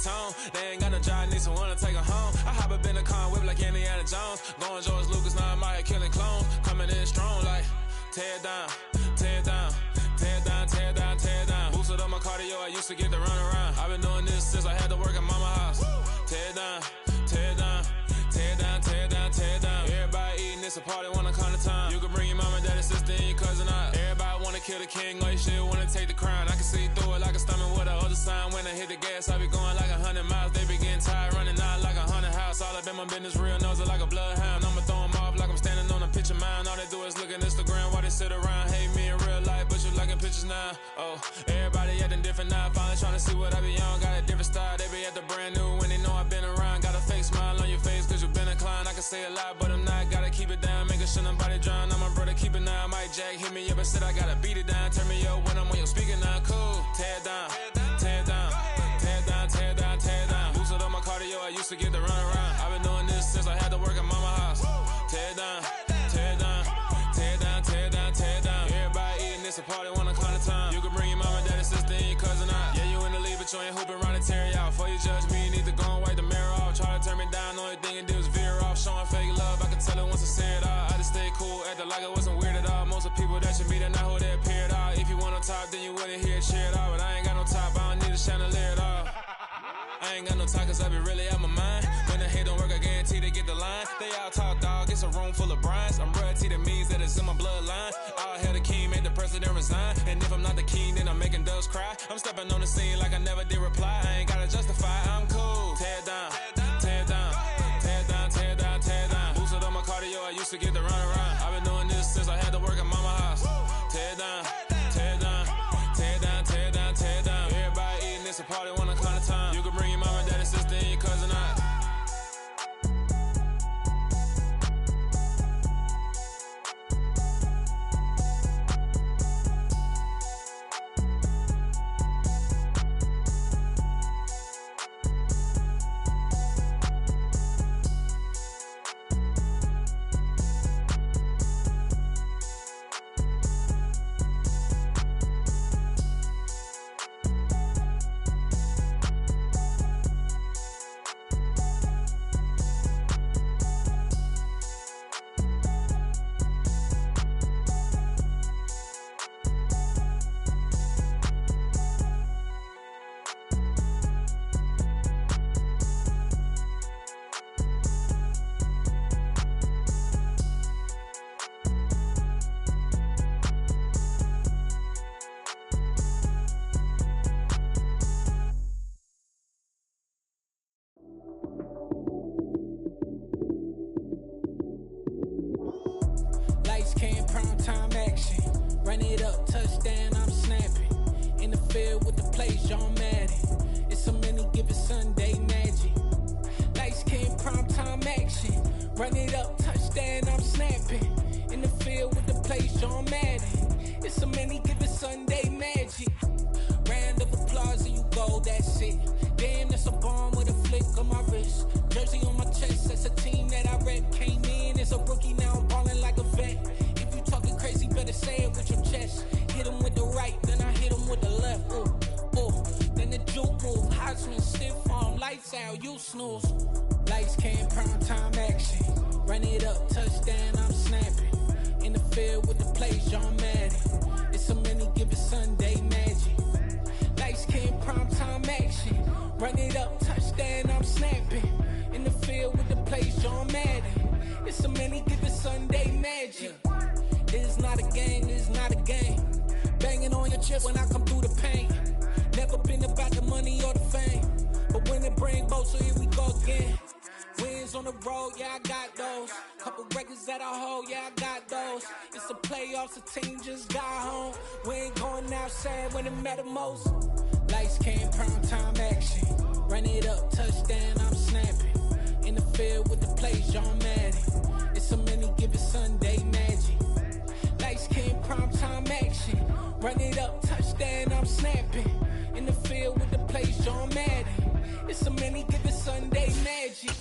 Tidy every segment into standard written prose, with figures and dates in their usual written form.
tone. They ain't got no job, need someone to take her home. I hop up in the car, whip like Indiana Jones. Going George Lucas, now I'm out here killing clones. Coming in strong like, tear it down, tear it down. Tear it down, tear it down, tear it down. Boosted up my cardio, I used to get to run around. I've been doing this since I had to work at mama house. Tear it down, tear it down, tear it down, tear it down, tear it down. Everybody eating, it's a party, wanna come to time. You can bring your mama, daddy, sister, and your cousin out. Everybody wanna kill the king, or you shit wanna take the crown. I can see through it like a stomach with a other sign. When I hit the gas, I be going like 100 miles. They be getting tired, running out like 100 house. All up in my business, real nose it like a bloodhound. I'ma throw them off like I'm standing on a picture mound. All they do is look at Instagram while they sit around. Hate me in real life, but you liking pictures now. Oh, everybody acting different now. Finally trying to see what I be on. Got a different style, they be at the brand new when they know I've been around. Got a fake smile on your face cause you been inclined. I can say a lot, but I'm not. Gotta keep it down, making sure nobody drown. I'm my brother, keep it now. Mike Jack hit me up and said I gotta beat it down. Turn me up when I'm on your speaker now. Cool, tear it down, tear it down, tear it down, tear it down, tear it down. Boosted up my cardio, I used to get to run around. I've been doing this since I had to work at mama house. Tear it down, tear it down, tear it down, tear it down, tear it down. Everybody eating, it's a party, wanna come to time. You can bring your mama, daddy, sister, and your cousin out. Yeah, you in the lead, but you ain't hooping around and tear it out. Before you judge me, you need to go and wipe the mirror off. Try to turn me down, only thing you did was veer off. Showing fake love, I can tell it once I say it all. I just stay cool, acting like it wasn't weird at all. Most of the people that you meet are not who they appear at all. If you want on top, then you wouldn't hear it cheer at all. But I ain't got no top, I don't need a chandelier at all. I ain't got no talk cause I be really out my mind. When the hate don't work, I guarantee they get the line. They all talk dog, it's a room full of brines. I'm royalty, that means that it's in my bloodline. All hail the king, made the president resign. And if I'm not the king, then I'm making doves cry. I'm stepping on the scene like I never did reply. I ain't gotta justify, I'm cool. Tear it down, tear it down, tear it down, tear it down, tear it down. Boosted up my cardio, I used to get to run around. I've been doing this since I had to work at mama house. Tear it down, tear it down, tear it down, tear it down, tear it down. Everybody eating, it's a party, wanna come to time. You can bring your mama, daddy, sister, and your cousin out. Lights came, prime time action. Run it up, touchdown, I'm snapping. In the field with the play, John Madden. It's a many given Sunday magic. Lights came, prime time action. Run it up, touchdown, I'm snapping. In the field with the play, John Madden. It's a many given Sunday magic. Round of applause and you go, that's it. Damn, that's a bomb with a flick on my wrist. Jersey on my chest, that's a team that I rep. Came in as a rookie, now I'm ballin' like a vet. If you talking crazy, better say it with your chest. Hit him with the right, then I hit him with the left. Ooh, ooh, then the juke move. High swing, stiff arm, lights out, you snooze. Lights came, prime time action. Run it up, touchdown, I'm snapping. In the field with the plays, John Madden. It's a many given Sunday magic. Lights came, prime time action. Run it up, touchdown, I'm snapping. In the field with the plays, John Madden. It's a many given Sunday magic. This is not a game, this is not a game. Banging on your chest when I come through the pain. Never been about the money or the fame. But when it bring both, so here we go again. Wins on the road, yeah, I got those. Couple records that I hold, yeah, I got those. It's the playoffs, the team just got home. We ain't going outside when it matter most. Lights came, prime time action. Run it up, touchdown, I'm snapping. In the field with the plays, John Madden. It's a many given Sunday magic. Lights came, prime time action. Run it up, touchdown, I'm snapping. In the field with the plays, John Madden. It's a many given Sunday magic.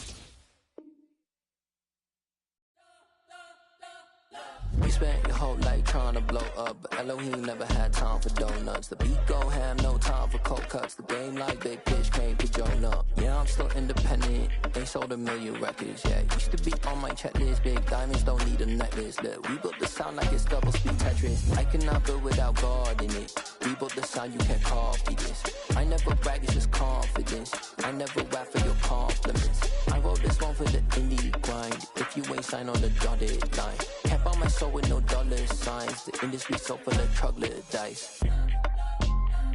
You spent your whole life trying to blow up, but Elohim never had time for donuts. The beat go ham, no time for cold cuts. The game like Big Fish came to Jonah. Yeah, I'm still independent, ain't sold a million records yet. Used to be on my checklist, big diamonds don't need a necklace. Look, we built the sound like it's double speed Tetris. I cannot build without God in it. We built the sound, you can't copy this. I never brag, it's just confidence. I never rap for your compliments. I wrote this one for the indie grind. If you ain't signed on the dotted line, can't buy my soul with no dollar signs. The industry so full of troglodytes.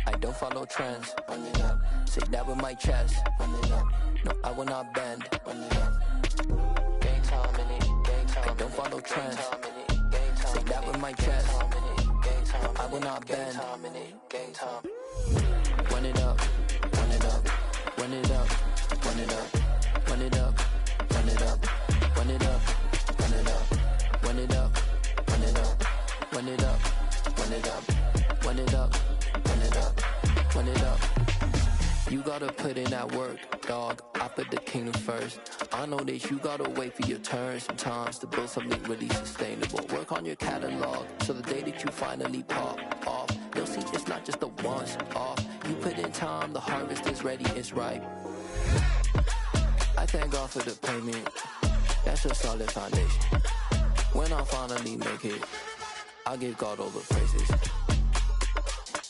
I don't follow trends. Run it up. Say that with my chest. Run it up. No, I will not bend. Run it up. Gang time in it. Gang time. I don't follow trends. Say that with my chest. No, I will not bend. Gang time. Run it up. Run it up. Run it up. Run it up. Run it up. Run it up. Run it up. Run it up. Run it up. Run it up. Run it up. Run it up. Run it up. Run it up. Run it up. You gotta put in that work, dog. I put the kingdom first. I know that you gotta wait for your turn sometimes to build something really sustainable. Work on your catalog, so the day that you finally pop off, you'll see it's not just a once off. You put in time, the harvest is ready, it's ripe. I thank God for the payment. That's a solid foundation. When I finally make it, I'll give God all the praises.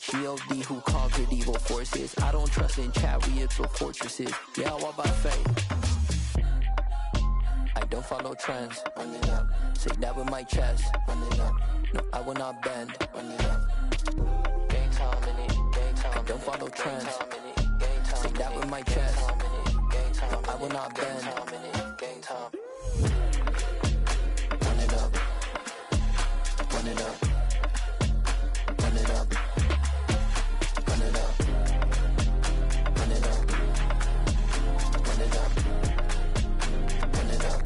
G.O.D. who conquered evil forces. I don't trust in chariots or fortresses. Yeah, I walk by faith. I don't follow trends. Run it up. Say that with my chest. Run it up. No, I will not bend. Run it up. Gang time in it. Gang time. I don't follow trends. Say that with my chest. No, I will not bend. Gang time. Run it up. Run it up. Run it up. Run it up. Run it up. Run it up. Run it up.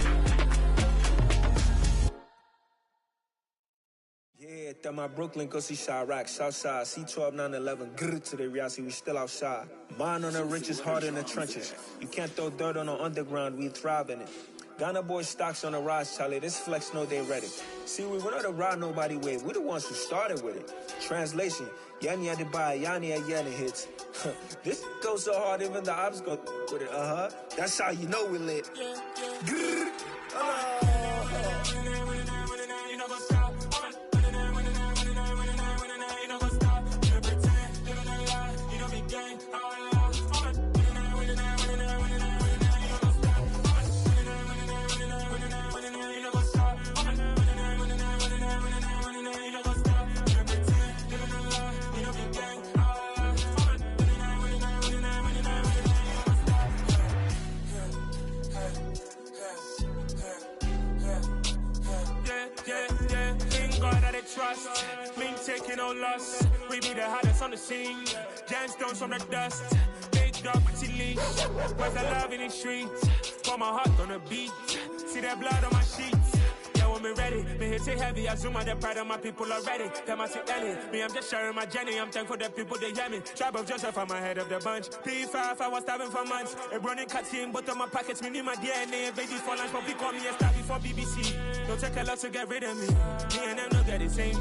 Yeah, at my Brooklyn, go see Chirac, Southside, C12, 911, grrr to the reality, we still outside. Mine on the riches, heart in the trenches. You can't throw dirt on the underground, we thrive in it. Ghana boy stocks on the rise, Charlie, this flex know they ready. See, we were not to ride nobody with, we the ones who started with it. Translation, Yanni had to buy, Yanni had Yanni hits. This goes so hard, even the ops go with it, That's how you know we lit. Grrr, trust, me taking no loss. We be the hottest on the scene. Gemstones from the dust. Big dog, pretty leash. Where's the love in the streets? Pour my heart on the beat. See that blood on my sheets. Yeah, when me ready, me hit it heavy. I zoom out the pride of my people already. Them I see Ellie. Me, I'm just sharing my journey. I'm thankful that people they hear me. Tribe of Joseph, I'm ahead of the bunch. P5, I was starving for months. A running cut in, but on my pockets, me need my DNA. Baby for lunch, but we call me a star before BBC. Don't take a lot to get rid of me. Me and them no get the same.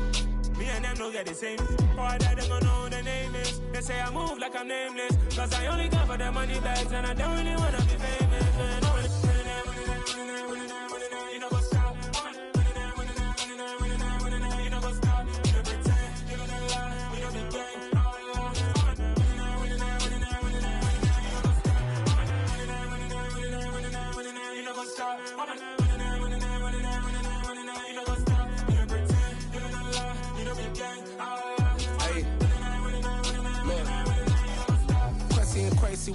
Me and them no get the same. Oh, I died, they gon' know who the name is. They say I move like I'm nameless. Cause I only got for the money bags and I don't really wanna be famous, man. You know what's up? You know what's up? You don't pretend, you don't lie, we don't be gang. You know what's up?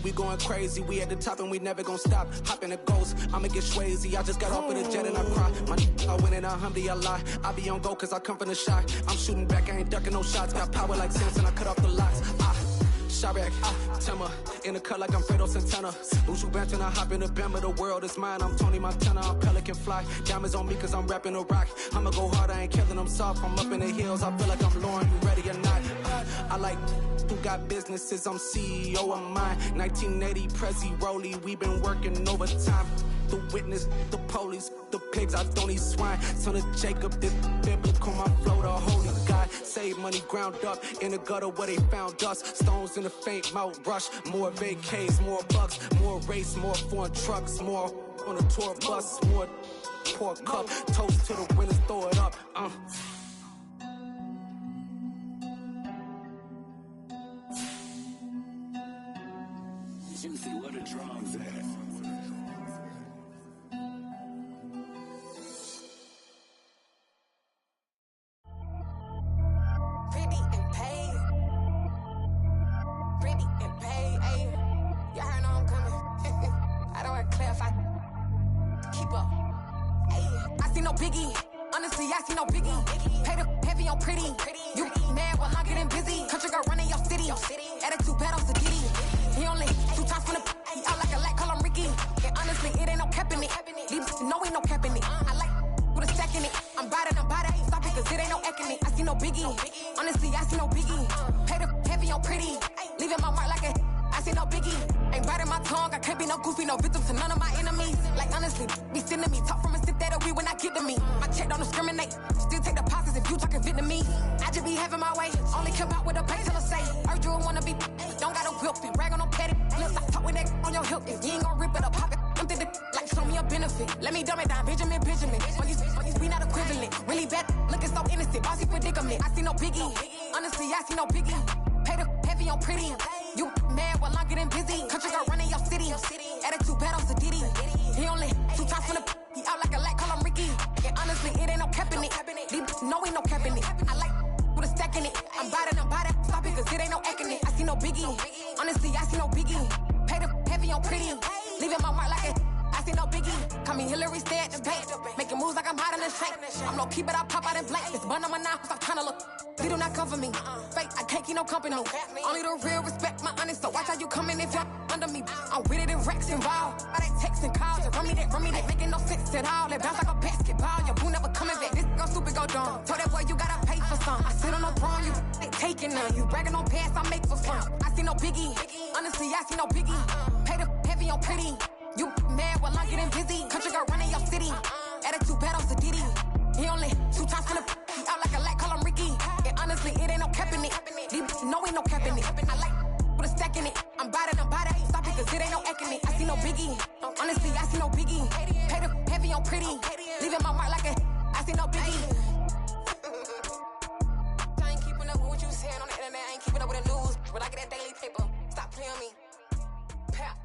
We going crazy, we at the top and we never gon' stop. Hop in a ghost, I'ma get swayzy. I just got off of the jet and I cry. My I win in a Humvee, I lie. I be on go cause I come from the shot. I'm shooting back, I ain't ducking no shots. Got power like Samson, I cut off the locks. Chirac, Timmer, in the cut like I'm Fredo Santana. Usual Benton, I hop in the Bama, the world is mine. I'm Tony Montana, I'm Pelican Fly. Diamonds on me cause I'm rapping a rock. I'ma go hard, I ain't killing them soft. I'm up in the hills, I feel like I'm Lauren, you ready or not? I like who got businesses, I'm CEO of mine. 1980 Prezi Rolly, we been working overtime. the witness, the police, the pigs, I don't eat swine. Son of Jacob, this biblical, my flow, the holy God. Save money ground up in the gutter where they found dust. Stones in the faint Mount Rush. More vacays, more bucks, more race, more foreign trucks, more on a tour bus, more pour cup. Toast to the winners, throw it up. Juicy, where the drums at? Pretty and paid. Pretty and paid, ayy. Y'all heard I'm coming. I don't want to clarify. Keep up. Ayy. I see no biggie. Honestly, I see no biggie. Pay the heavy on pretty. You mad while I'm getting busy. Country girl running your city. Attitude bad on Diddy. He only 2 times from the he out like a light, call him Ricky. And honestly, it ain't no cap in it. Leave no ain't no cap in it. I like with a stack in it. I'm bad, stop it, cause it ain't no eck in it. I see no biggie. Honestly, I see no biggie. Pay the heavy on pretty. Leaving my mark like a I see no biggie. Ain't biting my tongue, I can't be no goofy, no victim to none of my enemies. Like honestly, be sending me talk from a sip that we when I get to me. My check don't discriminate, still take deposits if you talking Vietnamese. I just be having my way, only come out with a pay till I say. Urge you wanna be, don't gotta whip it, brag on no petty. Look, I talk with that on your hip, if you ain't gon' rip it up, pop it. I'm the like show me a benefit. Let me dumb it down, Benjamin. On these we not equivalent. Really bad, looking so innocent, bossy predicament. I see no biggie, honestly I see no biggie. Pay the heavy on pretty. You mad while I'm getting busy. Country girl running your city. Attitude bad on Diddy. He only 2 times from the he out like a light, call him Ricky. And honestly, it ain't no cap in it. No ain't no cap in it. I like with a stack in it. I'm bad, stop it, cause it ain't no eck in it. I see no biggie. Honestly, I see no biggie. Pay the heavy on pretty. Leaving my mark like a I see no biggie. Call me Hillary, stay at the bank. Making moves like I'm hot in the shank. I'm low key, but I pop out in blank. It's bun on my knife, I'm tryna look. They do not come for me. Fake, I can't keep no company. Only the real respect my honest. So watch how you coming if y'all under me. I'm with it and Rex involved. By they text and calls. Run me that making no sense at all. They bounce like a basketball. Your boo never coming back. This go stupid, go dumb. Told that boy you gotta pay for some. I sit on no throne, you they taking none. You bragging on past, I make for fun. I see no biggie. Honestly, I see no biggie. Pay the heavy on pretty. You mad while I'm getting busy. Country girl running your city. Attitude bad on Diddy. He only 2 times from the he out like a light, call him Ricky. And honestly, it ain't no cap in it. No ain't no cap in it. I like with a stack in it. I'm bad, stop it, cause it ain't no eck in it. I see no biggie. Honestly, I see no biggie. Pay the heavy on pretty. Leaving my mark like a I see no biggie. I ain't keeping up with what you saying on the internet. I ain't keeping up with the news. But I get that daily paper. Stop playing me. Pap.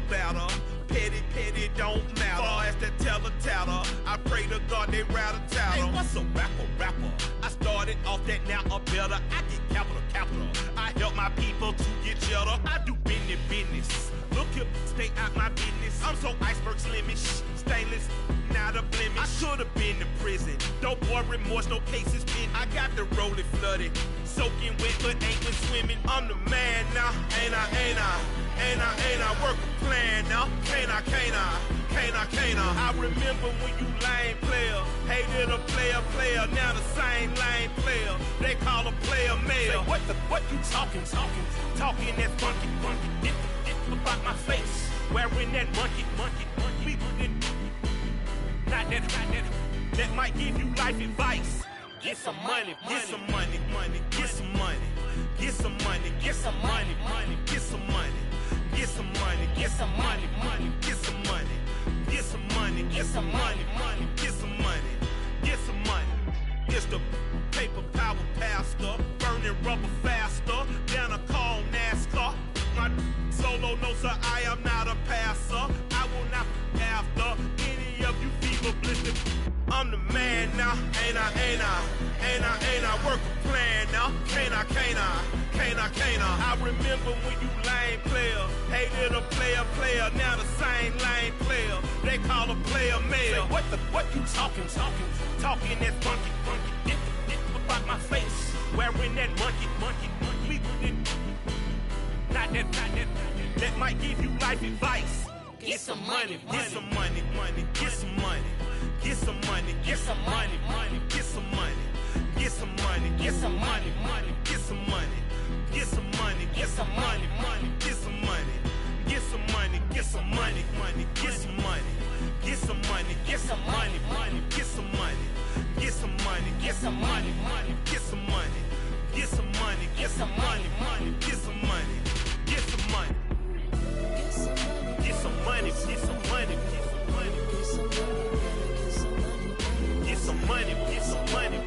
Better, petty don't matter. Far as the teller, I pray to God they rattle tattle. Hey, what's a rapper? I started off that, now I'm better. I get capital. I help my people to get cheddar. I do business. Look here, stay out my business. I'm so iceberg slimish, stainless, not a blemish. I should've been to prison. No boy remorse, no cases pinned. I got the rolling flooded, soaking wet, but ain't been swimming. I'm the man now, ain't I work a plan now, can't I? I remember when you lame player, hated a player, now the same lame player. They call a player mayor. Say, what you talking that funky, get about my face, wearing that monkey, not that might give you life advice. Get some money, get some money, get some money, get some money, get some money, get some money. Get some money, get some money, get some money, get some money, get some money, get some money, get some money. It's the paper power pastor, burning rubber faster, down a call NASCAR. My solo no sir, I am not a passer. I will not after any of you fever blistered. I'm the man now, ain't I work a plan now, can't I? I remember when you lame player, hated a player, now the same lame player. They call a player mayor. Say, what you talking that funky, get about my face, wearing that monkey, not that might give you life. life advice. Get some money, get some money, money, get some money. Get some money, get some money, money, get some money. Get some money, get some money, money, get some money. Get some money, get some money, money, get some money. Get some money, get some money, money, get some money. Get some money, get some money, money, get some money. Get some money, get some money, money, get some money. Get some money, get some money, money, get some money. Get some money. Get some money, get some money, get some money. Get some money, get some money.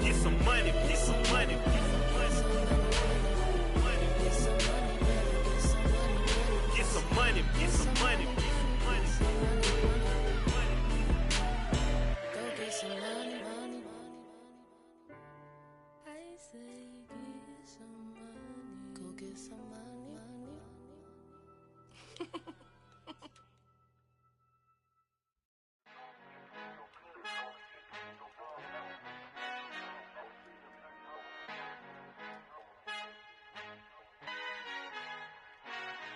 Get some money, get some money. Get some money, get some money. Go get some money, money. I say get some money. Go get some money, money.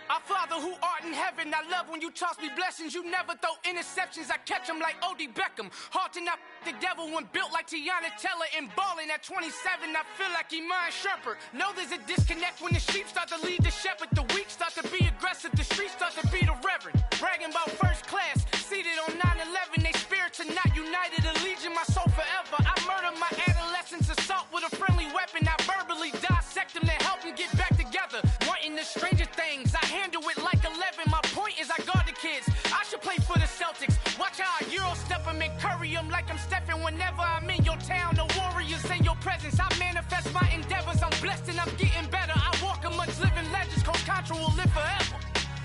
Our Father who art in heaven, I love when you toss me blessings. You never throw interceptions, I catch them like O.D. Beckham. Hard to knock the devil when built like Tiana Teller. And balling at 27, I feel like Iman Shumpert. Know there's a disconnect when the sheep start to lead the shepherd. The weak start to be aggressive, the streets start to be the reverend. Bragging about first class, seated on 9/11. They spirits are not united, a legion, my soul forever. I murder my adolescence, assault with a friendly weapon. I verbally dissect them to help them get back together. Wanting the stranger things, I handle it like 11. My point is I guard the kids. I should play for the Celtics. Watch how I Euro step them and curry them like I'm Stephen. Whenever I'm in your town, the Warriors in your presence. I manifest my endeavors. I'm blessed and I'm getting better. I walk amongst living legends. Coach Contra will live forever.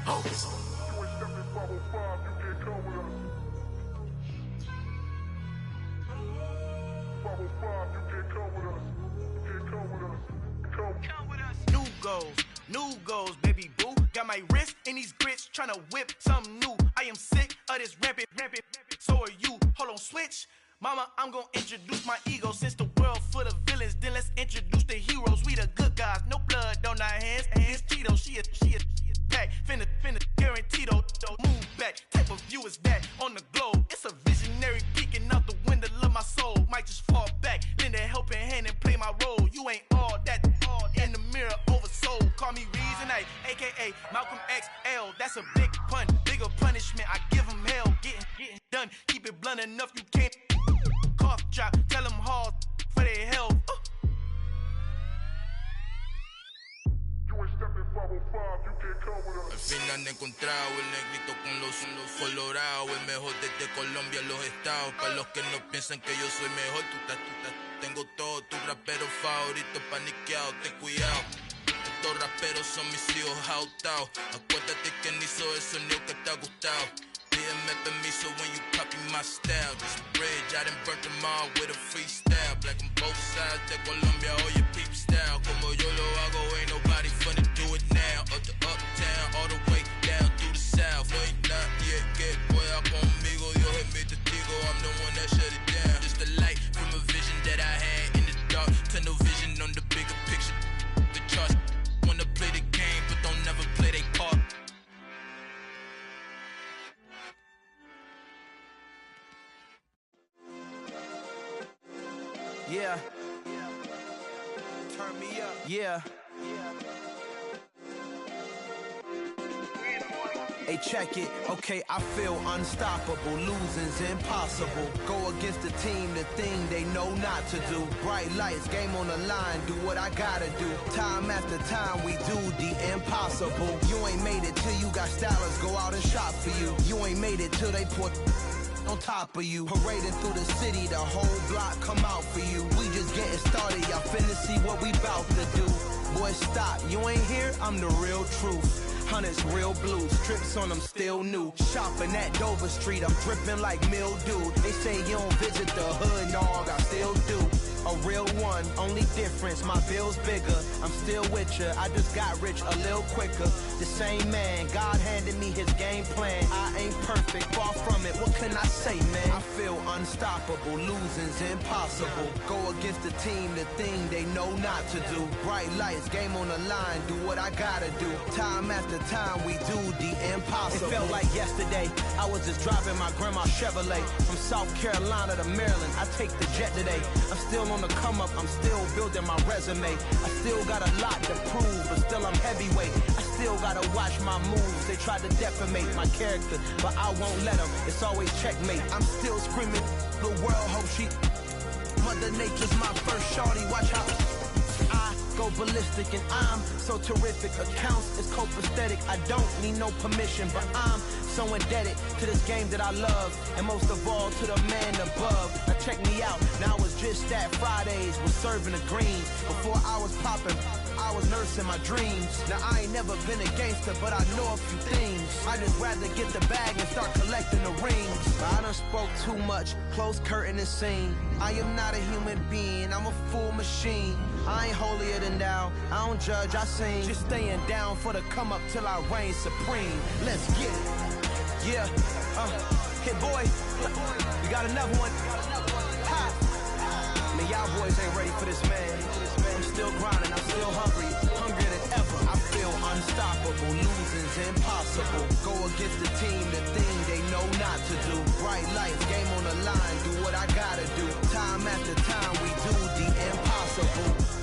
Oh. New goals, baby boo. Got my wrist in these grits, tryna whip something new. I am sick of this rampant. So are you. Hold on, switch. Mama, I'm gonna introduce my ego. Since the world full of villains, then let's introduce the heroes. We the good guys, no blood on our hands. Hands Tito, she is back. Finna, guaranteed. Move back. Type of view is that on the globe? It's a visionary peeking out the window of my soul. Might just fall back, lend a helping hand and play my role. You ain't all that. In the mirror, oversold. Call me Reason A, aka Malcolm XL. That's a big pun, bigger punishment. I give him hell, getting done. Keep it blunt enough, you can't. Cough drop, tell them hard for their health. Al fin han encontrado el negrito con los colorados, el mejor desde Colombia, los estados. Para los que no piensan que yo soy mejor, tengo todo, tu rapero favorito paniqueado, ten cuidado. Estos raperos son mis hijos jautados. Acuérdate quién hizo el sonido que te ha gustado. Pídeme permiso when you copy my style. This bridge, I done burnt them all with a freestyle. Black on both sides de Colombia, oye peep style. Como yo lo hago, ain't nobody finna do it now. Up to uptown, all the way down through the south. No hay nadie que pueda conmigo, Dios es mi testigo. I'm the one that shut it down. Just the light from a vision that I had in the dark. Tunnel vision on the bigger picture. The charts wanna play the game, but don't never play their part. Yeah. Turn me up. Yeah. Hey, check it. Okay, I feel unstoppable. Losing's impossible. Go against the team, the thing they know not to do. Bright lights, game on the line, do what I gotta do. Time after time, we do the impossible. You ain't made it till you got stylists go out and shop for you. You ain't made it till they put on top of you. Parading through the city, the whole block come out for you. We just getting started, y'all finna see what we bout to do. Boy, stop, you ain't here, I'm the real truth. Hunters, real blues, strips on them still new. Shopping at Dover Street, I'm dripping like mildew. They say you don't visit the hood, dog, I still do. a real one, only difference, my bill's bigger. I'm still with ya, I just got rich a little quicker. The same man, God handed me his game plan. I ain't perfect, far from it, what can I say, man? I feel unstoppable, losing's impossible. Go against the team, the thing they know not to do. Bright lights, game on the line, do what I gotta do. Time after time, we do the impossible. It felt like yesterday, I was just driving my grandma's Chevrolet. From South Carolina to Maryland, I take the jet today. I'm still on the come up, I'm still building my resume. I still got a lot to prove, but still I'm heavyweight. I still gotta watch my moves. They tried to defamate my character, but I won't let them. It's always checkmate. I'm still screaming, the world hope she... Mother Nature's my first shorty, watch how I go ballistic and I'm so terrific. Accounts is copacetic, I don't need no permission, but I'm so indebted to this game that I love, and most of all to the man above. Now check me out, now it's just that Fridays was serving the greens. Before I was popping, I was nursing my dreams. Now I ain't never been a gangster, but I know a few things. I just rather get the bag and start collecting the rings. But I done spoke too much, close curtain and scene. I am not a human being, I'm a full machine. I ain't holier than thou, I don't judge, I sing. Just staying down for the come up till I reign supreme. Let's get it. Yeah, Hit Boy, we got another one. Ha! Man, y'all boys ain't ready for this, man. I'm still grinding, I'm still hungry, hungrier than ever. I feel unstoppable, losing's impossible. Go against the team, the thing they know not to do. Bright lights, game on the line, do what I gotta do. Time after time, we do the impossible.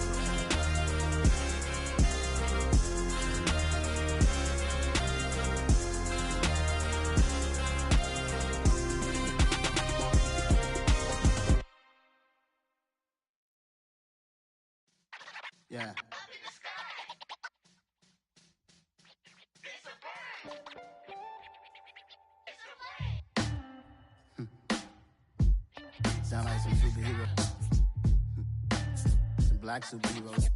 Yeah. Sound like some superhero. Some black superheroes.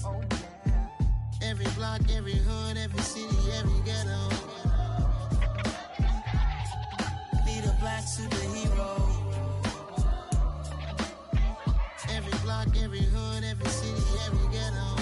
Oh yeah. Every block, every hood, every city, every ghetto. Need a black superhero. Every block, every hood, every city, every ghetto.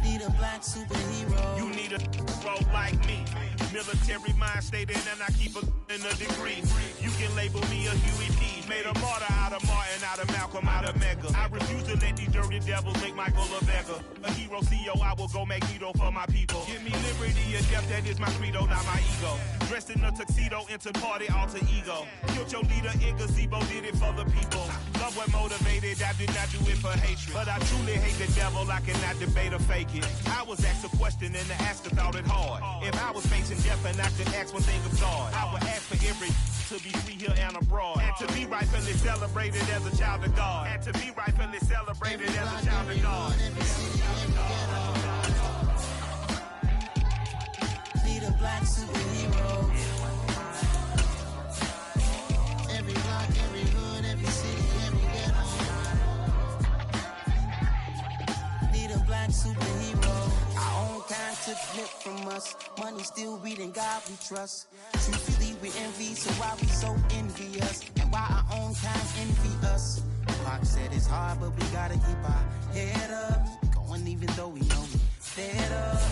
Need a black superhero. You need a role like me. Military mind stated, and I keep in a degree. You can label me a Huey P. Made a martyr out of Martin, out of Malcolm, out of Mega. I refuse to let these dirty devils make Michael a beggar. A hero CEO, I will go Magneto for my people. Give me liberty and death, that is my credo, not my ego. Dressed in a tuxedo, into party, alter ego. Killed your leader in gazebo, did it for the people. Love what motivated, I did not do it for hatred. But I truly hate the devil, I cannot debate or fake it. I was asked a question and the asker thought it hard. If I was facing death and I could ask one thing of God, I would ask for every to be free here and abroad. And to be rightfully celebrated as a child of God. And to be rightfully celebrated as a child of God. Need a black superhero. Every block, every hood, every city, every ghetto. Need a black superhero. Our own kind took milk from us. Money still reading God we trust. Truthfully we envy, so why we so envious? And why our own kind envy us? Pac said it's hard, but we gotta keep our head up. Going even though we know we fed up.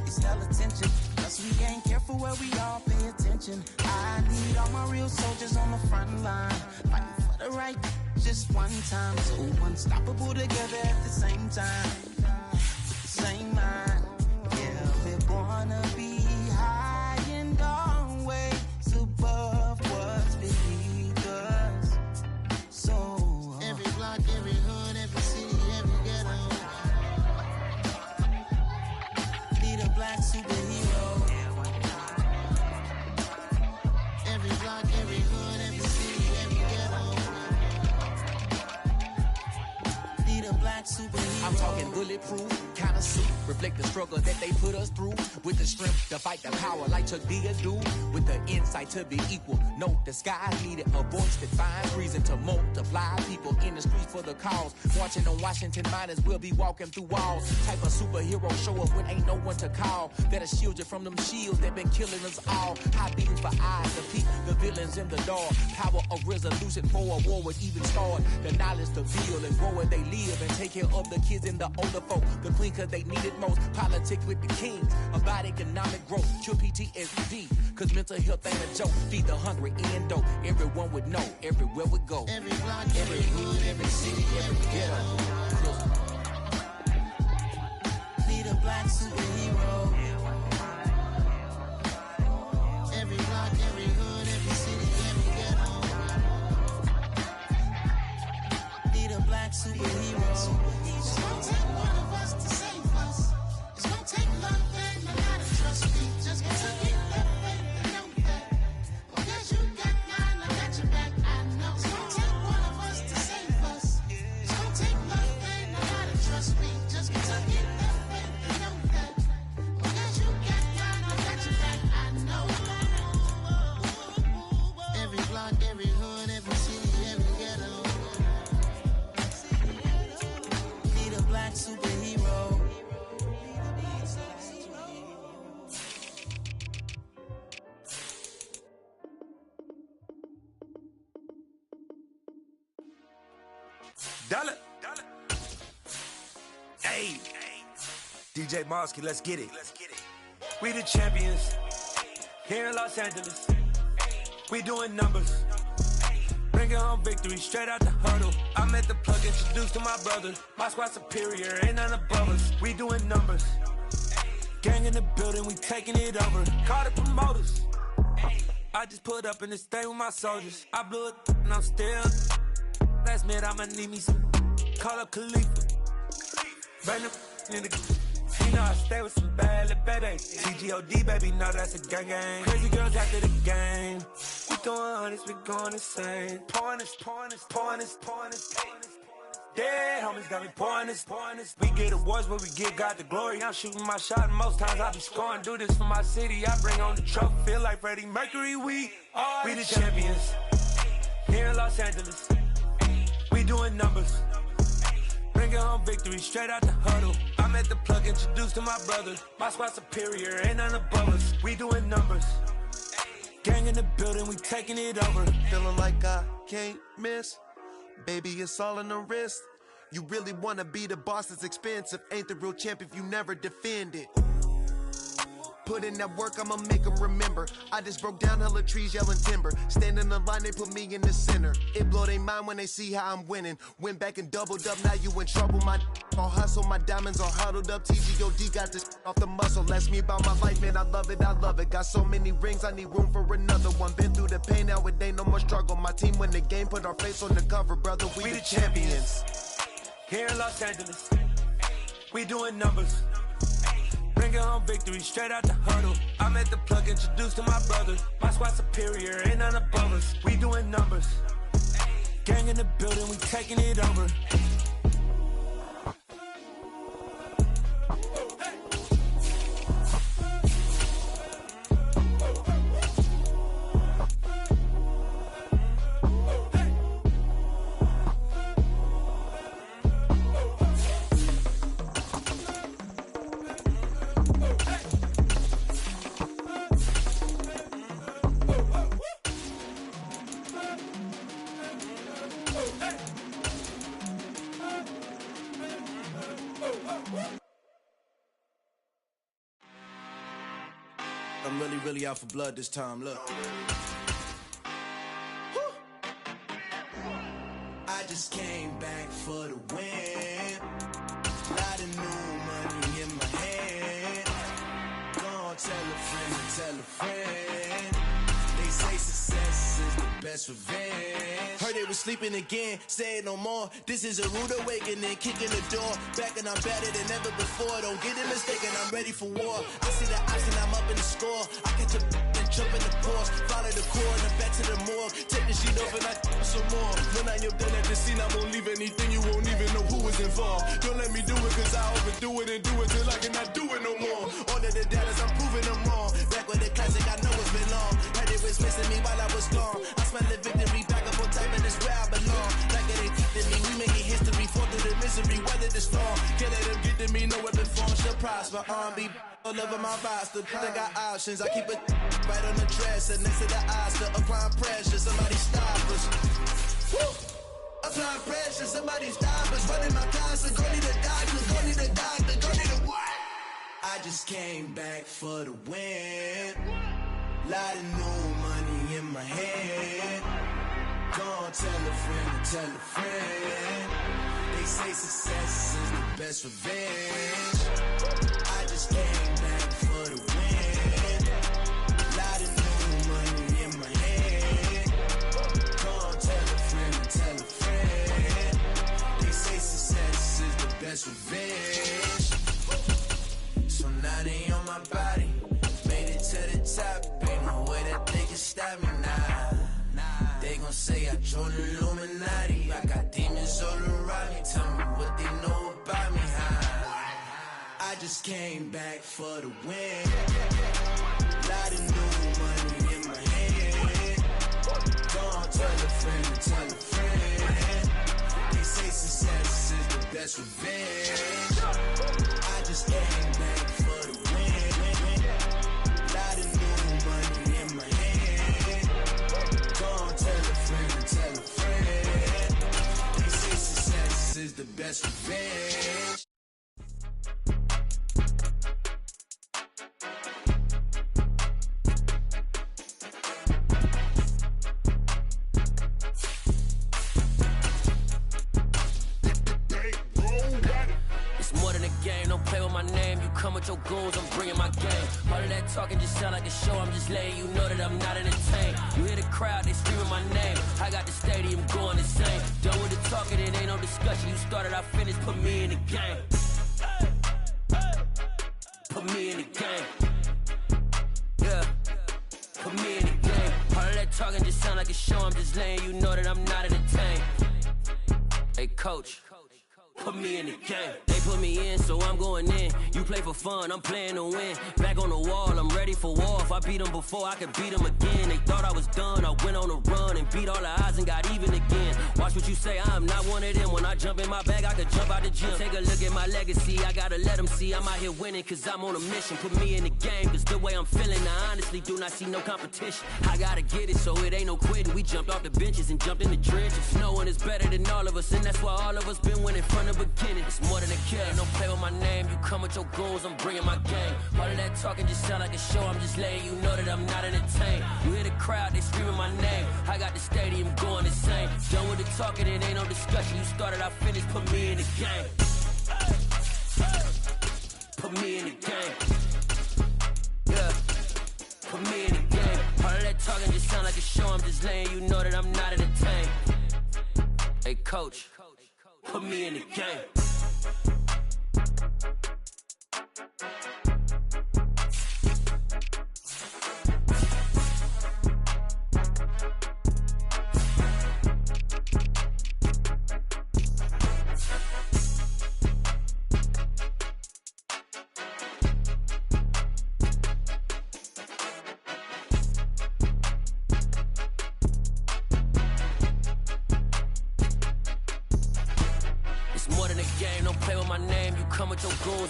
It's hell attention, cause we ain't careful where we all pay attention. I need all my real soldiers on the front line, fighting for the right just one time. So unstoppable together at the same time, with the same mind. Yeah, we wanna be high and always above what's beneath us. So every block, every hood, every city, every ghetto. Need a black superhero. Every block, every hood, every city, every ghetto. Need a black superhero. I'm talking bulletproof, kind of suit. Reflect the struggle that they put us through. With the strength to fight the power like Chuck D do. With the insight to be equal. Note the sky needed a voice that finds reason to multiply. People in the streets for the cause. Marching on Washington miners will be walking through walls. Type of superhero show up when ain't no one to call. That'll shield you from them shields that been killing us all. High beams for eyes to peek the villains in the dark. Power of resolution for a war would even start. The knowledge to build and grow where they live and take care of the kids and the older folk. The queen cause they need it most. Politics with the kings. About economic growth. Cure PTSD. Cause mental health ain't a joke. Feed the hungry and dope. Everyone would know. Everywhere we go. Every block, every hood, every city, every ghetto. Need a black superhero. Every block, every hood, every city, every ghetto. Need a black superhero. It's gonna take one of us to save us. It's gonna take love and a lot of trust me. Just get to get that faith and know that. Because you got mine, I got your back, I know. It's gonna take one of us to save us. It's gonna take love and a lot of trust me. Just get to get that faith and know that. Because you got mine, I got your back, I know. Every block, every hood, every city, every ghetto. Need a black superhero. Dollar. Hey. DJ Mosky, let's get it. We the champions. Here in Los Angeles. We doing numbers. Bringing home victory straight out the huddle. I'm at the plug, introduced to my brother. My squad superior, ain't none above us. We doing numbers. Gang in the building, we taking it over. Call the promoters. I just put up in this thing with my soldiers. I blew it and I'm still. Last minute I'ma need me some. Call up Khalifa. Bring them in the. You know I stay with some bad little baby. TGOD baby, know that's a gang gang. Crazy girls after the game. We throwing hundreds, we going insane. Pouring this. Dead homies got me pouring this. We get awards, but we give God the glory. I'm shooting my shot, and most times I be scoring. Do this for my city, I bring on the trophy. Feel like Freddie Mercury, we the champions. Here in Los Angeles, we doing numbers. Bringing home victory straight out the huddle. I'm at the plug, introduced to my brother. My squad superior, ain't none above us. We doing numbers. Gang in the building, we taking it over. Feeling like I can't miss. Baby, it's all in the wrist. You really wanna be the boss, it's expensive. Ain't the real champ if you never defend it. Put in that work, I'ma make them remember. I just broke down hella trees, yelling timber. Stand in the line, they put me in the center. It blow their mind when they see how I'm winning. Went back and doubled up, now you in trouble. My all hustle, my diamonds are huddled up. TGOD got this off the muscle. Ask me about my life, man, I love it. Got so many rings, I need room for another one. Been through the pain, now it ain't no more struggle. My team win the game, put our face on the cover, brother. We the champions. Here in Los Angeles, we doing numbers. Bringing home victory straight out the huddle. I'm at the plug, introduced to my brother. My squad superior, ain't none above us. We doing numbers. Gang in the building, we taking it over. I'm really out for blood this time, look. I just came back for the win. Lot of new money in my hand. Gonna tell a friend to tell a friend. They say success is the best revenge. Heard they was sleeping again, say it no more. This is a rude awakening, kicking the door. Back and I'm better than ever before. Don't get it mistaken, I'm ready for war. I see the option, I'm up in the score. I catch a and jump in the course. Follow the core and then back to the morgue. Take the sheet off and I some more. When I am done at the scene, I won't leave anything, you won't even know who was involved. Don't let me do it, cause I overdo it and do it till I cannot do it no more. All of the doubters, I'm proving them wrong. Back with the classic, I know it's been long. Had it was missing me while I was gone. I smell the victory, back up on time, and it's where I belong. Like it ain't deep to me, we making history, fall through the misery, weather the storm. Can't let them get to me, no weapon form shall prosper. R&B all over my roster, I got options. I keep it right on the dresser, next to the Oscar. Applying pressure, somebody stop us. Woo! Applying pressure, somebody stop us. Running my closet, go need a doctor, go need a doctor, go need a what? I just came back for the win. Lot of new money in my head. Gonna tell a friend to tell a friend. They say success is the best revenge. I just came back for the win. Lot of new money in my head. Gonna tell a friend to tell a friend. They say success is the best revenge. So now they on my body. Made it to the top. Ain't no way that they can stop me now. They gon' say I joined the Illuminati. I got demons all around me. Tell me what they know about me, huh? I just came back for the win. Lot of new money in my head. Gonna tell a friend to tell a friend. They say success is the best revenge. I just came back for the win. Lot of new money in my head. Gonna tell a friend to tell a friend. They say success is the best revenge. Come with your goons, I'm bringing my game. All of that talking just sound like a show, I'm just letting you know that I'm not entertained. You hear the crowd, they screaming my name. I got the stadium going insane. Done with the talking, it ain't no discussion. You started, I finished, put me in the game. Put me in the game. Yeah, put me in the game. All of that talking just sound like a show, I'm just letting you know that I'm not entertained. Hey coach, put me in the game. They put me in, so I'm going in. You play for fun, I'm playing to win. Back on the wall, I'm ready for war. If I beat them before, I could beat them again. They thought I was done, I went on a run and beat all the odds and got even again. Watch what you say, I'm not one of them. When I jump in my bag, I could jump out the gym. Take a look at my legacy, I gotta let them see I'm out here winning, cause I'm on a mission. Put me in the game, cause the way I'm feeling, I honestly do not see no competition. I gotta get it, so it ain't no quitting. We jumped off the benches and jumped in the trenches. No one is better than all of us, and that's why all of us been winning from the beginning. It's more than a kill, don't play with my name. You come with your goons, I'm bringing my game. All of that talking just sound like a show, I'm just letting you know that I'm not entertained. You hear the crowd, they screaming my name. I got the stadium going insane. Done with the talking, it ain't no discussion. You started, I finished, put me in the game. Put me in the game. Yeah, put me in the game. All of that talking just sound like a show, I'm just letting you know that I'm not entertained. Hey coach, put me in the game.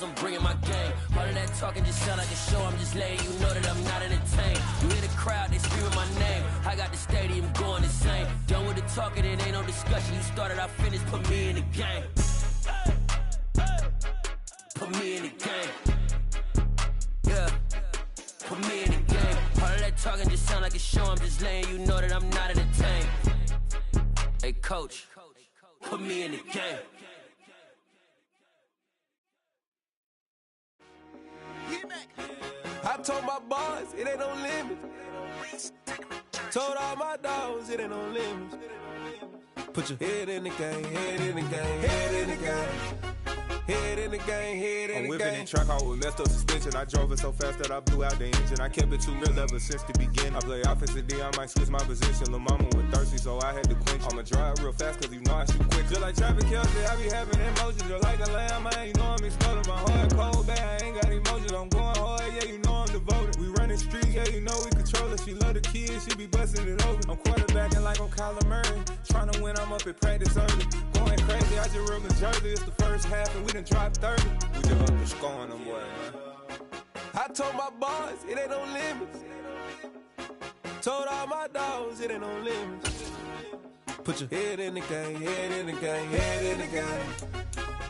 I'm bringing my game. All of that talking just sound like a show, I'm just letting you know that I'm not entertained. You hear the crowd, they screaming my name. I got the stadium going insane. Done with the talking, it ain't no discussion. You started, I finished, put me in the game. Put me in the game. Yeah, put me in the game. All of that talking just sound like a show, I'm just letting you know that I'm not entertained. Hey coach, put me in the game. I told my boys, it ain't no limits. Told all my dogs, it ain't no limits. Put your head in the game, head in the game, head in the game. Head in the game, head in the game. I'm whipping in track out with messed up suspension. I drove it so fast that I blew out the engine. I kept it too real ever since the beginning. I play offensive D, I might switch my position. Lil' mama was thirsty, so I had to quench. I'ma drive real fast cause you know I shoot quick. Just like traffic Kelsey, I be having emotions. Just like a lamb, man, you know I'm exploding. My heart cold, bad, I ain't got emotions. I'm going hard, yeah, you know I'm devoted. We running streets, yeah, you know we control it. She love the kids, she be busting it over. I'm quarterbacking like I'm Kyler Murray. Trying to win, I'm up at practice early. Going crazy, I just rub the jersey. It's the first half and we done dropped 30. We just up to scoring them, boy, man. I told my boys, it ain't no limits. Told all my dogs, it ain't no limits. Put your head in the game, head in the game, head in the game.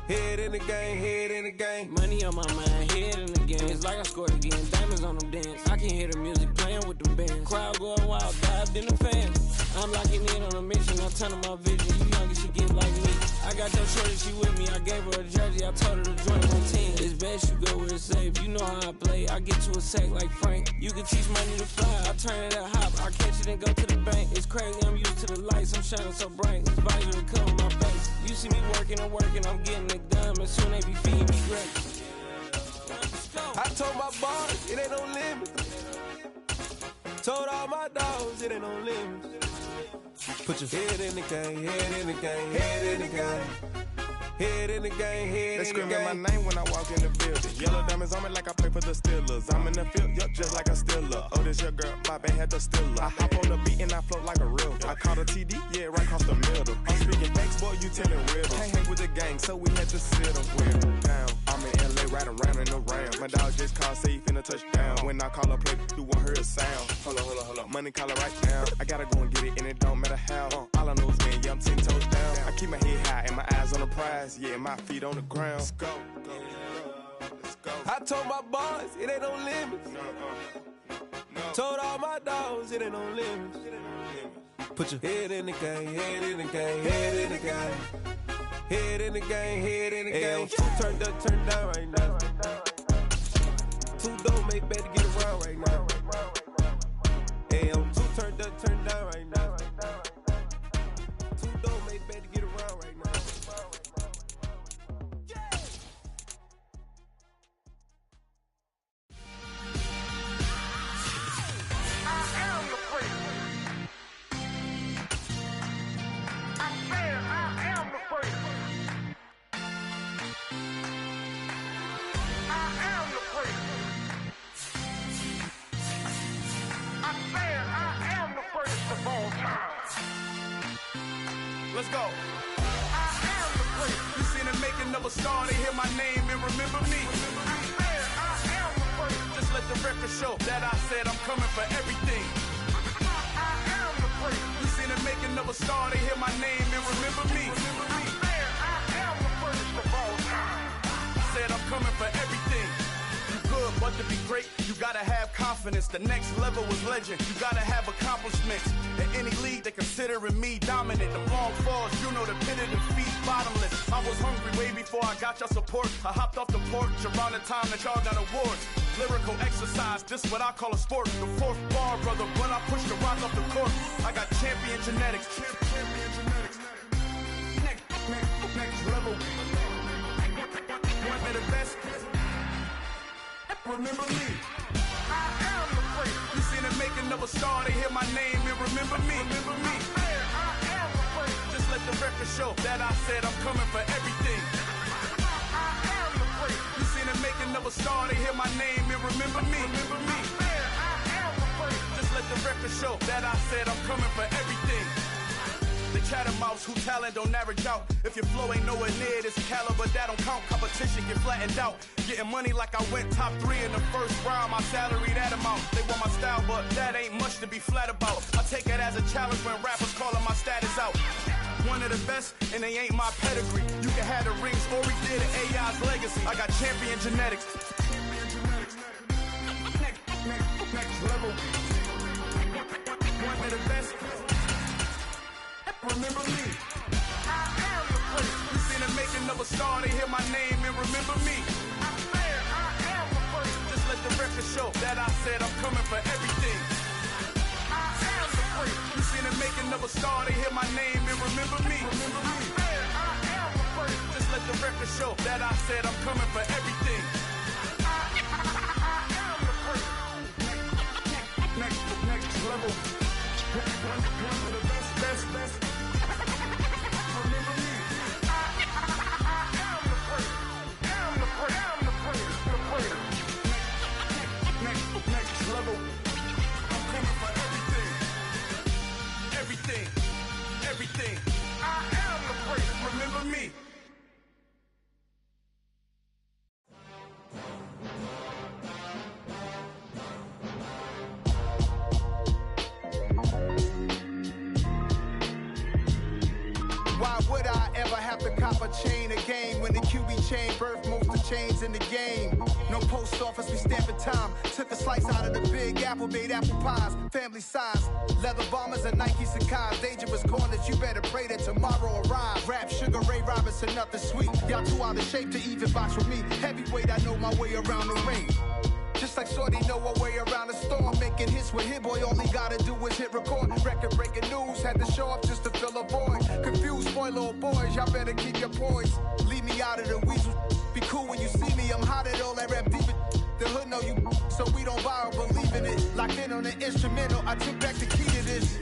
Head in the game, head in the game. Money on my mind, head in the game. It's like I scored again, diamonds on them dance. I can hear the music playing with them bands. Crowd going wild, dived in the fans. I'm locking in on a mission, I'm turning my vision. You young, you should get like me. I got your shorty, she with me. I gave her a jersey, I told her to join my team. It's best you go where it's safe. You know how I play, I get to a sack like Frank. You can teach money to fly, I turn it at hop. I catch it and go to the bank. It's crazy, I'm used to the lights, I'm shining so bright. This visor will cover my face. You see me working and working, I'm getting it done. And soon they be feeding me great. I told my boys, it ain't no limits. Told all my dogs, it ain't no limits. Put your head in the game, head in the game, head in the game. Head in the game, head in the game. They screaming my name when I walk in the building. Yellow diamonds on me like I play for the Steelers. I'm in the field, yup, just like a Steeler. Oh, this your girl, my band had the Steeler. I hop on the beat and I float like a real. I caught a TD, yeah, right across the middle. I'm speaking thanks, boy, you telling riddles. Can't hang with the gang, so we had to sit them well down. I'm in LA, right around and around. My dog just called, say he finna touch down. When I call a play, you won't hear a sound. Hold on, money call it right now. I gotta go and get it, and it don't matter how. All I know is, man, yeah, I'm 10 toes down. I keep my head high and my eyes on the prize. Yeah, my feet on the ground. Let's go. Let's go. I told my boys, it ain't no limits. Told all my dogs, it ain't no limits. Put your head in the game, head in the game, head in the game. Head in the game, head in the game. Turned up, turned down right now. Two dope make better get around right now. Hey, I'm two turned up, turned down right now. Two dope make better get around right now. Let's go. You seen the making of a star, they hear my name and remember me. Just let the record show that I said I'm coming for everything. You seen the making of a star, they hear my name and remember me. Said I'm coming for everything. Good, but to be great, you gotta have confidence. The next level was legend. You gotta have accomplishments. In any league, they considering me dominant. The long falls, you know the pit of defeat, bottomless. I was hungry way before I got your support. I hopped off the porch around the time that y'all got awards. Lyrical exercise, this what I call a sport. The fourth bar, brother, when I push the rock off the court. I got champion genetics. Champion genetics. Next level. One of the best. Remember me. I am the great. You seen the making of a star, they hear my name and remember me. Remember me. I am the great. Just let the record show that I said I'm coming for everything. I am the great. You seen the making of a star, they hear my name and remember me. Remember me. I am the great. Just let the record show that I said I'm coming for everything. The chattermouths who talent don't average out. If your flow ain't nowhere near this caliber, that don't count. Competition get flattened out. Getting money like I went top 3 in the first round. My salary that amount. They want my style, but that ain't much to be flat about. I take it as a challenge when rappers calling my status out. One of the best, and they ain't my pedigree. You can have the rings, or we did an AI's legacy. I got champion genetics. Next level. One of the best. Remember me. I am the great. You seen the making of a star, they hear my name and remember me. I am the great. Just let the record show that I said I'm coming for everything. I am the great. You seen the making of a star, they hear my name and remember me. Remember me. I am the great. Just let the record show that I said I'm coming for everything. I am the great. Next level. One of the best. everything. I am the great, remember me. Why would I ever have to cop a chain again when the QB chain birthed most of the chains in the game? No post office, we stamping time. Took a slice out of the big apple, made apple pies, family size. Leather bombers and Nike Sacai's. Dangerous corners, you better pray that tomorrow arrives. Rap, Sugar Ray Robinson, nothing sweet. Y'all too out of shape to even box with me. Heavyweight, I know my way around the ring. Just like Shorty know her way around the storm. Making hits with Hit Boy, all he gotta do is hit record. Record breaking news, had to show up just to fill a void. Confused, spoil old boys, y'all better keep your poise. Leave me out of the weasel. Be cool when you see me, I'm hot at all that rap deep. The hood know you, so we don't borrow, believe in it. Locked in on the instrumental, I took back the key to this.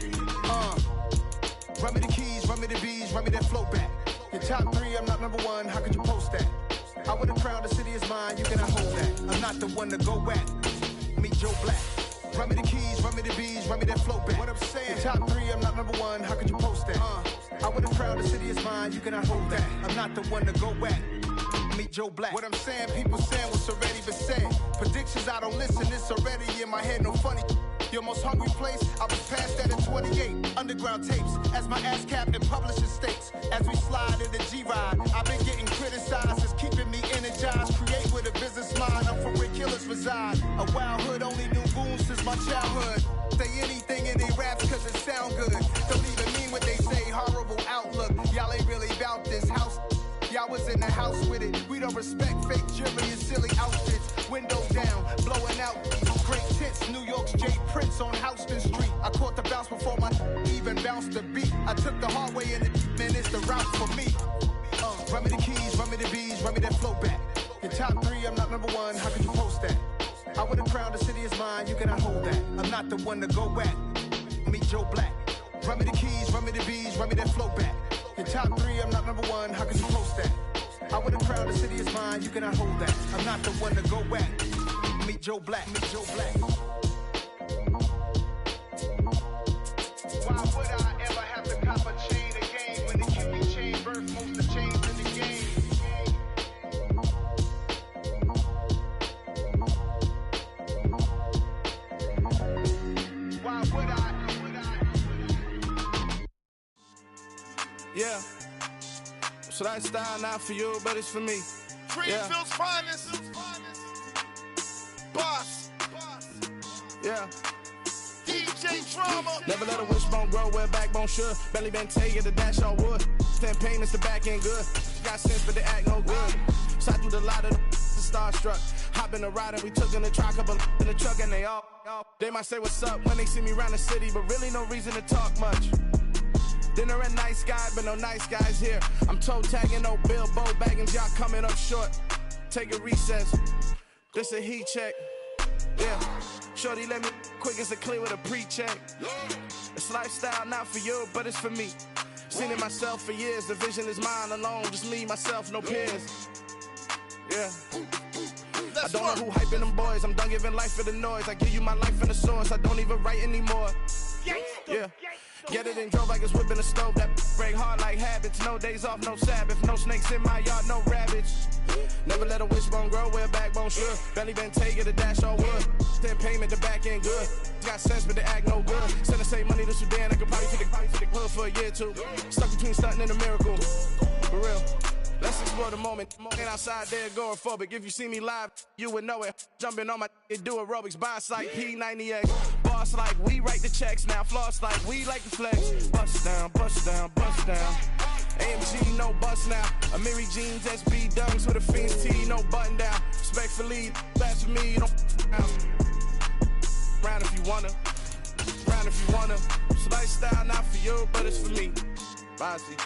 Run me the keys, run me the bees, run me that flow back. Your top 3, I'm not number 1, how could you post that? I would have crowned the city is mine, you cannot hold that. I'm not the one to go at. Meet Joe Black. Run me the keys, run me the bees, run me that flow back. What I'm saying, your top 3, I'm not number 1, how could you post that? I would have crowned the city is mine, you cannot hold that. I'm not the one to go at. Meet Joe Black. What I'm saying, people saying what's already been said. Predictions, I don't listen, it's already in my head, no funny. Your most hungry place, I was past that in 28. Underground tapes, as my ass capped in publishing states. As we slide in the G-Ride, I've been getting criticized, it's keeping me energized. Create with a business mind, I'm from where killers reside. A wild hood, only knew goons since my childhood. Say anything in they raps cause it sound good. Don't even mean what they say, horrible outlook. Y'all ain't really about this house. Y'all was in the house with it. We don't respect fake jewelry and silly outfits. Windows down, blowing out. Great tits, New York's J. Prince on Houston Street. I caught the bounce before my even bounced the beat. I took the hard way in it, man, it's the route for me. Run me the keys, run me the bees, run me that flow back. Your top 3, I'm not number 1, how could you post that? I would have crowned the city is mine, you cannot hold that. I'm not the one to go at. Meet Joe Black. Run me the keys, run me the bees, run me that flow back. Your top 3, I'm not number 1, how could you post that? I would have crowned the city is mine, you cannot hold that. I'm not the one to go at. Meet Joe Black, meet Joe Black. Why would I ever have to cop a chain again when the QB chain birthed most of the chains in the game? Why would I? Yeah. So that style not for you, but it's for me. Greenfield's finest. Boss. Yeah. DJ Drama. Never let a wishbone grow where a backbone should. Belly been take the dash on wood. 10 payments, the back end good. Got sense, but they act no good. Shot through the lot of the starstruck. Hop in the ride and we took in the truck, couple in the truck and they all. They might say what's up when they see me around the city, but really no reason to talk much. Dinner at Nice Guy, but no nice guys here. I'm toe tagging, no Bilbo bagging, y'all coming up short. Take a recess. This a heat check. Yeah. Shorty let me quick as a clear with a pre-check. It's lifestyle not for you, but it's for me. Seen it myself for years. The vision is mine alone. Just me, myself, no peers. Yeah. I don't know who hyping them boys. I'm done giving life for the noise. I give you my life in the source. I don't even write anymore. Yeah. Get it and drove like it's whipping a stove. That break hard like habits. No days off, no Sabbath. No snakes in my yard, no rabbits. Never let a wishbone grow where a backbone should. Belly been taking the dash all wood. 10 payment, the back end good. Got sense, but they act no good. Send the same money to Sudan. I could probably take the hood for a year or two. Stuck between stunting and a miracle. For real. Let's explore the moment. Ain't outside there agoraphobic. If you see me live, you would know it. Jumping on my do aerobics. Boss like P90X. Boss like we write the checks. Now floss like we like the flex. Bust down, bust down, bust down. AMG, no bust now. Amiri jeans, SB dunks with a Fiends T, no button down. Respectfully, that's for me, you don't round if you wanna. Round if you wanna. So lifestyle not for you, but it's for me. Bossy.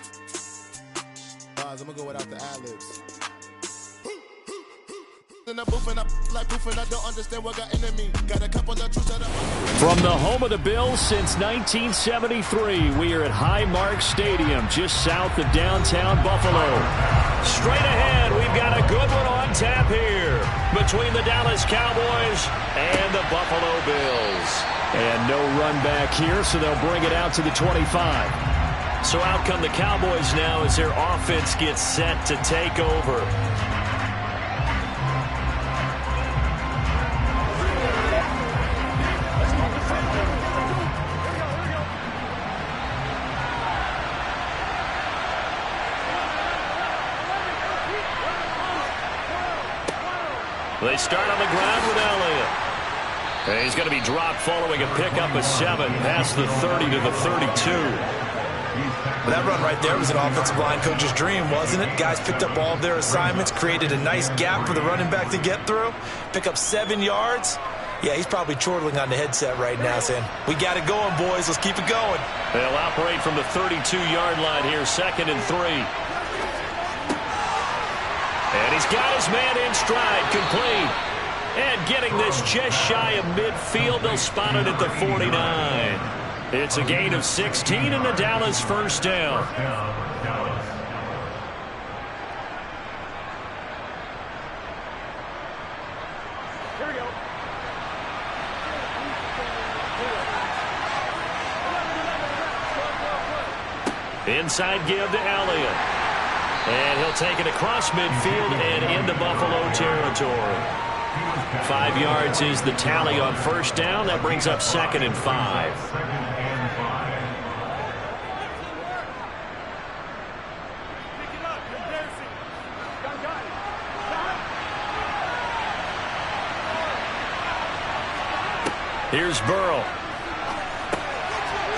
I'm gonna go without the ad-libs. In the booth and I like proof and I don't understand what got into me. Got a couple of truths that From the home of the Bills since 1973, we are at Highmark Stadium, just south of downtown Buffalo. Straight ahead, we've got a good one on tap here between the Dallas Cowboys and the Buffalo Bills. And no run back here, so they'll bring it out to the 25. So out come the Cowboys now as their offense gets set to take over. They start on the ground with Elliott. And he's going to be dropped following a pickup of 7 past the 30 to the 32. Well, that run right there was an offensive line coach's dream, wasn't it? Guys picked up all of their assignments, created a nice gap for the running back to get through, pick up 7 yards. Yeah, he's probably chortling on the headset right now saying, we got it going, boys. Let's keep it going. They'll operate from the 32-yard line here, 2nd and 3. And he's got his man in stride, complete. And getting this just shy of midfield, they'll spot it at the 49. It's a gain of 16 and the Dallas first down. Here we go. Inside give to Elliott. And he'll take it across midfield and into Buffalo territory. 5 yards is the tally on first down. That brings up 2nd and 5. Here's Burrow.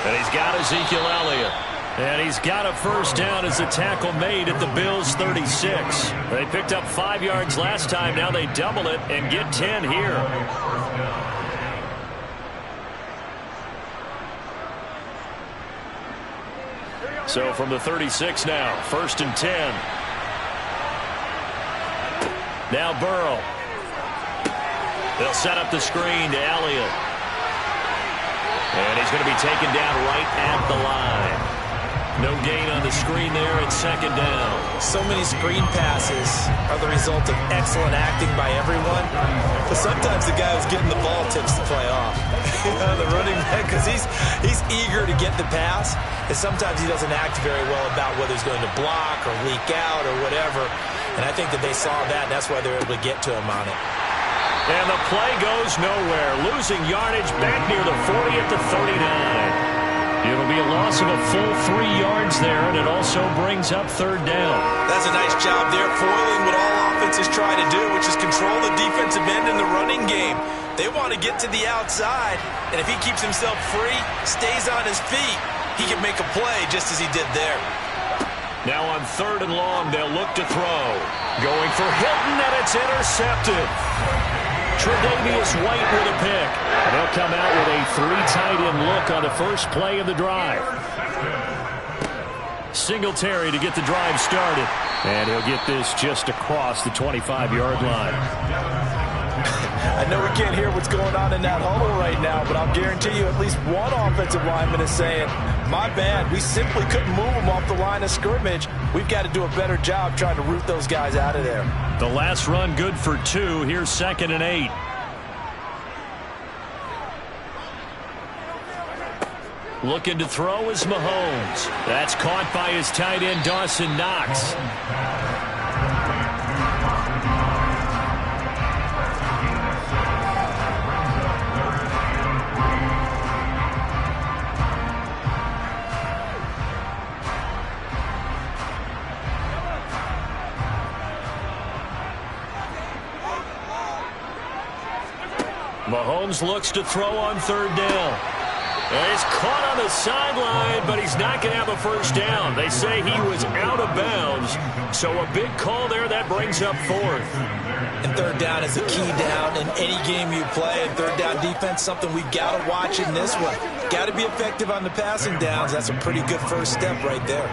And he's got Ezekiel Elliott. And he's got a first down as a tackle made at the Bills' 36. They picked up 5 yards last time. Now they double it and get 10 here. So from the 36 now, 1st and 10. Now Burrow. They'll set up the screen to Elliott. And he's going to be taken down right at the line. No gain on the screen there at 2nd down. So many screen passes are the result of excellent acting by everyone. But sometimes the guy who's getting the ball tips the play off. The running back, because he's eager to get the pass. And sometimes he doesn't act very well about whether he's going to block or leak out or whatever. And I think that they saw that, and that's why they were able to get to him on it. And the play goes nowhere. Losing yardage back near the 40 at the 39. It'll be a loss of a full 3 yards there, and it also brings up 3rd down. That's a nice job there, foiling what all offenses try to do, which is control the defensive end in the running game. They want to get to the outside, and if he keeps himself free, stays on his feet, he can make a play just as he did there. Now on 3rd and long, they'll look to throw. Going for Hilton, and it's intercepted. Tre'Davious White with a pick. They'll come out with a 3 tight end look on the first play of the drive. Singletary to get the drive started. And he'll get this just across the 25-yard line. I know we can't hear what's going on in that huddle right now, but I'll guarantee you at least one offensive lineman is saying, my bad, we simply couldn't move them off the line of scrimmage. We've got to do a better job trying to root those guys out of there. The last run good for 2. Here's 2nd and 8. Looking to throw is Mahomes. That's caught by his tight end, Dawson Knox. Mahomes looks to throw on 3rd down. And he's caught on the sideline, but he's not going to have a first down. They say he was out of bounds. So a big call there. That brings up 4th. And 3rd down is a key down in any game you play. And 3rd down defense, something we've got to watch in this one. Got to be effective on the passing downs. That's a pretty good first step right there.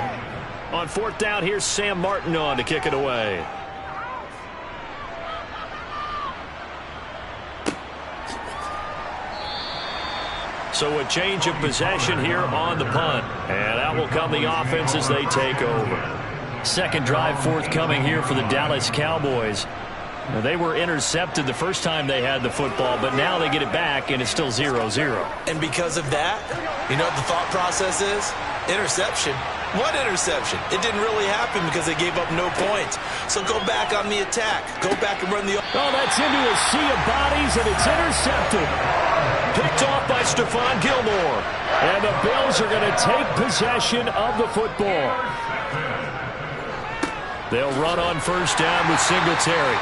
On 4th down, here's Sam Martin on to kick it away. So a change of possession here on the punt. And out will come the offense as they take over. Second drive forthcoming here for the Dallas Cowboys. Now, they were intercepted the first time they had the football, but now they get it back, and it's still 0-0. And because of that, you know what the thought process is? Interception? What interception? It didn't really happen because they gave up no points. So go back on the attack. Go back and run the... Oh, that's into a sea of bodies, and it's intercepted. Picked off by Stephon Gilmore. And the Bills are going to take possession of the football. They'll run on first down with Singletary.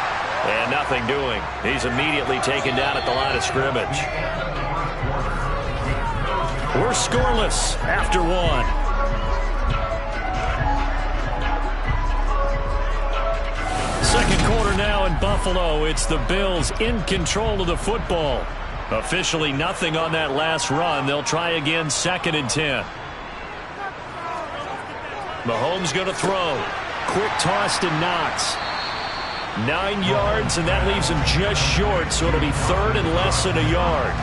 And nothing doing. He's immediately taken down at the line of scrimmage. We're scoreless after one. Second quarter now in Buffalo. It's the Bills in control of the football. Officially nothing on that last run. They'll try again 2nd and 10. Mahomes going to throw. Quick toss to Knox. 9 yards, and that leaves him just short, so it'll be 3rd and less than a yard.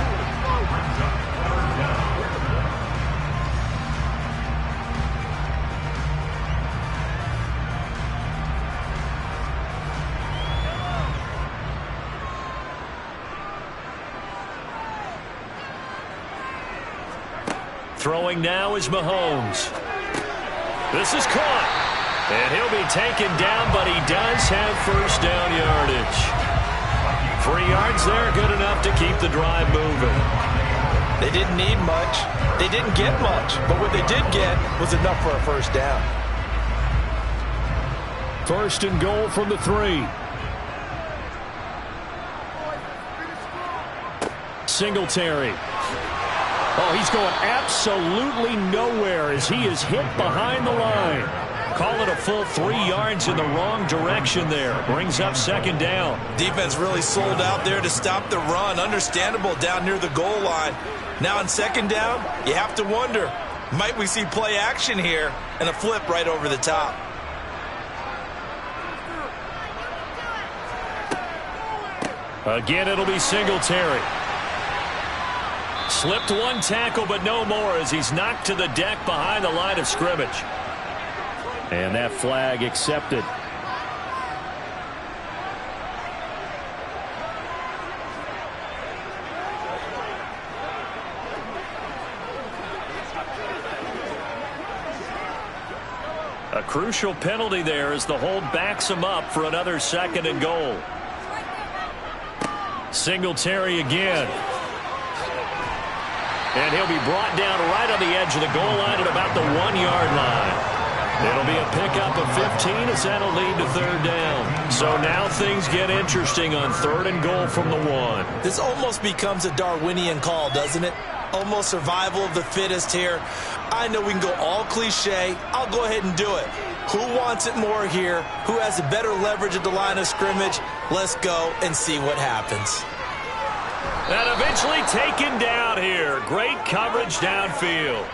Throwing now is Mahomes. This is caught. And he'll be taken down, but he does have first down yardage. 3 yards there, good enough to keep the drive moving. They didn't need much. They didn't get much. But what they did get was enough for a first down. 1st and goal from the 3. Singletary. Oh, he's going absolutely nowhere as he is hit behind the line. Call it a full 3 yards in the wrong direction there. Brings up 2nd down. Defense really sold out there to stop the run. Understandable down near the goal line. Now on 2nd down, you have to wonder, might we see play action here and a flip right over the top? Again, it'll be Singletary. Slipped one tackle, but no more as he's knocked to the deck behind the line of scrimmage. And that flag accepted. A crucial penalty there as the hold backs him up for another 2nd and goal. Singletary again. And he'll be brought down right on the edge of the goal line at about the 1 yard line. It'll be a pickup of 15 as that'll lead to 3rd down. So now things get interesting on 3rd and goal from the 1. This almost becomes a Darwinian call, doesn't it? Almost survival of the fittest here. I know we can go all cliche. I'll go ahead and do it. Who wants it more here? Who has the better leverage at the line of scrimmage? Let's go and see what happens. And eventually taken down here. Great coverage downfield.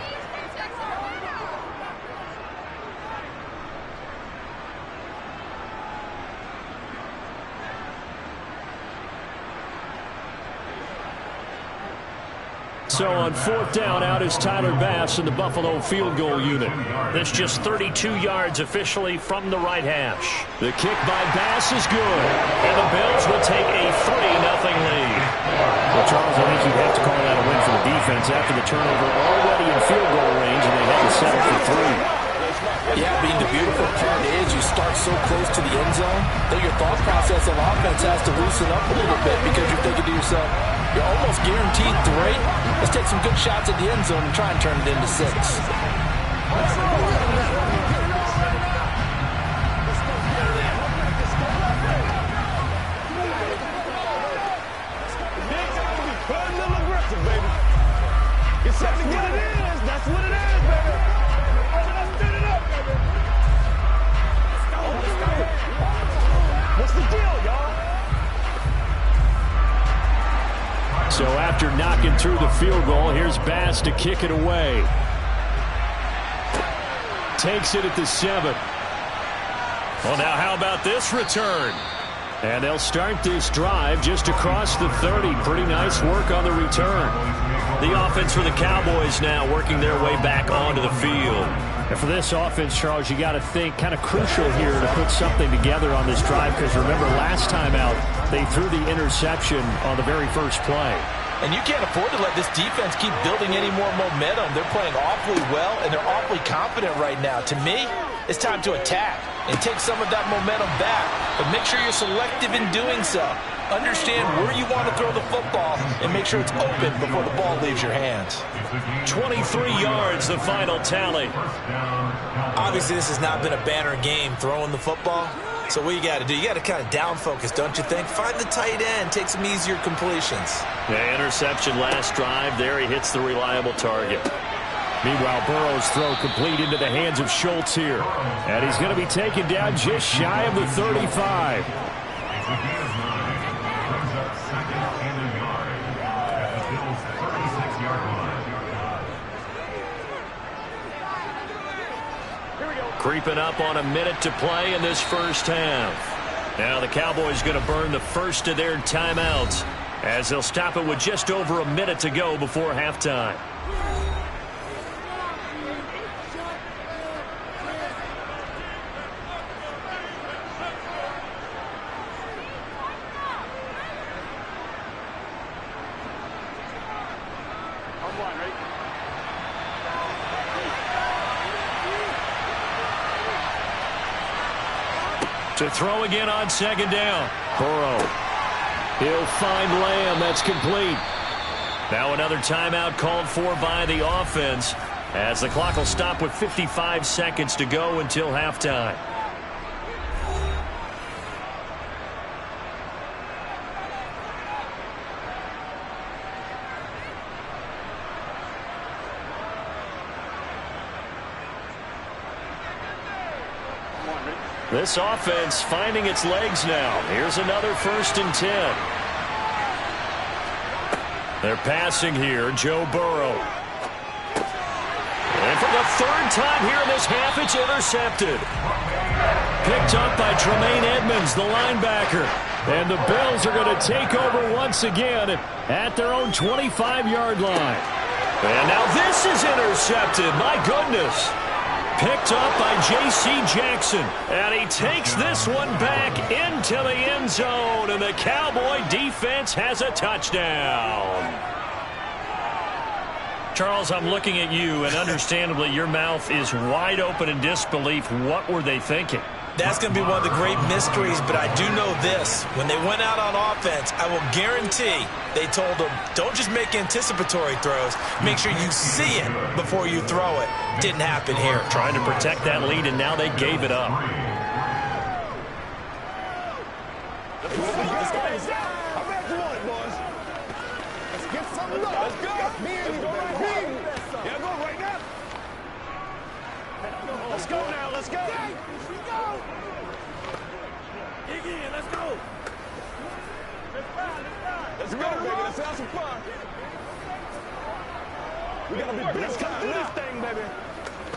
So on 4th down, out is Tyler Bass in the Buffalo field goal unit. That's just 32 yards officially from the right hash. The kick by Bass is good, and the Bills will take a 3-0 lead. Well, Charles, I think you'd have to call that a win for the defense after the turnover already in field goal range, and they had to settle for 3. Yeah, being the beautiful part is you start so close to the end zone that your thought process of offense has to loosen up a little bit because you're thinking to yourself, you're almost guaranteed 3. Let's take some good shots at the end zone and try and turn it into 6. That's what it is, baby. Let's get it up, baby. Let's go. What's the deal, y'all? So after knocking through the field goal, here's Bass to kick it away. Takes it at the 7. Well, now how about this return? And they'll start this drive just across the 30. Pretty nice work on the return. The offense for the Cowboys now working their way back onto the field. And for this offense, Charles, you got to think kind of crucial here to put something together on this drive because remember last time out, they threw the interception on the very first play. And you can't afford to let this defense keep building any more momentum. They're playing awfully well, and they're awfully confident right now. To me, it's time to attack and take some of that momentum back. But make sure you're selective in doing so. Understand where you want to throw the football and make sure it's open before the ball leaves your hands. 23 yards, the final tally. Obviously, this has not been a banner game throwing the football. So what you got to do, you got to kind of down focus, don't you think? Find the tight end, take some easier completions. The interception last drive. There he hits the reliable target. Meanwhile, Burrow's throw complete into the hands of Schultz here. And he's going to be taken down just shy of the 35. Creeping up on a minute to play in this first half. Now the Cowboys going to burn the first of their timeouts as they'll stop it with just over a minute to go before halftime. To throw again on second down. Burrow. He'll find Lamb. That's complete. Now another timeout called for by the offense as the clock will stop with 55 seconds to go until halftime. This offense finding its legs now. Here's another 1st and 10. They're passing here. Joe Burrow. And for the 3rd time here in this half, it's intercepted. Picked up by Tremaine Edmonds, the linebacker. And the Bills are going to take over once again at their own 25-yard line. And now this is intercepted. My goodness. Picked up by J.C. Jackson. And he takes this one back into the end zone. And the Cowboy defense has a touchdown. Charles, I'm looking at you, and understandably your mouth is wide open in disbelief. What were they thinking? That's going to be one of the great mysteries, but I do know this. When they went out on offense, I will guarantee they told them, don't just make anticipatory throws. Make sure you see it before you throw it. Didn't happen here. Trying to protect that lead, and now they gave it up. Let's go now, let's go. Dig in, let's go. Let's go, baby, let's have some fun. We gotta be blitz time now. This thing, baby.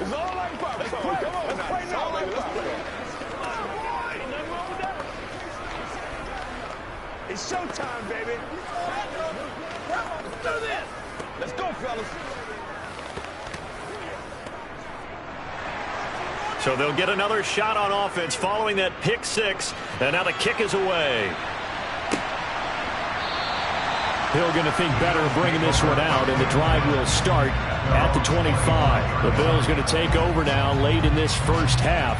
It's all like pop. Let's play. Come on, let's play now, baby. Let's play. Ain't nothing wrong with that. It's showtime, baby. Let's do this. Let's go, fellas. So they'll get another shot on offense following that pick six. And now the kick is away. Hill going to think better of bringing this one out, and the drive will start at the 25. The Bills going to take over now late in this first half.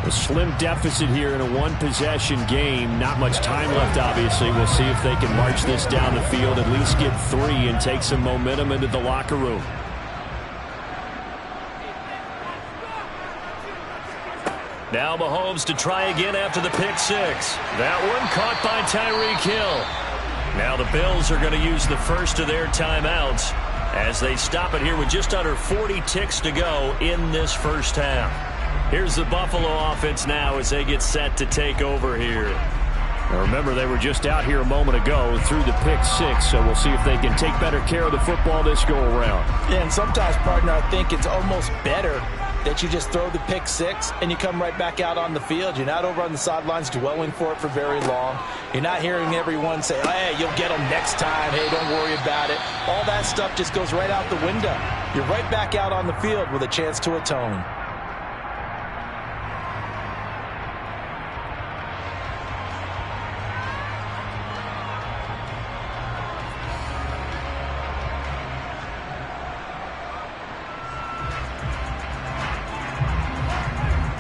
A slim deficit here in a one-possession game. Not much time left, obviously. We'll see if they can march this down the field, at least get 3 and take some momentum into the locker room. Now Mahomes to try again after the pick six. That one caught by Tyreek Hill. Now the Bills are going to use the first of their timeouts as they stop it here with just under 40 ticks to go in this first half. Here's the Buffalo offense now as they get set to take over here. Now remember, they were just out here a moment ago through the pick six, so we'll see if they can take better care of the football this go-around. Yeah, and sometimes, partner, I think it's almost better that you just throw the pick six and you come right back out on the field. You're not over on the sidelines dwelling for it for very long. You're not hearing everyone say, hey, you'll get them next time. Hey, don't worry about it. All that stuff just goes right out the window. You're right back out on the field with a chance to atone.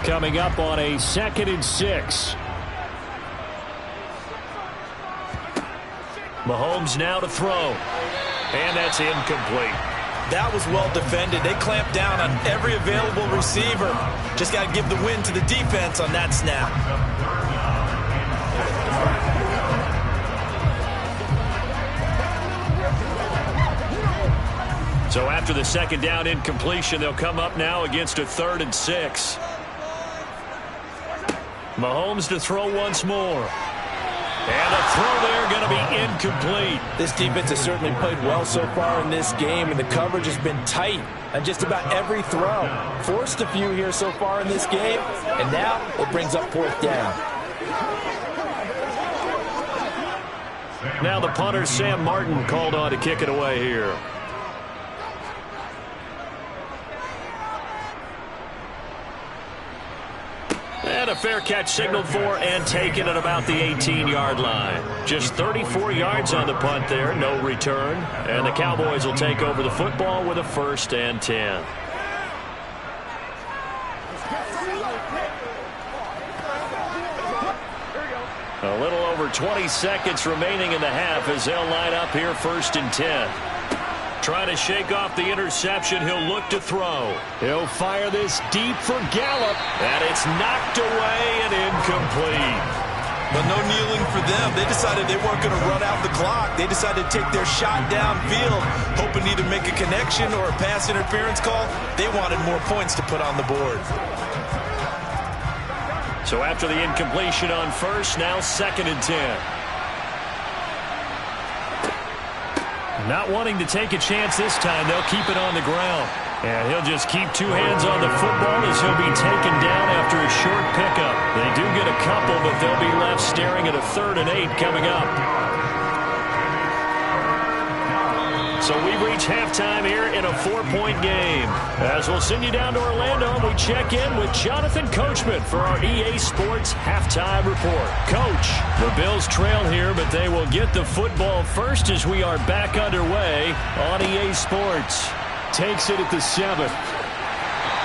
coming up on a 2nd and 6. Mahomes now to throw. And that's incomplete. That was well defended. They clamped down on every available receiver. Just got to give the win to the defense on that snap. So after the 2nd down incompletion, they'll come up now against a 3rd and 6. Mahomes to throw once more. And a throw there going to be incomplete. This defense has certainly played well so far in this game, and the coverage has been tight on just about every throw. Forced a few here so far in this game, and now it brings up 4th down. Now the punter, Sam Martin, called on to kick it away here. And a fair catch signaled for and taken at about the 18-yard line. Just 34 yards on the punt there, no return. And the Cowboys will take over the football with a 1st and 10. A little over 20 seconds remaining in the half as they'll line up here 1st and 10. Trying to shake off the interception. He'll look to throw. He'll fire this deep for Gallup. And it's knocked away and incomplete. But no kneeling for them. They decided they weren't going to run out the clock. They decided to take their shot downfield, hoping to either make a connection or a pass interference call. They wanted more points to put on the board. So after the incompletion on 1st, now 2nd and 10. Not wanting to take a chance this time, they'll keep it on the ground. And he'll just keep 2 hands on the football as he'll be taken down after a short pickup. They do get a couple, but they'll be left staring at a 3rd and 8 coming up. So we reach halftime here in a 4-point game. As we'll send you down to Orlando, and we check in with Jonathan Coachman for our EA Sports Halftime Report. Coach, the Bills trail here, but they will get the football first as we are back underway on EA Sports. Takes it at the 7th.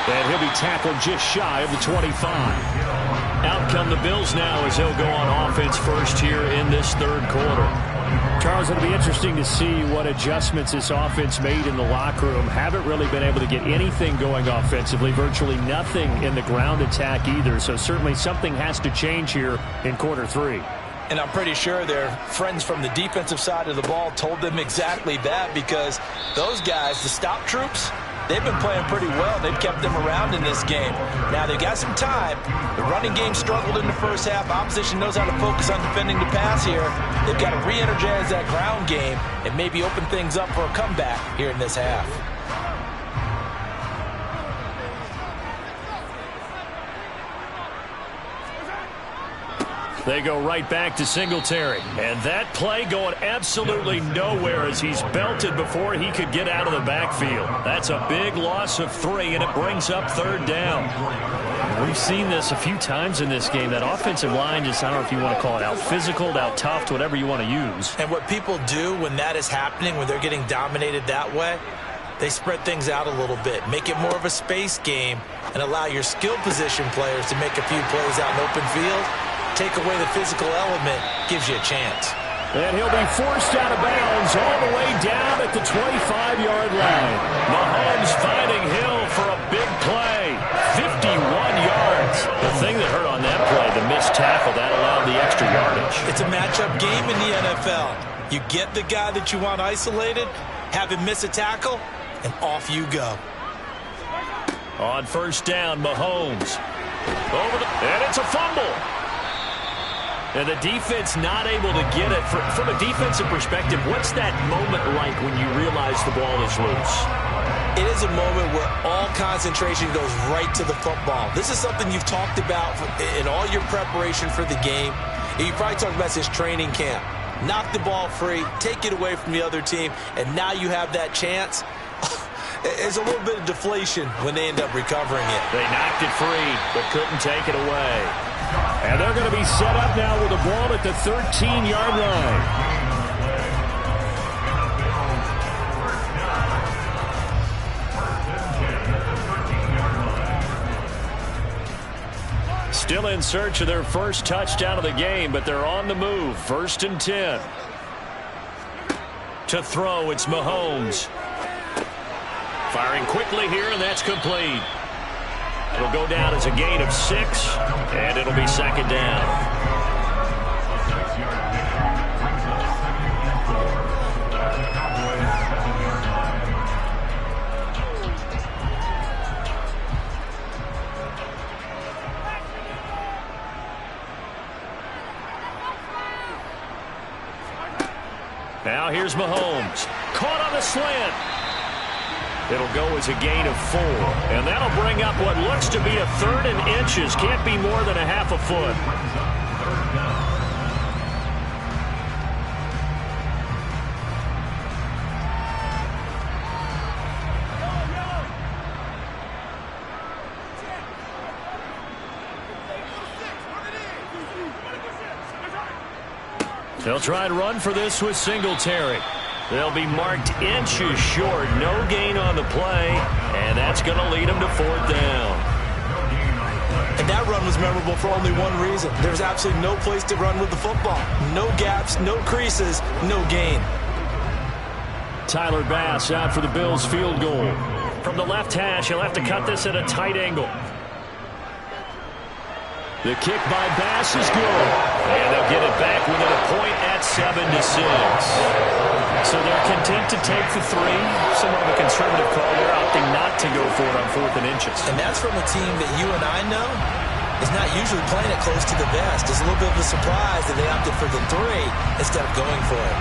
And he'll be tackled just shy of the 25. Out come the Bills now as they'll go on offense first here in this 3rd quarter. Charles, it'll be interesting to see what adjustments this offense made in the locker room. Haven't really been able to get anything going offensively, virtually nothing in the ground attack either. So certainly something has to change here in quarter 3. And I'm pretty sure their friends from the defensive side of the ball told them exactly that, because those guys, the stop troops, they've been playing pretty well. They've kept them around in this game. Now, they've got some time. The running game struggled in the first half. Opposition knows how to focus on defending the pass here. They've got to re-energize that ground game and maybe open things up for a comeback here in this half. They go right back to Singletary. And that play going absolutely nowhere as he's belted before he could get out of the backfield. That's a big loss of 3, and it brings up 3rd down. We've seen this a few times in this game. That offensive line just, I don't know if you want to call it out physical, out tough, whatever you want to use. And what people do when that is happening, when they're getting dominated that way, they spread things out a little bit, make it more of a space game, and allow your skill position players to make a few plays out in open field. Take away the physical element, gives you a chance. And he'll be forced out of bounds all the way down at the 25-yard line. Mahomes finding Hill for a big play. 51 yards. The thing that hurt on that play, the missed tackle, that allowed the extra yardage. It's a matchup game in the NFL. You get the guy that you want isolated, have him miss a tackle, and off you go. On 1st down, Mahomes. And it's a fumble. And the defense not able to get it. From a defensive perspective, what's that moment like when you realize the ball is loose? It is a moment where all concentration goes right to the football. This is something you've talked about in all your preparation for the game. And you probably talked about this training camp. Knock the ball free, take it away from the other team, and now you have that chance. There's a little bit of deflation when they end up recovering it. They knocked it free, but couldn't take it away. And they're going to be set up now with the ball at the 13-yard line. Still in search of their first touchdown of the game, but they're on the move. 1st and 10. To throw, it's Mahomes. Firing quickly here, and that's complete. It'll go down as a gain of 6, and it'll be 2nd down. Now here's Mahomes. Caught on the slant. It'll go as a gain of 4. And that'll bring up what looks to be a 3rd and inches. Can't be more than a half a foot. They'll try and run for this with Singletary. They'll be marked inches short. No gain on the play, and that's going to lead them to 4th down. And that run was memorable for only one reason. There's absolutely no place to run with the football. No gaps, no creases, no gain. Tyler Bass out for the Bills field goal. From the left hash, he'll have to cut this at a tight angle. The kick by Bass is good. And they'll get it back within a point at 7-6. So they're content to take the 3. Somewhat of a conservative call. They're opting not to go for it on 4th and inches. And that's from a team that you and I know is not usually playing it close to the vest. It's a little bit of a surprise that they opted for the 3 instead of going for it.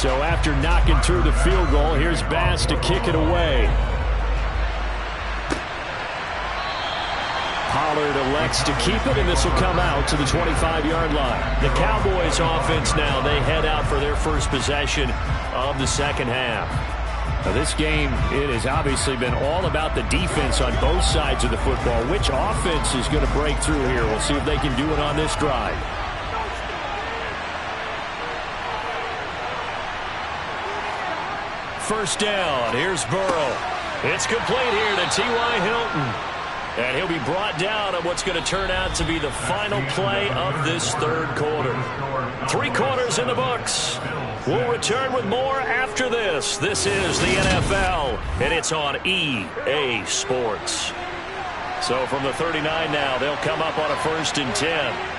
So after knocking through the field goal, here's Bass to kick it away. Pollard elects to keep it, and this will come out to the 25-yard line. The Cowboys offense now, they head out for their first possession of the second half. Now this game, it has obviously been all about the defense on both sides of the football. Which offense is going to break through here? We'll see if they can do it on this drive. First down. Here's Burrow. It's complete here to T.Y. Hilton. And he'll be brought down on what's going to turn out to be the final play of this 3rd quarter. 3 quarters in the books. We'll return with more after this. This is the NFL, and it's on EA Sports. So from the 39 now, they'll come up on a 1st and 10.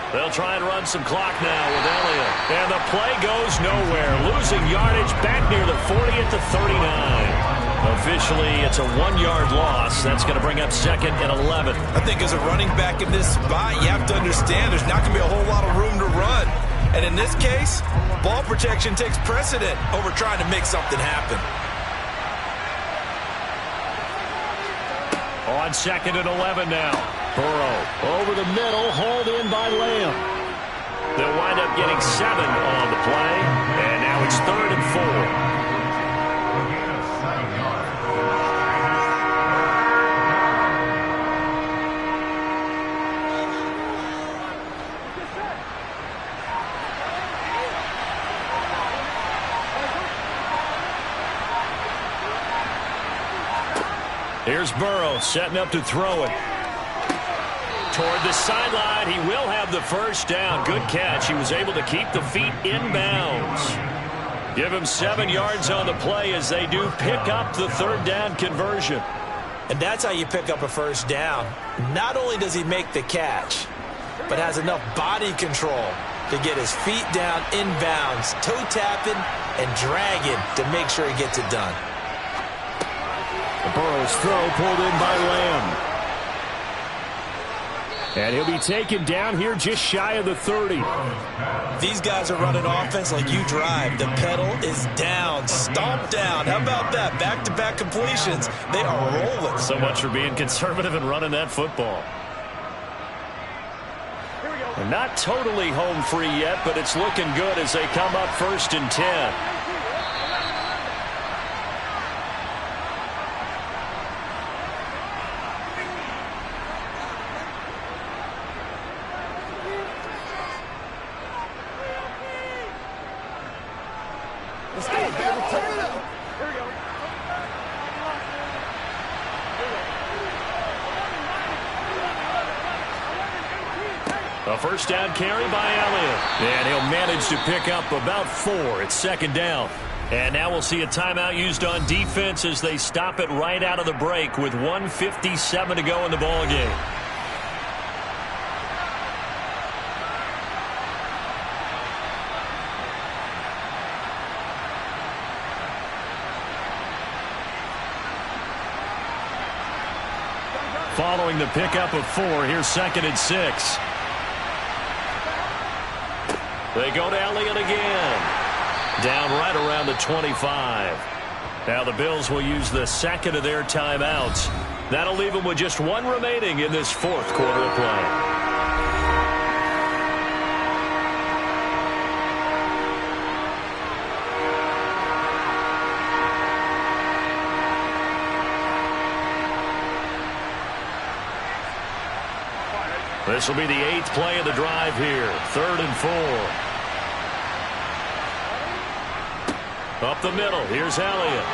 They'll try and run some clock now with Elliott. And the play goes nowhere. Losing yardage back near the 40 at the 39. Officially, it's a 1-yard loss. That's going to bring up 2nd and 11. I think as a running back in this spot, you have to understand there's not going to be a whole lot of room to run. And in this case, ball protection takes precedent over trying to make something happen. On 2nd and 11 now. Burrow over the middle, hauled in by Lamb. They'll wind up getting 7 on the play, and now it's 3rd and 4. Here's Burrow setting up to throw it. Toward the sideline, he will have the first down. Good catch. He was able to keep the feet inbounds. Give him 7 yards on the play as they do pick up the 3rd down conversion. And that's how you pick up a first down. Not only does he make the catch, but has enough body control to get his feet down inbounds, toe tapping and dragging to make sure he gets it done. Burrow's throw pulled in by Lamb. And he'll be taken down here just shy of the 30. These guys are running offense like you drive. The pedal is down, stomped down. How about that? Back-to-back completions. They are rolling. So much for being conservative and running that football. And not totally home free yet, but it's looking good as they come up 1st and 10. A first down carry by Elliott. And he'll manage to pick up about 4. It's 2nd down. And now we'll see a timeout used on defense as they stop it right out of the break with 1:57 to go in the ball game. Following the pickup of 4, here's 2nd and 6. They go to Elliott again. Down right around the 25. Now the Bills will use the 2nd of their timeouts. That'll leave them with just 1 remaining in this 4th quarter of play. This will be the 8th play of the drive here. 3rd and 4. Up the middle. Here's Elliott.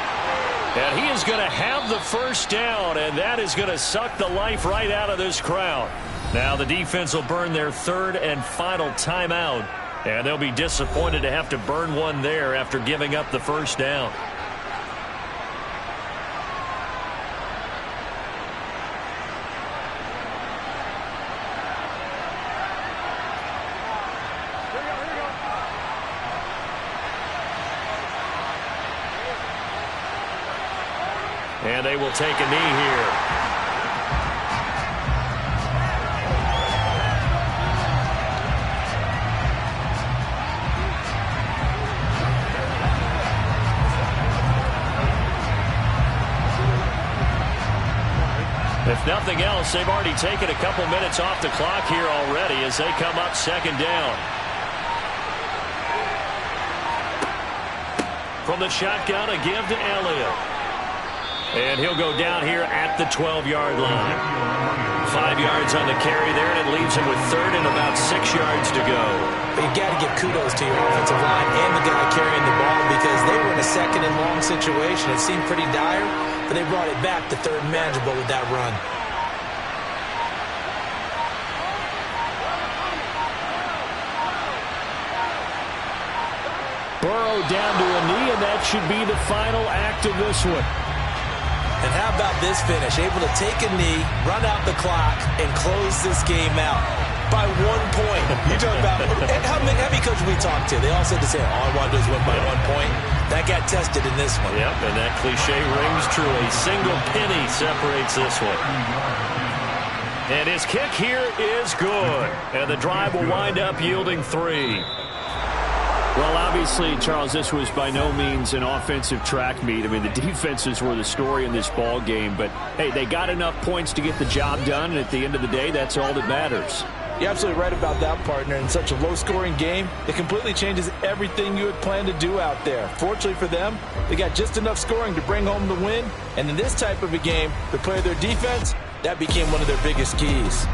And he is going to have the first down, and that is going to suck the life right out of this crowd. Now the defense will burn their 3rd and final timeout, and they'll be disappointed to have to burn one there after giving up the first down. And they will take a knee here. If nothing else, they've already taken a couple minutes off the clock here already as they come up 2nd down. From the shotgun, a give to Elliott. And he'll go down here at the 12-yard line. 5 yards on the carry there, and it leaves him with 3rd and about 6 yards to go. You got to give kudos to your offensive line and the guy carrying the ball because they were in a 2nd and long situation. It seemed pretty dire, but they brought it back to 3rd and manageable with that run. Burrow down to a knee, and that should be the final act of this one. And how about this finish? Able to take a knee, run out the clock, and close this game out by 1 point. You talk about how many coaches we talked to? They all said the same. All I want to do is win by 1 point. That got tested in this one. Yep, and that cliche rings true. A single penny separates this one. And his kick here is good. And the drive will wind up yielding 3. Well, obviously, Charles, this was by no means an offensive track meet. I mean, the defenses were the story in this ball game. But, hey, they got enough points to get the job done, and at the end of the day, that's all that matters. You're absolutely right about that, partner. In such a low-scoring game, it completely changes everything you had planned to do out there. Fortunately for them, they got just enough scoring to bring home the win. And in this type of a game, to play their defense, that became one of their biggest keys.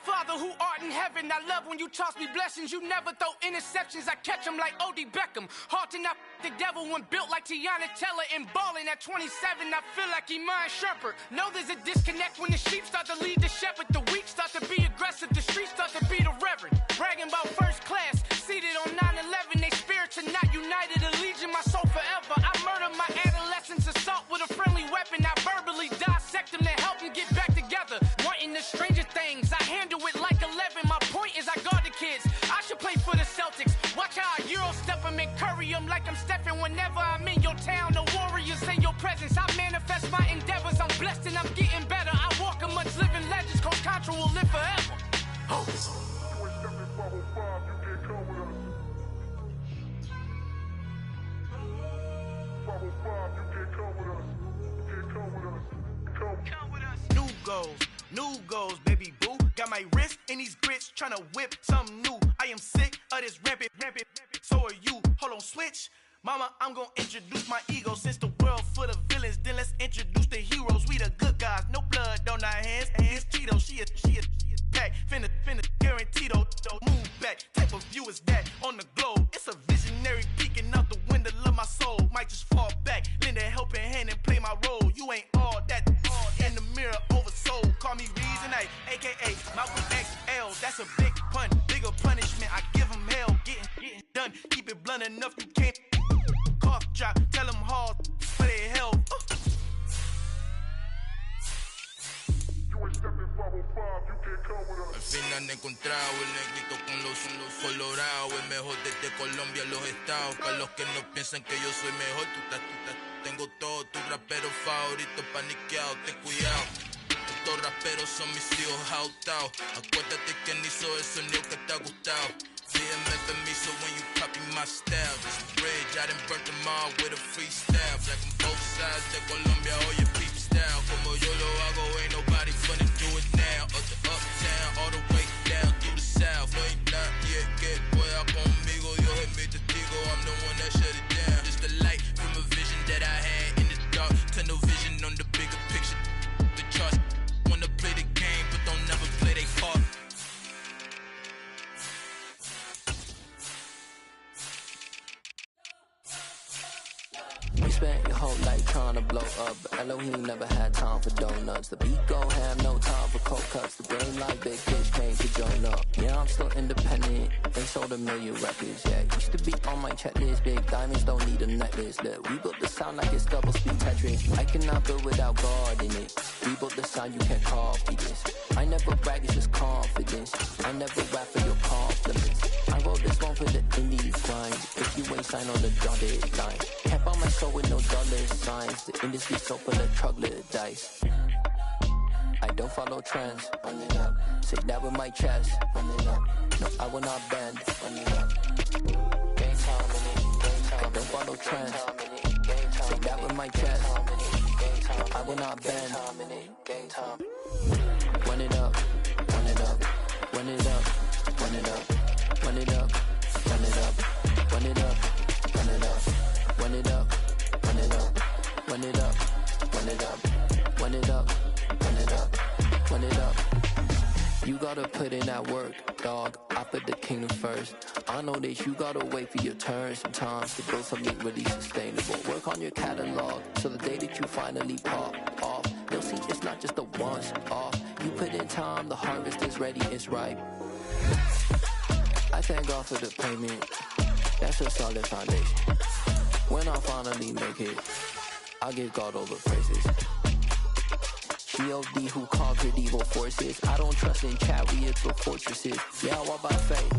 Father who art in heaven, I love when you toss me blessings. You never throw interceptions, I catch them like O.D. Beckham. Hard to not the devil when built like Tiana Teller and balling at 27. I feel like Iman Shumpert. Know there's a disconnect when the sheep start to lead the shepherd. The weak start to be aggressive, the streets start to be the reverend. Bragging about first class, seated on 9/11. They spirits are not united, a legion, my soul forever. I murder my adolescence, assault with a friendly weapon. I verbally dissect them to help them get back together. Wanting the stranger things, I handle it like 11. My point is I guard the kids. I should play for the Celtics. Watch how I Euro step them and curry them like I'm Stephen. Whenever I'm in your town, the Warriors in your presence. I manifest my endeavors. I'm blessed and I'm getting better. I walk amongst living legends. Coach Contra will live forever. Oh. New goals, baby boo. Got my wrist in these grits, tryna whip something new. I am sick of this rampant. So are you. Hold on, switch. Mama, I'm gonna introduce my ego. Since the world full of villains, then let's introduce the heroes. We the good guys, no blood on our hands. Hands Cheeto, she a pack. Finna, guaranteed, move back. Type of view is that on the globe? It's a visionary peeking out the window of my soul. Might just fall back, lend a helping hand and play my role. You ain't all that. In the mirror, oversold. Call me Reason A, aka Malcolm XL. That's a big pun, bigger punishment. I give him hell, getting done. Keep it blunt enough, you can't. Cough drop, tell them hard for their health. Al final he encontrado el negrito con los colorados. El mejor desde Colombia a los estados. Para los que no piensan que yo soy mejor, tengo todo, tus raperos favoritos paniqueados, ten cuidado. Estos raperos son mis hijos adoptados. Acuérdate quién hizo el sonido que te ha gustado. Pídeme permiso when you copy my style. This bridge, I done burnt them all with a freestyle. Black on both sides de Colombia, oye peep style. Como yo lo hago, ain't nobody funny do it now. Up the uptown, all the way down through the south. No ain't not yet, que pueda conmigo. Dios es mi testigo, I'm the one that shut it down. Just the light from a vision that I had in the dark. Tunnel vision on the bigger picture. The charts wanna play the game, but don't never play their part. You spent your whole life trying to blow up, but Elohim never had time for donuts. The beat go ham, no time for cold cuts. The brain like big fish came to join up. Yeah, I'm still independent. They sold 1 million records. Yeah, used to be on my checklist. Big diamonds don't need a necklace. Look, we built the sound like it's double speed Tetris. I cannot build without God in it. We built the sound, you can't copy this. I never brag, it's just confidence. I never rap for your compliments. I wrote this one for the indie grind. If you ain't signed on the dotted line, can't buy my soul with no dollar signs. The industry so full of troglodytes. I don't follow trends. Run it up. Say that with my chest. Run it up. No, I will not bend. Run it up. Game time in it. Game time. I don't follow trends. Say that with my chest. No, I will not bend. Game time. Run it up. Run it up. Run it up. Run it up. Run it up. Run it up. Run it up. Run it up. Run it up. Run it up. Run it up. Run it up. Run it up. Run it up. Run it up. You gotta put in that work, dog. I put the kingdom first. I know that you gotta wait for your turn sometimes to build something really sustainable. Work on your catalog so the day that you finally pop off, you'll see it's not just a once off. You put in time, the harvest is ready, it's ripe. I thank God for the payment. That's a solid foundation. When I finally make it, I'll give God all the praises. G.O.D. who conquered evil forces. I don't trust in chariots or fortresses. Yeah, I walk by faith.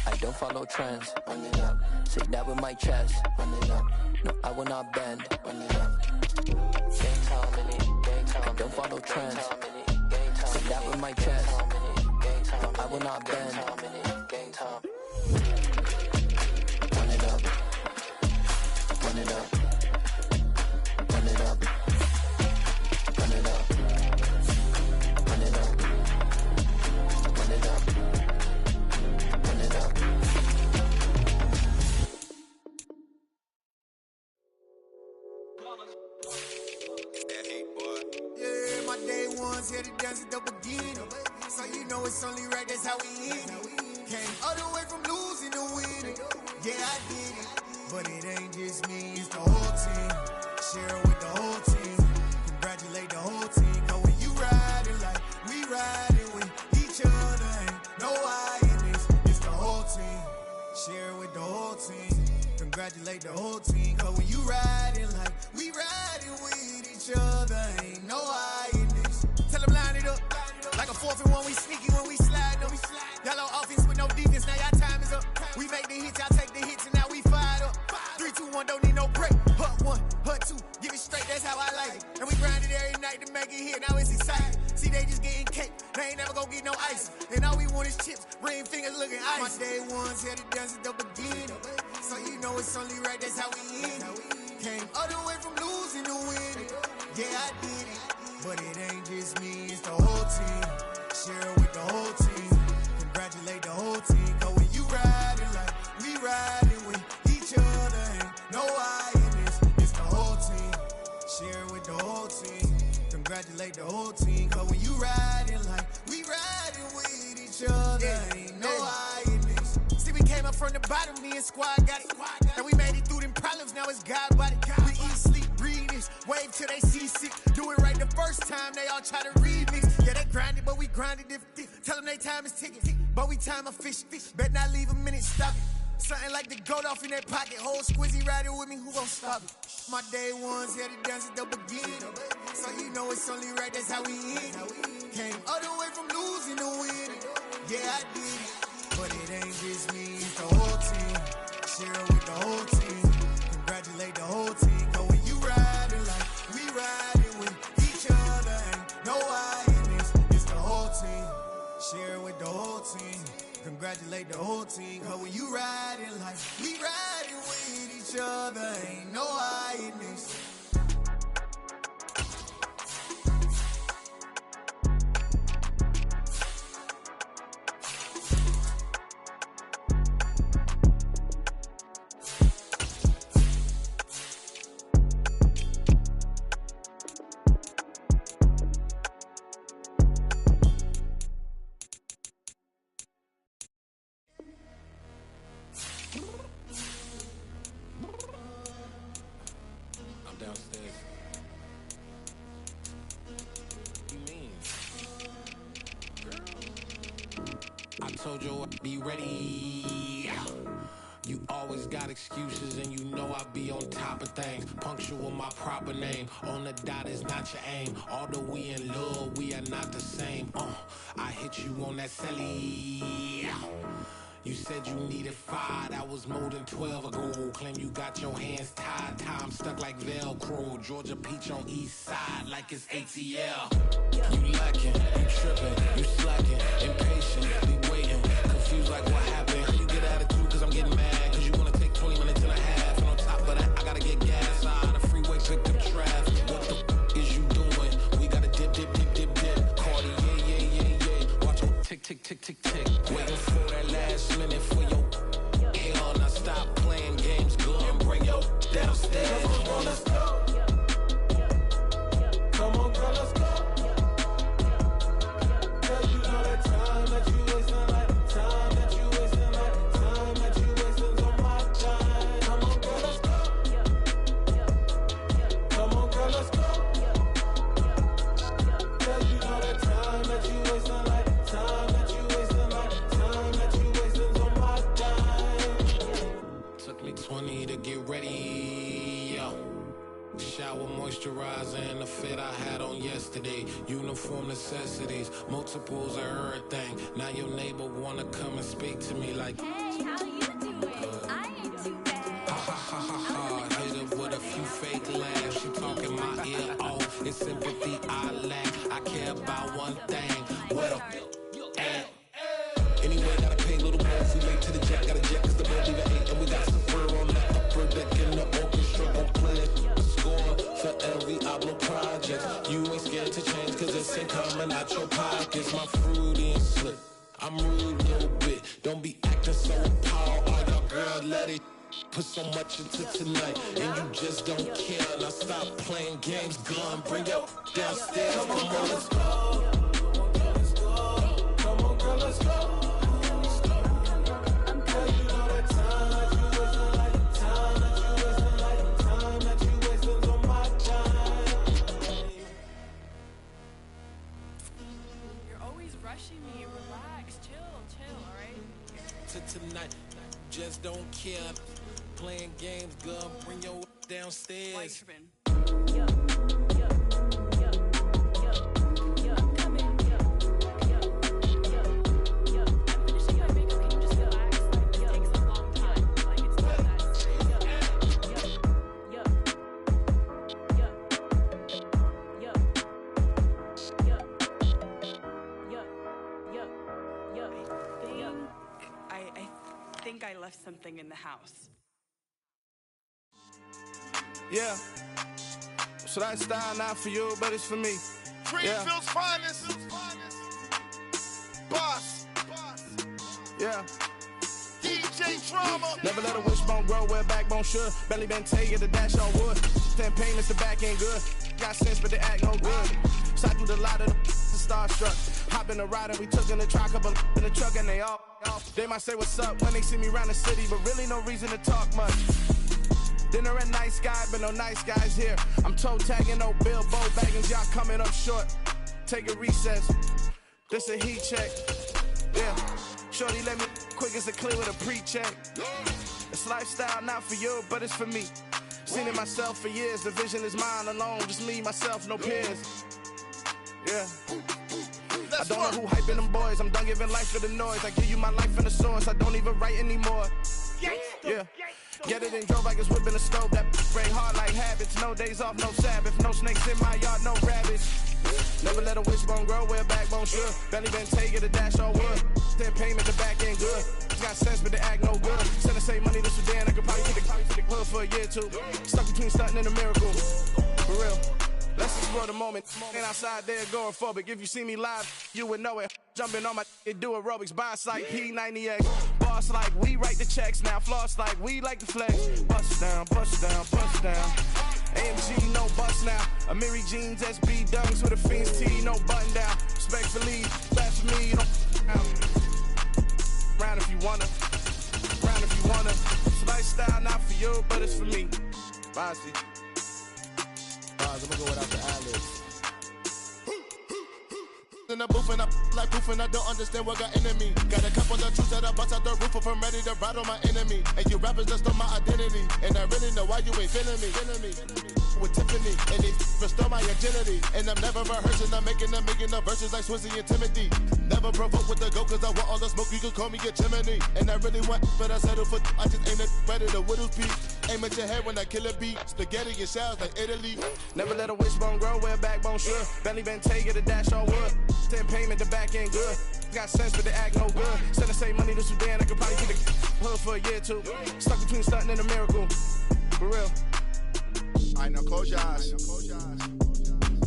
I don't follow trends. Run it up. Say that with my chest. Run it up. No, I will not bend. Run it up. Game time in it. Game time. I don't follow trends. Say that with my chest. No, I will not bend. Game time. Run it up. Run it up. Run it up. Run it up. Run it up. Run it up. Run it up. Yeah, my day ones here to dance at the beginning. So you know it's only right, that's how we end it. Came all the way from losing to winning. Yeah, I did it. But it ain't just me, it's the whole team. Share it with the whole team. Congratulate the whole team. Cause when you riding like we riding with each other, ain't no I in this. It's the whole team. Share it with the whole team. Congratulate the whole team. Cause when you riding like we riding with each other, ain't no I in this. Tell them line it up. Like a 4th and 1, we sneaky when we slide them. Yellow offense with no defense, now y'all time is up. We make the hits, y'all take the hits, and now we fired up. 3, 2, 1, don't need no break. Hut 1, hut 2, give it straight, that's how I like it. And we grind it every night to make it hit, now it's exciting. See, they just getting cake, they ain't never gonna get no ice. And all we want is chips, ring fingers looking ice. My day ones here to dance at the beginning. So you know it's only right, that's how we end it. Came all the way from losing to winning. Yeah, I did it. But it ain't just me, it's the whole team. Share it with the whole team. Congratulate the whole team. Cause when you riding like we riding with each other, ain't no I in this. It's the whole team. Share it with the whole team. Congratulate the whole team. Cause when you riding like we riding with each other, ain't no I in this. See, we came up from the bottom, me and squad got it. And we made it through them problems, now it's God body. We eat, sleep, breathe this. Wave till they see sick. Do it right the first time, they all try to remix. Yeah, they grinded, but we grinded different. Tell them they time is ticking, but we time a fish. Bet not leave a minute, stop it. Something like the goat off in their pocket. Whole squizzy riding with me, who gon' stop it? My day ones here to dance at the beginning. So you know it's only right, that's how we end it. Came all the way from losing to winning. Yeah, I did it. But it ain't just me, it's the whole team. Share it with the whole team. Congratulate the whole team. Cause when you riding like we riding with each other, ain't no I in this. It's the whole team. Share it with the whole team. Congratulate the whole team. Cause when you riding like we riding with each other, ain't no I in this. Told you I'd be ready. You always got excuses and you know I be on top of things. Punctual my proper name. On the dot is not your aim. Although we in love, we are not the same. I hit you on that celly. You said you needed 5, that was more than 12 ago. Claim you got your hands tied, time stuck like Velcro. Georgia Peach on east side like it's ATL. You lacking, you tripping, you slacking, impatient, be waiting, confused like what happened. How you get attitude cause I'm getting mad, cause you wanna take 20 minutes and a half. And on top of that, I gotta get gas out of the freeway, pick up traffic. What the is you doing? We gotta dip, dip, dip, dip, dip. Cardi, yeah. Watch your tick, tick, tick, tick, tick. Waiting for that last minute for your hell. Now stop playing games, go and bring your downstairs. Come on, let's go. Come on, girl, let's go. Cause you know that time that you wasting, like time that you wasting, like time that you wasting on my time. Come on, girl, let's go. Come on, girl, let's go. Cause you know that time that you wasting, like time that you wasting, like time that you wasting on my time. Took me 20 to get ready, yo. Shower, moisturizer, and the fit I had on yesterday. Uniform necessities, multiples of everything. Now your neighbor wanna come and speak to me like, hey, how you doing? I ain't too bad. Ha ha ha ha. Hit her with a few fake laughs. She talking my ear off. It's sympathy I lack. I care about one thing. What a at? Anyway, gotta pay a little more if we late to the jet. Got a jet cause the bird even ate. And we got some fur on the upper deck in the orchestra. Go play a score for every Ablo project. You ain't scared to change cause it's ain't coming out your pockets. My fruity and slip. I'm rude a little bit. Don't be acting so appalled. All your girl let it Put so much into tonight, and you just don't care. Now stop playing games, gun, bring your downstairs. Come on, girl, let's go. Come on, girl, let's go. Tonight, just don't care. Playing games, girl, bring your downstairs. I left something in the house. Yeah. So that style not for you, but it's for me. Greenfield's finest. Boss. Yeah. DJ Drama. Never let a wishbone grow where a backbone should. Belly been taking the dash on wood. 10 payments, the back ain't good. Got sense, but the act no good. Shot through the lot of the starstruck. Hop in the ride and we took in the truck, up in the truck and they all. They might say what's up when they see me around the city, but really no reason to talk much. Dinner at Nice Guy, but no nice guys here. I'm toe tagging, no Bilbo baggins, y'all coming up short. Take a recess. This a heat check. Yeah. Shorty let me quick as a clear with a pre-check. It's lifestyle not for you, but it's for me. Seen it myself for years. The vision is mine alone, just me, myself, no peers. Yeah. I don't know who hyping them boys. I'm done giving life for the noise. I give you my life in the source. I don't even write anymore. Yeah. Get it and drove like it's whipping a stove. That break hard like habits. No days off, no Sabbath. No snakes in my yard, no rabbits. Never let a wishbone grow where a backbone should. Belly been taking the dash on wood. 10 payment, the back ain't good. Got sense, but the act no good. Send the same money to Sudan. I could probably get the hood for a year or two. Stuck between stunting and a miracle. For real. Let's explore the moment. Ain't outside there agoraphobic. If you see me live, you would know it. Jumping on my do aerobics. Boss like P90X. Boss like we write the checks now. Floss like we like the flex. Bust down, bust down, bust down. AMG, no bust now. Amiri jeans, SB dunks with a Fiends T, no button down. Respectfully, that's for me. You don't round if you wanna. Round if you wanna. It's lifestyle not for you, but it's for me. Bossy. I'm gonna go without the ad-libs. In the booth and I like proof and I don't understand what got into me. Got a couple of truths that I bust out the roof if I'm ready to ride on my enemy. And you rappers just stole my identity. And I really know why you ain't feeling me. With Tiffany, and they restore my agility. And I'm never rehearsing, I'm making the verses like Swizzy and Timothy. Never provoke with the go, cause I want all the smoke, you can call me a chimney. And I really want, but I settle for, I just aim it ready to Whittles Peak. Aim at your head when I kill a beat. Spaghetti and shells like Italy. Never let a wishbone grow where a backbone should. Belly been taking the dash on wood. 10 payment, the back ain't good. Got sense, but the act no good. Send the same money to Sudan, I could probably get the hood for a year or two. Stuck between stunting and a miracle. For real. Alright, now close your eyes.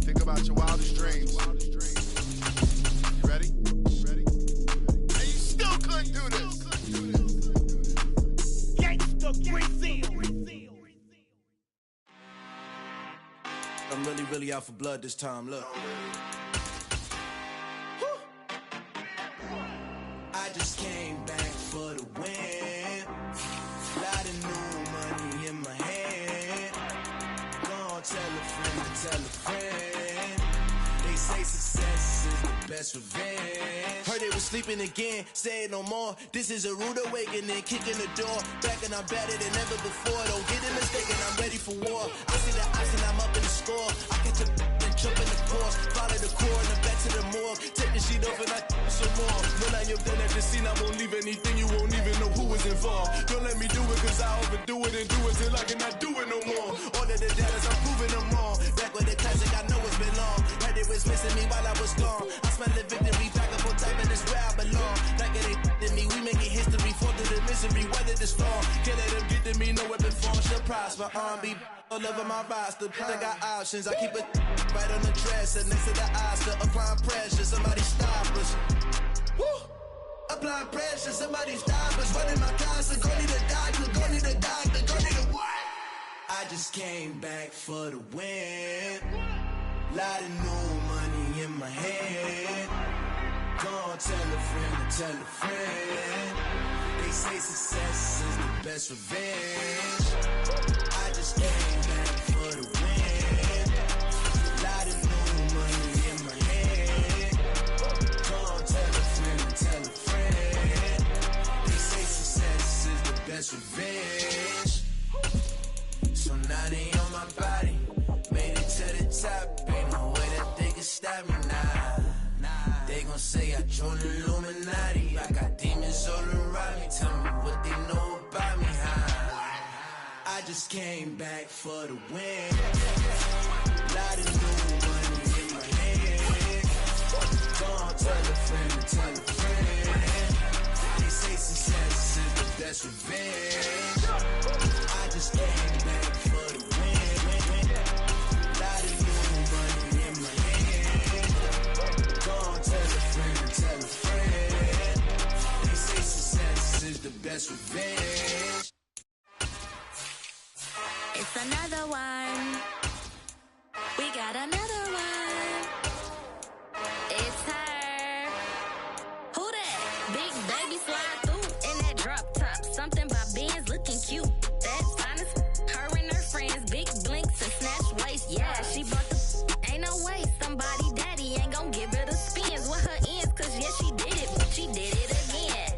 Think about your wildest dreams. You ready? And you still couldn't do this. Gangsta Brazil. I'm really out for blood this time, look. I just came back for the win. Lot of new money in my hand. Gonna tell a friend. They say success is the best revenge. Heard they was sleeping again, say it no more. This is a rude awakening, kicking the door. Back and I'm better than ever before. Don't get it mistaken, I'm ready for war. I see the ice and I'm up in the score. I catch a and jump in the course. Follow the core and the back to the morgue. Take the sheet off and I some more. When I am done at the scene, I won't leave anything. You won't even know who is involved. Don't let me do it cause I overdo it and do it till I cannot do it no more. All of the data, I'm proving them wrong. Back with the classic, I know it's been long. Heard it was missing me while I was gone. I smell the victory, back up on top and it's where I belong. Like it ain't to me, we making history. Fall through the misery, weather the storm. Can't let them get to me, no weapon form shall prosper. R&B all over my roster. I got options, I keep it right on the dresser. Next to the Oscar, applying pressure. Somebody stop us. Woo! Applying pressure, somebody stop us. Running my constant, go need a doctor, go need a doctor. just came back for the win. Lot of new money in my hand. Gonna tell a friend to tell a friend. They say success is the best revenge. I just came back for the win. Lot of new money in my hand. Gonna tell a friend to tell a friend. They say success is the best revenge. So now they on my body. Made it to the top. Ain't no way that they can stop me now. They gon' say I joined the Illuminati. I got demons all around me. Tell me what they know about me, huh? I just came back for the win. Lot of new money in my hand. Gonna tell a friend to tell a friend. They say success is the best revenge. I just came back for the win. Lot of new money in my hand. Gonna tell a friend to tell a friend. They say success is the best revenge. It's another one. We got another one. It's her. Who that? Big baby slide through in that drop top. Something about Benz looking cute. That finest. Her and her friends. Big blinks and snatch waist. Yeah, she bought the. Ain't no way. Somebody daddy ain't gon' give her the spins with her ends. Cause yeah, she did it. But she did it again.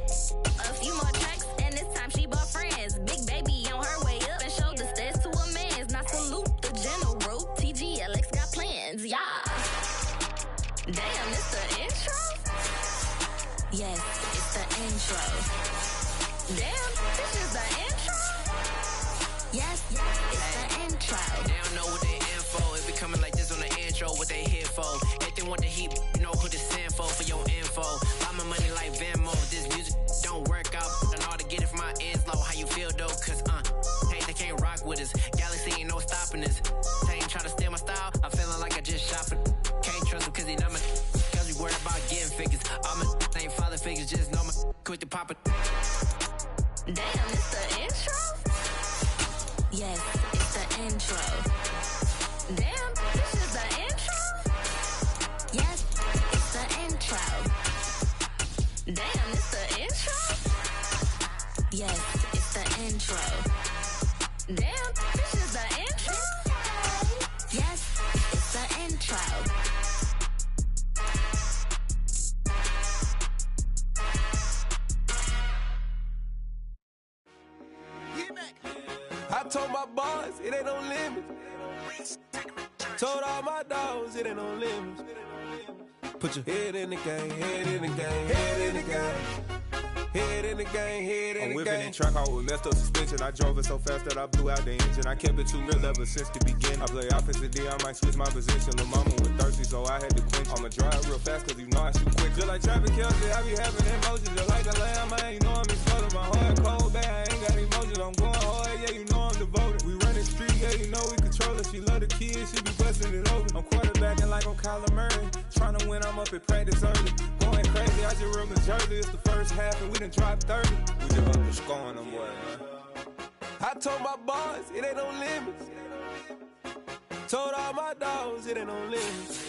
A few more tracks and this time she bought friends. Big baby on her way up and showed the stairs to a man's. Now salute the general. TGLX got plans. Yeah. Damn, it's the intro? Yes, it's the intro. Damn, this is the intro? Yes, it's the intro. They don't know what they in for. It be coming like this on the intro, what they here for. If they want the heat, you know who to send for your info. Buy my money like Venmo. This music don't work out. I know how to get it from my ends low. How you feel though? Cause hey, they can't rock with us. Galaxy ain't no stopping us. They ain't try to steal my style. I'm feeling like I just shopping. Can't trust them cause they not my. Cause we worried about getting figures. All my ain't father figures. Just know my quit the pop it. Damn, it's the intro? Yes, it's the intro. Damn, this is the intro? Yes, it's the intro. Damn, it's the intro? Yes, it's the intro. Damn, this is the intro? Yes, it's the intro. I told my boys it ain't no limits. Told all my dogs it ain't no limits. Put your head in the game, head in the game, head in the game. Head in the game, head in the game. I'm whipping in track out with messed up suspension. I drove it so fast that I blew out the engine. I kept it too real ever since the beginning. I play offensive D, I might switch my position. Lil' mama was thirsty, so I had to quench. I'ma drive real fast cause you know I shoot quick. Just like Travis Kelce, I be having emotions. Just like the lamb, man, you know I'm exploding. My heart cold, bad, I ain't got emotions. I'm going hard, yeah, you know I'm devoted. We running street, yeah, you know we control it. She love the kids, she be busting it open. I'm quarterbacking like I'm Kyler Murray. Trying to win, I'm up at practice early. Going crazy, I just run the jersey. It's the first half and we done dropped 30. We just up to scoring them, boy, man. I told my boys it ain't no limits. Told all my dogs it ain't no limits.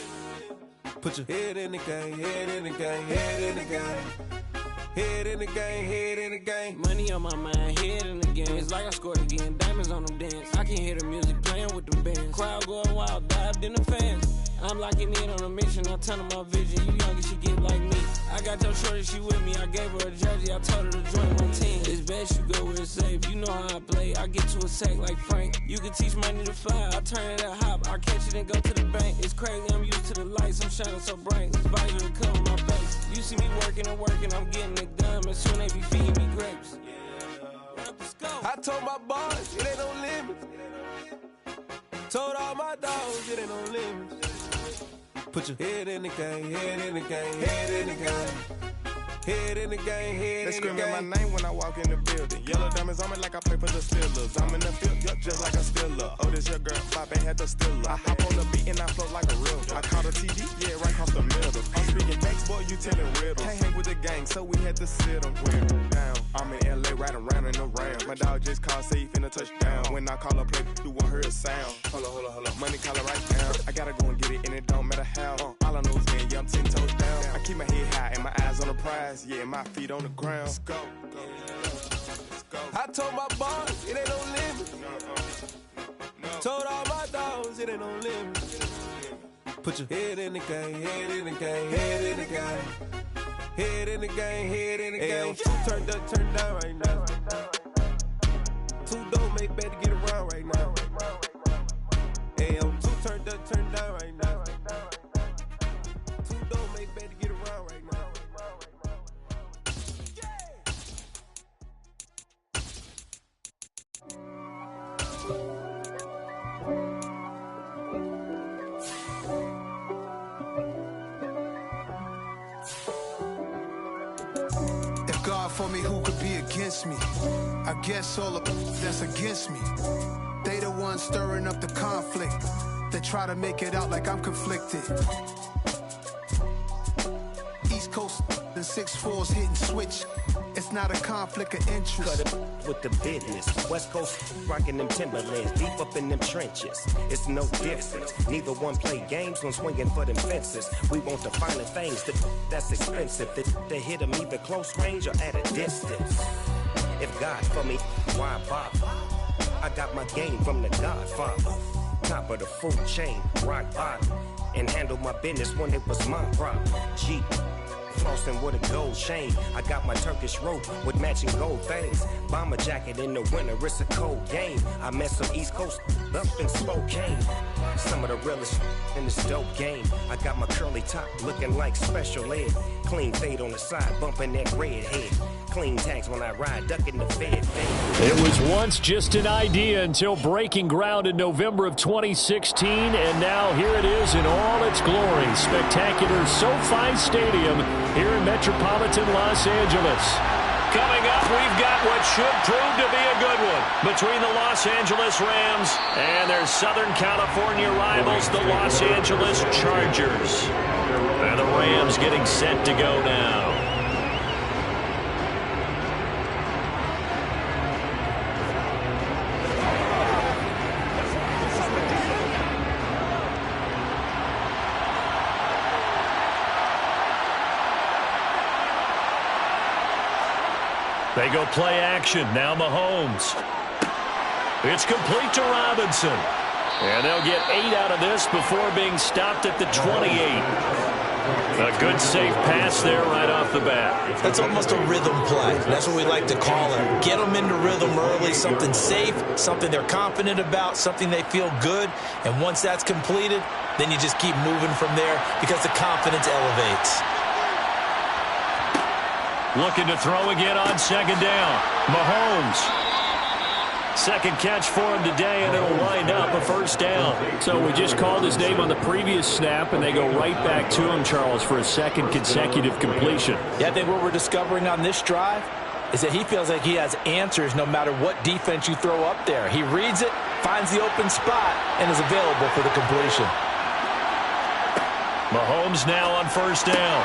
Put your head in the game, head in the game, head in the game. Head in the game, head in the game. Money on my mind, head in the game. It's like I scored again, diamonds on them dance. I can hear the music playing with them bands. Crowd going wild, dived in the fans. I'm locking in on a mission, I tell her my vision. You young and she get like me. I got your shorty, she with me. I gave her a jersey, I told her to join my team. It's best you go where it's safe. You know how I play. I get to a sack like Frank. You can teach money to fly. I turn it at hop. I catch it and go to the bank. It's crazy, I'm used to the lights. I'm shining so bright. This visor to cover my face. You see me working and working, I'm getting it done. And soon they be feeding me grapes. I told my boys it ain't no limits. Told all my dogs it ain't no limits. Put your head in the game, head in the game, head in the game. Head in the game, head They in the screaming game. my name when I walk in the building. Yellow diamonds on me like I play for the Steelers. I'm in the field, yup, just like a Steeler. Oh, this your girl, Bobby had the Steeler. I hop on the beat and I float like a real. I caught a TD, yeah, right across the middle. I'm speaking facts, boy, you telling riddles. Can't hang with the gang, so we had to sit them down. I'm in LA, riding around in the Ram. My dog just called, say he finna touchdown. When I call a play, you won't hear a sound. Hold up. Money caller right now. I gotta go and get it, and it don't matter how. All I know is win, yeah, I'm 10 toes down. I keep my head high and my eyes on the prize. Yeah, my feet on the ground. Let's go. I told my boss, it ain't no limit. Told all my dogs, it ain't no limit. Put your head in the game, head in the game, head in the game. Head in the game, head in the game. Turned up, turned down right now. Too dope, make better get around right now. Hey, I'm too turned up, turned down right now. Too dope, make better get around right now. God for me, who could be against me? I guess all of that's against me. They the ones stirring up the conflict. They try to make it out like I'm conflicted. East Coast, the 6'4s hitting switch. It's not a conflict of interest. Cut it with the business. West Coast rocking them Timberlands, deep up in them trenches. It's no difference. Neither one play games when swinging for them fences. We want the finer things that's expensive. They hit them either close range or at a distance. If God for me, why bother? I got my game from the Godfather. Top of the food chain, rock bottom. And handle my business when it was my problem. Jeep. Flossing with a gold chain. I got my Turkish rope with matching gold things. Bomber jacket in the winter, it's a cold game. I met some East Coast up in Spokane. Some of the realest in this dope game. I got my curly top looking like special ed. Clean fade on the side, bumping that red head. Clean tags when I ride, ducking the fed. It was once just an idea until breaking ground in November of 2016, and now here it is in all its glory. Spectacular SoFi Stadium here in metropolitan Los Angeles. Coming up, we've got what should prove to be a good one between the Los Angeles Rams and their Southern California rivals, the Los Angeles Chargers. And the Rams getting set to go now. They go play action. Now Mahomes. It's complete to Robinson. And they'll get 8 out of this before being stopped at the 28. A good safe pass there right off the bat. That's almost a rhythm play. That's what we like to call it. Get them into rhythm early, something safe, something they're confident about, something they feel good. And once that's completed, then you just keep moving from there because the confidence elevates. Looking to throw again on second down. Mahomes. Second catch for him today, and it'll wind up a first down. So we just called his name on the previous snap, and they go right back to him, Charles, for a second consecutive completion. Yeah, I think what we're discovering on this drive is that he feels like he has answers no matter what defense you throw up there. He reads it, finds the open spot, and is available for the completion. Mahomes now on first down.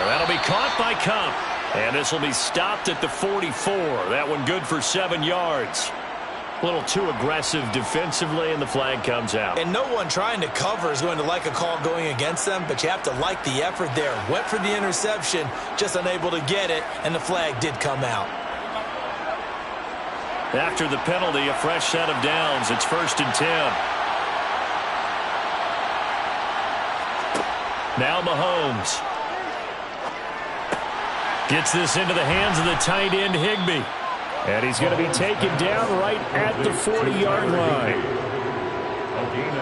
That'll be caught by Kupp. And this will be stopped at the 44. That one good for 7 yards. A little too aggressive defensively, and the flag comes out. And no one trying to cover is going to like a call going against them, but you have to like the effort there. Went for the interception, just unable to get it, and the flag did come out. After the penalty, a fresh set of downs. It's 1st and 10. Now Mahomes. Gets this into the hands of the tight end, Higbee. And he's going to be taken down right at the 40-yard line.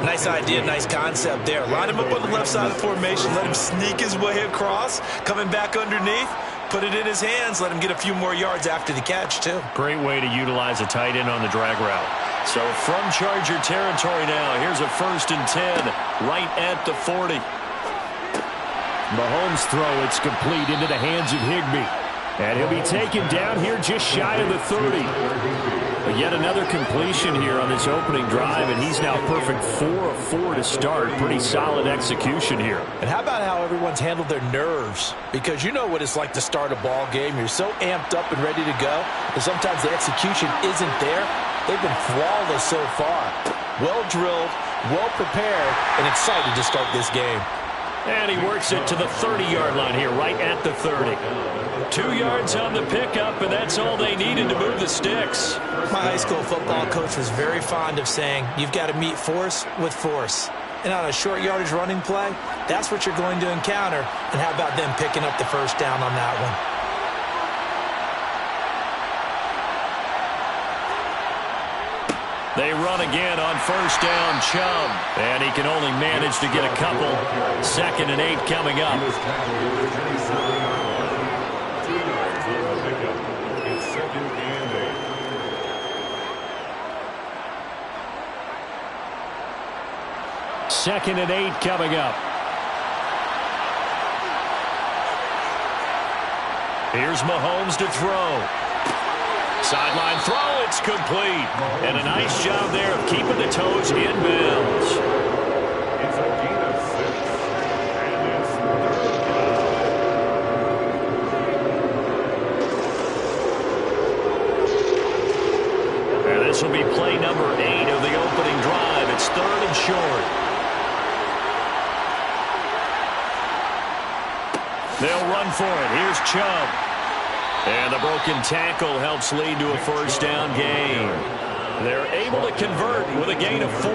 Nice idea, nice concept there. Line him up on the left side of the formation. Let him sneak his way across. Coming back underneath. Put it in his hands. Let him get a few more yards after the catch, too. Great way to utilize a tight end on the drag route. So from Charger territory now, here's a 1st and 10 right at the 40. Mahomes' throw, it's complete into the hands of Higbee. And he'll be taken down here just shy of the 30. Yet another completion here on this opening drive, and he's now perfect 4 of 4 to start. Pretty solid execution here. And how about how everyone's handled their nerves? Because you know what it's like to start a ball game. You're so amped up and ready to go, but sometimes the execution isn't there. They've been flawless so far. Well drilled, well prepared, and excited to start this game. And he works it to the 30-yard line here, right at the 30. 2 yards on the pickup, and that's all they needed to move the sticks. My high school football coach was very fond of saying, you've got to meet force with force. And on a short yardage running play, that's what you're going to encounter. And how about them picking up the first down on that one? They run again on first down, Chubb. And he can only manage to get a couple. 2nd and 8 coming up. Second and 8 coming up. Here's Mahomes to throw. Sideline throw, it's complete. And a nice job there of keeping the toes in bounds. It's a gain of 6, and it's 3rd. And this will be play number 8 of the opening drive. It's 3rd and short. They'll run for it. Here's Chubb. And the broken tackle helps lead to a first down gain. They're able to convert with a gain of 4.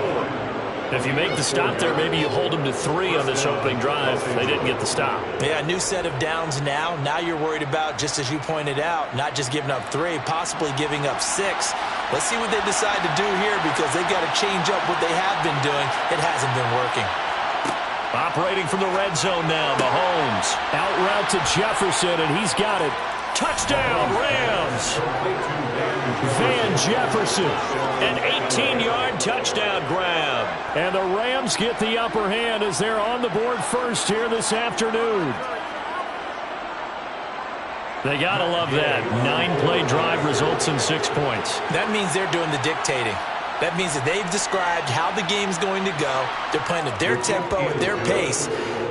If you make the stop there, maybe you hold them to 3 on this opening drive. They didn't get the stop. Yeah, new set of downs now. Now you're worried about, just as you pointed out, not just giving up 3, possibly giving up 6. Let's see what they decide to do here, because they've got to change up what they have been doing. It hasn't been working. Operating from the red zone now, Mahomes. Out route to Jefferson, and he's got it. Touchdown, Rams. Van Jefferson, an 18-yard touchdown grab. And the Rams get the upper hand as they're on the board first here this afternoon. They got to love that. 9-play drive results in 6 points. That means they're doing the dictating. That means that they've described how the game's going to go. They're playing at their tempo and their pace.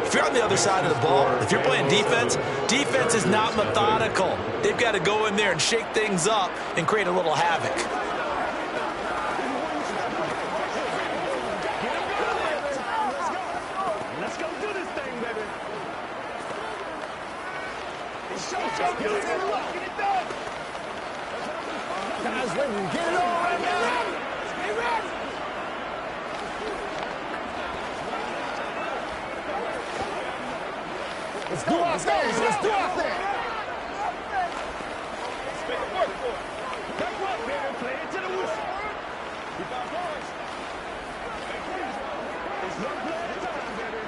If you're on the other side of the ball, if you're playing defense, defense is not methodical. They've got to go in there and shake things up and create a little havoc. Let's go do this thing, baby. Get it done. Guys, get it on right now. Get ready. Let's do our thing. Let's do our thing. Play it to the whistle. Keep our voice. It's one play at a time, baby.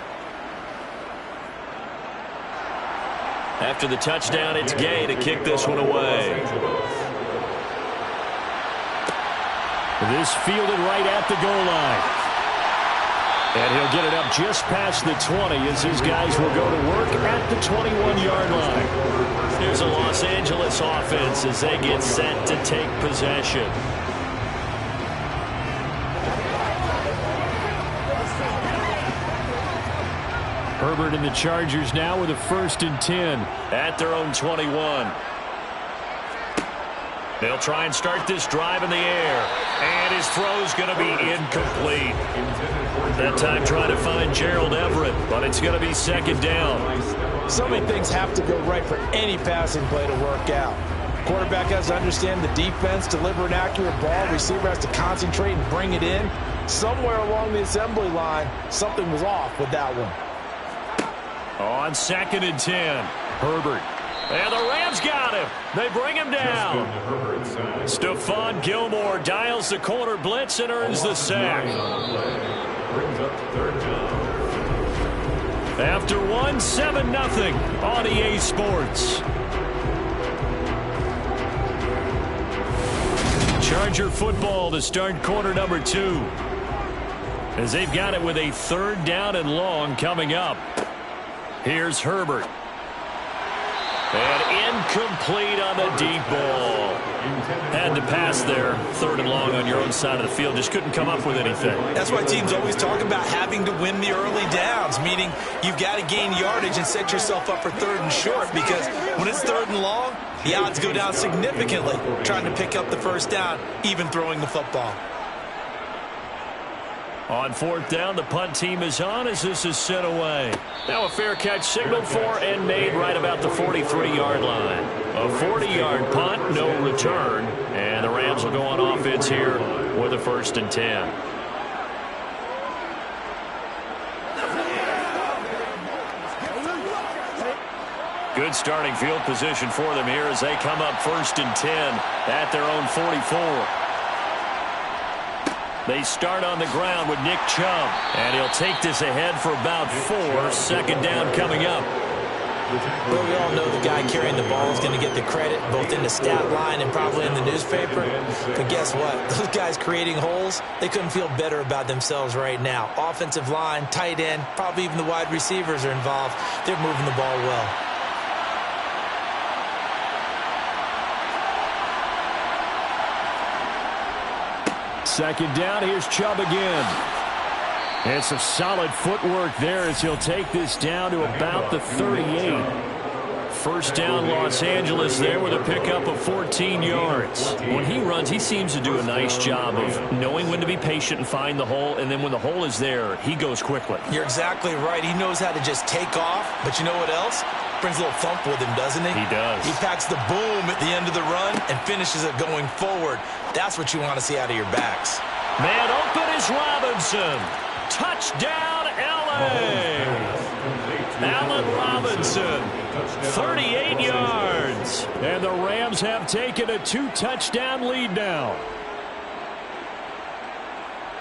After the touchdown, it's Gay to kick this one away. This fielded right at the goal line. And he'll get it up just past the 20 as his guys will go to work at the 21-yard line. Here's a Los Angeles offense as they get set to take possession. Herbert and the Chargers now with a 1st and 10 at their own 21. They'll try and start this drive in the air. And his throw's going to be incomplete. That time trying to find Gerald Everett, but it's going to be 2nd down. So many things have to go right for any passing play to work out. Quarterback has to understand the defense, deliver an accurate ball. Receiver has to concentrate and bring it in. Somewhere along the assembly line, something was off with that one. On 2nd and 10, Herbert. And the Rams got him. They bring him down. Stephon Gilmore dials the corner blitz and earns the sack. After one, 7-0 on EA Sports. Charger football to start quarter number 2. As they've got it with a 3rd down and long coming up. Here's Herbert. And incomplete on the deep ball. Had to pass there, 3rd and long on your own side of the field. Just couldn't come up with anything. That's why teams always talk about having to win the early downs, meaning you've got to gain yardage and set yourself up for 3rd and short, because when it's 3rd and long, the odds go down significantly trying to pick up the first down, even throwing the football. On 4th down, the punt team is on as this is sent away. Now a fair catch signaled for and made right about the 43-yard line. A 40-yard punt, no return. And the Rams will go on offense here with a 1st and 10. Good starting field position for them here as they come up 1st and 10 at their own 44. They start on the ground with Nick Chubb, and he'll take this ahead for about 4. 2nd down coming up. Well, we all know the guy carrying the ball is going to get the credit, both in the stat line and probably in the newspaper. But guess what? Those guys creating holes, they couldn't feel better about themselves right now. Offensive line, tight end, probably even the wide receivers are involved. They're moving the ball well. Second down, here's Chubb again. And some solid footwork there as he'll take this down to about the 38. 1st down, Los Angeles there with a pickup of 14 yards. When he runs, he seems to do a nice job of knowing when to be patient and find the hole, and then when the hole is there, he goes quickly. You're exactly right. He knows how to just take off, but you know what else? Brings a little thump with him, doesn't he? He does. He packs the boom at the end of the run and finishes it going forward. That's what you want to see out of your backs. Man open is Robinson. Touchdown, L.A. Allen Robinson, 38 yards. And the Rams have taken a 2-touchdown lead now.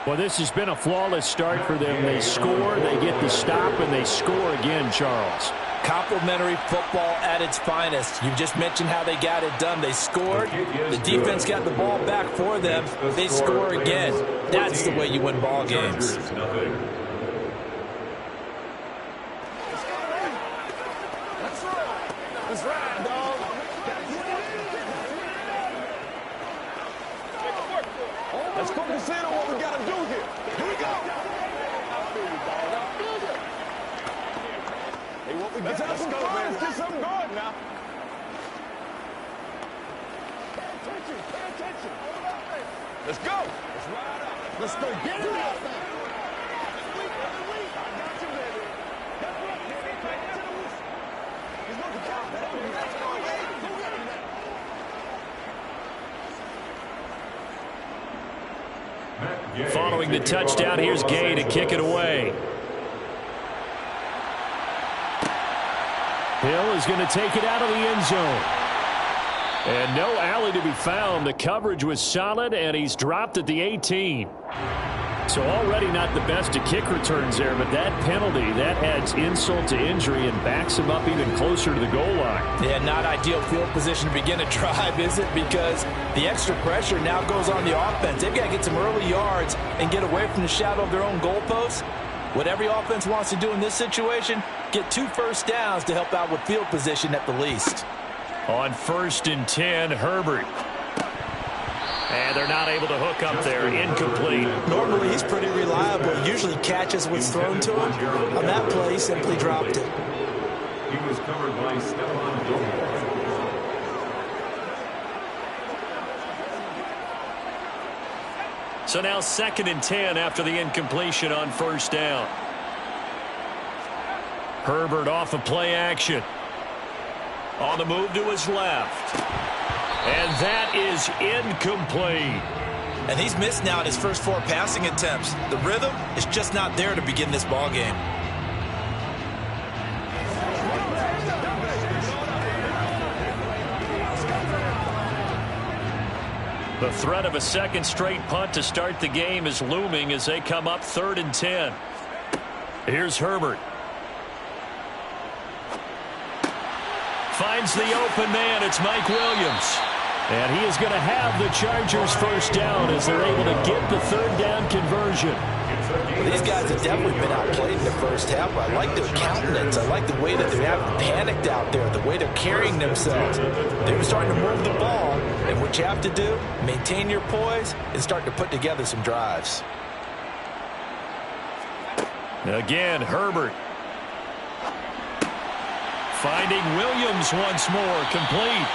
Well, this has been a flawless start for them. They score, they get the stop, and they score again, Charles. Complimentary football at its finest. You just mentioned how they got it done. They scored. The defense got the ball back for them. They score again. That's the way you win ball games. Let's ride, dog. Let's focus in on what we got to do here. Here we go. Hey, what we got? Let's have some fun. Let's get something going now. Pay attention. Let's go. Let's ride out. Let's go get it out. Following the touchdown, here's Gay to kick it away. Hill is going to take it out of the end zone. And no alley to be found. The coverage was solid, and he's dropped at the 18. So already not the best of kick returns there, but that penalty, that adds insult to injury and backs him up even closer to the goal line. Yeah, not ideal field position to begin a drive, is it? Because the extra pressure now goes on the offense. They've got to get some early yards and get away from the shadow of their own goalposts. What every offense wants to do in this situation, get 2 first downs to help out with field position at the least. On 1st and 10, Herbert. And they're not able to hook up there. Incomplete. Normally, he's pretty reliable. Usually catches what's thrown to him. On that play, he simply dropped it. He was covered by Stephon Gilmore. So now 2nd and 10 after the incompletion on 1st down. Herbert off of play action. On the move to his left. And that is incomplete. And he's missed now in his first 4 passing attempts. The rhythm is just not there to begin this ball game. The threat of a second straight punt to start the game is looming as they come up 3rd and 10. Here's Herbert. Finds the open man. It's Mike Williams. And he is going to have the Chargers first down as they're able to get the 3rd down conversion. Well, these guys have definitely been outplayed in the first half, but I like their countenance. I like the way that they haven't panicked out there, the way they're carrying themselves. They're starting to move the ball, and what you have to do, maintain your poise and start to put together some drives. Again, Herbert. Finding Williams once more, complete.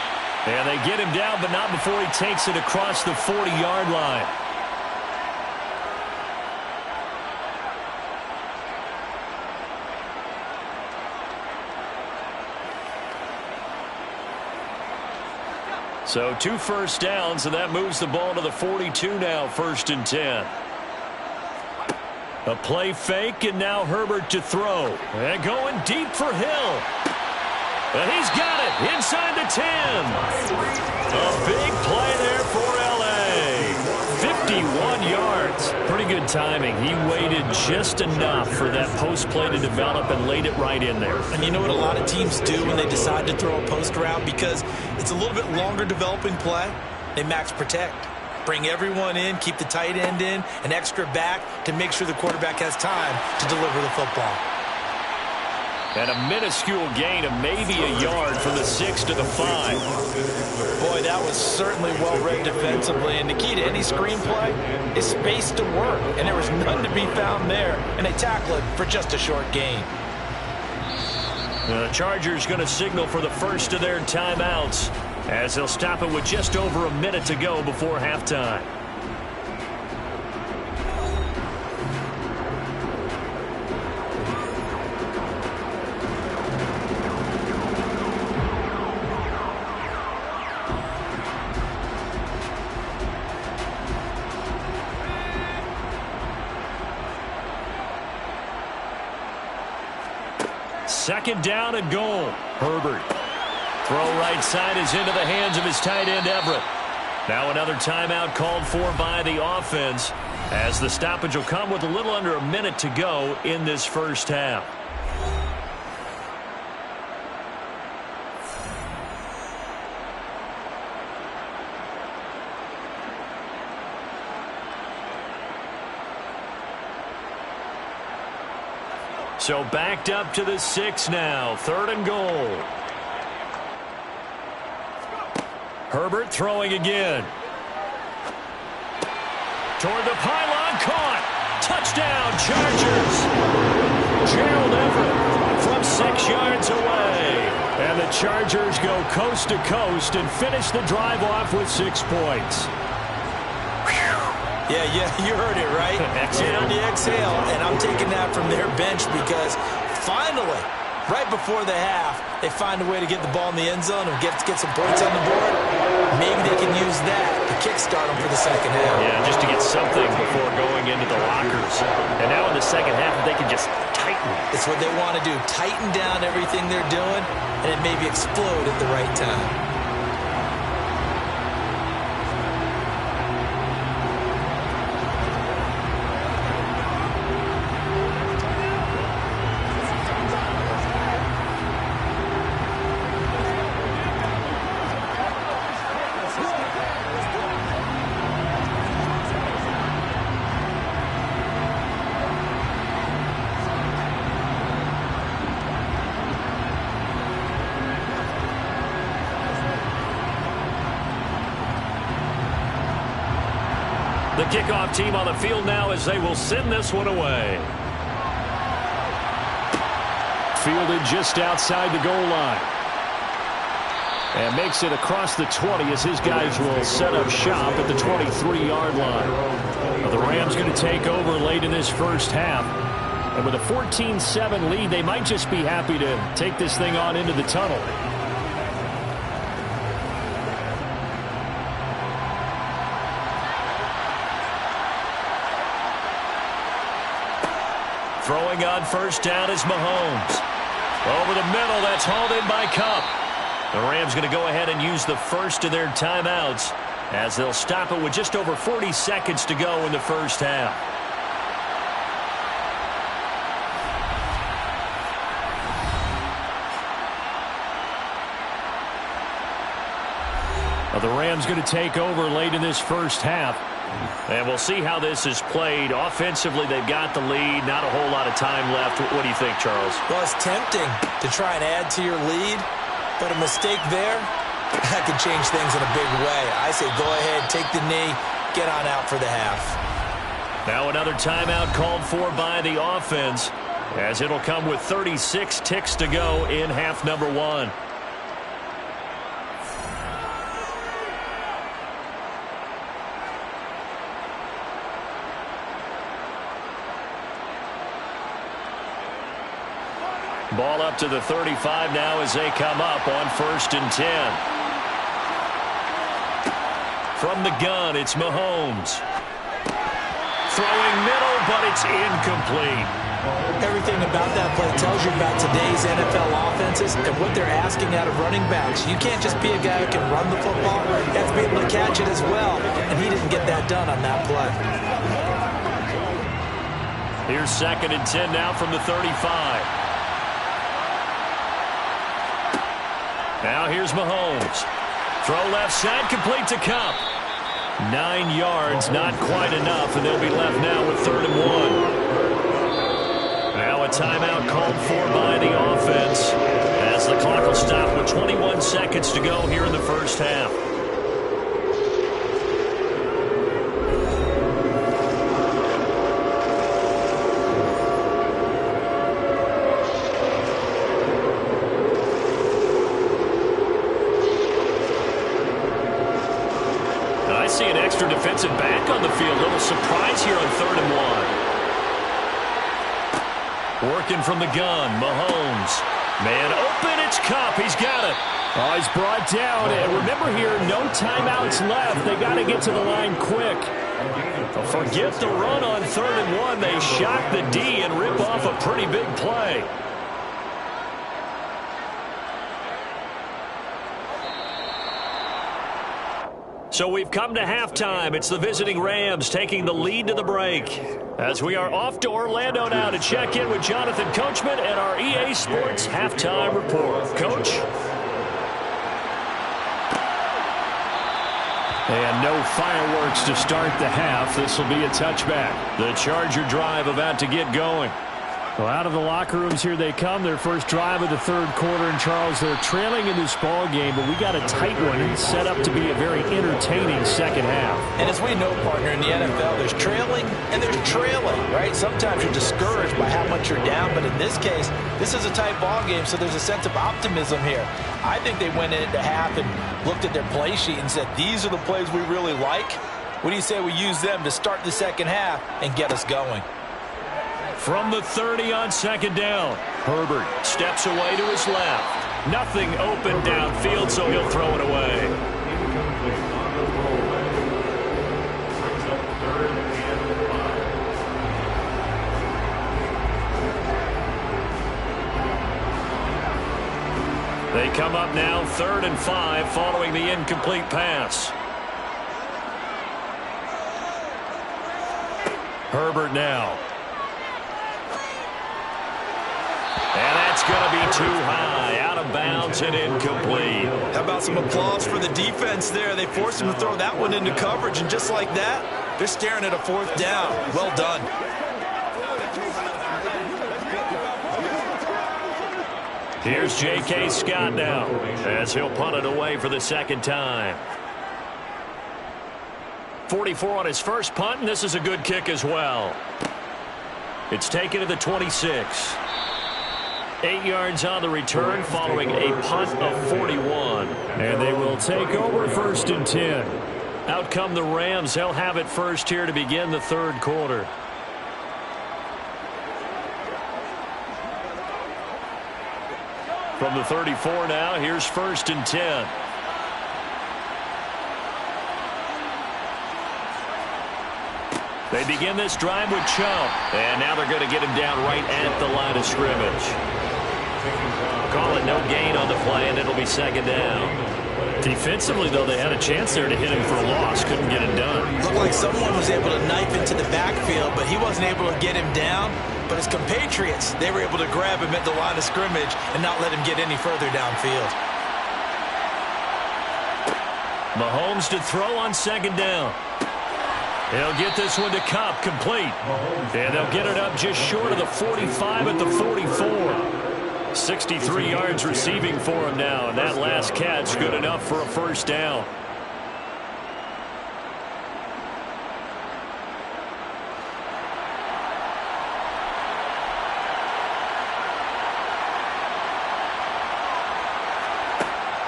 And they get him down, but not before he takes it across the 40-yard line. So 2 first downs, and that moves the ball to the 42 now, 1st and 10. A play fake, and now Herbert to throw. And going deep for Hill. And he's got it inside the 10. A big play there for L.A. 51 yards. Pretty good timing. He waited just enough for that post play to develop and laid it right in there. And you know what a lot of teams do when they decide to throw a post route? Because it's a little bit longer developing play. They max protect. Bring everyone in, keep the tight end in, an extra back to make sure the quarterback has time to deliver the football. And a minuscule gain of maybe a yard from the 6 to the 5. Boy, that was certainly well-read defensively. And the key to any screenplay is space to work. And there was none to be found there. And they tackle it for just a short gain. The Chargers going to signal for the first of their timeouts, as they'll stop it with just over a minute to go before halftime. Second down and goal. Herbert. Throw right side is into the hands of his tight end, Everett. Now another timeout called for by the offense, as the stoppage will come with a little under a minute to go in this first half. So backed up to the 6 now. 3rd and goal. Herbert throwing again. Toward the pylon, caught. Touchdown, Chargers. Gerald Everett from 6 yards away. And the Chargers go coast to coast and finish the drive off with 6 points. Yeah, you heard it, right? Exhale. On the exhale, and I'm taking that from their bench because finally, right before the half, they find a way to get the ball in the end zone and get some points on the board. Maybe they can use that to kickstart them for the second half. Yeah, just to get something before going into the lockers. And now in the second half, they can just tighten. It's what they want to do. Tighten down everything they're doing, and it maybe explode at the right time. The kickoff team on the field now as they will send this one away. Fielded just outside the goal line. And makes it across the 20 as his guys will set up shop at the 23-yard line. Now the Rams going to take over late in this first half. And with a 14-7 lead, they might just be happy to take this thing on into the tunnel. Throwing on first down is Mahomes. Over the middle, that's hauled in by Kupp. The Rams going to go ahead and use the first of their timeouts as they'll stop it with just over 40 seconds to go in the first half. Well, the Rams going to take over late in this first half. And we'll see how this is played. Offensively, they've got the lead. Not a whole lot of time left. What do you think, Charles? Well, it's tempting to try and add to your lead, but a mistake there, that can change things in a big way. I say go ahead, take the knee, get on out for the half. Now another timeout called for by the offense, as it'll come with 36 ticks to go in half number 1. Ball up to the 35 now as they come up on 1st and 10. From the gun, it's Mahomes. Throwing middle, but it's incomplete. Everything about that play tells you about today's NFL offenses and what they're asking out of running backs. You can't just be a guy who can run the football. You have to be able to catch it as well, and he didn't get that done on that play. Here's 2nd and 10 now from the 35. Now here's Mahomes. Throw left side, complete to Kupp. 9 yards, not quite enough, and they'll be left now with 3rd and 1. Now a timeout called for by the offense, as the clock will stop with 21 seconds to go here in the first half. See an extra defensive back on the field. Little surprise here on 3rd and 1. Working from the gun, Mahomes. Man open, it's Kupp. He's got it. Oh, he's brought down. And remember here, no timeouts left. They got to get to the line quick. Forget the run on 3rd and 1. They shock the D and rip off a pretty big play. So we've come to halftime. It's the visiting Rams taking the lead to the break. As we are off to Orlando now to check in with Jonathan Coachman and our EA Sports Halftime Report. Coach? And no fireworks to start the half. This will be a touchback. The Charger drive about to get going. Well, out of the locker rooms here they come. Their first drive of the 3rd quarter. And, Charles, they're trailing in this ball game, but we got a tight one and set up to be a very entertaining second half. And as we know, partner, in the NFL, there's trailing and there's trailing, right? Sometimes you're discouraged by how much you're down, but in this case, this is a tight ball game, so there's a sense of optimism here. I think they went into half and looked at their play sheet and said, these are the plays we really like. What do you say we use them to start the second half and get us going? From the 30 on 2nd down, Herbert steps away to his left. Nothing open downfield, so he'll throw it away. They come up now 3rd and 5 following the incomplete pass. Herbert now. And that's going to be too high, out of bounds and incomplete. How about some applause for the defense there? They forced him to throw that one into coverage, and just like that, they're staring at a 4th down. Well done. Here's J.K. Scott now, as he'll punt it away for the 2nd time. 44 on his first punt, and this is a good kick as well. It's taken to the 26. 8 yards on the return following a punt of 41. And they will take over 1st and 10. Out come the Rams. They'll have it first here to begin the 3rd quarter. From the 34 now, here's 1st and 10. They begin this drive with Chubb. And now they're going to get him down right at the line of scrimmage. Call it no gain on the play, and it'll be 2nd down. Defensively, though, they had a chance there to hit him for a loss. Couldn't get it done. Looked like someone was able to knife into the backfield, but he wasn't able to get him down. But his compatriots, they were able to grab him at the line of scrimmage and not let him get any further downfield. Mahomes to throw on 2nd down. He'll get this one to Kupp, complete. And they'll get it up just short of the 45 at the 44. 63 yards receiving for him now, and that last catch good enough for a first down.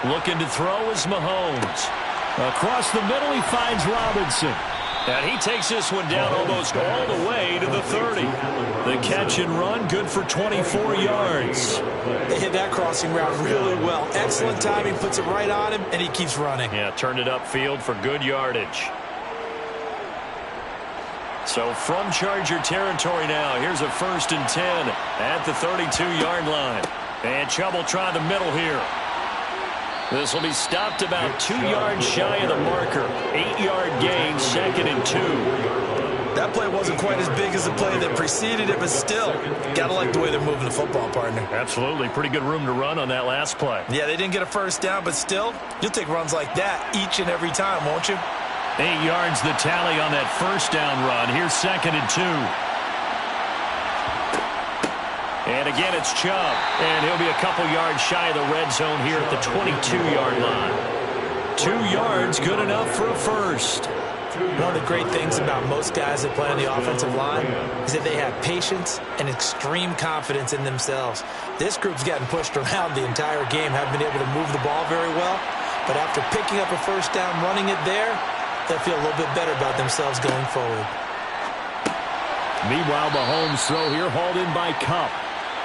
Looking to throw is Mahomes. Across the middle, he finds Robinson. And he takes this one down almost all the way to the 30. The catch and run, good for 24 yards. They hit that crossing route really well. Excellent timing, puts it right on him, and he keeps running. Yeah, turned it upfield for good yardage. So from Charger territory now, here's a 1st and 10 at the 32-yard line. And Chubb will try the middle here. This will be stopped about 2 yards shy of the marker. 8-yard gain, 2nd and 2. That play wasn't quite as big as the play that preceded it, but still, gotta like the way they're moving the football, partner. Absolutely. Pretty good room to run on that last play. Yeah, they didn't get a first down, but still, you'll take runs like that each and every time, won't you? 8 yards the tally on that first down run. Here's 2nd and 2. And again, it's Chubb. And he'll be a couple yards shy of the red zone here at the 22-yard line. 2 yards, good enough for a first. One of the great things about most guys that play on the offensive line is that they have patience and extreme confidence in themselves. This group's gotten pushed around the entire game, haven't been able to move the ball very well. But after picking up a first down, running it there, they'll feel a little bit better about themselves going forward. Meanwhile, Mahomes' throw here hauled in by Kupp.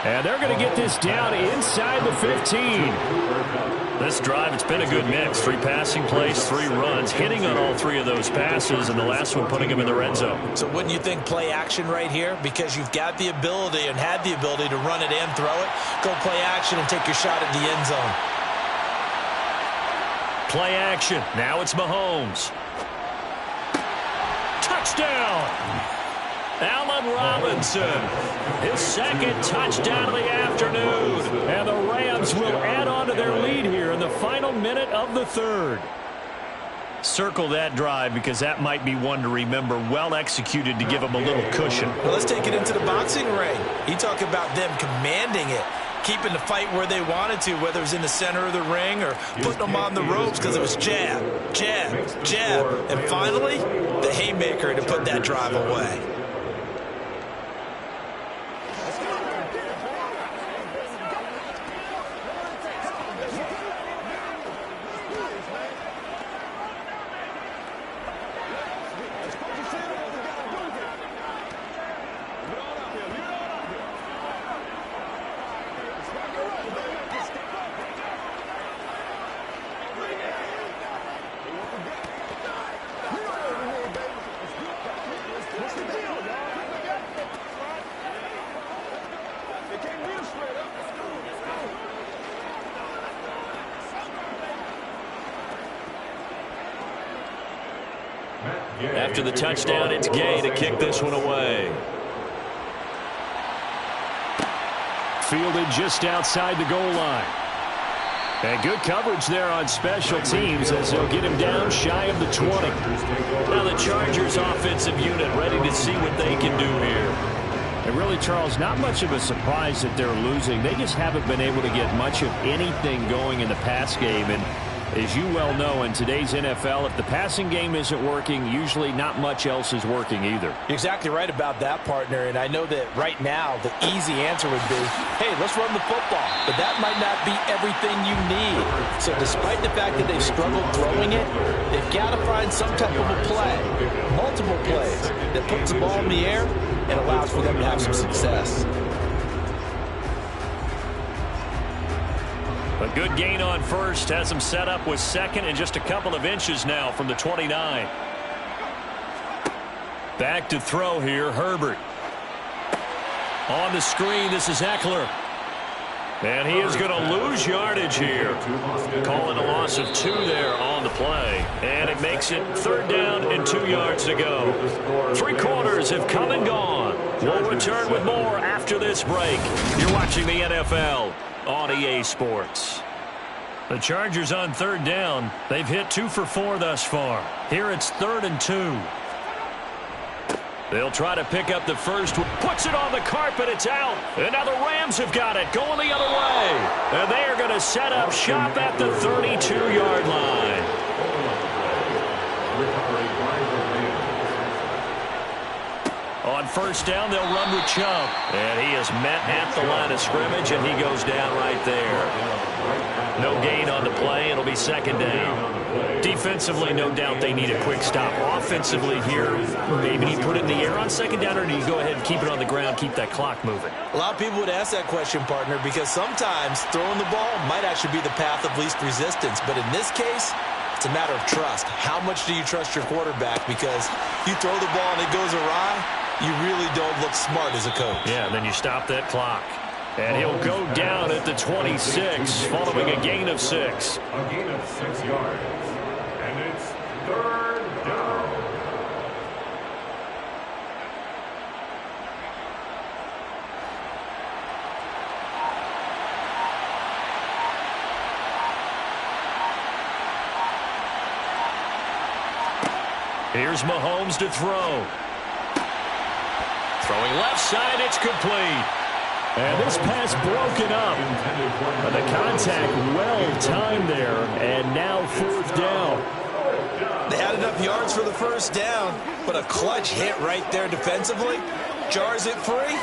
And they're going to get this down inside the 15. This drive, it's been a good mix. 3 passing plays, 3 runs, hitting on all 3 of those passes, and the last one putting him in the red zone. So wouldn't you think play action right here? Because you've got the ability and had the ability to run it and throw it. Go play action and take your shot at the end zone. Play action. Now it's Mahomes. Touchdown! Allen Robinson, his 2nd touchdown of the afternoon. And the Rams will add on to their lead here in the final minute of the 3rd. Circle that drive because that might be one to remember. Well executed to give them a little cushion. Well, let's take it into the boxing ring. You talk about them commanding it, keeping the fight where they wanted to, whether it was in the center of the ring or putting them on the ropes because it was jab, jab, jab. And finally, the haymaker to put that drive away. After the touchdown, it's Gay to kick this one away. Fielded just outside the goal line. And good coverage there on special teams as they'll get him down shy of the 20. Now the Chargers offensive unit ready to see what they can do here. And really, Charles, not much of a surprise that they're losing. They just haven't been able to get much of anything going in the pass game. And as you well know, in today's NFL, if the passing game isn't working, usually not much else is working either. You're exactly right about that, partner. And I know that right now the easy answer would be, hey, let's run the football. But that might not be everything you need. So despite the fact that they've struggled throwing it, they've got to find some type of a play, multiple plays, that puts the ball in the air and allows for them to have some success. A good gain on first has him set up with 2nd and just a couple of inches now from the 29. Back to throw here, Herbert. On the screen, this is Eckler. And he is going to lose yardage here. Calling a loss of 2 there on the play. And it makes it 3rd down and 2 yards to go. 3 quarters have come and gone. We'll return with more after this break. You're watching the NFL on EA Sports. The Chargers on 3rd down. They've hit 2 for 4 thus far. Here it's 3rd and 2. They'll try to pick up the first. Puts it on the carpet. It's out. And now the Rams have got it. Going the other way. And they are going to set up shop at the 32-yard line. On first down, they'll run with Chubb. And he is met at the line of scrimmage, and he goes down right there. No gain on the play. It'll be second down. Defensively, no doubt they need a quick stop. Offensively here, maybe you put it in the air on second down, or do you go ahead and keep it on the ground, keep that clock moving? A lot of people would ask that question, partner, because sometimes throwing the ball might actually be the path of least resistance. But in this case, it's a matter of trust. How much do you trust your quarterback? Because you throw the ball and it goes awry, you really don't look smart as a coach. Yeah, and then you stop that clock. And he'll go down at the 26, following a gain of 6. A gain of 6 yards. And it's third down. Here's Mahomes to throw. Throwing left side, it's complete. And this pass broken up. But the contact well-timed there, and now fourth down. They added up yards for the first down, but a clutch hit right there defensively. Jars it free.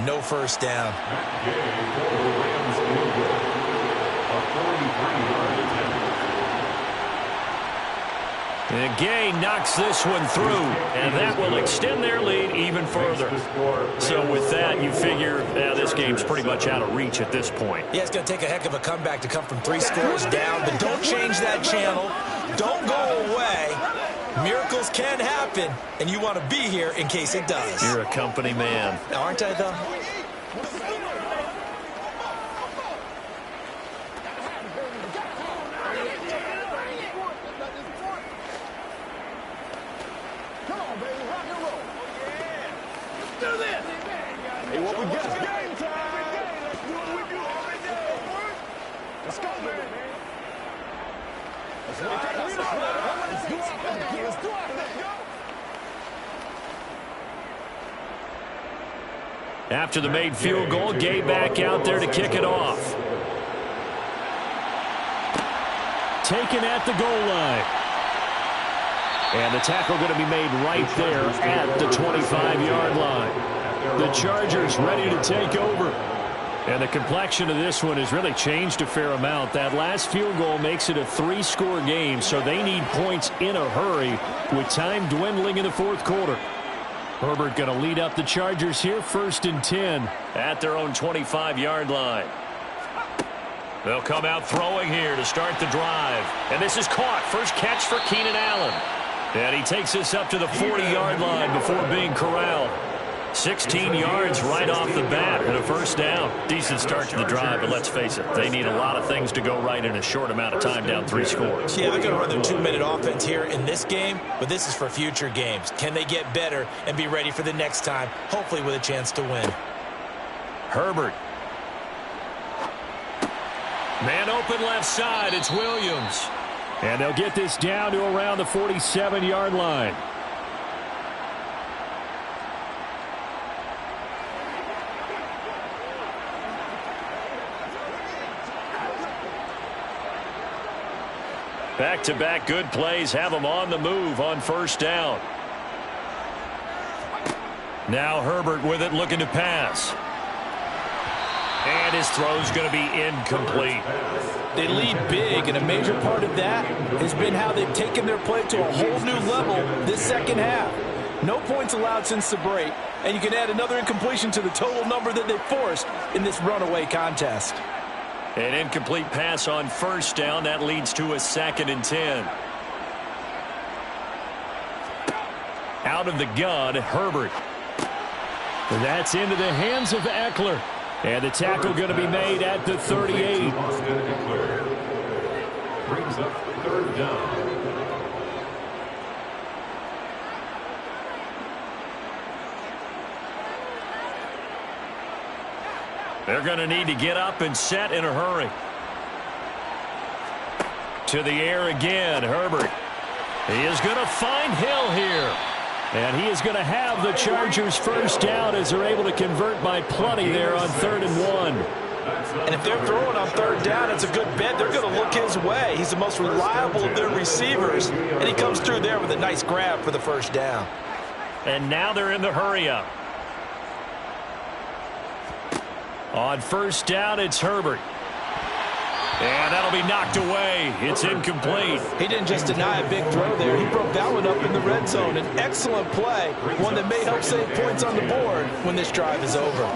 No first down. And Gay knocks this one through, and that will extend their lead even further. So with that, you figure this game's pretty much out of reach at this point. Yeah, it's going to take a heck of a comeback to come from 3 scores down, but don't change that channel. Don't go away. Miracles can happen, and you want to be here in case it does. You're a company man. Aren't I, though? After the made field goal, Gay back out there to kick it off. Taken at the goal line. And the tackle going to be made right there at the 25-yard line. The Chargers ready to take over. And the complexion of this one has really changed a fair amount. That last field goal makes it a 3-score game, so they need points in a hurry with time dwindling in the fourth quarter. Herbert going to lead up the Chargers here, 1st and 10 at their own 25-yard line. They'll come out throwing here to start the drive. And this is caught. First catch for Keenan Allen. And he takes this up to the 40-yard line before being corralled. 16 yards right off the bat and a first down. Decent start to the drive, but let's face it, they need a lot of things to go right in a short amount of time, down 3 scores. Yeah, they're going to run their 2-minute offense here in this game, but this is for future games. Can they get better and be ready for the next time, hopefully with a chance to win? Herbert. Man open left side, it's Williams. And they'll get this down to around the 47-yard line. Back-to-back good plays have them on the move on first down. Now Herbert with it, looking to pass. And his throw's going to be incomplete. They lead big, and a major part of that has been how they've taken their play to a whole new level this second half. No points allowed since the break, and you can add another incompletion to the total number that they've forced in this runaway contest. An incomplete pass on first down. That leads to a 2nd and 10. Out of the gun, Herbert. That's into the hands of Eckler. And the tackle going to be made at the 38. Brings up 3rd down. They're going to need to get up and set in a hurry. To the air again, Herbert. He is going to find Hill here. And he is going to have the Chargers first down as they're able to convert by plenty there on 3rd and 1. And if they're throwing on 3rd down, it's a good bet. They're going to look his way. He's the most reliable of their receivers, and he comes through there with a nice grab for the first down. And now they're in the hurry-up. On 1st down, it's Herbert. And that'll be knocked away. It's incomplete. He didn't just deny a big throw there. He broke that one up in the red zone. An excellent play, one that may help save points on the board when this drive is over.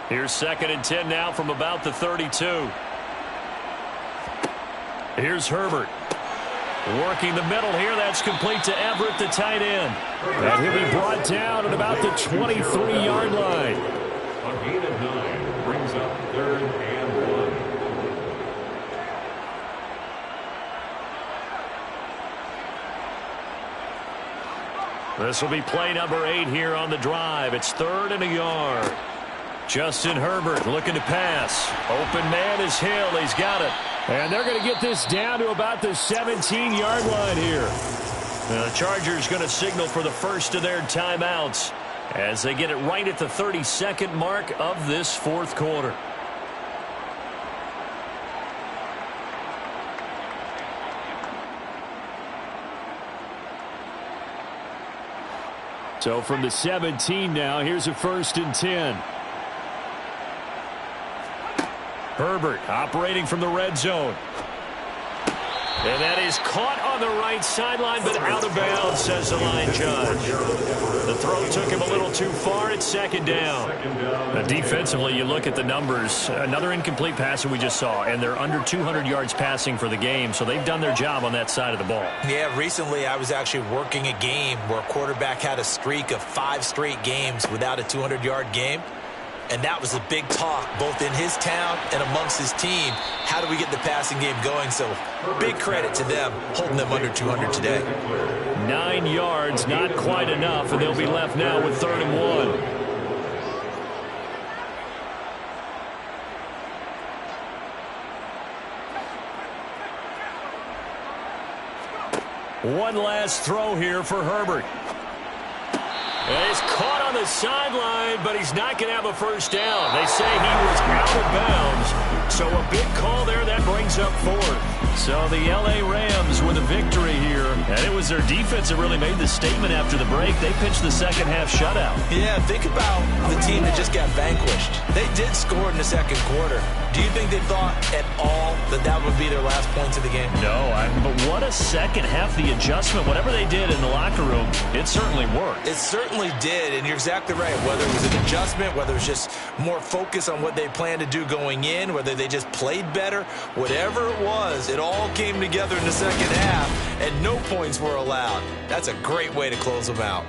Here's 2nd and 10 now from about the 32. Here's Herbert. Working the middle here. That's complete to Everett, the tight end. And he'll be brought down at about the 23-yard line. A gain of 9 brings up 3rd and 1. This will be play number 8 here on the drive. It's 3rd and a yard. Justin Herbert looking to pass. Open man is Hill. He's got it. And they're going to get this down to about the 17-yard line here. The Chargers going to signal for the first of their timeouts as they get it right at the 32nd mark of this 4th quarter. So from the 17 now, here's a 1st and 10. Herbert operating from the red zone. And that is caught on the right sideline, but out of bounds, says the line judge. The throw took him a little too far. It's 2nd down. Now, defensively, you look at the numbers. Another incomplete pass that we just saw, and they're under 200 yards passing for the game, so they've done their job on that side of the ball. Yeah, recently I was actually working a game where a quarterback had a streak of 5 straight games without a 200-yard game. And that was a big talk, both in his town and amongst his team. How do we get the passing game going? So big credit to them, holding them under 200 today. 9 yards, not quite enough, and they'll be left now with 3rd and 1. One last throw here for Herbert. And he's caught on the sideline, but he's not going to have a first down. They say he was out of bounds. So a big call there. That brings up 4th. So the L.A. Rams with a victory here. And it was their defense that really made the statement after the break. They pitched the second half shutout. Yeah, think about the team that just got vanquished. They did score in the 2nd quarter. Do you think they thought at all that that would be their last points of the game? No, but what a second half. The adjustment, whatever they did in the locker room, it certainly worked. It certainly did, and you're exactly right. Whether it was an adjustment, whether it was just more focus on what they planned to do going in, whether they just played better, whatever it was, it all came together in the second half, and no points were allowed. That's a great way to close them out.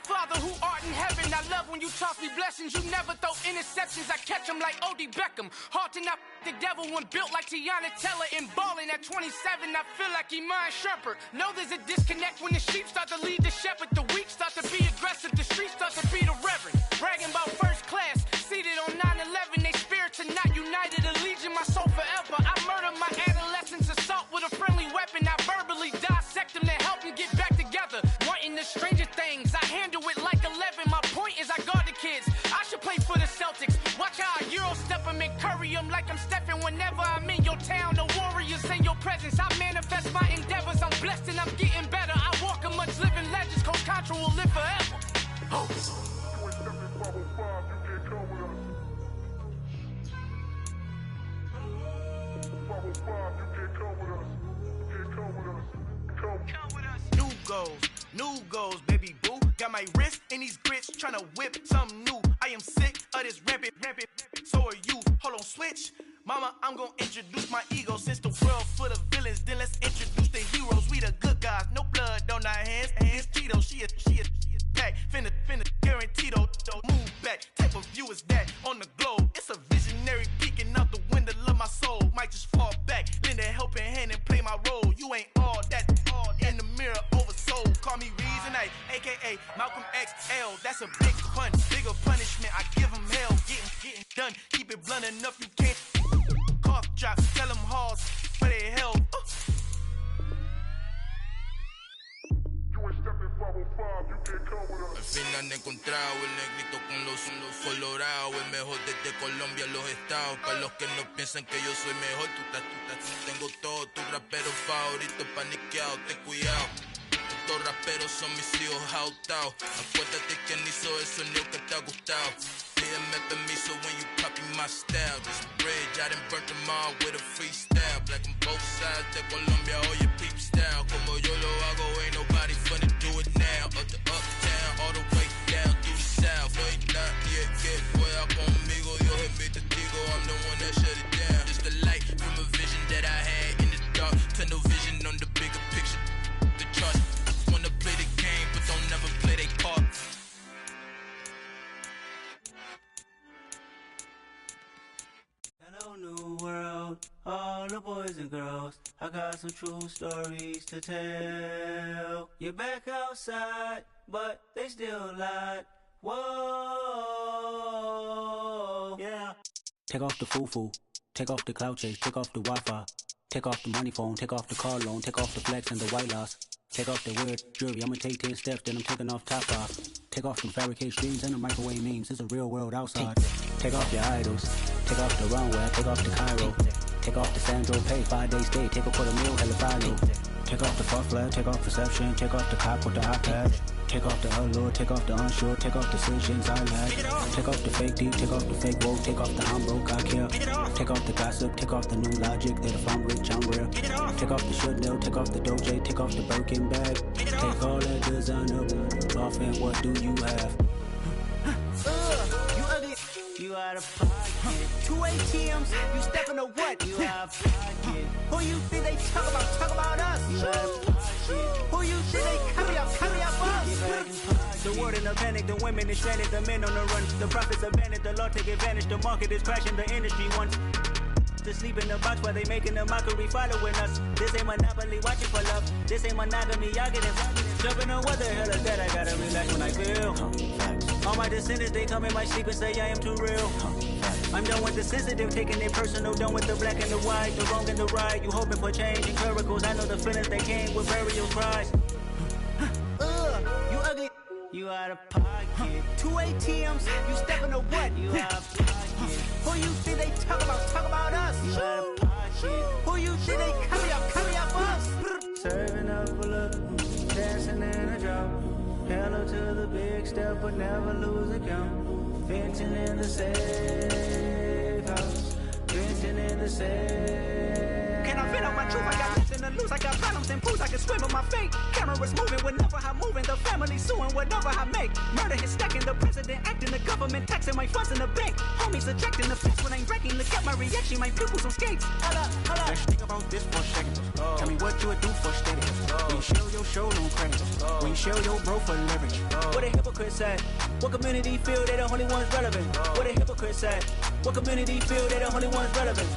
Father who art in heaven, I love when you toss me blessings. You never throw interceptions, I catch them like O.D. Beckham. Hard to knock the devil when built like Tiana Teller. And balling at 27, I feel like Iman Shumpert. Know there's a disconnect when the sheep start to lead the shepherd. The weak start to be aggressive, the streets start to be the reverend. Bragging about first class, seated on 9/11. They spirits are not united, a legion, my soul forever. I murder my adolescence, assault with a friendly weapon. I verbally dissect them to help them get back together. Wanting the stranger things, I handle it like 11. My point is I guard the kids. I should play for the Celtics. Watch how I Euro step them and curry them like I'm stepping. Whenever I'm in your town, the Warriors in your presence. I manifest my endeavors. I'm blessed and I'm getting better. I walk amongst living legends. Coach Contra will live forever. Oh. New goals, baby boo. Got my wrist in these grits, tryna whip something new. I am sick of this rampant. So are you. Hold on, switch. Mama, I'm gonna introduce my ego. Since the world full of villains, then let's introduce the heroes. We the good guys, no blood on our hands. Hands Tito, she a pack. Finna guarantee though. Move back. Type of view is that on the globe? It's a visionary peeking out the window of my soul. Might just fall back, lend a helping hand and play my role. You ain't all that in the mirror oversold. Call me Reasonite, aka Malcolm XL. That's a big pun, bigger punishment. I give him hell, getting done. Keep it blunt enough, you can't. Cough drop, tell them halls where they held. Al fin han encontrado el negrito con los colorados, el mejor desde Colombia, los estados. Para los que no piensan que yo soy mejor, tengo todos tus raperos favoritos paniqueados, ten cuidado. Estos raperos son mis hijos adoptados. Acuérdate que ni hizo el sonido que te ha gustado. Pídeme permiso when you copy my style. This bridge, I done burnt them all with a freestyle. Black on both sides de Colombia, oye peep style. Como yo lo hago, ain't nobody funny do it now. Up the uptown, all the way down through the south. No hay nadie que pueda conmigo. Dios es mi testigo, I'm the one that shut it down. Just the light from a vision that I had in the dark. Tunnel vision on the bigger picture. The trust. Wanna play the game, but don't never play their part. Hello, new world, all the boys and girls. I got some true stories to tell. You're back outside, but they still lied. Whoa, yeah. Take off the foo-foo, take off the cloud chase, take off the Wi-Fi. Take off the money phone, take off the car loan, take off the flex and the white loss. Take off the weird jewelry, I'ma take 10 steps, then I'm taking off top off. Take off them fabricated streams and the microwave memes, it's a real world outside. Take off your idols, take off the runway, take off the Cairo. Take off the Sandro pay, 5 days stay, take off for the meal, hella follow. Take off the fuck flag, take off perception, take off the cop with the iPad. Take off the allure, take off the unsure, take off decisions I lack. Take off the fake deep, take off the fake woke, take off the I'm broke, I care. Take off the gossip, take off the new logic that if I'm rich, I'm real. Take off the Chanel, take off the Doja, take off the Birkin bag. Take all that designer off and what do you have? You ugly, you out of pocket. 2 ATMs, you stepping to what? You out of pocket. Who you think they talk about us? You out of pocket. Who you think they carry up us? The world in a panic, the women is stranded, the men on the run. The profits abandoned, the law take advantage, the market is crashing, the industry wants to sleep in the box while they making a mockery following us. This ain't monopoly, watching for love. This ain't monogamy, y'all get it. Jumping on what the hell is that? I gotta relax when I feel. All my descendants, they come in my sleep and say I am too real. I'm done with the sensitive, taking it personal. Done with the black and the white, the wrong and the right. You hoping for change and miracles. I know the feelings that came with burial cries. You ugly. You out of pocket. 2 ATMs, you stepping to what? You out of pocket. Who you think they talk about us? You out of pocket. Who you think they carry up us? Serving up a look, dancing in a drop. Hello to the big step, but never lose a count. Venting in the safe house. Venting in the safe. Can I fit on my truth? I got nothing to lose. I got problems and pools. I can swim with my fate. Cameras moving whenever I'm moving. The family suing whatever I make. Murder is stacking. The president acting. The government taxing my funds in the bank. Homies ejecting the fence when I'm breaking. Look at my reaction. My pupils on skates. Holla. Let's think about this for a second. Tell me what you would do for status. When you show your show no credit. When you show your bro for leverage. What a hypocrite said. What community feel they the only ones relevant? What a hypocrite said. What community feel they the only ones relevant?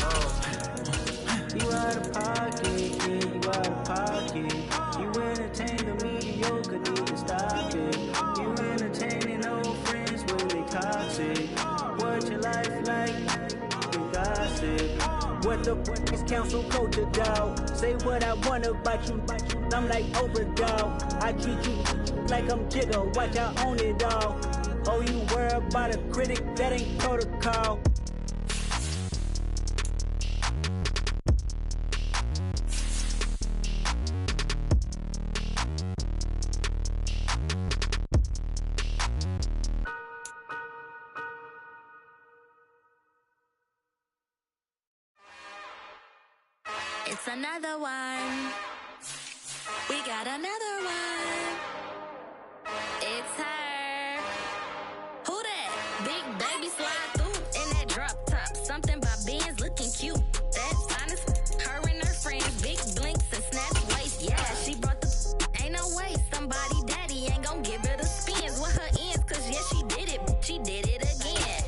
You out of pocket, yeah, you out of pocket. You entertain the mediocre, need to stop it. You entertaining old friends when they toxic. What your life like? You gossip. What the fuck is council culture, dog? Say what I want about you. I'm like overdog. I treat you like I'm Jigga. Watch I own it all. Oh, you worry about a critic? That ain't protocol. It's another one. We got another one. It's her. Who that? Big baby slide through in that drop top. Something by Benz looking cute. That's honest. Her and her friends, big blinks and snatch waist. Yeah, she brought the. Ain't no way. Somebody daddy ain't gon' give her the spins with her ends. Cause yeah, she did it. She did it again.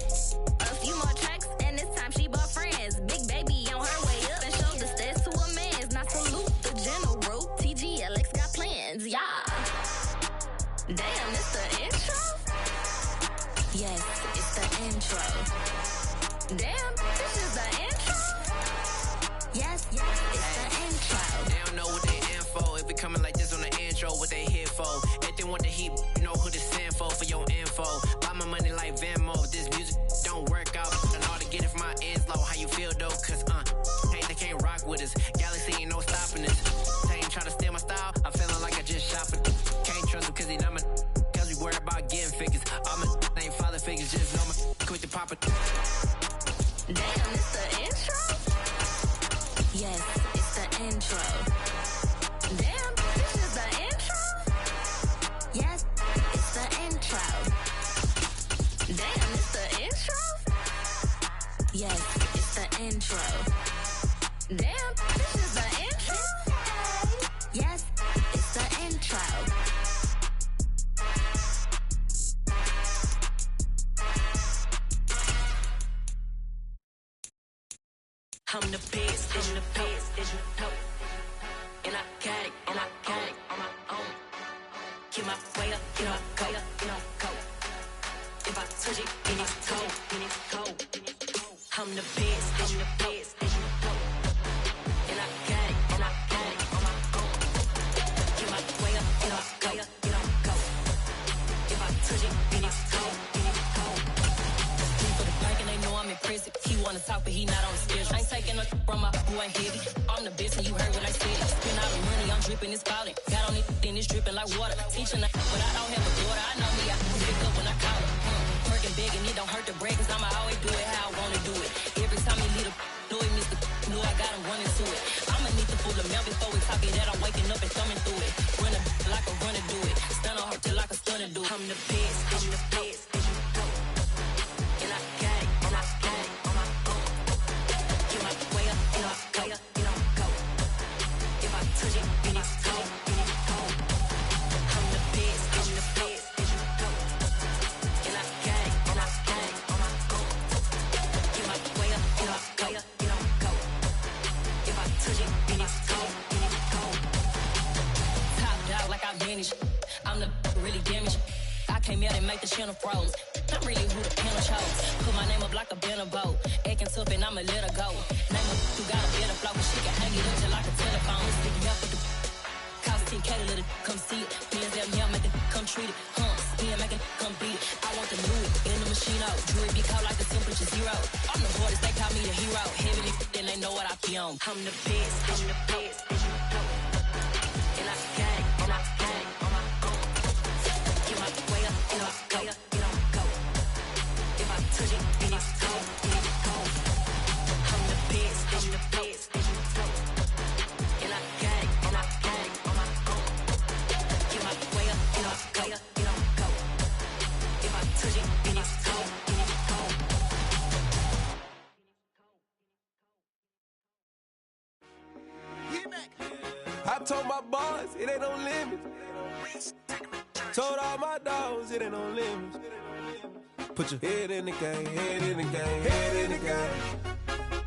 A few more tracks and this time she bought friends. Big baby on her way up and showed the stairs to a man's. Now salute the general. TGLX got plans. Yeah. Damn, it's the intro? Yes, it's the intro. Damn, this is the intro? Yes, it's the intro. They don't know what they in for. If it coming like this on the intro, what they here for? If they want the heat, you know who to send for your info. Buy my money like Venmo. If this music don't work out, and all to get it from my ends low. How you feel though? Cause hey, they can't rock with us. Galaxy ain't no stopping this. They ain't try to steal my style. I'm feeling like I just shot for. Can't trust him cause he not my. Cause we worried about getting figures. All my ain't father figures. Just know my quick to pop it. Damn, it's the intro? Yes, it's the intro. Damn, this is the intro? Yes, it's the intro. Damn, it's the intro? Yes, it's the intro. Damn, this is the intro? Yes, it's the intro. I'm the best, and the best, and you know. And I got it, on my own. Get my way up, get my go, go. If I touch it, then it's cold. I'm the best, and the best, and you know. And I got it, on my own. Get my way up, get my go. If I touch it, then it's cold. For the bike and they know I'm impressive. He wanna talk, but he not on the schedule. I ain't taking no from my boy heavy. I'm the best and you heard what I said. Spend all the money, I'm dripping, it's falling. Got on it, then it's dripping like water. Teaching her, but I don't have a daughter. I know me, I can pick up when I call her. Working big and it don't hurt the break, cause I'ma always do it how I wanna do it. Every time he lead a know he missed the know I got him running to it. I'ma need to pull the mail before we talk it that I'm waking up and thumbing through it. Run a like a runner do it. Stun on her till like a stunner do it. I'm the best, and you know. And I got it, on my own. Get my way up, get my go. If I touch it, then it's cold. I'm the best, and you know. And I got it, on my own. Get my way up, get my go. If I touch it, then it's cold. Top dog like I vanished. I'm the really damaged. I came out and make the channel froze. I'm really who the panel chose. Put my name up like a banner boat. Acting tough and I'ma let her go. Name her who got a better flow. She can hang it up just like a telephone. Stick me up with the cost 10K to let it come see it. Hands down here, make it come treat it. Spin, make it come beat it. I want the Louis in the machine out. Jewelry be cold like the temperature zero. I'm the hardest, they call me the hero. Heavy then they know what I be on. I'm the best, and you know. And I got it, on my own. Get my way up, get my go. If I touch it, then it's cold. I'm the best, and you know. And I got it, I told my boys, it ain't no limits. Told all my dogs, it ain't no limits. Put your head in the game, head in the game, head in the game.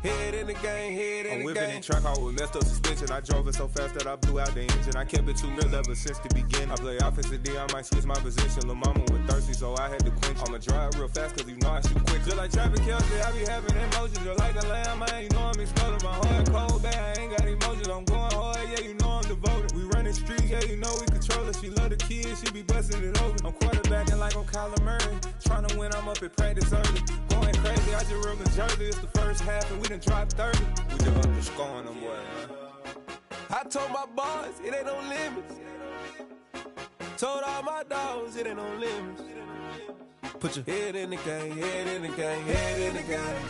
Head in the game, head in the game. I'm whipping in track hall with messed up suspension. I drove it so fast that I blew out the engine. I kept it too real ever since the beginning. I play offensive D, I might switch my position. Lil' mama was thirsty, so I had to quench. I'ma drive real fast, cause you know I shoot quick. Just like Travis Kelce, I be having emotions. Just like a lamb, man, you know I'm exploding. My heart cold, bad, I ain't got emotions. I'm going hard, yeah, you know I'm devoted. We running streets, yeah, you know we control it. She love the kids, she be busting it over. I'm quarterbacking like I'm Kyler Murray. Trying to win, I'm up at practice early. Going crazy, I just real the jersey. It's the first half, and we done dropped 30. We just underscoring them, boy, man. I told my boys, it ain't no limits. Told all my dogs, it ain't no limits. Put your head in the game, head in the game, head in the game.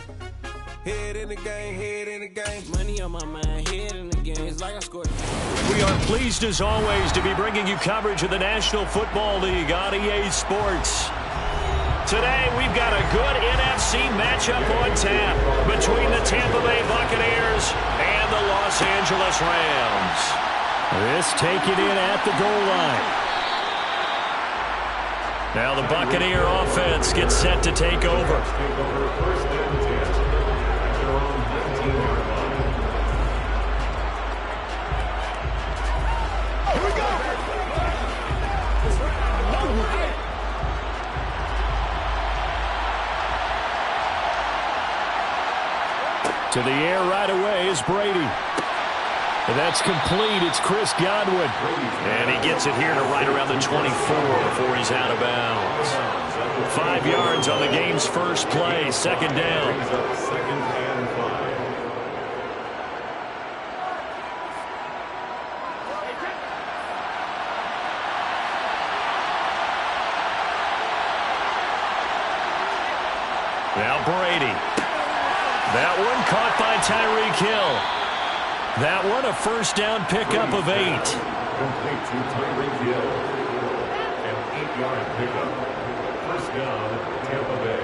Head in the game, head in the game. Money on my mind, head in the game. It's like I scored. We are pleased as always to be bringing you coverage of the National Football League on EA Sports. Today, we've got a good NFC matchup on tap between the Tampa Bay Buccaneers and the Los Angeles Rams. This taken in at the goal line. Now the Buccaneer offense gets set to take over. First and 10 at their own 19-yard line. Here we go! To the air right away is Brady. And that's complete. It's Chris Godwin. And he gets it here to right around the 24 before he's out of bounds. 5 yards on the game's first play. Second down. Second and 5. Now Brady. That one caught by Tyreek Hill. That one a first down pickup of 8. Complete to Tyreek Hill. An 8-yard pickup. First down, Tampa Bay.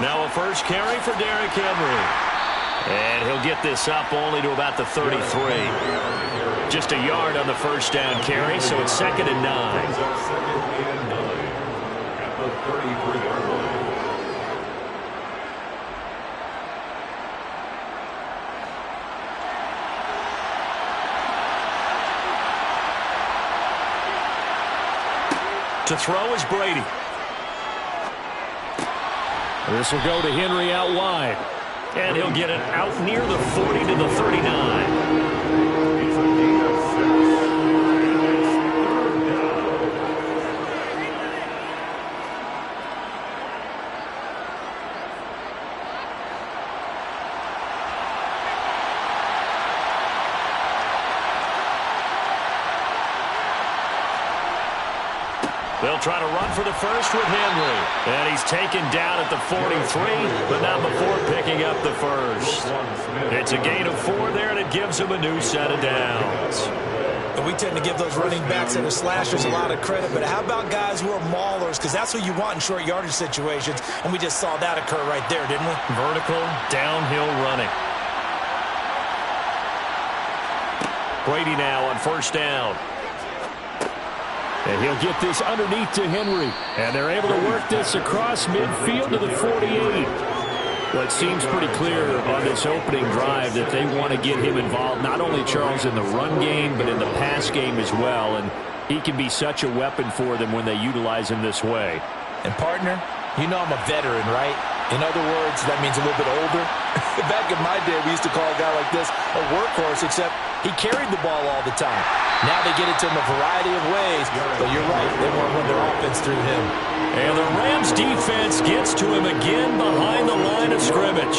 Now a first carry for Derrick Henry. And he'll get this up only to about the 33. Just a yard on the first down carry, so it's second and 9. Second and 9 at the 33-yard line. To throw is Brady. This will go to Henry out wide. And he'll get it out near the 40 to the 39. It's a gain of 6. And it's third down. They'll try to run for the first with Henry. And he's taken down at the 43, but not before picking up the first. It's a gain of 4 there, and it gives him a new set of downs. And we tend to give those running backs and the slashers a lot of credit, but how about guys who are maulers? Because that's what you want in short yardage situations, and we just saw that occur right there, didn't we? Vertical, downhill running. Brady now on first down. And he'll get this underneath to Henry. And they're able to work this across midfield to the 48. Well, it seems pretty clear on this opening drive that they want to get him involved, not only, Charles, in the run game, but in the pass game as well. And he can be such a weapon for them when they utilize him this way. And, partner, you know I'm a veteran, right? In other words, that means a little bit older. Back in my day, we used to call a guy like this a workhorse, except he carried the ball all the time. Now they get it to him a variety of ways, but you're right, they want to run their offense through him. And the Rams defense gets to him again behind the line of scrimmage.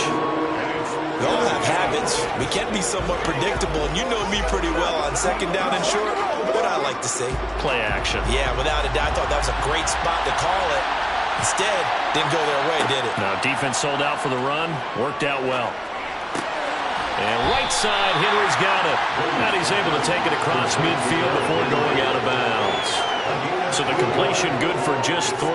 We all have habits. We can be somewhat predictable, and you know me pretty well on second down and short. What I like to say. Play action. Yeah, without a doubt, I thought that was a great spot to call it. Instead, didn't go their way, did it? No, defense sold out for the run. Worked out well. And right side, Henry's got it. And he's able to take it across midfield before going out of bounds. So the completion good for just 3.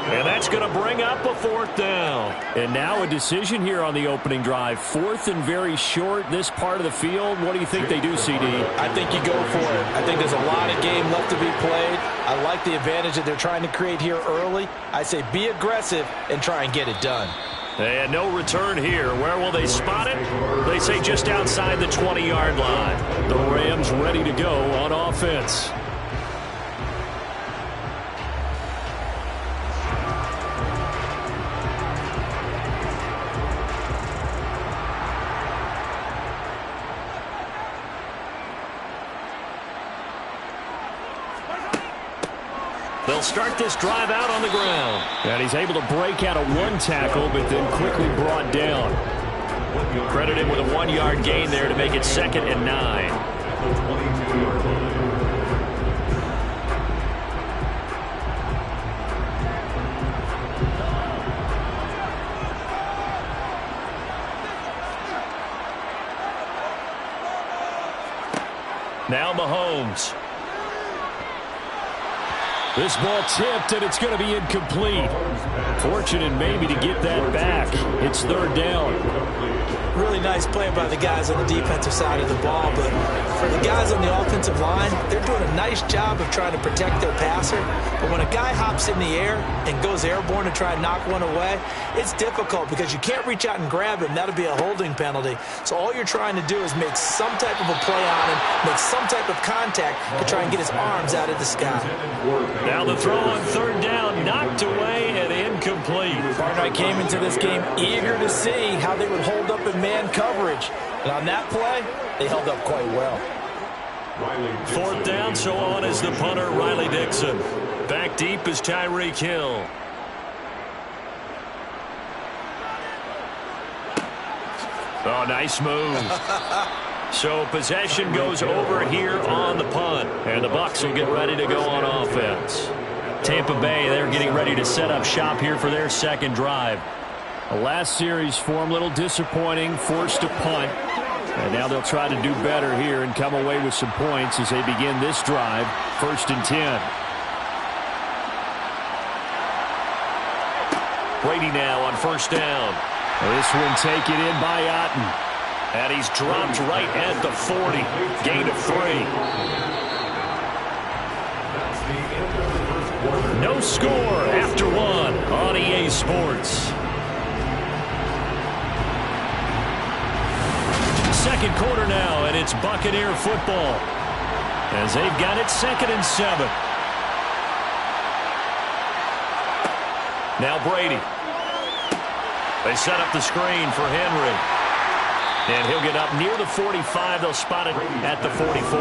And that's going to bring up a 4th down. And now a decision here on the opening drive. 4th and very short, this part of the field. What do you think they do, CD? I think you go for it. I think there's a lot of game left to be played. I like the advantage that they're trying to create here early. I say be aggressive and try and get it done. And no return here. Where will they spot it? They say just outside the 20-yard line. The Rams ready to go on offense. They'll start this drive out on the ground. And he's able to break out of 1 tackle, but then quickly brought down. Credit him with a 1-yard gain there to make it 2nd and 9. Now Mahomes. This ball tipped, and it's going to be incomplete. Fortunate maybe to get that back. It's 3rd down. Really nice play by the guys on the defensive side of the ball, but for the guys on the offensive line, they're doing a nice job of trying to protect their passer. But when a guy hops in the air and goes airborne to try and knock one away, it's difficult because you can't reach out and grab him. That'll be a holding penalty. So all you're trying to do is make some type of a play on him, make some type of contact to try and get his arms out of the sky. Now the throw on 3rd down, knocked away and incomplete. Partner, I came into this game eager to see how they would hold up in man coverage. And on that play, they held up quite well. 4th down, so on is the punter, Riley Dixon. Back deep is Tyreek Hill. Oh, nice move. So possession goes over here on the punt. And the Bucs will get ready to go on offense. Tampa Bay, they're getting ready to set up shop here for their 2nd drive. The last series form, a little disappointing, forced to punt. And now they'll try to do better here and come away with some points as they begin this drive, 1st and 10. Brady now on 1st down. This one taken in by Otten. And he's dropped right at the 40. Gain of 3. No score after 1 on EA Sports. 2nd quarter now, and it's Buccaneer football. As they've got it 2nd and 7. Now Brady. They set up the screen for Henry. And he'll get up near the 45. They'll spot it at the 44.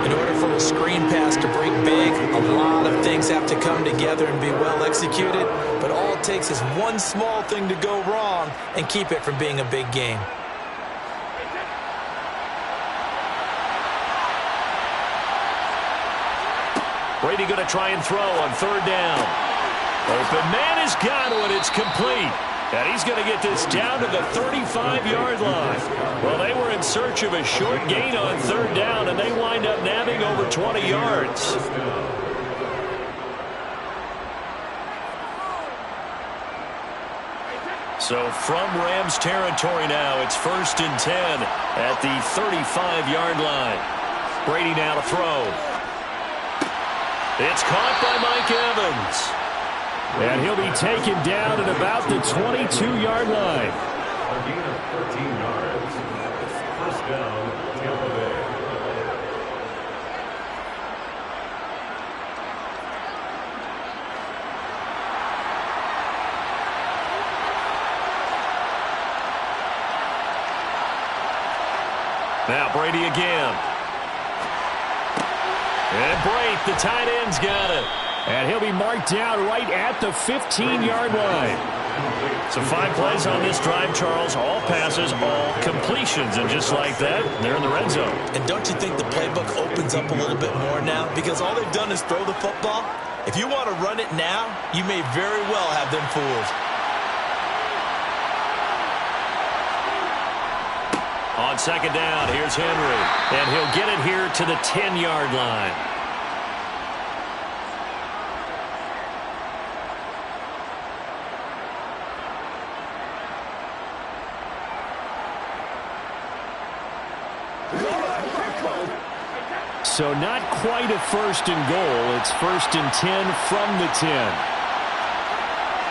In order for a screen pass to break big, a lot of things have to come together and be well executed. But all it takes is one small thing to go wrong and keep it from being a big game. Brady going to try and throw on 3rd down. Open man has got one. It's complete. And he's going to get this down to the 35-yard line. Well, they were in search of a short gain on 3rd down, and they wind up nabbing over 20 yards. So from Rams territory now, it's 1st and 10 at the 35-yard line. Brady now to throw. It's caught by Mike Evans. And he'll be taken down at about the 22-yard line. A gain of 13 yards. 1st down, Tampa Bay. Now Brady again. And Brate, the tight end's got it. And he'll be marked down right at the 15-yard line. So 5 plays on this drive, Charles. All passes, all completions. And just like that, they're in the red zone. And don't you think the playbook opens up a little bit more now? Because all they've done is throw the football. If you want to run it now, you may very well have them fooled. On second down, here's Henry. And he'll get it here to the 10-yard line. So not quite a first and goal. It's first and 10 from the 10.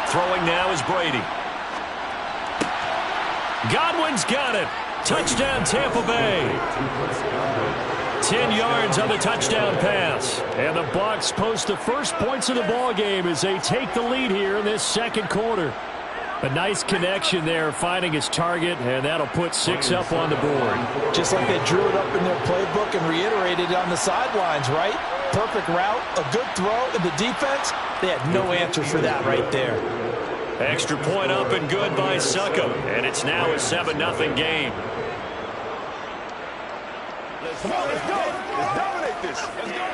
Throwing now is Brady. Godwin's got it. Touchdown, Tampa Bay. 10 yards on the touchdown pass. And the Bucs post the first points of the ball game as they take the lead here in this second quarter. A nice connection there, finding his target, and that'll put 6 up on the board. Just like they drew it up in their playbook and reiterated it on the sidelines, right? Perfect route, a good throw, and the defense, they had no answer for that right there. Extra point up and good by Succop, and it's now a 7-0 game. Come on, let's go. Let's dominate this. Let's go.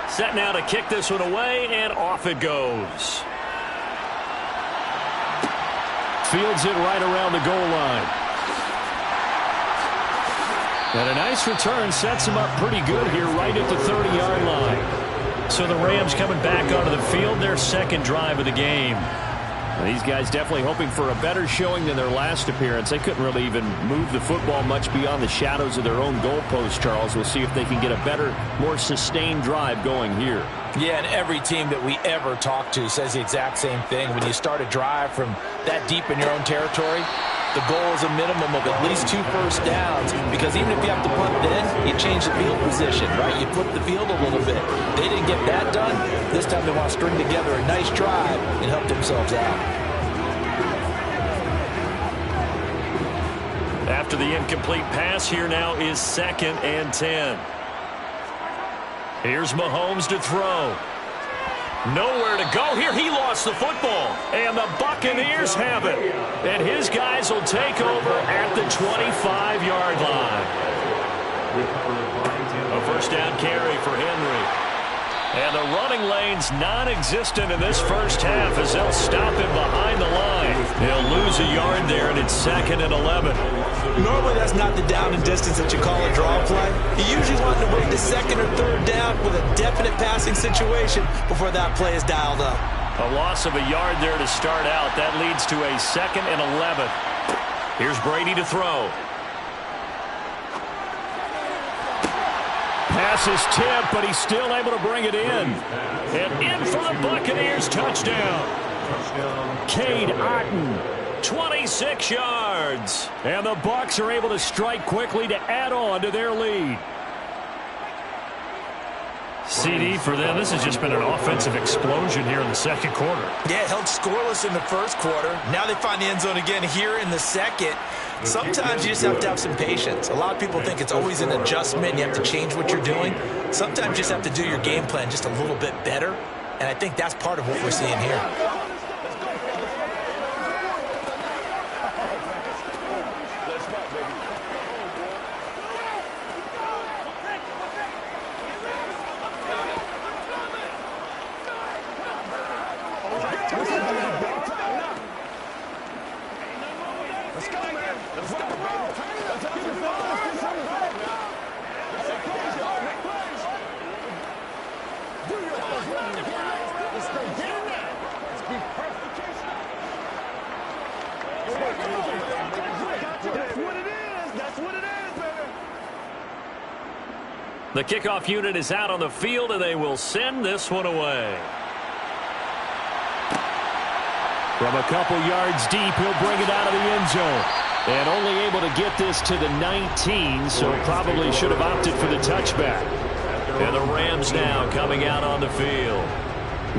Set now to kick this one away, and off it goes. Fields it right around the goal line. And a nice return sets him up pretty good here right at the 30-yard line. So the Rams coming back onto the field, their second drive of the game. And these guys definitely hoping for a better showing than their last appearance. They couldn't really even move the football much beyond the shadows of their own goalpost, Charles. We'll see if they can get a better, more sustained drive going here. Yeah, and every team that we ever talk to says the exact same thing. When you start a drive from that deep in your own territory, the goal is a minimum of at least 2 first downs, because even if you have to punt then, you change the field position, right? You flip the field a little bit. They didn't get that done. This time they want to string together a nice drive and help themselves out. After the incomplete pass, here now is 2nd and 10. Here's Mahomes to throw. Nowhere to go here. He lost the football. And the Buccaneers have it. And his guys will take over at the 25-yard line. A first down carry for Henry. And the running lane's non-existent in this first half as they'll stop him behind the line. He'll lose a yard there, and it's 2nd and 11. Normally that's not the down and distance that you call a draw play. You usually want to wait the 2nd or 3rd down with a definite passing situation before that play is dialed up. A loss of a yard there to start out. That leads to a 2nd and 11. Here's Brady to throw. Pass is tipped, but he's still able to bring it in. And in for the Buccaneers, touchdown. Cade Otton, 26 yards. And the Bucs are able to strike quickly to add on to their lead. CD for them. This has just been an offensive explosion here in the second quarter. Yeah, held scoreless in the first quarter. Now they find the end zone again here in the second. Sometimes you just have to have some patience. A lot of people think it's always an adjustment. You have to change what you're doing. Sometimes you just have to do your game plan just a little bit better. And I think that's part of what we're seeing here. The kickoff unit is out on the field, and they will send this one away. From a couple yards deep, he'll bring it out of the end zone. And only able to get this to the 19, so probably should have opted for the touchback. And the Rams now coming out on the field.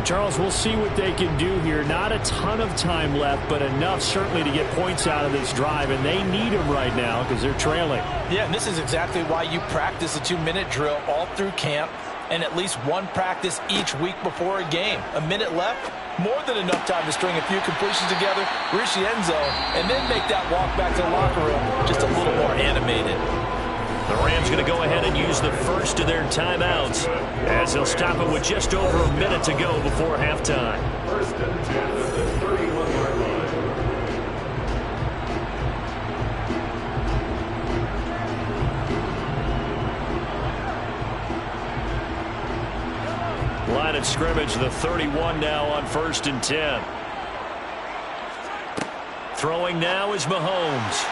Charles, we'll see what they can do here. Not a ton of time left, but enough certainly to get points out of this drive, and they need them right now because they're trailing. Yeah, and this is exactly why you practice a 2-minute drill all through camp and at least one practice each week before a game. A minute left, more than enough time to string a few completions together, reach the end zone, and then make that walk back to the locker room just a little more animated. The Rams going to go ahead and use the first of their timeouts as they'll stop it with just over a minute to go before halftime. First and 10 at the 31-yard line. Line of scrimmage, the 31 now on 1st and 10. Throwing now is Mahomes.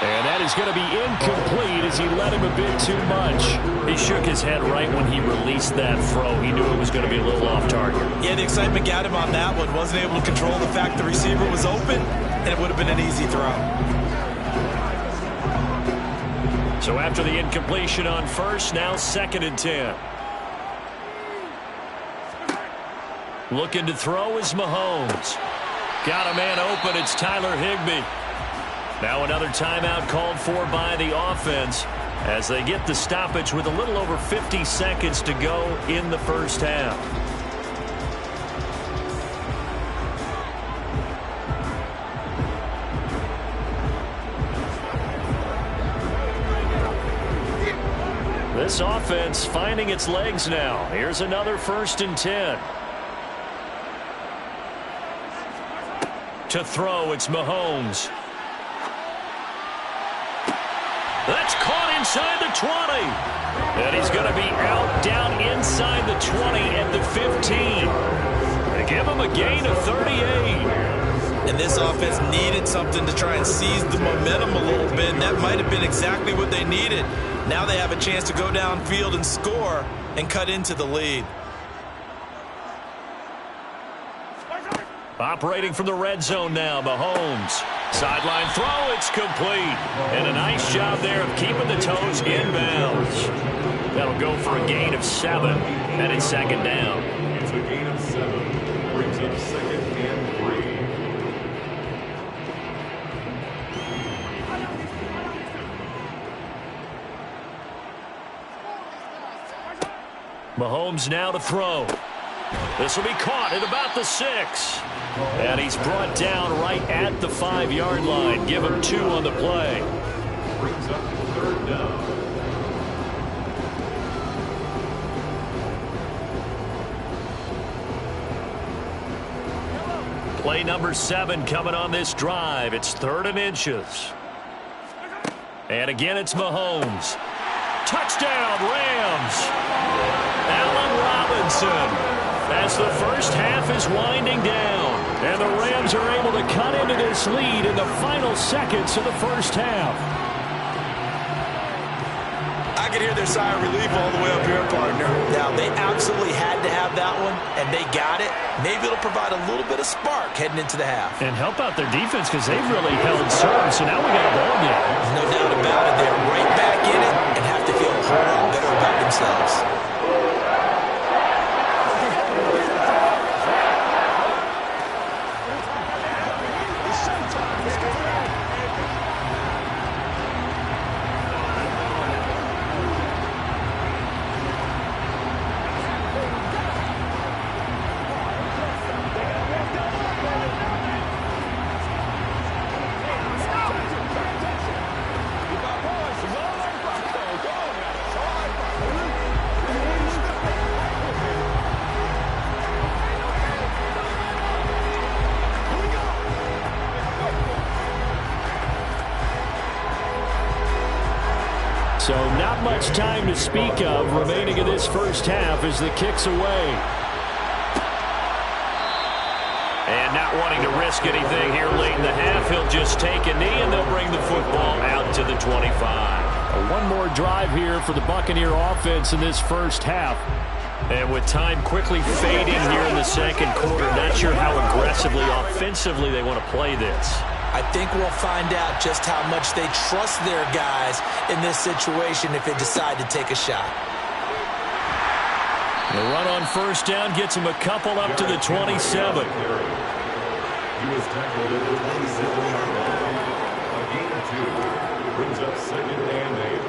And that is going to be incomplete as he let him a bit too much. He shook his head right when he released that throw. He knew it was going to be a little off target. Yeah, the excitement got him on that one. Wasn't able to control the fact the receiver was open, and it would have been an easy throw. So after the incompletion on first, now 2nd and 10. Looking to throw is Mahomes. Got a man open. It's Tyler Higbee. Now another timeout called for by the offense as they get the stoppage with a little over 50 seconds to go in the first half. This offense finding its legs now. Here's another 1st and 10. To throw, it's Mahomes. That's caught inside the 20. And he's going to be out down inside the 20 at the 15. They give him a gain of 38. And this offense needed something to try and seize the momentum a little bit, and that might have been exactly what they needed. Now they have a chance to go downfield and score and cut into the lead. Operating from the red zone now, Mahomes. Sideline throw, it's complete. And a nice job there of keeping the toes inbounds. That'll go for a gain of 7, and it's 2nd down. It's a gain of 7. Brings up 2nd and 3. Mahomes now to throw. This will be caught at about the 6. And he's brought down right at the 5-yard line. Give him 2 on the play. Brings up 3rd down. Play number 7 coming on this drive. It's 3rd and inches. And again, it's Mahomes. Touchdown, Rams. Allen Robinson. As the first half is winding down. And the Rams are able to cut into this lead in the final seconds of the first half. I could hear their sigh of relief all the way up here, partner. Now, they absolutely had to have that one, and they got it. Maybe it'll provide a little bit of spark heading into the half. And help out their defense because they've really held serve, so now we got a ball game. No doubt about it. They're right back in it and have to feel a whole lot better about themselves. So not much time to speak of remaining in this first half as the kick's away. And not wanting to risk anything here late in the half, he'll just take a knee and they'll bring the football out to the 25. One more drive here for the Buccaneer offense in this first half. And with time quickly fading here in the second quarter, not sure how aggressively, offensively they want to play this. I think we'll find out just how much they trust their guys in this situation if they decide to take a shot. The run on first down gets him a couple up to the 27. He was tackled at the 27-yard line. A gain of 2 brings up 2nd and 8.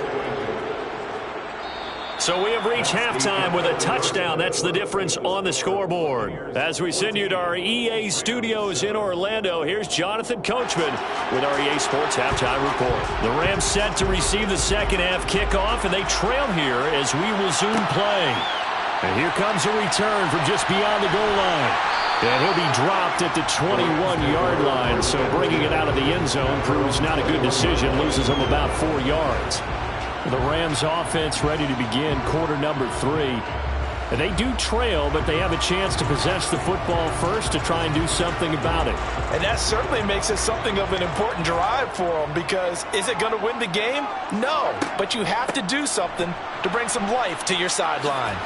So we have reached halftime with a touchdown. That's the difference on the scoreboard. As we send you to our EA studios in Orlando, here's Jonathan Coachman with our EA Sports Halftime Report. The Rams set to receive the second half kickoff, and they trail here as we resume play. And here comes a return from just beyond the goal line. And he'll be dropped at the 21-yard line, so bringing it out of the end zone proves not a good decision, loses him about 4 yards. The Rams offense ready to begin quarter number 3. And they do trail, but they have a chance to possess the football first to try and do something about it. And that certainly makes it something of an important drive for them, because is it going to win the game? No, but you have to do something to bring some life to your sideline.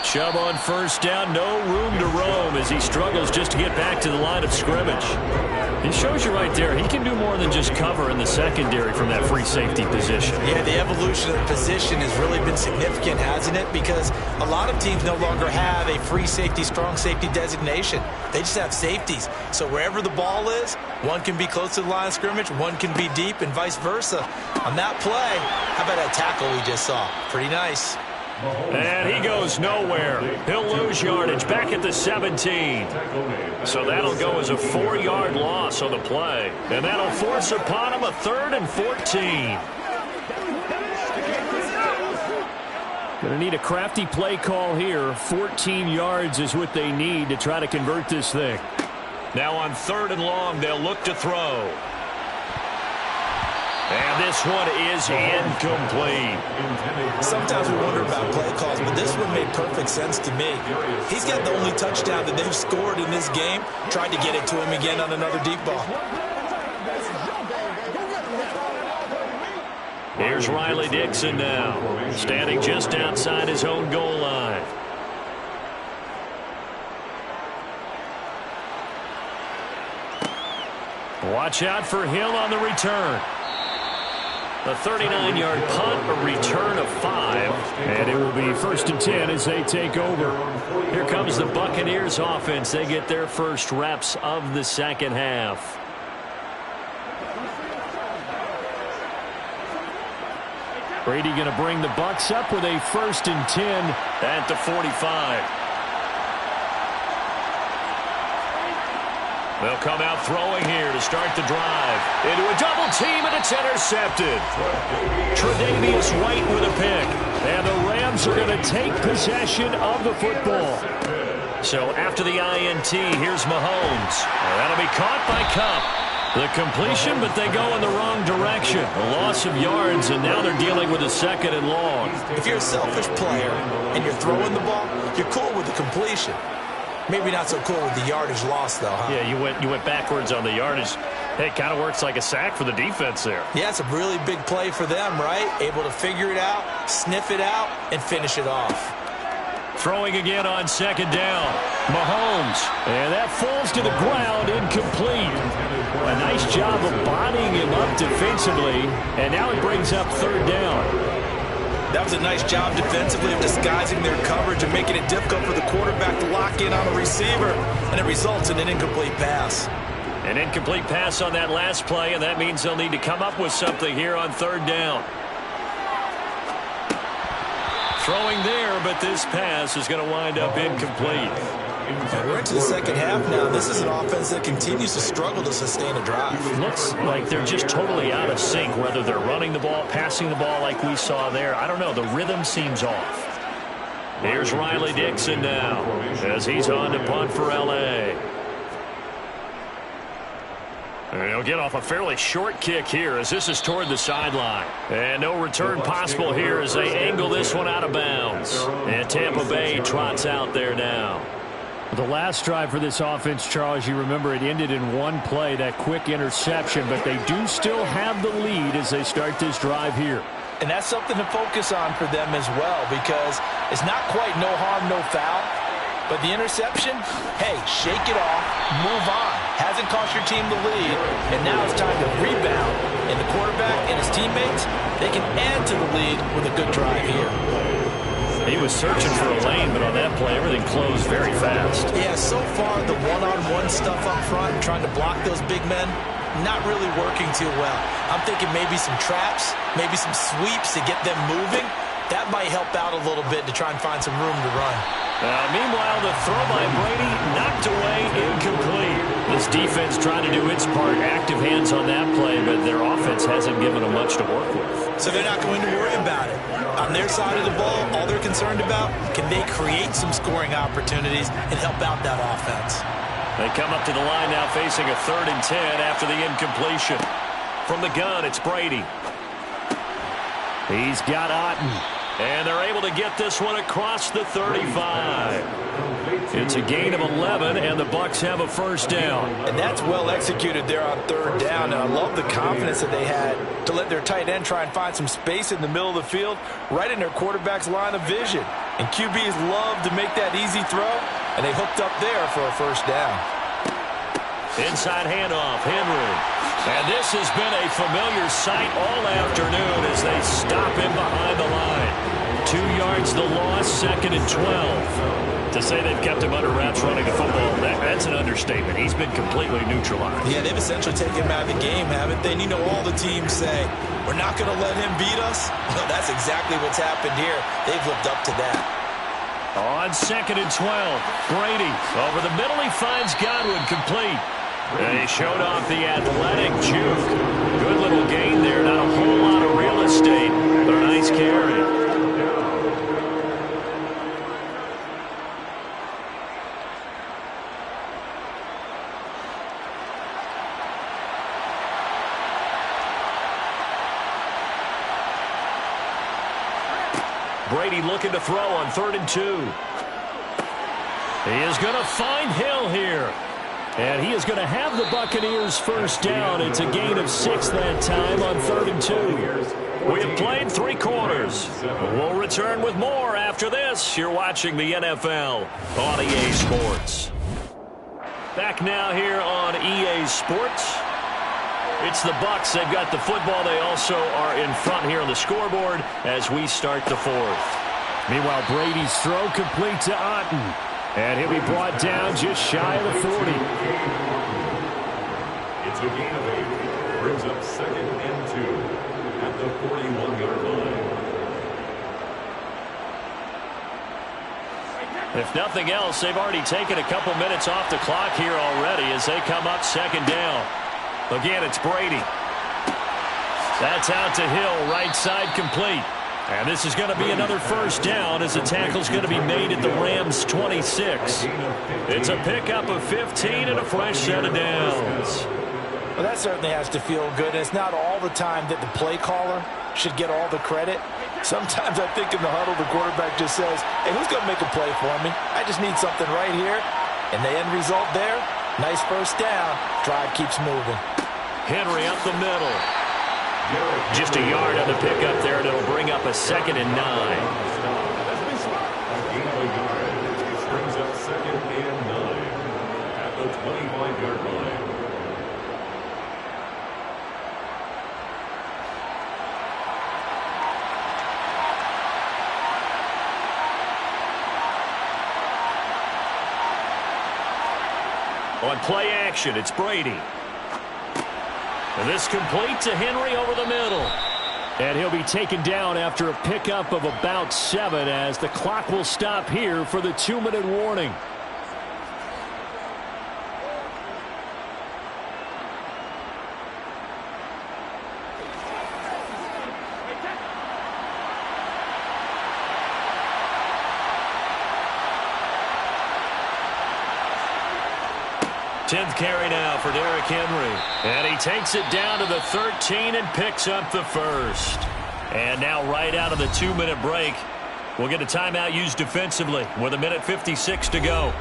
Chubb on first down, no room to roam as he struggles just to get back to the line of scrimmage. It shows you right there, he can do more than just cover in the secondary from that free safety position. Yeah, the evolution of the position has really been significant, hasn't it? Because a lot of teams no longer have a free safety, strong safety designation. They just have safeties. So wherever the ball is, one can be close to the line of scrimmage, one can be deep, and vice versa. On that play, how about that tackle we just saw? Pretty nice. And he goes nowhere. He'll lose yardage back at the 17. So that'll go as a 4-yard loss on the play. And that'll force upon him a 3rd and 14. Going to need a crafty play call here. 14 yards is what they need to try to convert this thing. Now on 3rd and long, they'll look to throw. And this one is incomplete. Sometimes we wonder about play calls, but this one made perfect sense to me. He's got the only touchdown that they've scored in this game. Tried to get it to him again on another deep ball. Here's Riley Dixon now, standing just outside his own goal line. Watch out for Hill on the return. A 39-yard punt, a return of 5, and it will be 1st and 10 as they take over. Here comes the Buccaneers offense. They get their first reps of the second half. Brady going to bring the Bucs up with a 1st and 10 at the 45. They'll come out throwing here to start the drive. Into a double team, and it's intercepted. Tre'Davious White with a pick. And the Rams are going to take possession of the football. So after the INT, here's Mahomes. That'll be caught by Kupp. The completion, but they go in the wrong direction. A loss of yards, and now they're dealing with a 2nd and long. If you're a selfish player and you're throwing the ball, you're cool with the completion. Maybe not so cool with the yardage loss, though, huh? Yeah, you went backwards on the yardage. Hey, it kind of works like a sack for the defense there. Yeah, it's a really big play for them, right? Able to figure it out, sniff it out, and finish it off. Throwing again on 2nd down. Mahomes. And that falls to the ground, incomplete. A nice job of bodying him up defensively. And now it brings up 3rd down. That was a nice job defensively of disguising their coverage and making it difficult for the quarterback to lock in on the receiver. And it results in an incomplete pass. An incomplete pass on that last play, and that means they'll need to come up with something here on 3rd down. Throwing there, but this pass is going to wind up incomplete. We're into the second half now. This is an offense that continues to struggle to sustain a drive. Looks like they're just totally out of sync, whether they're running the ball, passing the ball like we saw there. I don't know. The rhythm seems off. Here's Riley Dixon now as he's on to punt for L.A. And he'll get off a fairly short kick here as this is toward the sideline. And no return possible here as they angle this one out of bounds. And Tampa Bay trots out there now. The last drive for this offense, Charles, you remember it ended in one play, that quick interception, but they do still have the lead as they start this drive here. And that's something to focus on for them as well, because it's not quite no harm, no foul. But the interception, hey, shake it off, move on. Hasn't cost your team the lead, and now it's time to rebound. And the quarterback and his teammates, they can add to the lead with a good drive here. He was searching for a lane, but on that play, everything closed very fast. Yeah, so far, the one-on-one stuff up front, trying to block those big men, not really working too well. I'm thinking maybe some traps, maybe some sweeps to get them moving. That might help out a little bit to try and find some room to run. Meanwhile, the throw by Brady knocked away, incomplete. This defense trying to do its part, active hands on that play, but their offense hasn't given them much to work with. So they're not going to worry about it. On their side of the ball, all they're concerned about, can they create some scoring opportunities and help out that offense? They come up to the line now facing a 3rd and 10 after the incompletion. From the gun, it's Brady. He's got Otten. And they're able to get this one across the 35. It's a gain of 11, and the Bucs have a first down. And that's well executed there on 3rd down, and I love the confidence that they had to let their tight end try and find some space in the middle of the field, right in their quarterback's line of vision. And QBs love to make that easy throw, and they hooked up there for a first down. Inside handoff, Henry. And this has been a familiar sight all afternoon as they stop him behind the line. 2 yards the loss, 2nd and 12. To say they've kept him under wraps running the football, that's an understatement. He's been completely neutralized. Yeah, they've essentially taken him out of the game, haven't they? And you know, all the teams say, we're not going to let him beat us. Well, that's exactly what's happened here. They've lived up to that. On 2nd and 12, Brady over the middle. He finds Godwin complete. And he showed off the athletic juke. Good little gain there. Not a whole lot of real estate, but a nice carry. Brady looking to throw on 3rd and 2. He is going to find Hill here. And he is going to have the Buccaneers first down. It's a gain of 6 that time on 3rd and 2. We have played 3 quarters. We'll return with more after this. You're watching the NFL on EA Sports. Back now here on EA Sports. It's the Bucs. They've got the football. They also are in front here on the scoreboard as we start the 4th. Meanwhile, Brady's throw complete to Otten. And he'll be brought down just shy of the 40. It's a gain of 8. Brings up 2nd and 2 at the 41-yard line. If nothing else, they've already taken a couple minutes off the clock here already as they come up 2nd down. Again, it's Brady. That's out to Hill, right side complete. And this is going to be another first down as the tackle's going to be made at the Rams' 26. It's a pickup of 15 and a fresh set of downs. Well, that certainly has to feel good. It's not all the time that the play caller should get all the credit. Sometimes I think in the huddle, the quarterback just says, hey, who's going to make a play for me? I just need something right here. And the end result there, nice first down. Drive keeps moving. Henry up the middle. Just a yard on the pickup there, and it'll bring up a 2nd and 9. Brings up 2nd and 9 at the 25-yard line. On play action, it's Brady. And this complete to Henry over the middle. And he'll be taken down after a pickup of about 7 as the clock will stop here for the 2-minute warning. Tenth carry now for Derrick Henry. And he takes it down to the 13 and picks up the first. And now right out of the 2-minute break, we'll get a timeout used defensively with 1:56 to go.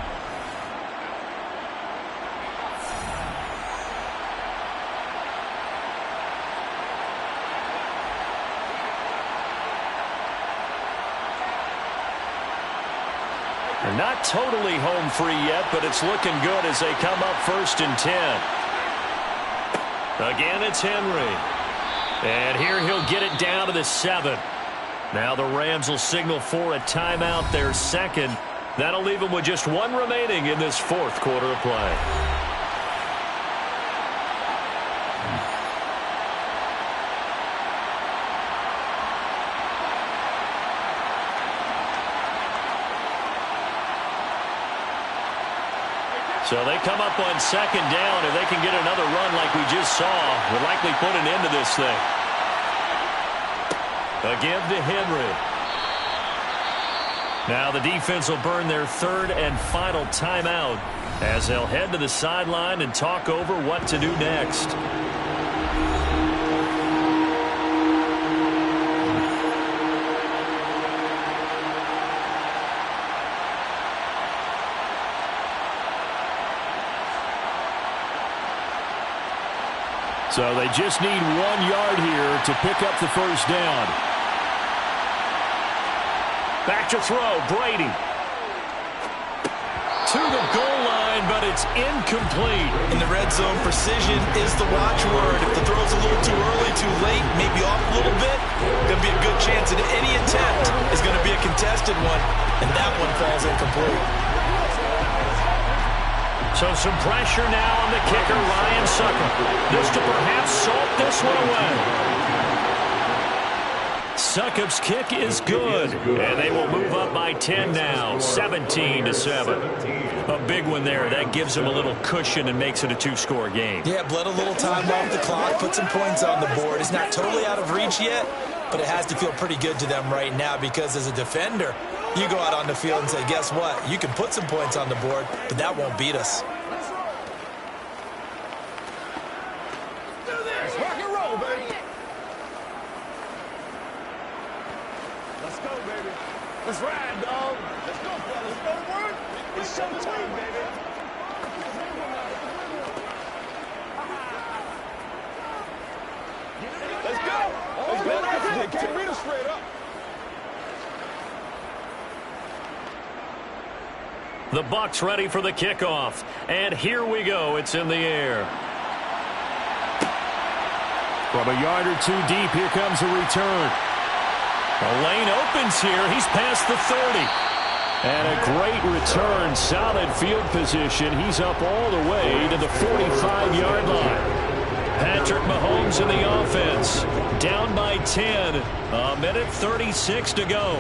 They're not totally home free yet, but it's looking good as they come up 1st and 10. Again, it's Henry. And here he'll get it down to the 7. Now the Rams will signal for a timeout, their second. That'll leave them with just one remaining in this fourth quarter of play. So they come up on second down. If they can get another run like we just saw, would likely put an end to this thing. Again to Henry. Now the defense will burn their third and final timeout as they'll head to the sideline and talk over what to do next. So they just need 1 yard here to pick up the first down. Back to throw, Brady. To the goal line, but it's incomplete. In the red zone, precision is the watchword. If the throw's a little too early, too late, maybe off a little bit, going to be a good chance that any attempt is going to be a contested one, and that one falls incomplete. So some pressure now on the kicker, Ryan Succop. This to perhaps salt this one away. Succop's kick is good, and they will move up by 10 now, 17-7. A big one there. That gives them a little cushion and makes it a two-score game. Yeah, bled a little time off the clock, put some points on the board. It's not totally out of reach yet, but it has to feel pretty good to them right now because as a defender, you go out on the field and say, guess what? You can put some points on the board, but that won't beat us. Rock and roll, baby. Let's go, baby. Let's ride, dog. Let's go, fellas. Go to work. It's showtime, baby. Let's go. Let's go right here. Can't read us straight up. The Bucs ready for the kickoff. And here we go. It's in the air. From a yard or two deep, here comes a return. The lane opens here. He's past the 30. And a great return. Solid field position. He's up all the way to the 45-yard line. Patrick Mahomes in the offense. Down by 10. A minute 36 to go.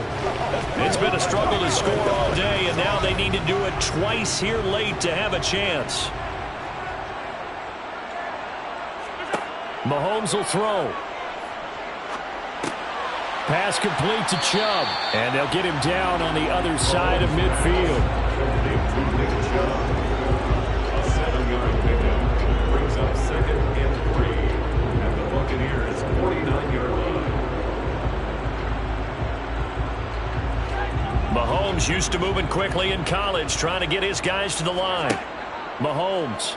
It's been a struggle to score all day, and now they need to do it twice here late to have a chance. Mahomes will throw. Pass complete to Chubb. And they'll get him down on the other side of midfield. A 7-yard pickup brings up 2nd and 3 at the Buccaneers' 49-yard line. Mahomes used to moving quickly in college, trying to get his guys to the line. Mahomes.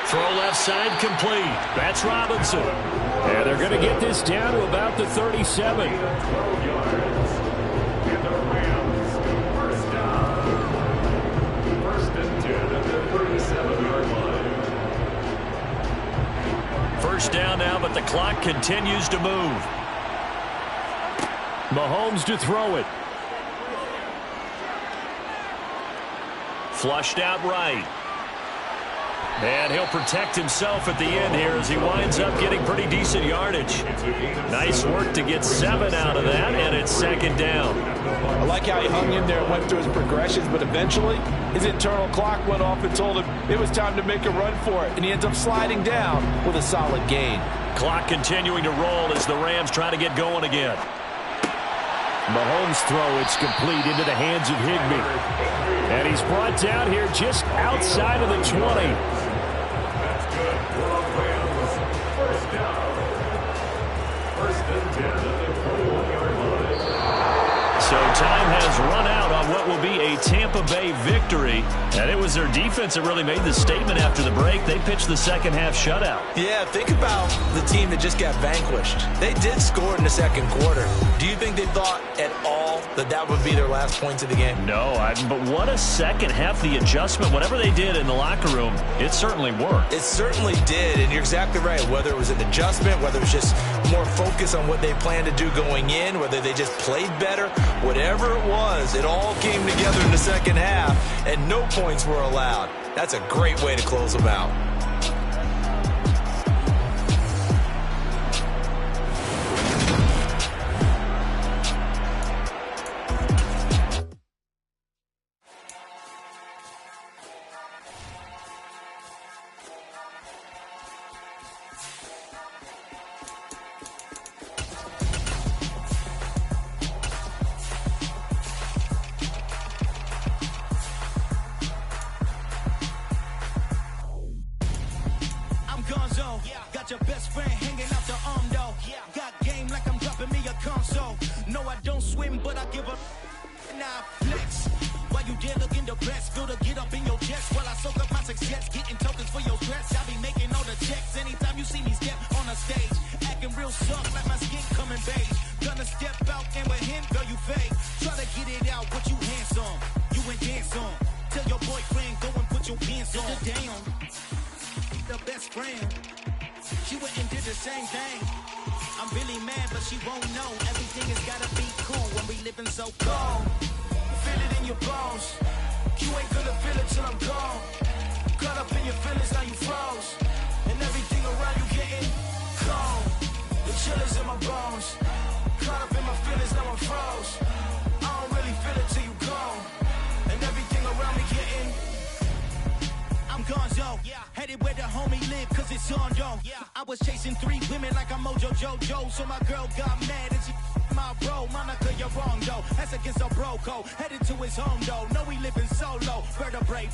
Throw left side complete. That's Robinson. And they're going to get this down to about the 37. 12 yards. And the Rams, first down. 1st and 10 at the 37-yard line. First down now, but the clock continues to move. Mahomes to throw it. Flushed out right. And he'll protect himself at the end here as he winds up getting pretty decent yardage. Nice work to get 7 out of that, and it's 2nd down. I like how he hung in there and went through his progressions, but eventually his internal clock went off and told him it was time to make a run for it, and he ends up sliding down with a solid gain. Clock continuing to roll as the Rams try to get going again. Mahomes' throw, it's complete into the hands of Higbee. And he's brought down here just outside of the 20. That's good for the Rams. First down. 1st and 10 at the 41-yard line. So time has run out on on what will be a Tampa Bay victory. And it was their defense that really made the statement after the break. They pitched the second-half shutout. Yeah, think about the team that just got vanquished. They did score in the second quarter. Do you think they thought at all that that would be their last points of the game? No, but what a second half. The adjustment, whatever they did in the locker room, it certainly worked. It certainly did, and you're exactly right. Whether it was an adjustment, whether it was just more focus on what they planned to do going in, whether they just played better, whatever it was, it all came together in the second half, and no points were allowed. That's a great way to close them out. Got your best friend hanging out the arm though. Got game like I'm dropping me a console. No, I don't swim, but I give a now flex. While you there looking the best, feel the get up in your chest while I soak up my success, getting tokens for your dress. I be making all the checks anytime you see me step on a stage, acting real soft like my skin coming beige. Gonna step out and with him, girl, you fake. Try to get it out, what you handsome, you ain't dance on. Tell your boyfriend go and put your pants on. Down, the best friend. She went and did the same thing. I'm really mad, but she won't know. Everything has gotta be cool when we living so cold. Feel it in your bones. You ain't gonna feel it till I'm gone. Caught up in your feelings, now you froze. And everything around you getting cold. The chill is in my bones. Caught up in my feelings, now I'm froze. I don't really feel it till you gone. And everything around me getting I'm gonzo, headed where the homie live, cause it's on, yo. I was chasing 3 women like I'm Mojo Jojo, so my girl got mad and she my bro. Monica, you're wrong, though. That's against a bro code. Headed to his home, though. No, we living solo. Vertebrae,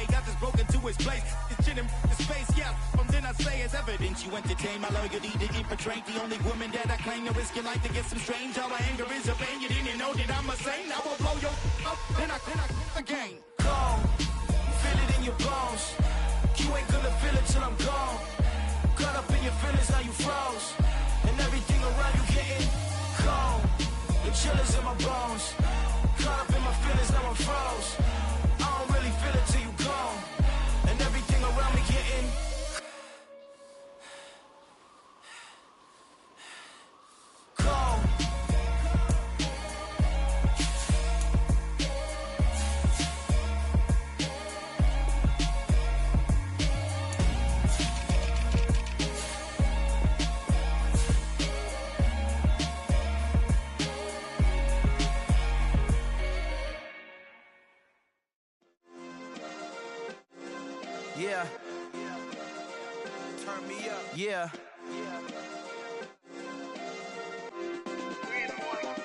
got this broken to his place. It's chin in his face, yeah. From then I say it's evidence you entertain my loyalty to infiltrate. The only woman that I claim to risk your life to get some strange. All my anger is a pain. You didn't know that I'm a saint. I will blow your up, then I again. Cold. Feel it in your bones. You ain't gonna feel it till I'm gone. Caught up in your feelings, now you froze. And everything around you getting cold. The chill is in my bones. Caught up in my feelings, now I'm froze. I don't really feel it till you gone. And everything around me getting cold. Yeah. Turn me up. Yeah.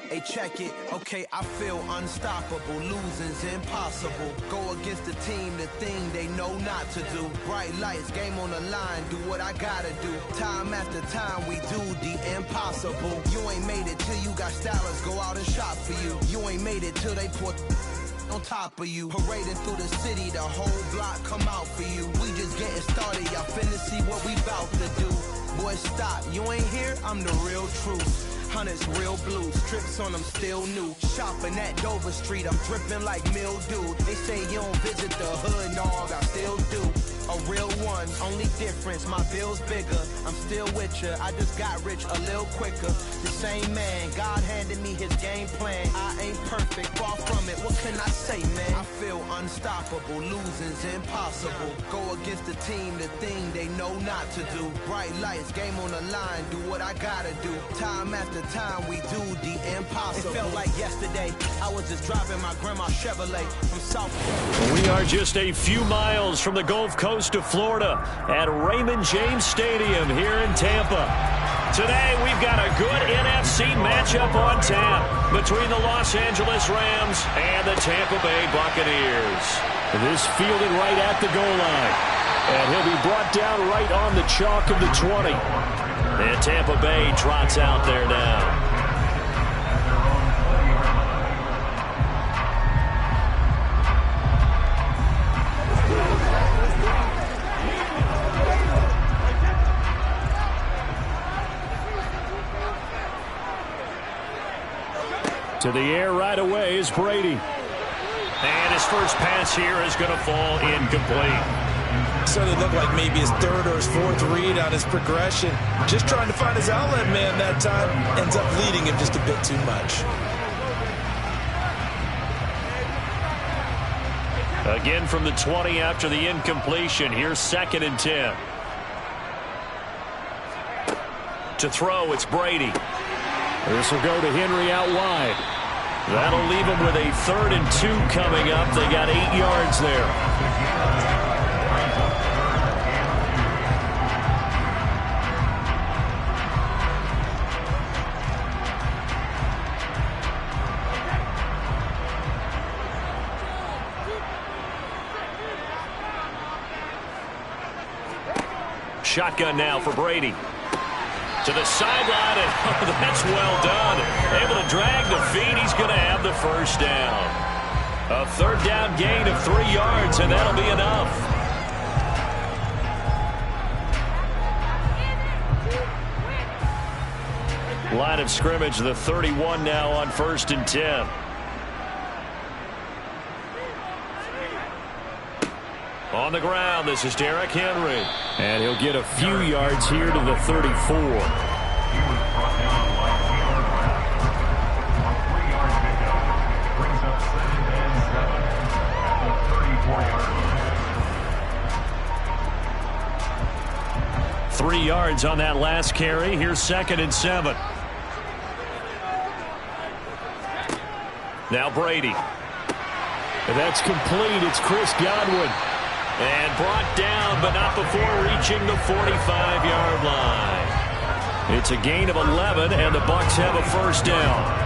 Hey, check it. Okay, I feel unstoppable. Losing's impossible. Go against the team, the thing they know not to do. Bright lights, game on the line. Do what I gotta do. Time after time, we do the impossible. You ain't made it till you got stylists go out and shop for you. You ain't made it till they put on top of you. Parading through the city, the whole block come out for you. We just getting started, y'all finna see what we bout to do. Boy, stop, you ain't here, I'm the real truth. Hunters, real blues, trips on them still new. Shopping at Dover Street, I'm dripping like mildew. They say you don't visit the hood, dog, I still do. A real one, only difference, my bill's bigger. I'm still with ya, I just got rich a little quicker. The same man, God handed me his game plan. I ain't perfect, far from it, what can I say, man? I feel unstoppable, losing's impossible. Go against the team, the thing they know not to do. Bright lights, game on the line, do what I gotta do. Time after time, we do the impossible. It felt like yesterday, I was just driving my grandma's Chevrolet from South. We are just a few miles from the Gulf Coast of Florida at Raymond James Stadium here in Tampa. Today we've got a good NFC matchup on tap between the Los Angeles Rams and the Tampa Bay Buccaneers. This fielded right at the goal line, and he'll be brought down right on the chalk of the 20. And Tampa Bay trots out there now. To the air right away is Brady. And his first pass here is going to fall incomplete. Certainly looked like maybe his third or his fourth read on his progression. Just trying to find his outlet man that time. Ends up leading him just a bit too much. Again from the 20 after the incompletion. Here's 2nd and 10. To throw, it's Brady. This will go to Henry out wide. That'll leave him with a 3rd and 2 coming up. They got 8 yards there. Shotgun now for Brady. To the sideline, and that's well done. Able to drag the feet. He's going to have the first down. A 3rd down gain of 3 yards, and that'll be enough. Line of scrimmage, the 31 now on 1st and 10. On the ground, this is Derrick Henry. And he'll get a few yards here to the 34. 3 yards on that last carry. Here's 2nd and 7. Now Brady. And that's complete. It's Chris Godwin. And brought down, but not before reaching the 45-yard line. It's a gain of 11, and the Bucs have a first down.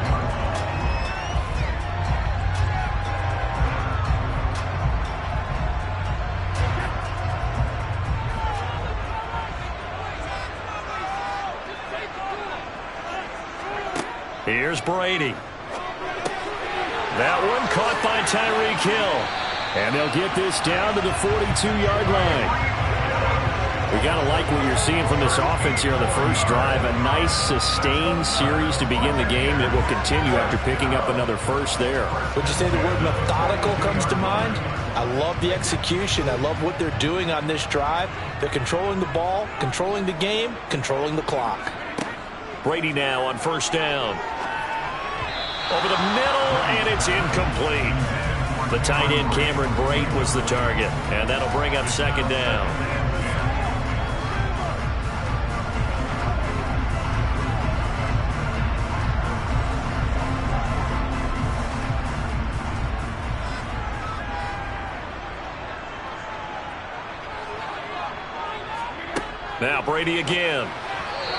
Here's Brady. That one caught by Tyreek Hill. And they'll get this down to the 42-yard line. We got to like what you're seeing from this offense here on the first drive. A nice, sustained series to begin the game that will continue after picking up another first there. Would you say the word methodical comes to mind? I love the execution. I love what they're doing on this drive. They're controlling the ball, controlling the game, controlling the clock. Brady now on 1st down. Over the middle, and it's incomplete. The tight end, Cameron Brate, was the target. And that'll bring up 2nd down. Now Brady again.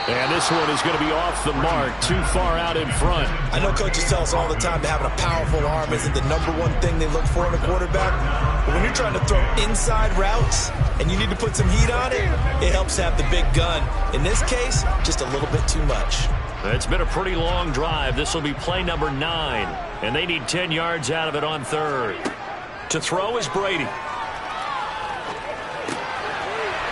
And this one is going to be off the mark, too far out in front. I know coaches tell us all the time that having a powerful arm isn't the #1 thing they look for in a quarterback. But when you're trying to throw inside routes and you need to put some heat on it, it helps have the big gun. In this case, just a little bit too much. It's been a pretty long drive. This will be play number 9. And they need 10 yards out of it on 3rd. To throw is Brady.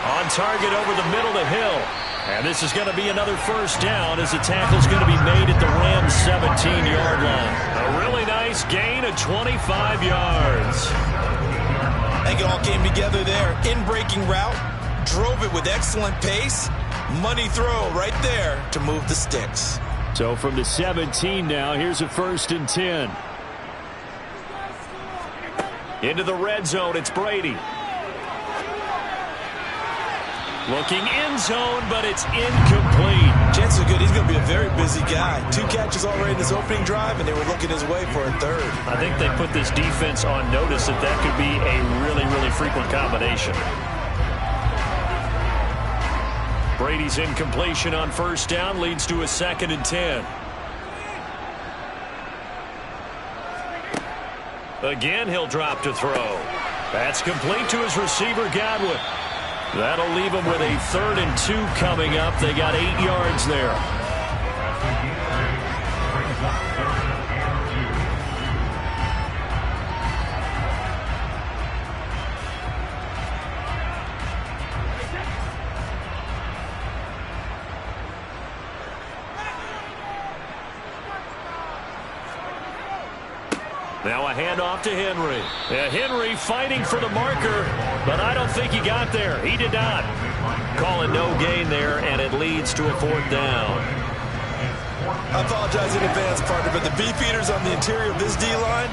On target over the middle to Hill. And this is going to be another first down as the tackle's going to be made at the Rams' 17-yard line. A really nice gain of 25 yards. I think it all came together there. In-breaking route, drove it with excellent pace. Money throw right there to move the sticks. So from the 17 now, here's a 1st and 10. Into the red zone, it's Brady. Looking end zone, but it's incomplete. Chances are good. He's going to be a very busy guy. 2 catches already in this opening drive, and they were looking his way for a 3rd. I think they put this defense on notice that could be a really, really frequent combination. Brady's incompletion on 1st down leads to a 2nd and 10. Again, he'll drop to throw. That's complete to his receiver, Godwin. That'll leave them with a 3rd and 2 coming up. They got 8 yards there. Now a handoff to Henry. Henry fighting for the marker, but I don't think he got there. He did not. Calling no gain there, and it leads to a 4th down. I apologize in advance, partner, but the beefeaters on the interior of this D-line,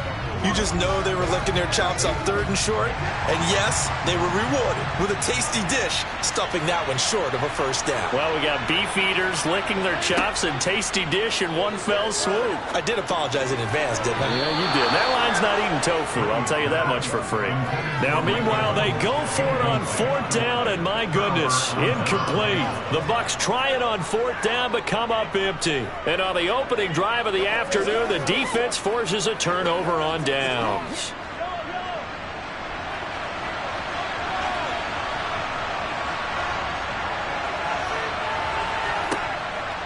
you just know they were licking their chops on 3rd and short. And yes, they were rewarded with a tasty dish, stuffing that one short of a 1st down. Well, we got beefeaters licking their chops and tasty dish in one fell swoop. I did apologize in advance, didn't I? Yeah, you did. That line's not eating tofu, I'll tell you that much for free. Now, meanwhile, they go for it on 4th down, and my goodness, incomplete. The Bucs try it on 4th down, but come up empty. And on the opening drive of the afternoon, the defense forces a turnover on downs.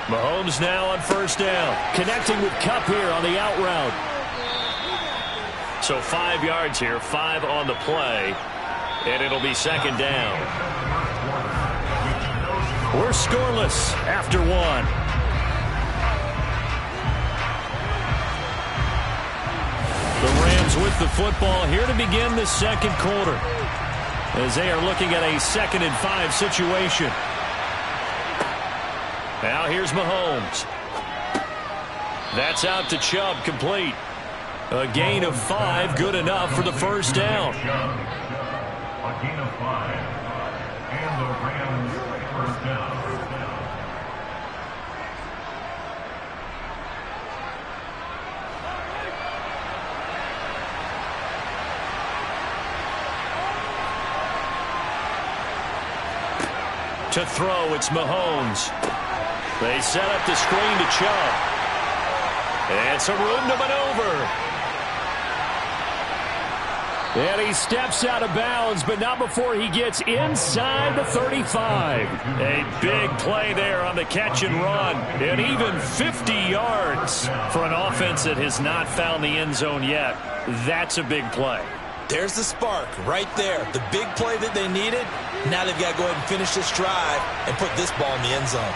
Mahomes now on 1st down, connecting with Kupp here on the out route. So 5 yards here, 5 on the play, and it'll be 2nd down. We're scoreless after 1. The Rams with the football here to begin the 2nd quarter, as they are looking at a 2nd and 5 situation. Now here's Mahomes. That's out to Chubb, complete. A gain of 5, good enough for the 1st down. A gain of 5, and the Rams 1st down. To throw, it's Mahomes. They set up the screen to Chubb. And some room to maneuver. And he steps out of bounds, but not before he gets inside the 35. A big play there on the catch and run. And even 50 yards for an offense that has not found the end zone yet. That's a big play. There's the spark right there. The big play that they needed. Now they've got to go ahead and finish this drive and put this ball in the end zone.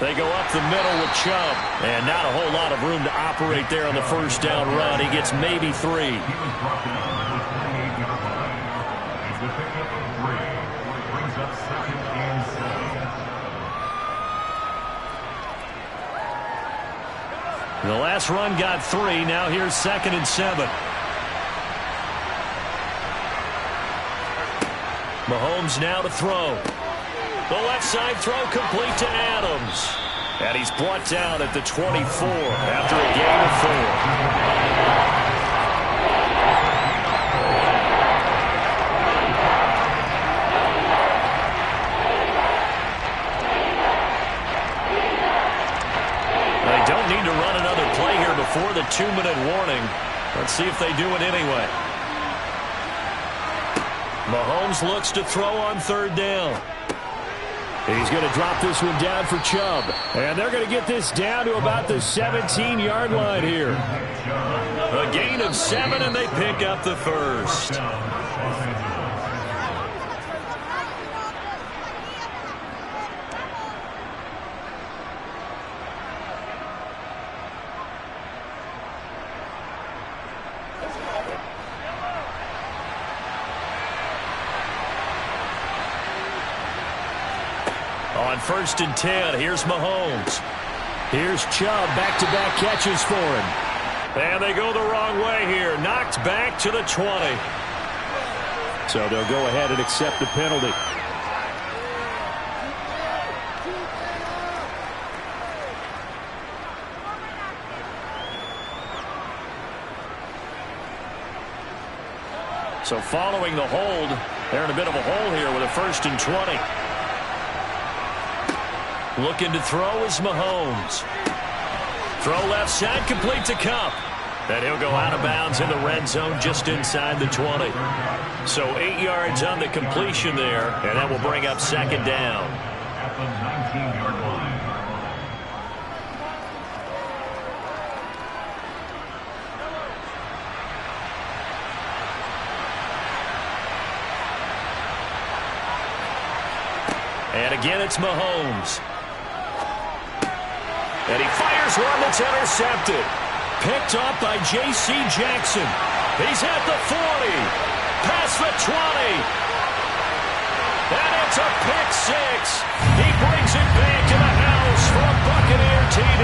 They go up the middle with Chubb. And not a whole lot of room to operate there on the 1st down run. He gets maybe 3. He was brought down to the 28-yard line. He's the pickup of 3. Brings up 2nd and 7. The last run got 3. Now here's 2nd and 7. Mahomes now to throw. The left side throw complete to Adams. And he's brought down at the 24 after a gain of 4. They don't need to run another play here before the 2-minute warning. Let's see if they do it anyway. Mahomes looks to throw on 3rd down. He's going to drop this one down for Chubb. And they're going to get this down to about the 17-yard line here. A gain of 7, and they pick up the 1st. On 1st and 10, here's Mahomes. Here's Chubb, back-to-back catches for him. And they go the wrong way here. Knocked back to the 20. So they'll go ahead and accept the penalty. So following the hold, they're in a bit of a hole here with a 1st and 20. Looking to throw is Mahomes. Throw left side, complete to Kupp. And he'll go out of bounds in the red zone just inside the 20. So 8 yards on the completion there, and that will bring up 2nd down. At the 19-yard line. And again, it's Mahomes. And he fires one that's intercepted. Picked up by J.C. Jackson. He's at the 40. Past the 20. And it's a pick six. He brings it back to the house for a Buccaneer TD.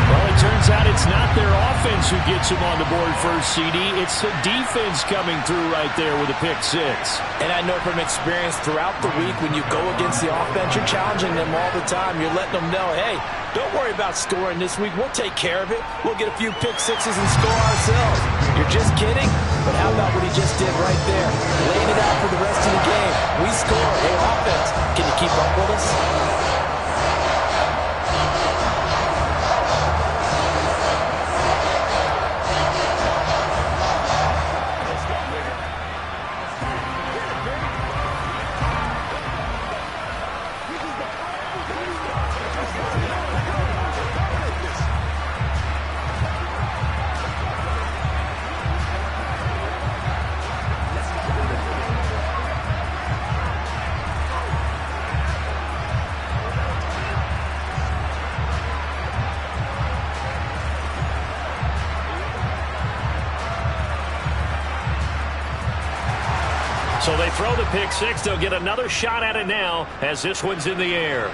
Well, it turns out it's not their offense who gets him on the board first, CD. It's the defense coming through right there with a pick six. And I know from experience throughout the week, when you go against the offense, you're challenging them all the time. You're letting them know, hey, don't worry about scoring this week. We'll take care of it. We'll get a few pick sixes and score ourselves. You're just kidding? But how about what he just did right there? Laid it out for the rest of the game. We score. Hey, offense, can you keep up with us? So they throw the pick six. They'll get another shot at it now as this one's in the air.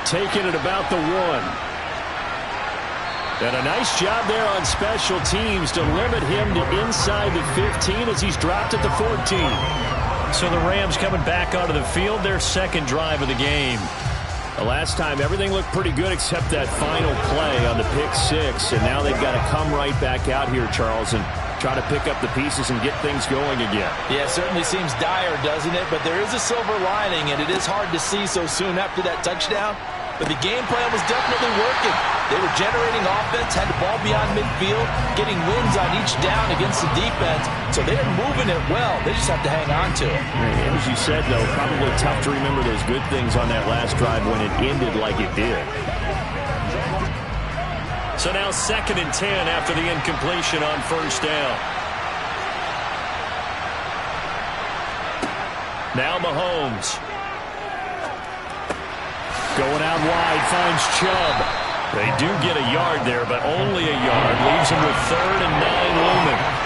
Taking it about the 1. And a nice job there on special teams to limit him to inside the 15 as he's dropped at the 14. So the Rams coming back onto the field, their second drive of the game. The last time everything looked pretty good except that final play on the pick six. And now they've got to come right back out here, Charles, and try to pick up the pieces and get things going again. Yeah, it certainly seems dire, doesn't it? But there is a silver lining, and it is hard to see so soon after that touchdown. But the game plan was definitely working. They were generating offense, had the ball beyond midfield, getting wins on each down against the defense. So they're moving it well. They just have to hang on to it. As you said, though, probably tough to remember those good things on that last drive when it ended like it did. So now 2nd and 10 after the incompletion on first down. Now Mahomes. Going out wide, finds Chubb. They do get a yard there, but only a yard. Leaves him with 3rd and 9 looming.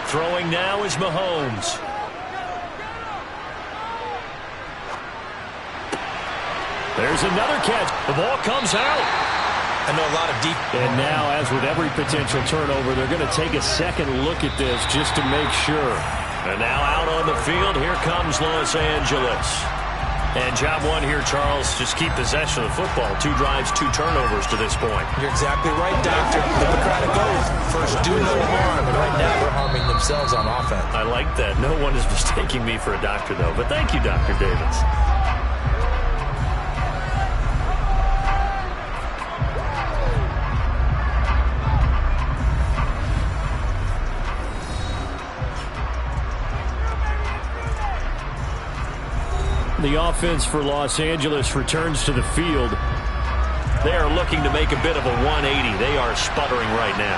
Throwing now is Mahomes. There's another catch. The ball comes out. I know a lot of deep. And now, as with every potential turnover, they're going to take a second look at this just to make sure. And now out on the field, here comes Los Angeles. And job one here, Charles, just keep possession of the football. 2 drives, 2 turnovers to this point. You're exactly right, Doctor. Hippocratic oath. First, do no harm. But right now, they're harming themselves on offense. I like that. No one is mistaking me for a doctor, though. But thank you, Dr. Davis. The offense for Los Angeles returns to the field. They are looking to make a bit of a 180. They are sputtering right now.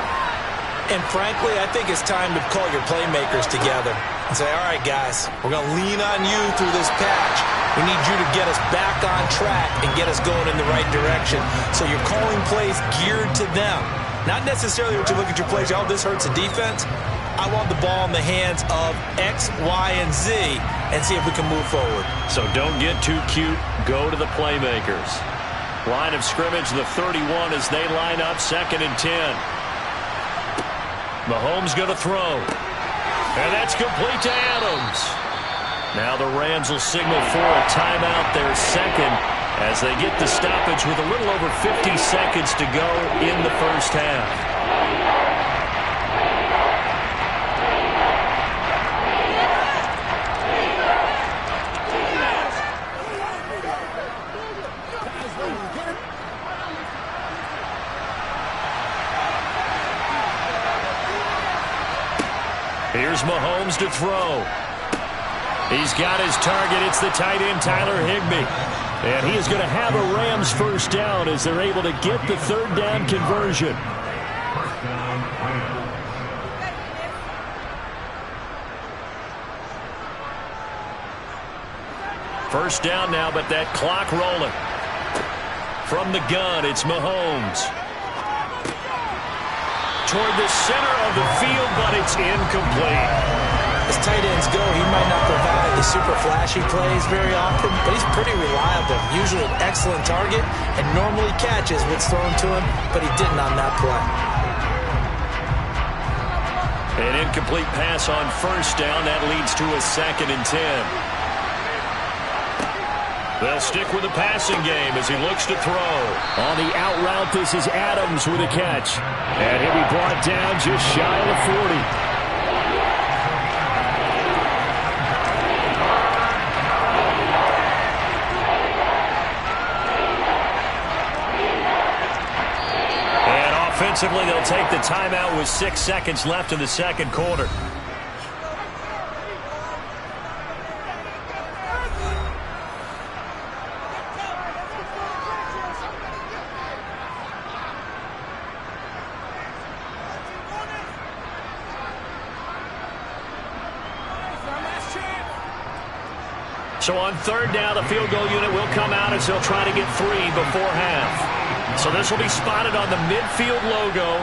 And frankly, I think it's time to call your playmakers together and say, all right, guys, we're going to lean on you through this patch. We need you to get us back on track and get us going in the right direction. So you're calling plays geared to them. Not necessarily what you look at your plays, oh, this hurts the defense. I want the ball in the hands of X, Y, and Z and see if we can move forward. So don't get too cute. Go to the playmakers. Line of scrimmage, the 31 as they line up 2nd and 10. Mahomes going to throw. And that's complete to Adams. Now the Rams will signal for a timeout, their second, as they get the stoppage with a little over 50 seconds to go in the first half. Here's Mahomes to throw. He's got his target. It's the tight end, Tyler Higbee. And he is going to have a Rams first down as they're able to get the third down conversion. First down now, but that clock rolling. From the gun, it's Mahomes. Toward the center of the field, but it's incomplete. As tight ends go, he might not provide the super flashy plays very often, but he's pretty reliable. Usually an excellent target and normally catches what's thrown to him, but he didn't on that play. An incomplete pass on first down. That leads to a 2nd and 10. They'll stick with the passing game as he looks to throw. On the out route, this is Adams with a catch. And he'll be brought down just shy of the 40. And offensively, they'll take the timeout with 6 seconds left in the second quarter. So on third down, the field goal unit will come out as they'll try to get 3 before half. So this will be spotted on the midfield logo.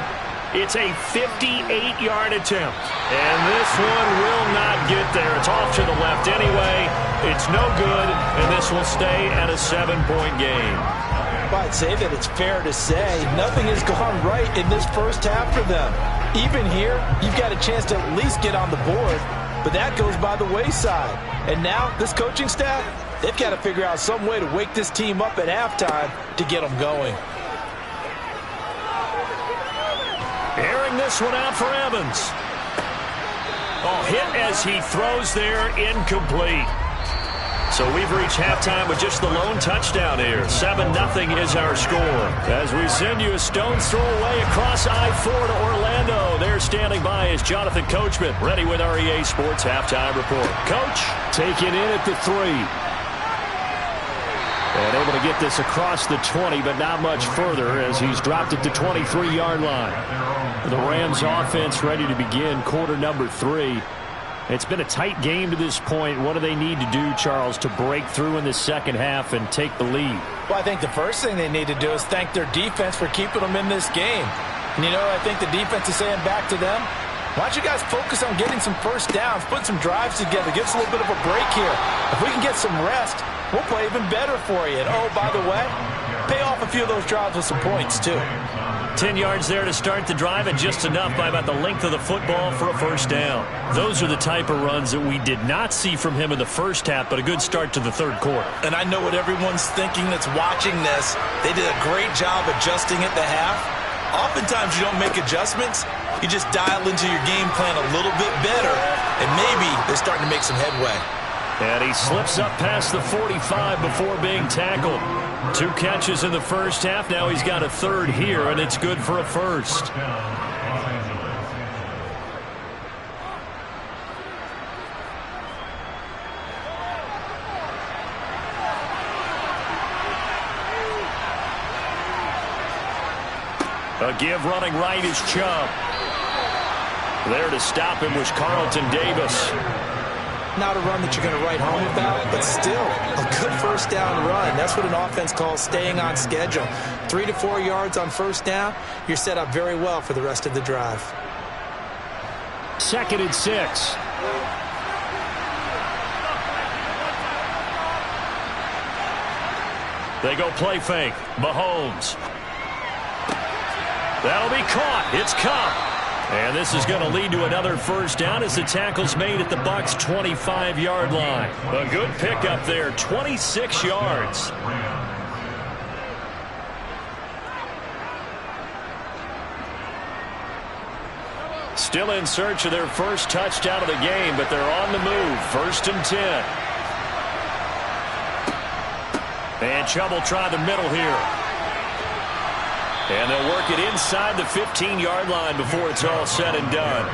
It's a 58-yard attempt. And this one will not get there. It's off to the left anyway. It's no good, and this will stay at a 7-point game. Well, I'd say that it's fair to say nothing has gone right in this first half for them. Even here, you've got a chance to at least get on the board, but that goes by the wayside. And now, this coaching staff, they've got to figure out some way to wake this team up at halftime to get them going. Airing this one out for Evans. Oh, hit as he throws there, incomplete. So we've reached halftime with just the lone touchdown here. 7-0 is our score. As we send you a stone's throw away across I-4 to Orlando. There standing by is Jonathan Coachman, ready with our EA Sports Halftime Report. Coach, taking in at the 3. And able to get this across the 20, but not much further as he's dropped it to 23-yard line. The Rams offense ready to begin quarter number 3. It's been a tight game to this point. What do they need to do, Charles, to break through in the second half and take the lead? Well, I think the first thing they need to do is thank their defense for keeping them in this game. And, you know, I think the defense is saying back to them, why don't you guys focus on getting some first downs, put some drives together, give us a little bit of a break here. If we can get some rest, we'll play even better for you. And, oh, by the way, pay off a few of those drives with some points, too. 10 yards there to start the drive, and just enough by about the length of the football for a first down. Those are the type of runs that we did not see from him in the first half, but a good start to the third quarter. And I know what everyone's thinking that's watching this. They did a great job adjusting at the half. Oftentimes you don't make adjustments. You just dial into your game plan a little bit better, and maybe they're starting to make some headway. And he slips up past the 45 before being tackled. 2 catches in the first half. Now he's got a third here, and it's good for a first. A give running right is Chubb. There to stop him was Carlton Davis. Not a run that you're going to write home about, but still a good first down run. That's what an offense calls staying on schedule. 3 to 4 yards on first down, you're set up very well for the rest of the drive. 2nd and 6. They go play fake. Mahomes. That'll be caught. It's Kupp. And this is going to lead to another first down as the tackle's made at the Bucs' 25-yard line. A good pickup there, 26 yards. Still in search of their first touchdown of the game, but they're on the move. 1st and 10. And Chubb will try the middle here. And they'll work it inside the 15-yard line before it's all said and done.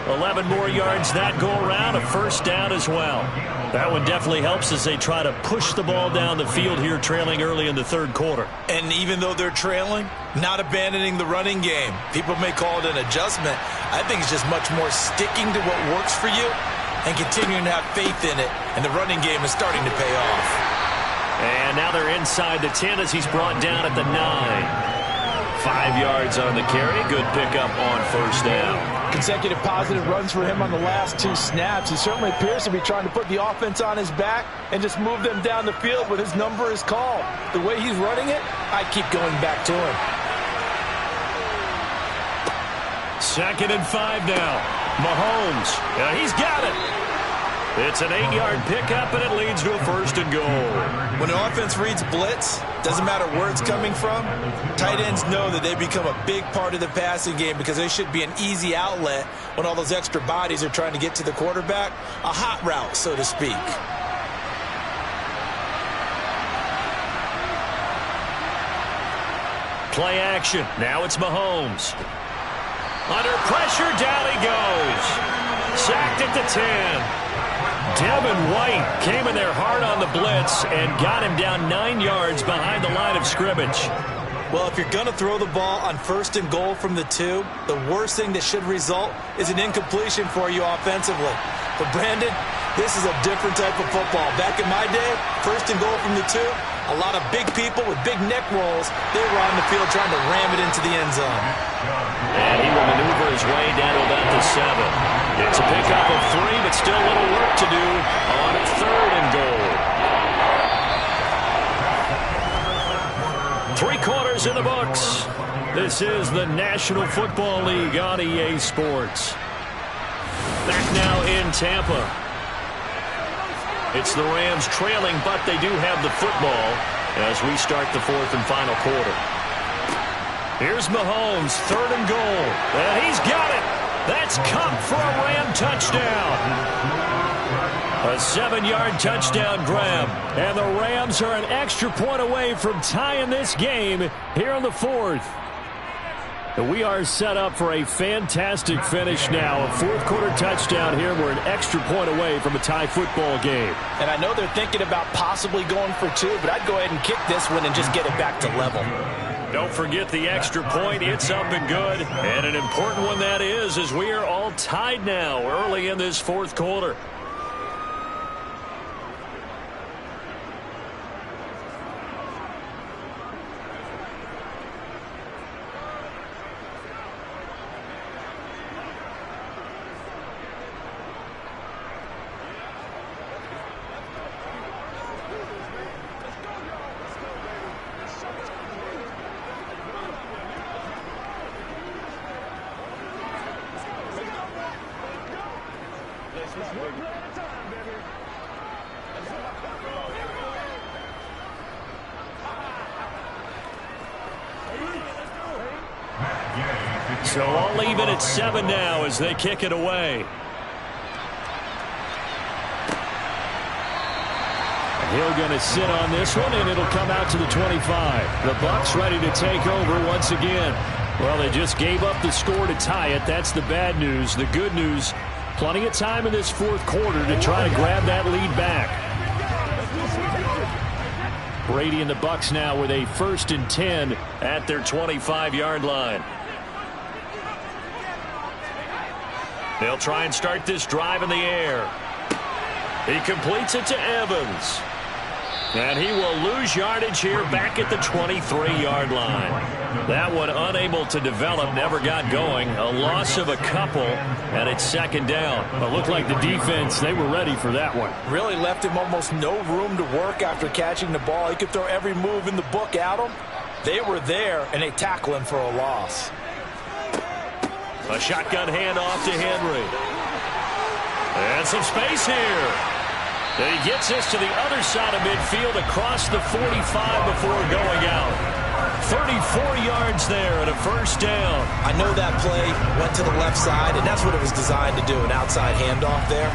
11 more yards that go around, a first down as well. That one definitely helps as they try to push the ball down the field here, trailing early in the third quarter. And even though they're trailing, not abandoning the running game. People may call it an adjustment. I think it's just much more sticking to what works for you and continuing to have faith in it. And the running game is starting to pay off. And now they're inside the 10 as he's brought down at the 9. 5 yards on the carry. Good pickup on first down. Consecutive positive runs for him on the last 2 snaps. He certainly appears to be trying to put the offense on his back and just move them down the field when his number is called. The way he's running it, I keep going back to him. 2nd and 5 now. Mahomes. He's got it. It's an 8-yard pickup, and it leads to a 1st and goal. When an offense reads blitz, doesn't matter where it's coming from, tight ends know that they become a big part of the passing game because they should be an easy outlet when all those extra bodies are trying to get to the quarterback. A hot route, so to speak. Play action. Now it's Mahomes. Under pressure, down he goes. Sacked at the 10. Devin White came in there hard on the blitz and got him down 9 yards behind the line of scrimmage. Well, if you're going to throw the ball on 1st and goal from the 2, the worst thing that should result is an incompletion for you offensively. But Brandon, this is a different type of football. Back in my day, 1st and goal from the 2, a lot of big people with big neck rolls, they were on the field trying to ram it into the end zone. And he will maneuver his way down to about the 7. It's a pickup of 3, but still a little work to do on 3rd and goal. 3 quarters in the books. This is the National Football League on EA Sports. Back now in Tampa. It's the Rams trailing, but they do have the football as we start the 4th and final quarter. Here's Mahomes, 3rd and goal. And he's got it. That's Kupp for a Ram touchdown. A 7-yard touchdown grab. And the Rams are an extra point away from tying this game here on the 4th. And we are set up for a fantastic finish now. A 4th quarter touchdown here. We're an extra point away from a tie football game. And I know they're thinking about possibly going for 2, but I'd go ahead and kick this one and just get it back to level. Don't forget the extra point. It's up and good. And an important one that is, as we are all tied now early in this 4th quarter. So I'll leave it at 7 now as they kick it away. Hill going to sit on this one, and it'll come out to the 25. The Bucs ready to take over once again. Well, they just gave up the score to tie it. That's the bad news. The good news, plenty of time in this 4th quarter to try to grab that lead back. Brady and the Bucs now with a 1st and 10 at their 25-yard line. They'll try and start this drive in the air. He completes it to Evans. And he will lose yardage here back at the 23-yard line. That one unable to develop, never got going. A loss of a couple, and it's 2nd down. It looked like the defense, they were ready for that one. Really left him almost no room to work after catching the ball. He could throw every move in the book at him. They were there, and they tackle him for a loss. A shotgun handoff to Henry. And some space here. And he gets this to the other side of midfield across the 45 before going out. 34 yards there and a 1st down. I know that play went to the left side, and that's what it was designed to do, an outside handoff there.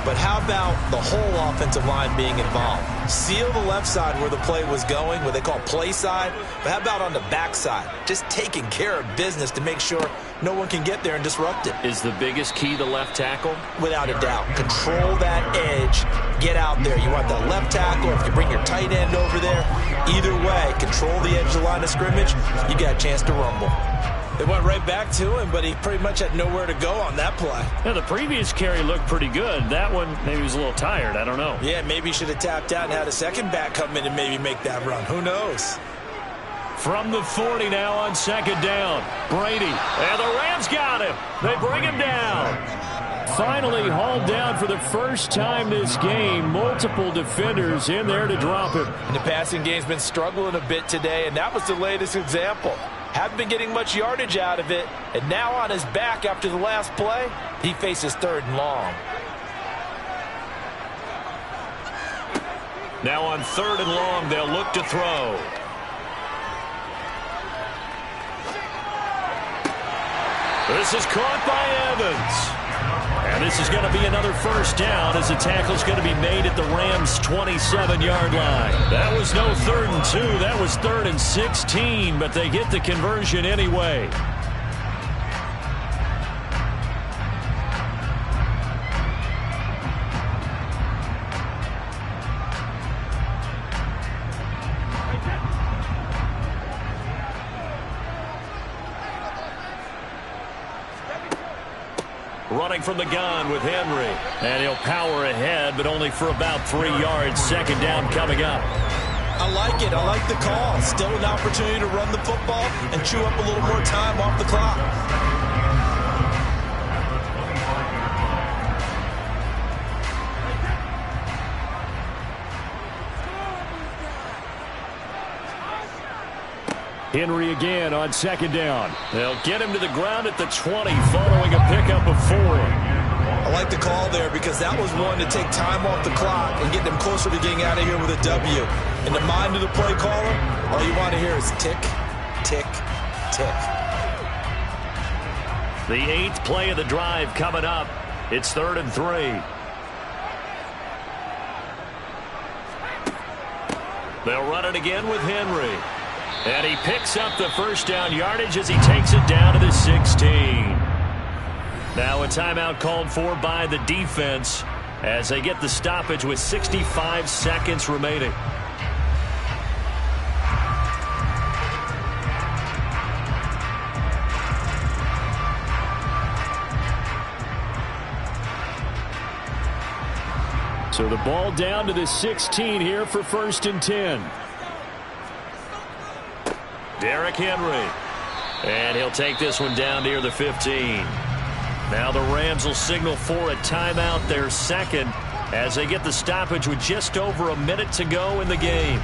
But how about the whole offensive line being involved? Seal the left side where the play was going, what they call play side. But how about on the back side? Just taking care of business to make sure no one can get there and disrupt it. Is the biggest key the left tackle? Without a doubt. Control that edge. Get out there. You want that left tackle, or if you bring your tight end over there, either way, control the edge of the line of scrimmage, you got a chance to rumble. It went right back to him, but he pretty much had nowhere to go on that play. Yeah, the previous carry looked pretty good. That one, maybe he was a little tired. I don't know. Yeah, maybe he should have tapped out and had a second back come in and maybe make that run. Who knows? From the 40 now on second down. Brady. And the Rams got him. They bring him down. Finally hauled down for the first time this game. Multiple defenders in there to drop him. And the passing game's been struggling a bit today, and that was the latest example. Haven't been getting much yardage out of it, and now on his back after the last play, he faces 3rd and long. Now on 3rd and long, they'll look to throw. This is caught by Evans. And this is going to be another first down as the tackle's going to be made at the Rams' 27-yard line. That was no 3rd and 2. That was 3rd and 16, but they get the conversion anyway. Running from the gun with Henry. And he'll power ahead, but only for about 3 yards. Second down coming up. I like it. I like the call. Still an opportunity to run the football and chew up a little more time off the clock. Henry again on second down. They'll get him to the ground at the 20 following a pickup of 4. I like the call there because that was one to take time off the clock and get them closer to getting out of here with a W. In the mind of the play caller, all you want to hear is tick, tick, tick. The 8th play of the drive coming up. It's 3rd and 3. They'll run it again with Henry. And he picks up the first down yardage as he takes it down to the 16. Now a timeout called for by the defense as they get the stoppage with 65 seconds remaining. So the ball down to the 16 here for 1st and 10. Derrick Henry. And he'll take this one down near the 15. Now the Rams will signal for a timeout, their second, as they get the stoppage with just over a minute to go in the game.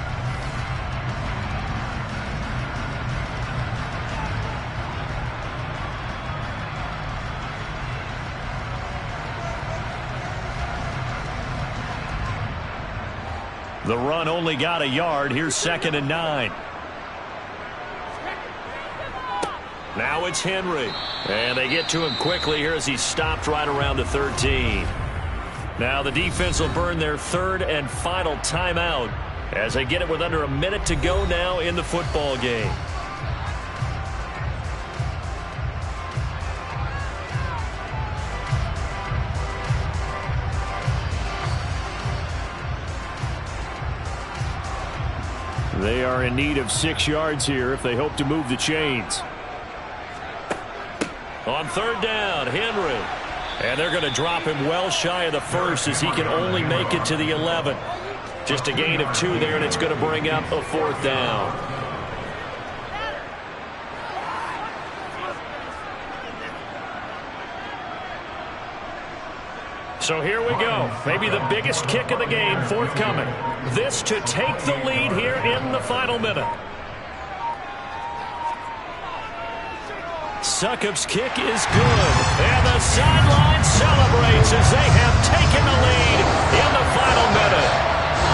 The run only got a yard. Here's 2nd and 9. Now it's Henry. And they get to him quickly here as he's stopped right around the 13. Now the defense will burn their 3rd and final timeout as they get it with under a minute to go now in the football game. They are in need of 6 yards here if they hope to move the chains. On 3rd down, Henry. And they're going to drop him well shy of the 1st as he can only make it to the 11. Just a gain of 2 there, and it's going to bring up a 4th down. So here we go. Maybe the biggest kick of the game forthcoming. This to take the lead here in the final minute. Succop's kick is good. And the sideline celebrates as they have taken the lead in the final minute.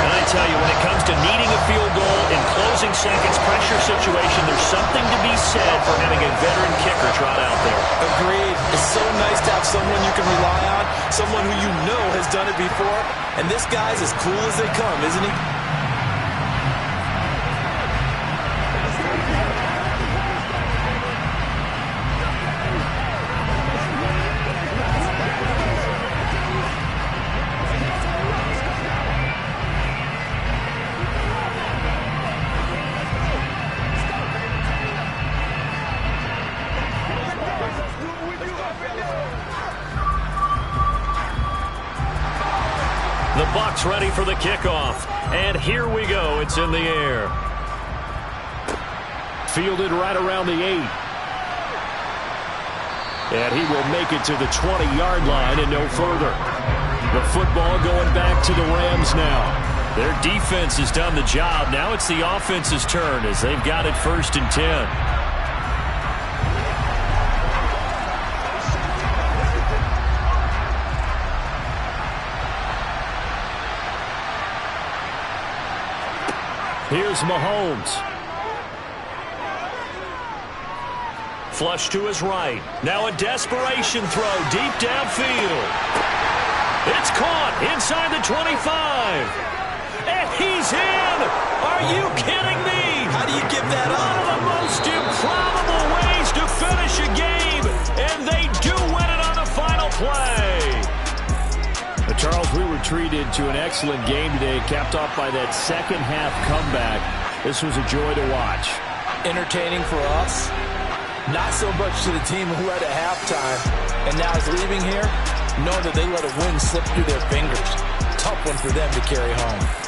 And I tell you, when it comes to needing a field goal in closing seconds pressure situation, there's something to be said for having a veteran kicker trot out there. Agreed. It's so nice to have someone you can rely on, someone who you know has done it before. And this guy's as cool as they come, isn't he? The Bucs ready for the kickoff. And here we go. It's in the air. Fielded right around the 8. And he will make it to the 20-yard line and no further. The football going back to the Rams now. Their defense has done the job. Now it's the offense's turn as they've got it 1st and 10. Here's Mahomes. Flush to his right. Now a desperation throw deep downfield. It's caught inside the 25. And he's in. Are you kidding me? How do you give that up? One of the most improbable ways to finish a game. And they do win it on the final play. Charles, we were treated to an excellent game today, capped off by that second-half comeback. This was a joy to watch. Entertaining for us, not so much to the team who had a halftime and now is leaving here, knowing that they let a win slip through their fingers. Tough one for them to carry home.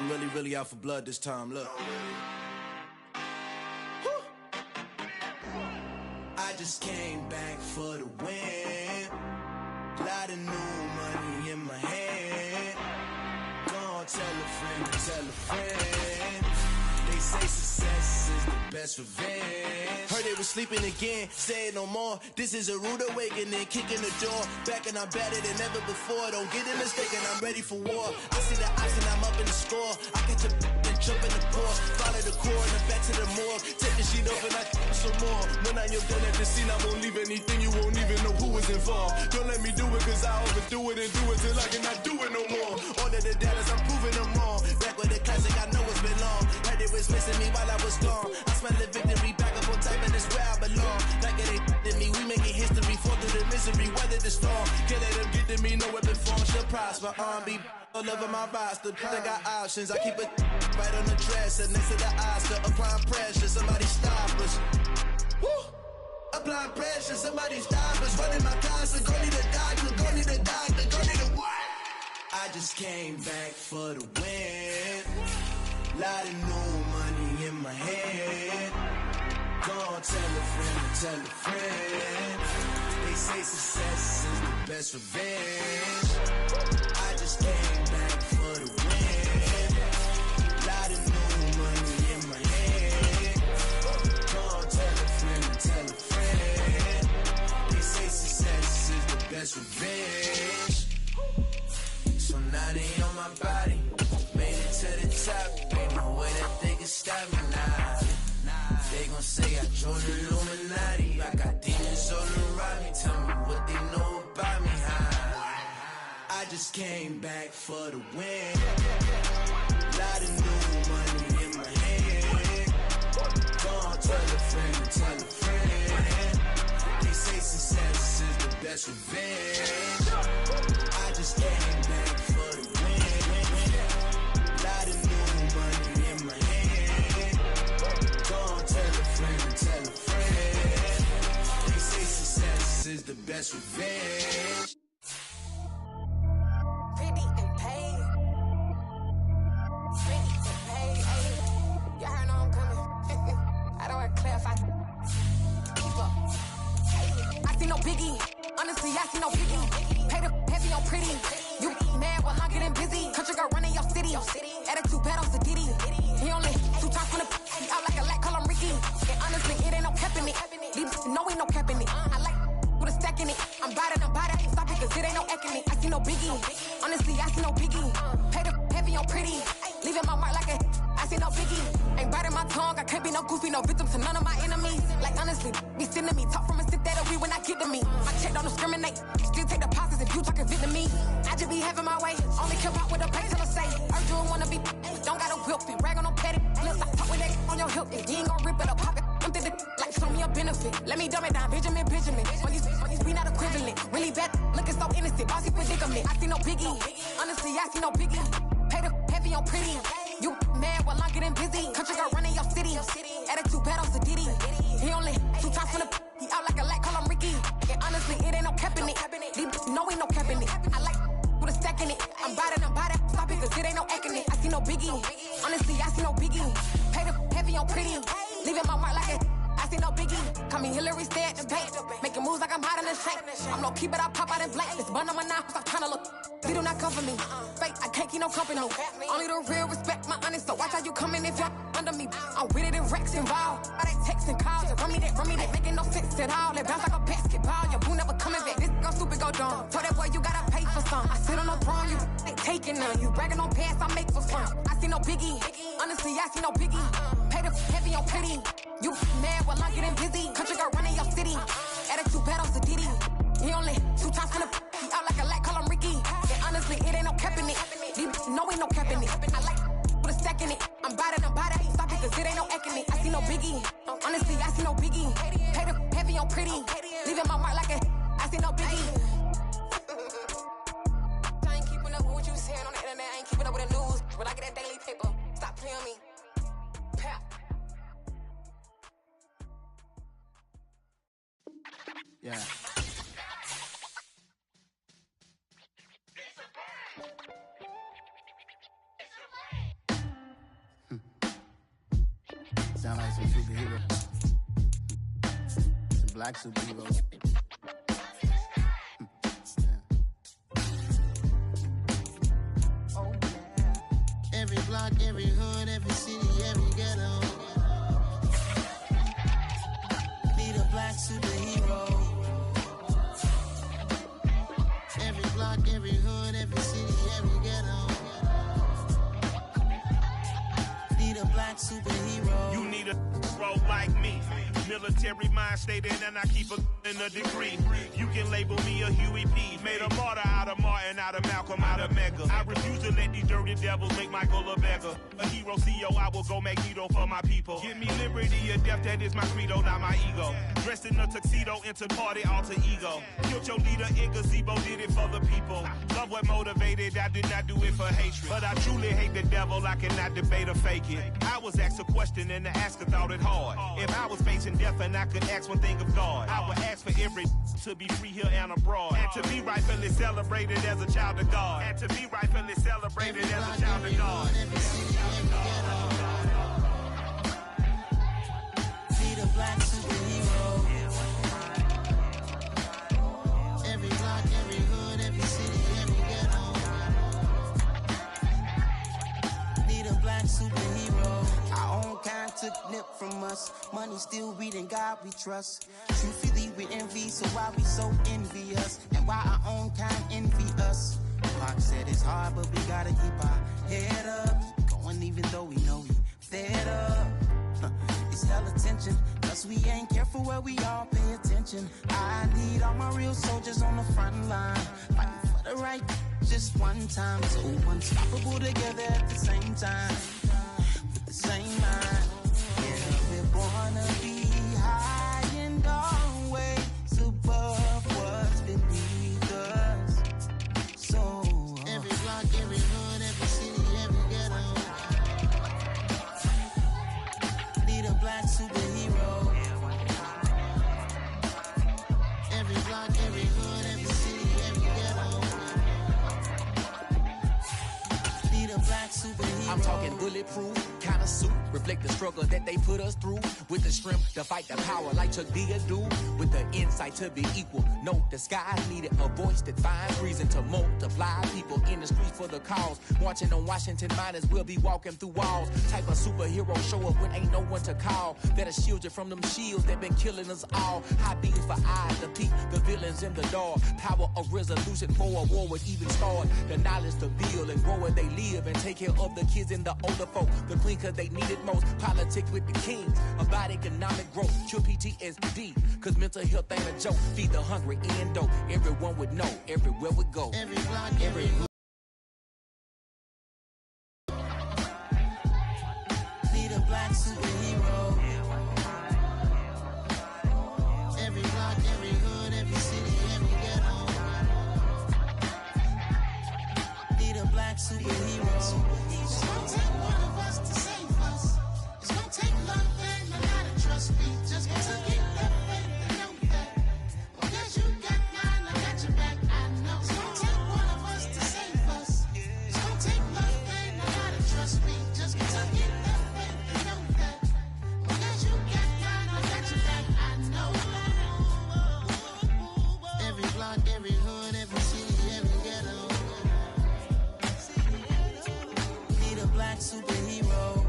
I'm really out for blood this time, look. I just came back for the win. Lot of new money in my hand. Gonna tell a friend to tell a friend. They say success is the best revenge. Heard they was sleeping again, say it no more. This is a rude awakening, kicking the door. Back and I'm better than ever before. Don't get it mistaken, I'm ready for war. I see the ops and I'm up in the score. I catch a and jump in the pour. Follow the core and then back to the morgue. Take the sheet off and I some more. When I am done at the scene, I won't leave anything. You won't even know who was involved. Don't let me do it, cause I overdo it and do it till I cannot do it no more. All of the data, I'm proving them wrong. Back with the classic, I know it's been long. Heard it was missing me while I was gone. I smell the victory, back up on top, and it's where I belong. Like it ain't to me, we making history. Fall through the misery, weather the storm. Can't let them get to me, no weapon form shall prosper. Be all over my roster, I got options. I keep it right on the dresser, next to the Oscar. Applying pressure, somebody stop us. Woo! Applying pressure, somebody stop us. Running my concert, go need a doctor, go need a doctor, go need a what? I just came back for the win. Lot of new money in my hand. Gonna tell a friend. They say success is the best revenge. I just came back for the win. Lot of new money in my hand. Gonna tell a friend. They say success is the best revenge. So now they on my body. Made it to the top. Ain't no way that they can stop me now. They gon' say I joined the Illuminati. I got demons all around me. Tell me what they know about me, huh? I just came back for the win. Lot of new money in my hand. Gonna tell a friend. They say success is the best revenge. I just came back for the win. Lot of new money in my hand. Gonna tell a friend. They say success is the best revenge. Pretty and paid. Pretty and paid. Ayy, y'all heard I'm coming. I don't want to clarify. Keep up. Ayy, I see no biggie. Honestly, I see no biggie. Pay the heavy on pretty. You mad while I'm getting busy. Country girl running your city. Attitude bad on Sadiddy. He only 2 times from the he out like a lack, call him Ricky. And honestly, it ain't no cap in it. These know ain't no cap in it. I like with a stack in it. I'm about it. Stop it, cause it ain't no acting it. I see no biggie. Honestly, I see no biggie. Pay the heavy on pretty. Leaving my mark like a I see no biggie. Ain't biting my tongue. I can't be no goofy, no victim to none of my enemies. Like honestly, be sending me talk from a sip that we when I get to me. My check don't discriminate. Still take deposits if you talking Vietnamese. I just be having my way. Only care about what the pay tell us say. Urge you wanna be. Don't gotta whip it. Rag on no petty. Let's talk with that on your hip. You ain't gon' rip it up. Pop it. Empty the like show me a benefit. Let me dumb it down. Benjamin. On these we not equivalent. Really bad. Looking so innocent. Bossy predicament. I see no biggie. Honestly, I see no biggie. Pay the heavy on pretty. You mad while I'm getting busy. Country girl running your city. Attitude bad on Sadiddy. He only 2 times from the he out like a lack, call him Ricky. And honestly, it ain't no cap in it. These know ain't no cap in it. I like with a stack in it. I'm about it. Stop it, cause it ain't no acting it. I see no biggie. Honestly, I see no biggie. Pay the heavy on pretty. Leaving my mark like a I see no biggie. Call me Hillary, stay at the bank. Making moves like I'm hot in the shank. I'm low key, but I pop out in blank. This bun on my knife, stop trying to look. They do not come for me. Fake, I can't keep no company. Only the real respect my honest. So watch how you coming if y'all under me. I'm with it in Rex involved. I they texting calls. Run me that. Making no sense at all. They bounce like a basketball. Your boo never coming back. This go stupid, go dumb. Told that boy you gotta pay for some. I sit on no throne, you ain't taking none. You bragging on pants, I make for fun. I see no biggie. Honestly, I see no biggie. Pay the heavy on pretty. You mad while I'm getting busy. Country girl running your city. Attitude bad on Sadiddy. He only 2 times from the he out like a lack, call him Ricky. And honestly, it ain't no cap in it. These know ain't no cap in it. I like with a stack in it. I'm about it. Stop it, cause it ain't no acting it. I see no biggie. Honestly, I see no biggie. Pay the heavy on pretty. Leaving my mark like a I see no biggie. I ain't keeping up with what you saying on the internet. I ain't keeping up with the news. But I get that daily paper. Stop playing me. Pap. Yeah. sound like some superhero. Some black superheroes. Every block, every hood, every city, every ghetto. Need a black superhero. Every block, every hood, every city, every ghetto. Need a black superhero. You need a role like me. Military mind stated, and I keep in a degree. You can label me a Huey P. Made a martyr out of Martin, out of Malcolm, out of Mega. I refuse to let these dirty devils make Michael a beggar. A hero CEO, I will go Magneto for my people. Give me liberty or death, that is my credo, not my ego. Dressed in a tuxedo, enter party, alter ego. Killed your leader in gazebo, did it for the people. Love what motivated, I did not do it for hatred. But I truly hate the devil, I cannot debate or fake it. I was asked a question and the asker thought it hard. If I was facing death and I could ask one thing of God, I would ask for every to be free here and abroad, and to be rightfully celebrated as a child of God, and to be rightfully celebrated as a child of God. Need a black superhero. Every block, every hood, every city, every ghetto. Need a black superhero. Our own kind took nip from us. Money still reading, God we trust. Truthfully we envy, so why we so envious? And why our own kind envy us? Pac said it's hard, but we gotta keep our head up. Going even though we know we fed up. It's hell attention, cause we ain't careful where we all pay attention. I need all my real soldiers on the front line, fighting for the right just one time. So unstoppable together at the same time, with the same mind. Yeah, we're born to be high and always above what's beneath us. So every block, every hood, every city, every ghetto. Need a black superhero. Every block, every hood, every city, every ghetto. Need a black superhero. I'm talking bulletproof kind of suit, reflect the struggle that they put us through, with the strength to fight the power like Chuck D do, with the insight to be equal. Note the sky needed a voice that finds reason to multiply people in the streets for the cause. Marching on Washington miners, we'll be walking through walls. Type of superhero show up when ain't no one to call, that'll shield you from them shields that been killing us all. High beams for eyes to peek the villains in the dark. Power of resolution for a war would even start. The knowledge to build and grow where they live, and take care of the kids and the older folk. The clean cause they need it most. Politics with the kings about economic growth. Cure PTSD cause mental health ain't a joke. Feed the hungry and dope. Everyone would know everywhere we go. Every block, every need a black superhero. Every block, every hood, every city, every ghetto. Need a black superhero. It's gonna take one of us to save us. It's gonna take love and a lot of trust. Me just to get that faith and know that. Because you got mine, I got your back. I know it's gonna take one of us to save us. It's gonna take love and a lot of trust. Me just to get that faith and know that. Because you got mine, I got your back. I know. Every block, every hood, every city, every ghetto. Need a black superhero.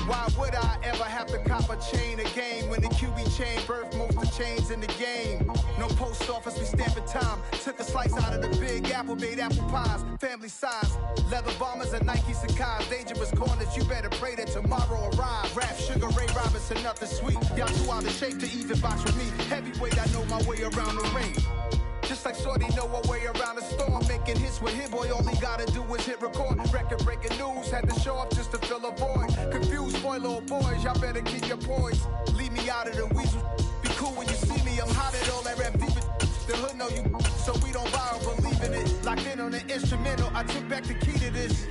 Why would I ever have to cop a chain again when the QB chain birthed most of the chains in the game? No post office, we stamping time. Took a slice out of the big apple, made apple pies, family size. Leather bombers and Nike Sacai's. Dangerous corners, you better pray that tomorrow arrives. Rap, Sugar Ray Robinson, nothing sweet. Y'all too out of shape to even box with me. Heavyweight, I know my way around the ring. Just like Shorty know her way around the storm. Making hits with Hit Boy, all he gotta do is hit record. Record breaking news, had to show up just to fill a void. Confused, spoiled little boys, y'all better keep your poise. Leave me out of the weasel. Be cool when you see me, I'm hot at all that rap deep. The hood know you, so we don't borrow, believe in it. Locked in on the instrumental, I took back the key to this.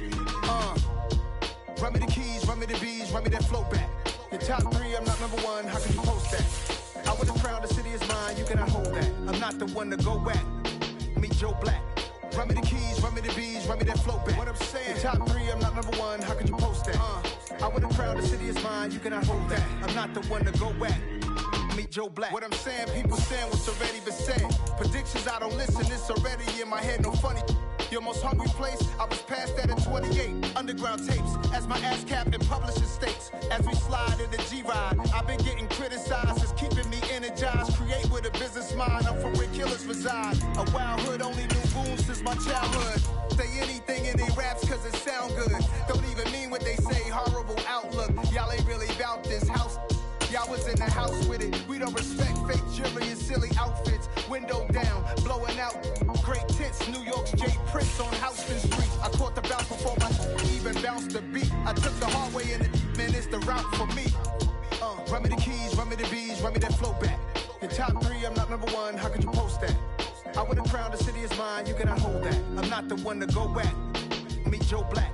Run me the keys, run me the bees, run me that flow back. Your top 3, I'm not number 1, how can you post that? I would have crowned the city is mine, you cannot hold that. I'm not the one to go at. Meet Joe Black. Run me the keys, run me the bees, run me that flow back. What I'm saying, your top 3, I'm not number 1, how could you post that? I would have crowned the city is mine, you cannot hold that. I'm not the one to go at. Meet Joe Black. What I'm saying, people saying what's already been said. Predictions, I don't listen, it's already in my head, no funny. Your most hungry place, I was past that at 28. Underground tapes, as my ass cap in publishing states. As we slide in the G-Ride, I've been getting criticized, it's keeping me energized. Create with a business mind, I'm from where killers reside. A wild hood, only knew boom since my childhood. Say anything in they raps cause it sound good. Don't even mean what they say, horrible outlook. Y'all ain't really about this house. Y'all was in the house with it. We don't respect fake jewelry and silly outfits. Window down, blowing out. Great tits, New York's J. Prince on Houston Street. I caught the bounce before my even bounced the beat. I took the hard way in it, man, it's the route for me. Run me the keys, run me the bees, run me that flow back. Your top 3, I'm not number 1, how could you post that? I would have crowned the city is mine, you cannot hold that. I'm not the one to go at. Meet Joe Black.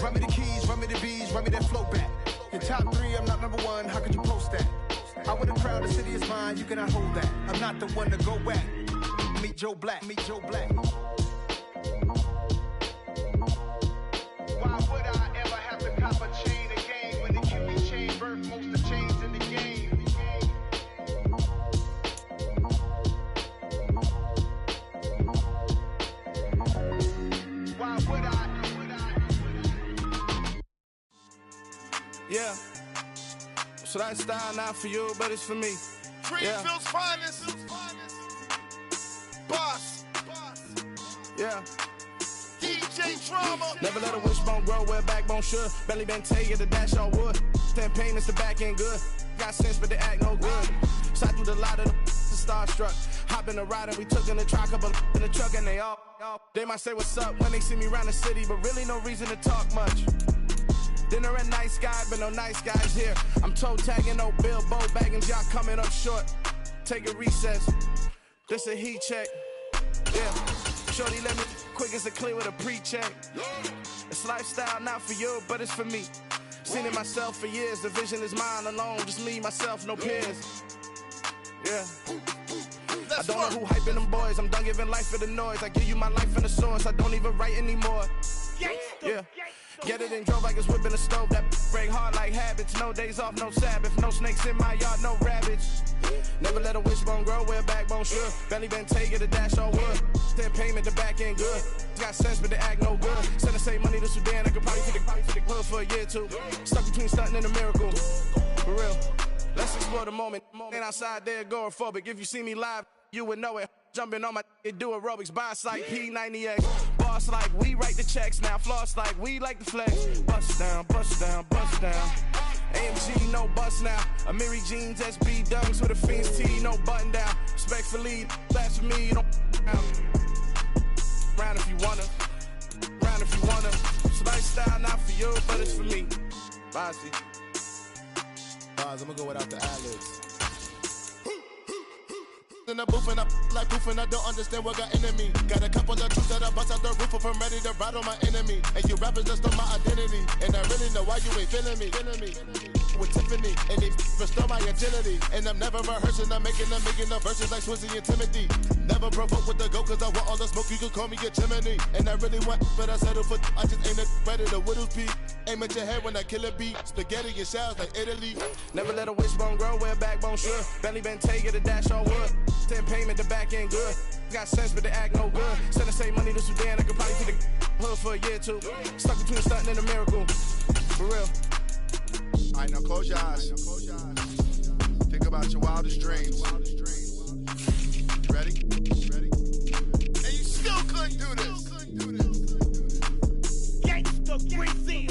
Run me the keys, run me the bees, run me that flow back. Your top 3, I'm not number 1, how could you post that? I would have crowned the city is mine, you cannot hold that. I'm not the one to go at. Meet Joe Black, meet Joe Black. Why would I ever have to cop a chain again when the QB chain birthed most of chains in the game? Why would I? Yeah. So that style not for you, but it's for me. Greenfield's finest. Boss. Yeah. DJ Drama. Never let a wishbone grow where a backbone should. Belly been taken to dash all wood. 10 payments, the back end good. Got sense, but they act no good. Shot through the lot of the starstruck. Hop in the ride and we took in the truck, couple in the truck and they all. They might say what's up when they see me around the city, but really no reason to talk much. Dinner at Nice Guy, but no nice guys here. I'm toe tagging, no Bilbo baggins, y'all coming up short. Take a recess. This a heat check. Yeah. Shorty let me quick as a clear with a pre-check. It's lifestyle not for you, but it's for me. Seen it myself for years. The vision is mine alone. Just me, myself, no peers. Yeah. I don't know who hyping them boys. I'm done giving life for the noise. I give you my life in the source. I don't even write anymore. Yeah. Get it and drove like it's whipping a stove. That break hard like habits. No days off, no Sabbath. No snakes in my yard, no rabbits. Never let a wishbone grow where a backbone should. Belly been taken to dash all wood. 10 payment, the back end good. Got sense, but they act no good. Send the same money to Sudan. I could probably take the hood for a year or two. Stuck between stunting and a miracle. For real. Let's explore the moment. Ain't outside there agoraphobic. If you see me live, you would know it. Jumping on my do aerobics, boss like P90X. Boss like we write the checks now. Floss like we like the flex. Bust down, bust down, bust down. AMG, no bust now. Amiri jeans, SB dunks with a Fiends T, no button down. Respectfully, that's for me, you don't round if you wanna. Round if you wanna. It's lifestyle not for you, but it's for me. Bossy. I'm gonna go without the ad-libs. In the booth and I like proof and I don't understand what got into me. Got a couple of troops that I bust out the roof if I'm ready to ride on my enemy. And you rappers just stole my identity. And I really know why you ain't feeling me. With Tiffany and they restore my agility. And I'm never rehearsing, I'm making the verses like Swizzy and Timothy. Never provoke with the go cause I want all the smoke, you can call me a chimney. And I really want, but I settle for I just ain't ready to whittle pea. Aim at your head when I kill a beat. Spaghetti and shells like Italy. Never let a wishbone grow where a backbone should. Belly been taken to dash all wood. 10 payment, the back end good. Got sense, but they act no good. Send the same money to Sudan, I could probably take the hood for a year or two. Stuck between stunting and a miracle. For real. Alright, now close your eyes. Think about your wildest dreams. Ready? And you still couldn't do this. Gangsta Brazil.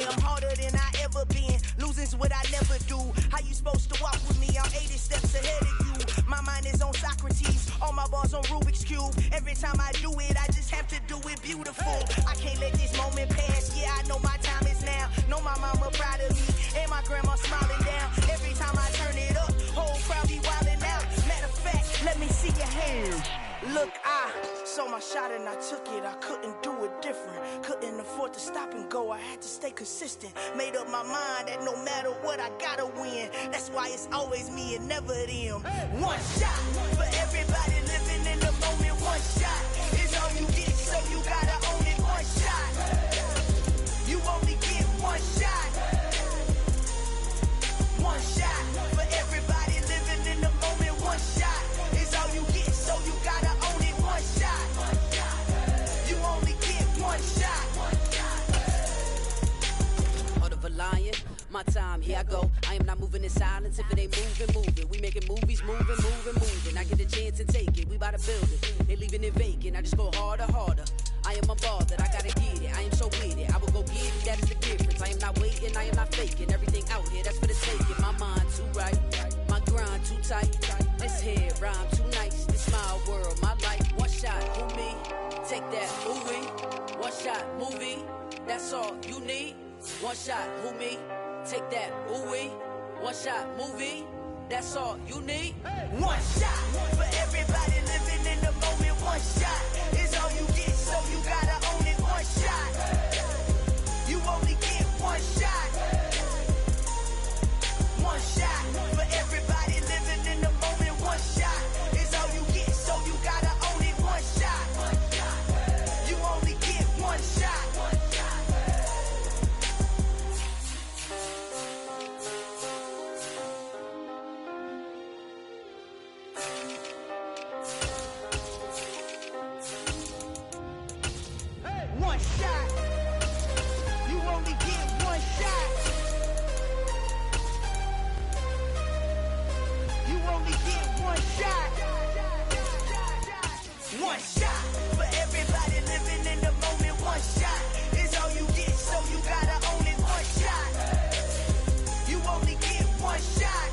I'm harder than I ever been. Losing's what I never do. How you supposed to walk with me? I'm 80 steps ahead of you. My mind is on Socrates. All my numbers on Rubik's Cube. Every time I do it, I just have to do it beautiful. I can't let this moment pass. Yeah, I know my time is now. Know my mama proud of me, and my grandma smiling down. Every time I turn it up, whole crowd be wildin' out. Matter of fact, let me see your hands. Look, I saw my shot and I took it. I couldn't do it different. Couldn't afford to stop and go. I had to stay consistent. Made up my mind that no matter what, I gotta win. That's why it's always me and never them. One shot for everybody living in the moment. One shot is all you get, so you gotta own it. One shot. You only get one shot. One shot for everybody living in the moment. One shot is all you get, so you gotta own it. One shot. You only get one shot. Heart of a lion, my time, here I go. I am not moving in silence. If it ain't moving. We making movies, moving. I get the chance to take it. We bout to build it. They leaving it vacant. I just go harder. I am a ball that I gotta get it. I am so with it. I will go get it. That is the difference. I am not waiting. I am not faking. Everything out here, that's for the taking. My mind too right. My grind too tight. This head rhyme too nice. This my world, my life. One shot, who me? Take that, movie. One shot, movie. That's all you need. One shot, who me? Take that, ooh-wee. One shot, movie. That's all you need. One shot for everybody living in the moment. One shot is all you get, so you gotta own it. One shot. You only get one shot. One shot for everybody living in the moment. One shot is all you get, so you gotta own it. One shot. You only get one shot. One shot. You only get one shot. You only get one shot. One shot for everybody living in the moment. One shot is all you get, so you gotta own it. One shot. You only get one shot.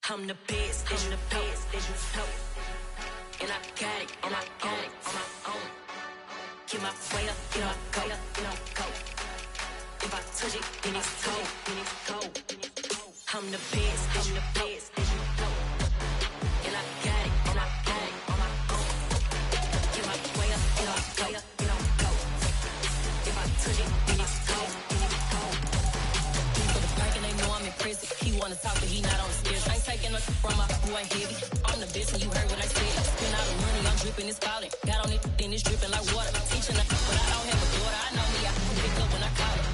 I'm the best, and the best, and you know. And I got it, on my own. Get my way up, go. If I touch it, then it's cold. I'm the best, and you know. And I got it, on my own. Get my way up, go. If I touch it, then it's cold. People the park and they know I'm impressive. He wanna talk, but he not on the stairs. I ain't taking nothing from my boy heavy. I'm the best, and you heard what I said. Spend all the money, I'm dripping, it's falling. Got on it, then it's dripping like water. Teaching her, but I don't have a daughter. I know me, I can pick up when I call it.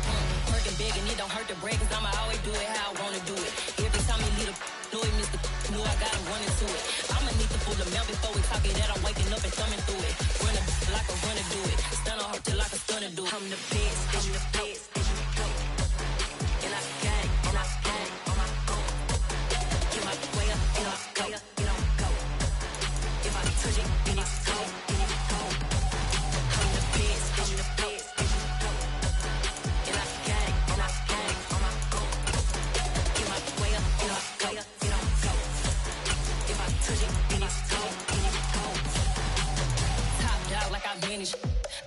Working big, and it don't hurt to break, cause I'ma always do it how I wanna do it. Every time he lead a know he missed the knew I got him running to it. I'ma need to pull the mail before we talk it that I'm waking up and thumbing through it. Running like a runner do it. Stun on her till like a stunner do it. I'm the best, and the best, and you know. And I got it, on my own. Get my way up, go. If I touch it, then it's cold. I'm the best, and the best, and you know. And I got it, on my own. Get my way up, go. If I touch it, then it's cold. Top dog like I manage.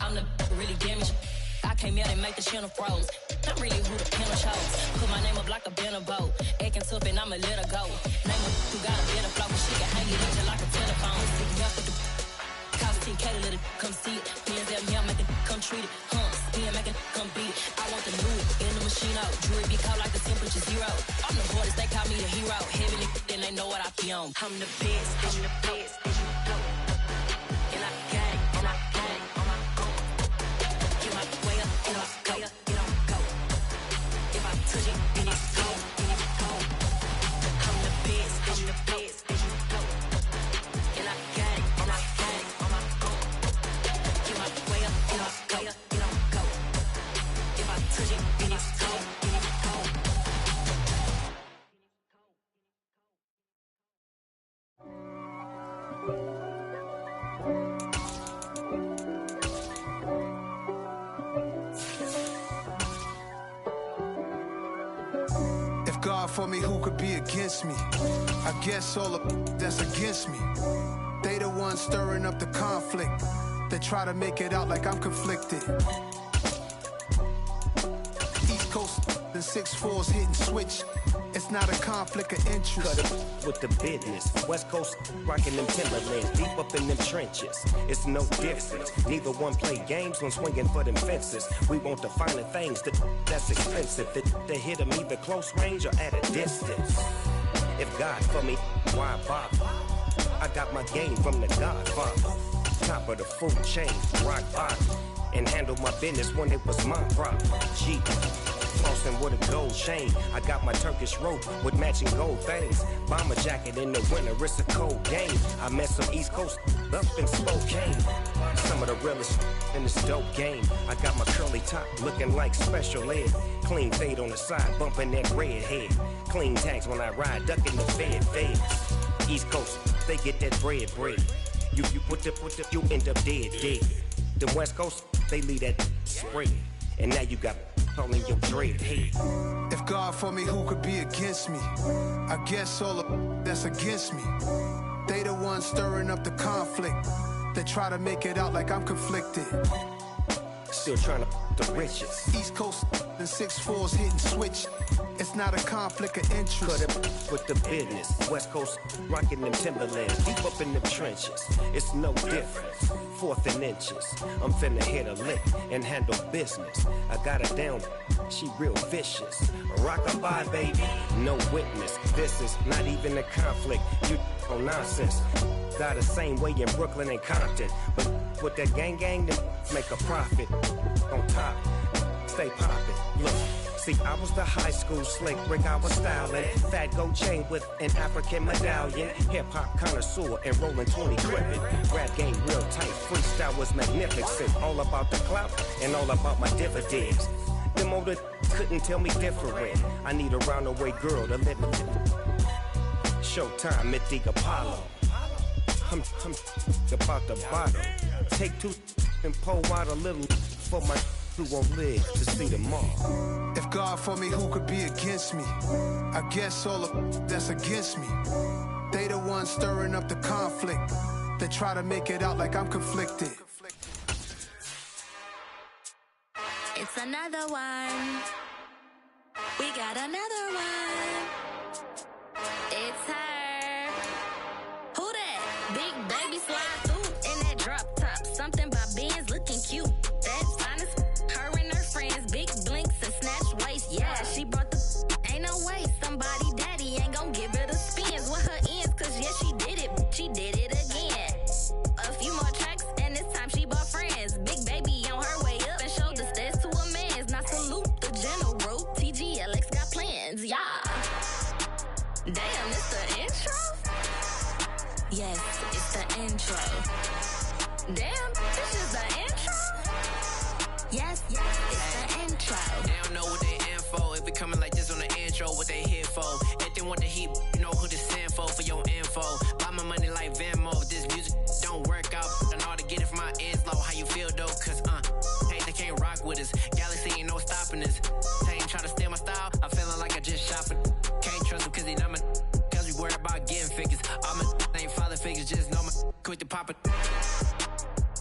I'm the really damaged. I came out and make the channel froze. I'm really who the panel shows. Put my name up like a banner boat. Acting tough and I'ma let her go. Name her who got a better flow. She can hang it up just like a telephone. Sticking up with the cost 10K to let it come see it. Hands at me, I make it come treat it. Spin, make it come beat it. I want the new in the machine out. Jewelry be caught like the temperature zero. I'm the hardest, they call me the hero. Heaven then they know what I be on. I'm the best, and the best, and you know. And I got it, on my own. Get my way up, go. If I touch it, then it's cold. I'm the best, and the best, and you know. And I got it, on my own. Get my way up, go. If I touch it, then it's cold. If God for me, who could be against me? I guess all the that's against me. They the ones stirring up the conflict. They try to make it out like I'm conflicted. East Coast and 6'4's hitting switch. It's not a conflict of interest. Cut it with the business. West Coast rocking them Timberlands, deep up in them trenches. It's no difference. Neither one play games when swinging for them fences. We want the finer things that's expensive. They hit them either close range or at a distance. If God for me, why bother? I got my game from the Godfather. Top of the food chain, rock bottom. And handle my business when it was my problem. G. Flossing with a gold chain. I got my Turkish rope with matching gold things. Bomber jacket in the winter, it's a cold game. I met some East Coast up in Spokane. Some of the realest in this dope game. I got my curly top looking like special ed. Clean fade on the side, bumping that red head. Clean tags when I ride, ducking the fed. East Coast, they get that bread. You put the, you end up dead. The West Coast, they leave that spread. And now you got calling your dread head. If God for me, who could be against me? I guess all the that's against me. They the ones stirring up the conflict. They try to make it out like I'm conflicted. Still trying to the riches. East Coast and 6'4's hitting switch. It's not a conflict of interest. Cut it with the business. West Coast rocking them Timberlands, deep up in them trenches. It's no difference. 4th and inches. I'm finna hit a lick and handle business. I got her down, she real vicious. Rock-a-bye, baby, no witness. This is not even a conflict. You on nonsense. Got the same way in Brooklyn and Compton. But with that gang, then make a profit. On top, stay poppin'. Look. See, I was the high school slick Rick, I was styling. Fat gold chain with an African medallion. Hip-hop connoisseur and rolling 20 crippin'. Rap game real tight, freestyle was magnificent. All about the clout and all about my dividends. Them older couldn't tell me different. I need a roundaway girl to let me. Showtime, Mythic Apollo. I'm about the bottom. Take 2 and pour out a little for my who won't live to see them all. If God for me, who could be against me? I guess all the that's against me. They the ones stirring up the conflict. They try to make it out like I'm conflicted. It's another one. We got another one. It's her. Who that? Big baby slide through in that drop top. Something by Benz looking cute. That's honest. Her and her friends, big blinks and snatch waist. Yeah, she brought the ain't no way. Somebody daddy ain't gon' give her the spins with her ends. Cause yeah, she did it again. A few more tracks and this time she bought friends. Big baby on her way up and showed the stairs to a man's. Now salute the general. TGLX got plans, yeah. Damn, it's the intro? Yes, it's the intro. Damn, this is the intro? Yes, it's the intro. They don't know what they in for. If we coming like this on the intro, what they here for? If they want the heat, you know who to send for your info. Buy my money like Venmo. This music don't work out. I know how to get it from my ends low. How you feel though? Cause hey, they can't rock with us. Galaxy ain't no stopping us. They ain't try to steal my style. I'm feeling like I just shot for. Can't trust him cause he not my. Cause we worried about getting figures. All my ain't father figures. Just know my quick to pop it.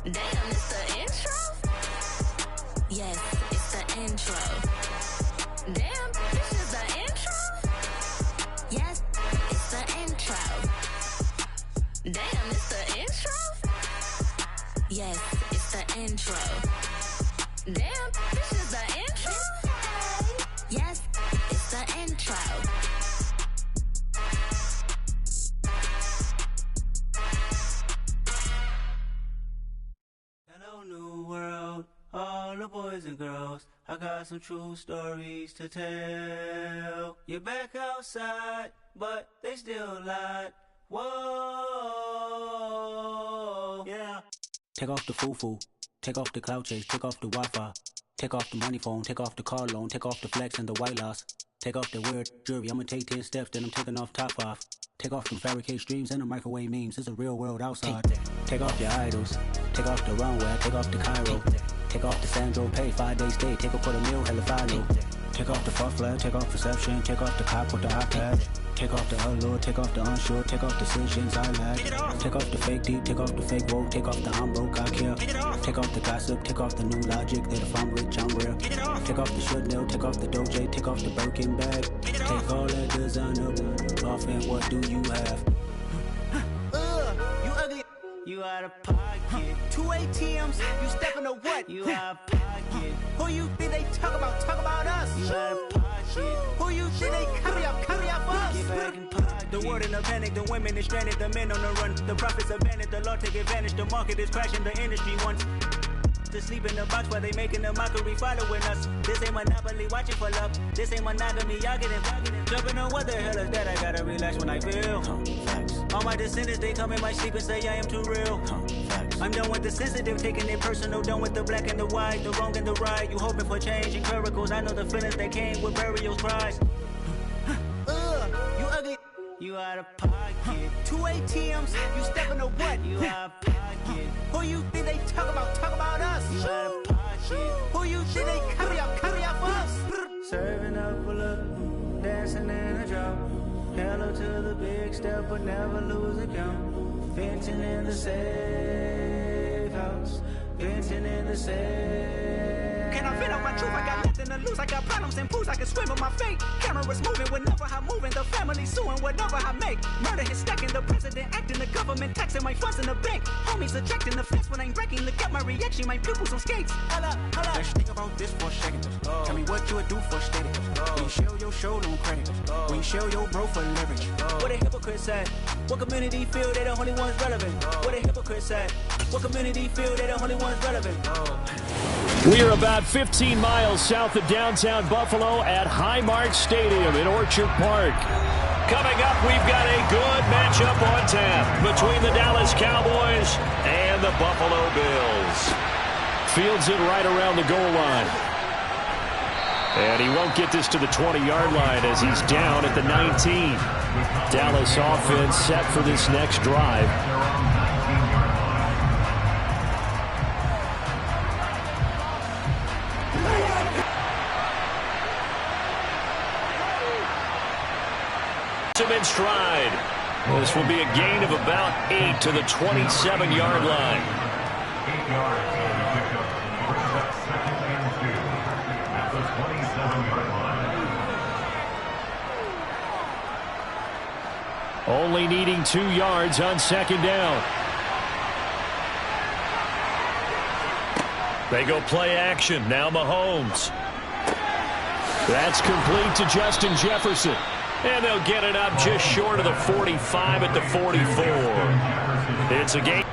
Damn, it's the intro? Yes, it's the intro. Damn, this is the intro? Yes, it's the intro. Damn, it's the intro? Yes, it's the intro. Damn, this is the intro? Yes, it's the intro. Hello, new world, all the boys and girls. I got some true stories to tell. You're back outside, but they still lied. Whoa, yeah. Take off the foo-foo, take off the cloud chase, take off the Wi-Fi, take off the money phone, take off the car loan, take off the flex and the white loss, Take off the weird jewelry, I'ma take 10 steps, then I'm taking off top off. Take off them fabricated streams and the microwave memes, it's a real world outside. Take off your idols, take off the runway, take off the Cairo. Take off the Sandro pay, 5 days stay, take a $250,000, hella final. Take off the fuck flag, take off perception, take off the cop with the iPad. Take off the allure, take off the unsure, take off decisions I lack. Take off the fake deep, take off the fake woke, take off the I'm broke, I care. Take off the gossip, take off the new logic that if I'm rich, I'm real. Take off the Chanel, take off the Doja, take off the Birkin bag. Take all that designer off and what do you have? You ugly. You out of pocket. 2 ATMs, you stepping to what? You out of pocket. Who you think they talk about? Talk about us. You out of pocket. Who you think they carry up us? Get back in pocket. The world in a panic, the women is stranded, the men on the run. The profits abandoned, the law take advantage. The market is crashing, the industry wants to sleep in the box while they making a mockery following us. This ain't Monopoly, watching for love. This ain't monogamy, y'all getting jumping on what the hell is that? I gotta relax when I feel. All my descendants, they come in my sleep and say I am too real. I'm done with the sensitive, taking it personal. Done with the black and the white, the wrong and the right. You hoping for change and miracles. I know the feelings that came with burial cries. You ugly. You out of pocket. 2 ATMs, you stepping to what? You out of pocket. Who you think they talk about? Talk about us. You out of pocket. Who you think they carry up us? Serving up a look, dancing in a drop. Hello to the big step, but never lose a count. Venting in the safe house. Venting in the safe. Can I vent out my truth? I got nothing to lose. I got problems and pools. I can swim with my fate. Cameras moving whenever I'm moving. The family suing whatever I make. Murder is stacking. The president acting. The government taxing my funds in the bank. Homies ejecting the fence when I'm wrecking. Look at my reaction. My pupils on skates. Holla. Let's think about this for a second. Tell me what you would do for steady. When you show your show, don't credit. When you show your bro for leverage. What a hypocrite said. What community feel they the only ones relevant? What a hypocrite said. What community feel they the only ones relevant? We are about 15 miles south of downtown Buffalo at Highmark Stadium in Orchard Park. Coming up, we've got a good matchup on tap between the Dallas Cowboys and the Buffalo Bills. Fields it right around the goal line. And he won't get this to the 20-yard line as he's down at the 19. Dallas offense set for this next drive. In stride. This will be a gain of about 8 to the 27-yard line. 8 yards will be picked up. First up, second and 2 at the 27-yard line. Only needing 2 yards on second down. They go play action. Now Mahomes. That's complete to Justin Jefferson. And they'll get it up just short of the 45 at the 44. It's a game.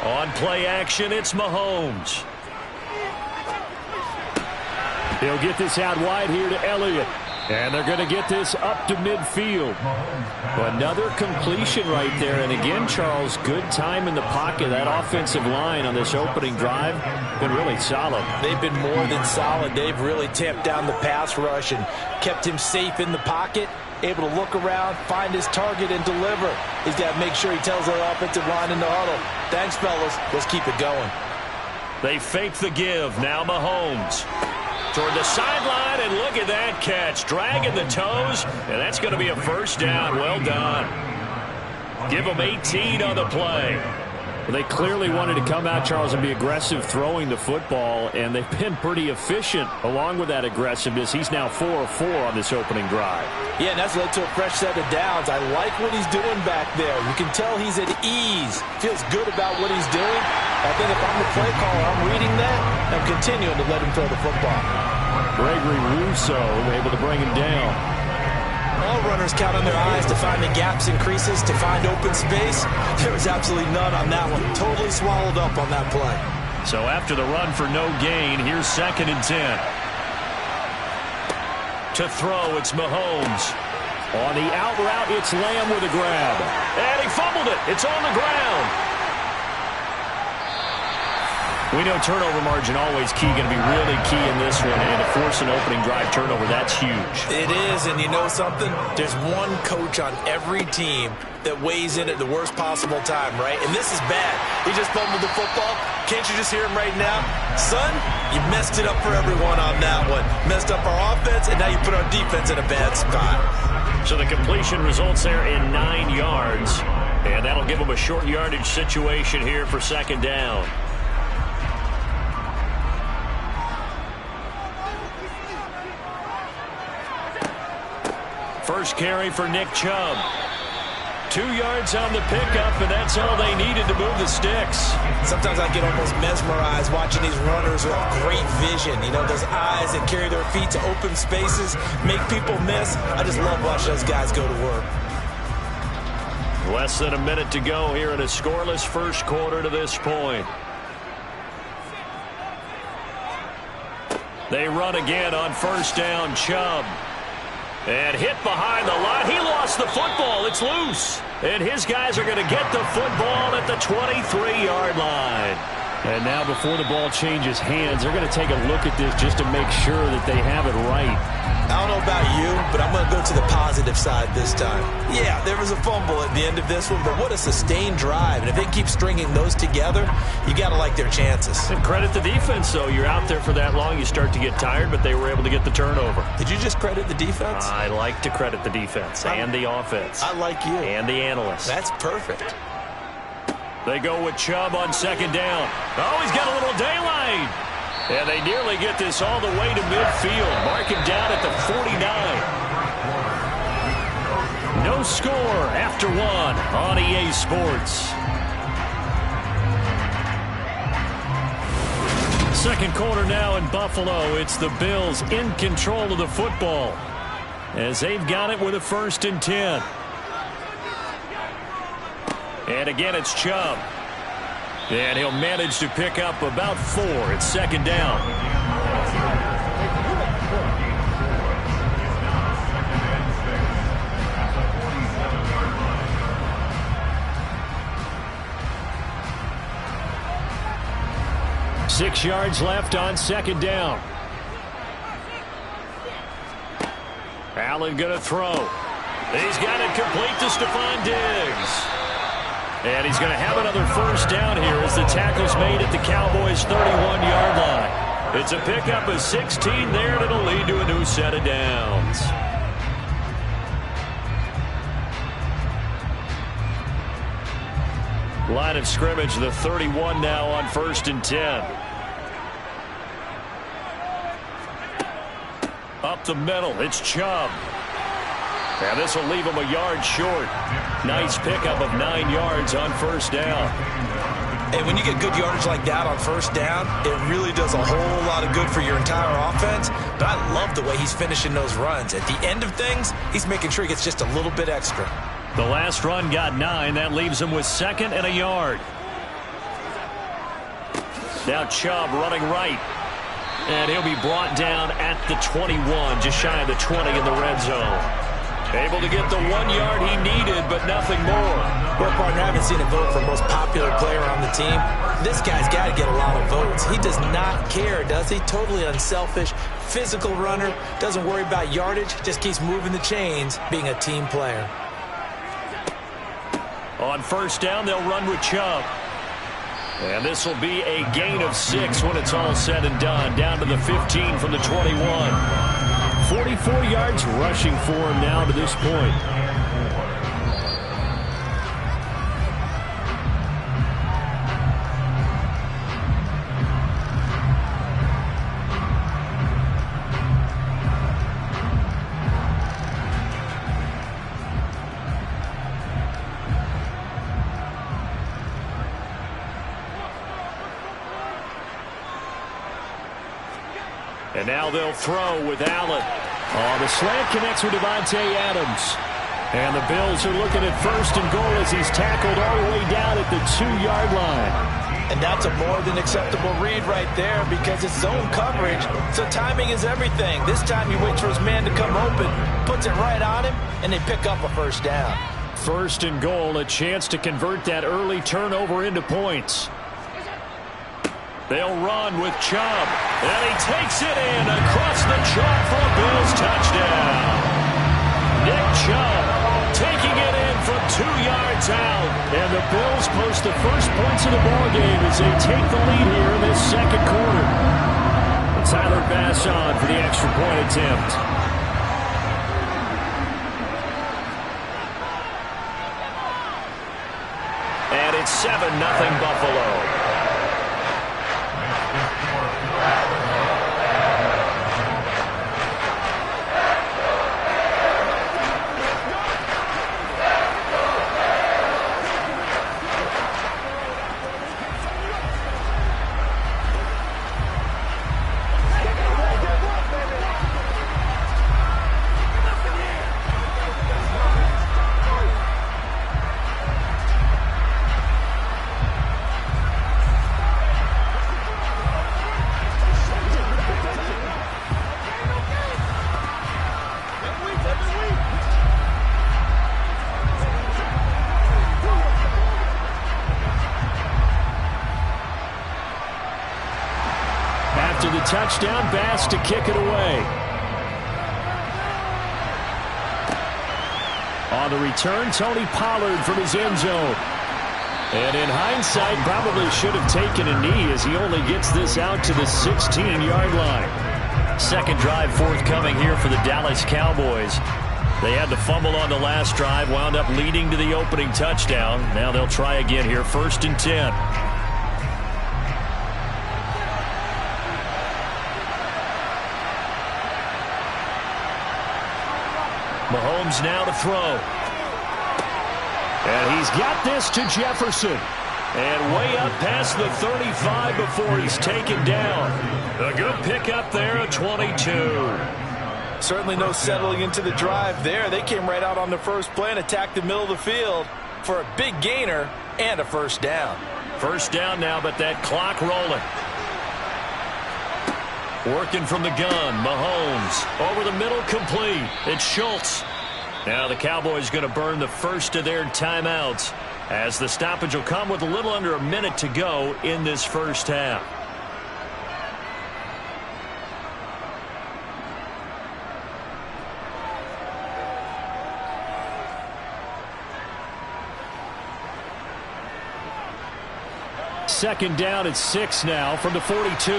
On play action, it's Mahomes. He'll get this out wide here to Elliott. And they're going to get this up to midfield. Another completion right there. And again, Charles, good time in the pocket. That offensive line on this opening drive been really solid. They've been more than solid. They've really tamped down the pass rush and kept him safe in the pocket, able to look around, find his target, and deliver. He's got to make sure he tells that offensive line in the huddle, thanks, fellas. Let's keep it going. They fake the give. Now Mahomes. Toward the sideline, and look at that catch. Dragging the toes, and that's going to be a first down. Well done. Give them 18 on the play. Well, they clearly wanted to come out, Charles, and be aggressive throwing the football, and they've been pretty efficient along with that aggressiveness. He's now 4 of 4 on this opening drive. Yeah, and that's led to a fresh set of downs. I like what he's doing back there. You can tell he's at ease. Feels good about what he's doing. I think if I'm the play caller, I'm reading that and continuing to let him throw the football. Gregory Rousseau able to bring him down. All runners count on their eyes to find the gaps and creases, to find open space. There was absolutely none on that one. Totally swallowed up on that play. So after the run for no gain, here's 2nd and 10. To throw, it's Mahomes. On the out route, it's Lamb with a grab. And he fumbled it. It's on the ground. We know turnover margin always key, going to be really key in this one. And to force an opening drive turnover, that's huge. It is, and you know something? There's one coach on every team that weighs in at the worst possible time, right? And this is bad. He just fumbled the football. Can't you just hear him right now? Son, you messed it up for everyone on that one. Messed up our offense, and now you put our defense in a bad spot. So the completion results there in 9 yards. And that'll give them a short yardage situation here for second down. First carry for Nick Chubb. 2 yards on the pickup, and that's all they needed to move the sticks. Sometimes I get almost mesmerized watching these runners who have great vision. You know, those eyes that carry their feet to open spaces, make people miss. I just love watching those guys go to work. Less than a minute to go here in a scoreless first quarter to this point. They run again on first down. Chubb. And hit behind the line. He lost the football. It's loose. And his guys are going to get the football at the 23-yard line. And now before the ball changes hands, they're going to take a look at this just to make sure that they have it right. I don't know about you, but I'm going to go to the positive side this time. Yeah, there was a fumble at the end of this one, but what a sustained drive. And if they keep stringing those together, you got to like their chances. And credit the defense, though. You're out there for that long, you start to get tired, but they were able to get the turnover. Did you just credit the defense? I like to credit the defense and the offense. I like you. And the analysts. That's perfect. They go with Chubb on second down. Oh, he's got a little daylight. And they nearly get this all the way to midfield. Mark him down at the 49. No score after one on EA Sports. Second quarter now in Buffalo. It's the Bills in control of the football as they've got it with a 1st and 10. And again, it's Chubb. And he'll manage to pick up about 4. It's second down. Six yards left on second down. Allen going to throw. He's got it complete to Stephon Diggs. And he's going to have another first down here as the tackle's made at the Cowboys' 31-yard line. It's a pickup of 16 there, and it'll lead to a new set of downs. Line of scrimmage, the 31 now on 1st and 10. Up the middle, it's Chubb. And this will leave him a yard short. Nice pickup of 9 yards on first down. And when you get good yardage like that on first down, it really does a whole lot of good for your entire offense. But I love the way he's finishing those runs. At the end of things, he's making sure he gets just a little bit extra. The last run got 9. That leaves him with 2nd and a yard. Now Chubb running right. And he'll be brought down at the 21, just shy of the 20 in the red zone. Able to get the 1 yard he needed, but nothing more. Well, partner, I haven't seen a vote for most popular player on the team. This guy's got to get a lot of votes. He does not care, does he? Totally unselfish, physical runner, doesn't worry about yardage, just keeps moving the chains, being a team player. On first down, they'll run with Chubb. And this will be a gain of 6 when it's all said and done. Down to the 15 from the 21. 44 yards rushing for him now to this point. And now they'll throw with Allen. The slant connects with Devontae Adams. And the Bills are looking at 1st and goal as he's tackled all the way down at the 2-yard line. And that's a more than acceptable read right there because it's zone coverage, so timing is everything. This time he waits for his man to come open, puts it right on him, and they pick up a first down. First and goal, a chance to convert that early turnover into points. They'll run with Chubb, and he takes it in across the chalk for a Bills touchdown. Nick Chubb taking it in from 2 yards out, and the Bills post the first points of the ballgame as they take the lead here in this second quarter. And Tyler Bass on for the extra point attempt. And it's 7-0 Buffalo. After the touchdown, Bass to kick it away. On the return, Tony Pollard from his end zone. And in hindsight, probably should have taken a knee as he only gets this out to the 16-yard line. Second drive forthcoming here for the Dallas Cowboys. They had to fumble on the last drive, wound up leading to the opening touchdown. Now they'll try again here, 1st and 10. Mahomes now to throw. And he's got this to Jefferson. And way up past the 35 before he's taken down. A good pickup there at 22. Certainly no settling into the drive there. They came right out on the first play and attacked the middle of the field for a big gainer and a first down. First down now, but that clock rolling. Working from the gun, Mahomes. Over the middle, complete. It's Schultz. Now the Cowboys going to burn the first of their timeouts as the stoppage will come with a little under a minute to go in this first half. Second down at 6 now from the 42.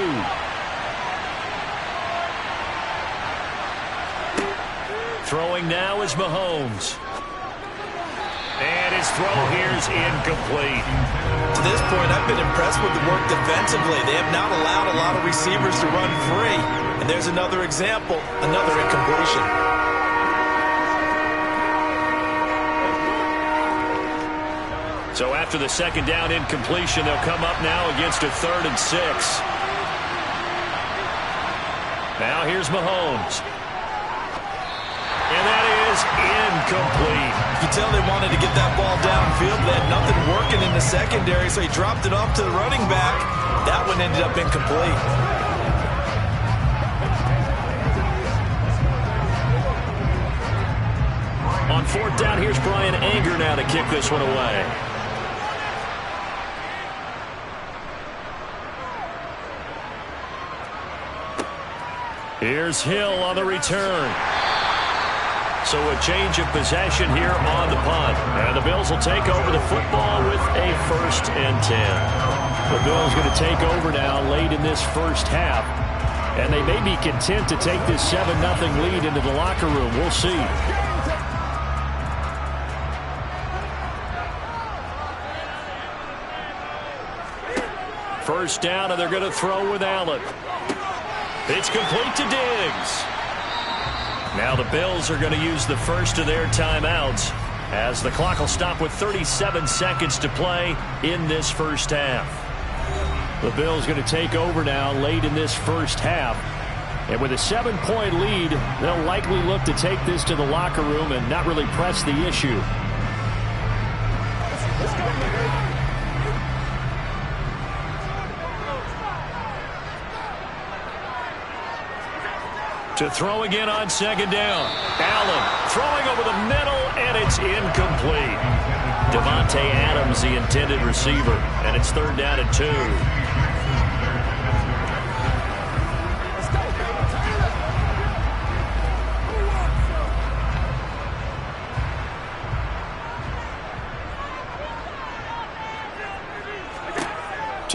Throwing now is Mahomes. And his throw here is incomplete. To this point, I've been impressed with the work defensively. They have not allowed a lot of receivers to run free. And there's another example, another incompletion. So after the second down incompletion, they'll come up now against a 3rd and 6. Now here's Mahomes. And that is incomplete. You can tell they wanted to get that ball downfield. They had nothing working in the secondary, so he dropped it off to the running back. That one ended up incomplete. On 4th down, here's Brian Anger now to kick this one away. Here's Hill on the return. So a change of possession here on the punt. And the Bills will take over the football with a 1st and 10. The Bills going to take over now late in this first half. And they may be content to take this 7-0 lead into the locker room. We'll see. First down, and they're going to throw with Allen. It's complete to Diggs. Now the Bills are going to use the first of their timeouts as the clock will stop with 37 seconds to play in this first half. The Bills going to take over now late in this first half. And with a 7-point lead, they'll likely look to take this to the locker room and not really press the issue. To throw again on second down. Allen throwing over the middle, and it's incomplete. Devontae Adams, the intended receiver, and it's 3rd down and 2.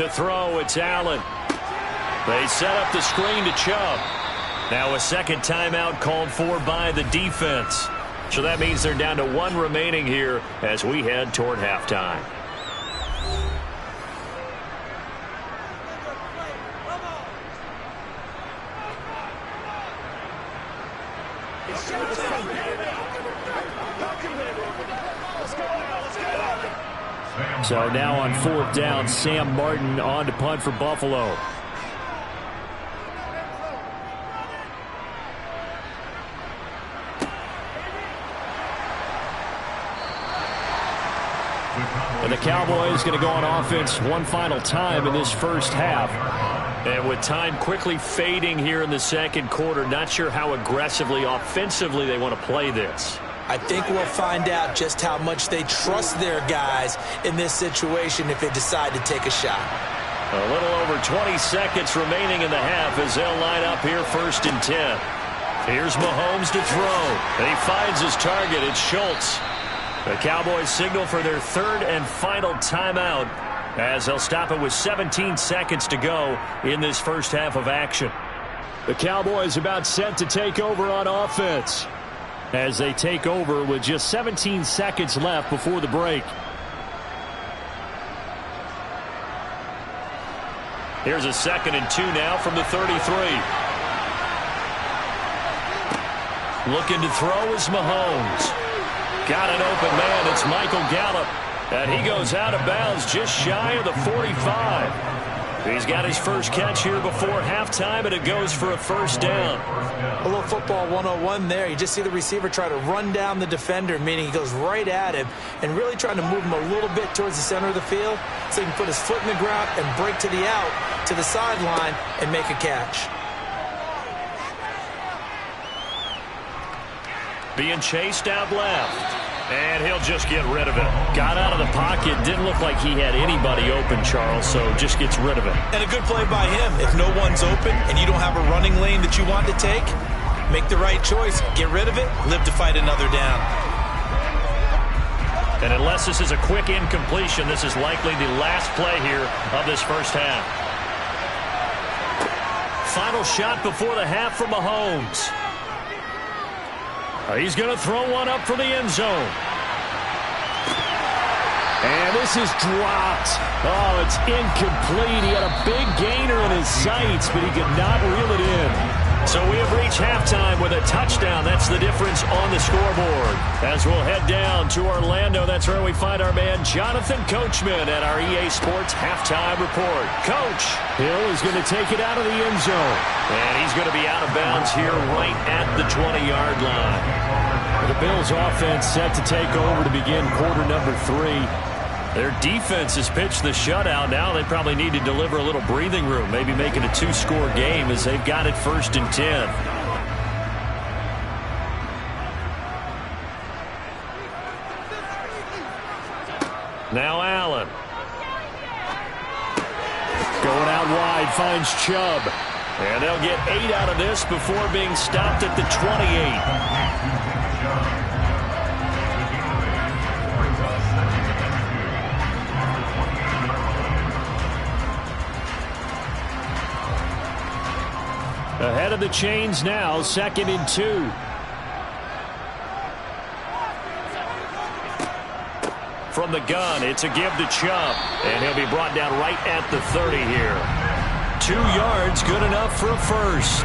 To throw, it's Allen. They set up the screen to Chubb. Now a second timeout called for by the defense. So that means they're down to 1 remaining here as we head toward halftime. So now on 4th down, Sam Martin on to punt for Buffalo. And the Cowboys going to go on offense one final time in this first half. And with time quickly fading here in the second quarter, not sure how aggressively, offensively they want to play this. I think we'll find out just how much they trust their guys in this situation if they decide to take a shot. A little over 20 seconds remaining in the half as they'll line up here 1st and 10. Here's Mahomes to throw. And he finds his target. It's Schultz. The Cowboys signal for their 3rd and final timeout as they'll stop it with 17 seconds to go in this first half of action. The Cowboys about set to take over on offense as they take over with just 17 seconds left before the break. Here's a 2nd and 2 now from the 33. Looking to throw is Mahomes. Got an open man. It's Michael Gallup. And he goes out of bounds just shy of the 45. He's got his first catch here before halftime, and it goes for a 1st down. A little football 101 there. You just see the receiver try to run down the defender, meaning he goes right at him and really trying to move him a little bit towards the center of the field so he can put his foot in the ground and break to the out, to the sideline, and make a catch. Being chased out left. And he'll just get rid of it. Got out of the pocket. Didn't look like he had anybody open, Charles, so just gets rid of it. And a good play by him. If no one's open and you don't have a running lane that you want to take, make the right choice. Get rid of it. Live to fight another down. And unless this is a quick incompletion, this is likely the last play here of this first half. Final shot before the half from Mahomes. He's going to throw one up for the end zone. And this is dropped. Oh, it's incomplete. He had a big gainer in his sights, but he could not reel it in. So we have reached halftime with a touchdown. That's the difference on the scoreboard. As we'll head down to Orlando, that's where we find our man Jonathan Coachman at our EA Sports Halftime Report. Coach, Hill is going to take it out of the end zone. And he's going to be out of bounds here right at the 20-yard line. The Bills offense set to take over to begin quarter number 3. Their defense has pitched the shutout. Now they probably need to deliver a little breathing room, maybe make it a 2-score game as they've got it 1st and 10. Now Allen. Going out wide, finds Chubb. And they'll get 8 out of this before being stopped at the 28. Ahead of the chains now, 2nd and 2. From the gun, it's a give to Chubb. And he'll be brought down right at the 30 here. 2 yards, good enough for a first.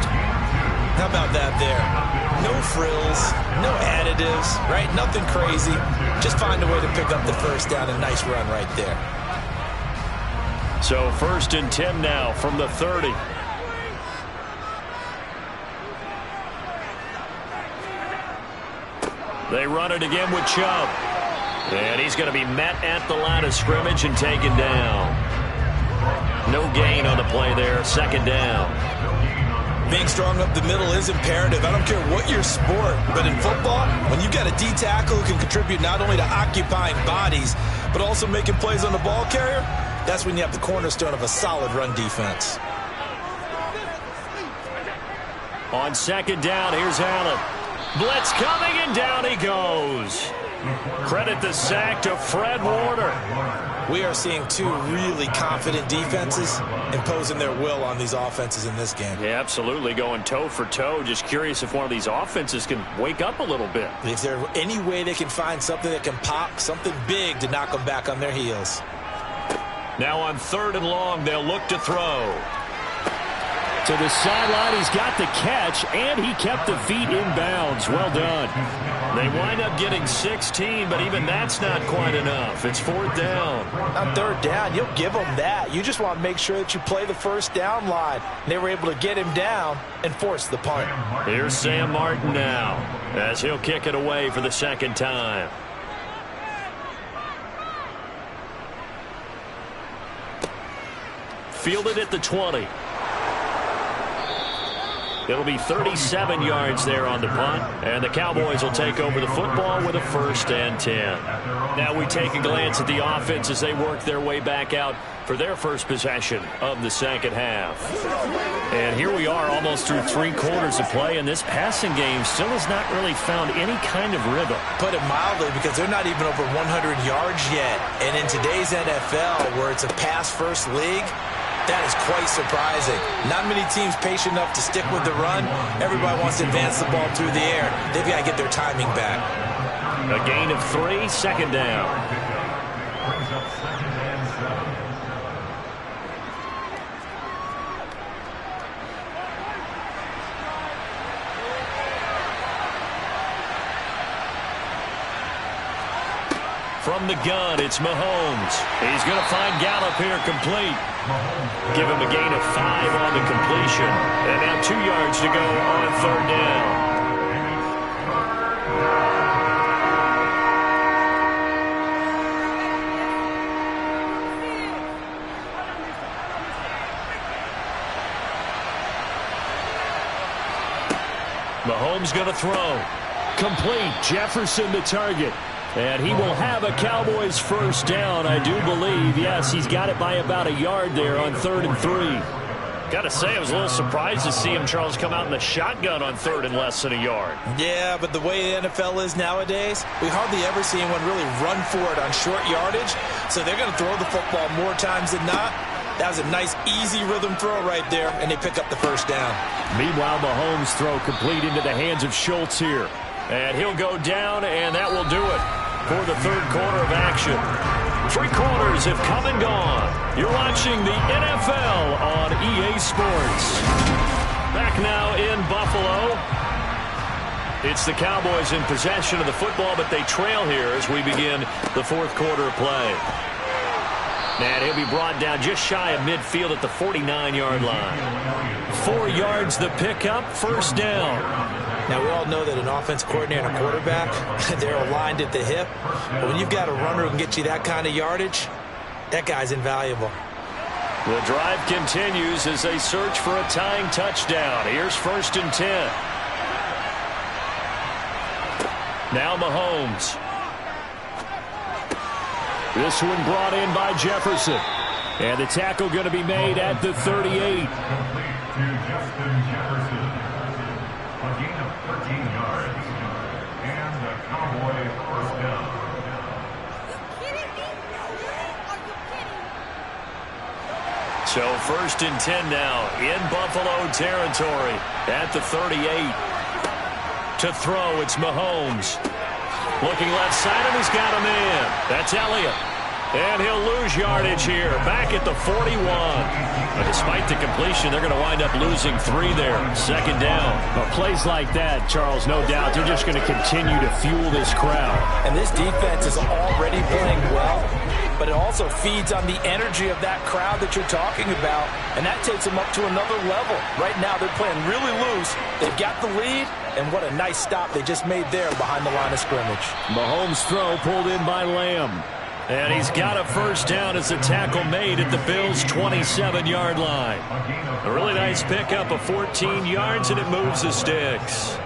How about that there? No frills, no additives, right? Nothing crazy. Just find a way to pick up the first down. A nice run right there. So 1st and 10 now from the 30. They run it again with Chubb. And he's going to be met at the line of scrimmage and taken down. No gain on the play there, 2nd down. Being strong up the middle is imperative. I don't care what your sport, but in football, when you've got a D tackle who can contribute not only to occupying bodies, but also making plays on the ball carrier, that's when you have the cornerstone of a solid run defense. On second down, here's Allen. Blitz coming, and down he goes. Credit the sack to Fred Warner. We are seeing two really confident defenses imposing their will on these offenses in this game. Yeah, absolutely, going toe for toe. Just curious if one of these offenses can wake up a little bit. If there's any way they can find something that can pop, something big to knock them back on their heels. Now on 3rd and long, they'll look to throw. To the sideline, he's got the catch, and he kept the feet in bounds. Well done. They wind up getting 16, but even that's not quite enough. It's 4th down. On 3rd down, you'll give them that. You just want to make sure that you play the first down line. They were able to get him down and force the punt. Here's Sam Martin now, as he'll kick it away for the 2nd time. Fielded at the 20. It'll be 37 yards there on the punt, and the Cowboys will take over the football with a 1st and 10. Now we take a glance at the offense as they work their way back out for their first possession of the 2nd half. And here we are almost through 3 quarters of play, and this passing game still has not really found any kind of rhythm. Put it mildly, because they're not even over 100 yards yet. And in today's NFL, where it's a pass-first league, that is quite surprising. Not many teams patient enough to stick with the run. Everybody wants to advance the ball through the air. They've got to get their timing back. A gain of 3, 2nd down. From the gun, it's Mahomes. He's going to find Gallup here complete. Give him a gain of 5 on the completion. And now 2 yards to go on 3rd down. Mahomes going to throw. Complete. Jefferson the target. And he will have a Cowboys 1st down, I do believe. Yes, he's got it by about a yard there on 3rd and 3. Got to say, I was a little surprised to see him, Charles, come out in the shotgun on 3rd and less than a yard. Yeah, but the way the NFL is nowadays, we hardly ever see anyone really run for it on short yardage. So they're going to throw the football more times than not. That was a nice, easy rhythm throw right there, and they pick up the 1st down. Meanwhile, Mahomes' throw complete into the hands of Schultz here. And he'll go down, and that will do it for the 3rd quarter of action. 3 quarters have come and gone. You're watching the NFL on EA Sports. Back now in Buffalo. It's the Cowboys in possession of the football, but they trail here as we begin the 4th quarter of play. And he'll be brought down just shy of midfield at the 49-yard line. 4 yards the pickup, 1st down. Now, we all know that an offense coordinator and a quarterback, they're aligned at the hip. But when you've got a runner who can get you that kind of yardage, that guy's invaluable. The drive continues as they search for a tying touchdown. Here's 1st and 10. Now Mahomes. This one brought in by Jefferson. And the tackle going to be made at the 38. So 1st and 10 now in Buffalo territory at the 38. To throw, it's Mahomes. Looking left side, and he's got a man. That's Elliott. And he'll lose yardage here, back at the 41. But despite the completion, they're going to wind up losing 3 there. 2nd down. But plays like that, Charles, no doubt, they're just going to continue to fuel this crowd. And this defense is already playing well, but it also feeds on the energy of that crowd that you're talking about, and that takes them up to another level. Right now, they're playing really loose. They've got the lead, and what a nice stop they just made there behind the line of scrimmage. Mahomes' throw pulled in by Lamb. And he's got a first down as the tackle made at the Bills' 27-yard line. A really nice pickup of 14 yards, and it moves the sticks.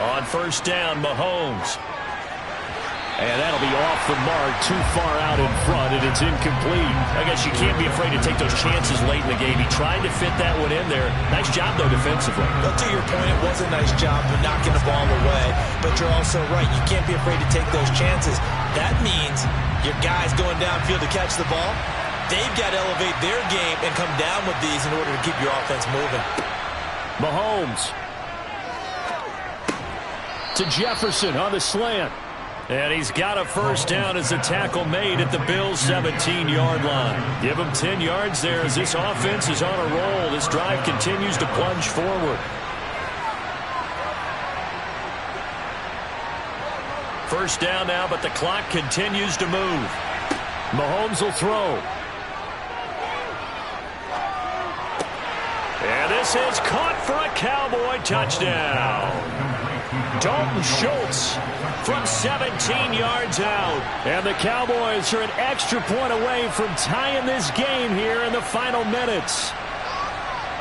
On first down, Mahomes. And that'll be off the mark, too far out in front, and it's incomplete. I guess you can't be afraid to take those chances late in the game. He tried to fit that one in there. Nice job, though, defensively. Well, to your point, it was a nice job of knocking the ball away. But you're also right. You can't be afraid to take those chances. That means your guys going downfield to catch the ball, they've got to elevate their game and come down with these in order to keep your offense moving. Mahomes to Jefferson on the slant. And he's got a first down as the tackle made at the Bills' 17-yard line. Give him 10 yards there as this offense is on a roll. This drive continues to plunge forward. First down now, but the clock continues to move. Mahomes will throw. And this is caught for a Cowboy touchdown. Dalton Schultz from 17 yards out. And the Cowboys are an extra point away from tying this game here in the final minutes.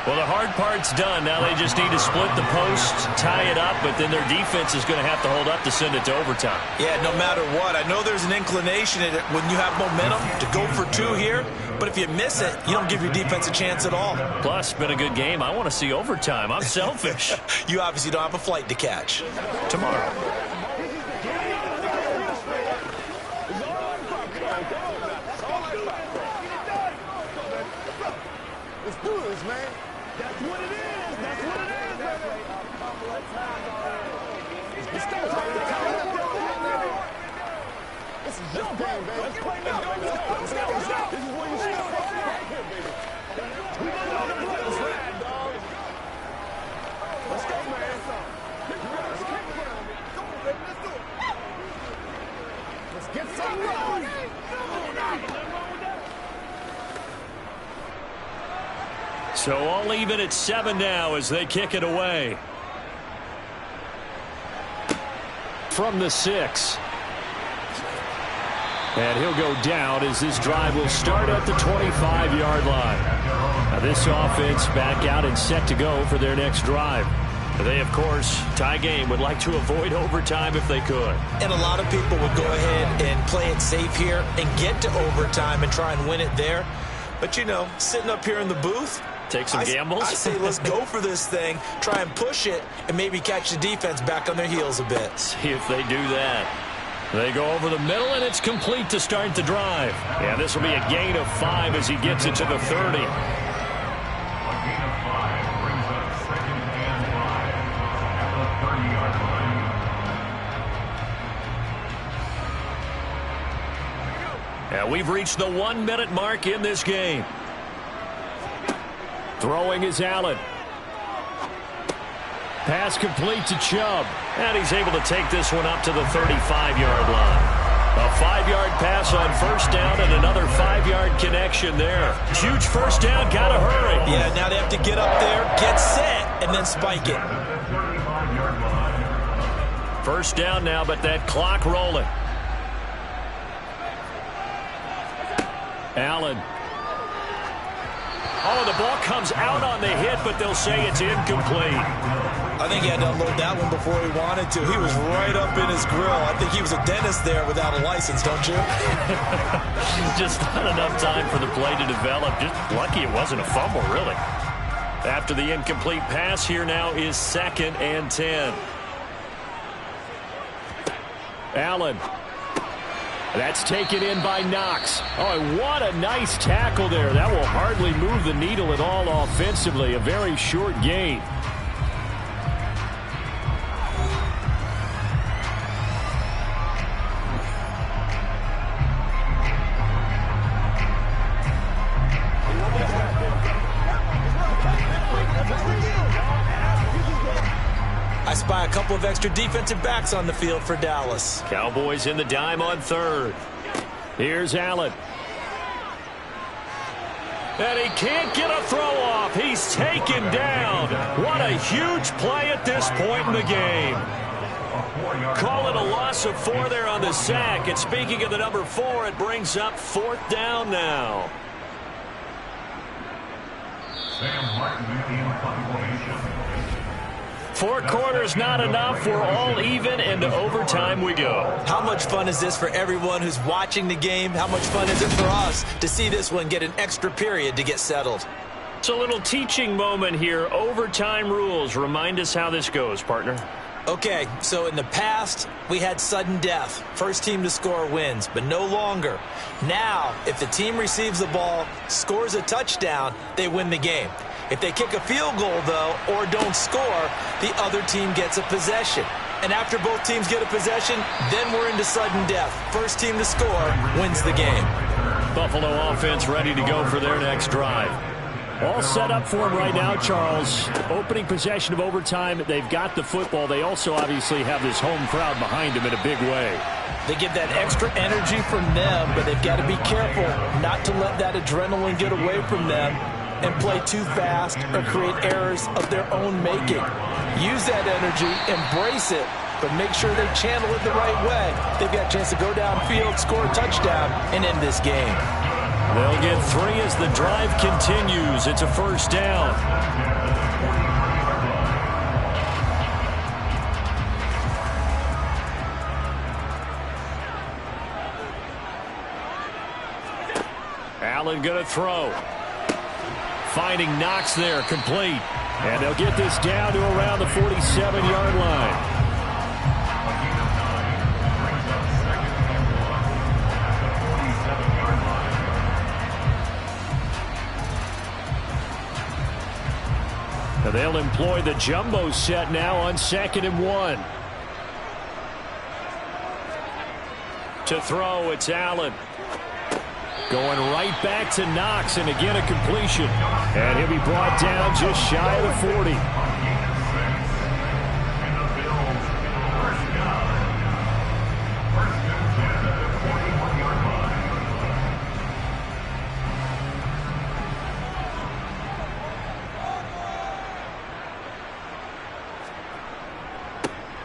Well, the hard part's done. Now they just need to split the post, tie it up, but then their defense is going to have to hold up to send it to overtime. Yeah, no matter what. I know there's an inclination in it when you have momentum to go for two here, but if you miss it, you don't give your defense a chance at all. Plus, been a good game. I want to see overtime. I'm selfish. You obviously don't have a flight to catch. Tomorrow. Let's do this, man. That's what it is. That's what it is, man. This is your game, baby. Let's play now, baby. Let's go. This is where you start right here, baby. We know the play is right, dog. Let's go, man. Let's keep it going. Come on, baby. Let's do it. Let's get something going. So all even at 7 now as they kick it away. From the 6. And he'll go down as this drive will start at the 25-yard line. Now this offense back out and set to go for their next drive. They, of course, tie game, would like to avoid overtime if they could. And a lot of people would go ahead and play it safe here and get to overtime and try and win it there. But, you know, sitting up here in the booth, take some gambles. I say let's go for this thing, try and push it, and maybe catch the defense back on their heels a bit. See if they do that. They go over the middle, and it's complete to start the drive. Yeah, this will be a gain of 5 as he gets it to the 30. A gain of 5 brings up 2nd and 5 at the 30-yard line. And we've reached the 1-minute mark in this game. Throwing is Allen. Pass complete to Chubb. And he's able to take this one up to the 35-yard line. A 5-yard pass on first down and another 5-yard connection there. Huge first down, gotta hurry. Yeah, now they have to get up there, get set, and then spike it. First down now, but that clock rolling. Allen. Oh, the ball comes out on the hit, but they'll say it's incomplete. I think he had to unload that one before he wanted to. He was right up in his grill. I think he was a dentist there without a license, don't you? Just not enough time for the play to develop. Just lucky it wasn't a fumble, really. After the incomplete pass, here now is 2nd and 10. Allen. That's taken in by Knox. Oh, what a nice tackle there. That will hardly move the needle at all offensively. A very short gain. a couple of extra defensive backs on the field for Dallas. Cowboys in the dime on third. Here's Allen. And he can't get a throw off. He's taken down. What a huge play at this point in the game. Call it a loss of 4 there on the sack. And speaking of the number 4, it brings up 4th down now. Sam Martin in formation. 4 quarters not enough. We're all even, and to overtime we go. How much fun is this for everyone who's watching the game? How much fun is it for us to see this one get an extra period to get settled? It's a little teaching moment here. Overtime rules. Remind us how this goes, partner. Okay, so in the past, we had sudden death. First team to score wins, but no longer. Now, if the team receives the ball, scores a touchdown, they win the game. If they kick a field goal, though, or don't score, the other team gets a possession. And after both teams get a possession, then we're into sudden death. First team to score wins the game. Buffalo offense ready to go for their next drive. All set up for them right now, Charles. Opening possession of overtime. They've got the football. They also obviously have this home crowd behind them in a big way. They give that extra energy from them, but they've got to be careful not to let that adrenaline get away from them and play too fast or create errors of their own making. Use that energy, embrace it, but make sure they channel it the right way. They've got a chance to go downfield, score a touchdown, and end this game. They'll get 3 as the drive continues. It's a first down. Allen going to throw. Finding Knox there, complete. And they'll get this down to around the 47-yard line. Now they'll employ the jumbo set now on 2nd and 1. To throw, it's Allen. Going right back to Knox, and again a completion. And he'll be brought down just shy of the 40.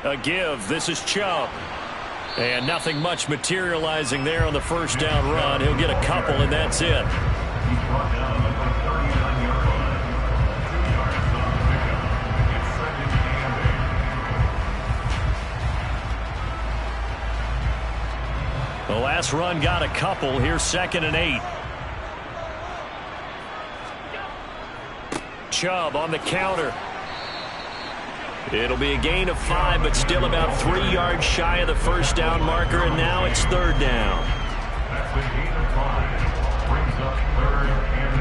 A give. This is Chubb. And nothing much materializing there on the first down run. He'll get a couple, and that's it. The last run got a couple. Here's 2nd and 8. Chubb on the counter. It'll be a gain of 5, but still about 3 yards shy of the first down marker, and now it's 3rd down. That's a gain of 5. Brings up 3rd and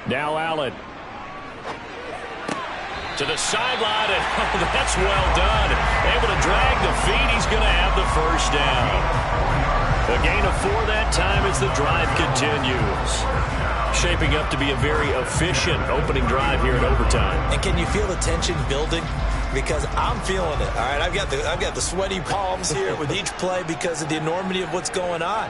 3. Now Allen. To the sideline, and that's well done. Able to drag the feet. He's going to have the first down. A gain of 4 that time as the drive continues. Shaping up to be a very efficient opening drive here in overtime. And can you feel the tension building? Because I'm feeling it. All right, I've got the sweaty palms here with each play because of the enormity of what's going on.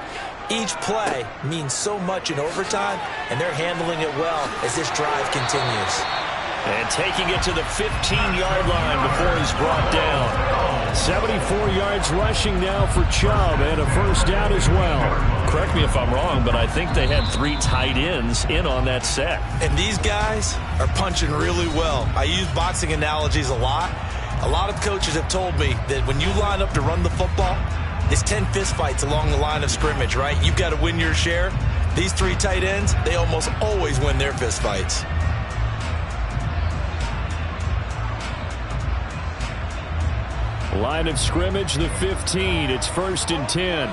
Each play means so much in overtime, and they're handling it well as this drive continues. And taking it to the 15-yard line before he's brought down. 74 yards rushing now for Chubb, and a first down as well. Correct me if I'm wrong, but I think they had 3 tight ends in on that set. And these guys are punching really well. I use boxing analogies a lot. A lot of coaches have told me that when you line up to run the football, it's 10 fistfights along the line of scrimmage, right? You've got to win your share. These 3 tight ends, they almost always win their fistfights. Line of scrimmage, the 15. It's 1st and 10.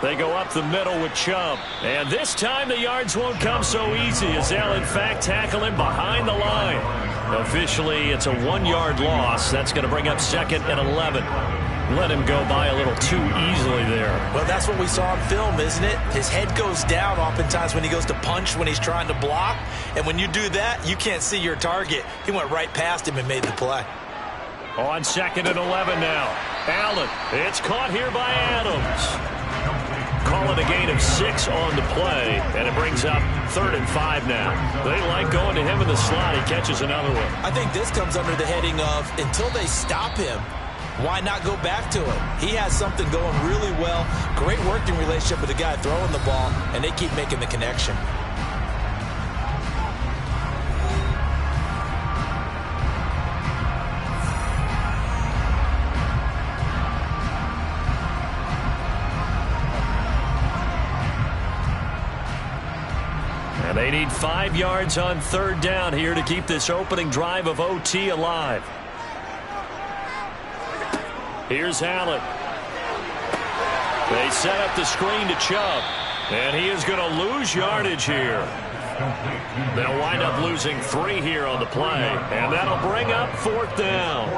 They go up the middle with Chubb. And this time the yards won't come so easy as they'll, in fact, tackle him behind the line. Officially, it's a 1-yard loss. That's going to bring up 2nd and 11. Let him go by a little too easily there. Well, that's what we saw on film, isn't it? His head goes down oftentimes when he goes to punch, when he's trying to block. And when you do that, you can't see your target. He went right past him and made the play. On 2nd and 11 now. Allen. It's caught here by Adams. Call it a gain of 6 on the play, and it brings up 3rd and 5 now. They like going to him in the slot. He catches another one. I think this comes under the heading of until they stop him, why not go back to him? He has something going really well. Great working relationship with the guy throwing the ball, and they keep making the connection. And they need 5 yards on 3rd down here to keep this opening drive of OT alive. Here's Allen. They set up the screen to Chubb. And he is going to lose yardage here. They'll wind up losing 3 here on the play. And that'll bring up 4th down.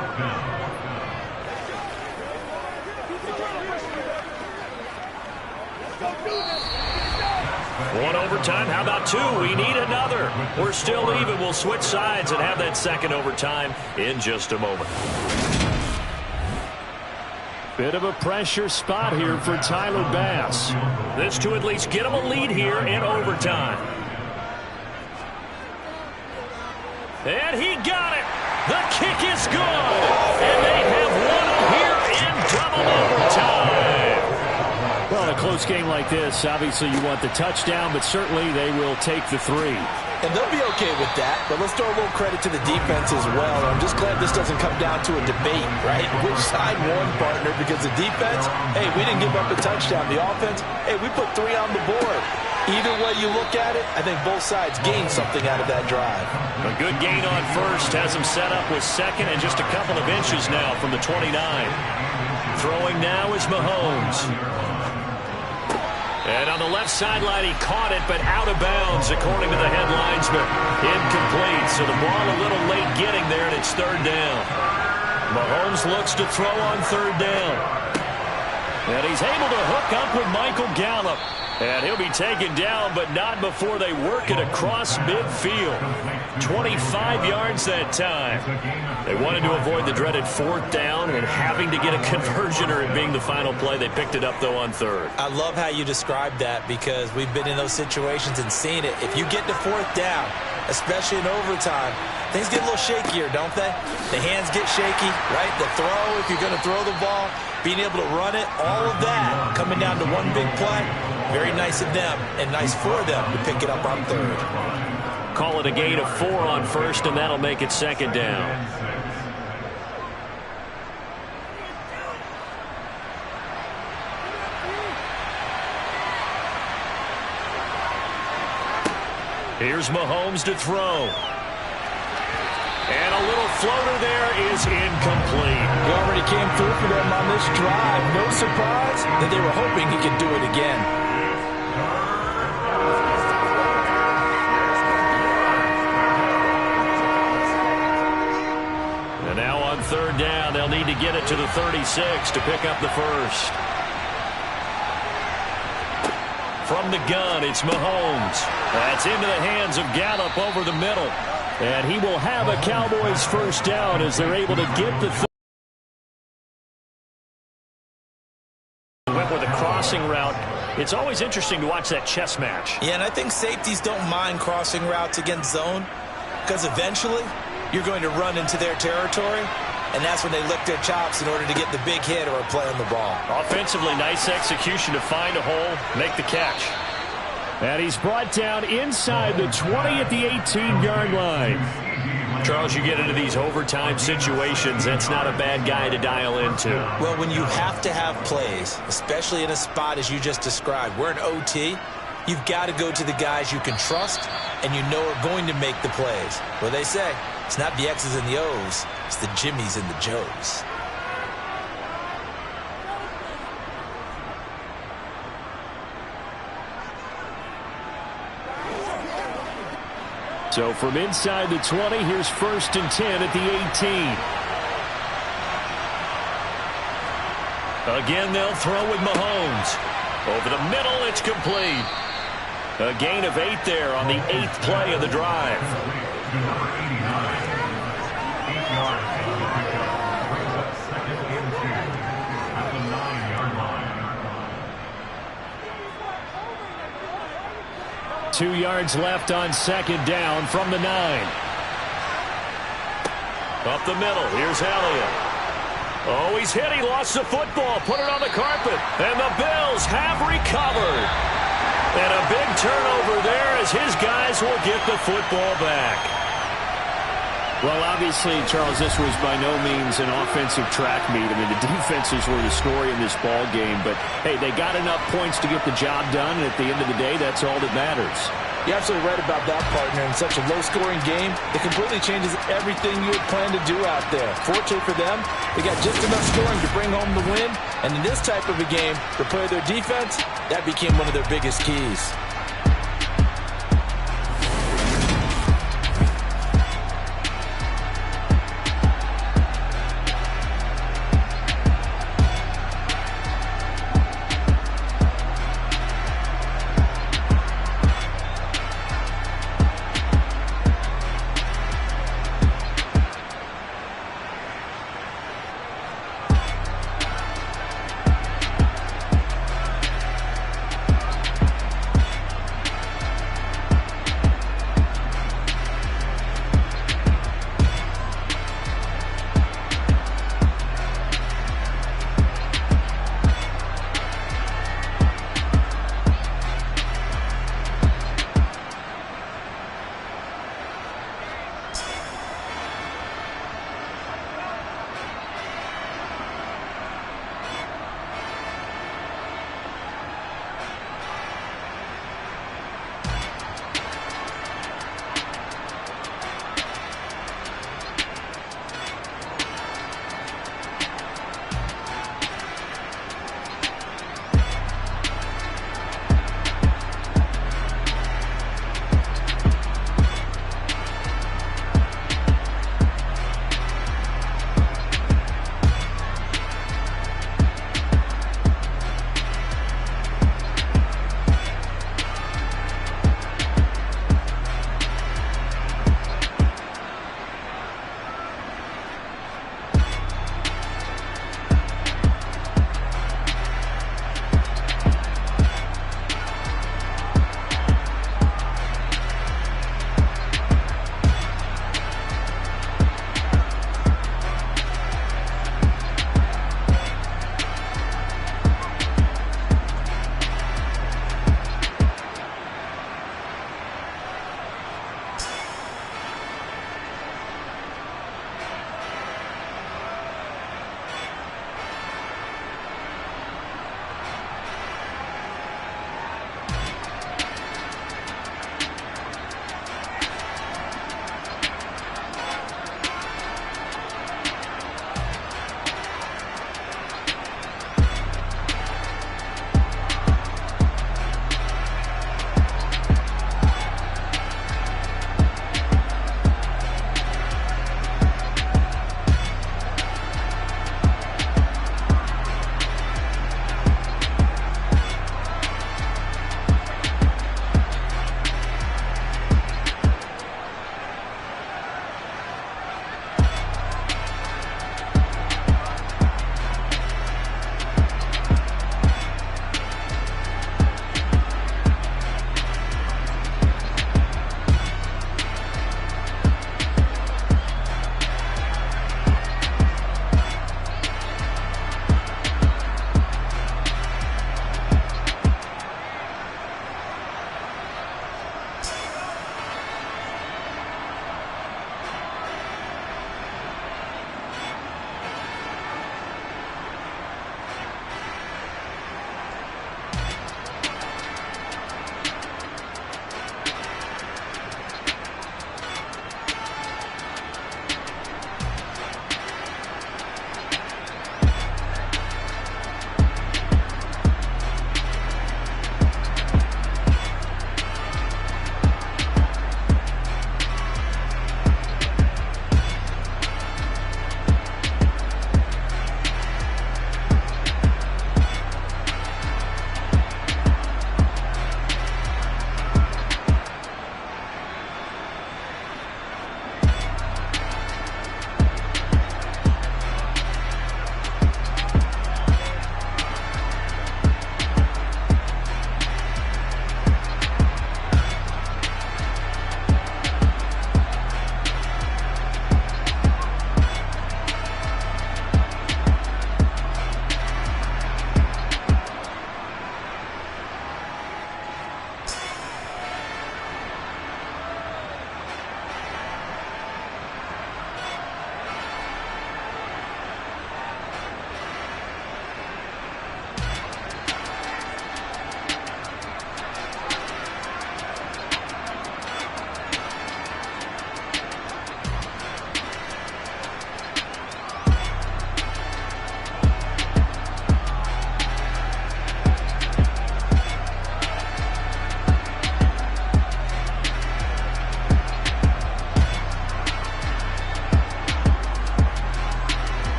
One overtime. How about 2? We need another. We're still even. We'll switch sides and have that 2nd overtime in just a moment. Bit of a pressure spot here for Tyler Bass. This to at least get him a lead here in overtime. And he got it. The kick is good. And they have won here in double overtime. Well, in a close game like this, obviously you want the touchdown, but certainly they will take the 3. And they'll be okay with that, but let's throw a little credit to the defense as well. I'm just glad this doesn't come down to a debate, right? Which side won, partner? Because the defense, hey, we didn't give up a touchdown. The offense, hey, we put 3 on the board. Either way you look at it, I think both sides gained something out of that drive. A good gain on 1st has him set up with 2nd and just a couple of inches now from the 29. Throwing now is Mahomes. And on the left sideline, he caught it, but out of bounds, according to the head linesman. Incomplete, so the ball a little late getting there, and it's 3rd down. Mahomes looks to throw on 3rd down. And he's able to hook up with Michael Gallup. And he'll be taken down, but not before they work it across midfield. 25 yards that time. They wanted to avoid the dreaded 4th down and having to get a conversion or it being the final play. They picked it up, though, on 3rd. I love how you described that because we've been in those situations and seen it. If you get to 4th down, especially in overtime, things get a little shakier, don't they? The hands get shaky, right? The throw, if you're going to throw the ball, being able to run it, all of that coming down to one big play. Very nice of them and nice for them to pick it up on 3rd. Call it a gain of 4 on 1st, and that'll make it 2nd down. Here's Mahomes to throw. And a little floater there is incomplete. He already came through for them on this drive. No surprise that they were hoping he could do it again. And now on 3rd down, they'll need to get it to the 36 to pick up the 1st. From the gun, it's Mahomes. That's into the hands of Gallup over the middle. And he will have a Cowboys 1st down as they're able to get the went with a crossing route. It's always interesting to watch that chess match. Yeah, and I think safeties don't mind crossing routes against zone because eventually you're going to run into their territory, and that's when they lick their chops in order to get the big hit or a play on the ball. Offensively, nice execution to find a hole, make the catch. And he's brought down inside the 20 at the 18-yard line. Charles, you get into these overtime situations, that's not a bad guy to dial into. Well, when you have to have plays, especially in a spot as you just described, we're in OT, you've got to go to the guys you can trust and you know are going to make the plays. Well, they say, it's not the X's and the O's, it's the Jimmies and the Joes. So from inside the 20, here's 1st and 10 at the 18. Again, they'll throw with Mahomes. Over the middle, it's complete. A gain of 8 there on the 8th play of the drive. Number 89, 8 yards on the pickup. Brings up 2nd and 2 at the 9-yard line. 2 yards left on 2nd down from the 9. Up the middle, here's Elliott. Oh, he's hit. He lost the football. Put it on the carpet. And the Bills have recovered. And a big turnover there as his guys will get the football back. Well, obviously, Charles, this was by no means an offensive track meet. I mean, the defenses were the story in this ball game. But, hey, they got enough points to get the job done. And at the end of the day, that's all that matters. You're absolutely right about that, partner. In such a low-scoring game, it completely changes everything you had planned to do out there. Fortunately for them, they got just enough scoring to bring home the win. And in this type of a game, to play their defense, that became one of their biggest keys.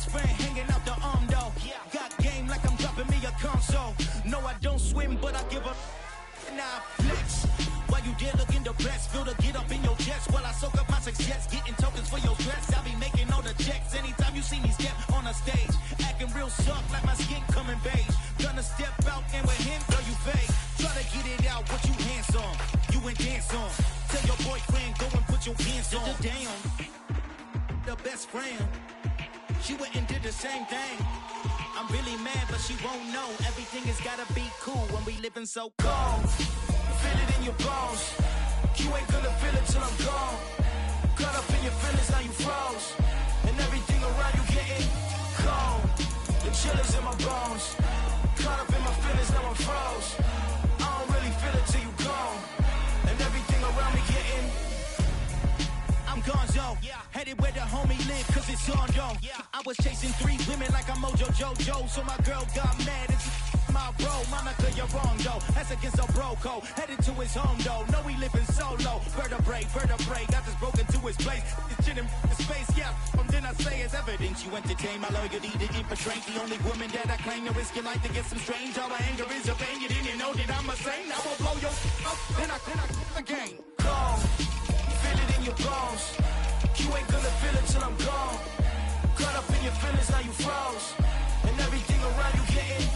best friend hanging out the arm though. Got game like I'm dropping me a console. No, I don't swim, but I give a now flex. While you there looking depressed, feel to get up in your chest while I soak up my success, getting tokens for your stress. I be making all the checks anytime you see me step on a stage, acting real soft like my skin coming beige. Gonna step out and with him, girl, you fake. Try to get it out, what you hands on, you ain't dance on. Tell your boyfriend, go and put your hands on. Down, the best friend, she went and did the same thing. I'm really mad, but she won't know. Everything has gotta be cool when we living so cold. Feel it in your bones. You ain't gonna feel it till I'm gone. Caught up in your feelings, now you froze. And everything around you getting cold. The chillers in my bones. Caught up in my feelings, now I'm froze. I don't really feel it till you gone. And everything around me getting I'm gonzo, headed where the homie live, cause it's on though. I was chasing 3 women like I'm Mojo Jojo, so my girl got mad and my bro, Monica, you're wrong though. That's against a bro code, headed to his home though. No, we living solo, vertebrae, got this broken to his place. This shit in space, then I say it's evidence you entertain my loyalty to infiltrate. The only woman that I claim to risk your life to get some strange. All my anger is your pain, you didn't know that I'm a saint. I will blow your up, then I again. Gone. Feel it in your bones. You ain't gonna feel it till I'm gone. Caught up in your feelings, now you froze. And everything around you getting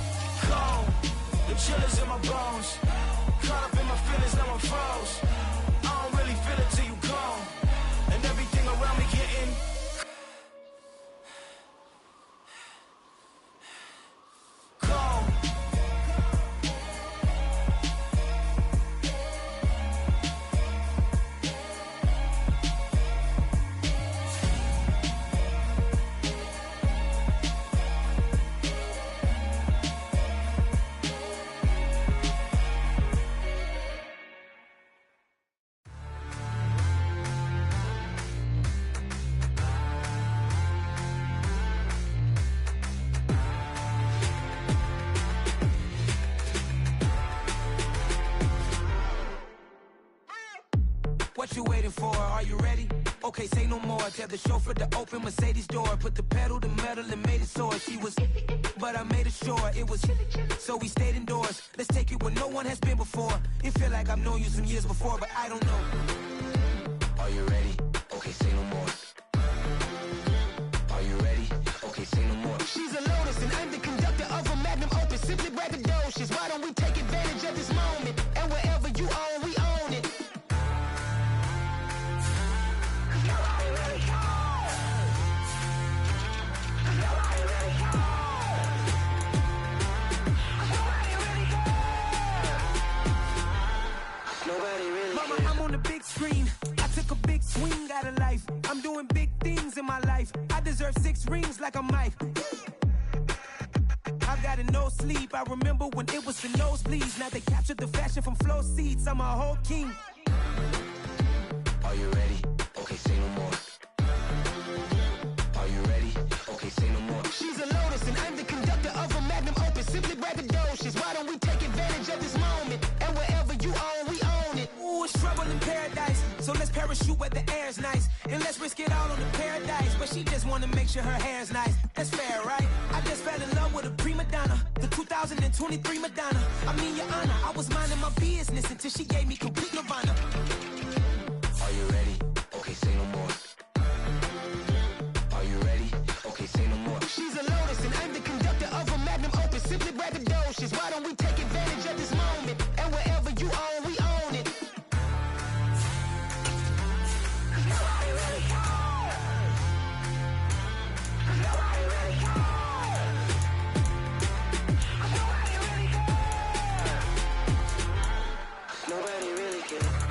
cold. The chillers in my bones. Caught up in my feelings, now I'm froze. I don't really feel it till you gone. And everything around me getting cold. What you waiting for? Are you ready? Okay, say no more. Tell the chauffeur to open Mercedes door. Put the pedal to metal and made it soar. She was, but I made it sure it was. So we stayed indoors. Let's take it where no one has been before. It feel like I've known you some years before, but I don't know. Are you ready? Okay, say no more. Are you ready? Okay, say no more. She's a Lotus and I'm the conductor of a magnum opus. Simply braggadocious. Why don't we take advantage of this moment? And wherever you own, we own it. Mama, I'm on the big screen. I took a big swing out of life. I'm doing big things in my life. I deserve 6 rings like a Mike. I've got no sleep. I remember when it was the nosebleeds. Now they captured the fashion from flow seats. I'm a whole king. Are you ready? Okay, say no more. Are you ready? Okay, say no more. She's a Lotus and I'm the conductor of a magnum opus. Simply braggadocious. Why don't we take advantage of this moment? And wherever you own, we own it. Ooh, it's trouble in paradise. So let's parachute where the air's nice. And let's risk it all on the paradise. But she just wanna make sure her hair's nice. That's fair, right? I just fell in love with a prima donna. The 2023 Madonna. I mean, your honor, I was minding my business until she gave me complete nirvana. Are you ready? Okay, say no more. Are you ready? Okay, say no more. She's a Lotus and I'm the conductor of a magnum opus. Simply braggadocious. Why don't we take advantage of this moment? And wherever you own, we own it. Nobody really cares.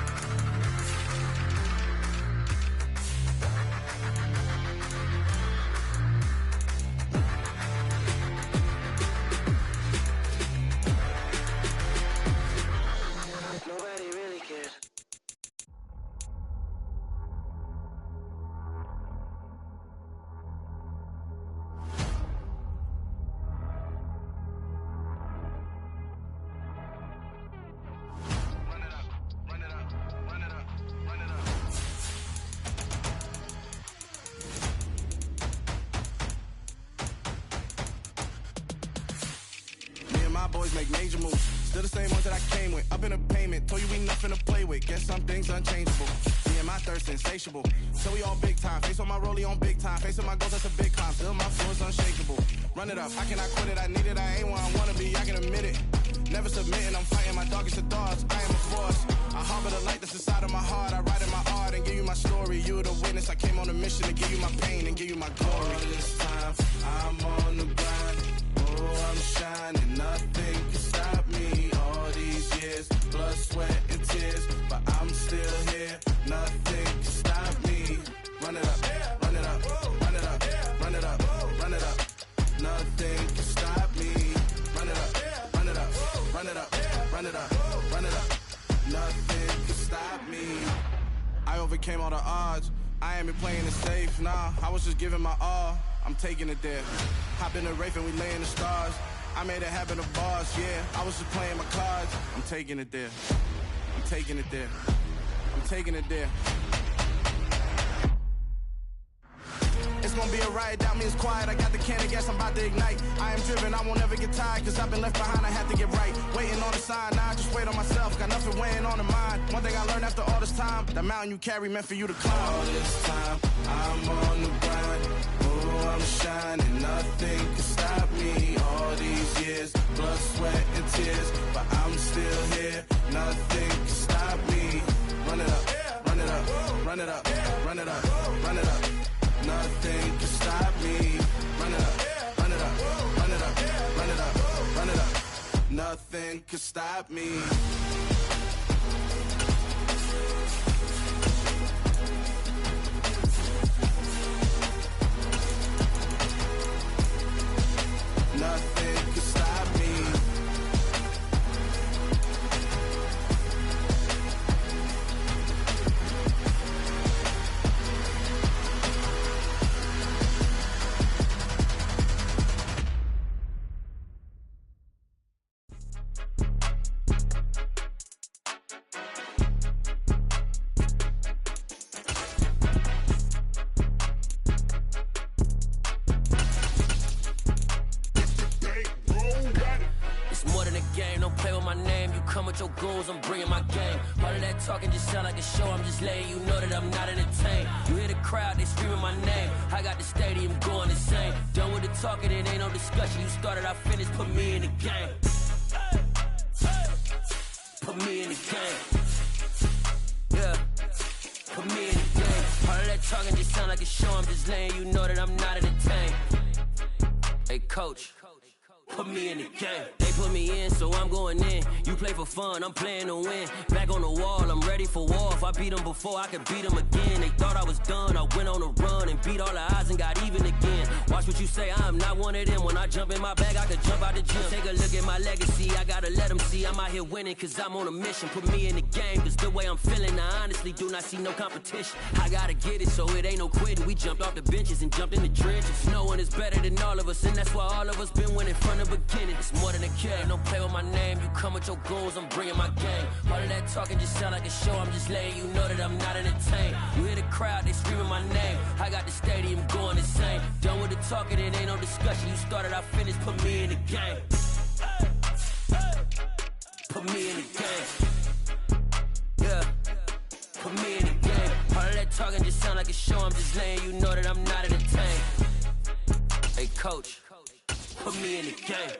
my boys make major moves. Still the same ones that I came with. Up in a payment, told you we nothing to play with. Guess some things unchangeable. Me and my thirst insatiable. So we all big time. Face on my rollie on big time. Facing my goals, that's a big climb. Still my flow is unshakable. Run it up, I cannot quit it. I need it, I ain't where I wanna be, I can admit it. Never submitting, I'm fighting my darkest of thoughts. I am a force. I harbor the light that's inside of my heart. I write in my art and give you my story. You're the witness. I came on a mission to give you my pain and give you my glory. All this time, I'm on the grind. Oh, I'm shining. Nothing can stop me. All these years, blood, sweat, and tears. But I'm still here. Nothing can stop me. Run it up, run it up, run it up, run it up, run it up. Nothing can stop me. Run it up, run it up, run it up, run it up, run it up. Nothing can stop me. I overcame all the odds. I ain't been playing it safe, nah. I was just giving my all. I'm taking it there. Hop in the Wraith and we lay in the stars. I made it happen to boss, yeah. I was just playing my cards. I'm taking it there. I'm taking it there. I'm taking it there. It's gonna be a riot, doubt me it's quiet. I got the can of gas, I'm about to ignite. I am driven, I won't ever get tired, cause I've been left behind, I have to get right. Waiting on the sign, now I just wait on myself. Got nothing weighing on the mind. One thing I learned after all this time, the mountain you carry meant for you to climb. All this time, I'm on the grind. Oh, I'm shining, nothing can stop me. All these years, blood, sweat, and tears. But I'm still here, nothing can stop me. Run it up, run it up, run it up, run it up, run it up. Nothing can stop me. Run it up, run it up, run it up, run it up, run it up. Nothing can stop me. Nothing can stop me. Your goals, I'm bringing my game. All of that talking just sound like a show. I'm just letting you know that I'm not entertained. You hear the crowd, they screaming my name. I got the stadium going insane. Done with the talking, it ain't no discussion. You started, I finished, put me in the game. Put me in the game. Yeah, put me in the game. All of that talking just sound like a show. I'm just letting you know that I'm not entertained. Hey, coach, put me in the game. They put me in, so I'm going in. You play for fun, I'm playing to win. Back on the wall, I'm ready for war. If I beat them before, I could beat them again. They thought I was done, I went on a run and beat all the odds and got even again. Watch what you say, I'm not one of them. When I jump in my bag, I could jump out the gym. Take a look at my legacy, I gotta let them see I'm out here winning, cause I'm on a mission. Put me in the game, cause the way I'm feeling, I honestly do not see no competition. I gotta get it, so it ain't no quitting. We jumped off the benches and jumped in the trenches. No one is better than all of us, and that's why all of us been winning from the beginning. It's more than a kid, don't play with my name. You come with your goals, I'm bringing my game. All of that talking just sound like a show. I'm just letting you know that I'm not entertained. You hear the crowd, they screaming my name. I got the stadium going insane. Done with the talking, it ain't no discussion. You started, I finished, put me in the game. Put me in the game. Yeah, put me in the game. All of that talking just sound like a show. I'm just letting you know that I'm not entertained. Hey, coach, put me in the game.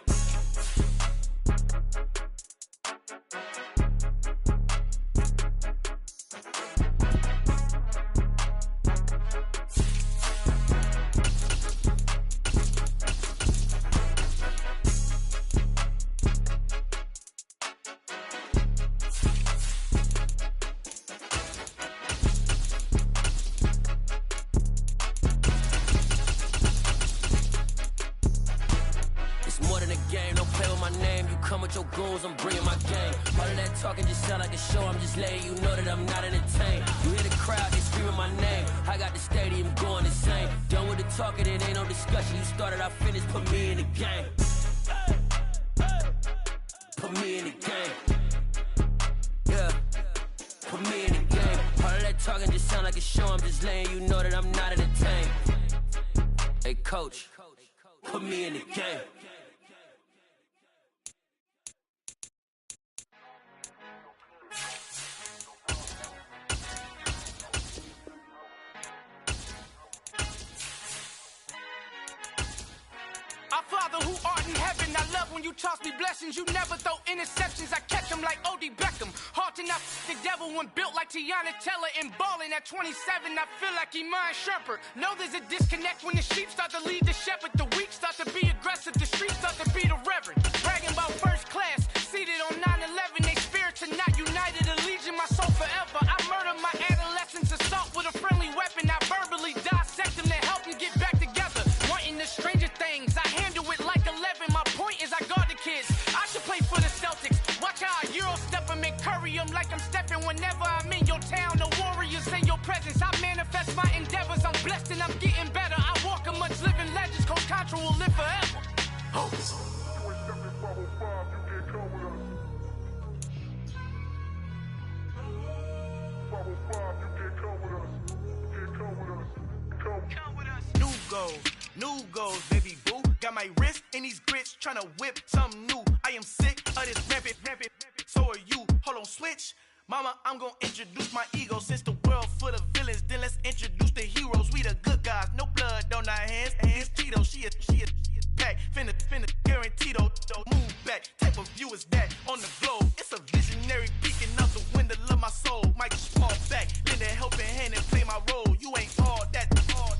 Your goals, I'm bringing my game. All of that talking just sound like a show. I'm just letting you know that I'm not entertained. You hear the crowd, they screaming my name. I got the stadium going insane. Done with the talking, it ain't no discussion. You started, I finished, put me in the game. Put me in the game. Yeah, put me in the game. All of that talking just sound like a show. I'm just letting you know that I'm not entertained. Hey, coach, put me in the game. when you toss me blessings. You never throw interceptions. I catch them like O.D. Beckham. Hard to not the devil when built like Tiana Teller and balling at 27. I feel like Iman Shumpert. Know there's a disconnect when the sheep start to lead the shepherd. The weak start to be aggressive. The streets start to be the reverend. Bragging about first class. Seated on 9/11. They spirits are not united. Allegiant my soul forever. I murder my adolescence. Assault with a friendly weapon. I verbally dissect them to help them get back together. Wanting the stranger things. I handle it like 11. My point is I guard the kids. I should play for the Celtics. Watch how I Euro step them and curry them like I'm stepping whenever I'm in your town. The warriors in your presence. I manifest my endeavors. I'm blessed and I'm getting better. I walk amongst living legends. Coach Contra will live forever. New goals, baby boo. Got my wrist in these grits, tryna whip something new. I am sick of this rampant. So are you. Hold on, switch. Mama, I'm gonna introduce my ego. Since the world full of villains, then let's introduce the heroes. We the good guys, no blood on our hands. Hands Tito, she is pack. Finna, guaranteed. Move back. Type of view is that on the globe? It's a visionary peeking out the window of my soul. Might just fall back, lend a helping hand and play my role. You ain't all that.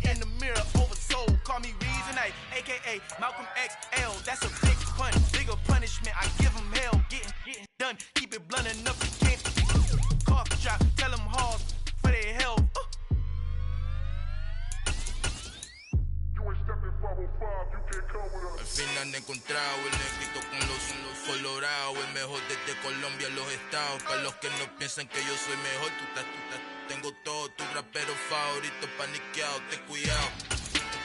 In the mirror, oversold. Call me Reason A, aka Malcolm XL. That's a big pun, bigger punishment. I give him hell, getting done. Keep it blunt enough, you can't. Cough drop, tell them hard for their health. Al fin han encontrado el negrito con los colorados, el mejor desde Colombia a los estados. Para los que no piensan que yo soy mejor, tengo todo, tu rapero favorito paniqueado, ten cuidado.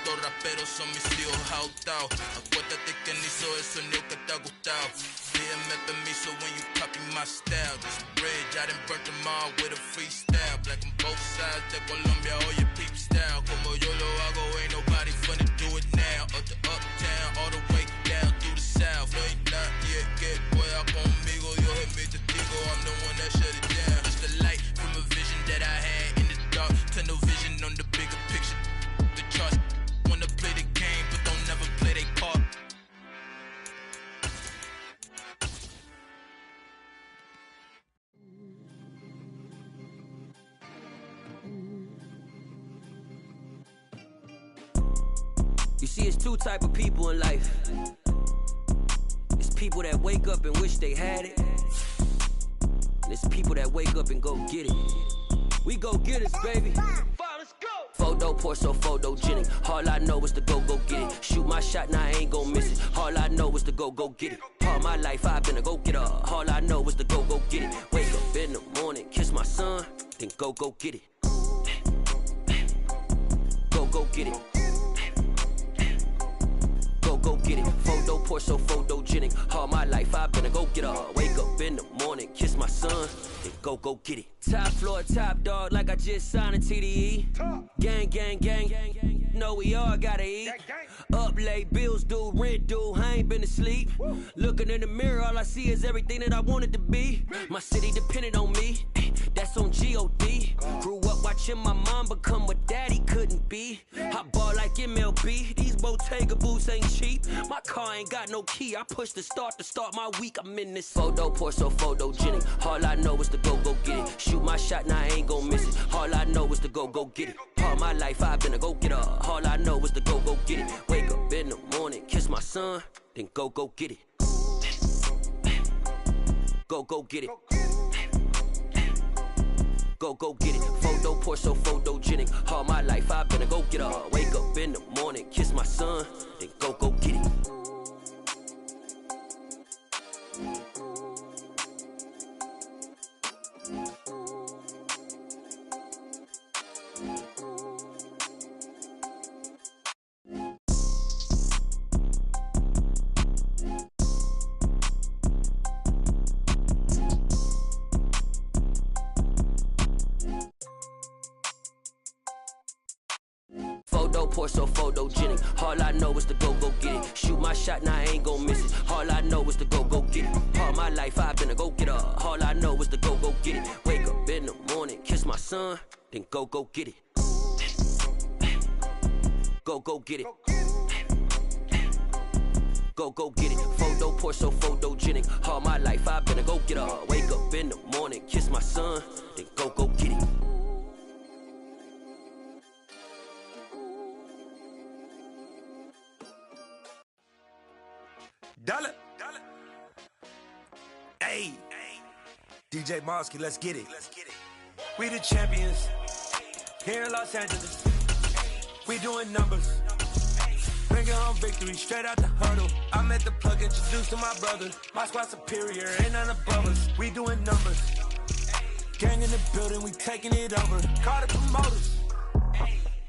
Estos raperos son mis hijos adoptados. Acuérdate que ni hizo el sonido que te ha gustado. Pídeme permiso when you copy my style. This bridge, I done burnt them all with a freestyle. Black on both sides de Colombia, oye peep style. Como yo lo hago, ain't nobody finna do it now. Up to uptown, all the way down through the south. No hay nadie que pueda conmigo, Dios es mi testigo. I'm the one that shut it down. Just a light from a vision that I had in the dark. Tunnel vision on the bigger picture. The charts wanna play the game, but don't never play their part. You see, it's two type of people in life. It's people that wake up and wish they had it. And it's people that wake up and go get it. We go get it, baby. Photo pour so photogenic. All I know is to go get it. Shoot my shot, now I ain't gon' miss it. All I know is to go get it. All my life I've been a go getter. All I know is to go get it. Wake up in the morning, kiss my son, then go get it. Go get it. Go get it. Photo pour so photogenic. All my life I've been a go getter. Wake up in the morning, kiss my son, then go get it. Top floor, top dog, like I just signed a TDE. Gang. Know we all gotta eat. Up late, bills due, rent due, I ain't been asleep. Looking in the mirror, all I see is everything that I wanted to be. My city depended on me, that's on G.O.D. Grew up watching my mom become what daddy couldn't be. I ball like MLB, these Bottega boots ain't cheap. My car ain't got no key, I push the start to start my week. I'm in this photo pour so photogenic. All I know is to go get it. Shoot my shot, now I ain't gon' miss it. All I know is to go get it. All my life I've been a go getter. All I know is to go get it. Wake up in the morning, kiss my son, then go get it. Go get it. Go get it. Photo pour so photogenic. All my life I've been a go getter. Wake up in the morning, kiss my son, then go get it. Pour so photogenic. All I know is to go get it. Shoot my shot, now I ain't gon' miss it. All I know is to go get it. All my life I've been a go getter. All I know is to go get it. Wake up in the morning, kiss my son, then go get it. Go get it. Go get it. Fondo, pour so photogenic. All my life I've been a go-getter. Wake up in the morning, kiss my son, then go get it. Dollar. Hey, DJ Mosky, let's get it. We the champions here in Los Angeles. We doing numbers. Bringing home victory straight out the huddle. I'm at the plug, introduced to my brother. My squad superior, ain't none above us. We doing numbers. Gang in the building, we taking it over. Call the promoters.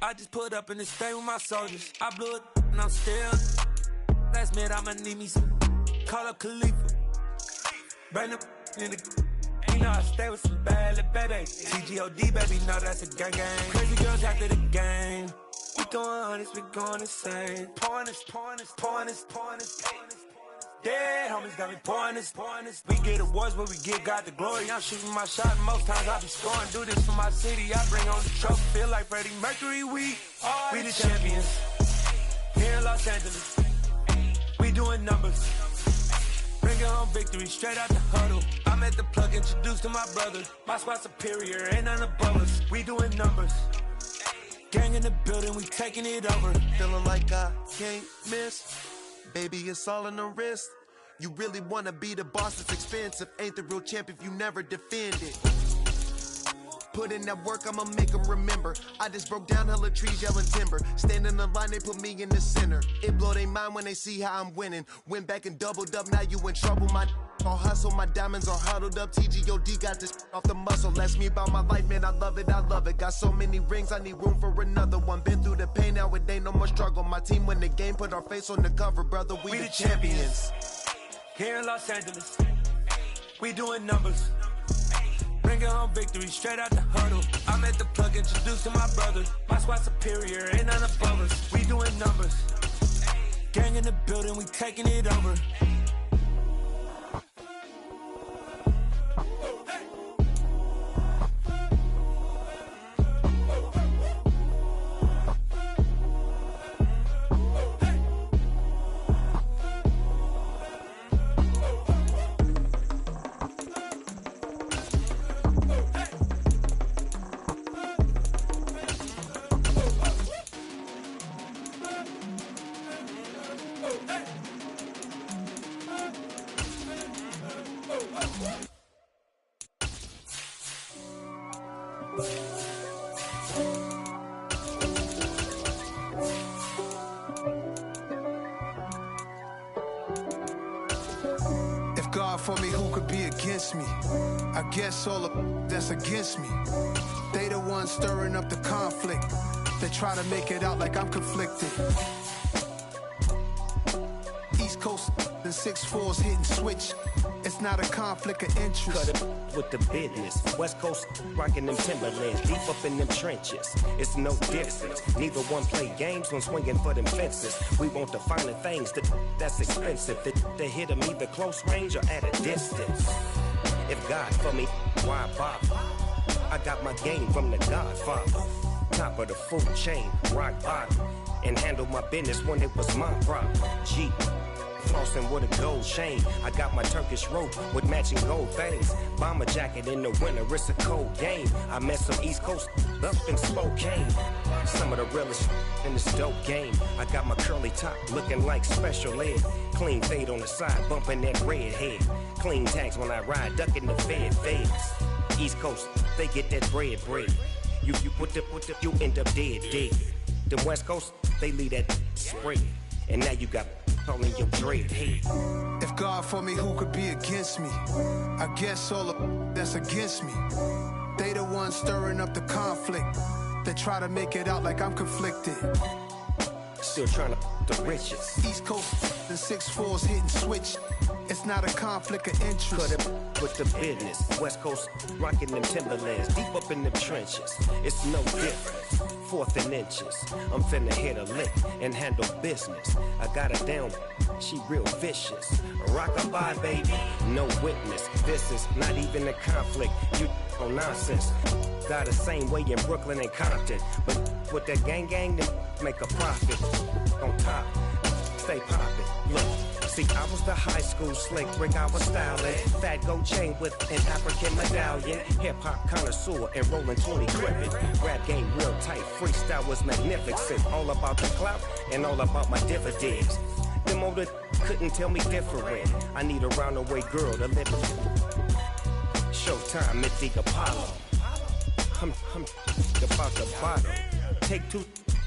I just put up in this thing with my soldiers. I blew it and I'm still. Last minute I'ma need me some. Call up Khalifa. Bring them in the. You know I stay with some bad little babies. TGOD baby, know that's a gang gang. Crazy girls after the game. We going honest, we going insane. Pouring this. Dead homies got me pouring this. We get awards where we give God the glory. I'm shooting my shot and most times I be scoring. Do this for my city, I bring on the trophy. Feel like Freddie Mercury, we the champions. Here in Los Angeles, we doing numbers. Bringing home victory straight out the huddle. I'm at the plug, introduced to my brother. My squad superior, ain't none above us. We doing numbers. Gang in the building, we taking it over. Feeling like I can't miss. Baby, it's all in the wrist. You really wanna be the boss, it's expensive. Ain't the real champ if you never defend it. Put in that work, I'ma make them remember. I just broke down hella trees, yelling timber. Standing in the line, they put me in the center. It blow their mind when they see how I'm winning. Went back and doubled up, now you in trouble. My all hustle, my diamonds are huddled up. TGOD got this off the muscle. Ask me about my life, man, I love it. Got so many rings, I need room for another one. Been through the pain, now it ain't no more struggle. My team win the game, put our face on the cover, brother. We the champions. Here in Los Angeles, we doing numbers. Bringing home victory straight out the huddle. I'm at the plug, introduced to my brother. My squad superior, ain't none above us. We doing numbers. Gang in the building, we taking it over. If God for me, who could be against me? I guess all of that's against me. They the ones stirring up the conflict. They try to make it out like I'm conflicted. East Coast and 6'4's hitting switch. It's not a conflict of interest. Cut it with the business. West Coast rocking them Timberlands, deep up in them trenches. It's no difference. Neither one play games when swinging for them fences. We want the finer things that's expensive. They hit them either close range or at a distance. If God for me, why bother? I got my game from the Godfather. Top of the food chain, rock bottom. And handle my business when it was my problem. G. Flossing with a gold chain. I got my Turkish rope with matching gold things. Bomber jacket in the winter, it's a cold game. I met some East Coast up in Spokane. Some of the realest in this dope game. I got my curly top looking like special ed. Clean fade on the side, bumping that red head. Clean tags when I ride, ducking the feds. East Coast, they get that bread. You put the, you end up dead. Them West Coast, they leave that spread. And now you got all in your dread head. If God for me, who could be against me? I guess all of that's against me. They the ones stirring up the conflict. They try to make it out like I'm conflicted. Still trying to the riches. East Coast and 6'4's hitting switch. It's not a conflict of interest. Cut it with the business. West Coast rocking them Timberlands, deep up in them trenches. It's no different. 4th and inches. I'm finna hit a lick and handle business. I got her down, she real vicious. Rock-a-bye, baby, no witness. This is not even a conflict. You on nonsense. Got the same way in Brooklyn and Compton. But with that gang, they make a profit. On top, stay poppin'. Look, See, I was the high school slick Rick, I was styling. Fat gold chain with an African medallion. Hip-hop connoisseur and rolling 20 gripping. Rap game real tight, freestyle was magnificent. All about the clout and all about my dividends. Them older couldn't tell me different. I need a roundaway girl to live in. Showtime at the Apollo. I'm about the bottom. Take two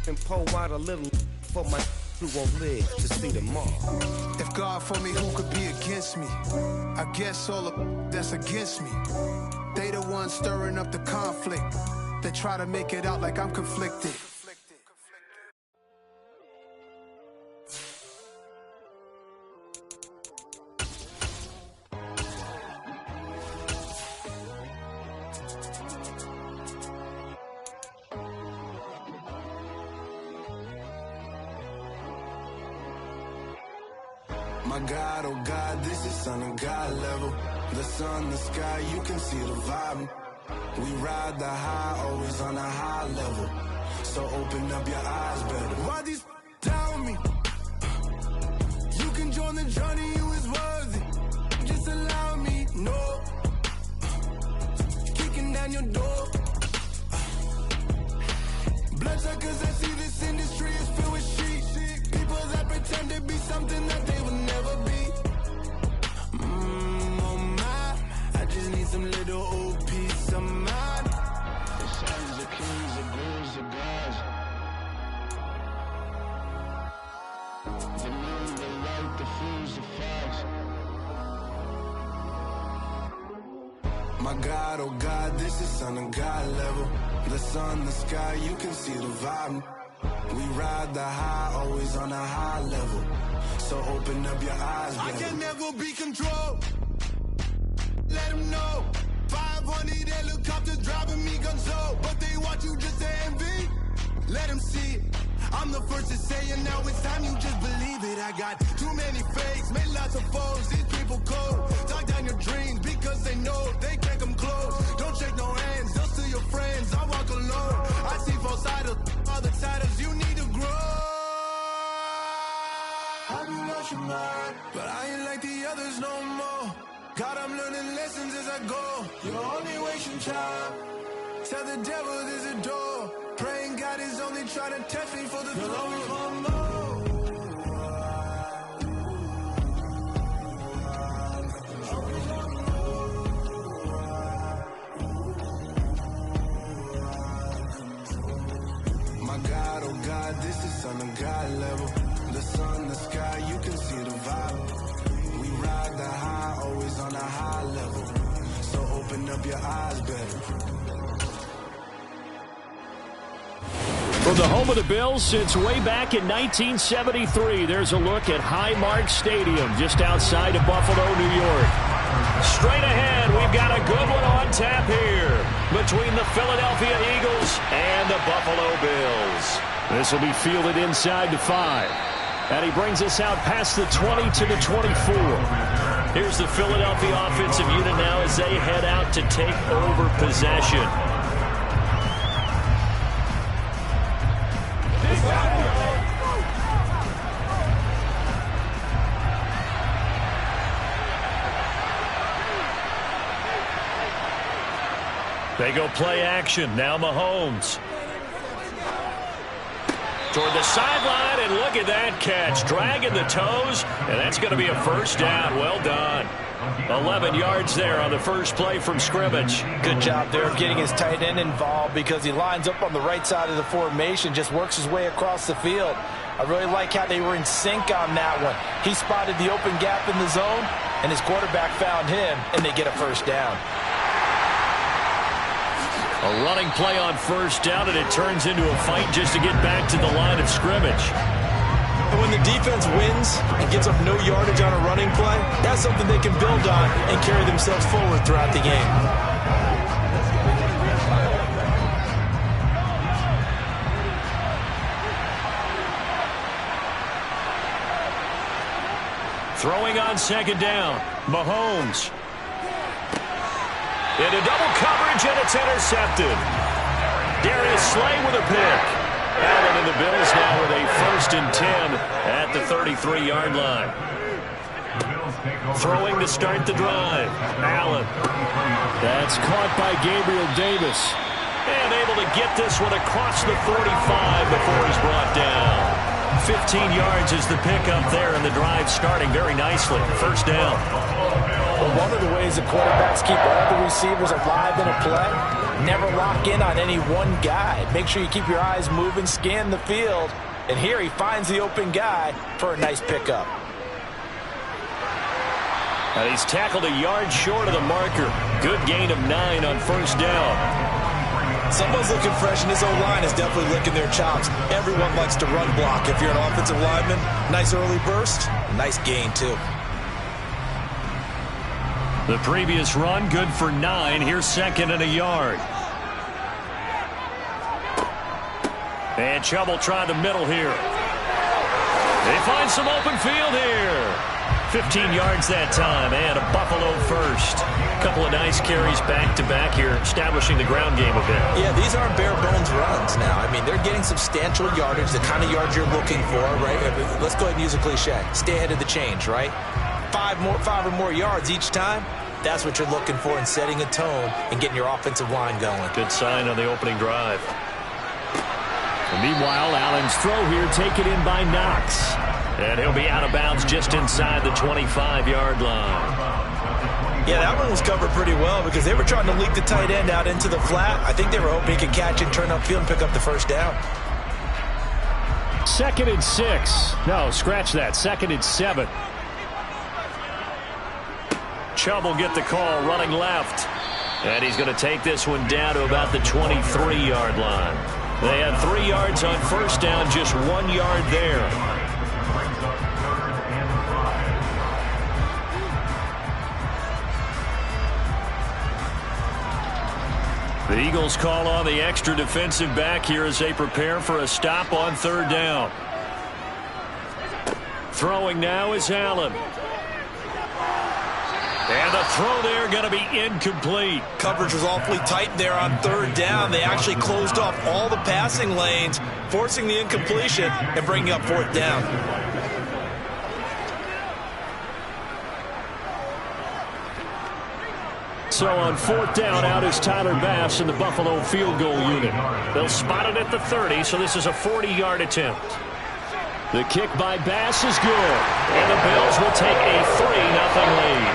and pour out a little for my who won't live to see tomorrow. If God for me, who could be against me? I guess all of that's against me. They the ones stirring up the conflict. They try to make it out like I'm conflicted. My God, oh God, this is Son of God level. The sun, the sky, you can see the vibe. We ride the high, always on a high level. So open up your eyes better. Why these tell me? You can join the journey, you is worthy. Just allow me, no. Kicking down your door. Bloodsuckers, I see this industry is filled with sheep. People that pretend to be something that they will never be. Oh my, I just need some little old peace of mind. The sons of kings, the girls of gods. The men, the light, the fools, the facts. My God, oh God, this is Son of God level. The sun, the sky, you can see the vibe. We ride the high, always on a high level. So open up your eyes, baby. I can never be controlled. Let them know. 500 helicopters driving me gunso. But they want you just to envy. Let them see it. I'm the first to say it, now it's time you just believe it. I got too many fakes, made lots of foes. These people cold. Talk down your dreams because they know they can't come close. Don't shake no hands, they'll steal your friends. I walk alone. I see false idols, other titles, you need to grow. Have you lost your mind? But I ain't like the others no more. God, I'm learning lessons as I go. You're only wasting time. Tell the devil there's a door. Praying God is only trying to test me for the throne. My God, oh God, this is Son of God level. The sun, the sky, you can see the vibe. We ride the high, always on a high level. So open up your eyes better. From the home of the Bills since way back in 1973, there's a look at Highmark Stadium just outside of Buffalo, New York. Straight ahead, we've got a good one on tap here between the Philadelphia Eagles and the Buffalo Bills. This will be fielded inside the 5. And he brings us out past the 20 to the 24. Here's the Philadelphia offensive unit now as they head out to take over possession. They go play action. Now Mahomes. Toward the sideline, and look at that catch. Dragging the toes, and that's going to be a first down. Well done. 11 yards there on the first play from scrimmage. Good job there of getting his tight end involved because he lines up on the right side of the formation, just works his way across the field. I really like how they were in sync on that one. He spotted the open gap in the zone, and his quarterback found him, and they get a first down. A running play on first down, and it turns into a fight just to get back to the line of scrimmage. And when the defense wins and gives up no yardage on a running play, that's something they can build on and carry themselves forward throughout the game. Throwing on second down, Mahomes. Into double coverage, and it's intercepted. Darius Slay with a pick. Allen and the Bills now with a 1st and 10 at the 33-yard line. Throwing to start the drive. Allen. That's caught by Gabriel Davis. And able to get this one across the 45 before he's brought down. 15 yards is the pickup there, and the drive starting very nicely. First down. Well, one of the ways the quarterbacks keep all the receivers alive in a play, never lock in on any one guy. Make sure you keep your eyes moving, scan the field, and here he finds the open guy for a nice pickup. And he's tackled a yard short of the marker. Good gain of 9 on first down. Someone's looking fresh, and his O-line is definitely licking their chops. Everyone likes to run block. If you're an offensive lineman, nice early burst, nice gain, too. The previous run, good for 9. Here's second and a yard. And Chubb will try the middle here. They find some open field here. 15 yards that time, and a Buffalo first. Couple of nice carries back-to-back here, establishing the ground game a bit. Yeah, these aren't bare-bones runs now. I mean, they're getting substantial yardage, the kind of yards you're looking for, right? Let's go ahead and use a cliche. Stay ahead of the change, right? 5 or more yards each time. That's what you're looking for in setting a tone and getting your offensive line going. Good sign on the opening drive. And meanwhile, Allen's throw here taken in by Knox. And he'll be out of bounds just inside the 25-yard line. Yeah, that one was covered pretty well because they were trying to leak the tight end out into the flat. I think they were hoping he could catch and turn upfield and pick up the first down. 2nd and 6. No, scratch that. 2nd and 7. Chubb will get the call running left. And he's going to take this one down to about the 23-yard line. They had 3 yards on first down, just 1 yard there. The Eagles call on the extra defensive back here as they prepare for a stop on third down. Throwing now is Allen. And the throw there going to be incomplete. Coverage was awfully tight there on third down. They actually closed off all the passing lanes, forcing the incompletion and bringing up fourth down. So on fourth down, out is Tyler Bass in the Buffalo field goal unit. They'll spot it at the 30, so this is a 40-yard attempt. The kick by Bass is good, and the Bills will take a 3-0 lead.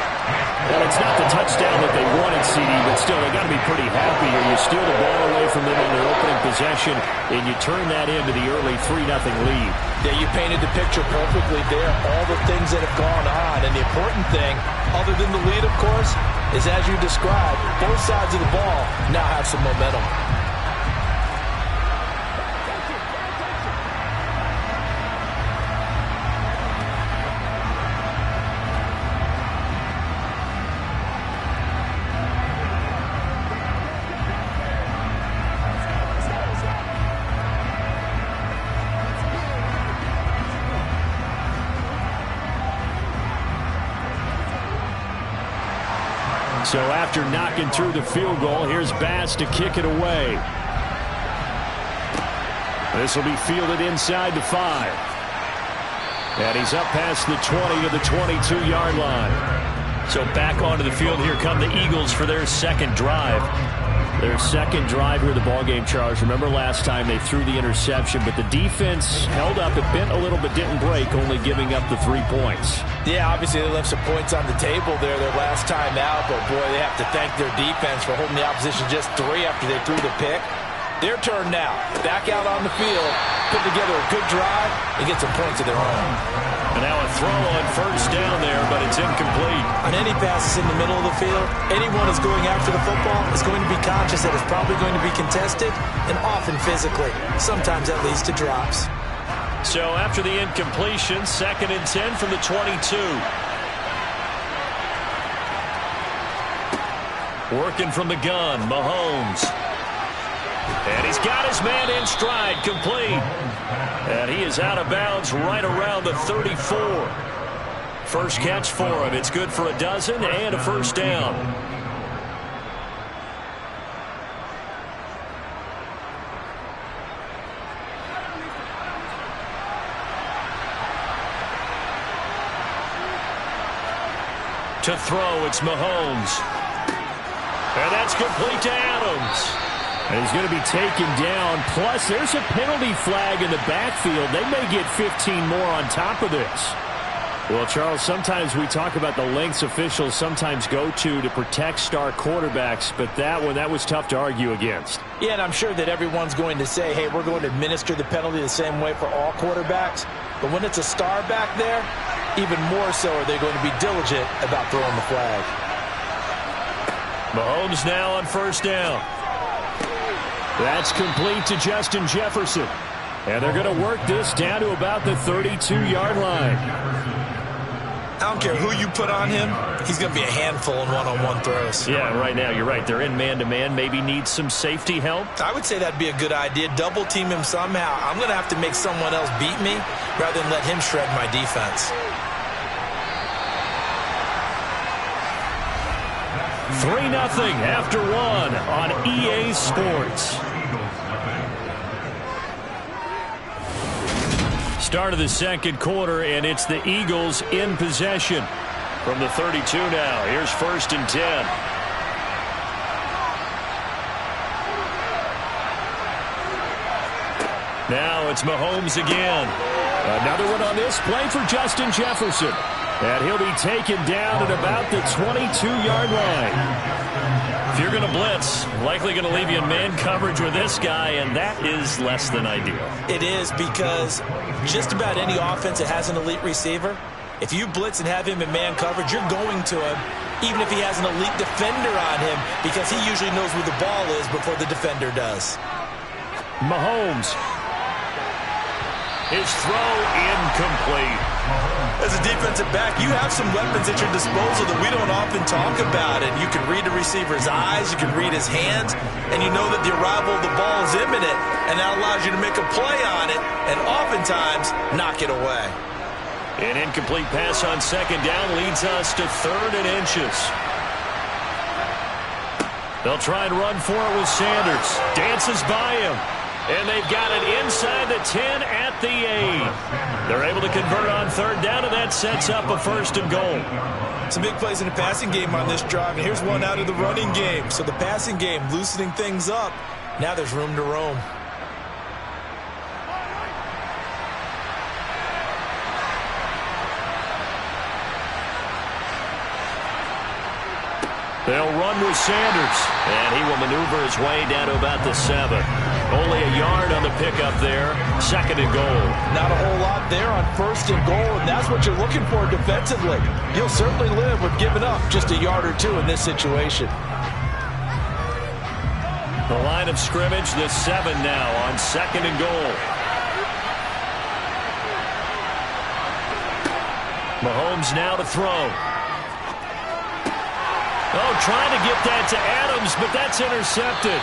Well, it's not the touchdown that they wanted, CD, but still, they got to be pretty happy here. You steal the ball away from them on their opening possession, and you turn that into the early 3-0 lead. Yeah, you painted the picture perfectly there. All the things that have gone on, and the important thing, other than the lead, of course, is as you described, both sides of the ball now have some momentum. So after knocking through the field goal, here's Bass to kick it away. This will be fielded inside the 5. And he's up past the 20 to the 22-yard line. So back onto the field, here come the Eagles for their second drive. Their second drive here, the ballgame, Charles. Remember last time they threw the interception, but the defense held up. It bent a little but didn't break, only giving up the 3 points. Yeah, obviously they left some points on the table there their last time out, but boy, they have to thank their defense for holding the opposition just 3 after they threw the pick. Their turn now. Back out on the field, put together a good drive, and get some points of their own. And now a throw on first down there, but it's incomplete. On any passes in the middle of the field, anyone who's going after the football is going to be conscious that it's probably going to be contested, and often physically. Sometimes that leads to drops. So after the incompletion, 2nd and 10 from the 22. Working from the gun, Mahomes. And he's got his man in stride, complete. And he is out of bounds right around the 34. First catch for him. It's good for a dozen and a first down. To throw, it's Mahomes. And that's complete to Adams. And he's going to be taken down. Plus, there's a penalty flag in the backfield. They may get 15 more on top of this. Well, Charles, sometimes we talk about the lengths officials sometimes go to protect star quarterbacks, but that was tough to argue against. Yeah, and I'm sure that everyone's going to say, hey, we're going to administer the penalty the same way for all quarterbacks. But when it's a star back there, even more so are they going to be diligent about throwing the flag. Mahomes now on first down. That's complete to Justin Jefferson. And they're going to work this down to about the 32-yard line. I don't care who you put on him, he's going to be a handful in one-on-one throws. Yeah, right now, you're right. They're in man-to-man. Maybe need some safety help. I would say that'd be a good idea. Double team him somehow. I'm going to have to make someone else beat me rather than let him shred my defense. 3-0 after one on EA Sports. Start of the second quarter, and it's the Eagles in possession from the 32 now. Here's 1st and 10. Now it's Mahomes again. Another one on this play for Justin Jefferson. And he'll be taken down at about the 22-yard line. If you're going to blitz, likely going to leave you in man coverage with this guy, and that is less than ideal. It is, because just about any offense that has an elite receiver, if you blitz and have him in man coverage, you're going to him, even if he has an elite defender on him, because he usually knows where the ball is before the defender does. Mahomes. His throw incomplete. As a defensive back, you have some weapons at your disposal that we don't often talk about. And you can read the receiver's eyes, you can read his hands, and you know that the arrival of the ball is imminent, and that allows you to make a play on it and oftentimes knock it away. An incomplete pass on second down leads us to 3rd and inches. They'll try and run for it with Sanders. Dances by him. And they've got it inside the 10 at the 8. They're able to convert on 3rd down, and that sets up a 1st and goal. Some big plays in the passing game on this drive, and here's one out of the running game. So the passing game loosening things up. Now there's room to roam. They'll run with Sanders, and he will maneuver his way down to about the 7. Only a yard on the pickup there. 2nd and goal. Not a whole lot there on 1st and goal, and that's what you're looking for defensively. You'll certainly live with giving up just a yard or 2 in this situation. The line of scrimmage, the 7 now on 2nd and goal. Mahomes now to throw. Oh, trying to get that to Adams, but that's intercepted.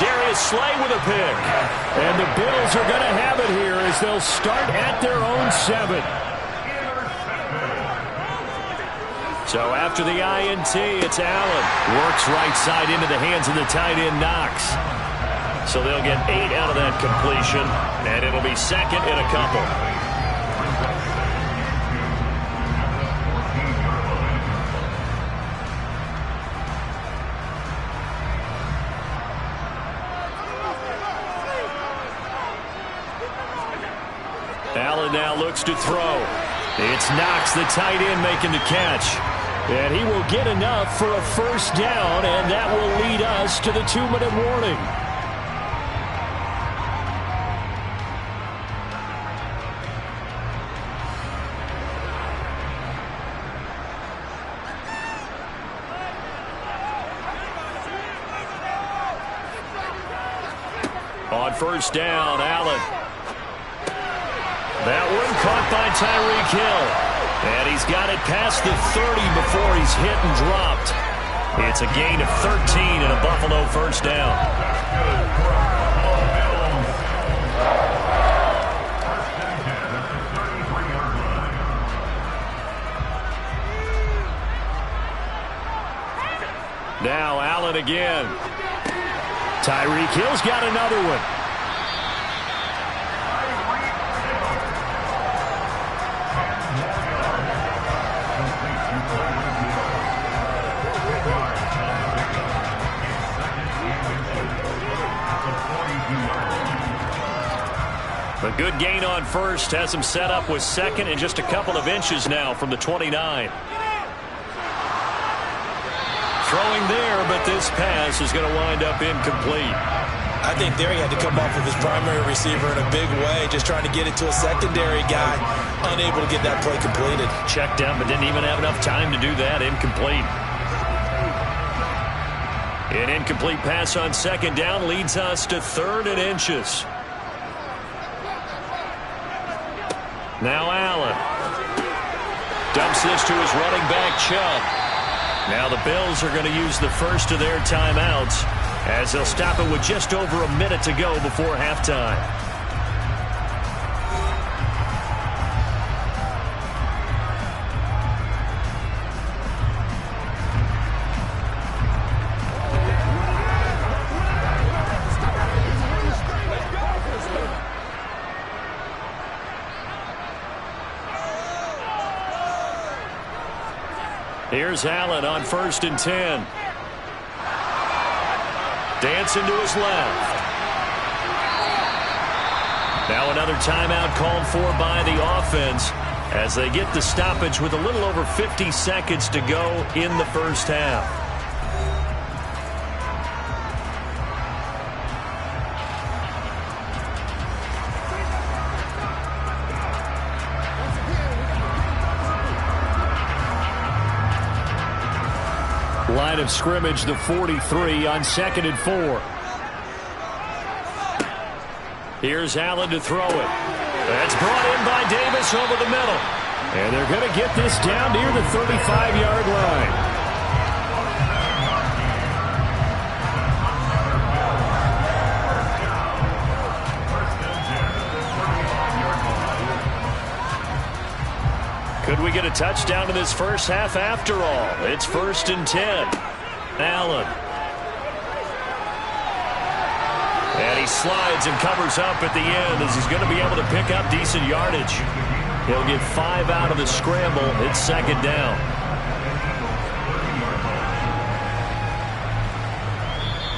Darius Slay with a pick. And the Bills are going to have it here as they'll start at their own 7. So after the INT, it's Allen. Works right side into the hands of the tight end, Knox. So they'll get 8 out of that completion, and it'll be 2nd and a couple. Allen now looks to throw. It's Knox, the tight end, making the catch. And he will get enough for a 1st down, and that will lead us to the 2-minute warning. On 1st down, Allen. That one caught by Tyreek Hill. And he's got it past the 30 before he's hit and dropped. It's a gain of 13 and a Buffalo 1st down. Now Allen again. Tyreek Hill's got another one. A good gain on first has him set up with second and just a couple of inches now from the 29. Throwing there, but this pass is going to wind up incomplete. I think there he had to come off of his primary receiver in a big way, just trying to get it to a secondary guy, unable to get that play completed. Checked down, but didn't even have enough time to do that. Incomplete. An incomplete pass on second down leads us to 3rd and inches. Now Allen. Dumps this to his running back, Chubb. Now the Bills are going to use the first of their timeouts as they'll stop it with just over a minute to go before halftime. Here's Allen on 1st and 10. Dancing to his left. Now another timeout called for by the offense as they get the stoppage with a little over 50 seconds to go in the first half. Line of scrimmage, the 43 on 2nd and 4. Here's Allen to throw it. That's brought in by Davis over the middle. And they're going to get this down near the 35-yard line. Could we get a touchdown in this first half after all? It's 1st and 10. Allen. And he slides and covers up at the end as he's going to be able to pick up decent yardage. He'll get 5 out of the scramble. It's 2nd down.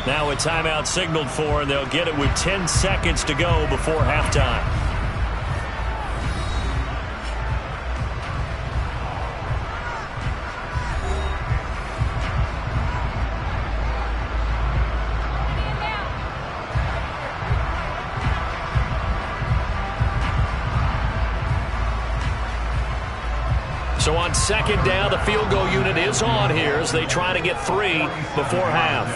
Now a timeout signaled for, and they'll get it with 10 seconds to go before halftime. So on 2nd down, the field goal unit is on here as they try to get 3 before half.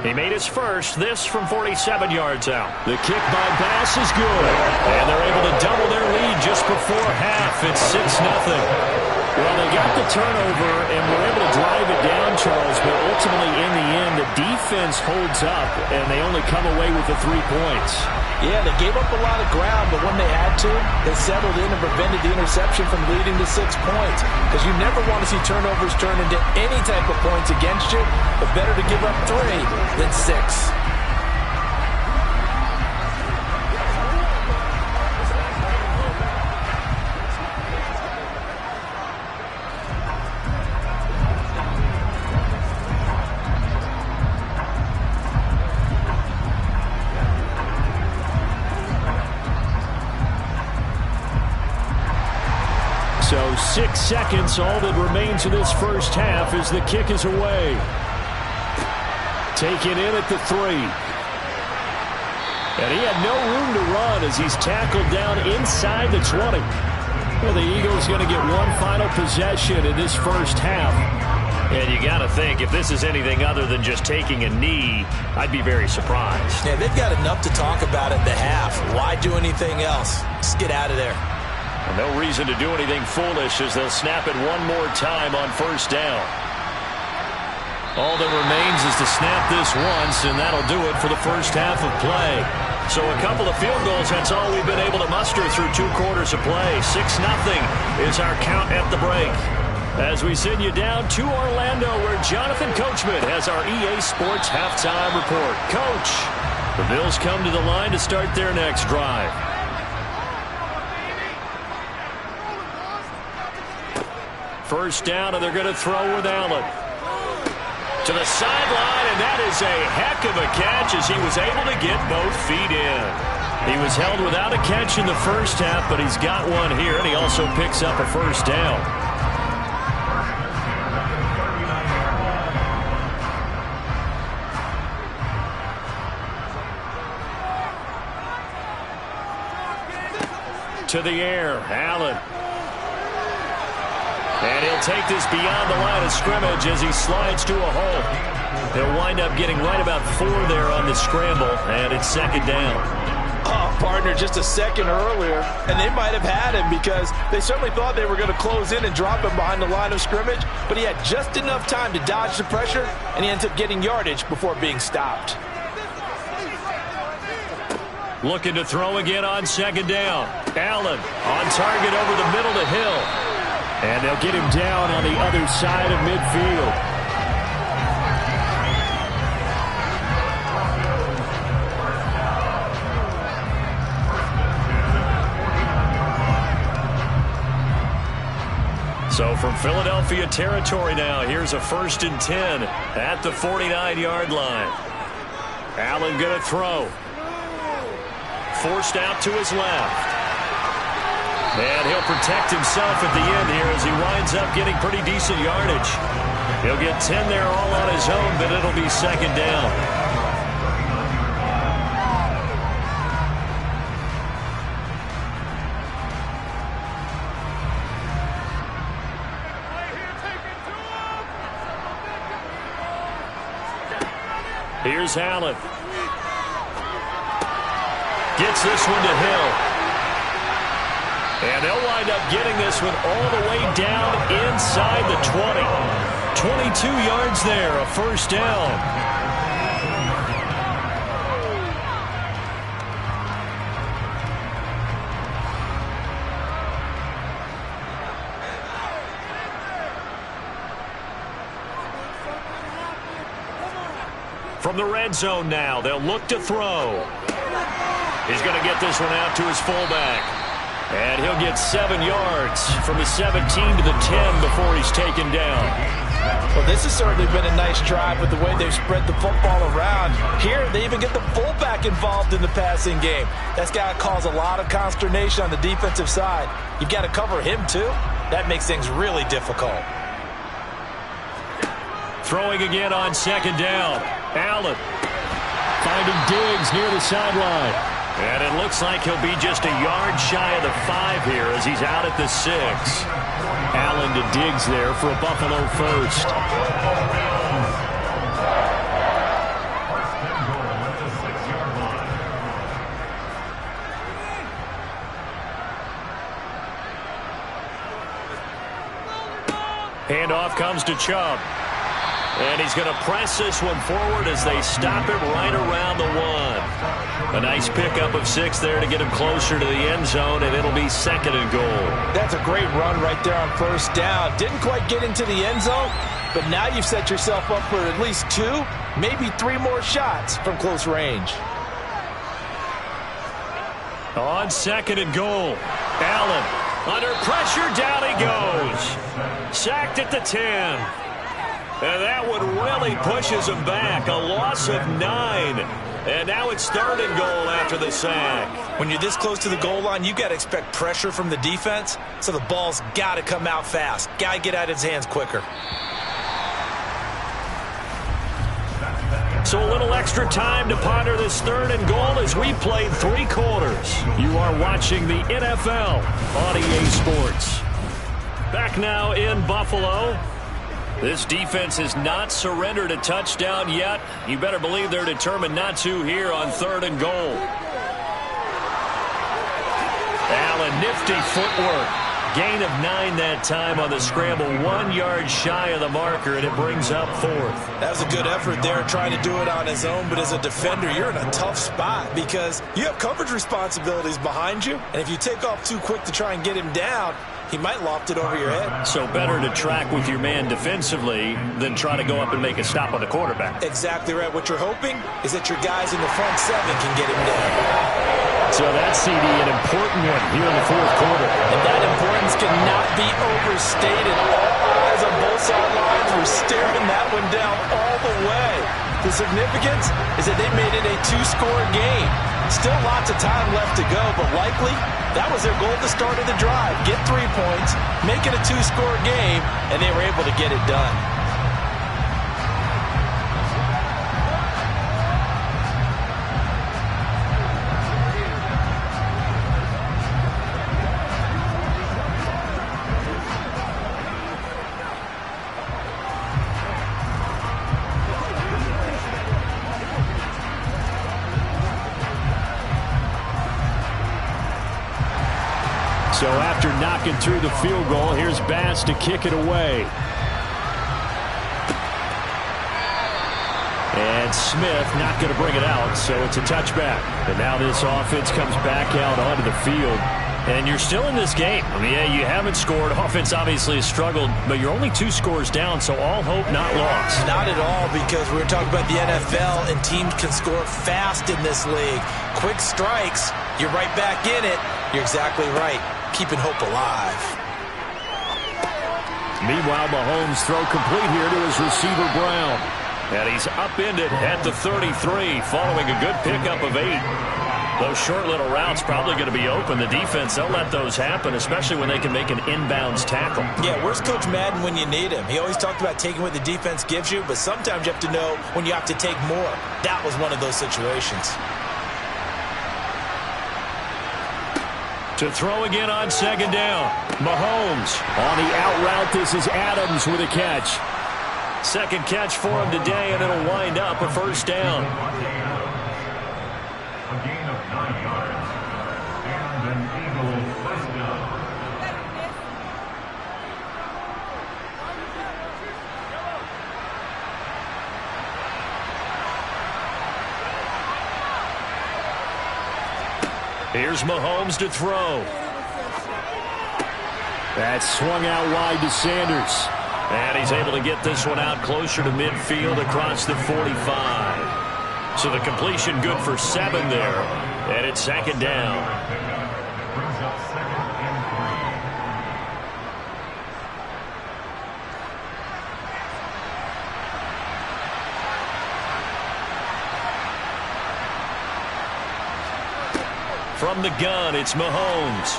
He made his first, this from 47 yards out. The kick by Bass is good. And they're able to double their lead just before half. It's 6-0. Well, they got the turnover and were able to drive it down, Charles, but ultimately in the end, the defense holds up, and they only come away with the 3 points. Yeah, they gave up a lot of ground, but when they had to, they settled in and prevented the interception from leading to 6 points. Because you never want to see turnovers turn into any type of points against you, but better to give up 3 than 6. So 6 seconds, all that remains of this first half as the kick is away. Taken in at the 3. And he had no room to run as he's tackled down inside the 20. Well, the Eagles going to get one final possession in this first half. And you got to think, if this is anything other than just taking a knee, I'd be very surprised. Yeah, they've got enough to talk about at the half. Why do anything else? Just get out of there. No reason to do anything foolish as they'll snap it one more time on 1st down. All that remains is to snap this once, and that'll do it for the first half of play. So a couple of field goals, that's all we've been able to muster through 2 quarters of play. 6-0 is our count at the break. As we send you down to Orlando, where Jonathan Coachman has our EA Sports halftime report. Coach, the Bills come to the line to start their next drive. First down, and they're going to throw with Allen. To the sideline, and that is a heck of a catch as he was able to get both feet in. He was held without a catch in the first half, but he's got one here, and he also picks up a first down. To the air, Allen. And he'll take this beyond the line of scrimmage as he slides to a hole. He'll wind up getting right about 4 there on the scramble, and it's second down. Oh, partner, just a second earlier, and they might have had him because they certainly thought they were going to close in and drop him behind the line of scrimmage, but he had just enough time to dodge the pressure, and he ends up getting yardage before being stopped. Looking to throw again on second down. Allen on target over the middle to Hill. And they'll get him down on the other side of midfield. So from Philadelphia territory now, here's a 1st and 10 at the 49-yard line. Allen going to throw. Forced out to his left. And he'll protect himself at the end here as he winds up getting pretty decent yardage. He'll get 10 there all on his own, but it'll be second down. Here's Allen. Gets this one to Hill. And they'll wind up getting this one all the way down inside the 20. 22 yards there, a first down. From the red zone now, they'll look to throw. He's going to get this one out to his fullback. And he'll get 7 yards from the 17 to the 10 before he's taken down. Well, this has certainly been a nice drive with the way they've spread the football around. Here, they even get the fullback involved in the passing game. That's got to cause a lot of consternation on the defensive side. You've got to cover him, too. That makes things really difficult. Throwing again on second down. Allen finding Diggs near the sideline. And it looks like he'll be just a yard shy of the 5 here as he's out at the 6. Allen to Diggs there for a Buffalo first. Handoff comes to Chubb. And he's going to press this one forward as they stop him right around the 1. A nice pickup of 6 there to get him closer to the end zone, and it'll be second and goal. That's a great run right there on first down. Didn't quite get into the end zone, but now you've set yourself up for at least 2, maybe 3 more shots from close range. On second and goal, Allen under pressure, down he goes. Sacked at the 10. And that one really pushes him back. A loss of 9. And now it's third and goal after the sack. When you're this close to the goal line, you got to expect pressure from the defense. So the ball's got to come out fast. Got to get out of his hands quicker. So a little extra time to ponder this third and goal as we played 3 quarters. You are watching the NFL on EA Sports. Back now in Buffalo. This defense has not surrendered a touchdown yet. You better believe they're determined not to here on third and goal. Allen, nifty footwork. Gain of 9 that time on the scramble. 1 yard shy of the marker, and it brings up 4th. That was a good effort there, trying to do it on his own. But as a defender, you're in a tough spot because you have coverage responsibilities behind you. And if you take off too quick to try and get him down, he might loft it over your head. So better to track with your man defensively than try to go up and make a stop on the quarterback. Exactly right. What you're hoping is that your guys in the front 7 can get him down. So that's, CD, an important one here in the 4th quarter. And that importance cannot be overstated. All eyes on both sidelines were staring that one down all the way. The significance is that they made it a 2-score game. Still lots of time left to go, but likely that was their goal at the start of the drive. Get 3 points, make it a 2-score game, and they were able to get it done. So after knocking through the field goal, here's Bass to kick it away. And Smith not going to bring it out, so it's a touchback. And now this offense comes back out onto the field. And you're still in this game. I mean, yeah, you haven't scored. Offense obviously has struggled, but you're only 2 scores down, so all hope not lost. Not at all, because we were talking about the NFL, and teams can score fast in this league. Quick strikes, you're right back in it. You're exactly right. Keeping hope alive. Meanwhile, Mahomes throw complete here to his receiver Brown. And he's upended at the 33 following a good pickup of 8. Those short little routes probably going to be open. The defense, they'll let those happen, especially when they can make an inbounds tackle. Yeah, where's Coach Madden when you need him? He always talked about taking what the defense gives you, but sometimes you have to know when you have to take more. That was one of those situations. To throw again on 2nd down. Mahomes on the out route. This is Adams with a catch. 2nd catch for him today, and it'll wind up a 1st down. A gain of 9 yards and an Eagle 1st down. Here's Mahomes to throw. That's swung out wide to Sanders. And he's able to get this one out closer to midfield across the 45. So the completion good for 7 there. And it's 2nd down. Brings up 2nd and 3. From the gun, it's Mahomes.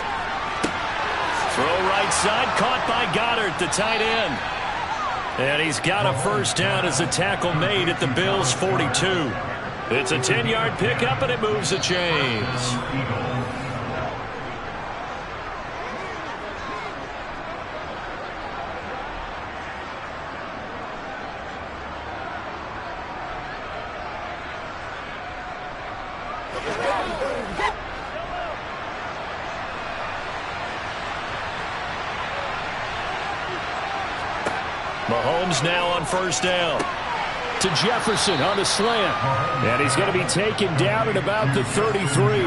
Throw right side, caught by Goddard, the tight end. And he's got a 1st down as a tackle made at the Bills' 42. It's a 10-yard pickup, and it moves the chains. Mahomes now on 1st down. To Jefferson on the slant. And he's going to be taken down at about the 33.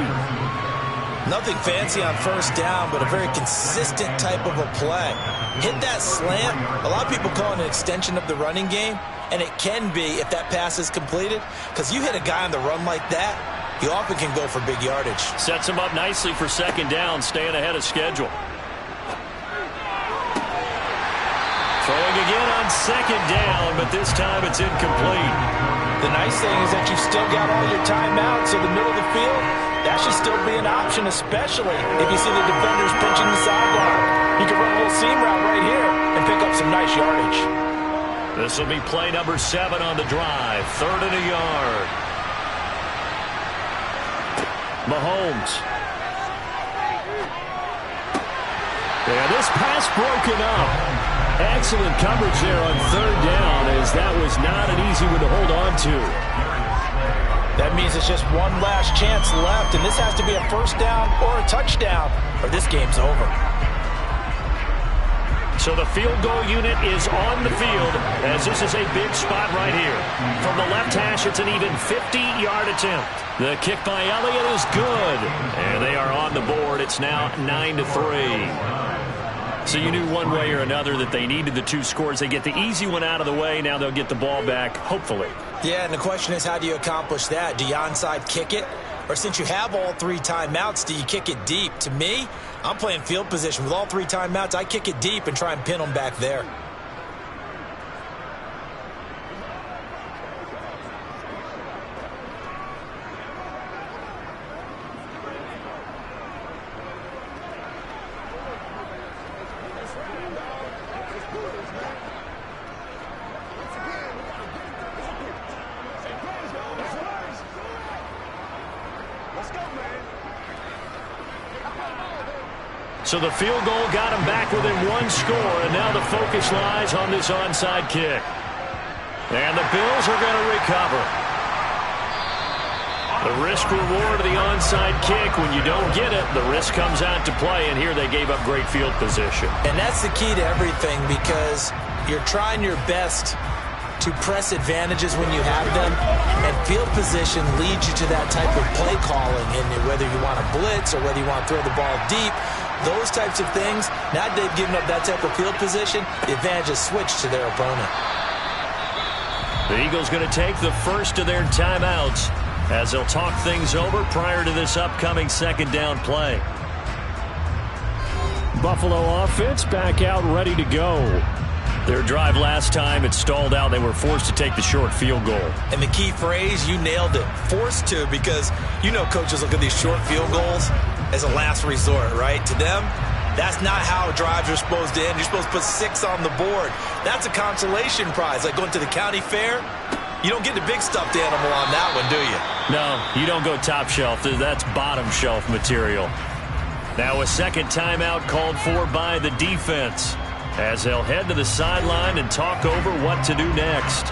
Nothing fancy on 1st down, but a very consistent type of a play. Hit that slant. A lot of people call it an extension of the running game, and it can be if that pass is completed, because you hit a guy on the run like that, he often can go for big yardage. Sets him up nicely for 2nd down, staying ahead of schedule. Throwing again on 2nd down, but this time it's incomplete. The nice thing is that you've still got all your timeouts, so the middle of the field, that should still be an option, especially if you see the defenders pinching the sideline. You can run a little seam route right here and pick up some nice yardage. This will be play number 7 on the drive. 3rd and a yard. Mahomes. And this pass broken up. Excellent coverage there on 3rd down, as that was not an easy one to hold on to. That means it's just one last chance left, and this has to be a 1st down or a touchdown, or this game's over. So the field goal unit is on the field, as this is a big spot right here. From the left hash, it's an even 50-yard attempt. The kick by Elliott is good, and they are on the board. It's now 9-3. So you knew one way or another that they needed the 2 scores. They get the easy one out of the way. Now they'll get the ball back, hopefully. Yeah, and the question is, how do you accomplish that? Do you onside kick it? Or since you have all 3 timeouts, do you kick it deep? To me, I'm playing field position. With all 3 timeouts, I kick it deep and try and pin them back there. So the field goal got him back within one score, and now the focus lies on this onside kick. And the Bills are going to recover. The risk reward of the onside kick, when you don't get it, the risk comes out to play, and here they gave up great field position. And that's the key to everything, because you're trying your best to press advantages when you have them, and field position leads you to that type of play calling, and whether you want to blitz or whether you want to throw the ball deep, those types of things. Now they've given up that type of field position, the advantage is switched to their opponent. The Eagles going to take the first of their timeouts as they'll talk things over prior to this upcoming second down play. Buffalo offense back out ready to go. Their drive last time, it stalled out. They were forced to take the short field goal. And the key phrase, you nailed it, forced to, because you know coaches look at these short field goals as a last resort, right? To them, that's not how drives are supposed to end. You're supposed to put 6 on the board. That's a consolation prize, like going to the county fair. You don't get the big stuffed animal on that one, do you? No, you don't go top shelf. That's bottom shelf material. Now a second timeout called for by the defense, as they'll head to the sideline and talk over what to do next.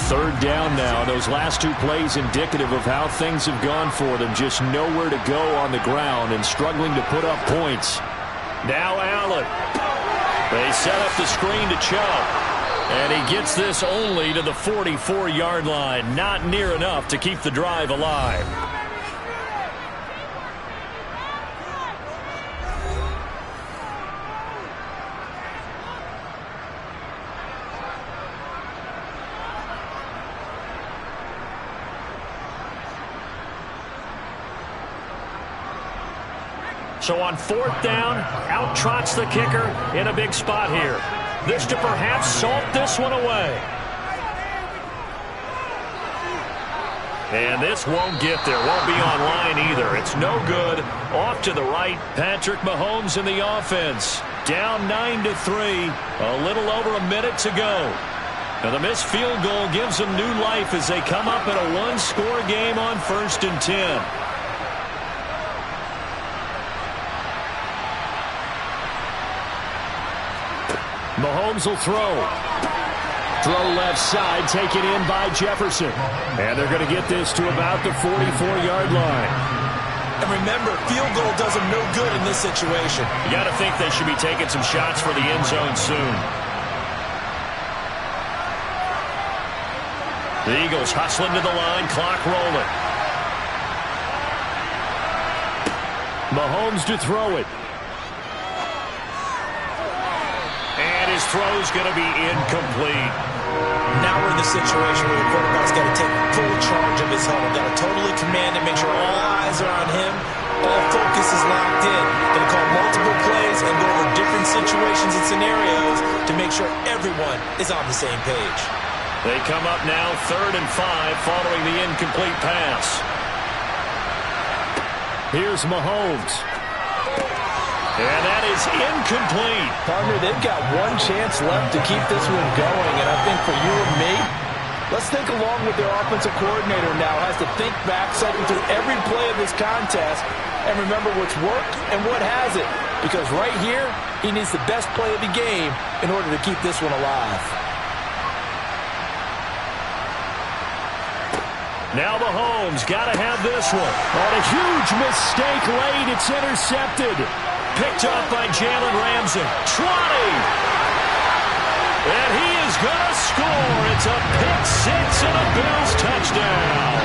Third down now. Those last 2 plays indicative of how things have gone for them. Just nowhere to go on the ground and struggling to put up points. Now Allen. They set up the screen to Chubb. And he gets this only to the 44-yard line. Not near enough to keep the drive alive. So on 4th down, out trots the kicker in a big spot here. This to perhaps salt this one away. And this won't get there. Won't be online either. It's no good. Off to the right. Patrick Mahomes in the offense. Down 9-3. A little over a minute to go. Now the missed field goal gives them new life as they come up in a 1-score game on 1st and 10. Mahomes will throw. Throw left side, taken in by Jefferson. And they're going to get this to about the 44-yard line. And remember, field goal does them no good in this situation. You got to think they should be taking some shots for the end zone soon. The Eagles hustling to the line, clock rolling. Mahomes to throw it. And his throw's going to be incomplete. Now we're in the situation where the quarterback's got to take full charge of his huddle. Got to totally command it, make sure all eyes are on him. All focus is locked in. Going to call multiple plays and go over different situations and scenarios to make sure everyone is on the same page. They come up now 3rd and 5 following the incomplete pass. Here's Mahomes. And that is incomplete. Partner, they've got one chance left to keep this one going. And I think for you and me, let's think along with their offensive coordinator now. Has to think back, cycle through every play of this contest, and remember what's worked and what hasn't. Because right here, he needs the best play of the game in order to keep this one alive. Now Mahomes got to have this one. On a huge mistake late, it's intercepted. Picked up by Jalen Ramsey. Trotting. And he is going to score. It's a pick six and a Bills touchdown.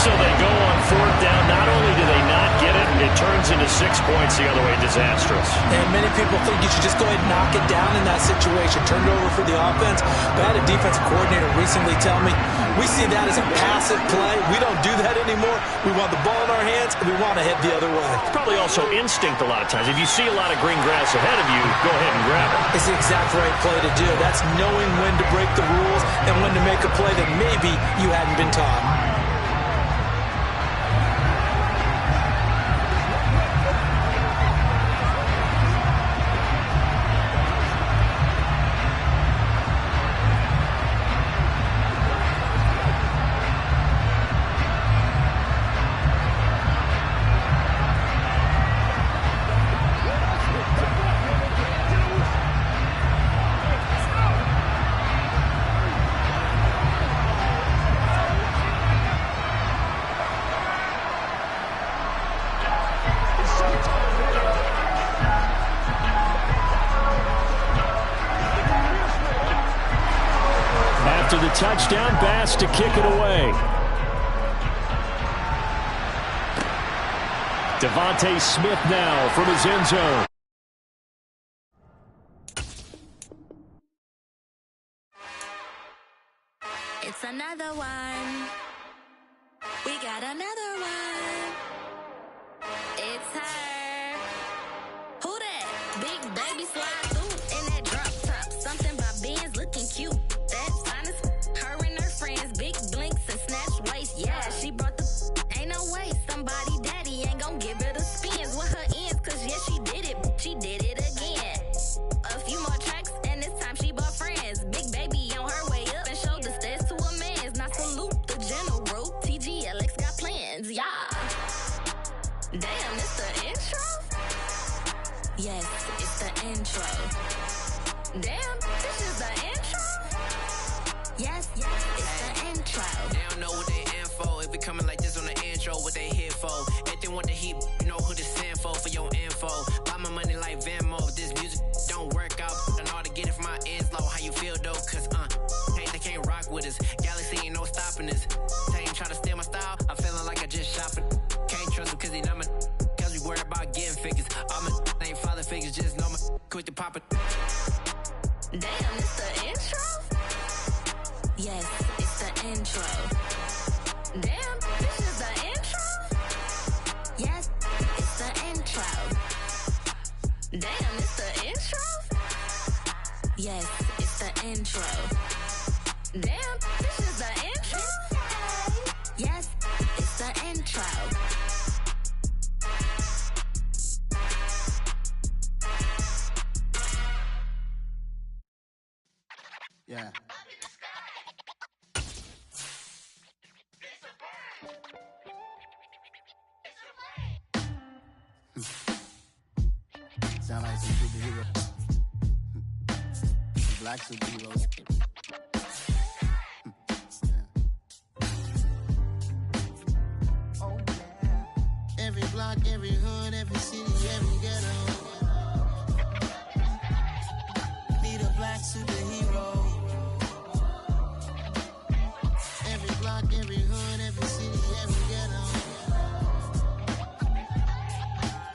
So they go on 4th down. Not only do they not get it, it turns into 6 points the other way. Disastrous. And many people think you should just go ahead and knock it down in that situation. Turn it over for the offense. But I had a defensive coordinator recently tell me, we see that as a passive play. We don't do that anymore. We want the ball in our hands, and we want to head the other way. It's probably also instinct a lot of times. If you see a lot of green grass ahead of you, go ahead and grab it. It's the exact right play to do. That's knowing when to break the rules and when to make a play that maybe you hadn't been taught. After the touchdown, Bass to kick it away. Devontae Smith now from his end zone. It's another one. We got another one. It's her. Who that? Big baby slide through in that drop top. Something about Benz looking cute. That's honest. Her and her friends, big blinks and snatch waist. Yeah, she brought the. Ain't no way somebody daddy ain't gon' give her the spins with her ends. Cause yeah, she did it. She did it again. A few more tracks and this time she bought friends. Big baby on her way up and showed the stairs to a man's. Now salute the general. TGLX got plans. Yeah. Damn, it's the intro? Yes, it's the intro. Damn, this is the intro? Yes, it's the intro. They don't know what they in for. If we coming like this on the intro, what they here for? If they want the heat, you know who to send for your info. Buy my money like Venmo. If this music don't work out, I know how to get it from my ends low. How you feel though? Cause they can't rock with us. Galaxy ain't no stopping us. They ain't trying to steal my style. I'm feeling like I just shopping. Can't trust them cause they numb it. Cause we worried about getting figures. All my ain't father figures, just know my quick to pop it. Damn, it's the intro? Yes, it's the intro. Damn, this is the intro? Yes, it's the intro. Damn, it's the intro? Yes, it's the intro. Damn, this is the intro? Yes, it's the intro. Yeah. Sound like some superheroes. Black superheroes. Oh yeah. Every block, every hood, every city, every ghetto. Need a black superhero. Every block, every hood, every city, every ghetto.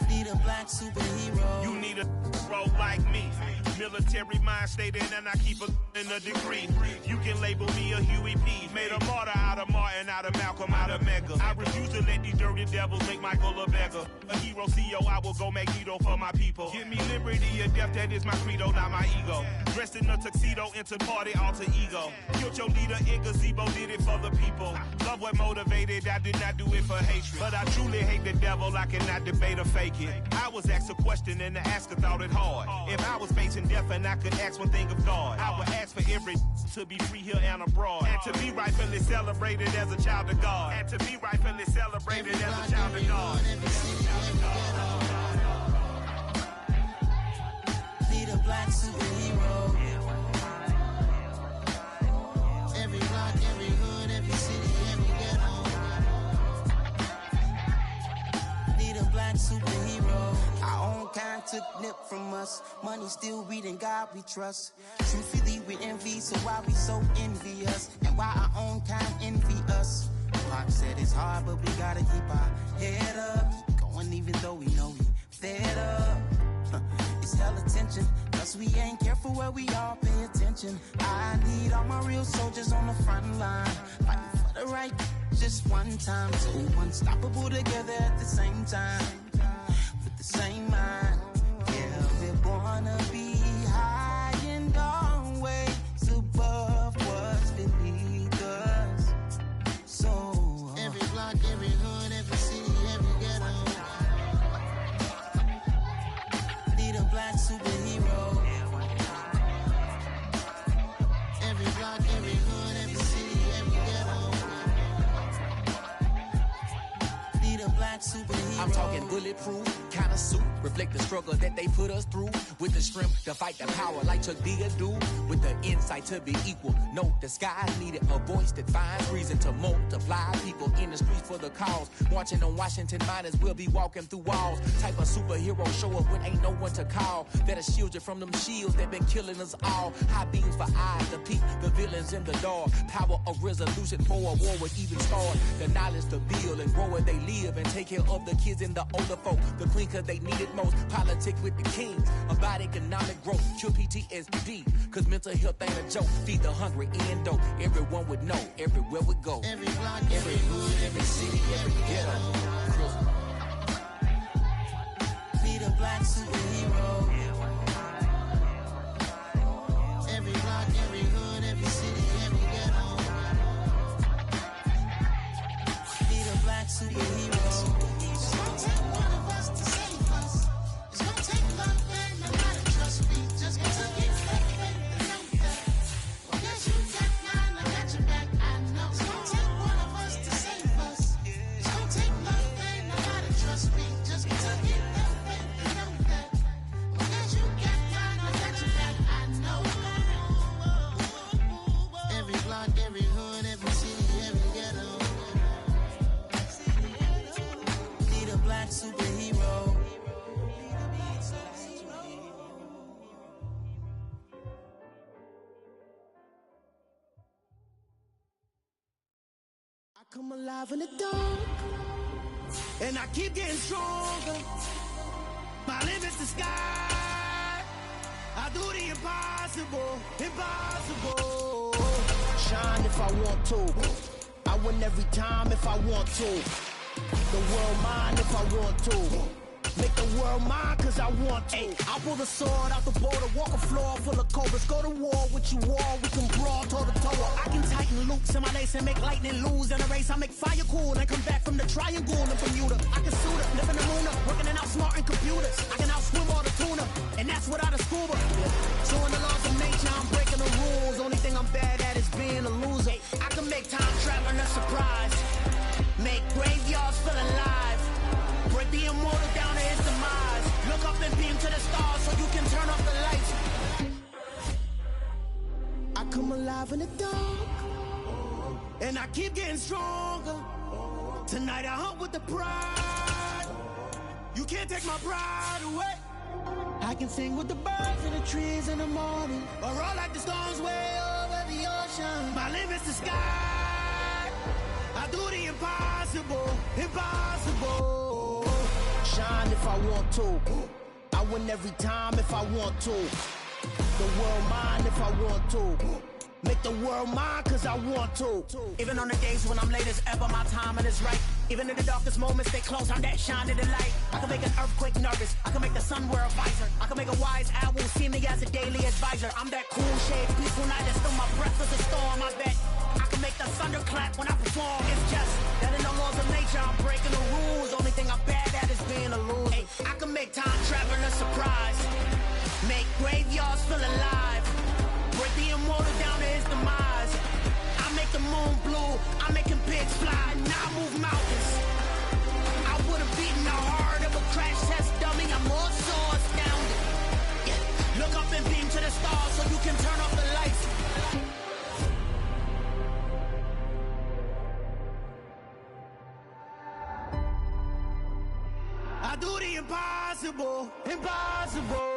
Need a black superhero. You need a bro like me. Military mind stated, and I keep in a degree. You can label me a Huey P. Made a martyr out of Martin, out of Malcolm, out of Mega. I refuse to let these dirty devils make Michael a beggar. A hero CEO, I will go Magneto for my people. Give me liberty or death, that is my credo, not my ego. Dressed in a tuxedo, into party, alter ego. Killed your leader in gazebo, did it for the people. Love what motivated, I did not do it for hatred. But I truly hate the devil, I cannot debate or fake it. I was asked a question and the asker thought it hard. If I was facing death and I could ask one thing of God, I would ask for every to be free here and abroad. And to be rightfully celebrated as a child of God. And to be rightfully celebrated as a child of God. Need a black superhero. Every block, every hood, every city, every ghetto. Need a black superhero. Our own kind took nip from us. Money still reading God we trust. Truthfully we envy, so why we so envious? And why our own kind envy us? Pac said it's hard, but we gotta keep our head up. important even though we know we fed up. It's hella tension, cause we ain't careful where we all pay attention. I need all my real soldiers on the front line, fighting for the right just one time. So unstoppable together at the same time, with the same mind. Yeah, we wanna be high and always above what's beneath us. So every block, every hood, every city, every ghetto need a black superhero. Every block, every hood, every city, every ghetto need a black superhero. I'm talking bulletproof kind of suit, reflect the struggle that they put us through, with the strength to fight the power like Chuck D do, with the insight to be equal. No disguise needed, a voice that finds reason to multiply people in the streets for the cause. Marching on Washington miners, we'll be walking through walls. Type of superhero show up when ain't no one to call, that'll shield you from them shields that been killing us all. High beams for eyes to peek the villains in the dark. Power of resolution for a war would even start. The knowledge to build and grow where they live and take care of the kids and the older folk. The queen cause they need it most. Politics with the kings about economic growth. Cure PTSD cause mental health ain't a joke. Feed the hungry and dope. Everyone would know everywhere we go. Every block, every hood, every city, every ghetto. Need a black superhero. Every block, every hood, every city, every ghetto need a black superhero. It's gonna take one of us to save us. It's gonna take love and nobody trust me. Just to get that faith and know that. Well, guess you got mine, I got your back, I know. It's gonna take one of us to save us. It's gonna take love and nobody trust me. Just to get that faith and know that. Well, guess you got mine, I got your back, I know. Every block, every hood, every city, every ghetto need a black superhero. I come alive in the dark, and I keep getting stronger. My limit's the sky. I do the impossible, impossible. Shine if I want to. I win every time if I want to. The world mine if I want to. Make the world mine cause I want to. I'll pull the sword out the border, walk a floor full of cobras. Go to war with you all, we can brawl toe to toe. I can tighten loops in my lace and make lightning lose in a race. I make fire cool and come back from the triangle in Bermuda. I can suit up, live in the moon up, working and outsmarting computers. I can outswim all the tuna, and that's without a scuba. So in the laws of nature, I'm breaking the rules. Only thing I'm bad at is being a loser. I can make time traveling a surprise, make graveyards feel alive, break the immortal down to his demise. Look up and beam to the stars so you can turn off the lights. I come alive in the dark, and I keep getting stronger. Tonight I hunt with the pride. You can't take my pride away. I can sing with the birds and the trees in the morning, or roll like the storms way over the ocean. My limit's the sky. I do the impossible, impossible. Shine if I want to. I win every time if I want to. The world mine if I want to. Make the world mine cause I want to. Even on the days when I'm late as ever, my timing is right. Even in the darkest moments, stay close, I'm that shining the light. I can make an earthquake nervous, I can make the sun wear a visor. I can make a wise owl see me as a daily advisor. I'm that cool shade, peaceful night, and still my breath is a storm. I bet I can make the thunder clap when I perform. It's just that in the laws of nature, I'm breaking the rules. Only thing I'm bad at is being a loser. Hey, I can make time travel a surprise, make graveyards feel alive, break the immortal down to his demise. I make the moon blue, I'm making pigs fly, now I move mountains. I would've beaten the heart of a crash test dummy, I'm more so astounded. Yeah. Look up and beam to the stars so you can turn off the lights. I do the impossible, impossible.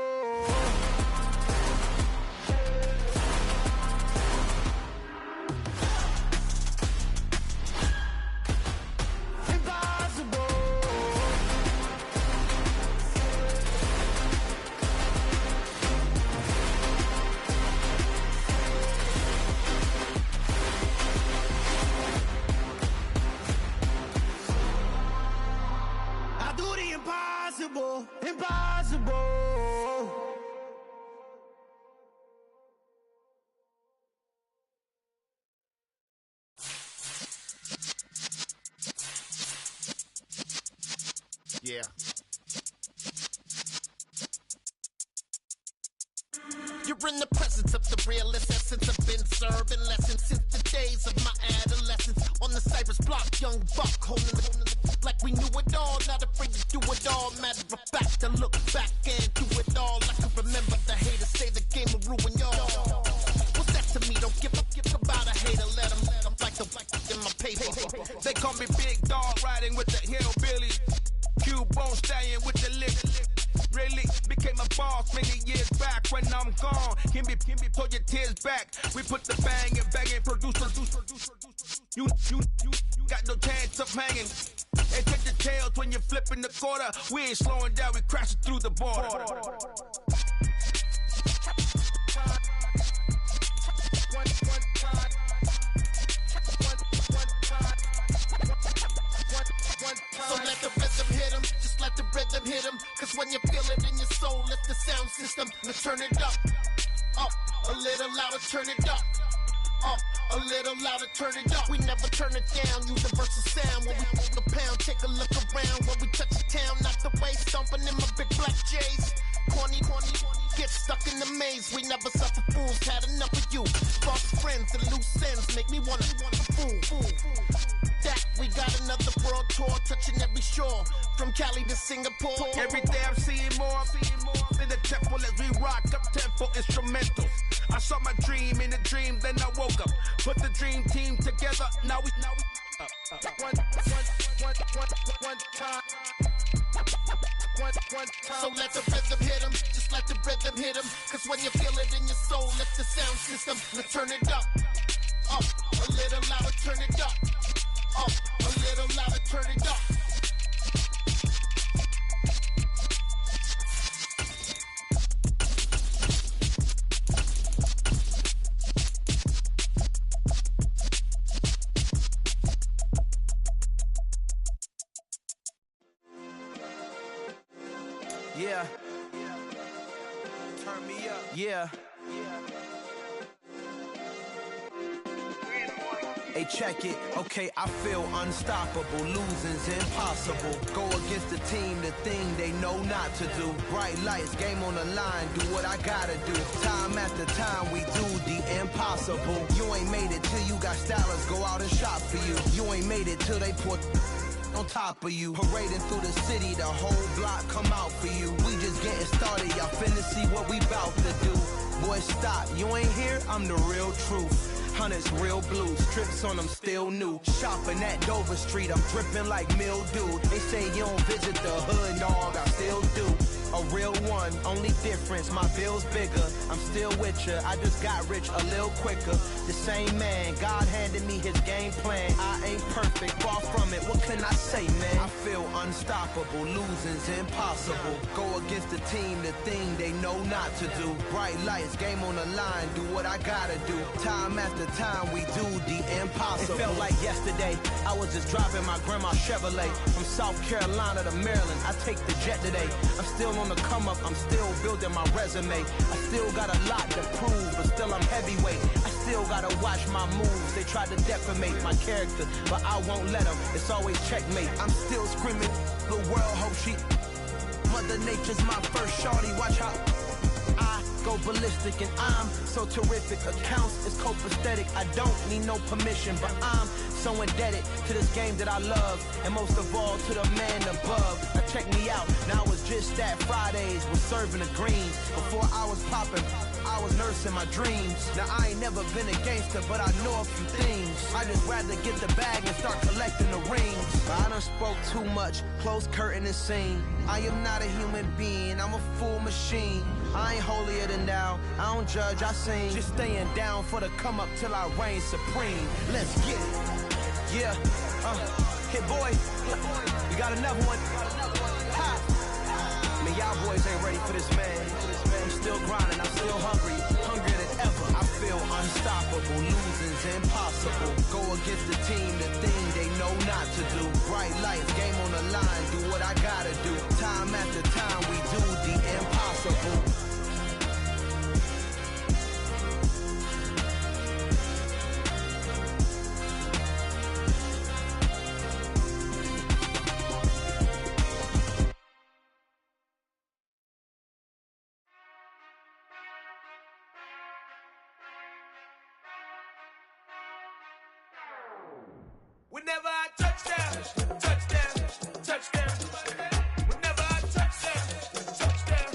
You're in the presence of the realest essence. I've been serving lessons since the days of my adolescence. On the Cypress block, young buck holding it like we knew it all. Not afraid to do it all. Matter of fact, I look back and do it all. I can remember the haters say the game will ruin y'all. What's that to me? Don't give about a hater. Let them like the in my paper. They call me Big Dog, riding with the hillbillies. Cubone stallion with the lick. Really became a boss many years back. When I'm gone, can be pull your tears back. We put the bang and produce. You got no chance of hanging. And take the tails when you're flipping the quarter. We ain't slowing down, we crashing through the border. So let the rhythm hit him, just let the rhythm hit him. Cause when you feel it in your soul, lift the sound system. Let's turn it up, a little louder, turn it up. A little louder, turn it up. We never turn it down, universal sound. When we move the pound, take a look around. When we touch the town, not the way, stomping in my big black J's. Corny, get stuck in the maze. We never suffer fools, had enough of you. False friends and loose ends make me wanna fool. That we got another world tour, touching every shore, from Cali to Singapore. Every day I'm seeing more in the temple as we rock up tempo instrumentals. I saw my dream in a dream, then I woke up. Put the dream team together, now we one time. So let the rhythm hit him, just let the rhythm hit him. Cause when you feel it in your soul, lift the sound system. Let's turn it up, a little louder, turn it up, a little louder, turn it up. Yeah. Turn me up. Yeah. Hey, check it. Okay, I feel unstoppable. Losing's impossible. Go against the team, the thing they know not to do. Bright lights, game on the line. Do what I gotta do. Time after time, we do the impossible. You ain't made it till you got stylers go out and shop for you. You ain't made it till they put on top of you. Parading through the city, the whole block come out for you. We just getting started, y'all finna see what we bout to do. Boy, stop, you ain't here, I'm the real truth. Hundreds real blue, strips on them still new. Shopping at Dover Street, I'm dripping like mildew. They say you don't visit the hood, dog, I still do. A real one, only difference, my bill's bigger. I'm still with ya, I just got rich a little quicker. The same man, God handed me his game plan. I ain't perfect, far from it, what can I say, man? I feel unstoppable, losing's impossible. Go against the team, the thing they know not to do. Bright lights, game on the line, do what I gotta do. Time after time, we do the impossible. It felt like yesterday, I was just driving my grandma's Chevrolet. From South Carolina to Maryland, I take the jet today. I'm still on the come up, I'm still building my resume. I still got a lot to prove, but still I'm heavyweight. I still gotta watch my moves. They tried to defamate my character, but I won't let them. It's always checkmate. I'm still screaming, the world hope she. Mother Nature's my first shorty. Watch how I go ballistic, and I'm so terrific. Accounts is copacetic. I don't need no permission, but I'm so indebted to this game that I love, and most of all to the man above. Now check me out, now it's just that Fridays was serving the greens. Before I was popping, I was nursing my dreams. Now I ain't never been a gangster, but I know a few things. I just rather get the bag and start collecting the rings. I done spoke too much, close curtain and scene. I am not a human being, I'm a full machine. I ain't holier than thou, I don't judge, I sing. Just staying down for the come up till I reign supreme. Let's get it. Yeah, hit boy, we got another one. Ha. Man, y'all boys ain't ready for this, man. I'm still grinding, I'm still hungry, hungrier than ever. I feel unstoppable, losing's impossible. Go against the team, the thing they know not to do. Bright lights, game on the line, do what I gotta do. Time after time, we do the impossible. Whenever I touch down, touchdown, touchdown. Whenever I touch down, touchdown,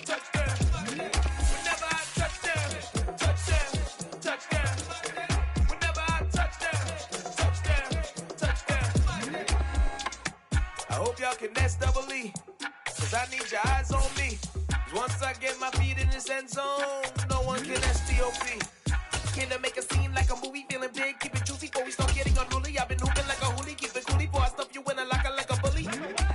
touchdown. Whenever I touch down, touchdown, touchdown. Whenever I touch down, touchdown, touchdown. I hope y'all can nest double E, cause I need your eyes on me. Once I get my feet in this end zone, no one can STOP. Can I make a scene like a movie, feeling big, keep it juicy before we start getting unruly. I've been hooping like a hoolie, keep it coolie before I stuff you in a locker like a bully.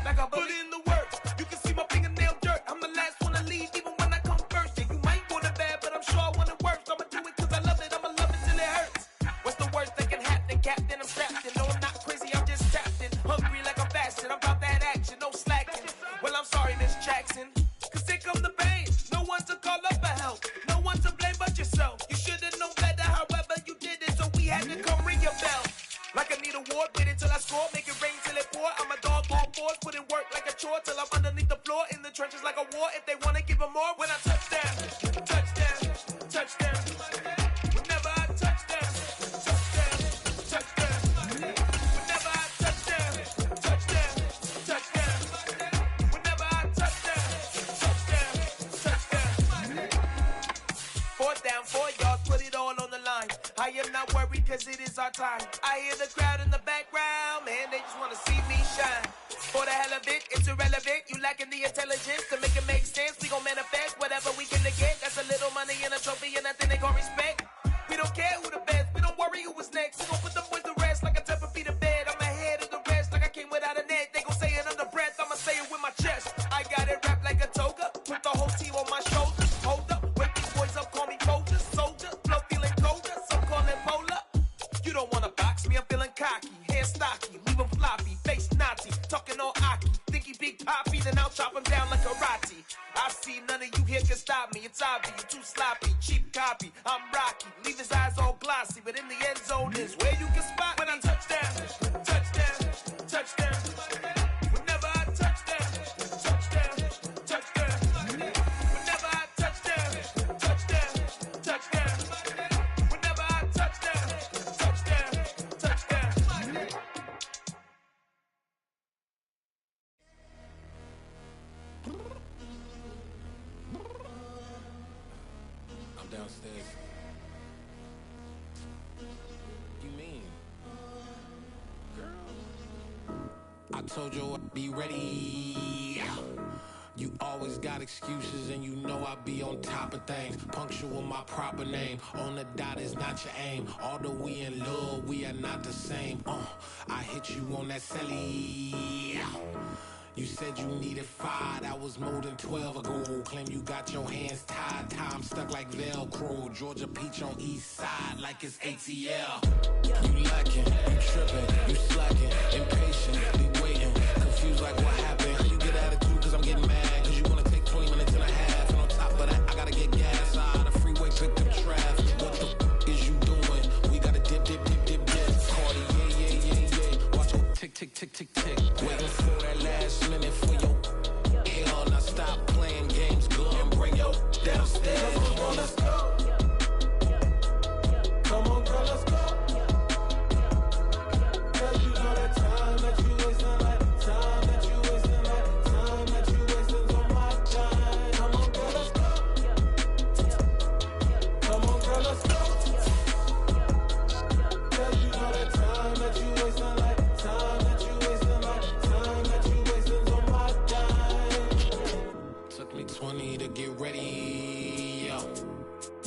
Like a bully in the work, you can see my fingernail dirt. I'm the last one to leave, even when I come first. Yeah, you might want it bad, but I'm sure I want it worse. I'ma do it cause I love it, I'ma love it till it hurts. What's the worst that can happen, Captain? I'm strapped in, no I'm not crazy, I'm just tapped in. Hungry like I'm fasting, I'm about that action, no slacking. Well, I'm sorry, Miss Jackson. Come the pain, no one to call up for help, no one to blame but yourself. You should've known better, however you did it, so we had to come ring your bell. Like I need a ward, wait until I score, make it rain till it pour. I'm a dog on force, put in work like a chore till I'm underneath the floor, in the trenches like a war. If they wanna give them more, when I touch down, touchdown, touchdown. Whenever I touch down, touchdown, touchdown. Whenever I touch down, touchdown, touchdown. Whenever I touch down. Fourth down, 4 yards, put it all on the line. I am not worried cause it is our time. I hear the crowd in the background, man, they just wanna see me shine. For the hell of it, it's irrelevant. You lacking the intelligence to make it make sense. We gon' manifest whatever we can get. That's a little money and a trophy and nothing they gon' respect. We don't care who the best, we don't worry who was next. We gon' put them boys to rest like a Tempur-Pedic bed. I'm ahead of the rest like I came without a net. They gon' say it under breath, I'ma say it with my chest. I got it wrapped like a toga, put the whole team on my shoulders. Hold up, wake these boys up, call me Folger, soldier. Flow feeling colder, some call it polar. You don't wanna box me, I'm feeling cocky. Hair stocky, leave him floppy, face Nazi. Talking all Aki, think he big poppy, then I'll chop him down like karate. I see none of you here can stop me. It's obvious, you too sloppy, cheap copy. I'm Rocky, leave his eyes all glossy, but in the end zone is where you can spot when I touch down, touchdown, touchdown. Whenever I touch down, touchdown, touchdown. Whenever I touch down, touchdown, touchdown. Whenever I touch down, touchdown, touchdown. I'm downstairs. You mean? Girl, I told you I'd be ready. You always got excuses and you know I be on top of things. Punctual my proper name. On the dot is not your aim. Although we in love, we are not the same. I hit you on that celly. You said you needed 5, that was more than 12 ago. Claim you got your hands tied, time stuck like Velcro. Georgia Peach on east side like it's ATL. You lacking, you tripping, you slacking, impatient, be waiting, confused like what happened. How you get attitude cause I'm getting mad, cause you wanna take 20 minutes and a half. And on top of that, I gotta get gas out of the freeway, pick up traffic. What the is you doing? We gotta dip, dip, dip, dip, dip. Cardi, yeah. Watch it tick, tick, tick, tick, tick. Waiting for that last minute for your hell. Now stop playing games, go and bring your downstairs. Come on, let's go. Come on, girl, let's go. Cause you know that time that you wasting, like time that you wasting, like time that you wasting on my time. Come on, girl, let's go. Come on, girl, let's go. Cause you know that time that you wasting, like time that you wasting, like time that you wasting on my time. Took me 20 to get ready, yo.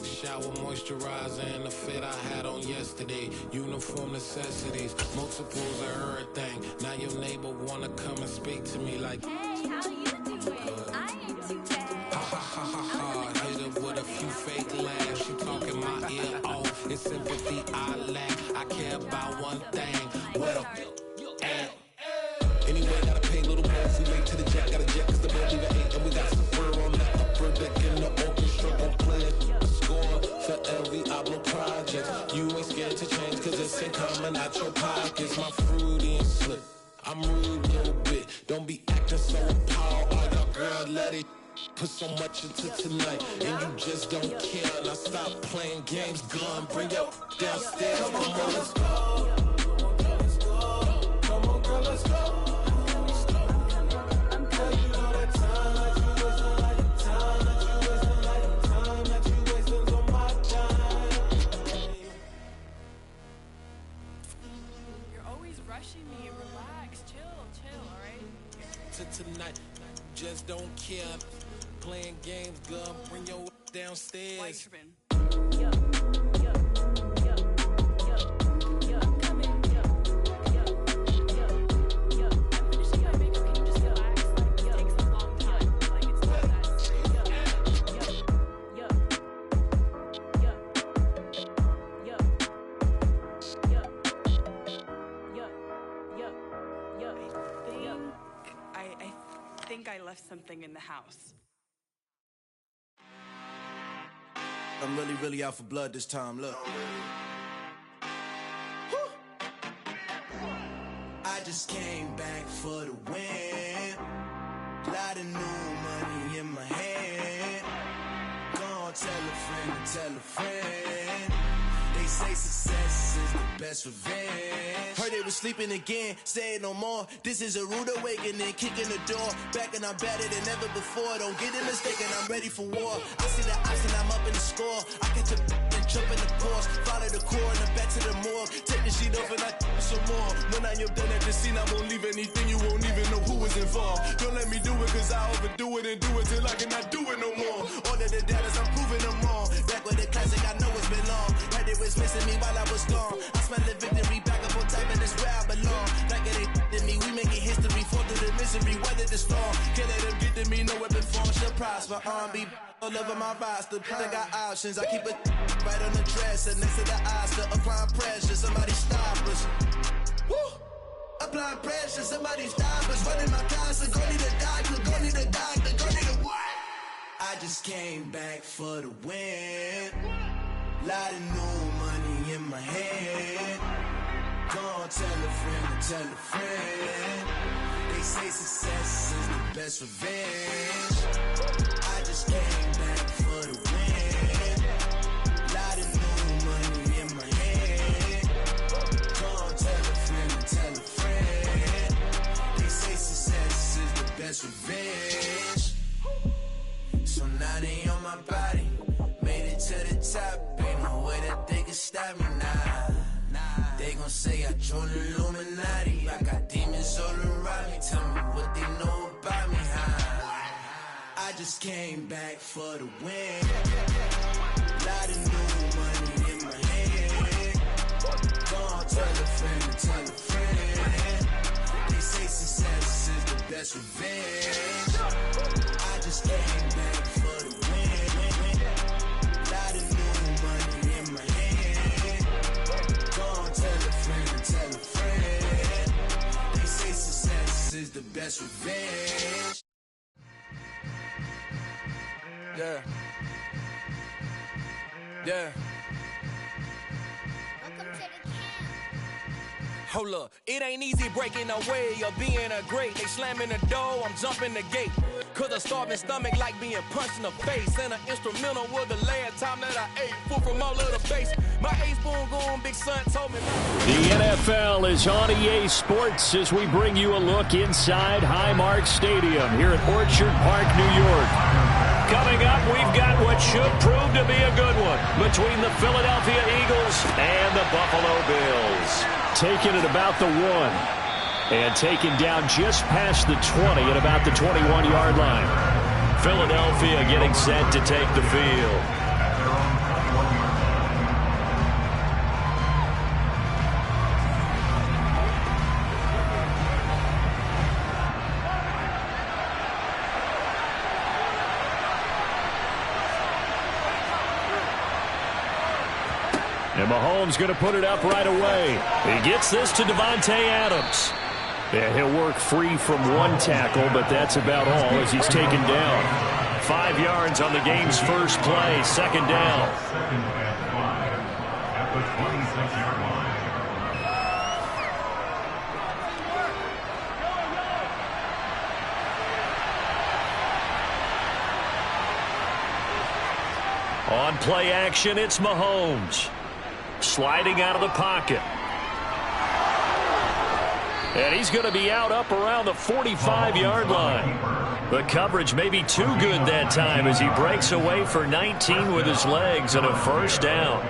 Shower, moisturizer, and the fit I had on yesterday. Uniform necessities, multiples of everything. Now your neighbor wanna come and speak to me like, hey, how you doing? I ain't too bad. Ha ha ha ha ha. Hit her with a few fake laughs. She talking my ear off. It's sympathy I lack. I care about one thing. Well, and anyway, gotta pay a little more if we late to the jet. Got a jet cause the boat leave at 8. And we got some fur on the upper deck in the orchestra. Gon' play a score for every Ablo project. You ain't scared to change cause it's ain't coming out your pockets. My fruity and slip. I'm rude a little bit. Don't be acting so appalled. All y'all girl, let it put so much into tonight. And you just don't care. Now stop playing games. Gun, bring your downstairs. Come on, let's go. game's good, bring your downstairs. I left something in the house. I'm really out for blood this time, look. I just came back for the win. Lot of new money in my hand. Gonna tell a friend to tell a friend. They say success is the best revenge. Heard they was sleeping again, say it no more. This is a rude awakening, kicking the door. Back and I'm better than ever before. Don't get it mistaken, I'm ready for war. I see the option, I'm up in the score. I catch a and jump in the course. Follow the core and the back to the morgue. Take the sheet off and I some more. When I am done at the scene, I won't leave anything. You won't even know who was involved. Don't let me do it, cause I overdo it and do it till I cannot do it no more. All of the doubters, I'm proving them wrong. Back with the classic, I know it's been long. Heard it was missing me while I was gone. I smell the victory back up on top, and it's where I belong. Like it ain't to me, we making history. Fall through the misery, weather the storm. Can't let them get to me, no weapon form shall prosper. Be all over my roster. I got options, I keep it right on the dresser. Next to the Oscar, applying pressure. Somebody stop us. Woo! Applying pressure, somebody stop us. Running my closet, go need a doctor, go need a doctor, go need a what? I just came back for the win. Lot of new money in my hand. Gonna tell a friend to tell a friend. They say success is the best revenge. I just came back for the win. Lot of new money in my hand. Gonna tell a friend to tell a friend. They say success is the best revenge. So now they on my body. Made it to the top. Ain't no way that they can stop me now. They gon' say I joined the Illuminati. I got demons all around me. Tell me what they know about me, huh? I just came back for the win. Lot of new money in my hand. Gonna tell a friend to tell a friend. They say success is the best revenge. I just came back for the win. Lot of new money in my hand. Gonna tell a friend to tell a friend. They say success is the best revenge. Yeah. Yeah. Hold up, it ain't easy breaking away or being a great. They slamming the door, I'm jumping the gate. Cause a starving stomach like being punched in the face. And an instrumental was the last time that I ate. Food from all of the base. My A-spoon going, big son told me. The NFL is on EA Sports as we bring you a look inside Highmark Stadium here at Orchard Park, New York. Coming up, we've got what should prove to be a good one between the Philadelphia Eagles and the Buffalo Bills. Taking it about the 1 and taken down just past the 20 at about the 21-yard line. Philadelphia getting set to take the field. And Mahomes going to put it up right away. He gets this to Davante Adams. Yeah, he'll work free from one tackle, but that's about all as he's taken down. 5 yards on the game's first play, second down. At the 26-yard line. On play action, it's Mahomes. Sliding out of the pocket. And he's going to be out up around the 45-yard line. The coverage may be too good that time as he breaks away for 19 with his legs and a first down.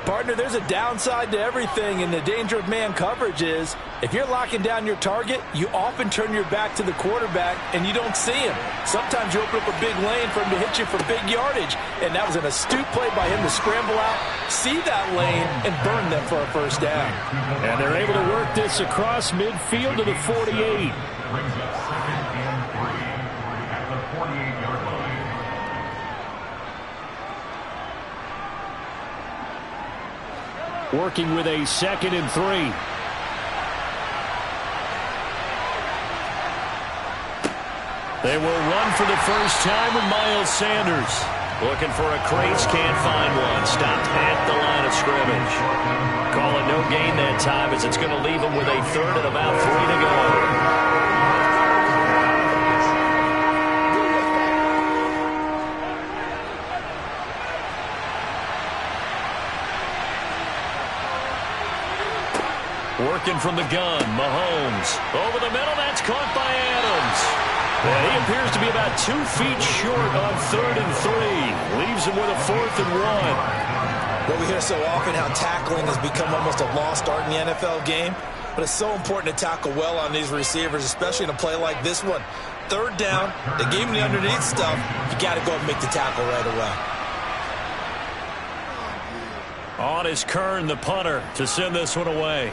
Partner, there's a downside to everything, and the danger of man coverage is if you're locking down your target, you often turn your back to the quarterback and you don't see him. Sometimes you open up a big lane for him to hit you for big yardage, and that was an astute play by him to scramble out, see that lane, and burn them for a first down. And they're able to work this across midfield to the 48. Working with a 2nd and 3. They will run for the first time with Miles Sanders. Looking for a crease, can't find one. Stopped at the line of scrimmage. Calling no gain that time as it's going to leave them with a 3rd and about 3 to go. Working from the gun, Mahomes. Over the middle, that's caught by Adams. And he appears to be about 2 feet short on 3rd and 3. Leaves him with a 4th and 1. Well, we hear so often how tackling has become almost a lost art in the NFL game. But it's so important to tackle well on these receivers, especially in a play like this one. 3rd down, they gave him the underneath stuff. You got to go and make the tackle right away. On is Kern, the punter, to send this one away.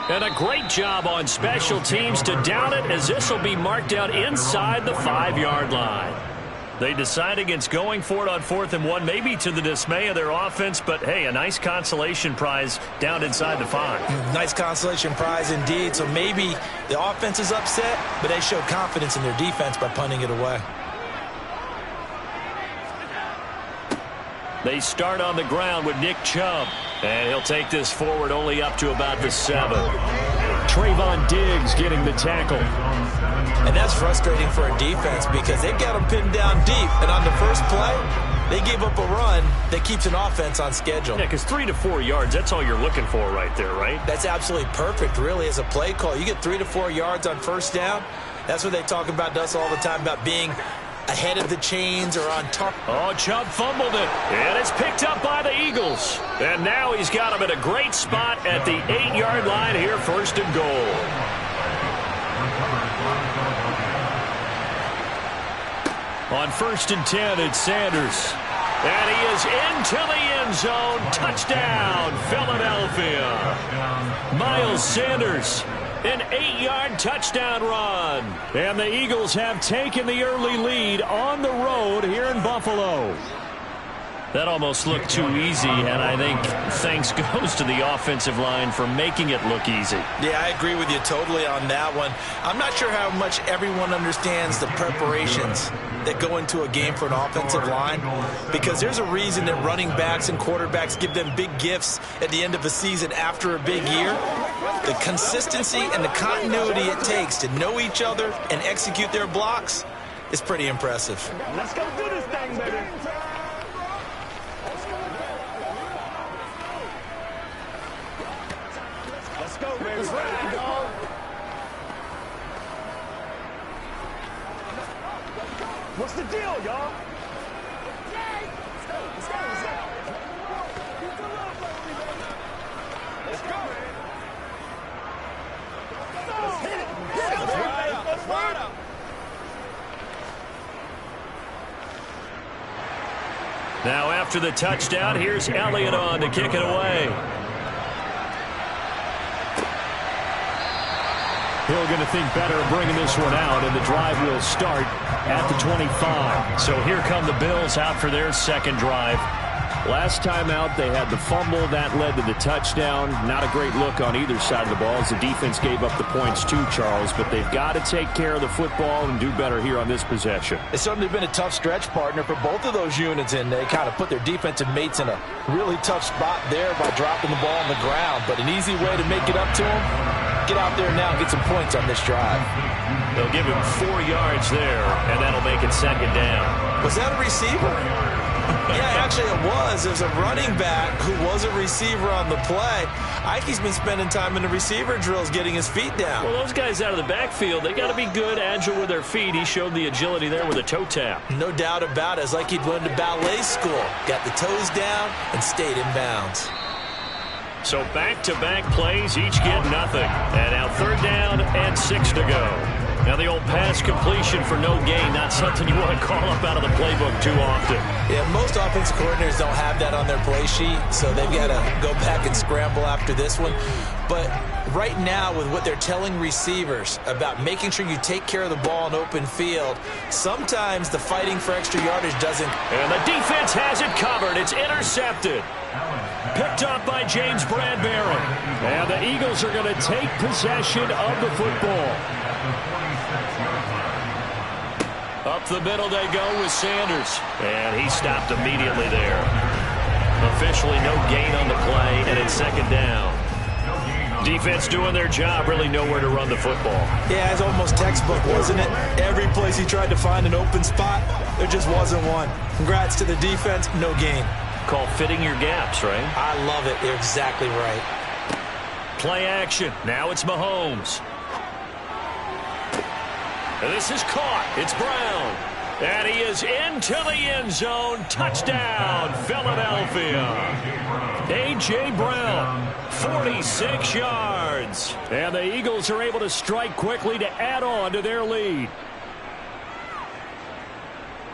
And a great job on special teams to down it, as this will be marked out inside the 5-yard line. They decide against going for it on 4th and 1, maybe to the dismay of their offense, but hey, a nice consolation prize down inside the 5. Nice consolation prize indeed. So maybe the offense is upset, but they show confidence in their defense by punting it away. They start on the ground with Nick Chubb. And he'll take this forward only up to about the 7. Trayvon Diggs getting the tackle. And that's frustrating for a defense because they've got them pinned down deep. And on the first play, they gave up a run that keeps an offense on schedule. Yeah, because 3 to 4 yards, that's all you're looking for right there, right? That's absolutely perfect, really, as a play call. You get 3 to 4 yards on first down. That's what they talk about to us all the time, about being ahead of the chains or on top. Oh, Chubb fumbled it, and it's picked up by the Eagles. And now he's got him at a great spot at the 8-yard line here, 1st and goal. On 1st and 10, it's Sanders. And he is into the end zone. Touchdown, Philadelphia. Miles Sanders. An 8-yard touchdown run. And the Eagles have taken the early lead on the road here in Buffalo. That almost looked too easy, and I think thanks goes to the offensive line for making it look easy. Yeah, I agree with you totally on that one. I'm not sure how much everyone understands the preparations that go into a game for an offensive line, because there's a reason that running backs and quarterbacks give them big gifts at the end of a season after a big year. The consistency and the continuity it takes to know each other and execute their blocks is pretty impressive. Let's go do this thing, baby. Let's go, baby. Let's ride, dog. What's the deal, y'all? Let's go. Let's go. Let's go. Let's go. Let's hit it. Let's ride out. Let's ride out. Now after the touchdown, here's Elliott on to kick it away. Hill going to think better of bringing this one out, and the drive will start at the 25. So here come the Bills out for their second drive. Last time out, they had the fumble. That led to the touchdown. Not a great look on either side of the ball as the defense gave up the points too, Charles. But they've got to take care of the football and do better here on this possession. It's certainly been a tough stretch, partner, for both of those units, and they kind of put their defensive mates in a really tough spot there by dropping the ball on the ground. But an easy way to make it up to them, get out there now and get some points on this drive. They'll give him 4 yards there, and that'll make it second down. Was that a receiver? Yeah, actually it was. There's a running back who was a receiver on the play. Ike's been spending time in the receiver drills getting his feet down. Well, those guys out of the backfield, they got to be good, agile with their feet. He showed the agility there with a toe tap. No doubt about it. It's like he'd went to ballet school. Got the toes down and stayed in bounds. So back-to-back plays, each get nothing. And now 3rd down and 6 to go. Now the old pass completion for no gain, not something you want to call up out of the playbook too often. Yeah, most offensive coordinators don't have that on their play sheet, so they've got to go back and scramble after this one. But right now, with what they're telling receivers about making sure you take care of the ball in open field, sometimes the fighting for extra yardage doesn't. And the defense has it covered. It's intercepted. Picked up by James Bradbury. And the Eagles are going to take possession of the football. Up the middle they go with Sanders. And he stopped immediately there. Officially no gain on the play, and it's 2nd down. Defense doing their job, really nowhere to run the football. Yeah, it's almost textbook, wasn't it? Every place he tried to find an open spot, there just wasn't one. Congrats to the defense, no gain. Called fitting your gaps, right? I love it. You're exactly right. Play action. Now it's Mahomes. And this is caught. It's Brown. And he is into the end zone. Touchdown, Philadelphia. A.J. Brown, 46 yards. And the Eagles are able to strike quickly to add on to their lead.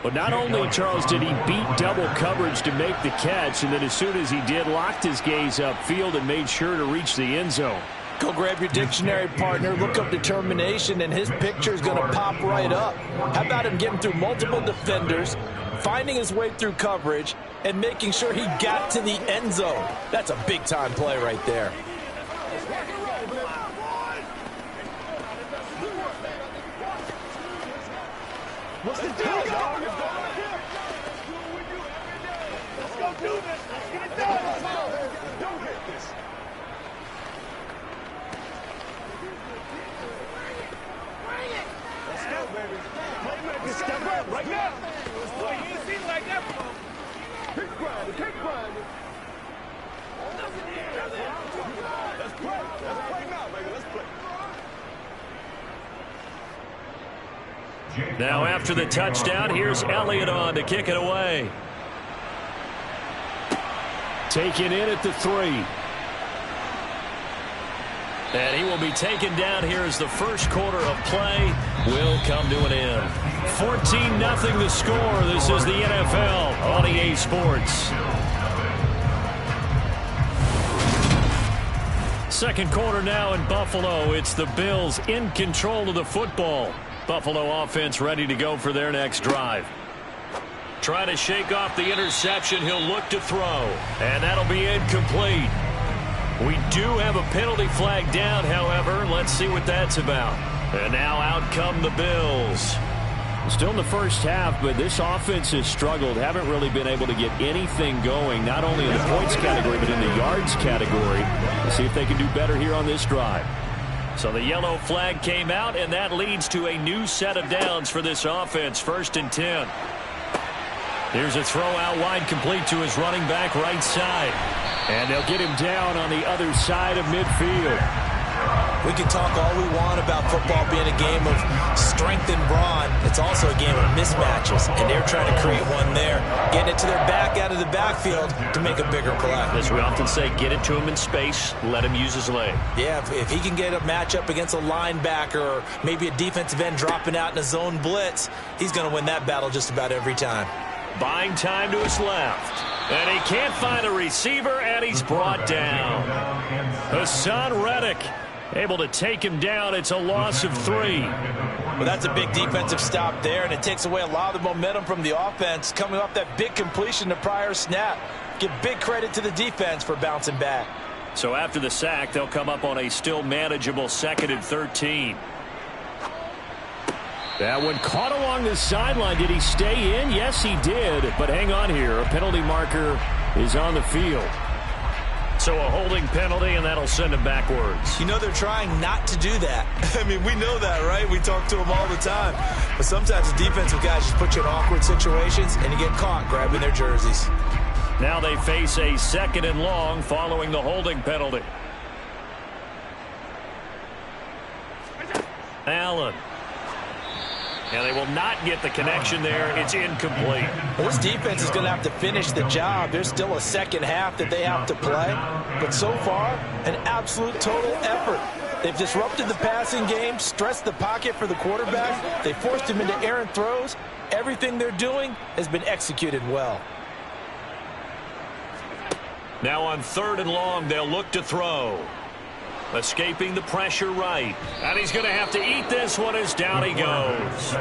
But not only, Charles, did he beat double coverage to make the catch, and then as soon as he did, locked his gaze upfield and made sure to reach the end zone. Go grab your dictionary, partner. Look up determination, and his picture is going to pop right up. How about him getting through multiple defenders, finding his way through coverage, and making sure he got to the end zone? That's a big-time play right there. What's the deal, y'all? Let's go do this. Let's get it done. Don't hit this. Let's go, baby. Playmaker, step up right now. Let's play. You ain't seen it like that before. Keep grinding. Keep grinding. Let's play. Let's play now, baby. Let's play. Now after the touchdown, here's Elliott on to kick it away. Taken in at the 3. And he will be taken down here as the first quarter of play will come to an end. 14-0 the score. This is the NFL on EA Sports. Second quarter now in Buffalo. It's the Bills in control of the football. Buffalo offense ready to go for their next drive. Trying to shake off the interception. He'll look to throw. And that'll be incomplete. We do have a penalty flag down, however. Let's see what that's about. And now out come the Bills. Still in the first half, but this offense has struggled. Haven't really been able to get anything going, not only in the points category, but in the yards category. Let's see if they can do better here on this drive. So the yellow flag came out, and that leads to a new set of downs for this offense. 1st and 10. Here's a throw out wide, complete to his running back right side. And they'll get him down on the other side of midfield. We can talk all we want about football being a game of strength and brawn. It's also a game of mismatches, and they're trying to create one there. Getting it to their back out of the backfield to make a bigger play. As we often say, get it to him in space, let him use his leg. Yeah, if he can get a matchup against a linebacker or maybe a defensive end dropping out in a zone blitz, he's going to win that battle just about every time. Buying time to his left. And he can't find a receiver, and he's brought down. Hassan Reddick able to take him down. It's a loss of 3. Well, that's a big defensive stop there, and it takes away a lot of the momentum from the offense coming off that big completion the prior snap. Give big credit to the defense for bouncing back. So after the sack, they'll come up on a still manageable 2nd and 13. That one caught along the sideline. Did he stay in? Yes, he did. But hang on here. A penalty marker is on the field. So a holding penalty, and that'll send him backwards. You know they're trying not to do that. I mean, we know that, right? We talk to them all the time. But sometimes the defensive guys just put you in awkward situations, and you get caught grabbing their jerseys. Now they face a 2nd and long following the holding penalty. Allen. And they will not get the connection there. It's incomplete. Well, this defense is going to have to finish the job. There's still a second half that they have to play. But so far, an absolute total effort. They've disrupted the passing game, stressed the pocket for the quarterback. They forced him into errant throws. Everything they're doing has been executed well. Now on 3rd and long, they'll look to throw. Escaping the pressure right. And he's going to have to eat this one as down he goes.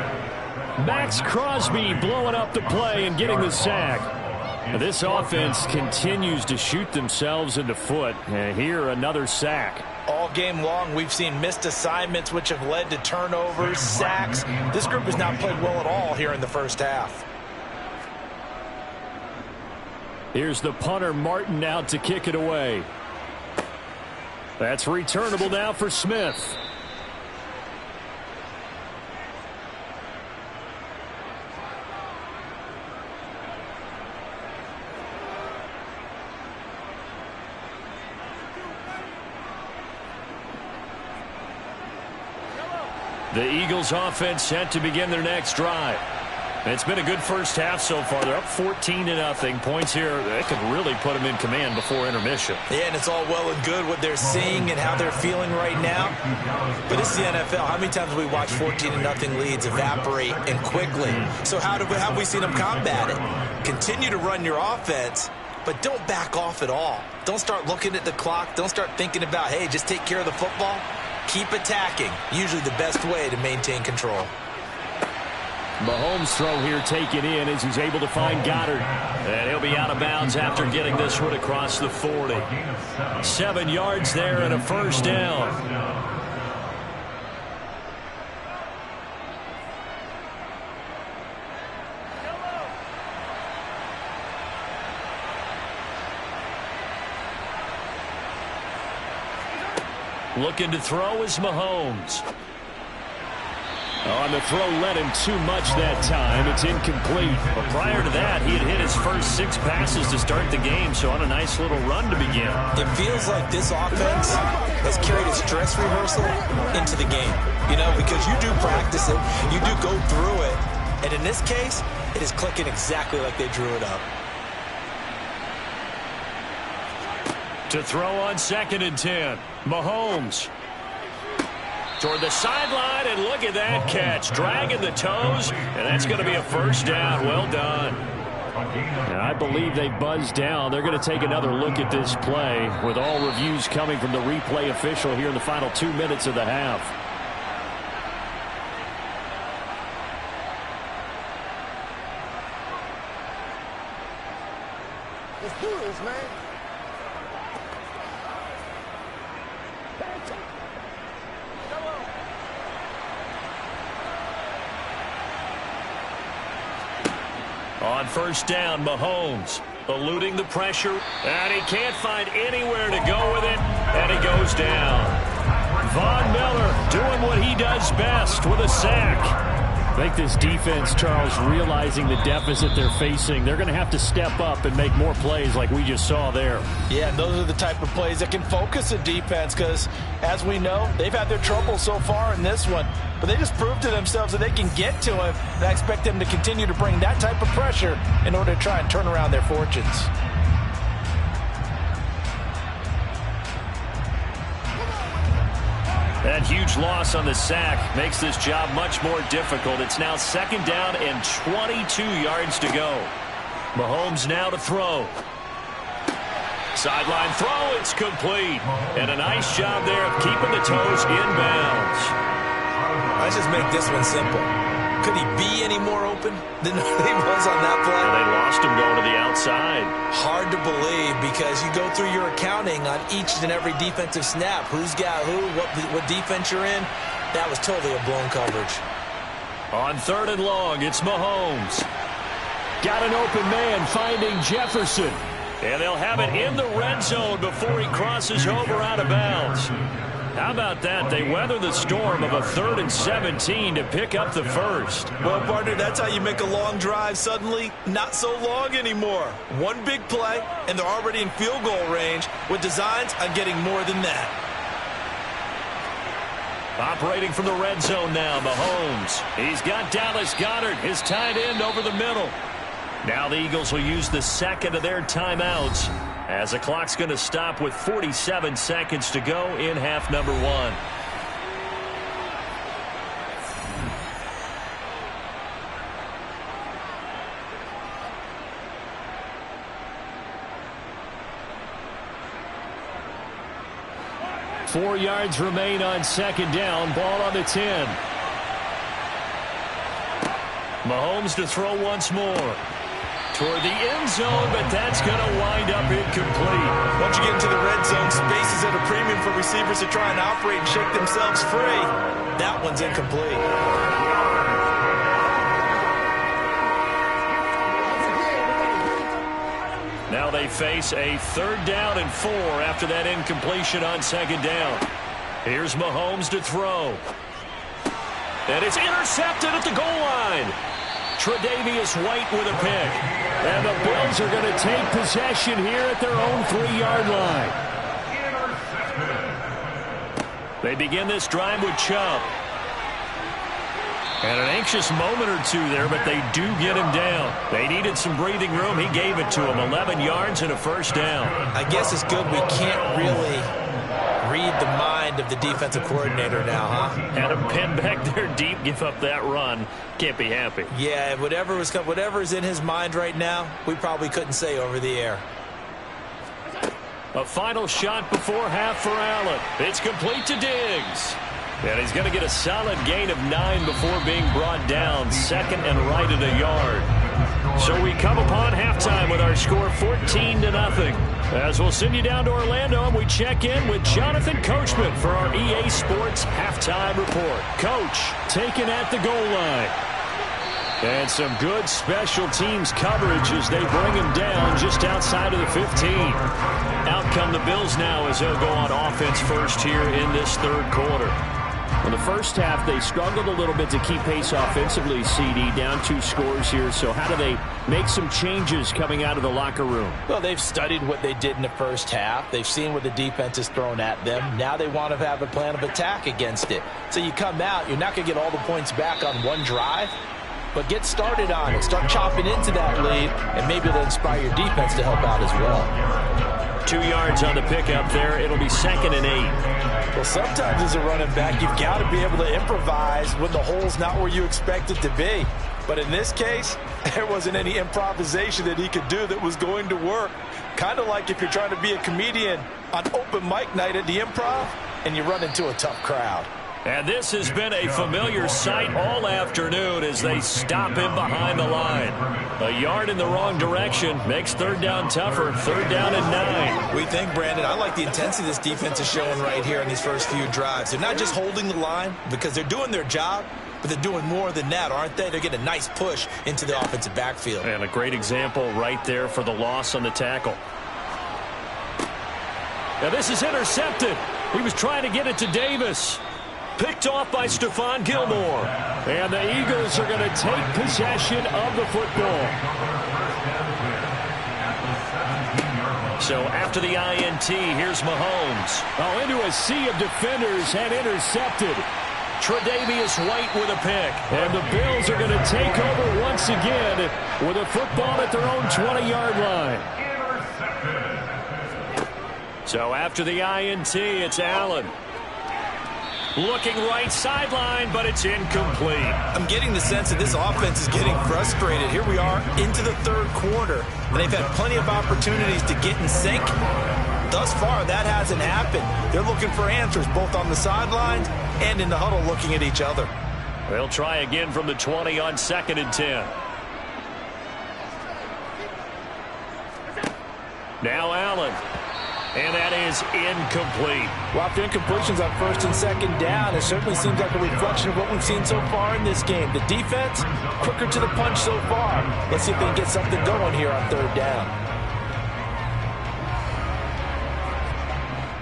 Max Crosby blowing up the play and getting the sack. This offense continues to shoot themselves in the foot. And here, another sack. All game long, we've seen missed assignments, which have led to turnovers, sacks. This group has not played well at all here in the first half. Here's the punter, Martin, out to kick it away. That's returnable now for Smith. The Eagles offense set to begin their next drive. It's been a good first half so far. They're up 14-0. Points here, that could really put them in command before intermission. Yeah, and it's all well and good what they're seeing and how they're feeling right now. But this is the NFL. How many times have we watched 14-0 leads evaporate and quickly? So how have we seen them combat it? Continue to run your offense, but don't back off at all. Don't start looking at the clock. Don't start thinking about, hey, just take care of the football. Keep attacking. Usually the best way to maintain control. Mahomes' throw here taken in as he's able to find Goddard. And he'll be out of bounds after getting this one across the 40. 7 yards there and a first down. Looking to throw is Mahomes. On the throw, led him too much that time. It's incomplete. But prior to that, he had hit his first 6 passes to start the game, so on a nice little run to begin. It feels like this offense has carried its dress rehearsal into the game. You know, because you do practice it, you do go through it, and in this case, it is clicking exactly like they drew it up. To throw on 2nd and 10, Mahomes. Toward the sideline, and look at that catch. Dragging the toes, and that's going to be a first down. Well done. And I believe they buzzed down. They're going to take another look at this play with all reviews coming from the replay official here in the final 2 minutes of the half. Let's do this, man. On first down, Mahomes eluding the pressure, and he can't find anywhere to go with it, and he goes down. Von Miller doing what he does best with a sack. I think this defense, Charles, realizing the deficit they're facing, they're going to have to step up and make more plays like we just saw there. Yeah, and those are the type of plays that can focus a defense because, as we know, they've had their trouble so far in this one. But they just proved to themselves that they can get to him, and I expect them to continue to bring that type of pressure in order to try and turn around their fortunes. That huge loss on the sack makes this job much more difficult. It's now 2nd down and 22 yards to go. Mahomes now to throw. Sideline throw, it's complete. And a nice job there of keeping the toes inbounds. Let's just make this one simple. Could he be any more open than he was on that play? Well, they lost him going to the outside. Hard to believe because you go through your accounting on each and every defensive snap. Who's got who, what defense you're in. That was totally a blown coverage. On 3rd and long, it's Mahomes. Got an open man finding Jefferson. And they'll have it in the red zone before he crosses over out of bounds. How about that? They weather the storm of a 3rd and 17 to pick up the first. Well, partner, that's how you make a long drive suddenly not so long anymore. One big play, and they're already in field goal range with designs on getting more than that. Operating from the red zone now, Mahomes. He's got Dallas Goedert, his tight end, over the middle. Now the Eagles will use the second of their timeouts as the clock's going to stop with 47 seconds to go in half number 1. Four yards remain on second down. Ball on the 10. Mahomes to throw once more. Toward the end zone, but that's going to wind up incomplete. Once you get into the red zone, space is at a premium for receivers to try and operate and shake themselves free. That one's incomplete. Now they face a 3rd down and 4 after that incompletion on second down. Here's Mahomes to throw. And it's intercepted at the goal line. Tre'Davious White with a pick. And the Bills are going to take possession here at their own 3-yard line. They begin this drive with Chubb. And an anxious moment or two there, but they do get him down. They needed some breathing room. He gave it to him. 11 yards and a first down. I guess it's good we can't really read the mind of the defensive coordinator now, huh? Had him pinned back there deep, give up that run. Can't be happy. Yeah, whatever's in his mind right now, we probably couldn't say over the air. A final shot before half for Allen. It's complete to Diggs. And he's going to get a solid gain of 9 before being brought down. 2nd and right at a yard. So we come upon halftime with our score 14-0. As we'll send you down to Orlando and we check in with Jonathan Coachman for our EA Sports Halftime Report. Coach, taken at the goal line. And some good special teams coverage as they bring him down just outside of the 15. Out come the Bills now as they'll go on offense first here in this 3rd quarter. In the first half, they struggled a little bit to keep pace offensively, CD, down 2 scores here. So how do they make some changes coming out of the locker room? Well, they've studied what they did in the first half. They've seen what the defense has thrown at them. Now they want to have a plan of attack against it. So you come out, you're not going to get all the points back on one drive, but get started on it. Start chopping into that lead, and maybe it'll inspire your defense to help out as well. 2 yards on the pickup there. It'll be 2nd and 8. Well, sometimes as a running back, you've got to be able to improvise when the hole's not where you expect it to be. But in this case, there wasn't any improvisation that he could do that was going to work. Kind of like if you're trying to be a comedian on open mic night at the Improv and you run into a tough crowd. And this has been a familiar sight all afternoon as they stop him behind the line. A yard in the wrong direction makes 3rd down tougher. 3rd down and 9. We think, Brandon, I like the intensity this defense is showing right here in these first few drives. They're not just holding the line because they're doing their job, but they're doing more than that, aren't they? They're getting a nice push into the offensive backfield. And a great example right there for the loss on the tackle. Now this is intercepted. He was trying to get it to Davis. Picked off by Stephon Gilmore. And the Eagles are going to take possession of the football. So after the INT, here's Mahomes. Oh, into a sea of defenders and intercepted. Tre'Davious White with a pick. And the Bills are going to take over once again with a football at their own 20-yard line. So after the INT, it's Allen. Looking right sideline, but it's incomplete. I'm getting the sense that this offense is getting frustrated. Here we are into the 3rd quarter, and they've had plenty of opportunities to get in sync. Thus far, that hasn't happened. They're looking for answers both on the sidelines and in the huddle looking at each other. They'll try again from the 20 on 2nd and 10. Now Allen. And that is incomplete. Well, after incompletions on 1st and 2nd down, it certainly seems like a reflection of what we've seen so far in this game. The defense, quicker to the punch so far. Let's see if they can get something going here on 3rd down.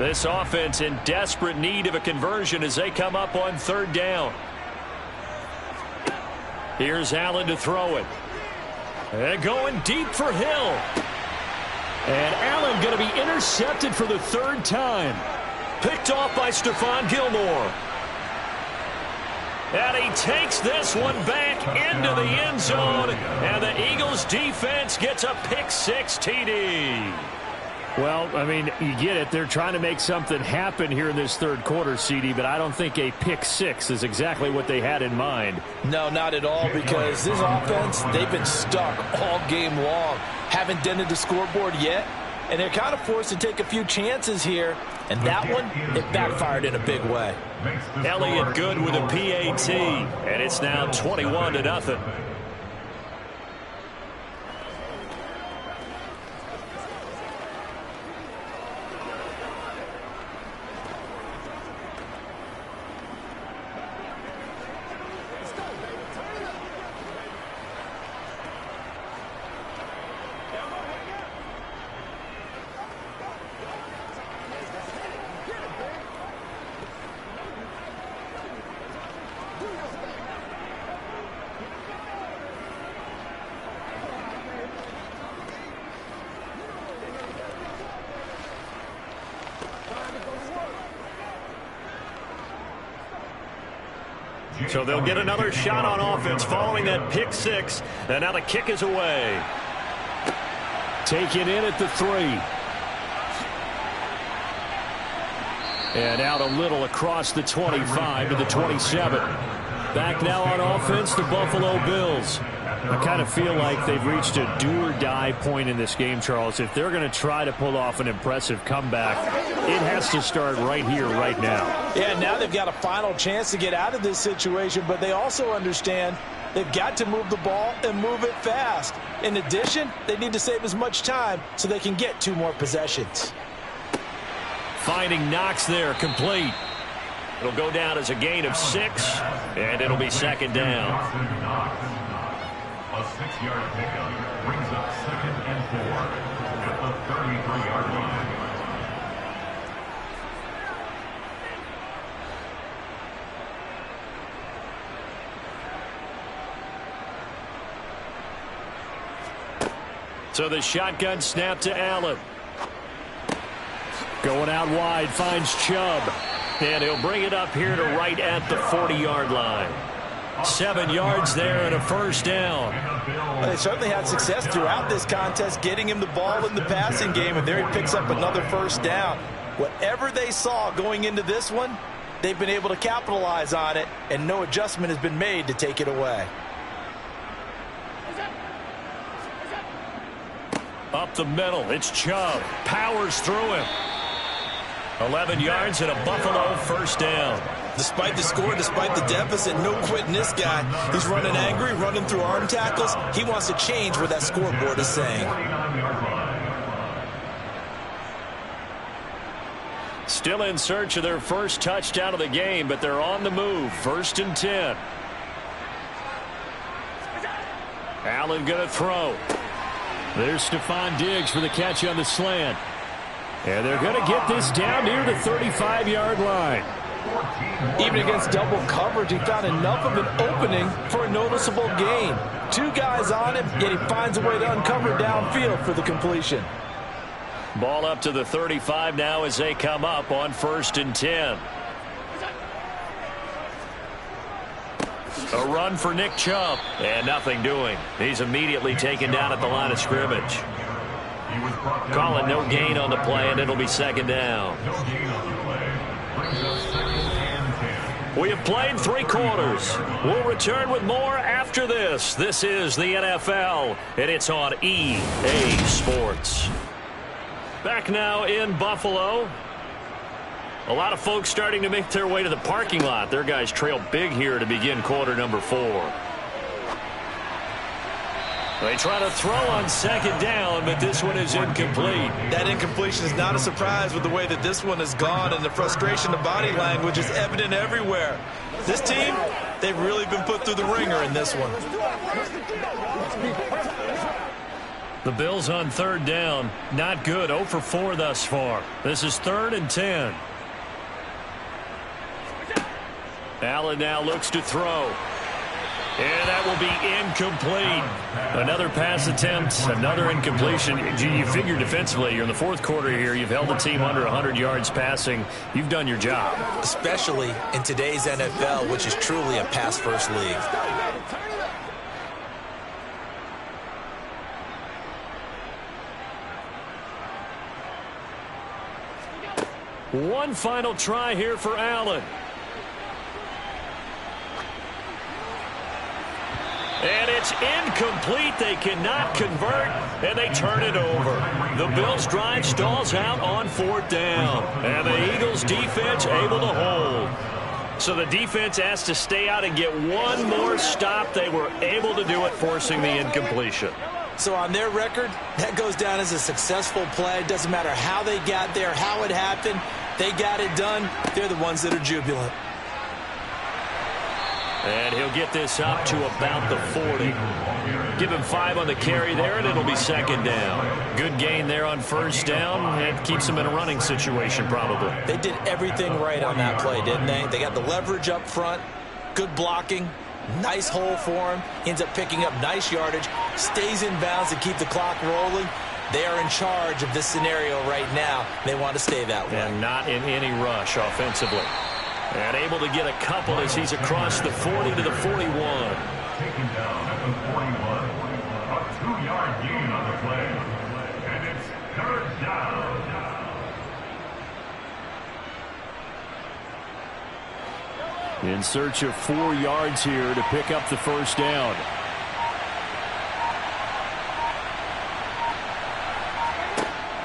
This offense in desperate need of a conversion as they come up on 3rd down. Here's Allen to throw it. And going deep for Hill. And Allen going to be intercepted for the 3rd time. Picked off by Stephon Gilmore. And he takes this one back into the end zone. And the Eagles defense gets a pick-6 TD. Well, I mean, you get it. They're trying to make something happen here in this 3rd quarter, CD, but I don't think a pick-6 is exactly what they had in mind. No, not at all, because this offense, they've been stuck all game long. Haven't dented the scoreboard yet, and they're kind of forced to take a few chances here, and that one, it backfired in a big way. Elliott Good with a PAT, and it's now 21-0. So they'll get another shot on offense following that pick-6. And now the kick is away. Taken in at the 3. And out a little across the 25 to the 27. Back now on offense, the Buffalo Bills. I kind of feel like they've reached a do-or-die point in this game, Charles. If they're going to try to pull off an impressive comeback, it has to start right here, right now. Yeah, now they've got a final chance to get out of this situation, but they also understand they've got to move the ball and move it fast. In addition, they need to save as much time so they can get 2 more possessions. Finding Knox there, complete. It'll go down as a gain of 6, and it'll be 2nd down. A 6-yard pickup brings up 2nd and 4 at the 33-yard line. So the shotgun snap to Allen. Going out wide, finds Chubb. And he'll bring it up here to right at the 40-yard line. 7 yards there and a 1st down. Well, they certainly had success throughout this contest getting him the ball in the passing game, and there he picks up another 1st down. Whatever they saw going into this one, they've been able to capitalize on it, and no adjustment has been made to take it away. Up the middle, it's Chubb. Powers through him. 11 yards and a Buffalo 1st down. Despite the score, despite the deficit, no quitting this guy. He's running angry, running through arm tackles. He wants to change what that scoreboard is saying. Still in search of their first touchdown of the game, but they're on the move. 1st and 10. Allen going to throw. There's Stephon Diggs for the catch on the slant. And they're going to get this down near the 35-yard line. Even against double coverage, he found enough of an opening for a noticeable gain. 2 guys on him, yet he finds a way to uncover downfield for the completion. Ball up to the 35 now as they come up on 1st and 10. A run for Nick Chubb, and nothing doing. He's immediately taken down at the line of scrimmage. Calling no gain on the play, and it'll be 2nd down. We have played 3 quarters. We'll return with more after this. This is the NFL, and it's on EA Sports. Back now in Buffalo. A lot of folks starting to make their way to the parking lot. Their guys trail big here to begin quarter number 4. They try to throw on 2nd down, but this one is incomplete. That incompletion is not a surprise with the way that this one has gone, and the frustration, the body language is evident everywhere. This team, they've really been put through the ringer in this one. The Bills on third down. Not good. 0 for 4 thus far. This is 3rd and 10. Allen now looks to throw. And that will be incomplete. Another pass attempt, another incompletion. You figure defensively, you're in the fourth quarter here. You've held the team under 100 yards passing. You've done your job. Especially in today's NFL, which is truly a pass-first league. One final try here for Allen. And it's incomplete. They cannot convert, and they turn it over. The Bills' drive stalls out on 4th down, and the Eagles' defense able to hold. So the defense has to stay out and get one more stop. They were able to do it, forcing the incompletion. So on their record, that goes down as a successful play. It doesn't matter how they got there, how it happened. They got it done. They're the ones that are jubilant. And he'll get this up to about the 40. Give him 5 on the carry there, and it'll be 2nd down. Good gain there on 1st down, and keeps him in a running situation probably. They did everything right on that play, didn't they? They got the leverage up front, good blocking, nice hole for him. He ends up picking up nice yardage, stays in bounds to keep the clock rolling. They are in charge of this scenario right now. They want to stay that way. And not in any rush offensively. And able to get a couple as he's across the 40 to the 41. Taken down at the 41. A 2-yard gain on the play. And it's 3rd down. In search of 4 yards here to pick up the 1st down.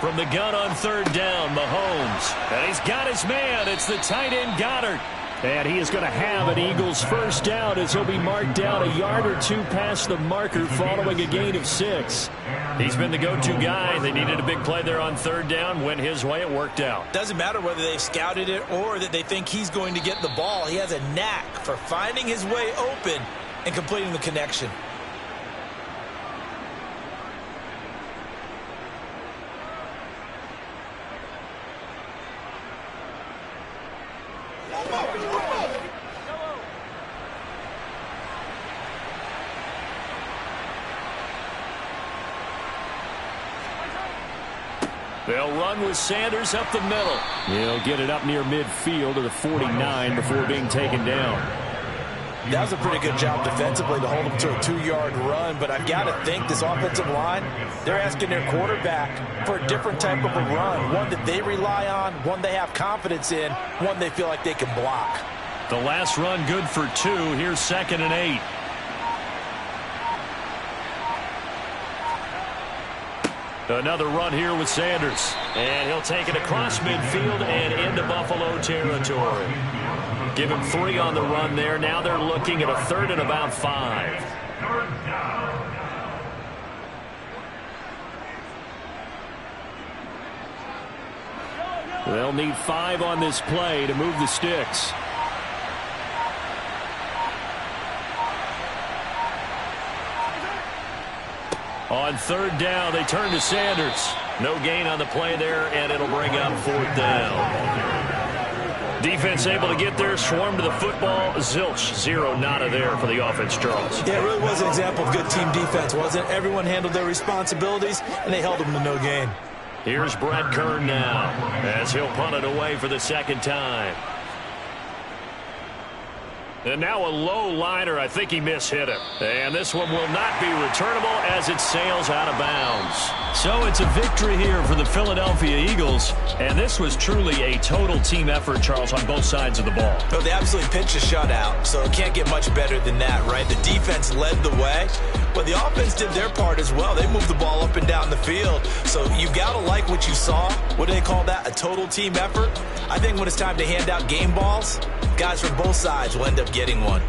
From the gun on 3rd down, Mahomes. And he's got his man. It's the tight end, Goddard. And he is going to have an Eagles 1st down as he'll be marked down a yard or 2 past the marker following a gain of 6. He's been the go-to guy. They needed a big play there on 3rd down. Went his way. It worked out. Doesn't matter whether they've scouted it or that they think he's going to get the ball. He has a knack for finding his way open and completing the connection. They'll run with Sanders up the middle. He'll get it up near midfield to the 49 before being taken down. That was a pretty good job defensively to hold him to a 2-yard run, but I've got to think this offensive line, they're asking their quarterback for a different type of a run, one that they rely on, one they have confidence in, one they feel like they can block. The last run good for 2. Here's 2nd and 8. Another run here with Sanders. And he'll take it across midfield and into Buffalo territory. Give him 3 on the run there. Now they're looking at a 3rd and about 5. They'll need 5 on this play to move the sticks. On 3rd down, they turn to Sanders. No gain on the play there, and it'll bring up 4th down. Defense able to get there, swarm to the football. Zilch, 0 nada there for the offense, Charles. Yeah, it really was an example of good team defense, wasn't it? Everyone handled their responsibilities, and they held them to no gain. Here's Brett Kern now, as he'll punt it away for the 2nd time. And now a low liner. I think he mishit it. And this one will not be returnable as it sails out of bounds. So it's a victory here for the Philadelphia Eagles. And this was truly a total team effort, Charles, on both sides of the ball. No, they absolutely pitched a shutout, so it can't get much better than that, right? The defense led the way, but the offense did their part as well. They moved the ball up and down the field. So you got to like what you saw. What do they call that? A total team effort? I think when it's time to hand out game balls, guys from both sides will end up getting one.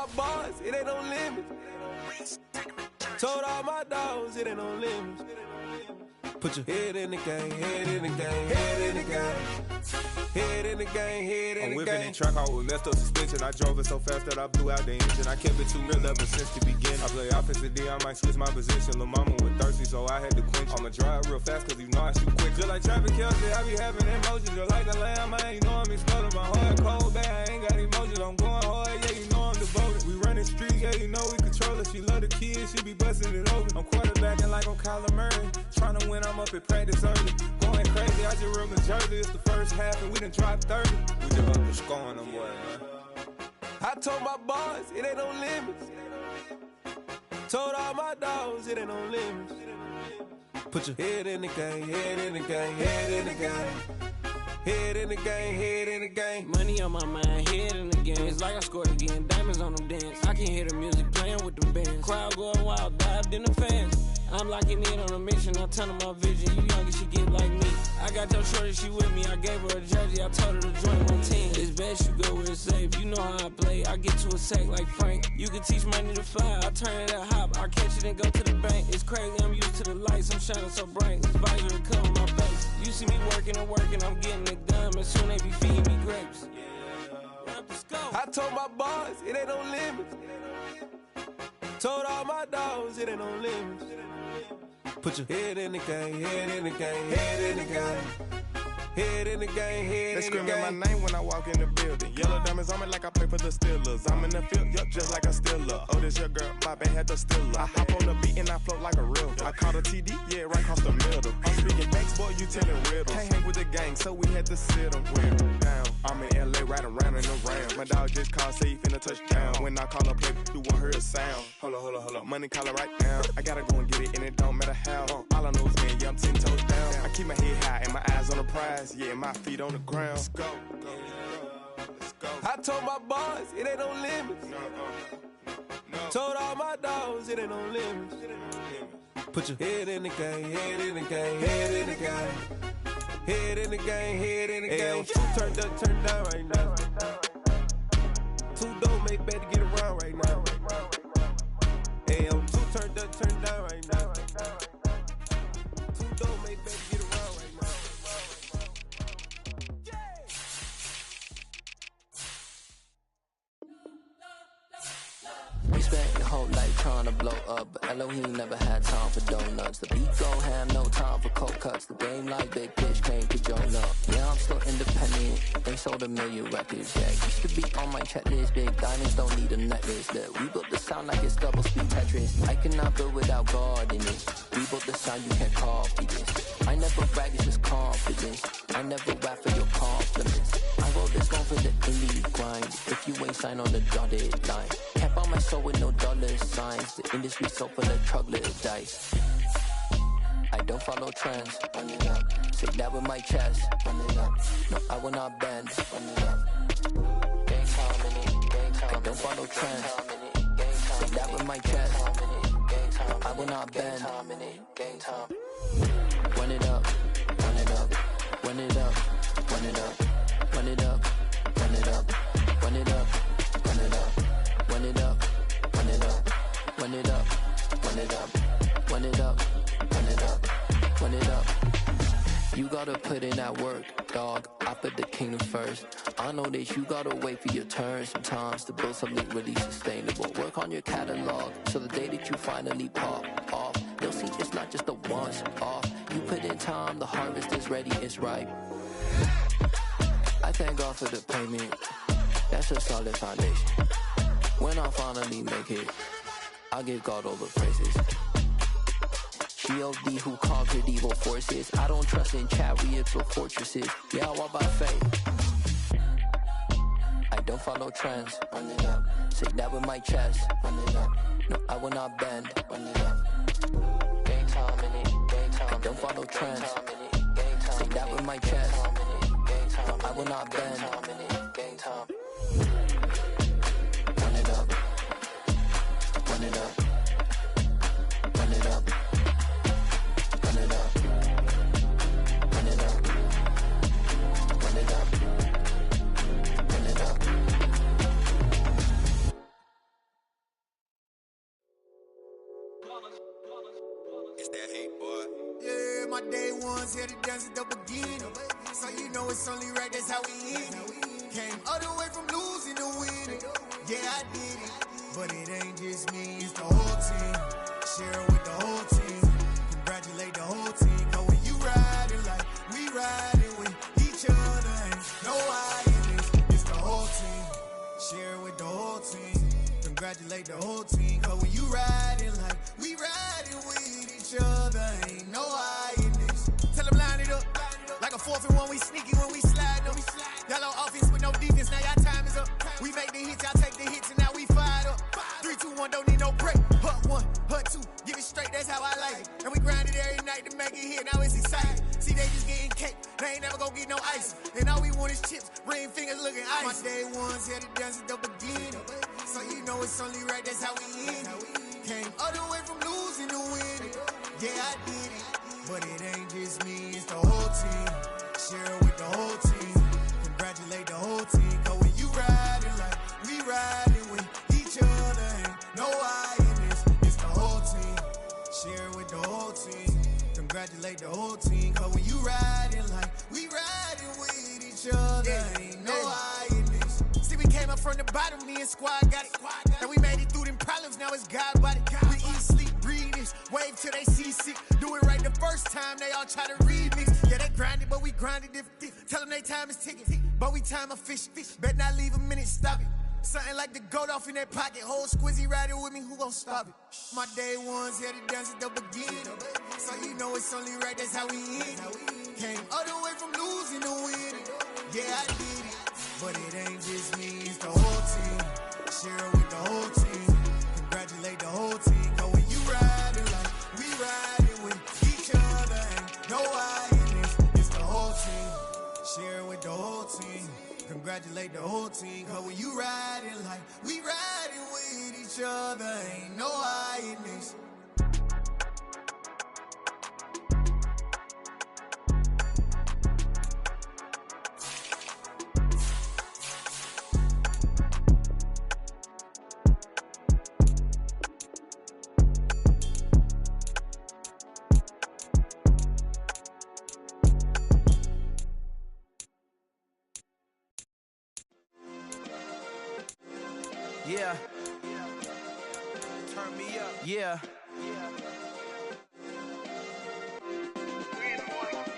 my boss, it ain't no limits. Told all my dogs, it ain't no limits. Put your head in the game, head in the game, head in the game. Head in the game, head in the game. I'm whipping in track out with messed up suspension. I drove it so fast that I blew out the engine. I kept it too real ever since the beginning. I play offensive D, I might switch my position. Lil' mama was thirsty, so I had to quench. I'ma drive real fast, cause you know I shoot quick. Just like Travis Kelce, I be having emotions. Just like the lamb, man, you know I'm exploding. My heart cold, bad, I ain't got emotions. I'm going hard, yeah, you know I'm devoted. We running streets, yeah, you know we control it. She love the kids, she be busting it over. I'm quarterbacking like I'm Kyler Murray. Trying to win, I'm up at practice early. Going crazy, I just real Jersey. It's the first half and we done dropped 30. We just up to scoring them, boy, man. I told my boss, it ain't no limits. Told all my dogs, it ain't no limits. Put your head in the game, head in the game, head in the game. Head in the game, head in the game. Money on my mind, head in the game. It's like I scored again, diamonds on them dance. I can hear the music playing with them bands. Crowd going wild, dived in the fans. I'm locking in on a mission, I tell her my vision. You young and she get like me. I got your shorty, she with me. I gave her a jersey, I told her to join my team. It's best you go where it's safe. You know how I play. I get to a sack like Frank. You can teach money to fly. I turn it at hop. I catch it and go to the bank. It's crazy, I'm used to the lights. I'm shining so bright. This visor will cover my face. You see me working and working. I'm getting it done. And soon they be feeding me grapes. I told my boss, it ain't no limits. Told all my dogs, it ain't no limits. Put your head in the game, head in the game, head in the game. Head in the game, head in the game. They screaming my name when I walk in the building. Yellow diamonds on me like I play for the Steelers. I'm in the field, yup, just like a Steeler. Oh, this your girl, my band had the Steeler. I hop on the beat and I float like a real. I caught a TD, yeah, right across the middle. I'm speaking banks, boy, you telling riddles. Can't hang with the gang, so we had to sit them down. I'm in LA, riding around in the ram. My dog just called, say he finna touchdown. When I call a play, you won't hear a sound. Hold up, money calling right now. I gotta go and get it, and it don't matter how. All I know is, man, yeah, I'm 10 toes down. I keep my head high and my eyes on the prize. Yeah, my feet on the ground. Let's go. Let's go. I told my boss, it ain't no limits. No. Told all my dogs, it ain't no limits. Put your head in the game, head in the game, head in the game. Head in the game, head in the game. Two turned up, turned down right now. Two don't make bad to get around right now. Hey, I'm two turned up, turned down right now. Two don't make bad to get around right now. We spent your whole life trying to blow up, but Elohim never had time for donuts. The beat go ham, no time for cold cuts. The game like big fish came to join up. Yeah, I'm still independent. They sold 1 million records. Yeah, used to be on my checklist. Big diamonds don't need a necklace. Look, we built the sound like it's double speed Tetris. I cannot build without God in it. We built the sound, you can't copy this. I never brag, it's just confidence. I never rap for your compliments. I wrote this one for the indie grind. If you ain't signed on the dotted line, can't buy my soul with no dollar signs. The industry so full of troglodytes. I don't follow trends. Run it up. Say that with my chest. Run it up. No, I will not bend. Run it up. Gang time in it. Gang time. I don't follow trends. Say that with my chest. No, I will not bend. Gang time. Run it up. Run it up. Run it up. Run it up. Run it up. Run it up. Run it up. Run it up. Run it up. Run it up. Run it up. Run it up. Run it up. Run it up. Run it up. You gotta put in that work, dog. I put the kingdom first. I know that you gotta wait for your turn sometimes to build something really sustainable. Work on your catalog, so the day that you finally pop off, you'll see it's not just a once off. You put in time, the harvest is ready, it's ripe. I thank God for the payment. That's a solid foundation. When I finally make it, I'll give God all the praises. G.O.D. who conquered evil forces. I don't trust in chariots or fortresses. Yeah, I walk by faith. I don't follow trends. Run it up. Say that with my chest. Run it up. No, I will not bend. Run it up. Gang time in it. Gang time. I don't follow trends. Say that with my chest. No, I will not bend. Gang time. Run it up. Run it up. Run it up. Run it up. Run it up. Run it up. Run it up. ones here to dance at the beginning. So you know it's only right, that's how we end it. Came all the way from losing to winning. Yeah, I did it. But it ain't just me, it's the whole team. Share it with the whole team. Congratulate the whole team. Cause when you riding like we riding with each other, ain't no I in this. It's the whole team. Share it with the whole team. Congratulate the whole team. Cause when you riding like we riding with each other, ain't no I in this. Tell them line it up. Like a 4th and 1, we sneaky when we slide them. Y'all on offense with no defense, now y'all time is up. We make the hits, y'all take the hits, and now we fired up. 3, 2, 1, don't need no break. Hut 1, hut 2, give it straight, that's how I like it. And we grind it every night to make it hit, now it's exciting. See, they just getting cake, they ain't never gonna get no ice. And all we want is chips, ring fingers looking ice. My day ones here to dance at the beginning. So you know it's only right, that's how we end it. Came all the way from losing to winning. Yeah, I did it. But it ain't just me, it's the whole team. Share it with the whole team. Congratulate the whole team. Cause when you riding like we riding with each other, ain't no I in this. It's the whole team. Share it with the whole team. Congratulate the whole team. Cause when you riding like we riding with each other, ain't no I in this. See, we came up from the bottom, me and squad got it. And we made it through them problems, now it's God body. We eat, sleep, breathe this. Wave till they see sick. Do it right the first time, they all try to remix. Yeah, they grinded, but we grinded different. Tell them they time is ticking, but we time a fish. Bet not leave a minute, stop it. Something like the goat off in that pocket. Whole squizzy riding with me, who gon' stop it? My day ones here to dance at the beginning. So you know it's only right, that's how we end it. Came all the way from losing to winning. Yeah, I did it. But it ain't just me, it's the whole team. Share it with the whole team. Congratulate the whole team. Cause when you riding like we riding with each other, ain't no I in this. It's the whole team. Share it with the whole team. Congratulate the whole team. Cause when you riding like we riding with each other, ain't no I in this. Yeah. Turn me up. Yeah.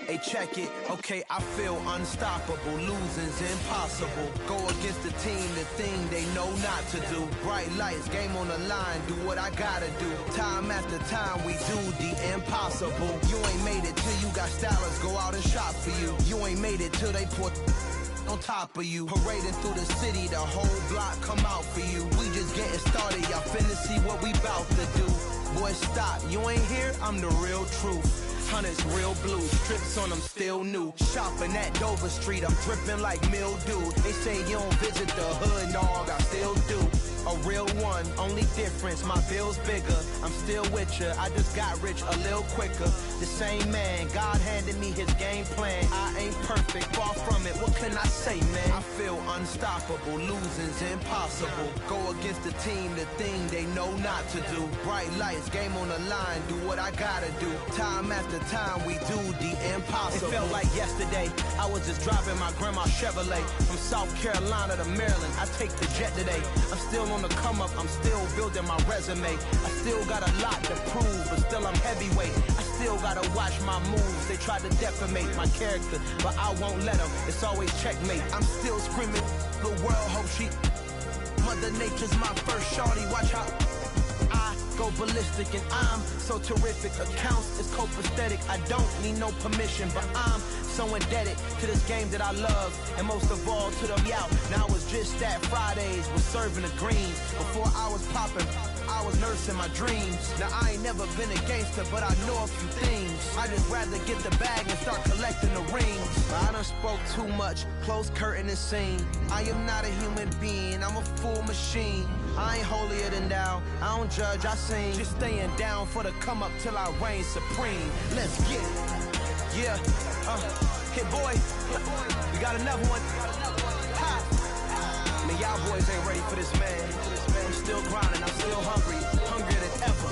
Hey, check it. Okay, I feel unstoppable. Losing's impossible. Go against the team, the thing they know not to do. Bright lights, game on the line. Do what I gotta do. Time after time, we do the impossible. You ain't made it till you got stylists go out and shop for you. You ain't made it till they put on top of you. Parading through the city, the whole block come out for you. We just getting started, y'all finna see what we bout to do. Boy, stop, you ain't here, I'm the real truth. Hunters, real blue, strips on them still new. Shopping at Dover Street, I'm dripping like mildew. They say you don't visit the hood, dog, I still do. A real one, only difference, my bill's bigger. I'm still with ya, I just got rich a little quicker. The same man, God handed me his game plan. I ain't perfect, far from it, what can I say, man? I feel unstoppable, losing's impossible. Go against the team, the thing they know not to do. Bright lights, game on the line, do what I gotta do. Time after time, we do the impossible. It felt like yesterday, I was just driving my grandma's Chevrolet. From South Carolina to Maryland, I take the jet today. I'm still on the come up, I'm still building my resume. I still got a lot to prove, but still I'm heavyweight. I still gotta watch my moves. They try to defamate my character, but I won't let them. It's always checkmate. I'm still screaming, the world hope she. Mother Nature's my first shorty, watch how I go ballistic and I'm so terrific. Accounts is copacetic, I don't need no permission, but I'm so indebted to this game that I love, and most of all to the out. Now it's just that Fridays was serving the greens. Before I was popping, I was nursing my dreams. Now I ain't never been a gangster, but I know a few things. I just rather get the bag and start collecting the rings. I done spoke too much, close curtain and scene. I am not a human being, I'm a full machine. I ain't holier than thou, I don't judge, I sing. Just staying down for the come up till I reign supreme. Let's get it. Yeah, hit boy, we got another one. Ha. Man, y'all boys ain't ready for this, man. I'm still grinding, I'm still hungry, hungrier than ever.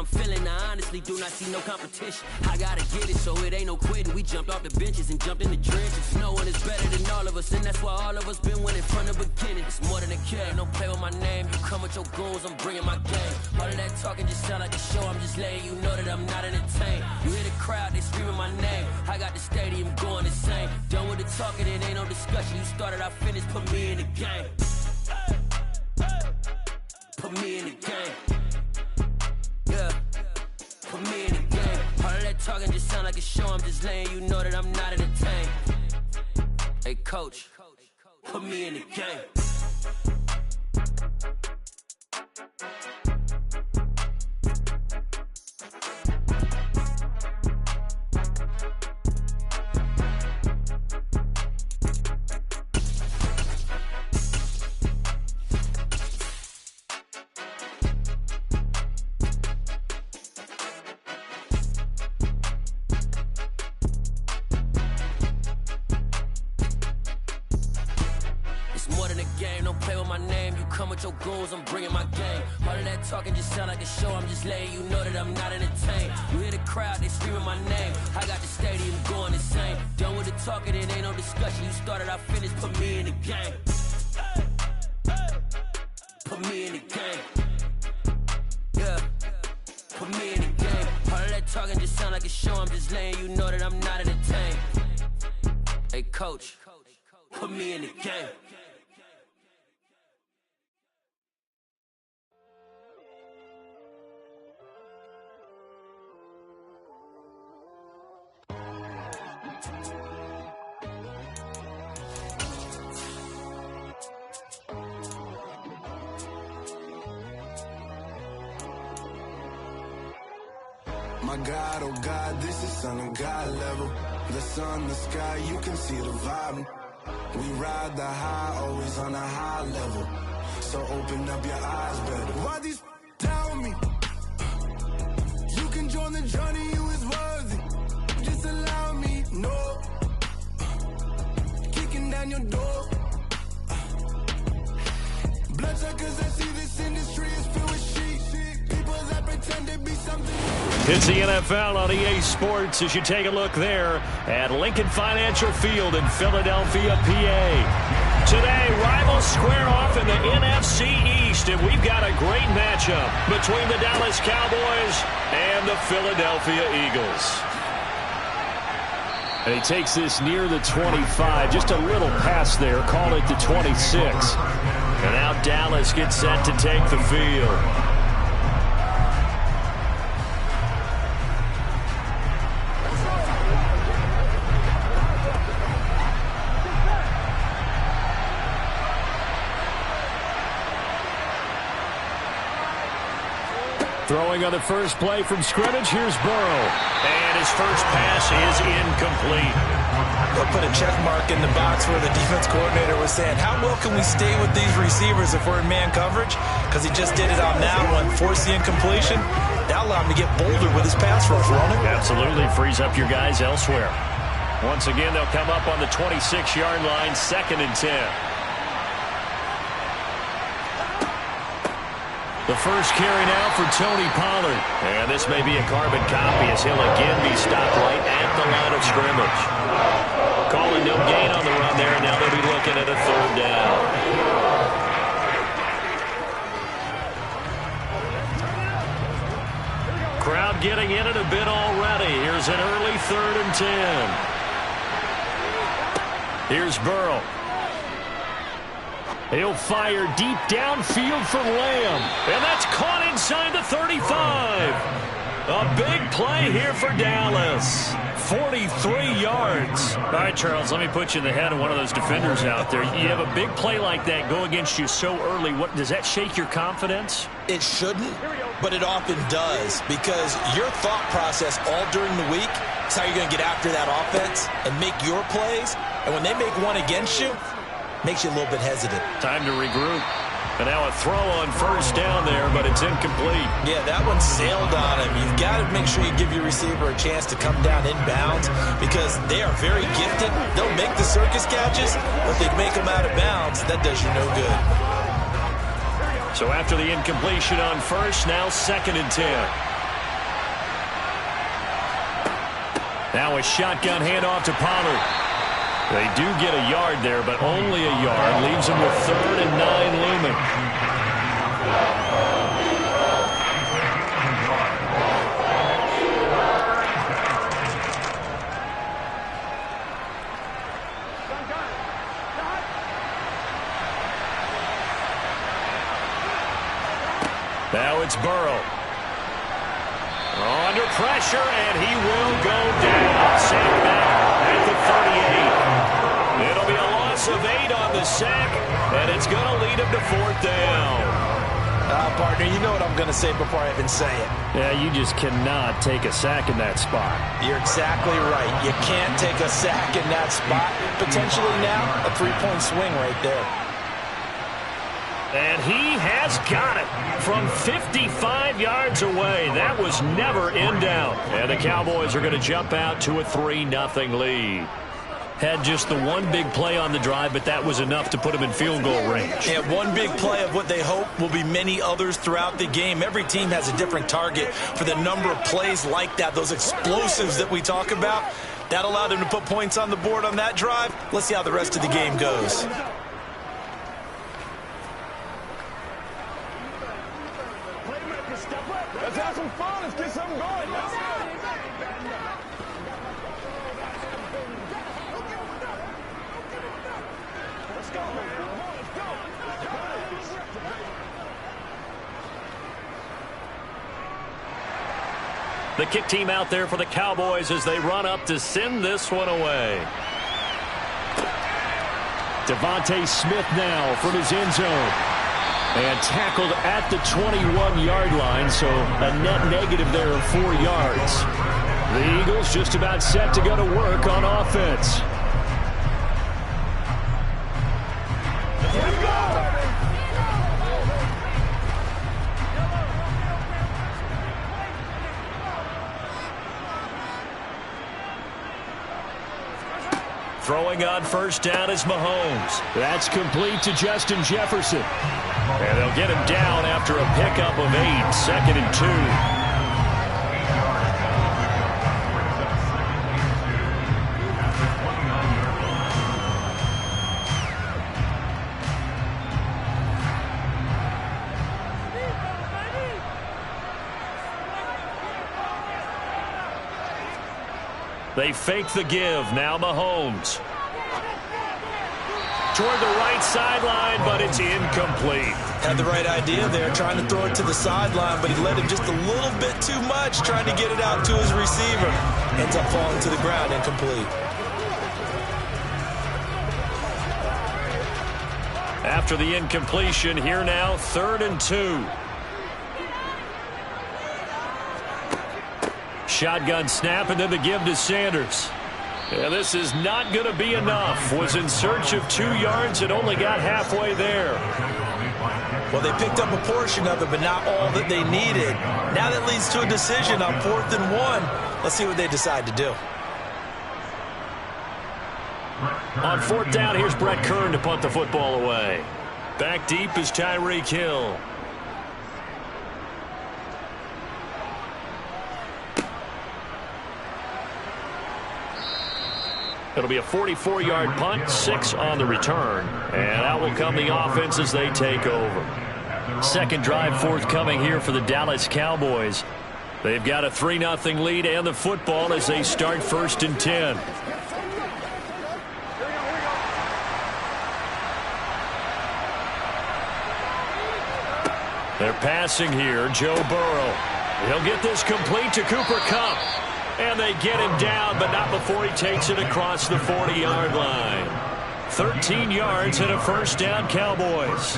I'm feeling, I honestly do not see no competition. I gotta get it, so it ain't no quitting. We jumped off the benches and jumped in the trenches. No one is better than all of us, and that's why all of us been winning from the beginning. It's more than a game, don't play with my name. You come with your goals, I'm bringing my game. All of that talking just sound like a show, I'm just letting you know that I'm not entertained. You hear the crowd, they screaming my name. I got the stadium going insane. Done with the talking, it ain't no discussion. You started, I finished, put me in the game. Put me in the game. Yeah, put me in the game. All of that talking just sound like a show, I'm just letting you know that I'm not entertained. Hey coach, put me in the game. Your goals, I'm bringing my game. All of that talking just sound like a show, I'm just letting you know that I'm not entertained. You hear the crowd, they screaming my name. I got the stadium going insane. Done with the talking, it ain't no discussion. You started, I finished, put me in the game. Put me in the game. Yeah, put me in the game. All of that talking just sound like a show, I'm just letting you know that I'm not entertained. Hey coach, put me in the game. My God, oh God, this is Son of God level. The sun, the sky, you can see the vibe. We ride the high, always on a high level. So open up your eyes better. Why these down me? You can join the journey, you is worthy. Just allow me, no. Kicking down your door. Bloodshot, cause I see this industry is filled with sheep. People that pretend to be something. It's the NFL on EA Sports as you take a look there at Lincoln Financial Field in Philadelphia, PA. Today, rivals square off in the NFC East, and we've got a great matchup between the Dallas Cowboys and the Philadelphia Eagles. And he takes this near the 25, just a little pass there, call it the 26. And now Dallas gets set to take the field. Throwing on the first play from scrimmage, here's Burrow. And his first pass is incomplete. They'll put a check mark in the box where the defense coordinator was saying, how well can we stay with these receivers if we're in man coverage? Because he just did it on that one, forced the incompletion. That allowed him to get bolder with his pass rush, won't it? Absolutely, frees up your guys elsewhere. Once again, they'll come up on the 26-yard line, 2nd and 10. The first carry now for Tony Pollard. And this may be a carbon copy as he'll again be stopped right at the line of scrimmage. Calling no gain on the run there, and now they'll be looking at a 3rd down. Crowd getting in it a bit already. Here's an early 3rd and 10. Here's Burrow. He'll fire deep downfield for Lamb. And that's caught inside the 35. A big play here for Dallas. 43 yards. All right, Charles, let me put you in the head of one of those defenders out there. You have a big play like that go against you so early. What does that shake your confidence? It shouldn't, but it often does, because your thought process all during the week is how you're going to get after that offense and make your plays. And when they make one against you, makes you a little bit hesitant. Time to regroup. And now a throw on 1st down there, but it's incomplete. Yeah, that one sailed on him. You've got to make sure you give your receiver a chance to come down inbounds because they are very gifted. They'll make the circus catches, but if they make them out of bounds, that does you no good. So after the incompletion on 1st, now 2nd and 10. Now a shotgun handoff to Pollard. They do get a yard there, but only a yard. Leaves them with 3rd and 9 looming. Now it's Burrow. Under pressure, and he will go down. Sack back at the 38. It'll be a loss of 8 on the sack, and it's going to lead him to 4th down. Partner, you know what I'm going to say before I even say it. Yeah, you just cannot take a sack in that spot. You're exactly right. You can't take a sack in that spot. Potentially now a 3-point swing right there. And he has got it from 55 yards away. That was never in doubt. And the Cowboys are going to jump out to a 3-0 lead. Had just the one big play on the drive, but that was enough to put him in field goal range. Yeah, one big play of what they hope will be many others throughout the game. Every team has a different target for the number of plays like that, those explosives that we talk about. That allowed him to put points on the board on that drive. Let's see how the rest of the game goes. Let's have some fun. Let's get something going. Let's go. The kick team out there for the Cowboys as they run up to send this one away. Devontae Smith now from his end zone. And tackled at the 21-yard line, so a net negative there of 4 yards. The Eagles just about set to go to work on offense. Throwing on first down is Mahomes. That's complete to Justin Jefferson. And they'll get him down after a pickup of 8, 2nd and 2. They fake the give. Now Mahomes. Toward the right sideline, but it's incomplete. Had the right idea there, trying to throw it to the sideline, but he led him just a little bit too much, trying to get it out to his receiver. Ends up falling to the ground, incomplete. After the incompletion, here now, 3rd and 2. Shotgun snap, and then the give to Sanders. Yeah, this is not going to be enough. Was in search of 2 yards and only got halfway there. Well, they picked up a portion of it, but not all that they needed. Now that leads to a decision on 4th and 1. Let's see what they decide to do. On 4th down, here's Brett Kern to punt the football away. Back deep is Tyreek Hill. It'll be a 44-yard punt, 6 on the return. And out will come the offense as they take over. Second drive forthcoming here for the Dallas Cowboys. They've got a 3-0 lead and the football as they start 1st and 10. They're passing here. Joe Burrow. He'll get this complete to Cooper Kupp. And they get him down, but not before he takes it across the 40-yard line. 13 yards and a first down, Cowboys.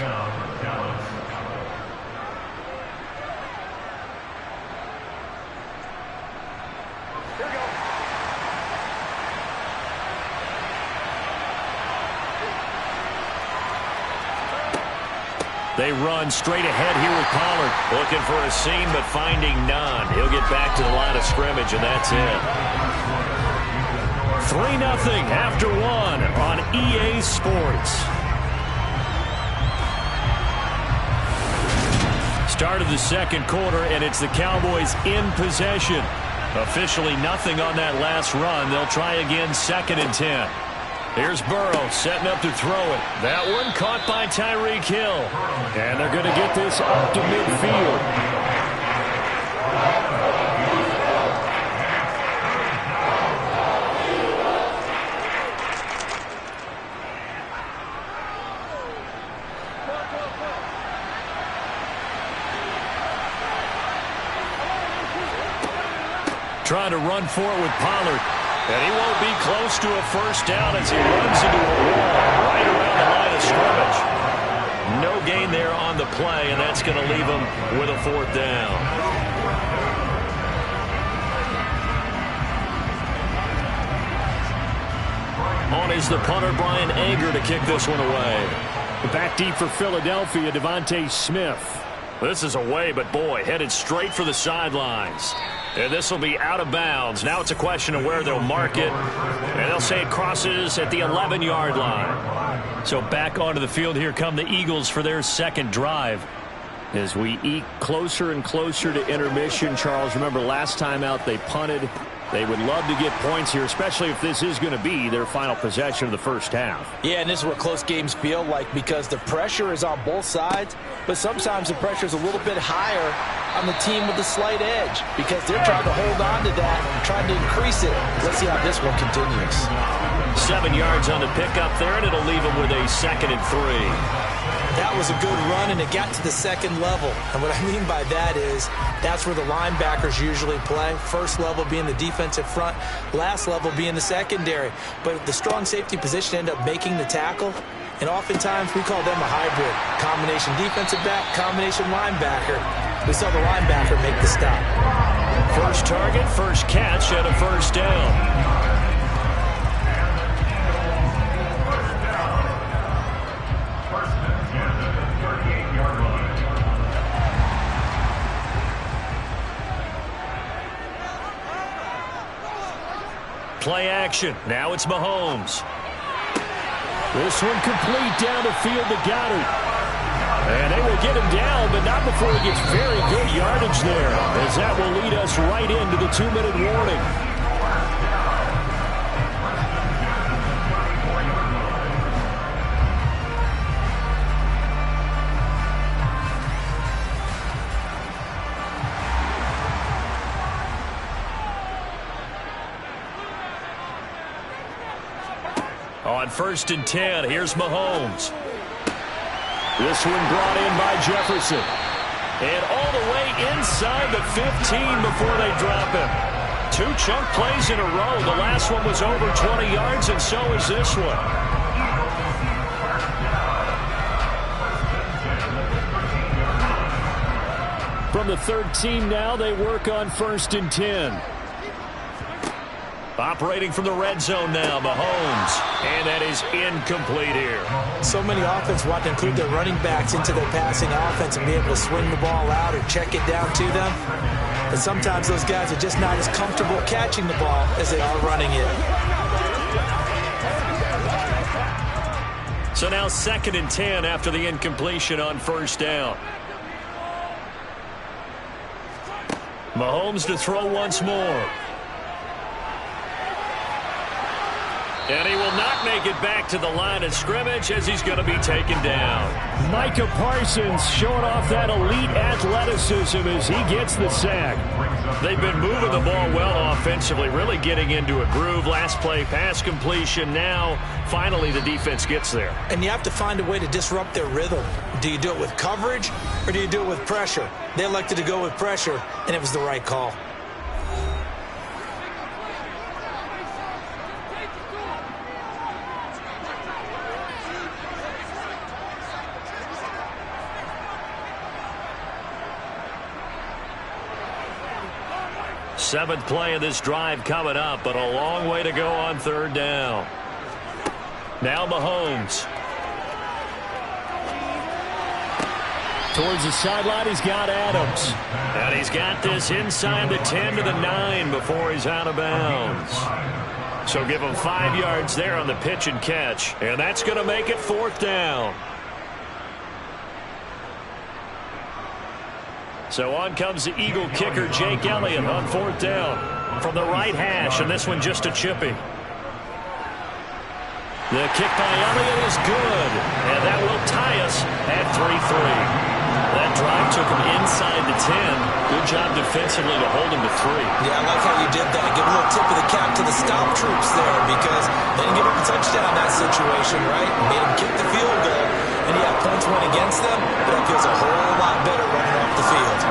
They run straight ahead here with Pollard. Looking for a seam, but finding none. He'll get back to the line of scrimmage, and that's it. 3-0 after 1 on EA Sports. Start of the second quarter, and it's the Cowboys in possession. Officially nothing on that last run. They'll try again 2nd and 10. Here's Burrow setting up to throw it. That one caught by Tyreek Hill. And they're going to get this up to midfield. Trying to run for it with Pollard. And he won't be close to a first down as he runs into a wall right around the line of scrimmage. No gain there on the play, and that's going to leave him with a 4th down. On is the punter, Brian Anger, to kick this one away. Back deep for Philadelphia, Devontae Smith. This is away, but boy, headed straight for the sidelines. And this will be out of bounds. Now it's a question of where they'll mark it. And they'll say it crosses at the 11-yard line. So back onto the field, here come the Eagles for their 2nd drive. As we eke closer and closer to intermission, Charles, remember last time out they punted. They would love to get points here, especially if this is going to be their final possession of the first half. Yeah, and this is what close games feel like because the pressure is on both sides, but sometimes the pressure is a little bit higher on the team with the slight edge because they're trying to hold on to that and trying to increase it. Let's see how this one continues. 7 yards on the pickup there, and it'll leave them with a 2nd and 3. That was a good run, and it got to the 2nd level. And what I mean by that is that's where the linebackers usually play. First level being the defensive front, last level being the secondary. But the strong safety position ended up making the tackle, and oftentimes we call them a hybrid. Combination defensive back, combination linebacker. We saw the linebacker make the stop. First target, first catch, and a first down. Play action. Now it's Mahomes. This one complete down the field to Goddard. And they will get him down, but not before he gets very good yardage there, as that will lead us right into the 2-minute warning. On 1st and 10, here's Mahomes. This one brought in by Jefferson. And all the way inside the 15 before they drop him. 2 chunk plays in a row. The last one was over 20 yards, and so is this one. From the 13 now, they work on 1st and 10. Operating from the red zone now, Mahomes. And that is incomplete here. So many offenses want to include their running backs into their passing offense and be able to swing the ball out or check it down to them. But sometimes those guys are just not as comfortable catching the ball as they are running it. So now 2nd and 10 after the incompletion on 1st down. Mahomes to throw once more. And he will not make it back to the line of scrimmage as he's going to be taken down. Micah Parsons showing off that elite athleticism as he gets the sack. They've been moving the ball well offensively, really getting into a groove. Last play, pass completion. Now, finally, the defense gets there. And you have to find a way to disrupt their rhythm. Do you do it with coverage or do you do it with pressure? They elected to go with pressure, and it was the right call. Seventh play of this drive coming up, but a long way to go on 3rd down. Now Mahomes. Towards the sideline, he's got Adams. And he's got this inside the 10 to the 9 before he's out of bounds. So give him 5 yards there on the pitch and catch. And that's going to make it 4th down. So on comes the Eagle kicker, Jake Elliott, on 4th down. From the right hash, and this one just a chippy. The kick by Elliott is good, and that will tie us at 3-3. That drive took him inside the 10. Good job defensively to hold him to 3. Yeah, I like how you did that. Give a little tip of the cap to the stop troops there, because they didn't give up a touchdown in that situation, right? Made them kick the field goal, and yeah, points went against them, but that feels a whole lot better running off the field.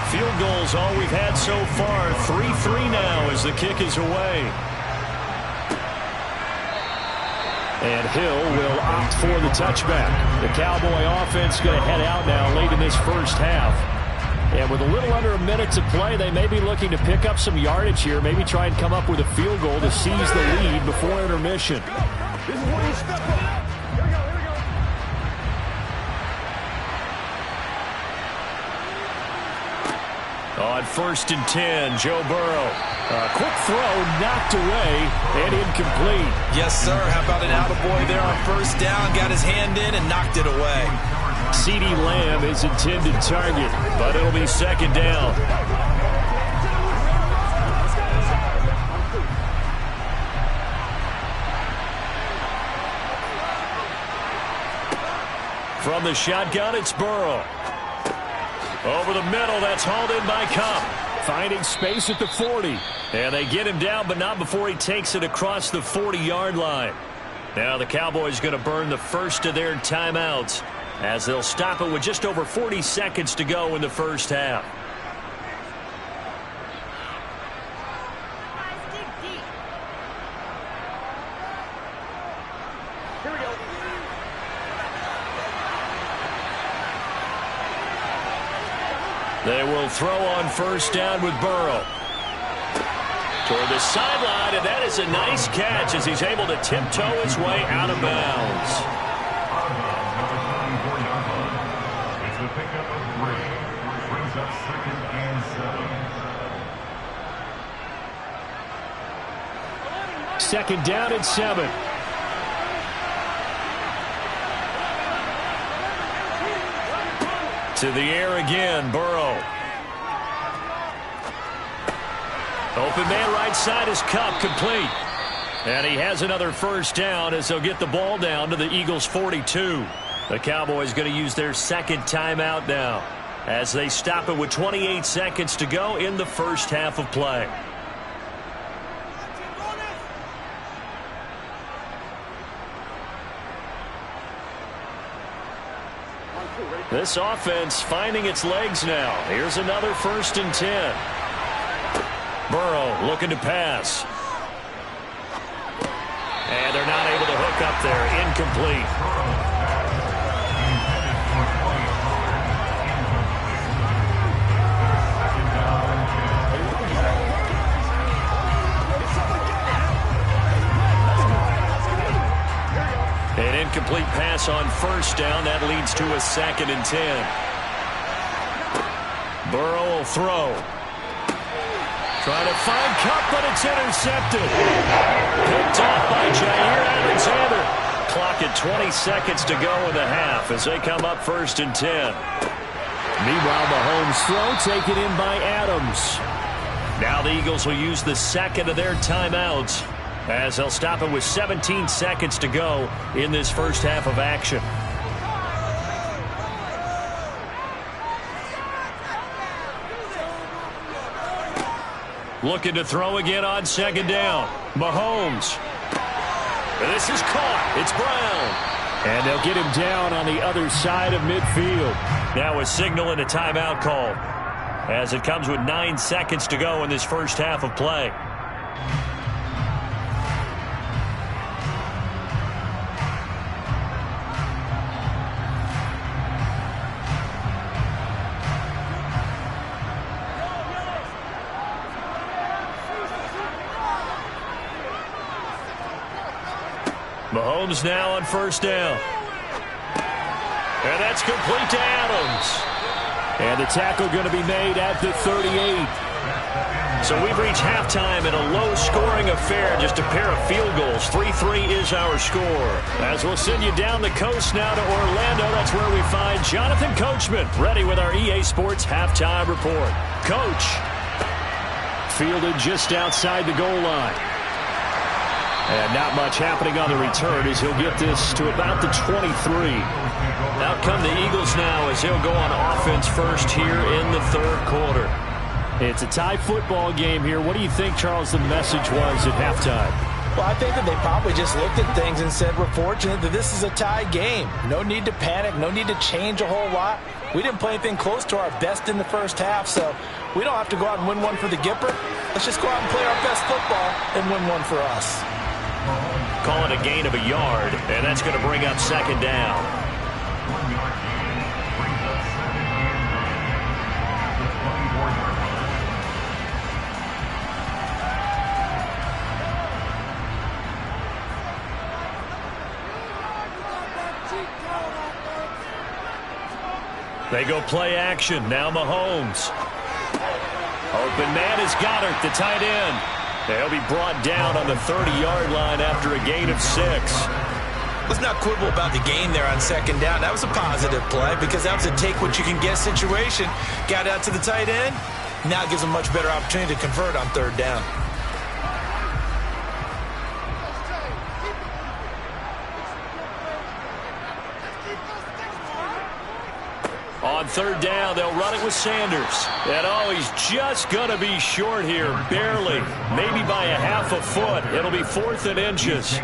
Field goals all we've had so far. 3-3 now as the kick is away. And Hill will opt for the touchback. The Cowboy offense going to head out now late in this first half. And with a little under a minute to play, they may be looking to pick up some yardage here, maybe try and come up with a field goal to seize the lead before intermission. This is where you step up. On 1st and 10, Joe Burrow. A quick throw, knocked away, and incomplete. Yes, sir. How about an attaboy there on 1st down? Got his hand in and knocked it away. CeeDee Lamb is intended target, but it'll be 2nd down. From the shotgun, it's Burrow. Over the middle, that's hauled in by Kupp. Finding space at the 40. And they get him down, but not before he takes it across the 40-yard line. Now the Cowboys going to burn the first of their timeouts as they'll stop it with just over 40 seconds to go in the first half. They will throw on 1st down with Burrow. Toward the sideline, and that is a nice catch as he's able to tiptoe his way out of bounds. It's the pickup of 3. Brings up 2nd and 7. 2nd down and 7. To the air again, Burrow. Open man right side is Kupp, complete. And he has another 1st down as they'll get the ball down to the Eagles' 42. The Cowboys going to use their 2nd timeout now as they stop it with 28 seconds to go in the first half of play. This offense finding its legs now. Here's another 1st and 10. Burrow looking to pass. And they're not able to hook up there. Incomplete. An incomplete pass on 1st down. That leads to a 2nd and 10. Burrow will throw. Trying to find Kupp, but it's intercepted. Picked off by Jair Alexander. Clock at 20 seconds to go in the half as they come up 1st and 10. Meanwhile, Mahomes' throw taken in by Adams. Now the Eagles will use the 2nd of their timeouts as they'll stop it with 17 seconds to go in this first half of action. Looking to throw again on 2nd down. Mahomes. This is caught. It's Brown. And they'll get him down on the other side of midfield. Now a signal and a timeout call as it comes with 9 seconds to go in this first half of play. Mahomes now on first down. And that's complete to Adams. And the tackle going to be made at the 38. So we've reached halftime in a low-scoring affair, just a pair of field goals. 3-3 is our score. As we'll send you down the coast now to Orlando, that's where we find Jonathan Coachman, ready with our EA Sports halftime report. Coach, fielded just outside the goal line. And not much happening on the return as he'll get this to about the 23. Out come the Eagles now as he'll go on offense first here in the third quarter. It's a tie football game here. What do you think, Charles, the message was at halftime? Well, I think that they probably just looked at things and said, we're fortunate that this is a tie game. No need to panic. No need to change a whole lot. We didn't play anything close to our best in the first half, so we don't have to go out and win one for the Gipper. Let's just go out and play our best football and win one for us. Call it a gain of a yard, and that's going to bring up second down. They go play action. Now Mahomes. Open man is Goddard, the tight end. He'll be brought down on the 30-yard line after a gain of 6. Let's not quibble about the gain there on second down. That was a positive play because that was a take-what-you-can-get situation. Got out to the tight end. Now it gives them a much better opportunity to convert on third down. On third down, they'll run it with Sanders. And oh, he's just going to be short here, barely. Maybe by a half a foot. It'll be 4th and inches.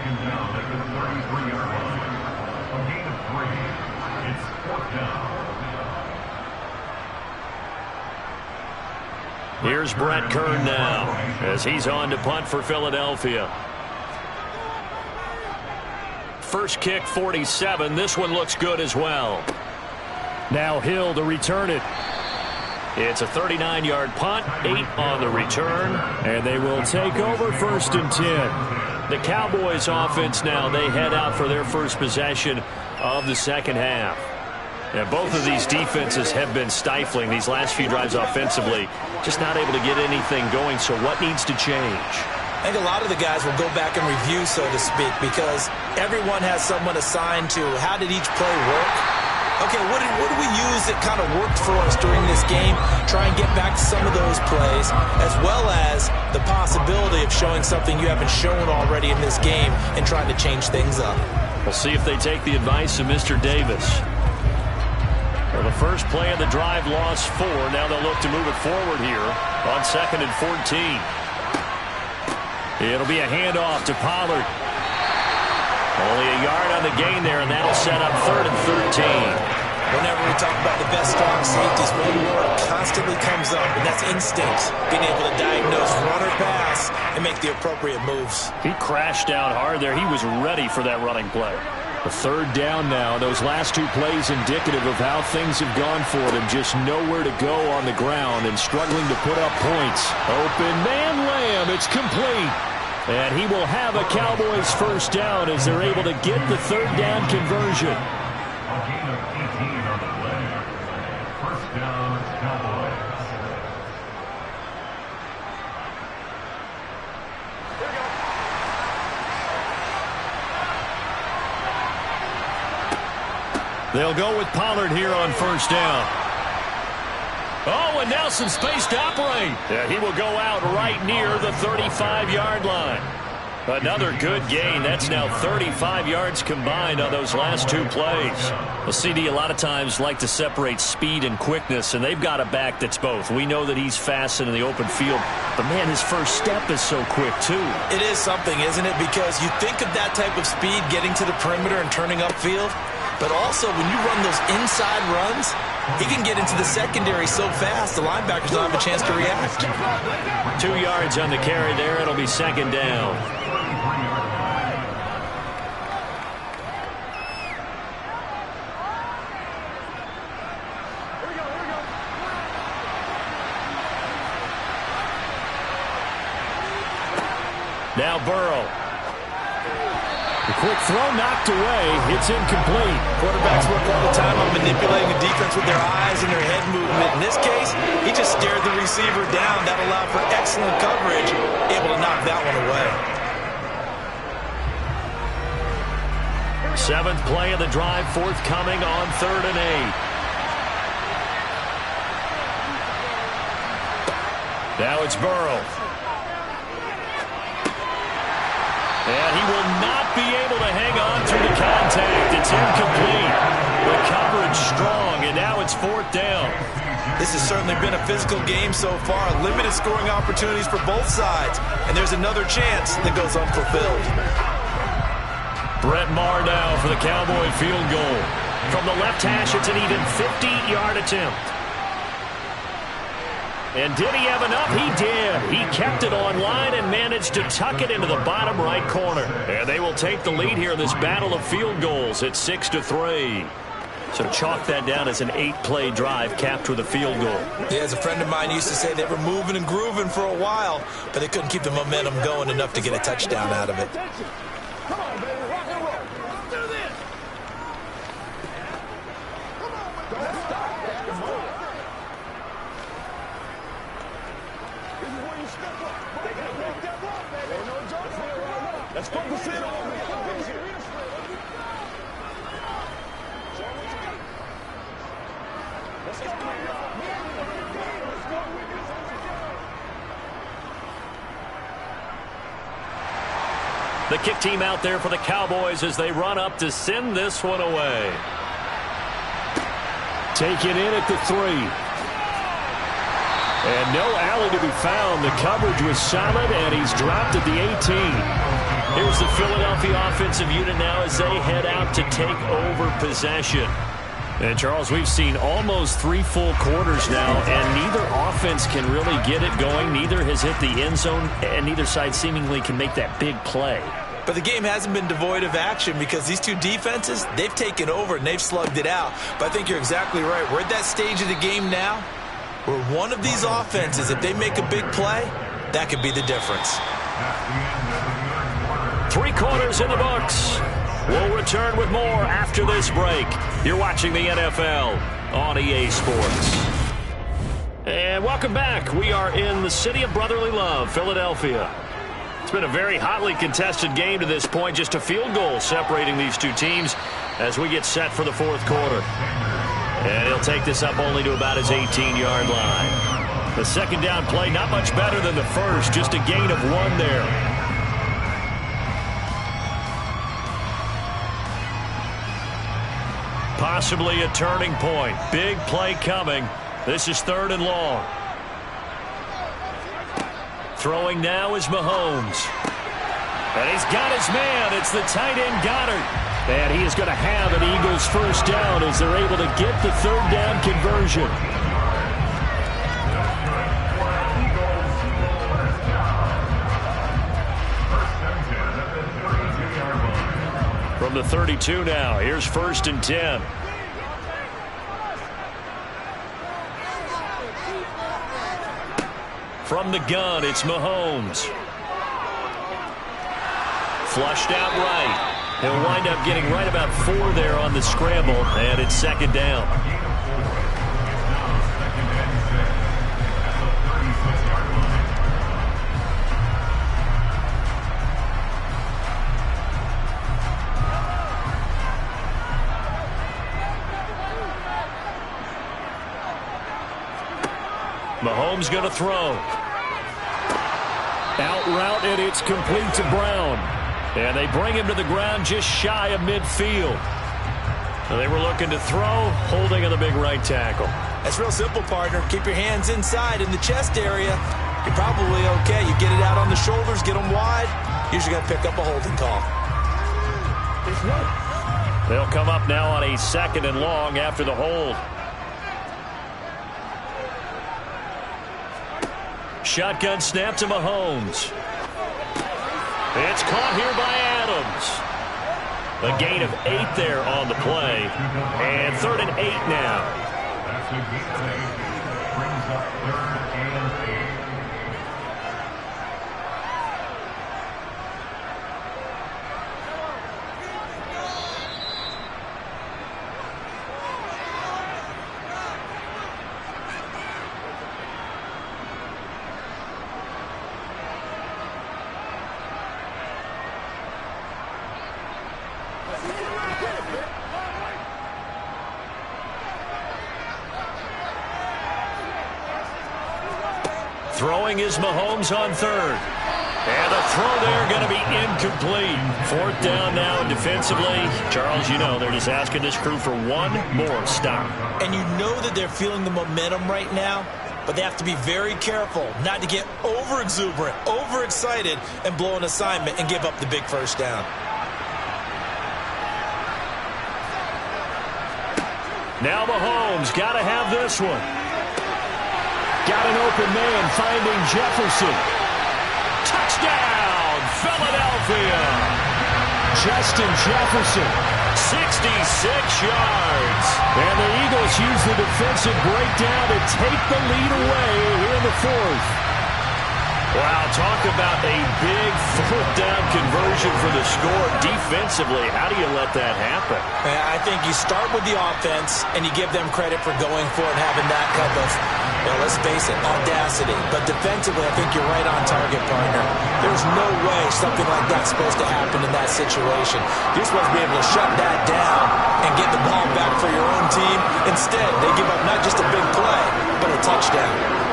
Here's Brett Kern now as he's on to punt for Philadelphia. First kick, 47. This one looks good as well. Now Hill to return it. It's a 39-yard punt, 8 on the return, and they will take over 1st and 10. The Cowboys offense now, they head out for their first possession of the second half. And both of these defenses have been stifling these last few drives offensively, just not able to get anything going. So what needs to change? I think a lot of the guys will go back and review, so to speak, because everyone has someone assigned to how did each play work. Okay, what do we use that kind of worked for us during this game? Try and get back to some of those plays, as well as the possibility of showing something you haven't shown already in this game and trying to change things up. We'll see if they take the advice of Mr. Davis. Well, the first play of the drive lost 4. Now they'll look to move it forward here on 2nd and 14. It'll be a handoff to Pollard. Only a yard on the gain there, and that'll set up 3rd and 13. Whenever we talk about the best strong safeties, one word constantly comes up, and that's instincts. Being able to diagnose run or pass and make the appropriate moves. He crashed down hard there. He was ready for that running play. The third down now. Those last 2 plays indicative of how things have gone for them. Just nowhere to go on the ground and struggling to put up points. Open man Lamb. It's complete. And he will have a Cowboys first down as they're able to get the third down conversion. A gain of 18 on the play. First down, Cowboys. They'll go with Pollard here on first down. Oh, and now some space to operate. Yeah, he will go out right near the 35-yard line. Another good gain. That's now 35 yards combined on those last 2 plays. Well, CD a lot of times like to separate speed and quickness, and they've got a back that's both. We know that he's fast in the open field, but, man, his first step is so quick, too. It is something, isn't it? Because you think of that type of speed getting to the perimeter and turning upfield, but also when you run those inside runs, he can get into the secondary so fast the linebackers don't have a chance to react. 2 yards on the carry there. It'll be second down. Now Burrow. The quick throw knocked away. It's incomplete. Quarterbacks work all the time on manipulating the defense with their eyes and their head movement. In this case, he just stared the receiver down. That allowed for excellent coverage, able to knock that one away. 7th play of the drive, forthcoming on 3rd and 8. Now it's Burrow. And he will not be able to hang on through the contact. It's incomplete. The coverage strong, and now it's 4th down. This has certainly been a physical game so far. Limited scoring opportunities for both sides. And there's another chance that goes unfulfilled. Brett Maher now for the Cowboy field goal. From the left hash, it's an even 50-yard attempt. And did he have enough? He did. He kept it online and managed to tuck it into the bottom right corner. And they will take the lead here in this battle of field goals at 6-3. So chalk that down as an 8-play drive capped with a field goal. Yeah, as a friend of mine used to say, they were moving and grooving for a while, but they couldn't keep the momentum going enough to get a touchdown out of it. Come on, baby. Rock and roll. Let's do this. Come on, don't stop. Come on. This is where you step up. They got to step up, baby. Ain't no jokes here right now. Let's focus in on it. Let's go, man. Let's go. The kick team out there for the Cowboys as they run up to send this one away. Take it in at the 3. And no alley to be found. The coverage was solid, and he's dropped at the 18. Here's the Philadelphia offensive unit now as they head out to take over possession. And, Charles, we've seen almost 3 full quarters now, and neither offense can really get it going. Neither has hit the end zone, and neither side seemingly can make that big play. But the game hasn't been devoid of action because these two defenses, they've taken over and they've slugged it out. But I think you're exactly right. We're at that stage of the game now where one of these offenses, if they make a big play, that could be the difference. 3 quarters in the books. We'll return with more after this break. You're watching the NFL on EA Sports. And welcome back. We are in the city of brotherly love, Philadelphia. It's been a very hotly contested game to this point. Just a field goal separating these two teams as we get set for the 4th quarter. And he'll take this up only to about his 18-yard line. The second down play, not much better than the first. Just a gain of 1 there. Possibly a turning point. Big play coming. This is 3rd and long. Throwing now is Mahomes. And he's got his man. It's the tight end Goddard. And he is going to have an Eagles first down as they're able to get the 3rd down conversion. From the 32 now, here's 1st and 10. From the gun, it's Mahomes. Flushed out right. He'll wind up getting right about 4 there on the scramble, and it's 2nd down. Mahomes going to throw. Out route, and it's complete to Brown. And they bring him to the ground just shy of midfield. So they were looking to throw, holding on the big right tackle. That's real simple, partner. Keep your hands inside in the chest area. You're probably okay. You get it out on the shoulders, get them wide. Usually got to pick up a holding call. They'll come up now on a 2nd and long after the hold. Shotgun snap to Mahomes. It's caught here by Adams. A gain of 8 there on the play. And 3rd and 8 now. Brings up 3rd and 8. Throwing is Mahomes on third. And the throw there going to be incomplete. Fourth down now, and defensively, Charles, you know, they're just asking this crew for one more stop. And you know that they're feeling the momentum right now, but they have to be very careful not to get over-exuberant, over-excited, and blow an assignment and give up the big first down. Now Mahomes got to have this one. Got an open man finding Jefferson. Touchdown, Philadelphia. Justin Jefferson, 66 yards. And the Eagles use the defensive breakdown to take the lead away here in the fourth. Wow, talk about a big fourth down conversion for the score. Defensively, how do you let that happen? I think you start with the offense, and you give them credit for going for it, having that type of, let's face it, audacity. But defensively, I think you're right on target, partner. There's no way something like that's supposed to happen in that situation. You're supposed to be able to shut that down and get the ball back for your own team. Instead, they give up not just a big play, but a touchdown.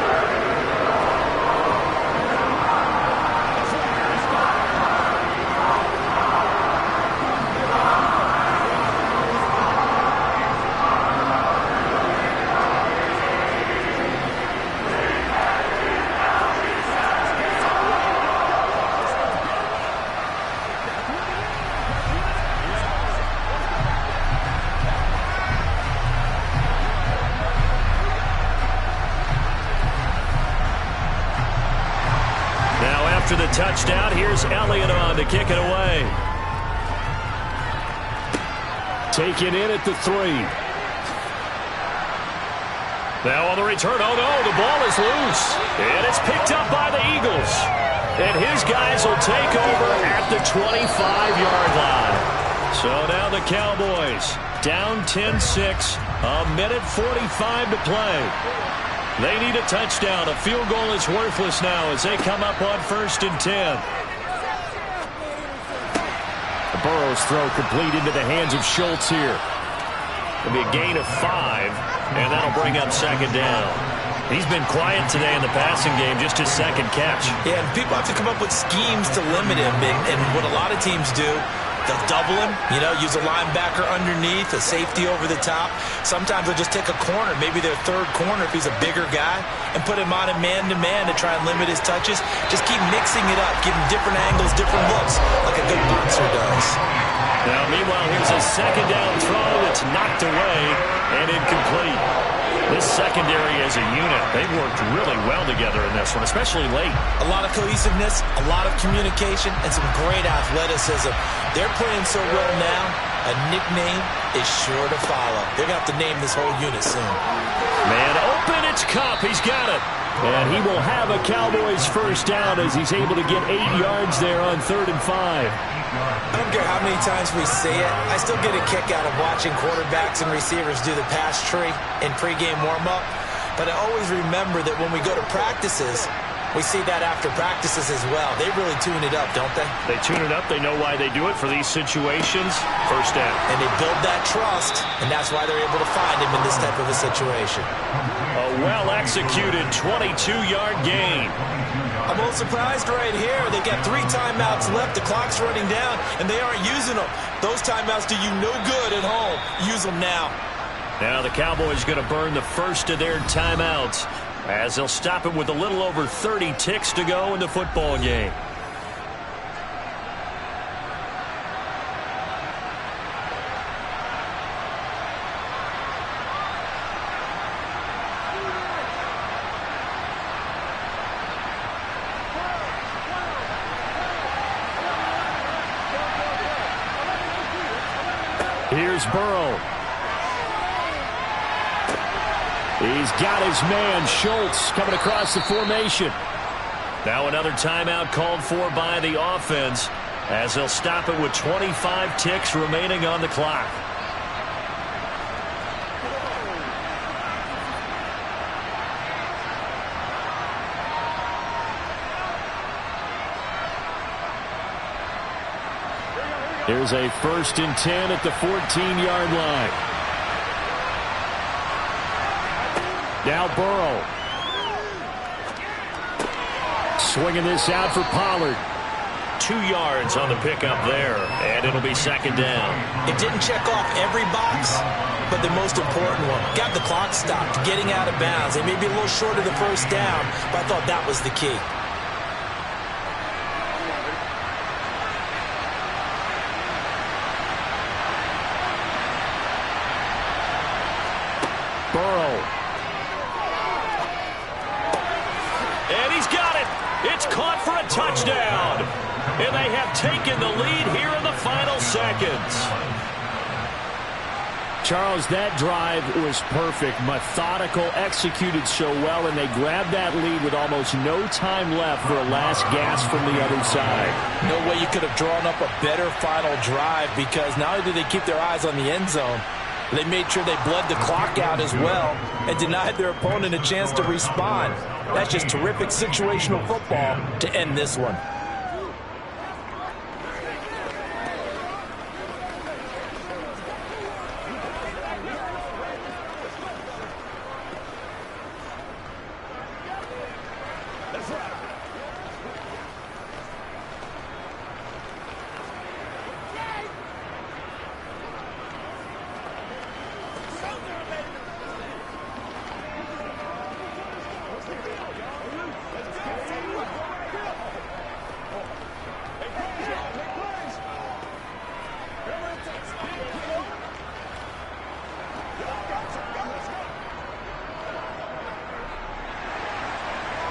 After the touchdown, here's Elliott on to kick it away. Taken in at the 3. Now on the return, oh no, the ball is loose. And it's picked up by the Eagles. And his guys will take over at the 25-yard line. So now the Cowboys down 10-6, a minute 45 to play. They need a touchdown. A field goal is worthless now as they come up on 1st and 10. The Burrow's throw complete into the hands of Schultz here. It'll be a gain of 5, and that'll bring up 2nd down. He's been quiet today in the passing game, just his 2nd catch. Yeah, and people have to come up with schemes to limit him, and what a lot of teams do, they'll double him, use a linebacker underneath, a safety over the top. Sometimes they'll just take a corner, maybe their 3rd corner if he's a bigger guy, and put him on a man-to-man to try and limit his touches. Just keep mixing it up, give him different angles, different looks, like a good boxer does. Now, meanwhile, here's a 2nd down throw that's knocked away and incomplete. This secondary as a unit, they've worked really well together in this one, especially late. A lot of cohesiveness, a lot of communication, and some great athleticism. They're playing so well now, a nickname is sure to follow. They're going to have to name this whole unit soon. Man open, it's Kupp. He's got it. And he will have a Cowboys first down as he's able to get 8 yards there on 3rd and 5. I don't care how many times we say it, I still get a kick out of watching quarterbacks and receivers do the pass tree in pregame warm-up. But I always remember that when we go to practices, we see that after practices as well. They really tune it up, don't they? They tune it up. They know why they do it for these situations. First down. And they build that trust, and that's why they're able to find him in this type of a situation. A well-executed 22-yard gain. I'm a little surprised right here. They've got 3 timeouts left. The clock's running down, and they aren't using them. Those timeouts do you no good at home. Use them now. Now the Cowboys going to burn the first of their timeouts as they'll stop it with a little over 30 ticks to go in the football game. Here's Burrow. He's got his man, Schultz, coming across the formation. Now another timeout called for by the offense as they'll stop it with 25 ticks remaining on the clock. Here's a 1st and 10 at the 14-yard line. Now Burrow. Swinging this out for Pollard. 2 yards on the pickup there, and it'll be second down. It didn't check off every box, but the most important one. Got the clock stopped, getting out of bounds. They may be a little short of the first down, but I thought that was the key. Burrow. And he's got it. It's caught for a touchdown. And they have taken the lead here in the final seconds. Charles, that drive was perfect. Methodical, executed so well, and they grabbed that lead with almost no time left for a last gasp from the other side. No way you could have drawn up a better final drive, because not only did they keep their eyes on the end zone, they made sure they bled the clock out as well and denied their opponent a chance to respond. That's just terrific situational football to end this one.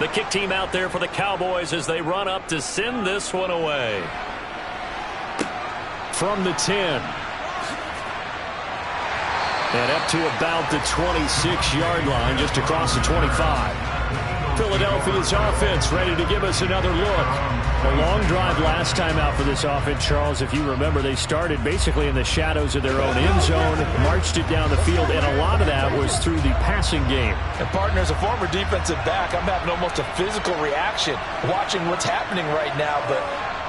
The kick team out there for the Cowboys as they run up to send this one away. From the 10. And up to about the 26-yard line, just across the 25. Philadelphia's offense ready to give us another look. A long drive last time out for this offense, Charles. If you remember, they started basically in the shadows of their own end zone, marched it down the field, and a lot of that was through the passing game. And, partner, as a former defensive back, I'm having almost a physical reaction watching what's happening right now. But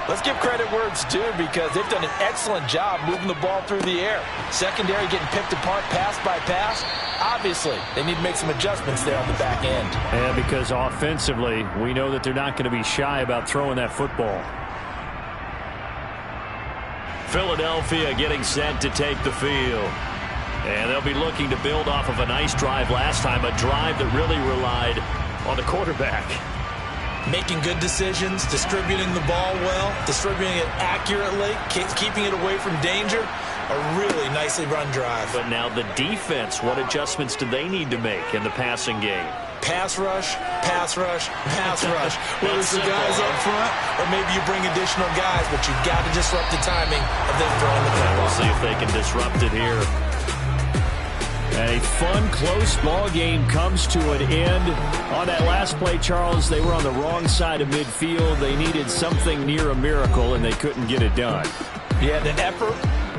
let's give credit where it's due, because they've done an excellent job moving the ball through the air. Secondary getting picked apart pass by pass. Obviously, they need to make some adjustments there on the back end. And because offensively, we know that they're not going to be shy about throwing that football. Philadelphia getting set to take the field. And they'll be looking to build off of a nice drive last time, a drive that really relied on the quarterback. Making good decisions, distributing the ball well, distributing it accurately, keeping it away from danger. A really nicely run drive. But now the defense, what adjustments do they need to make in the passing game? Pass rush, pass rush, pass rush. Whether it's the guys up front or maybe you bring additional guys, but you've got to disrupt the timing of them throwing the football. We'll see if they can disrupt it here. And a fun, close ball game comes to an end. On that last play, Charles, they were on the wrong side of midfield. They needed something near a miracle, and they couldn't get it done. Yeah, the effort,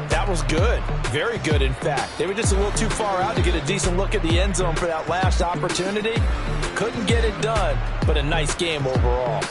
that was good. Very good, in fact. They were just a little too far out to get a decent look at the end zone for that last opportunity. Couldn't get it done, but a nice game overall.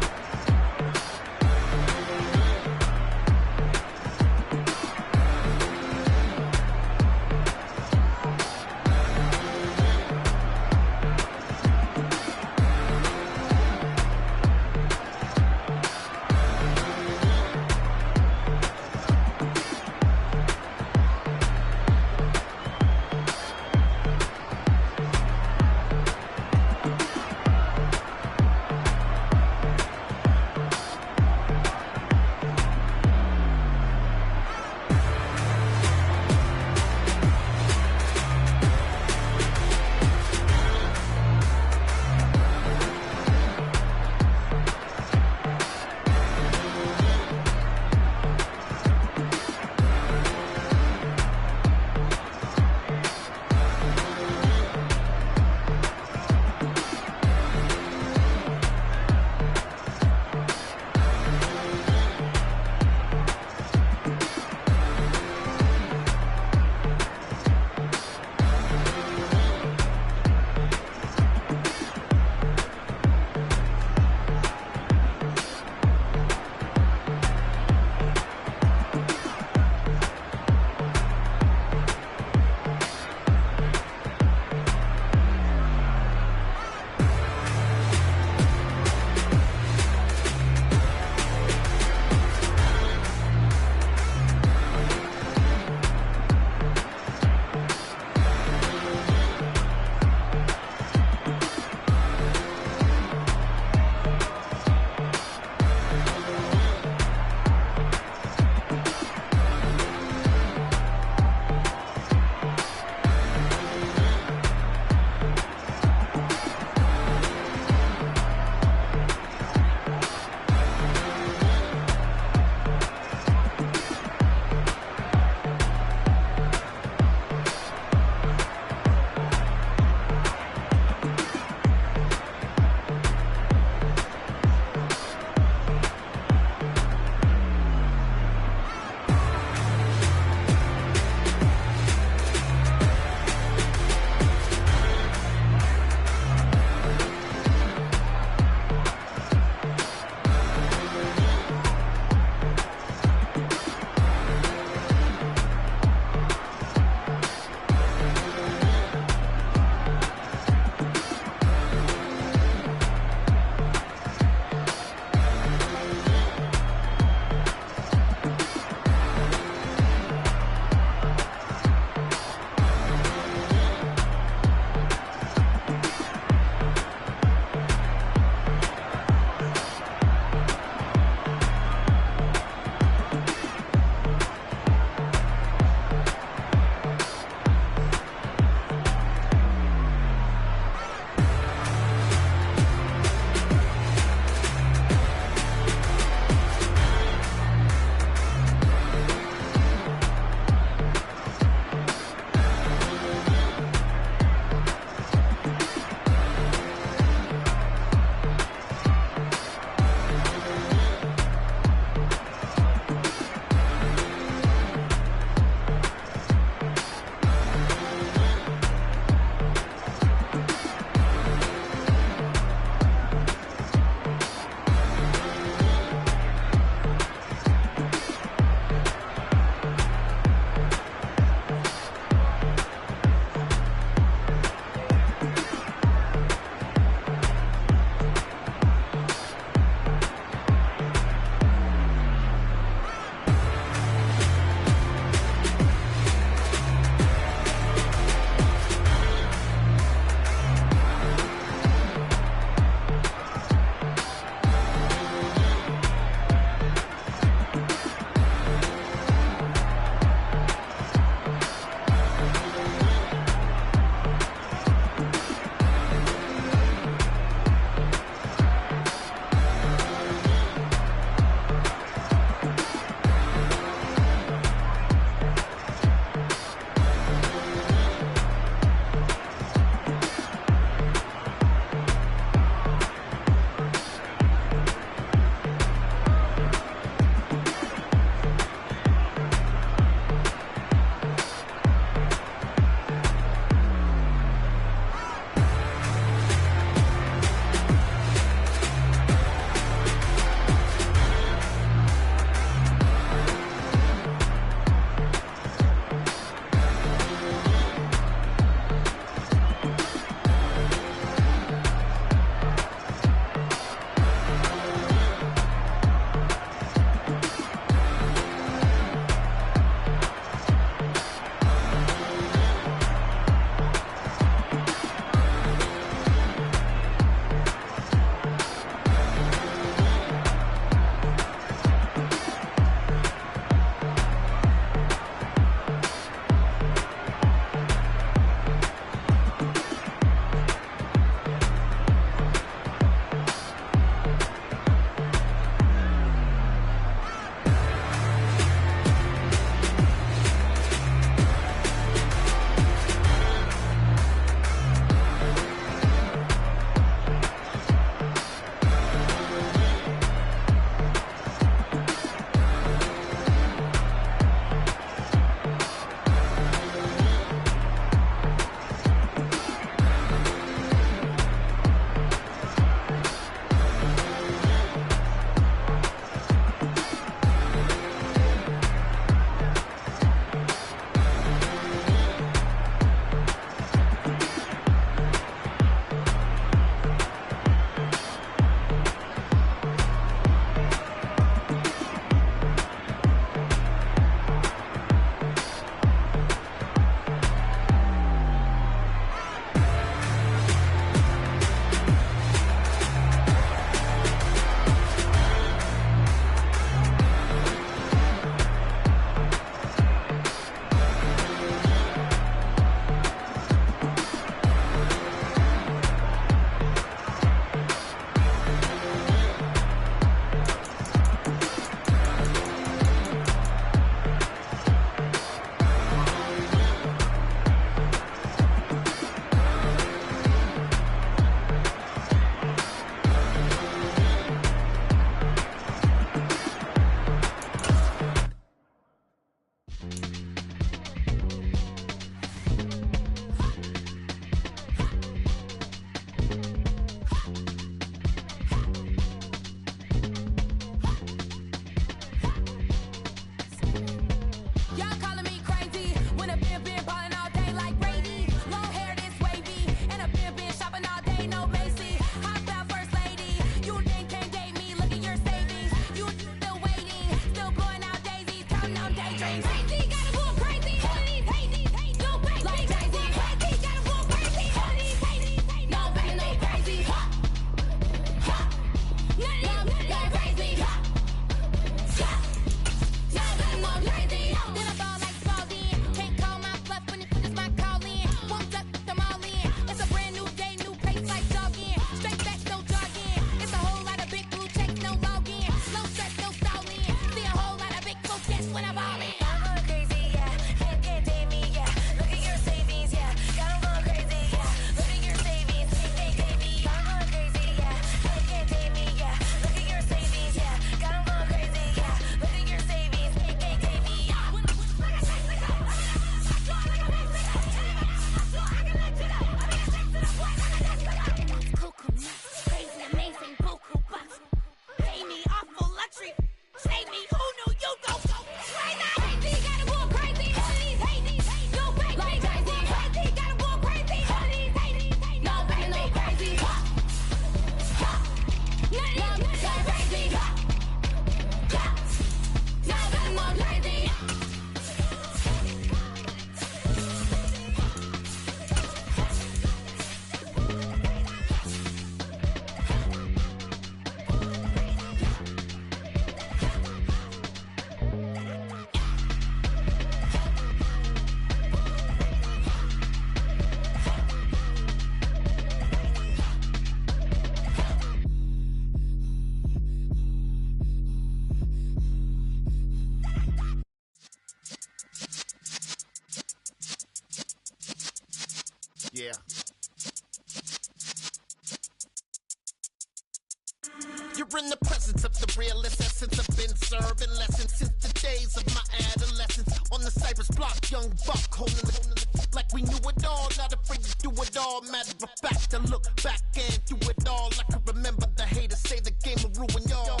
You're in the presence of the realest essence. I've been serving lessons since the days of my adolescence. On the Cypress block, young buck holding the like we knew it all. Not afraid to do it all. Matter of fact, I look back and do it all. I can remember the haters say the game will ruin y'all.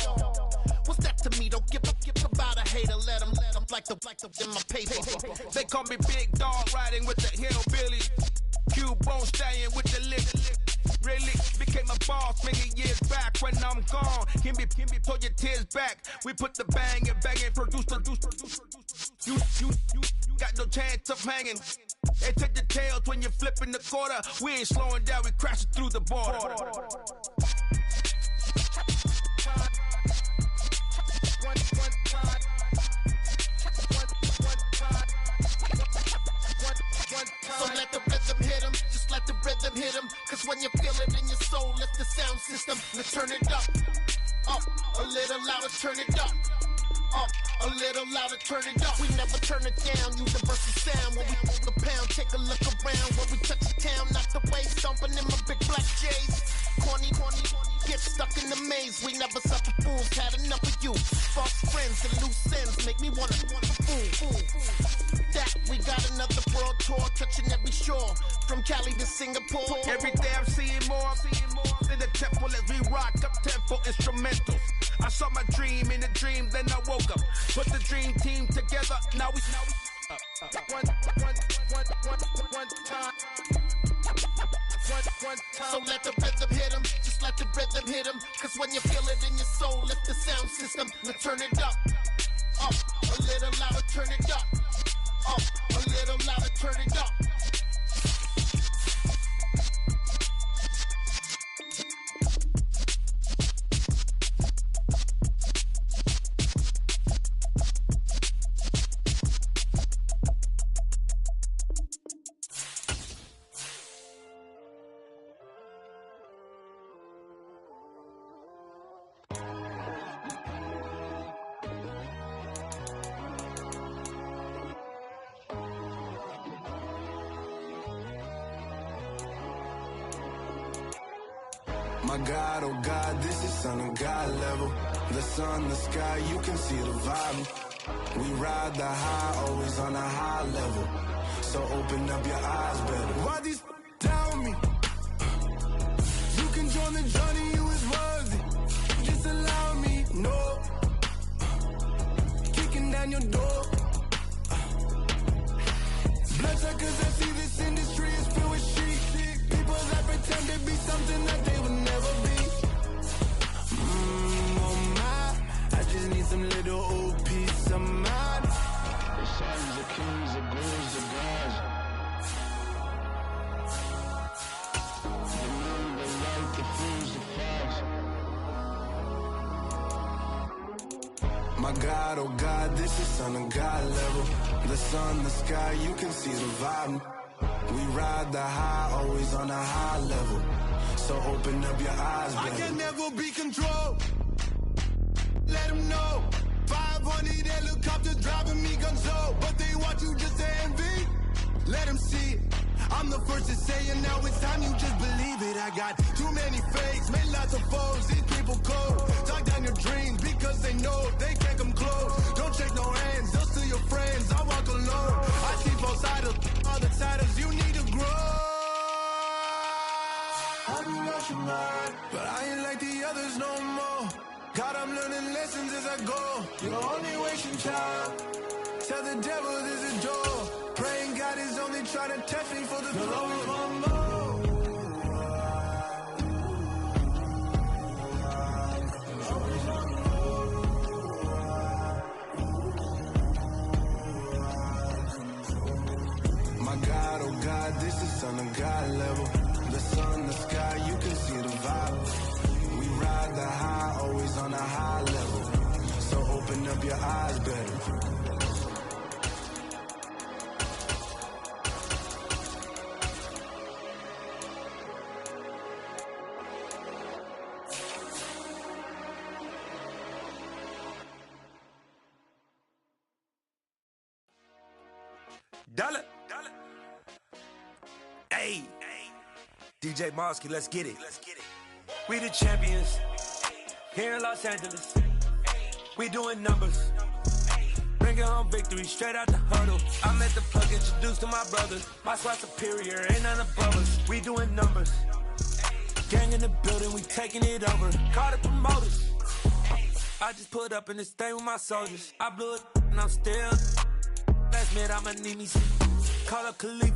What's that to me? Don't give about a hater. Let them like the in my paper. They call me Big Dog, riding with the hillbilly. Q-Bone stallion with the lick. Really became a boss many years back. When I'm gone, can be pull your tears back. We put the bang and produce. You got no chance of hanging. They take the tails when you're flipping the quarter. We ain't slowing down, we crashing through the border. So let the rhythm hit him, just let the rhythm hit him. Cause when you feel it in your soul, lift the sound system. Let's turn it up, a little louder, turn it up. A little louder, turn it up. We never turn it down, universal sound. When we move the pound, take a look around. When we touch the town, knock the way, stomping in my big black J's. Corny, get stuck in the maze. We never suffer fools, had enough of you. False friends and loose ends make me wanna fool. That we got another world tour, touching every shore, from Cali to Singapore. Every day I'm seeing more in the temple as we rock up tempo instrumentals. I saw my dream in a dream, then I woke up. Put the dream team together, now we one time. So let the rhythm hit him, just let the rhythm hit him. Cause when you feel it in your soul, lift the sound system. Now turn it up, a little louder, turn it up, a little louder, turn it up. My God, oh God, this is Son of God level. The sun, the sky, you can see the vibe. We ride the high, always on a high level. So open up your eyes better. Why these tell me? You can join the journey, you is worthy. Just allow me, no. Kicking down your door. Bloodsuckers, I see this industry is filled with sheep. People that pretend to be something that they will never be. Oh my, I just need some little old peace of mind. The sons, the kings, the gurus, the gods. The moon, the light, the fools, the fogs. My God, oh God, this is Son of God level. The sun, the sky, you can see the vibe. We ride the high, always on a high level. So open up your eyes, baby. I can never be controlled. Let them know. 500 helicopters driving me gonzo. But they want you just to envy. Let them see it. I'm the first to say it, now it's time you just believe it. I got too many fakes, made lots of foes. These people cold. Talk down your dreams because they know they can't come close. Don't shake no hands, they'll steal your friends. I walk alone. I see both sides of all the titles. You need to grow. I do what you mind, but I ain't like the others no more. God, I'm learning lessons as I go. You're only wasting time. Tell the devil there's a door. Praying God is only trying to test me for the glory of my more. My God, oh God, this is Son of God level. The sun, the sky, you can see the vibe. We ride the high, always on a high level. So open up your eyes better. Dollar. Hey, DJ Mosky, let's get it. We the champions. Here in Los Angeles, we doing numbers. Bringing home victory straight out the huddle. I'm at the plug, introduced to my brothers. My squad superior, ain't none above us. We doing numbers. Gang in the building, we taking it over. Call the promoters. I just put up in this thing with my soldiers. I blew it and I'm still. Last minute I'ma need me some. Call up Khalifa.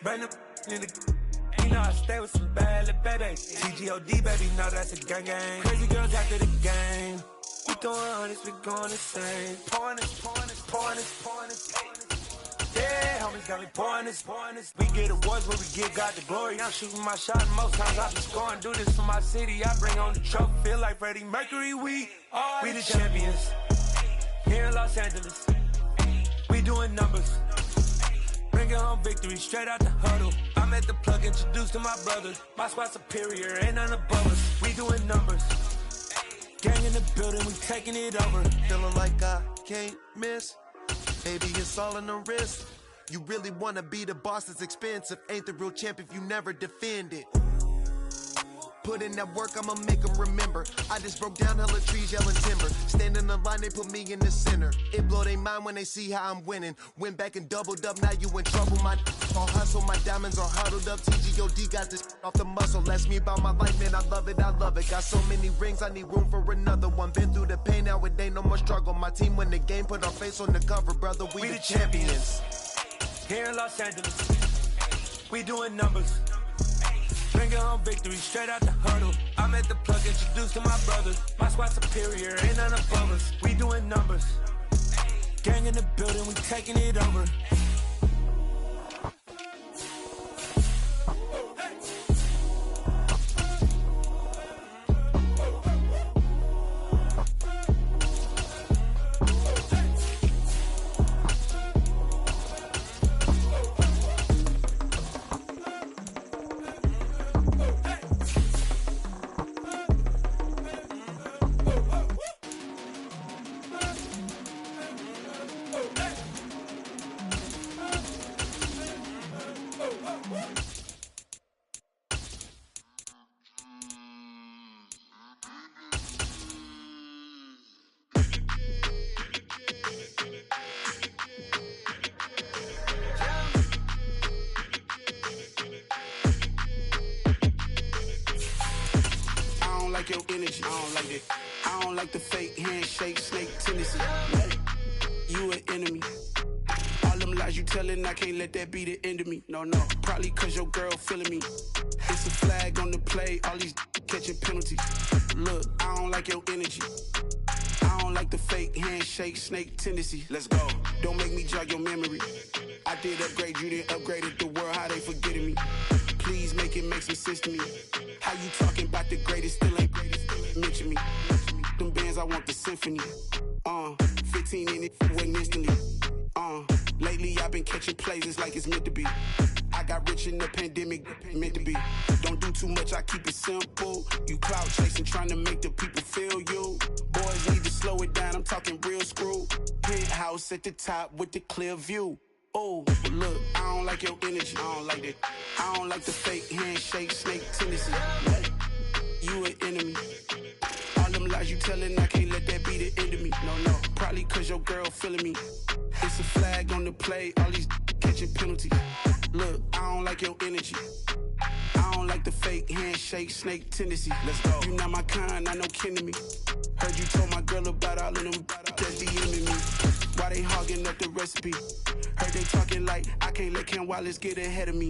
Bring them in the. You know I stay with some bad little babies. TGOD baby, know that's a gang gang. Crazy girls after the game. We throwing hundreds, we going insane. Pouring this. Yeah, homies got me pouring this. We get awards where we give God the glory. I'm shooting my shot and most times I be scoring. Do this for my city, I bring on the trophy. Feel like Freddie Mercury, we the champions. Here in Los Angeles, we doing numbers. Bringing home victory straight out the huddle. I'm at the plug, introduced to my brothers. My squad superior, ain't none above us. We doing numbers. Gang in the building, we taking it over. Feeling like I can't miss. Baby, it's all in the wrist. You really wanna be the boss, it's expensive. Ain't the real champ if you never defend it. Put in that work, I'ma make them remember. I just broke down hella trees, yelling timber. Stand in the line, they put me in the center. It blow their mind when they see how I'm winning. Went back and doubled up, now you in trouble. My all hustle, my diamonds are huddled up. TGOD got this off the muscle. Ask me about my life, man, I love it. Got so many rings, I need room for another one. Been through the pain, now it ain't no more struggle. My team win the game, put our face on the cover, brother. We the champions. Here in Los Angeles, we doing numbers. Bringing home victory straight out the huddle. I'm at the plug, introduced to my brothers. My squad superior, ain't none above us. We doing numbers. Gang in the building, we taking it over. Your energy, I don't like it. I don't like the fake handshake, snake tendency. You an enemy. All them lies you telling, I can't let that be the end of me. No, probably cause your girl feeling me. It's a flag on the play, all these catching penalties. Look, I don't like your energy. I don't like the fake handshake, snake tendency. Let's go. Don't make me jog your memory. I did upgrade, you didn't upgrade it. The world, how they forgetting me. Please make it make some sense to me. How you talking about the greatest, still ain't greatest, mention me. Them bands, I want the symphony. 15 in it, went instantly. Lately I've been catching plays, it's like it's meant to be. I got rich in the pandemic, meant to be. Don't do too much, I keep it simple. You clout chasing, trying to make the people feel you. Boys need to slow it down, I'm talking real screw. Penthouse at the top with the clear view. Oh, look, I don't like your energy, I don't like that. I don't like the fake handshake, snake tendency. You an enemy. All them lies you telling, I can't let that be the end of me. No, probably cause your girl feeling me. It's a flag on the play, all these catching penalties. Look, I don't like your energy. I don't like the fake handshake, snake tendency. Let's go. You not my kind, I know kin to me. Heard you told my girl about all of them that's DMing me. Why they hogging up the recipe? Heard they talking like I can't let Ken Wallace get ahead of me.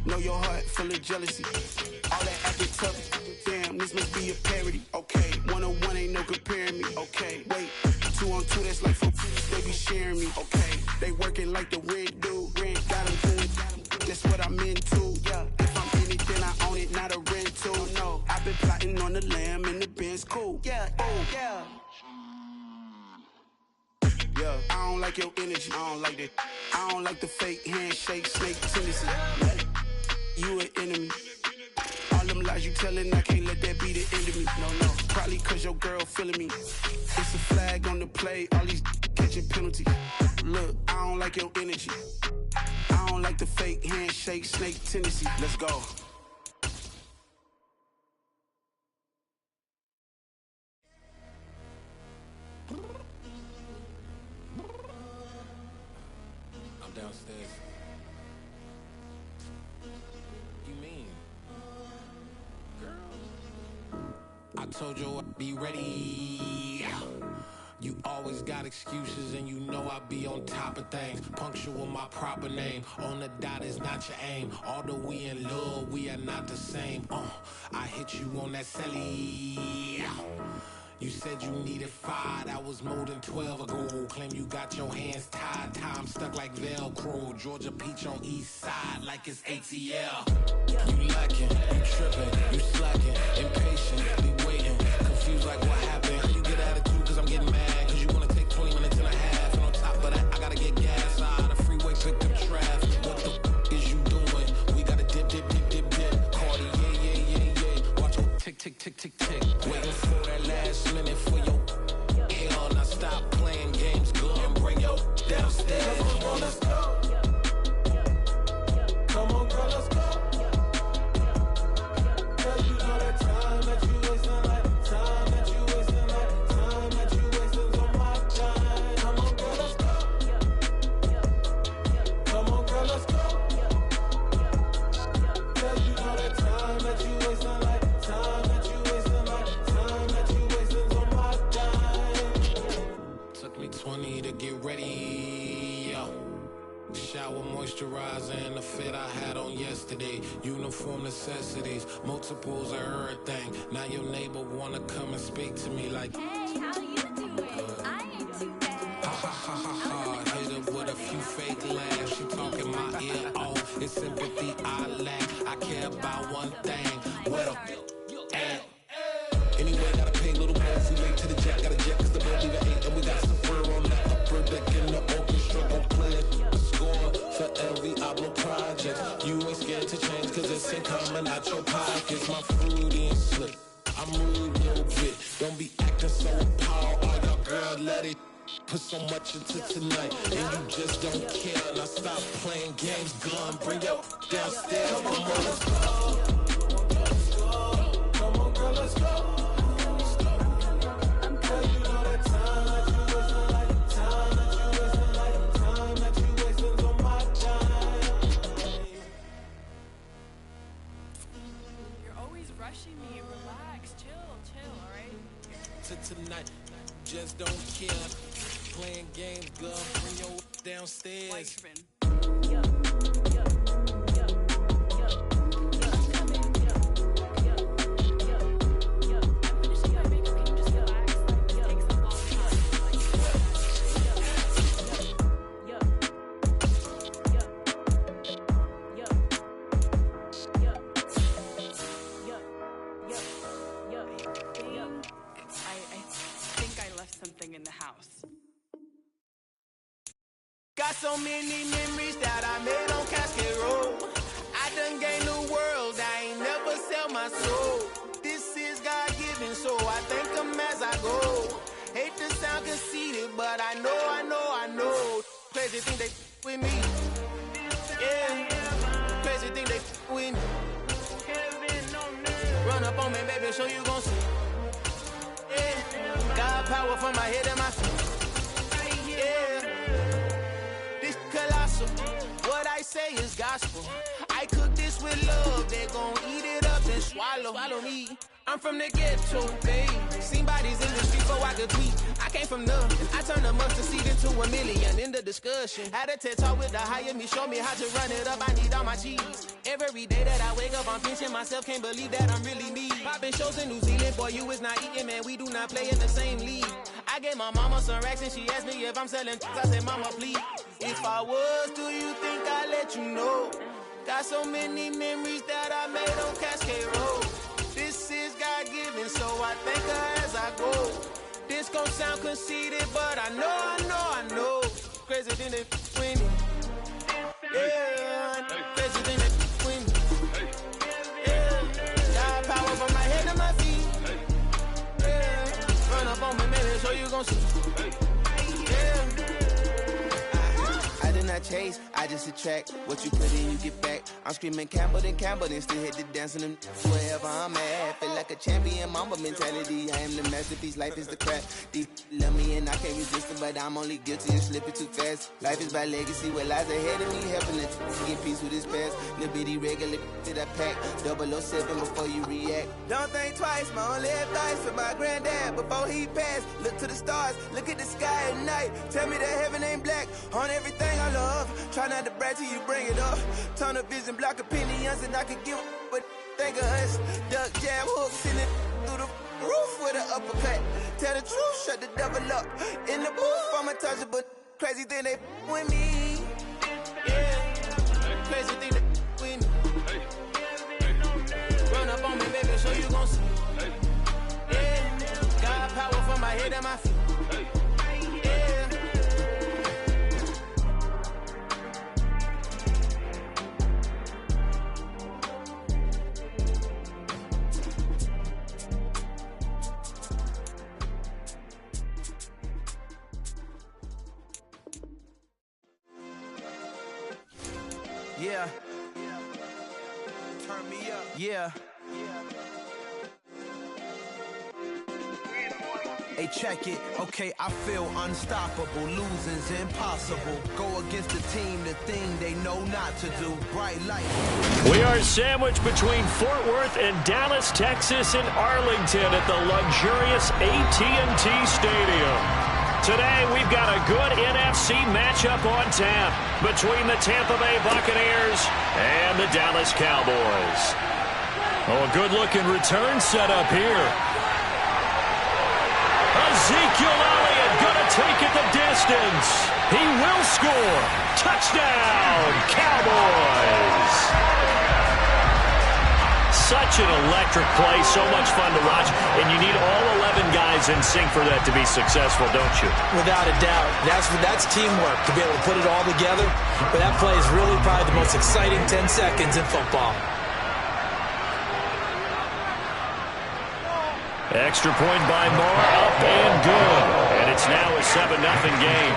Know your heart full of jealousy. All that acting tough. Damn, this must be a parody. Okay, 1-on-1 ain't no comparing me. Okay, wait, 2-on-2 that's like for they be sharing me. Okay, they working like the red dude. Rent got them doing. That's what I'm into. Yeah, if I'm in it, then I own it, not a rental. No, I've been plotting on the lamb and the Benz cool. Yeah, oh yeah. Yeah, I don't like your energy, I don't like that. I don't like the fake handshake, snake tendency. You an enemy. All them lies you telling, I can't let that be the end of me. No, probably cause your girl feeling me. It's a flag on the play, all these catching penalties. Look, I don't like your energy. I don't like the fake handshake, snake tendency. Let's go. downstairs. You mean? Girl, I told you I'd be ready. You always got excuses and you know I be on top of things. Punctual my proper name. On the dot is not your aim. Although we in love, we are not the same. I hit you on that celly. You said you needed 5, that was more than 12 ago. Claim you got your hands tied, time stuck like Velcro. Georgia Peach on east side like it's ATL. You lacking, you tripping, you slacking, impatient, waiting, confused like what happened. How you get attitude cause I'm getting mad, cause you wanna take 20 minutes and a half. And on top of that, I gotta get gas out of the freeway, pick up traffic. What the f is you doing? We gotta dip, dip, dip, dip, dip. Cardi, yeah. Watch your tick, tick, tick, tick, tick. Waiting for that last minute for your hell. Now stop playing games, go and bring your downstairs. Come on, girl, let's go. Come on, girl, let's go. Cause you know that time that you wasting, like time that you wasting, like time that you wasting on my time. Come on, girl, let's go. Come on, girl, let's go. Cause you know that time that you wasting, like time that you wasting, like time that you wasting on my time. Took me 20 to get ready, yo. Shower, moisturizer, and the fit I had on yesterday. Uniform necessities, multiples of everything. Now your neighbor wanna come and speak to me like, Hey, how you doing? I ain't too bad. ha ha ha ha. Hit her with a few fake laughs. She talking my ear off. It's sympathy I lack. I care about one thing. Where the at? Anyway, gotta pay a little more. If we late to the jet, got a jet cause the boat leave at 8. And we got Safari on the upper deck in the orchestra. Gon' play a score for every album project. You ain't scared to change cause it's ain't coming out your pockets. My fruity and slick. I'm rude a little bit. Don't be acting so appalled. Oh, y'all girl, let it put so much into tonight. And you just don't care. Now stop playing games. Gun, bring your downstairs. Come on, girl, let's go. Come on, girl, let's go. Rushing me, relax, chill, alright? To tonight, just don't care. Playing games, girl, bring your downstairs. Something in the house. Got so many memories that I made on Cascade Road. I done gained the world, I ain't never sell my soul. This is God-given, so I thank him as I go. Hate to sound conceited, but I know. Crazy thing they with me. Yeah, crazy thing they with me. Run up on me, baby, so you gon' see. Yeah, got power from my head and my feet. Yeah, this colossal. What I say is gospel. I cook this with love. They gon' eat it up and swallow me. I'm from the ghetto, babe. Seen bodies in the street so I could tweet. I came from nothing. I turned a mustard seed into a million. In the discussion, had a TED talk with the higher me. Show me how to run it up. I need all my cheese. Every day that I wake up, I'm pinching myself. Can't believe that I'm really me. Popping shows in New Zealand, boy, you is not eating, man. We do not play in the same league. I gave my mama some racks and she asked me if I'm selling. I said, mama, please. If I was, do you think I'd let you know? Got so many memories that I made on Cascade Road. This is God-given, so I thank her as I go. This gon' sound conceited, but I know. Crazy thing they win me. Yeah, crazy thing they win me. Yeah, got power from my head to my feet. Yeah, run up on me, man, so you gon' see. Yeah, I did not chase. I just attract what you put in, you get back. I'm screaming Campbell, then still hit the dance on them wherever I'm at. Feel like a champion, mamba mentality. I am the masterpiece, life is the crap. Deep love me and I can't resist it, but I'm only guilty of slipping too fast. Life is by legacy, what lies ahead of me, helping it get peace with his past. Little bitty regular that I pack, 007 before you react. Don't think twice, my only advice for my granddad before he passed. Look to the stars, look at the sky at night. Tell me that heaven ain't black on everything I love. Try not to brag till you bring it up. Tunnel vision, block opinions, and I could give but think of us. Duck jab hooks in it through the roof with an uppercut. Tell the truth, shut the devil up. In the booth, I'm untouchable. Crazy thing they with me. Yeah, crazy thing they with me. Run up on me, baby, so you gon' see. Yeah, got power from my head and my feet. Yeah. Turn me up. Yeah. Hey, check it. Okay, I feel unstoppable. Losing's impossible. Go against the team, the thing they know not to do. Bright light. We are sandwiched between Fort Worth and Dallas, Texas, and Arlington at the luxurious AT&T Stadium. Today, we've got a good NFC matchup on tap between the Tampa Bay Buccaneers and the Dallas Cowboys. Oh, a good-looking return set up here. Ezekiel Elliott gonna take it the distance. He will score. Touchdown, Cowboys. Such an electric play, so much fun to watch, and you need all 11 guys in sync for that to be successful, don't you? Without a doubt. That's teamwork, to be able to put it all together. But that play is really probably the most exciting 10 seconds in football. Extra point by Moore, up and good. And it's now a 7-0 game.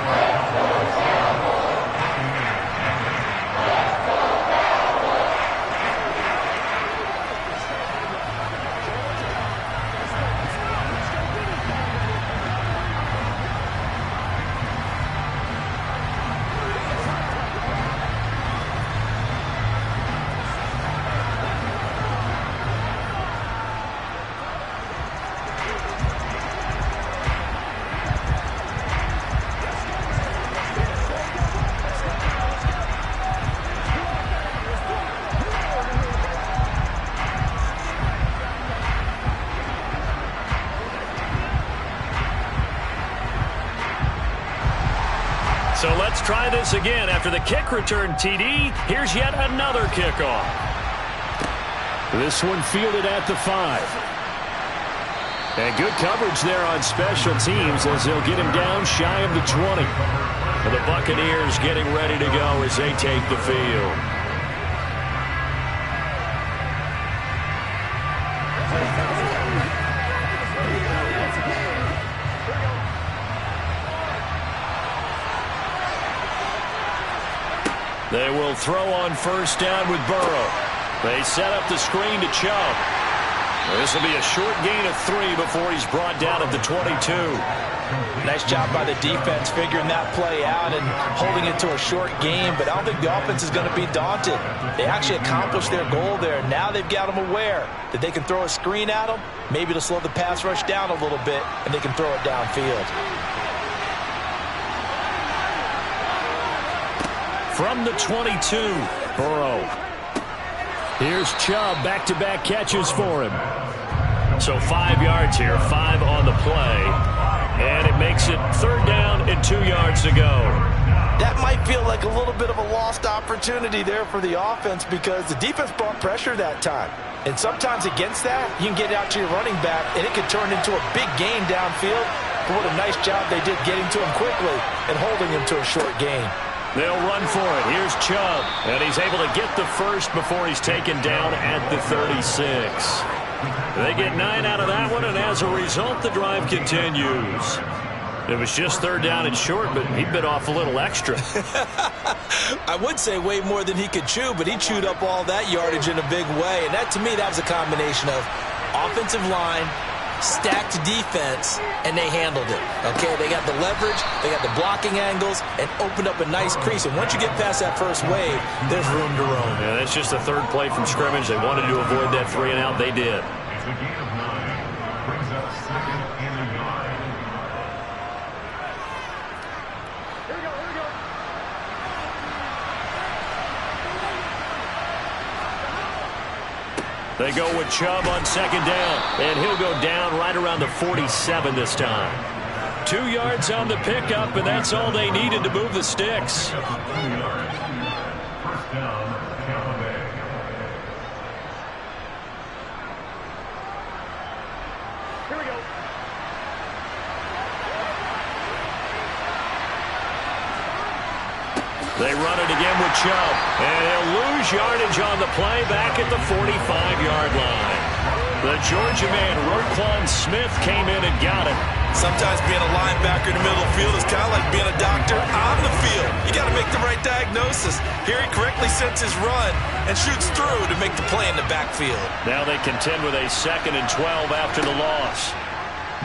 So let's try this again. After the kick return TD, here's yet another kickoff. This one fielded at the 5. And good coverage there on special teams as they'll get him down shy of the 20. And the Buccaneers getting ready to go as they take the field. They will throw on first down with Burrow. They set up the screen to Chubb. This will be a short gain of 3 before he's brought down at the 22. Nice job by the defense figuring that play out and holding it to a short game, but I don't think the offense is going to be daunted. They actually accomplished their goal there. Now they've got them aware that they can throw a screen at them, maybe to slow the pass rush down a little bit, and they can throw it downfield. From the 22, Burrow. Here's Chubb, back-to-back catches for him. So 5 yards here, 5 on the play. And it makes it 3rd down and 2 yards to go. That might feel like a little bit of a lost opportunity there for the offense because the defense brought pressure that time. And sometimes against that, you can get out to your running back, and it could turn into a big gain downfield. But what a nice job they did getting to him quickly and holding him to a short gain. They'll run for it. Here's Chubb, and he's able to get the first before he's taken down at the 36. They get 9 out of that one, and as a result, the drive continues. It was just third down and short, but he bit off a little extra. I would say way more than he could chew, but he chewed up all that yardage in a big way. And that, to me, that was a combination of offensive line, stacked defense, and they handled it. Okay, they got the leverage, they got the blocking angles, and opened up a nice crease. And once you get past that first wave, there's room to roam. Yeah, that's just the third play from scrimmage. They wanted to avoid that 3-and-out. They did. It's a gain of 9. Brings up 2nd and 9. They go with Chubb on 2nd down, and he'll go down right around the 47 this time. 2 yards on the pickup, and that's all they needed to move the sticks. 2 yards. First down, Tampa Bay. Here we go. They run it again with Chubb, and he'll lose yardage on the play back at the 45-yard line. The Georgia man, Roquan Smith, came in and got it. Sometimes being a linebacker in the middle of the field is kind of like being a doctor on the field. You got to make the right diagnosis. Here he correctly sets his run and shoots through to make the play in the backfield. Now they contend with a 2nd and 12 after the loss.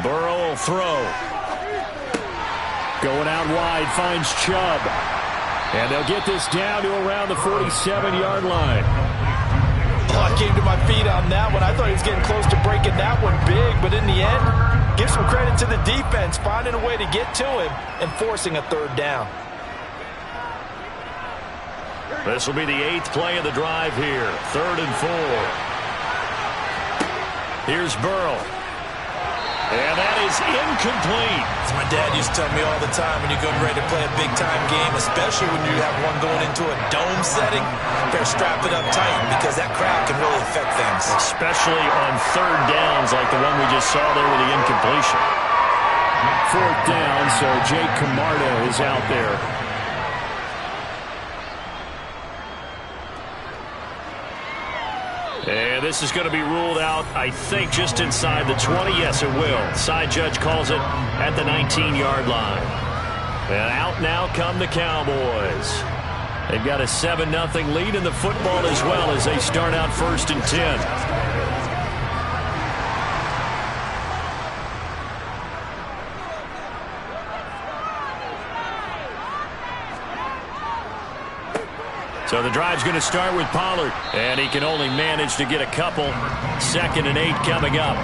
Burrow will throw. Going out wide, finds Chubb. And they'll get this down to around the 47-yard line. Oh, I came to my feet on that one. I thought he was getting close to breaking that one big, but in the end, give some credit to the defense, finding a way to get to him and forcing a 3rd down. This will be the 8th play of the drive here. 3rd and 4. Here's Burrow. And that is incomplete. As my dad used to tell me all the time, when you're getting ready to play a big-time game, especially when you have one going into a dome setting, you better strap it up tight because that crowd can really affect things. Especially on 3rd downs like the one we just saw there with the incompletion. 4th down, so Jake Camarda is out there. And this is going to be ruled out, I think, just inside the 20. Yes, it will. Side judge calls it at the 19-yard line. And out now come the Cowboys. They've got a 7-0 lead in the football as well as they start out 1st and 10. So the drive's going to start with Pollard, and he can only manage to get a couple. 2nd and 8 coming up.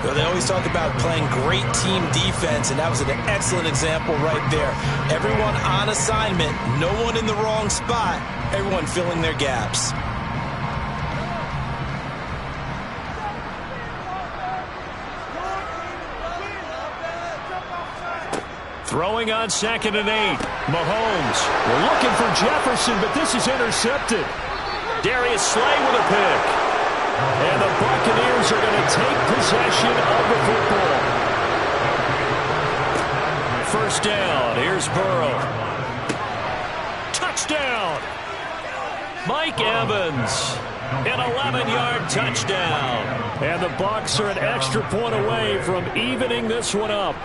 Well, they always talk about playing great team defense, and that was an excellent example right there. Everyone on assignment, no one in the wrong spot, everyone filling their gaps. Throwing on 2nd and 8. Mahomes. We're looking for Jefferson, but this is intercepted. Darius Slay with a pick. And the Buccaneers are going to take possession of the football. 1st down. Here's Burrow. Touchdown. Mike Evans. An 11-yard touchdown. And the Bucs are an extra point away from evening this one up.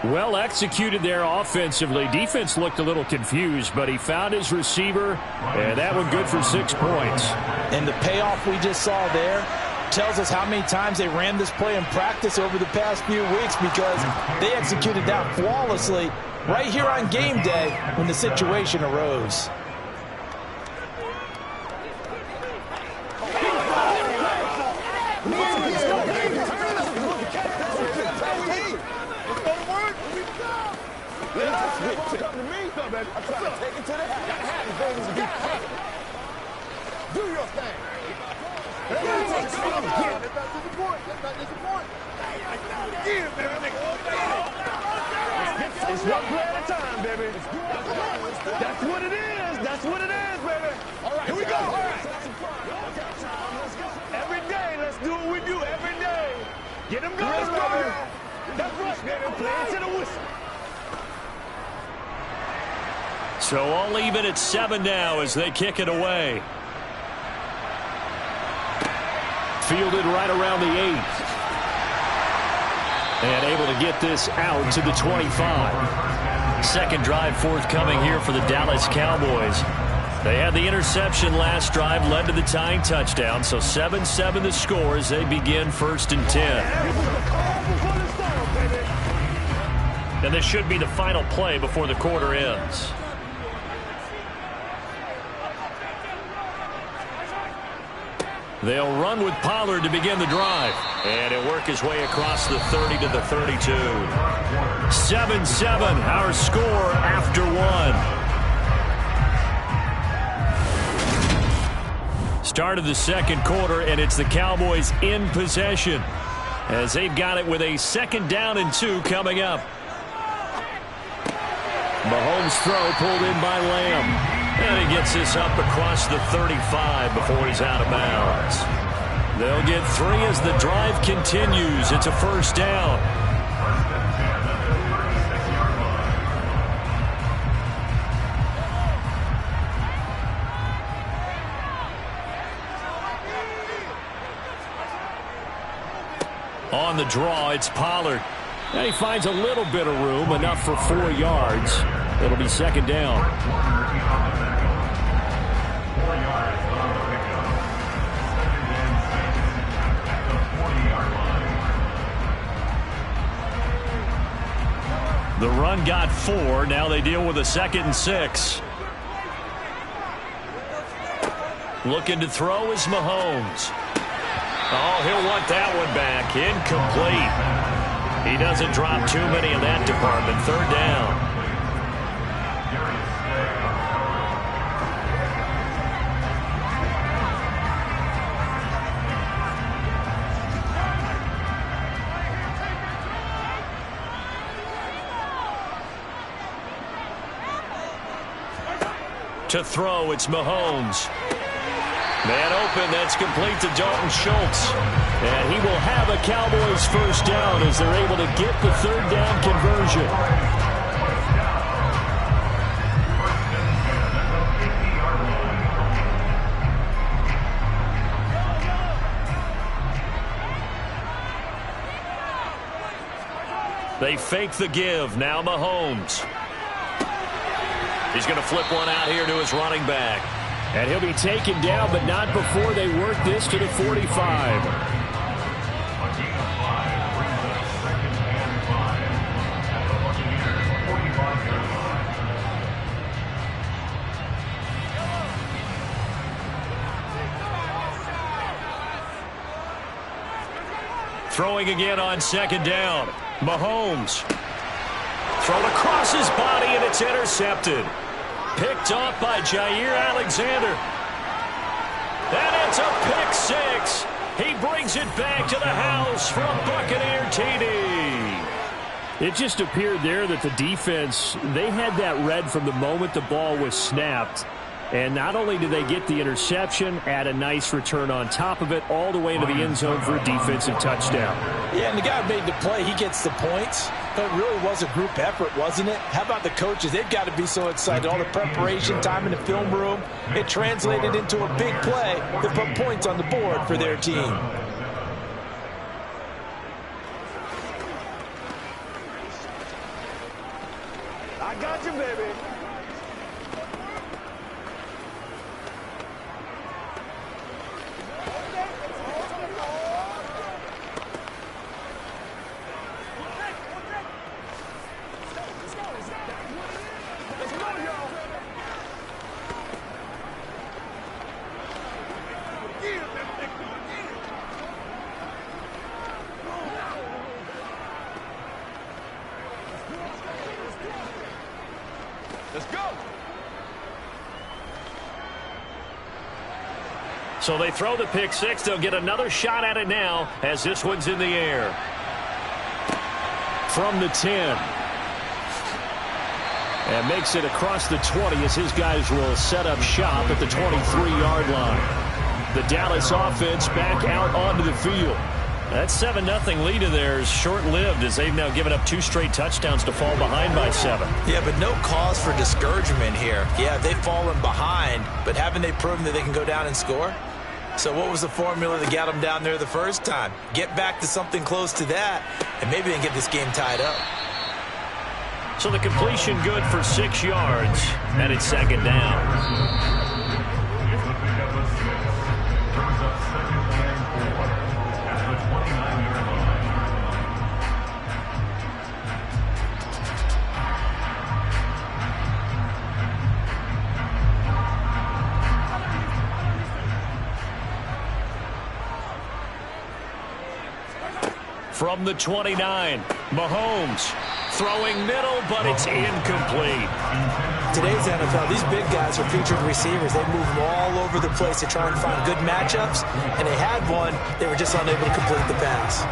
Well executed there offensively. Defense looked a little confused, but he found his receiver, and that one good for 6 points. And the payoff we just saw there tells us how many times they ran this play in practice over the past few weeks, because they executed that flawlessly right here on game day when the situation arose. I'm trying to take it to the hat. Do your thing. Let's not disappoint. Yeah, baby. It's one play at a time, baby. That's what it is. That's what it is, baby. All right, here we go. All right. Every day, let's do what we do every day. Get them going, baby. That's right, baby. Play it to the whistle. So all even at 7 now as they kick it away. Fielded right around the 8. And able to get this out to the 25. Second drive forthcoming here for the Dallas Cowboys. They had the interception last drive, led to the tying touchdown. So 7-7 the score as they begin 1st and 10. And this should be the final play before the quarter ends. They'll run with Pollard to begin the drive. And he'll work his way across the 30 to the 32. 7-7, our score after one. Start of the second quarter, and it's the Cowboys in possession as they've got it with a 2nd down and 2 coming up. Mahomes' throw pulled in by Lamb. And he gets this up across the 35 before he's out of bounds. They'll get 3 as the drive continues. It's a 1st down. On the draw, it's Pollard. And he finds a little bit of room, enough for 4 yards. It'll be 2nd down. The run got 4. Now they deal with a 2nd and 6. Looking to throw is Mahomes. Oh, he'll want that one back. Incomplete. He doesn't drop too many in that department. 3rd down. To throw, it's Mahomes. Man open, that's complete to Dalton Schultz. And he will have a Cowboys 1st down as they're able to get the 3rd down conversion. They fake the give. Now Mahomes. He's going to flip one out here to his running back. And he'll be taken down, but not before they work this to the 45. Throwing again on 2nd down. Mahomes. Thrown across his body, and it's intercepted. Picked off by Jair Alexander. And it's a pick 6. He brings it back to the house from Buccaneer TD. It just appeared there that the defense, they had that read from the moment the ball was snapped. And not only did they get the interception, add a nice return on top of it, all the way into the end zone for a defensive touchdown. Yeah, and the guy who made the play, he gets the points. But it really was a group effort, wasn't it? How about the coaches? They've got to be so excited. All the preparation time in the film room, it translated into a big play that put points on the board for their team. I got you, baby. Let's go. So they throw the pick 6. They'll get another shot at it now as this one's in the air. From the 10. And makes it across the 20 as his guys will set up shop at the 23-yard line. The Dallas offense back out onto the field. That 7-0 lead of theirs short-lived as they've now given up 2 straight touchdowns to fall behind by 7. Yeah, but no cause for discouragement here. Yeah, they've fallen behind, but haven't they proven that they can go down and score? So what was the formula that got them down there the first time? Get back to something close to that, and maybe they can get this game tied up. So the completion good for 6 yards, and it's second down. From the 29, Mahomes throwing middle, but it's incomplete. Today's NFL, these big guys are featured receivers. They move all over the place to try and find good matchups, and they had one. They were just unable to complete the pass.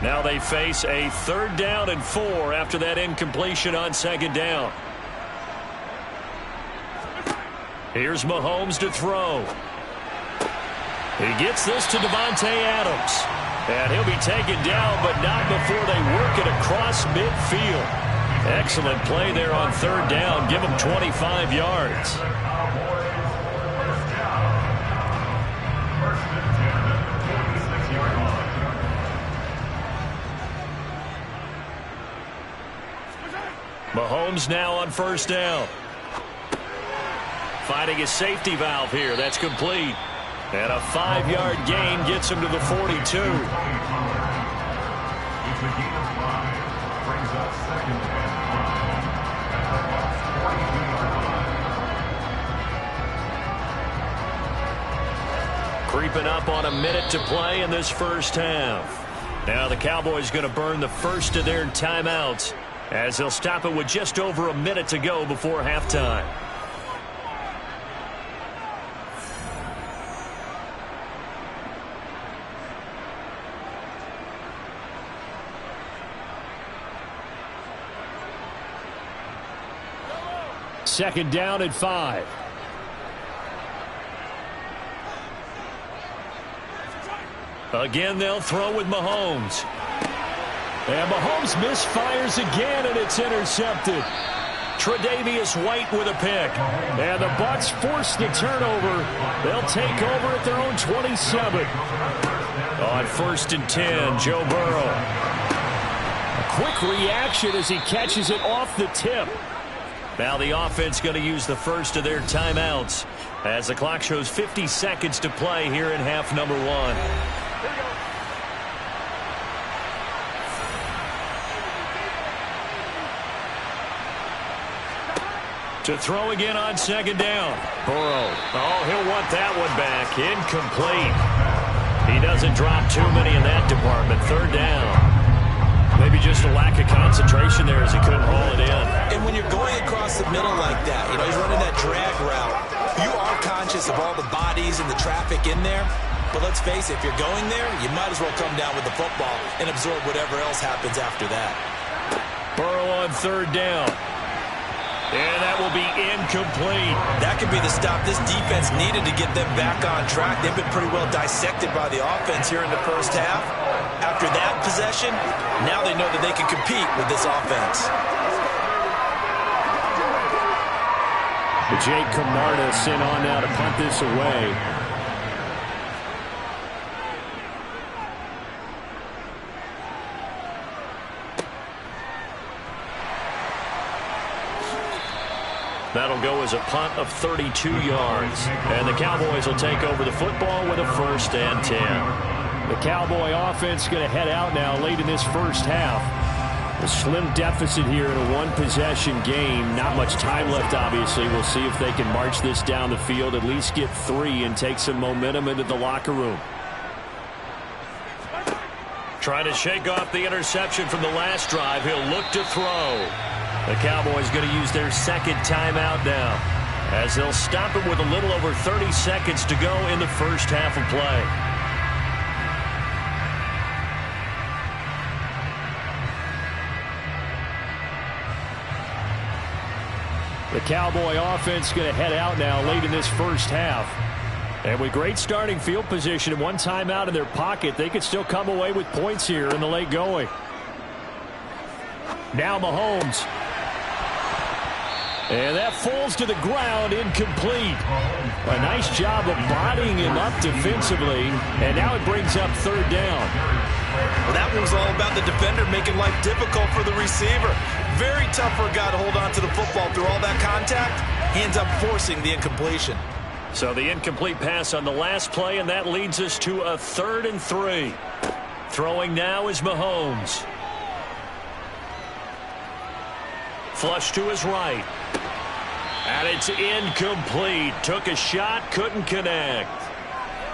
Now they face a 3rd down and 4 after that incompletion on 2nd down. Here's Mahomes to throw. He gets this to Davante Adams. And he'll be taken down, but not before they work it across midfield. Excellent play there on 3rd down. Give him 25 yards. Mahomes now on 1st down. Finding his safety valve here. That's complete. And a 5-yard gain gets him to the 42. It's a gain of 5. Brings up 2nd and 5. Creeping up on a minute to play in this first half. Now the Cowboys going to burn the first of their timeouts as they'll stop it with just over a minute to go before halftime. Second down at 5. Again, they'll throw with Mahomes. And Mahomes misfires again, and it's intercepted. Tre'Davious White with a pick. And the Bucs force the turnover. They'll take over at their own 27. On 1st and 10, Joe Burrow. A quick reaction as he catches it off the tip. Now the offense going to use the first of their timeouts as the clock shows 50 seconds to play here in half number 1. To throw again on 2nd down. Burrow. Oh, he'll want that one back. Incomplete. He doesn't drop too many in that department. 3rd down. Maybe just a lack of concentration there as he couldn't haul it in. And when you're going across the middle like that, you know, he's running that drag route, you are conscious of all the bodies and the traffic in there. But let's face it, if you're going there, you might as well come down with the football and absorb whatever else happens after that. Burrow on 3rd down. And that will be incomplete. That could be the stop this defense needed to get them back on track. They've been pretty well dissected by the offense here in the first half. After that possession, now they know that they can compete with this offense. Jake Camarda sent on now to punt this away. That'll go as a punt of 32 yards. And the Cowboys will take over the football with a 1st and 10. The Cowboy offense going to head out now late in this first half. A slim deficit here in a 1-possession game. Not much time left, obviously. We'll see if they can march this down the field, at least get 3 and take some momentum into the locker room. Trying to shake off the interception from the last drive. He'll look to throw. The Cowboys going to use their 2nd timeout now as they'll stop it with a little over 30 seconds to go in the first half of play. The Cowboy offense going to head out now late in this first half. And with great starting field position and 1 timeout in their pocket, they could still come away with points here in the late going. Now Mahomes. And that falls to the ground, incomplete. A nice job of bodying him up defensively, and now it brings up third down. Well, that one was all about the defender making life difficult for the receiver. Very tough for a guy to hold on to the football through all that contact. He ends up forcing the incompletion. So the incomplete pass on the last play, and that leads us to a 3rd and 3. Throwing now is Mahomes. Flush to his right. And it's incomplete. Took a shot, couldn't connect.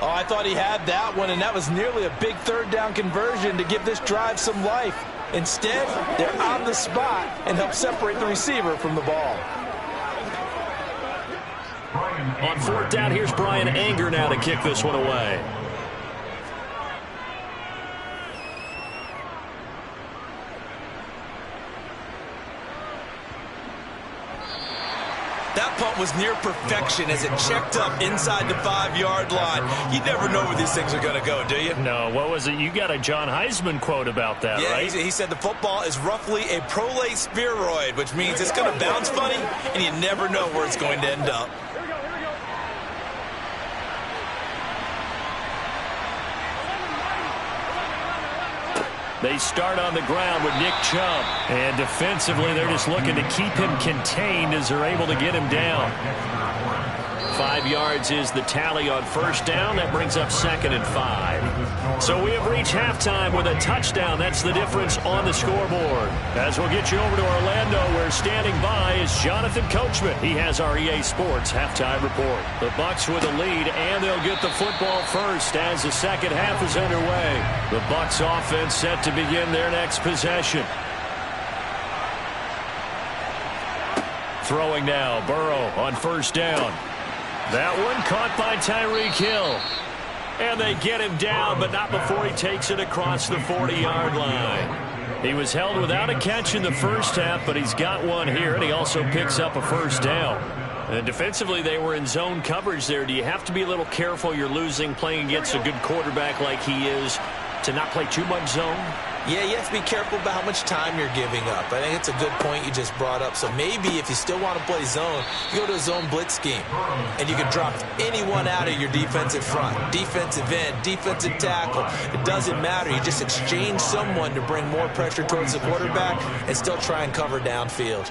Oh, I thought he had that one, and that was nearly a big 3rd down conversion to give this drive some life. Instead, they're on the spot and help separate the receiver from the ball. On 4th down, here's Brian Anger now to kick this one away. That punt was near perfection as it checked up inside the 5-yard line. You never know where these things are going to go, do you? No, what was it? You got a John Heisman quote about that, yeah, right? He said the football is roughly a prolate spheroid, which means it's going to bounce funny, and you never know where it's going to end up. They start on the ground with Nick Chubb. And defensively, they're just looking to keep him contained as they're able to get him down. 5 yards is the tally on 1st down. That brings up 2nd and 5. So we have reached halftime with a touchdown. That's the difference on the scoreboard. As we'll get you over to Orlando, where standing by is Jonathan Coachman. He has our EA Sports halftime report. The Bucs with a lead, and they'll get the football first as the second half is underway. The Bucs offense set to begin their next possession. Throwing now, Burrow on 1st down. That one caught by Tyreek Hill. And they get him down, but not before he takes it across the 40-yard line. He was held without a catch in the first half, but he's got one here, and he also picks up a 1st down. And defensively, they were in zone coverage there. Do you have to be a little careful? You're losing, playing against a good quarterback like he is, to not play too much zone? Yeah, you have to be careful about how much time you're giving up. I think it's a good point you just brought up. So maybe if you still want to play zone, you go to a zone blitz scheme. And you can drop anyone out of your defensive front. Defensive end, defensive tackle. It doesn't matter. You just exchange someone to bring more pressure towards the quarterback and still try and cover downfield.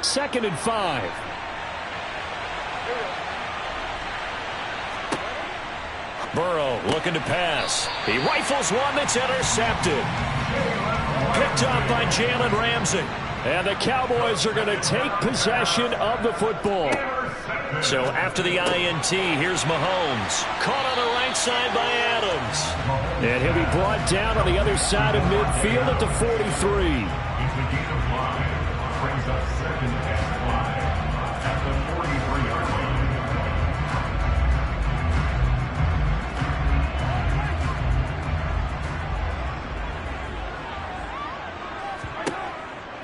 2nd and 5. Burrow looking to pass. He rifles one that's intercepted. Picked up by Jalen Ramsey. And the Cowboys are going to take possession of the football. So after the INT, here's Mahomes. Caught on the right side by Adams. And he'll be brought down on the other side of midfield at the 43.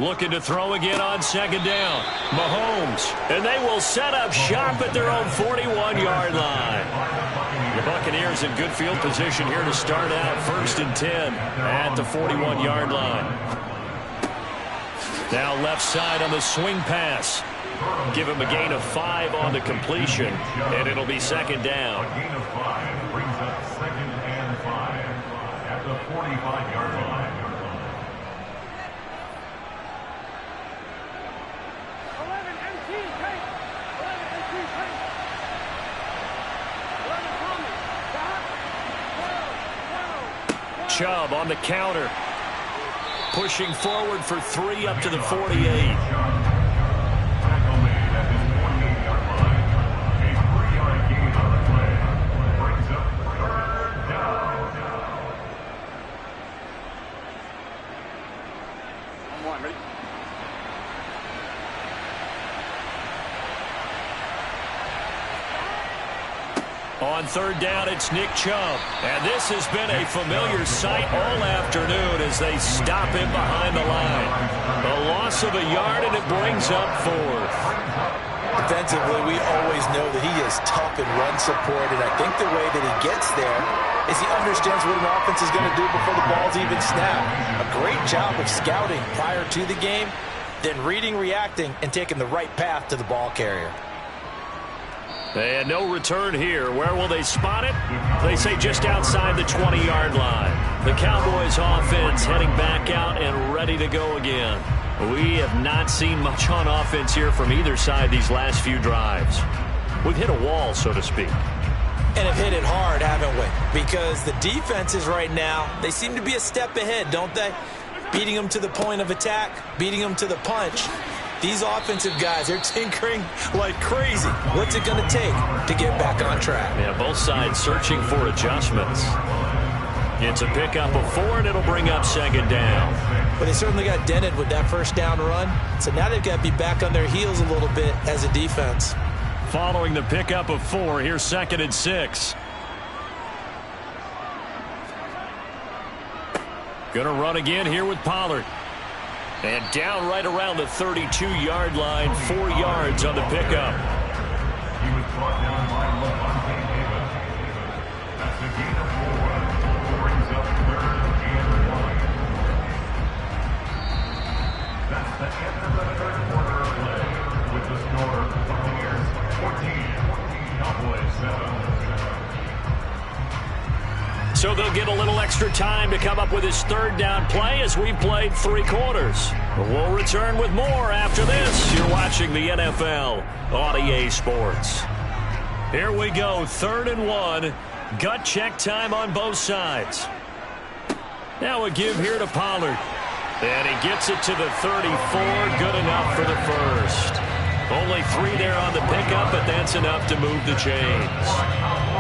Looking to throw again on 2nd down. Mahomes. And they will set up shop at their own 41-yard line. The Buccaneers in good field position here to start out 1st and 10 at the 41-yard line. Now left side on the swing pass. Give him a gain of 5 on the completion, and it'll be 2nd down. A gain of 5 brings up 2nd and 5 at the 45-yard line. Chubb on the counter. Pushing forward for 3 up to the 48. On 3rd down, it's Nick Chubb. And this has been a familiar sight all afternoon as they stop him behind the line. A loss of a yard, and it brings up 4th. Offensively, we always know that he is tough in run support, and I think the way that he gets there is he understands what an offense is going to do before the ball's even snapped. A great job of scouting prior to the game, then reading, reacting, and taking the right path to the ball carrier. And no return here. Where will they spot it? They say just outside the 20-yard line. The Cowboys offense heading back out and ready to go again. We have not seen much on offense here from either side these last few drives. We've hit a wall, so to speak. And have hit it hard, haven't we? Because the defenses right now, they seem to be a step ahead, don't they? Beating them to the point of attack, beating them to the punch. These offensive guys, they're tinkering like crazy. What's it going to take to get back on track? Yeah, both sides searching for adjustments. It's a pickup of 4, and it'll bring up second down. But they certainly got dented with that first down run. So now they've got to be back on their heels a little bit as a defense. Following the pickup of 4, here's 2nd and 6. Going to run again here with Pollard. And down right around the 32-yard line, 4 yards on the pickup. He was brought down by Levante Davis. That's a gain of 4. Brings up 3rd and 1. That's the end of the third quarter of play. With the score, Buccaneers 14, Cowboys 7. So they'll get a little extra time to come up with his 3rd down play as we've played 3 quarters. We'll return with more after this. You're watching the NFL on EA Sports. Here we go, 3rd and 1. Gut check time on both sides. Now a give here to Pollard. And he gets it to the 34. Good enough for the first. Only 3 there on the pickup, but that's enough to move the chains.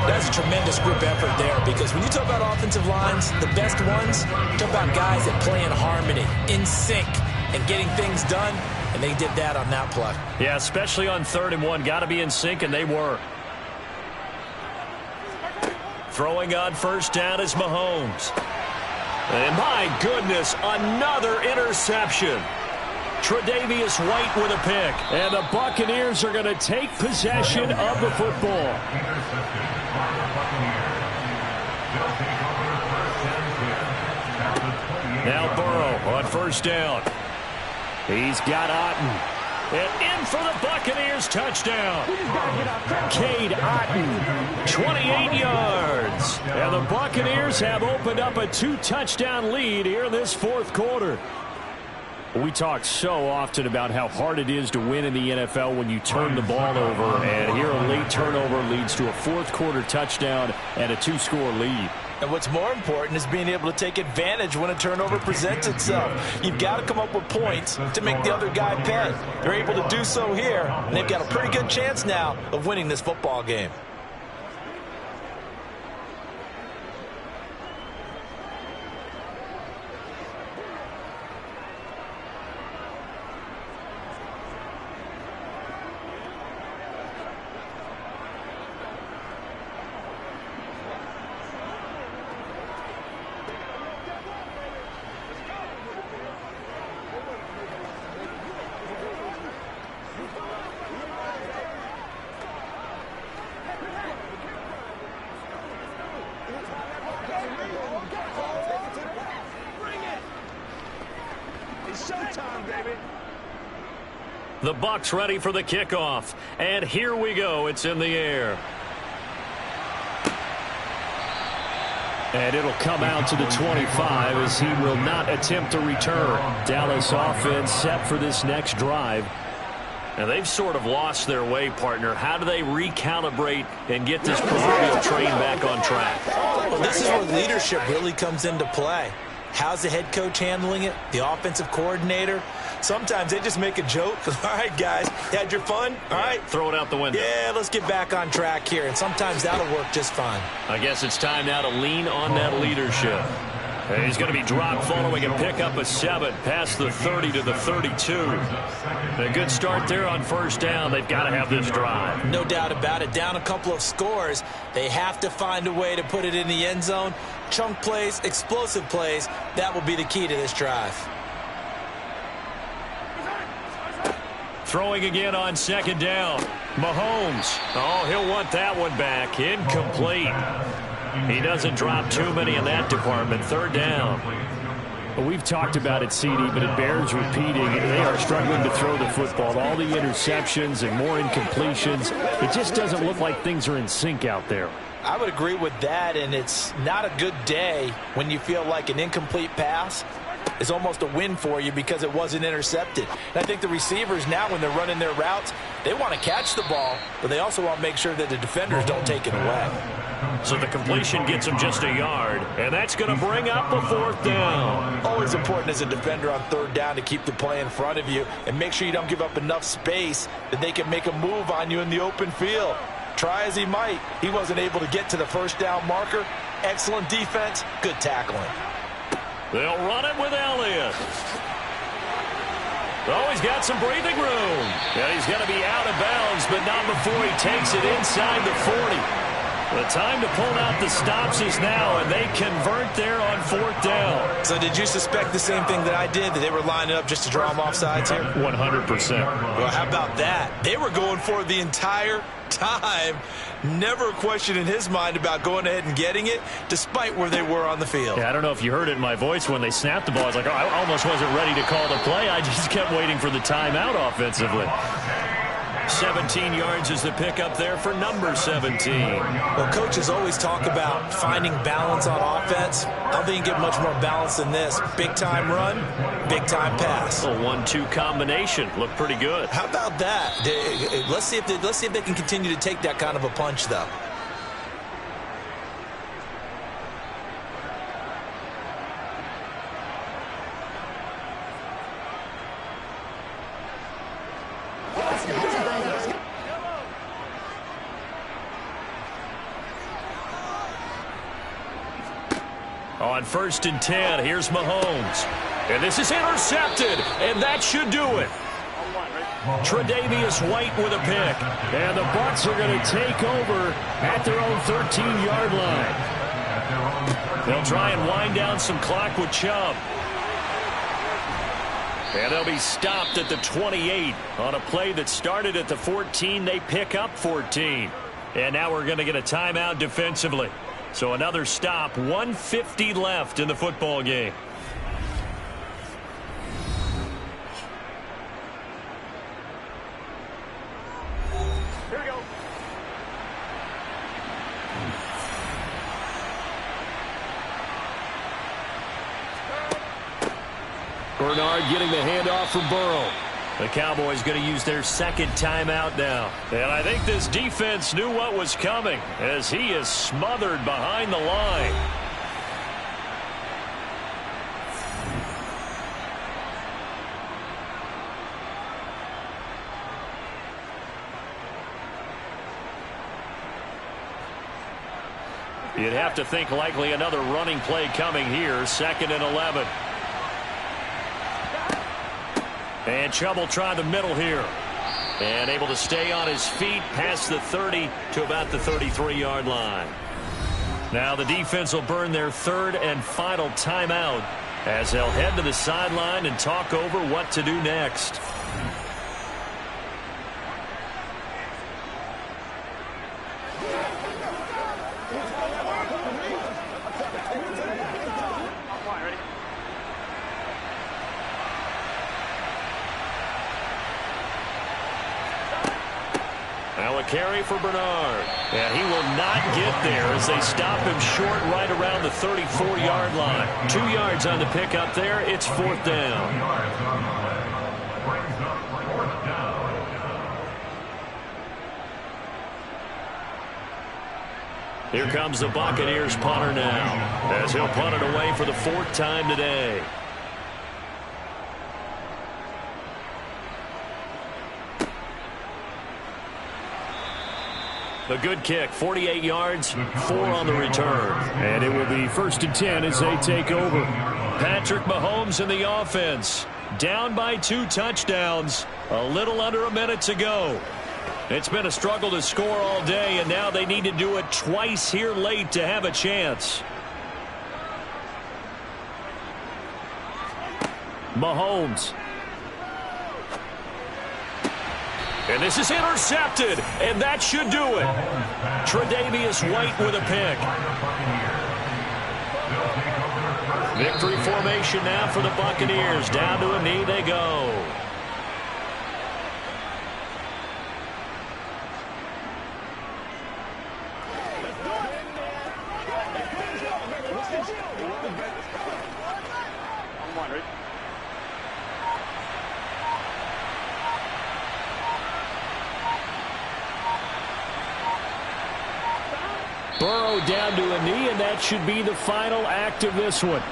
That's a tremendous group effort there, because when you talk about offensive lines, the best ones, talk about guys that play in harmony, in sync, and getting things done, and they did that on that play. Yeah, especially on 3rd and 1. Got to be in sync, and they were. Throwing on first down is Mahomes. And my goodness, another interception. Tre'Davious White with a pick. And the Buccaneers are going to take possession of the football. Now Burrow on first down. He's got Otten. And in for the Buccaneers touchdown. Cade Otten, 28 yards. And the Buccaneers have opened up a 2-touchdown lead here in this 4th quarter. We talk so often about how hard it is to win in the NFL when you turn the ball over, and here a late turnover leads to a 4th quarter touchdown and a 2-score lead. And what's more important is being able to take advantage when a turnover presents itself. You've got to come up with points to make the other guy pay. They're able to do so here, and they've got a pretty good chance now of winning this football game. The Bucs ready for the kickoff. And here we go. It's in the air. And it'll come out to the 25 as he will not attempt to return. Dallas offense set for this next drive. And they've sort of lost their way, partner. How do they recalibrate and get this proverbial train back on track? Well, this is where leadership really comes into play. How's the head coach handling it? The offensive coordinator? Sometimes they just make a joke. All right, guys, you had your fun? All right. Throw it out the window. Yeah, let's get back on track here. And sometimes that'll work just fine. I guess it's time now to lean on that leadership. And he's going to be dropped following a pickup of 7 past the 30 to the 32. A good start there on first down. They've got to have this drive. No doubt about it. Down a couple of scores. They have to find a way to put it in the end zone. Chunk plays, explosive plays. That will be the key to this drive. throwing again on second down. Mahomes. Oh, he'll want that one back. Incomplete. He doesn't drop too many in that department. Third down. Well, we've talked about it, CD, but it bears repeating. They are struggling to throw the football. All the interceptions and more incompletions. It just doesn't look like things are in sync out there. I would agree with that, and it's not a good day when you feel like an incomplete pass is almost a win for you because it wasn't intercepted. And I think the receivers now, when they're running their routes, they want to catch the ball, but they also want to make sure that the defenders don't take it away. So the completion gets him just a yard, and that's going to bring up a fourth down. Always important as a defender on third down to keep the play in front of you and make sure you don't give up enough space that they can make a move on you in the open field. Try as he might, he wasn't able to get to the first down marker. Excellent defense, good tackling. They'll run it with Elliott. Oh, he's got some breathing room. Yeah, he's going to be out of bounds, but not before he takes it inside the 40. The time to pull out the stops is now, and they convert there on fourth down. So did you suspect the same thing that I did, that they were lining up just to draw them off sides here? 100%. Well, how about that? They were going for it the entire time. Never a question in his mind about going ahead and getting it, despite where they were on the field. Yeah, I don't know if you heard it in my voice when they snapped the ball. I was like, oh, I almost wasn't ready to call the play. I just kept waiting for the timeout offensively. 17 yards is the pickup there for number 17. Well, coaches always talk about finding balance on offense. I don't think you get much more balance than this. Big-time run, big-time pass. A 1-2 combination. Looked pretty good. How about that? Let's see if they can continue to take that kind of a punch, though. On 1st and 10, here's Mahomes. And this is intercepted, and that should do it. Tre'Davious White with a pick. And the Bucs are going to take over at their own 13-yard line. They'll try and wind down some clock with Chubb. And they'll be stopped at the 28. On a play that started at the 14, they pick up 14. And now we're going to get a timeout defensively. So another stop, 1:50 left in the football game. Here we go. Bernard getting the handoff from Burrow. The Cowboys going to use their second timeout now. And I think this defense knew what was coming as he is smothered behind the line. You'd have to think likely another running play coming here. 2nd and 11. And Chubb will try the middle here. And able to stay on his feet past the 30 to about the 33-yard line. Now the defense will burn their 3rd and final timeout as they'll head to the sideline and talk over what to do next. Now a carry for Bernard. And he will not get there as they stop him short right around the 34-yard line. 2 yards on the pickup there. It's 4th down. Here comes the Buccaneers punter now as he'll punt it away for the 4th time today. A good kick, 48 yards, 4 on the return. And it will be 1st and 10 as they take over. Patrick Mahomes in the offense. Down by 2 touchdowns. A little under a minute to go. It's been a struggle to score all day, and now they need to do it twice here late to have a chance. Mahomes. And this is intercepted, and that should do it. Tre'Davious White with a pick. Victory formation now for the Buccaneers. Down to a knee they go. Burrow down to a knee, and that should be the final act of this one.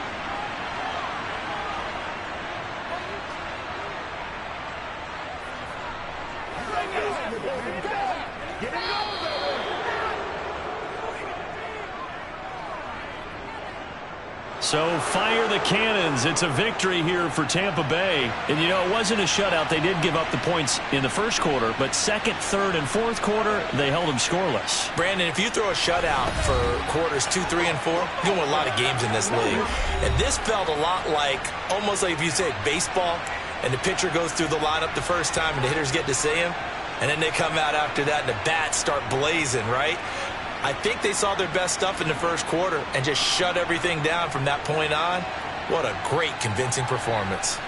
So fire the cannons. It's a victory here for Tampa Bay. And, you know, it wasn't a shutout. They did give up the points in the first quarter, but second, third, and fourth quarter, they held them scoreless. Brandon, if you throw a shutout for quarters 2, 3, and 4, you win a lot of games in this league. And this felt a lot like, almost like if you say baseball, and the pitcher goes through the lineup the first time and the hitters get to see him, and then they come out after that and the bats start blazing, right? I think they saw their best stuff in the first quarter and just shut everything down from that point on. What a great, convincing performance.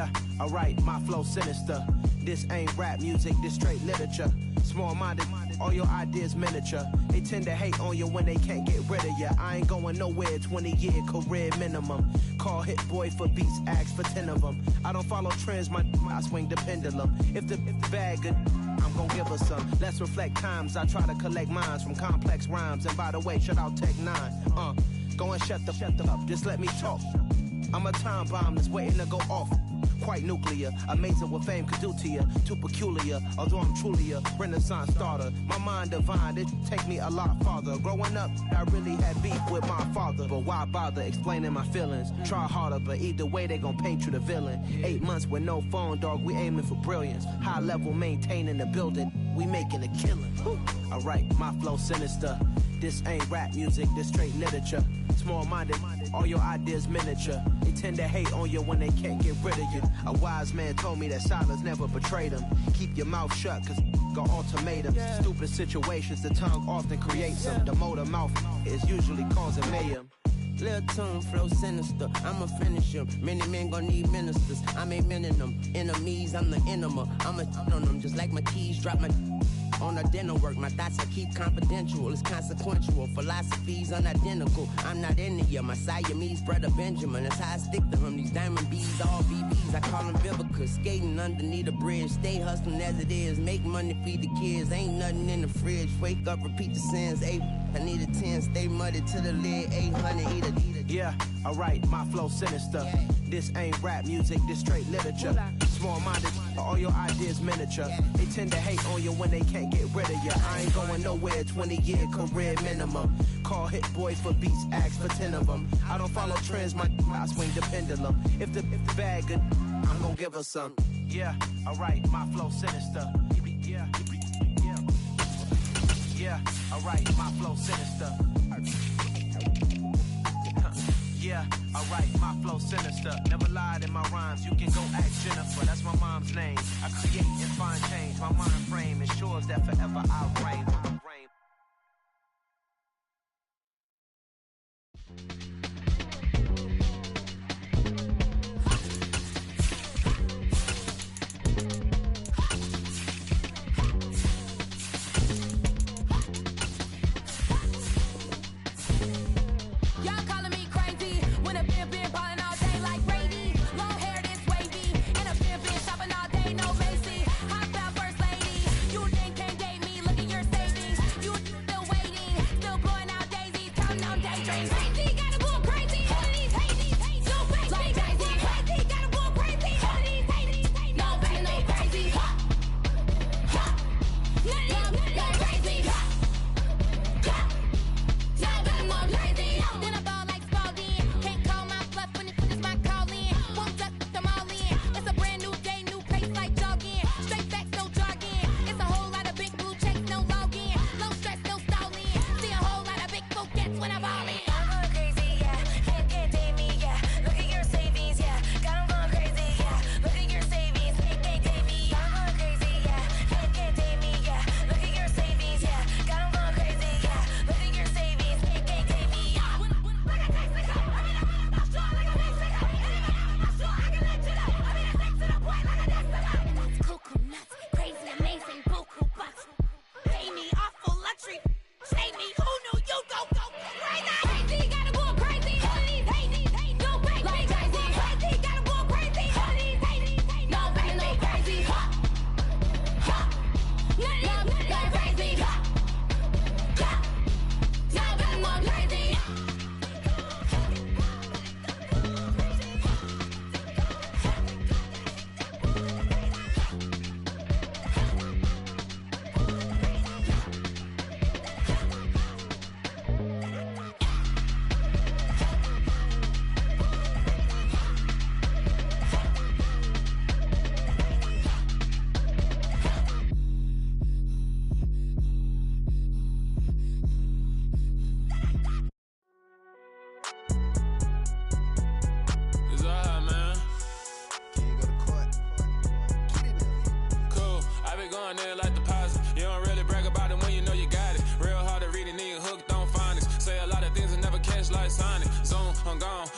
Yeah, alright, my flow sinister. This ain't rap music, this straight literature. Small-minded, all your ideas miniature. They tend to hate on you when they can't get rid of you. I ain't going nowhere, 20-year career minimum. Call Hit Boy for beats, ask for 10 of them. I don't follow trends, I swing the pendulum. If the bag good, I'm gon' give her some. Let's reflect times, I try to collect minds from complex rhymes. And by the way, shout out Tech 9. Go and shut the up, just let me talk. I'm a time bomb that's waiting to go off. Quite nuclear, amazing what fame could do to you. Too peculiar, although I'm truly a renaissance starter. My mind divine, it take me a lot farther. Growing up, I really had beef with my father. But why bother explaining my feelings? Try harder, but either way they gon' paint you the villain. 8 months with no phone, dog, we aiming for brilliance. High level maintaining the building, we making a killing. Alright, my flow sinister. This ain't rap music, this straight literature. Small-minded, all your ideas miniature. They tend to hate on you when they can't get rid of you. A wise man told me that silence never betrayed him. Keep your mouth shut, cause got ultimatums. Stupid situations, the tongue often creates them. The motor mouth is usually causing mayhem. Lil' tune, flow sinister, I'ma finish him. Many men gon' need ministers, I'm a men in them. Enemies, I'm the enema. I'ma on them, just like my keys, drop my on the dinner work. My thoughts I keep confidential, it's consequential. Philosophies unidentical, I'm not into you. My Siamese brother Benjamin, that's how I stick to him. These diamond bees, all BBs, I call them Vivica. Skating underneath a bridge, stay hustling as it is. Make money, feed the kids, ain't nothing in the fridge. Wake up, repeat the sins, I need a 10, stay muddy to the lid, 800, eat a. Yeah, alright, my flow sinister. This ain't rap music, this straight literature. Small-minded, all your ideas miniature. They tend to hate on you when they can't get rid of you. I ain't going nowhere, 20-year career minimum. Call Hit Boy for beats, ask for 10 of them. I don't follow trends, I swing the pendulum. If the bag good, I'm gon' give her some. Yeah, alright, my flow sinister. Yeah, alright, my flow sinister. Yeah, alright, my flow sinister. Never lied in my rhymes, you can go ask Jennifer. That's my mom's name. I create and find change. My mind frame ensures that forever I'll reign.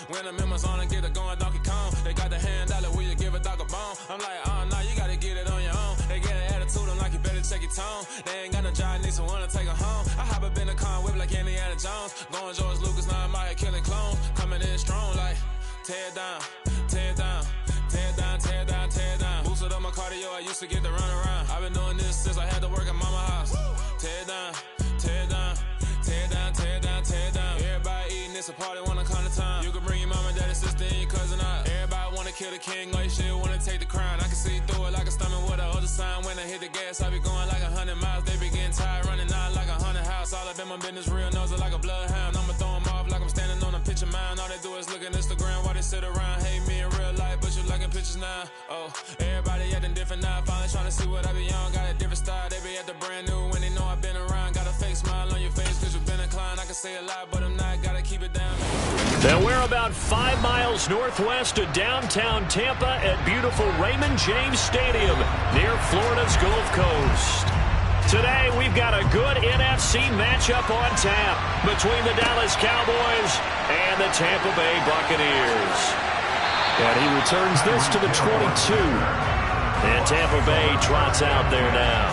When the members on and get it going Donkey Kong, they got the hand dollar, will you give a dog a Nike tone. They ain't got no job, need someone to take her home. I hop up in the car, whip like Indiana Jones. Going George Lucas, now I'm out here killing clones. Coming in strong like, tear it down, tear it down. Tear it down, tear it down, tear it down. Boosted up my cardio, I used to get to run around. I've been doing this since I had to work at mama house. Tear it down, tear it down, tear it down, tear it down, tear it down. Everybody eating, it's a party, wanna come to time. You can bring your mama, daddy, sister, and your cousin out. Everybody wanna kill the king, like shit, wanna take the crown. I can see through it like a stomach with a other sign. When I hit the gas, I be going like 100 miles. They be getting tired, running out like 100 house. All up in my business, real nose like a bloodhound. I'ma throw 'em off like I'm standing on a picture mound. All they do is look at Instagram while they sit around. Hate me in real life, but you liking pictures now. Oh, everybody acting different now. Finally trying to see what I be on. Got a different style, they be at the brand new when they know I've been around. Got a fake smile on your face cause you've been inclined. I can say a lot, but I'm not. Gotta keep it down. Now we're about 5 miles northwest of downtown Tampa at beautiful Raymond James Stadium near Florida's Gulf Coast. Today we've got a good NFC matchup on tap between the Dallas Cowboys and the Tampa Bay Buccaneers. And he returns this to the 22. And Tampa Bay trots out there now.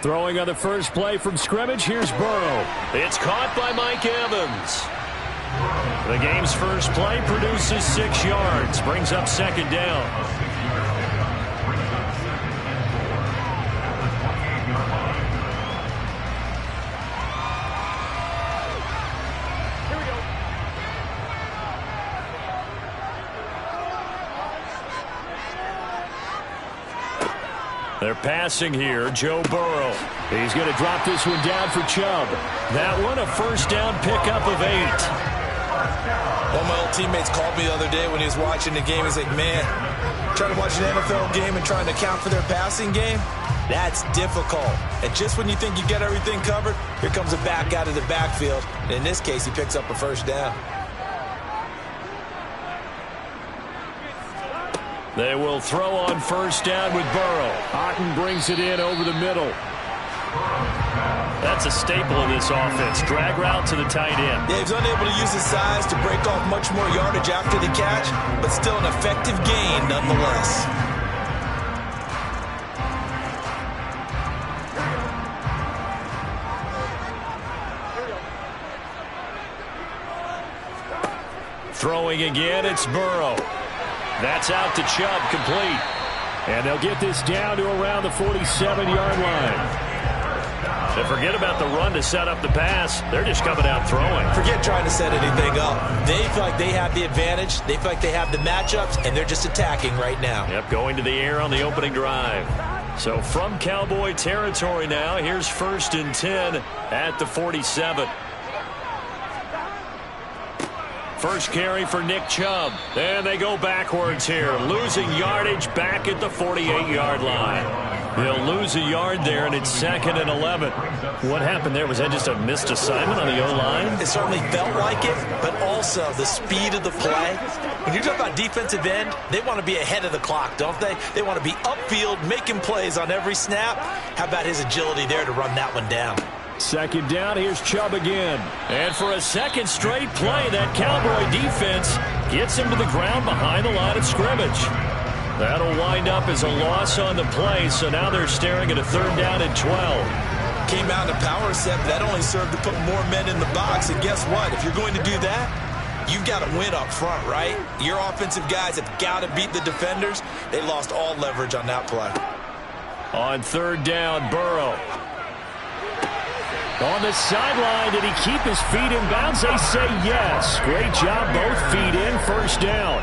Throwing on the first play from scrimmage, here's Burrow. It's caught by Mike Evans. The game's first play produces 6 yards, brings up second down. They're passing here, Joe Burrow. He's going to drop this one down for Chubb. That one a first down pickup of 8. One of my old teammates called me the other day when he was watching the game. He's like, man, trying to watch an NFL game and trying to account for their passing game, that's difficult. And just when you think you get everything covered, here comes a back out of the backfield. And in this case, he picks up a first down. They will throw on first down with Burrow. Otten brings it in over the middle. That's a staple of this offense. Drag route to the tight end. Yeah, he's unable to use his size to break off much more yardage after the catch, but still an effective gain nonetheless. Throwing again, it's Burrow. That's out to Chubb, complete. And they'll get this down to around the 47-yard line. And forget about the run to set up the pass. They're just coming out throwing. Forget trying to set anything up. They feel like they have the advantage. They feel like they have the matchups, and they're just attacking right now. Yep, going to the air on the opening drive. So from Cowboy territory now, here's 1st and 10 at the 47. First carry for Nick Chubb. And they go backwards here, losing yardage back at the 48-yard line. They'll lose a yard there, and it's 2nd and 11. What happened there? Was that just a missed assignment on the O-line? It certainly felt like it, but also the speed of the play. When you talk about defensive end, they want to be ahead of the clock, don't they? They want to be upfield, making plays on every snap. How about his agility there to run that one down? Second down, here's Chubb again. And for a second straight play, that Cowboy defense gets him to the ground behind the line of scrimmage. That'll wind up as a loss on the play, so now they're staring at a 3rd down and 12. Came out in a power set, but that only served to put more men in the box. And guess what? If you're going to do that, you've got to win up front, right? Your offensive guys have got to beat the defenders. They lost all leverage on that play. On 3rd down, Burrow. On the sideline, did he keep his feet in bounds? They say yes. Great job, both feet in, first down.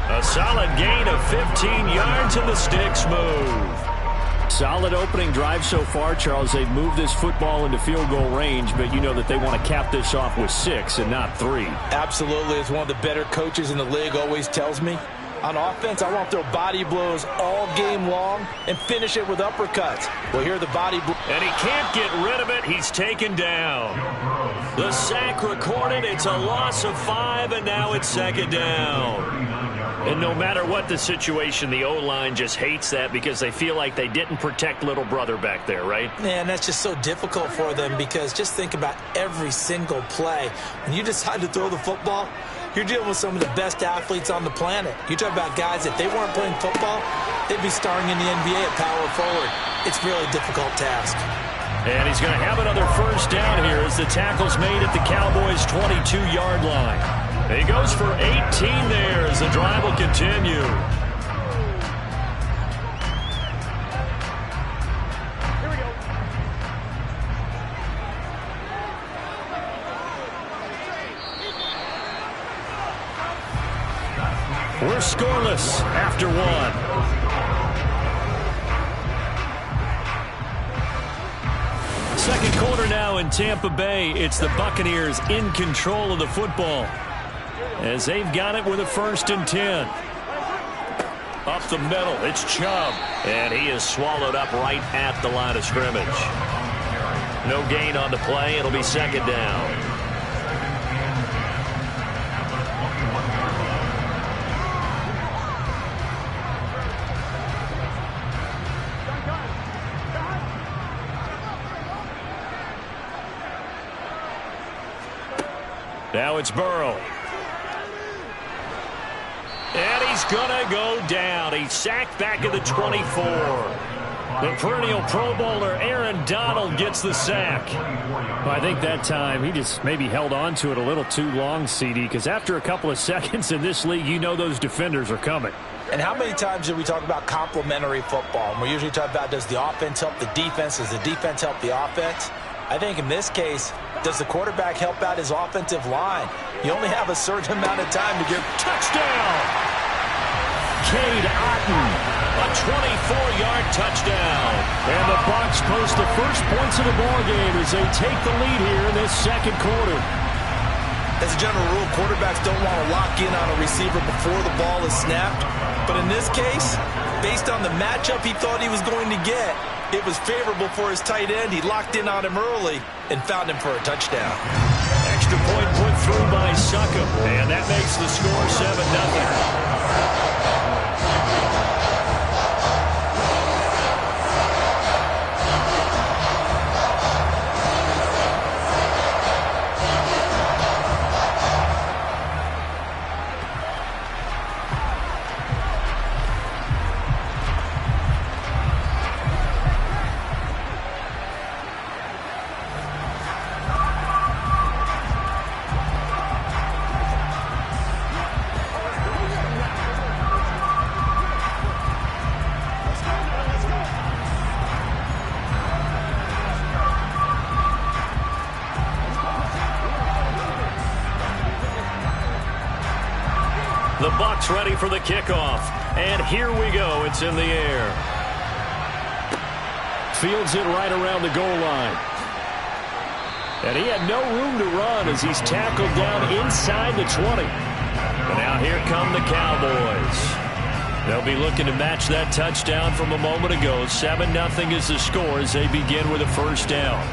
A solid gain of 15 yards, and the sticks move. Solid opening drive so far, Charles. They've moved this football into field goal range, but you know that they want to cap this off with 6 and not 3. Absolutely. As one of the better coaches in the league always tells me, on offense, I want to throw body blows all game long and finish it with uppercuts. Well, here are the body blows. And he can't get rid of it. He's taken down. The sack recorded. It's a loss of 5, and now it's 2nd down. And no matter what the situation, the O-line just hates that because they feel like they didn't protect little brother back there, right? Man, that's just so difficult for them because just think about every single play. When you decide to throw the football, you're dealing with some of the best athletes on the planet. You talk about guys, if they weren't playing football, they'd be starring in the NBA at power forward. It's a really difficult task. And he's going to have another first down here as the tackle's made at the Cowboys' 22-yard line. He goes for 18 there as the drive will continue. We're scoreless after one. Second quarter now in Tampa Bay. It's the Buccaneers in control of the football as they've got it with a 1st and 10. Up the middle, it's Chubb. And he is swallowed up right at the line of scrimmage. No gain on the play. It'll be 2nd down. Now it's Burrow. And he's going to go down. He's sacked back at the 24. The perennial Pro Bowler Aaron Donald gets the sack. Well, I think that time he just maybe held on to it a little too long, CD, because after a couple of seconds in this league, you know those defenders are coming. And how many times do we talk about complementary football? And we usually talk about, does the offense help the defense? Does the defense help the offense? I think in this case, does the quarterback help out his offensive line? You only have a certain amount of time to get touchdown. Cade Otton, a 24-yard touchdown. And the Bucs post the first points of the ballgame as they take the lead here in this second quarter. As a general rule, quarterbacks don't want to lock in on a receiver before the ball is snapped. But in this case, based on the matchup he thought he was going to get, it was favorable for his tight end. He locked in on him early and found him for a touchdown. Extra point put through by Succop, and that makes the score 7-0. The Bucs ready for the kickoff. And here we go. It's in the air. Fields it right around the goal line. And he had no room to run as he's tackled down inside the 20. And now here come the Cowboys. They'll be looking to match that touchdown from a moment ago. 7-0 is the score as they begin with a first down.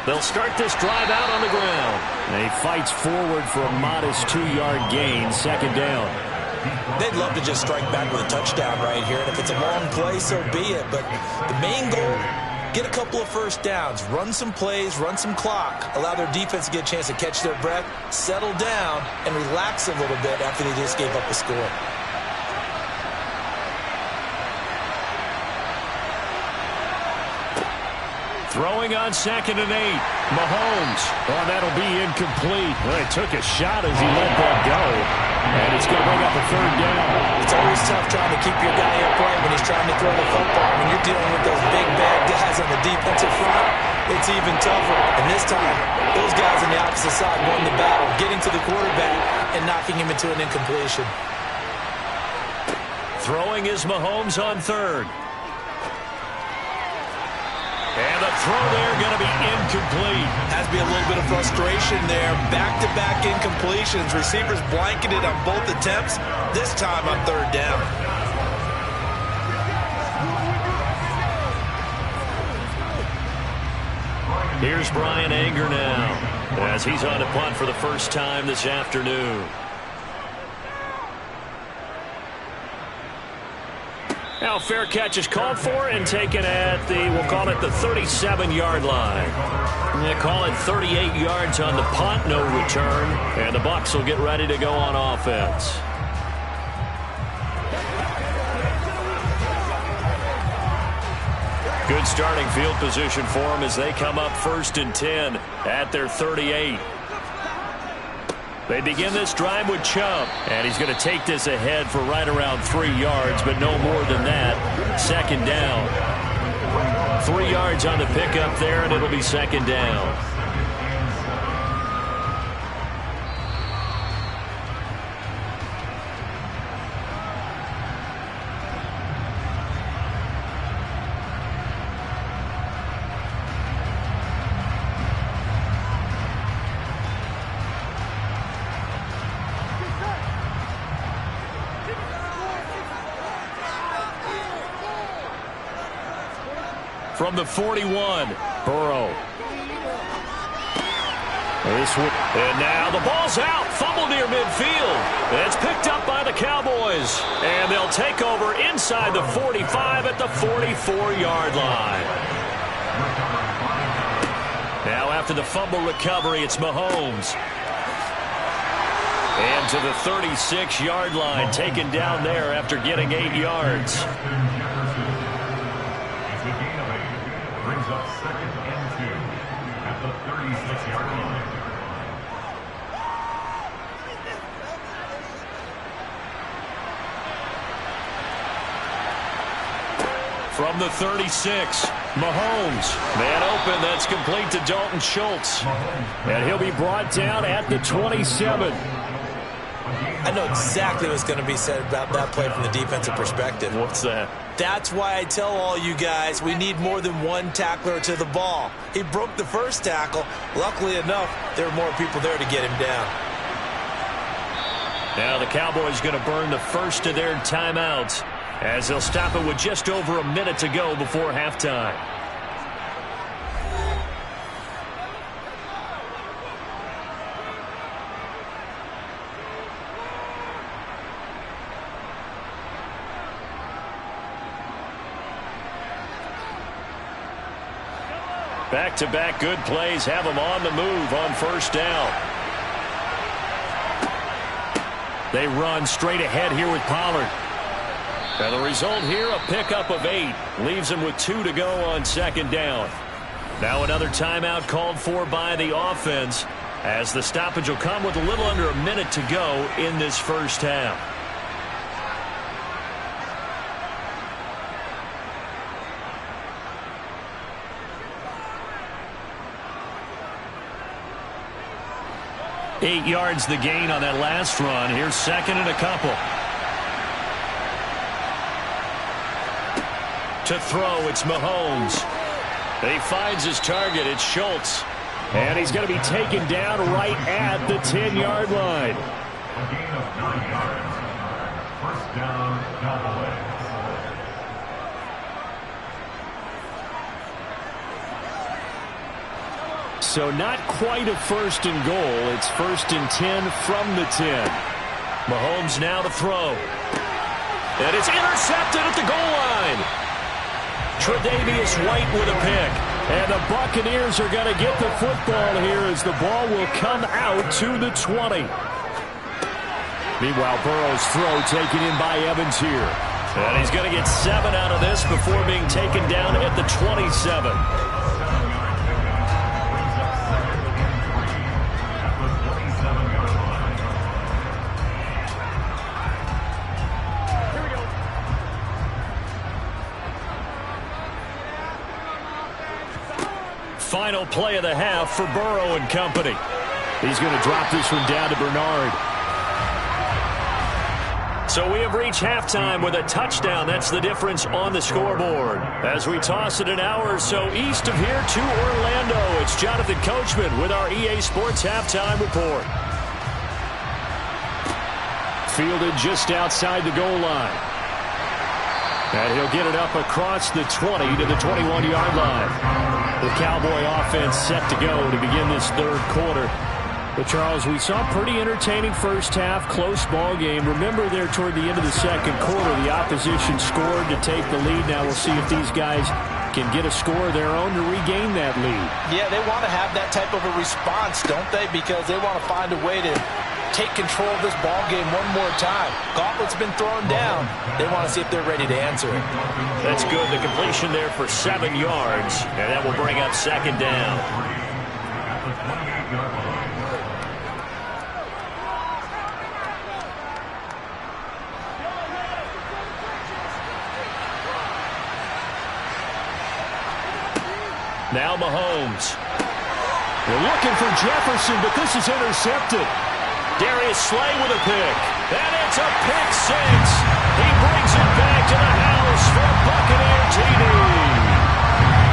They'll start this drive out on the ground. And he fights forward for a modest 2-yard gain, 2nd down. They'd love to just strike back with a touchdown right here. And if it's a long play, so be it. But the main goal, get a couple of first downs, run some plays, run some clock, allow their defense to get a chance to catch their breath, settle down, and relax a little bit after they just gave up a score. Throwing on 2nd and 8. Mahomes. Oh, that'll be incomplete. Well, he took a shot as he let that go. And it's going to bring up a 3rd down. It's always tough trying to keep your guy upright when he's trying to throw the football. When you're dealing with those big, bad guys on the defensive front, it's even tougher. And this time, those guys on the opposite side won the battle, getting to the quarterback and knocking him into an incompletion. Throwing is Mahomes on 3rd. And the throw there going to be incomplete. Has to be a little bit of frustration there. Back-to-back incompletions. Receivers blanketed on both attempts, this time on 3rd down. Here's Brian Anger now as he's on to punt for the first time this afternoon. Now fair catch is called for and taken at the, we'll call it the 37-yard line. They call it 38 yards on the punt, no return, and the Bucs will get ready to go on offense. Good starting field position for them as they come up 1st and 10 at their 38. They begin this drive with Chubb, and he's going to take this ahead for right around 3 yards, but no more than that. 2nd down. 3 yards on the pickup there, and it'll be 2nd down. From the 41, Burrow. And now the ball's out. Fumble near midfield. It's picked up by the Cowboys. And they'll take over inside the 45 at the 44-yard line. Now after the fumble recovery, it's Mahomes. And to the 36-yard line, taken down there after getting 8 yards. Brings up 2nd and 2 at the 36-yard line. From the 36, Mahomes. Man open, that's complete to Dalton Schultz. And he'll be brought down at the 27. I know exactly what's going to be said about that play from the defensive perspective. What's that? That's why I tell all you guys we need more than one tackler to the ball. He broke the first tackle. Luckily enough, there were more people there to get him down. Now the Cowboys going to burn the first of their timeouts as they'll stop it with just over a minute to go before halftime. Back-to-back good plays have them on the move on 1st down. They run straight ahead here with Pollard. And the result here, a pickup of 8. Leaves them with 2 to go on 2nd down. Now another timeout called for by the offense as the stoppage will come with a little under a minute to go in this first half. Eight yards the gain on that last run. Here's 2nd and a couple. To throw, it's Mahomes. He finds his target. It's Schultz. And he's going to be taken down right at the 10-yard line. A gain of 9 yards. 1st down, Cowboys. So not quite a 1st and goal. It's 1st and 10 from the 10. Mahomes now to throw. And it's intercepted at the goal line. Tre'Davious White with a pick. And the Buccaneers are going to get the football here as the ball will come out to the 20. Meanwhile, Burrow's throw taken in by Evans here. And he's going to get 7 out of this before being taken down at the 27. Final play of the half for Burrow and company. He's going to drop this one down to Bernard. So we have reached halftime with a touchdown. That's the difference on the scoreboard. As we toss it an hour or so east of here to Orlando, it's Jonathan Coachman with our EA Sports Halftime Report. Fielded just outside the goal line. And he'll get it up across the 20 to the 21-yard line. The Cowboy offense set to go to begin this third quarter. But, Charles, we saw a pretty entertaining first half, close ball game. Remember there toward the end of the second quarter, the opposition scored to take the lead. Now we'll see if these guys can get a score of their own to regain that lead. Yeah, they want to have that type of a response, don't they? Because they want to find a way to take control of this ball game one more time. Gauntlet's been thrown down. They want to see if they're ready to answer it. That's good. The completion there for 7 yards, and that will bring up second down. Now Mahomes. They're looking for Jefferson, but this is intercepted. Darius Slay with a pick. And it's a pick six. He brings it back to the house for a Buccaneer TD.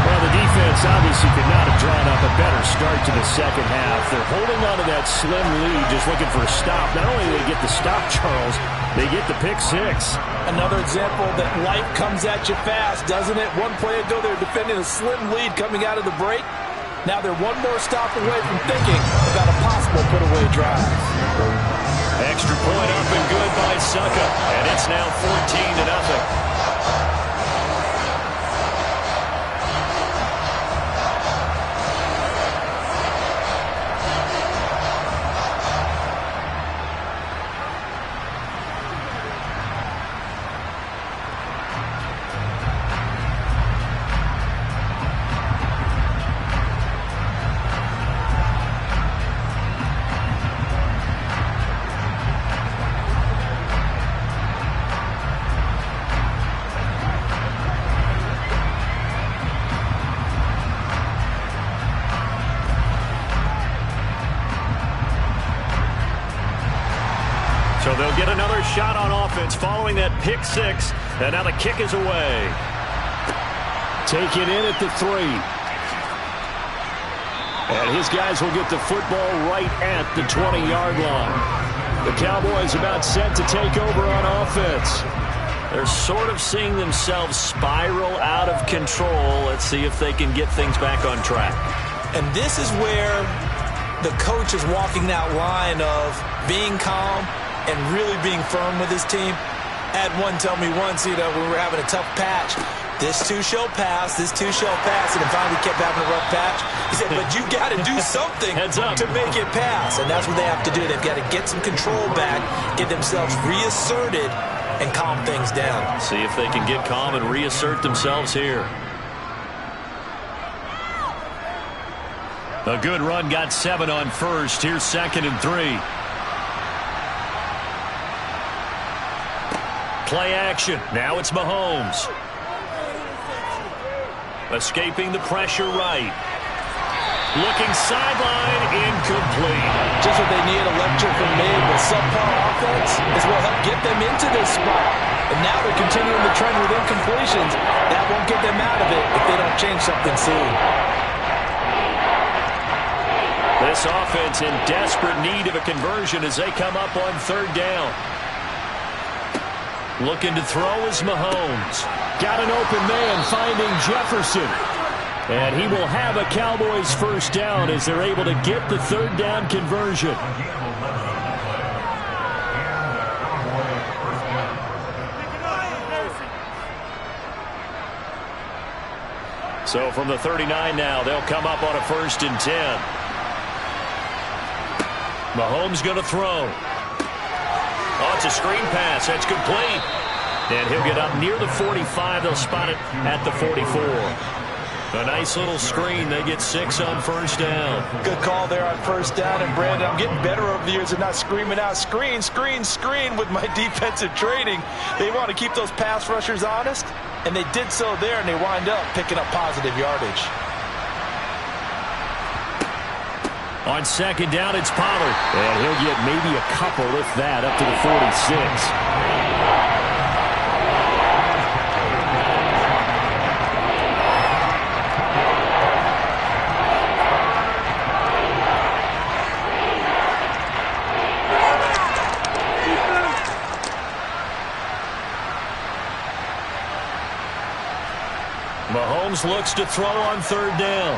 Well, the defense obviously could not have drawn up a better start to the second half. They're holding on to that slim lead, just looking for a stop. Not only do they get the stop, Charles, they get the pick six. Another example that life comes at you fast, doesn't it? One play ago, they were defending a slim lead coming out of the break. Now they're one more stop away from thinking about a possible put-away drive. Extra point up and good by Succa, and it's now 14-0. So they'll get another shot on offense following that pick six. And now the kick is away. Taken in at the 3. And his guys will get the football right at the 20-yard line. The Cowboys about set to take over on offense. They're sort of seeing themselves spiral out of control. Let's see if they can get things back on track. And this is where the coach is walking that line of being calm and really being firm with his team. Had one tell me once, when we were having a tough patch, this too shall pass, this too shall pass, and then finally kept having a rough patch. He said, but you got to do something to make it pass, and that's what they have to do. They've got to get some control back, get themselves reasserted, and calm things down. See if they can get calm and reassert themselves here. A good run, got 7 on first. Here's 2nd and 3. Play action. Now it's Mahomes. Escaping the pressure right. Looking sideline, incomplete. Just what they need, a lecture from me, but subpar offense is what helped get them into this spot. And now they're continuing the trend with incompletions. That won't get them out of it if they don't change something soon. This offense in desperate need of a conversion as they come up on 3rd down. Looking to throw is Mahomes. Got an open man finding Jefferson. And he will have a Cowboys first down as they're able to get the 3rd down conversion. So from the 39 now, they'll come up on a 1st and 10. Mahomes going to throw. Oh, it's a screen pass. That's complete. And he'll get up near the 45. They'll spot it at the 44. A nice little screen. They get 6 on 1st down. Good call there on 1st down. And, Brandon, I'm getting better over the years of not screaming out, screen, screen, screen with my defensive training. They want to keep those pass rushers honest, and they did so there, and they wind up picking up positive yardage. On 2nd down, it's Pollard. And he'll get maybe a couple, if that, up to the 46. Adams looks to throw on third down.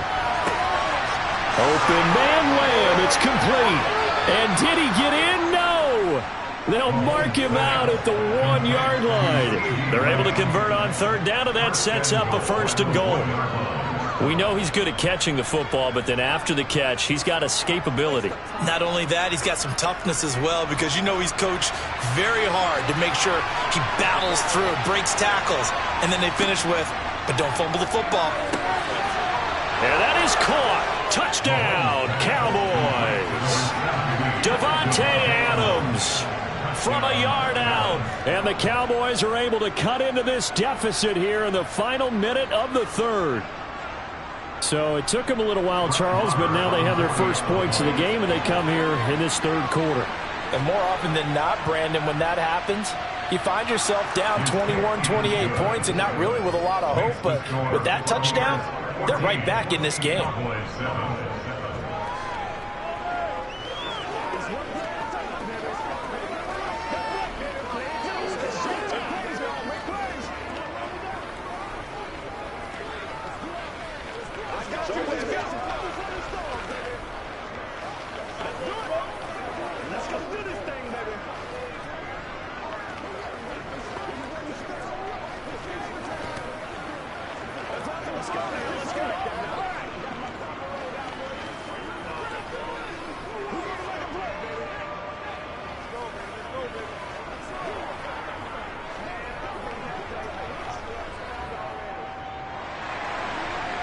Open man Lamb. It's complete. And did he get in? No. They'll mark him out at the 1-yard line. They're able to convert on third down, and that sets up a 1st and goal. We know he's good at catching the football, but then after the catch, he's got escapability. Not only that, he's got some toughness as well, because you know he's coached very hard to make sure he battles through, breaks tackles, and then they finish with, but don't fumble the football. And that is caught. Touchdown, Cowboys. Davante Adams from a yard out. And the Cowboys are able to cut into this deficit here in the final minute of the third. So it took them a little while, Charles, but now they have their first points of the game, and they come here in this third quarter. And more often than not, Brandon, when that happens, you find yourself down 21, 28 points, and not really with a lot of hope, but with that touchdown, they're right back in this game.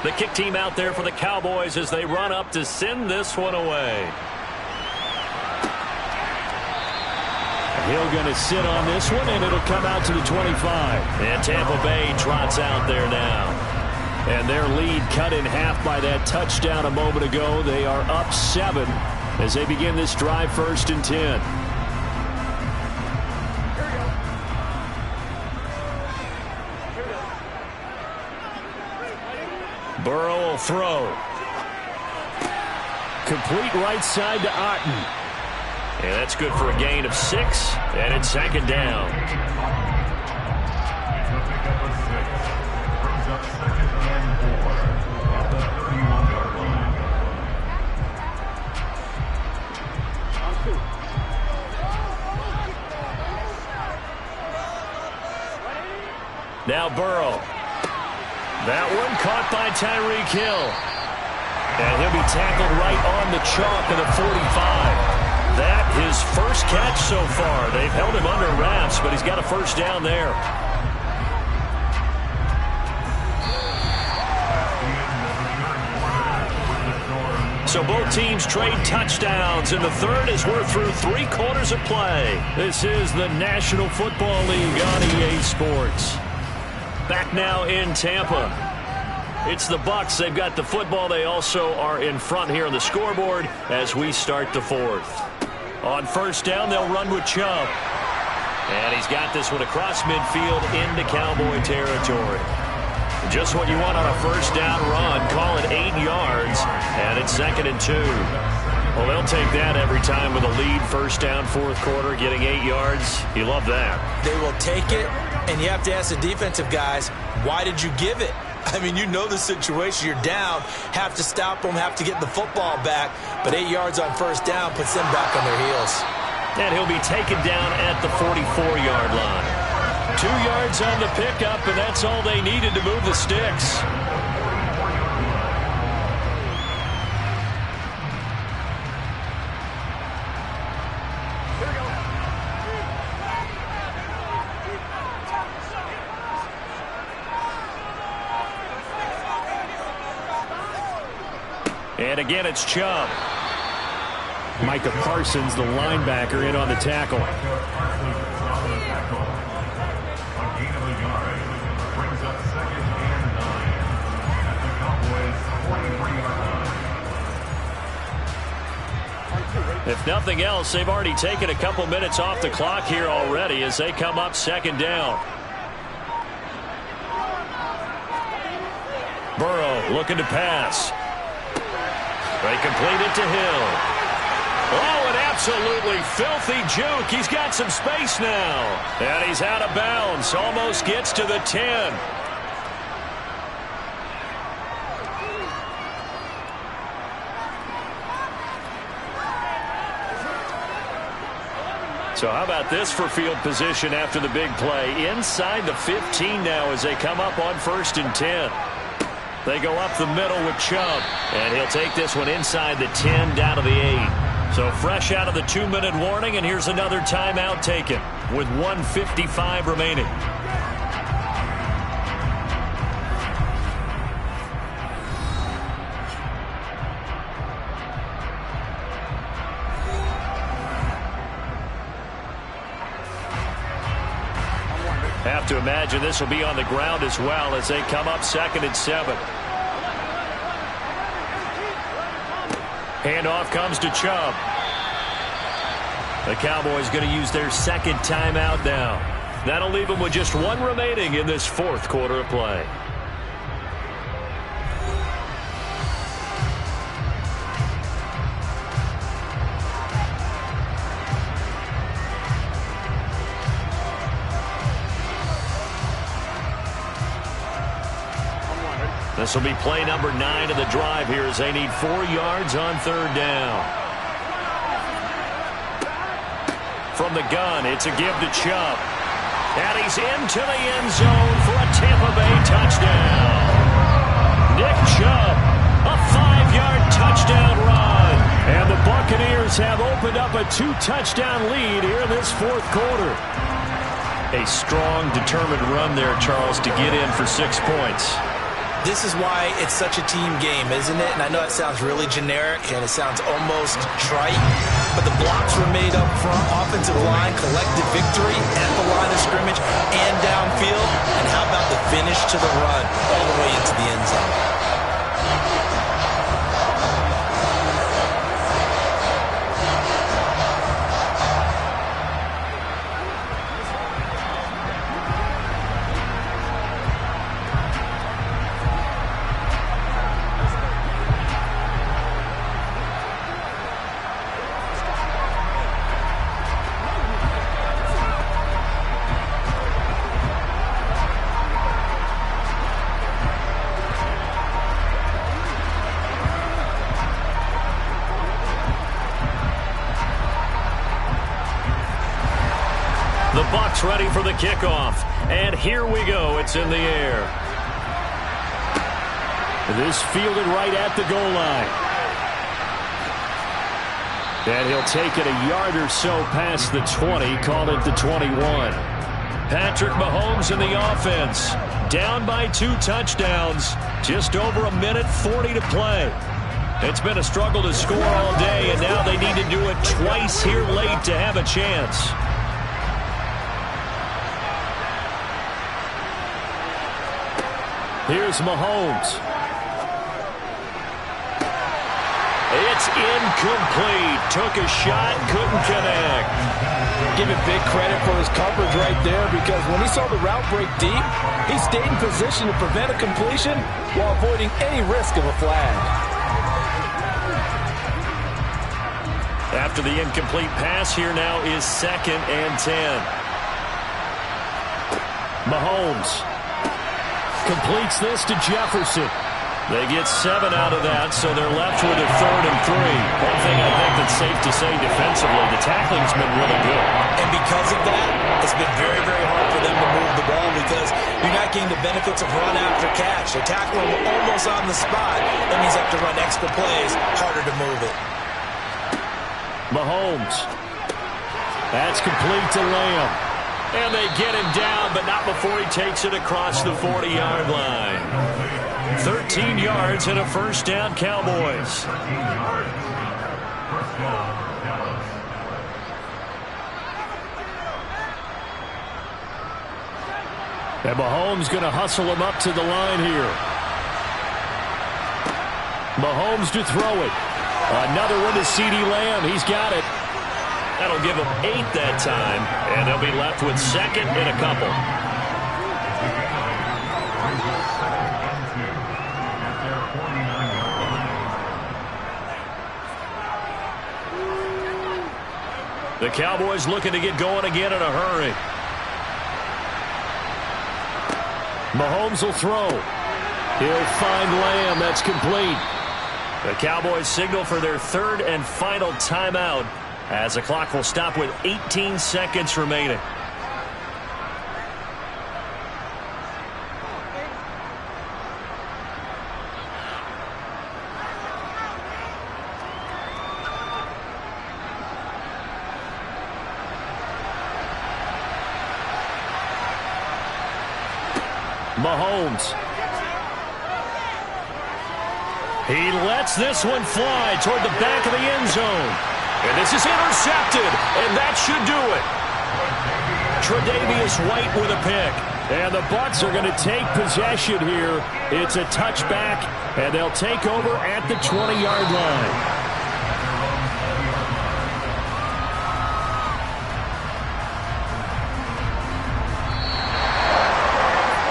The kick team out there for the Cowboys as they run up to send this one away. Hill going to sit on this one, and it'll come out to the 25. And Tampa Bay trots out there now. And their lead cut in half by that touchdown a moment ago. They are up 7 as they begin this drive, 1st and 10. Burrow will throw. Complete right side to Otten. And that's good for a gain of 6. And it's 2nd down. Now Burrow. That one caught by Tyreek Hill. And he'll be tackled right on the chalk of the 45. That his first catch so far. They've held him under wraps, but he's got a 1st down there. So both teams trade touchdowns, and the third as we're through 3 quarters of play. This is the National Football League on EA Sports. Back now in Tampa. It's the Bucs. They've got the football. They also are in front here on the scoreboard as we start the 4th. On 1st down, they'll run with Chubb. And he's got this one across midfield into Cowboy territory. Just what you want on a 1st down run. Call it 8 yards, and it's 2nd and 2. Well, they'll take that every time with a lead. 1st down, 4th quarter, getting 8 yards. You love that. They will take it, and you have to ask the defensive guys, why did you give it? I mean, you know the situation. You're down, have to stop them, have to get the football back. But 8 yards on 1st down puts them back on their heels. And he'll be taken down at the 44-yard line. 2 yards on the pickup, and that's all they needed to move the sticks. And again, it's Chubb. Micah Parsons, the linebacker, in on the tackle. If nothing else, they've already taken a couple minutes off the clock here already as they come up 2nd down. Burrow looking to pass. They complete it to Hill. Oh, an absolutely filthy juke. He's got some space now. And he's out of bounds. Almost gets to the 10. So how about this for field position after the big play? Inside the 15 now as they come up on 1st and 10. They go up the middle with Chubb, and he'll take this one inside the 10 down to the 8. So fresh out of the 2-minute warning, and here's another timeout taken with 1:55 remaining. Have to imagine this will be on the ground as well as they come up 2nd and 7. Handoff comes to Chubb. The Cowboys going to use their 2nd timeout now. That'll leave them with just 1 remaining in this 4th quarter of play. This will be play number 9 of the drive here as they need 4 yards on 3rd down. From the gun, it's a give to Chubb. And he's into the end zone for a Tampa Bay touchdown. Nick Chubb, a 5-yard touchdown run. And the Buccaneers have opened up a 2-touchdown lead here in this 4th quarter. A strong, determined run there, Charles, to get in for 6 points. This is why it's such a team game, isn't it? And I know it sounds really generic and it sounds almost trite, but the blocks were made up front, offensive line, collected victory at the line of scrimmage and downfield. And how about the finish to the run all the way into the end zone? Ready for the kickoff, and here we go. It's in the air. This fielded right at the goal line, and he'll take it a yard or so past the 20, call it the 21. Patrick Mahomes in the offense, down by 2 touchdowns, just over 1:40 to play. It's been a struggle to score all day, and now they need to do it twice here late to have a chance. Here's Mahomes. It's incomplete. Took a shot, couldn't connect. Give him big credit for his coverage right there, because when he saw the route break deep, he stayed in position to prevent a completion while avoiding any risk of a flag. After the incomplete pass, here now is 2nd and 10. Mahomes completes this to Jefferson. They get 7 out of that, so they're left with a 3rd and 3. One thing I think that's safe to say defensively, the tackling's been really good. And because of that, it's been very, very hard for them to move the ball because you're not getting the benefits of run after catch. They're tackling almost on the spot. That means they have to run extra plays, harder to move it. Mahomes. That's complete to Lamb. And they get him down, but not before he takes it across the 40-yard line. 13 yards and a 1st down, Cowboys. And Mahomes going to hustle him up to the line here. Mahomes to throw it. Another one to CeeDee Lamb. He's got it. That'll give them 8 that time, and they'll be left with 2nd and a couple. The Cowboys looking to get going again in a hurry. Mahomes will throw. He'll find Lamb. That's complete. The Cowboys signal for their 3rd and final timeout as the clock will stop with 18 seconds remaining. Mahomes. He lets this one fly toward the back of the end zone. And this is intercepted, and that should do it. Tre'Davious White with a pick. And the Bucs are going to take possession here. It's a touchback, and they'll take over at the 20-yard line.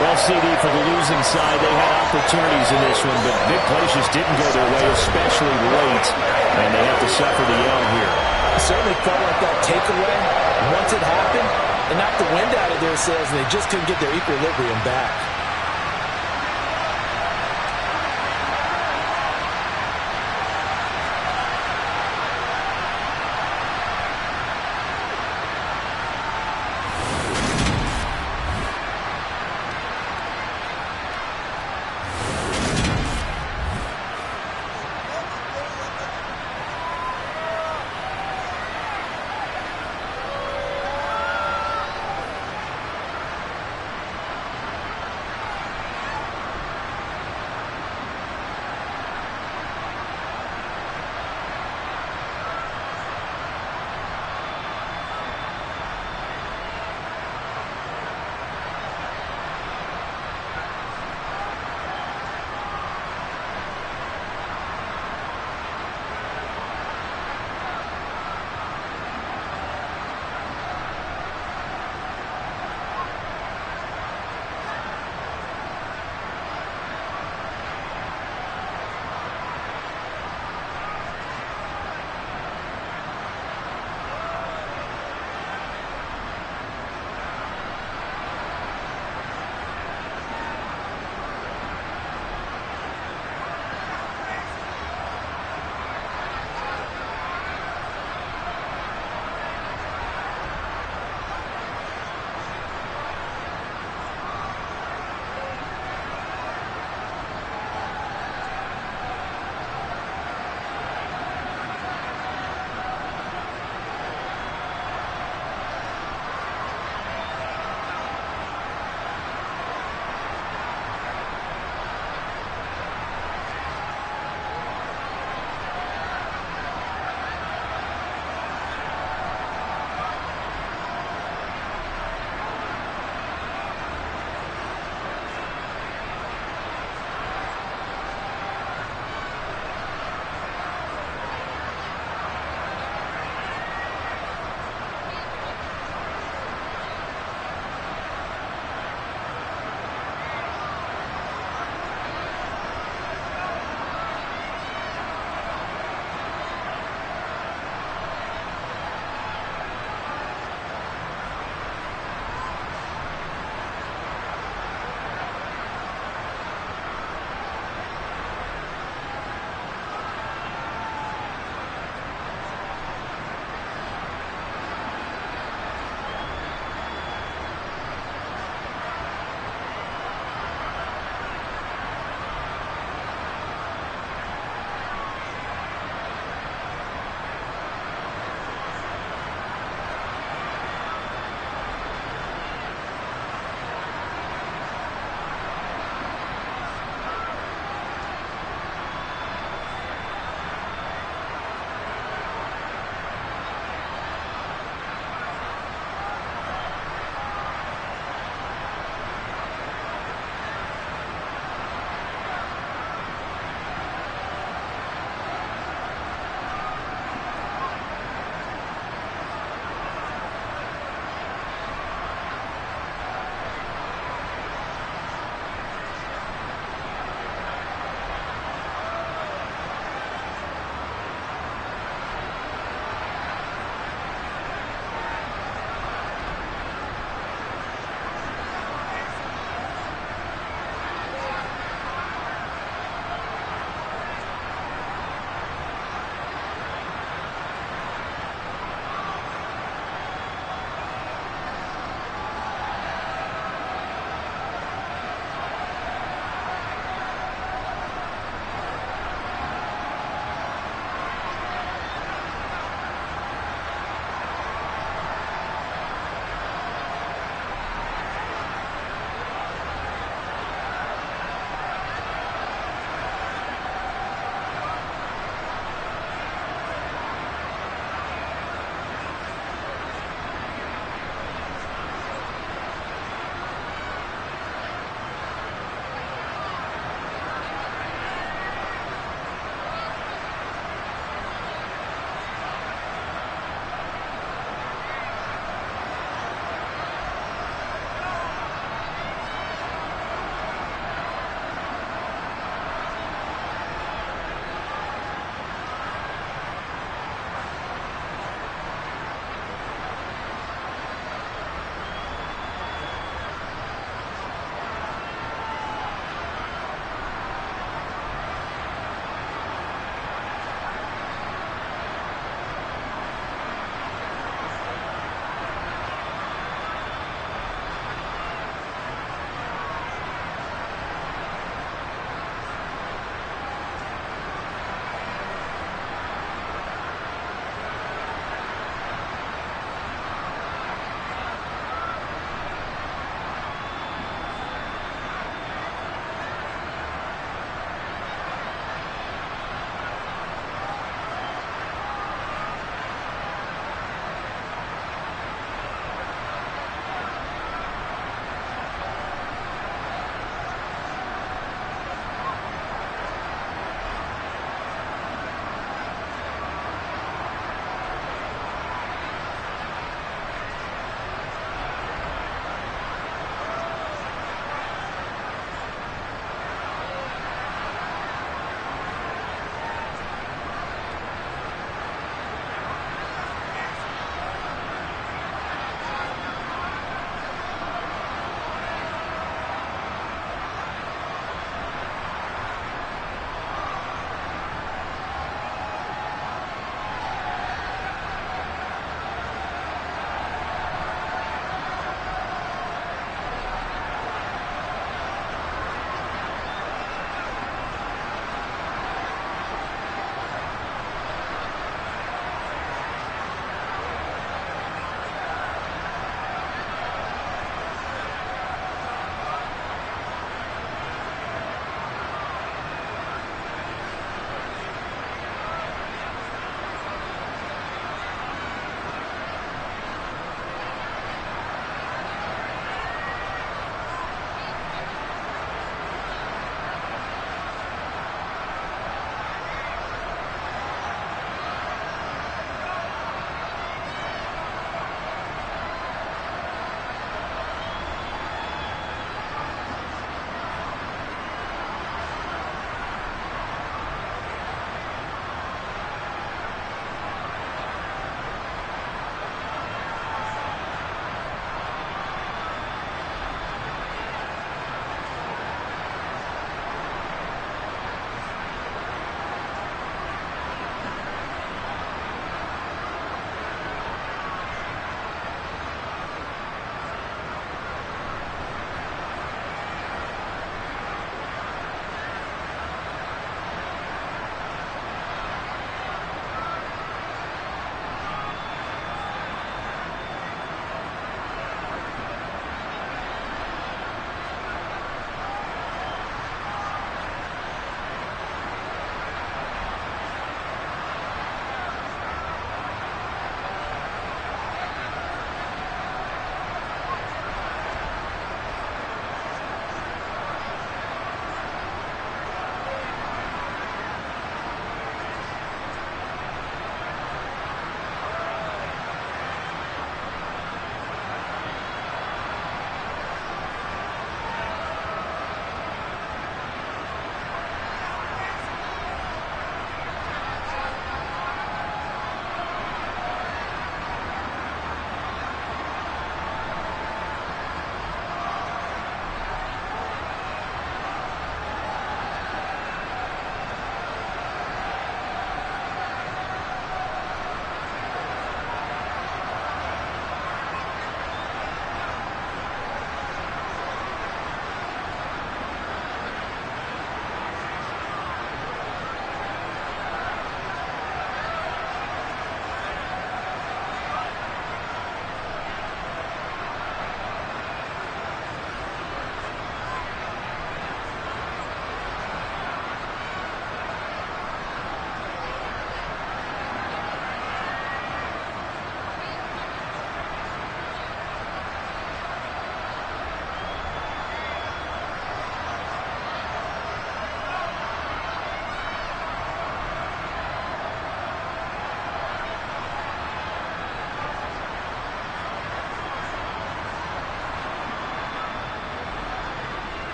Well, CD, for the losing side, they had opportunities in this one, but big plays just didn't go their way, especially late, and they have to suffer the L here. It certainly felt like that takeaway, once it happened, it knocked the wind out of their sails, and they just couldn't get their equilibrium back.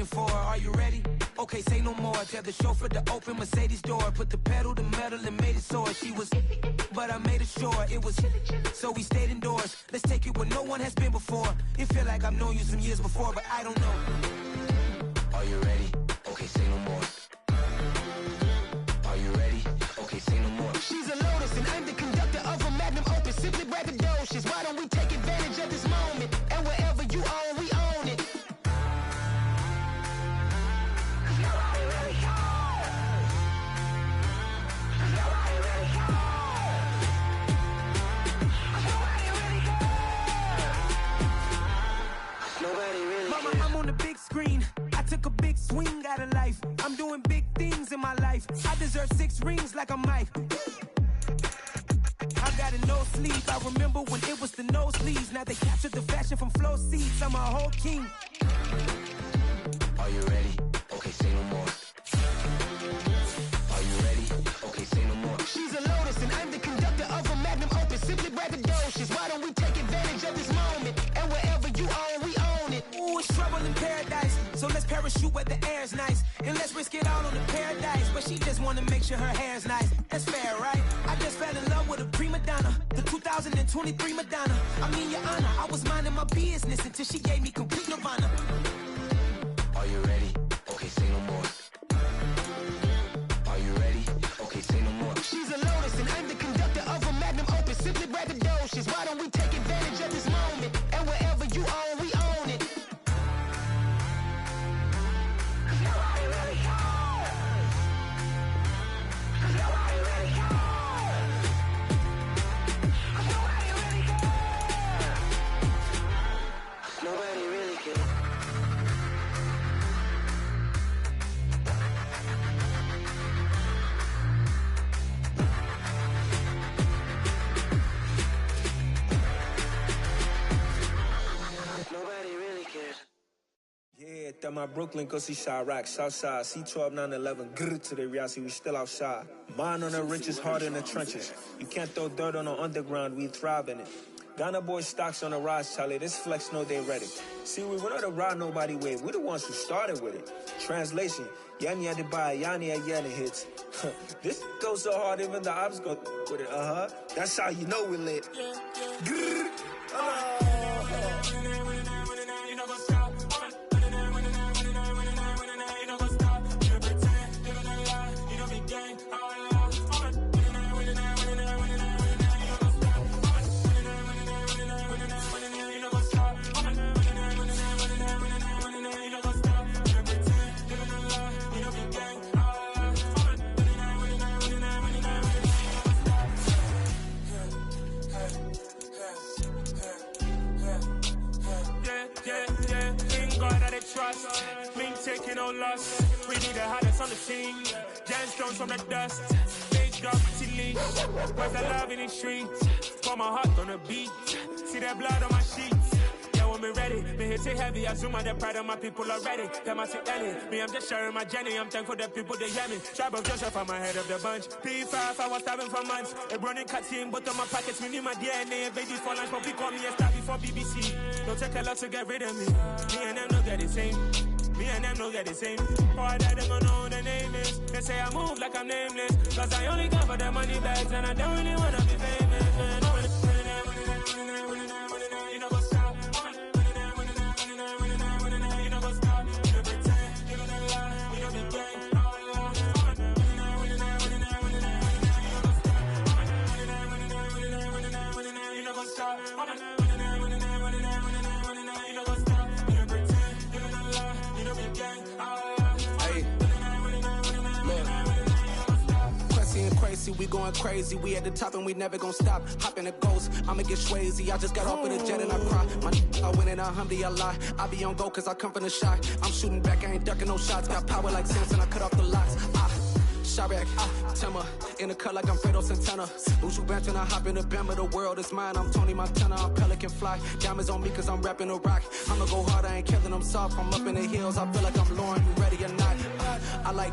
waiting for. Are you ready? Okay, say no more. Tell the chauffeur to open Mercedes door. Put the pedal to metal and made it soar. She was, but I made it sure it was. So we stayed indoors. Let's take it where no one has been before. It feel like I've known you some years before, but I don't know. Are you ready? Okay, say no more. Are you ready? Okay, say no more. She's a Lotus and I'm the conductor of a magnum opus. Simply braggadocious. Why don't we take advantage of this moment? And wherever you own, we own it. Mama, I'm on the big screen. I took a big swing out of life. I'm doing big things in my life. I deserve 6 rings like a Mike. I got a no sleeve. I remember when it was the no sleeves. Now they captured the fashion from flow seats. I'm a whole king. Are you ready? Okay, say no more. Are you ready? Okay, say no more. She's a Lotus and I'm the conductor of a magnum opus. Simply braggadocious. Why don't we take advantage of this moment? And wherever you own, we own it. Ooh, it's trouble in paradise. So let's parachute where the air's nice. And let's risk it all on the paradise. But she just wanna make sure her hair's nice. That's fair, right? I just fell in love with a prima donna. The 2023 Madonna. I mean, your honor, I was minding my business until she gave me complete nirvana. Are you ready? Okay, say no more. Are you ready? Okay, say no more. She's a Lotus and I'm the conductor of a magnum opus. Simply braggadocious. Why don't we take advantage of this moment? And wherever you own, we own it. Nobody really cares. Nobody really cares. Yeah, that my Brooklyn, go see Chirac, Southside, C12, 911, grrr to the reality, we still outside. Mine on the riches, hard in the trenches. You can't throw dirt on the underground, we thrive in it. Ghana boys stocks on the rise, Charlie, this flex know they ready. See, we were not to ride nobody with, we the ones who started with it. Translation, Yanni had to buy, Yanni had Yanni hits. This goes so hard, even the ops go with it, That's how you know we lit. Grrr, trust, me taking no loss. We need the hardest on the team. Gemstones from the dust. Stage gravity leak. Where's the love in the streets? Pour my heart on the beat. See that blood on my sheets. Yeah, when we ready, me hit it heavy. I zoom out the pride of my people already. Them I see Ellie. Me, I'm just sharing my journey. I'm thankful that people they hear me. Tribe of Joseph, I'm ahead of the bunch. P5, I was starving for months. A running cut team, but on my pockets, we need my DNA. Babies for lunch, but we call me a star before BBC. Don't take a lot to get rid of me. Me and them don't get the same. Me and them don't get the same. Boy, that them gonna know who the name is. They say I move like I'm nameless. Cause I only come for the money bags and I don't really wanna be famous, man. You know what's up? You know what's up? You pretend, you don't lie, you don't be gang. You know what's up? We going crazy, we at the top and we never gonna stop. Hop in a ghost, I'ma get swayzy. I just got off with a jet and I cry. I win in a Humvee, I lie. I be on go cause I come from the shot. I'm shooting back, I ain't ducking no shots. Got power like Samson, I cut off the locks. Chirac, Timmer, in the cut like I'm Fredo Santana. Buju Banton, I hop in the Bama, the world is mine. I'm Tony Montana, I'm Pelican Fly. Diamonds on me cause I'm rapping a rock. I'ma go hard, I ain't killing them soft. I'm up in the hills, I feel like I'm Lauren, you ready or not? I like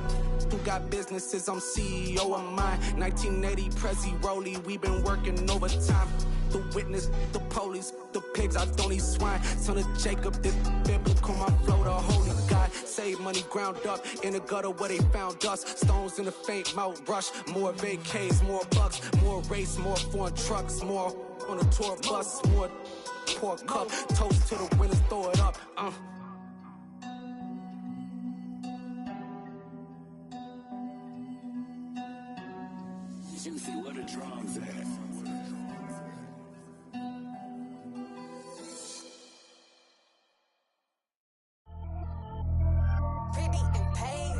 who got businesses, I'm CEO of mine. 1980 Prezi Rolly, we been working overtime. the witness, the police, the pigs, I don't eat swine. Son of Jacob, this biblical, my flow, the holy God. Save money ground up in the gutter where they found us. Stones in the faint mouth rush. More vacays, more bucks, more race, more foreign trucks, more on a tour bus, more pour cup. Toast to the winners, throw it up. Juicy, where the drums at? Pretty and paid.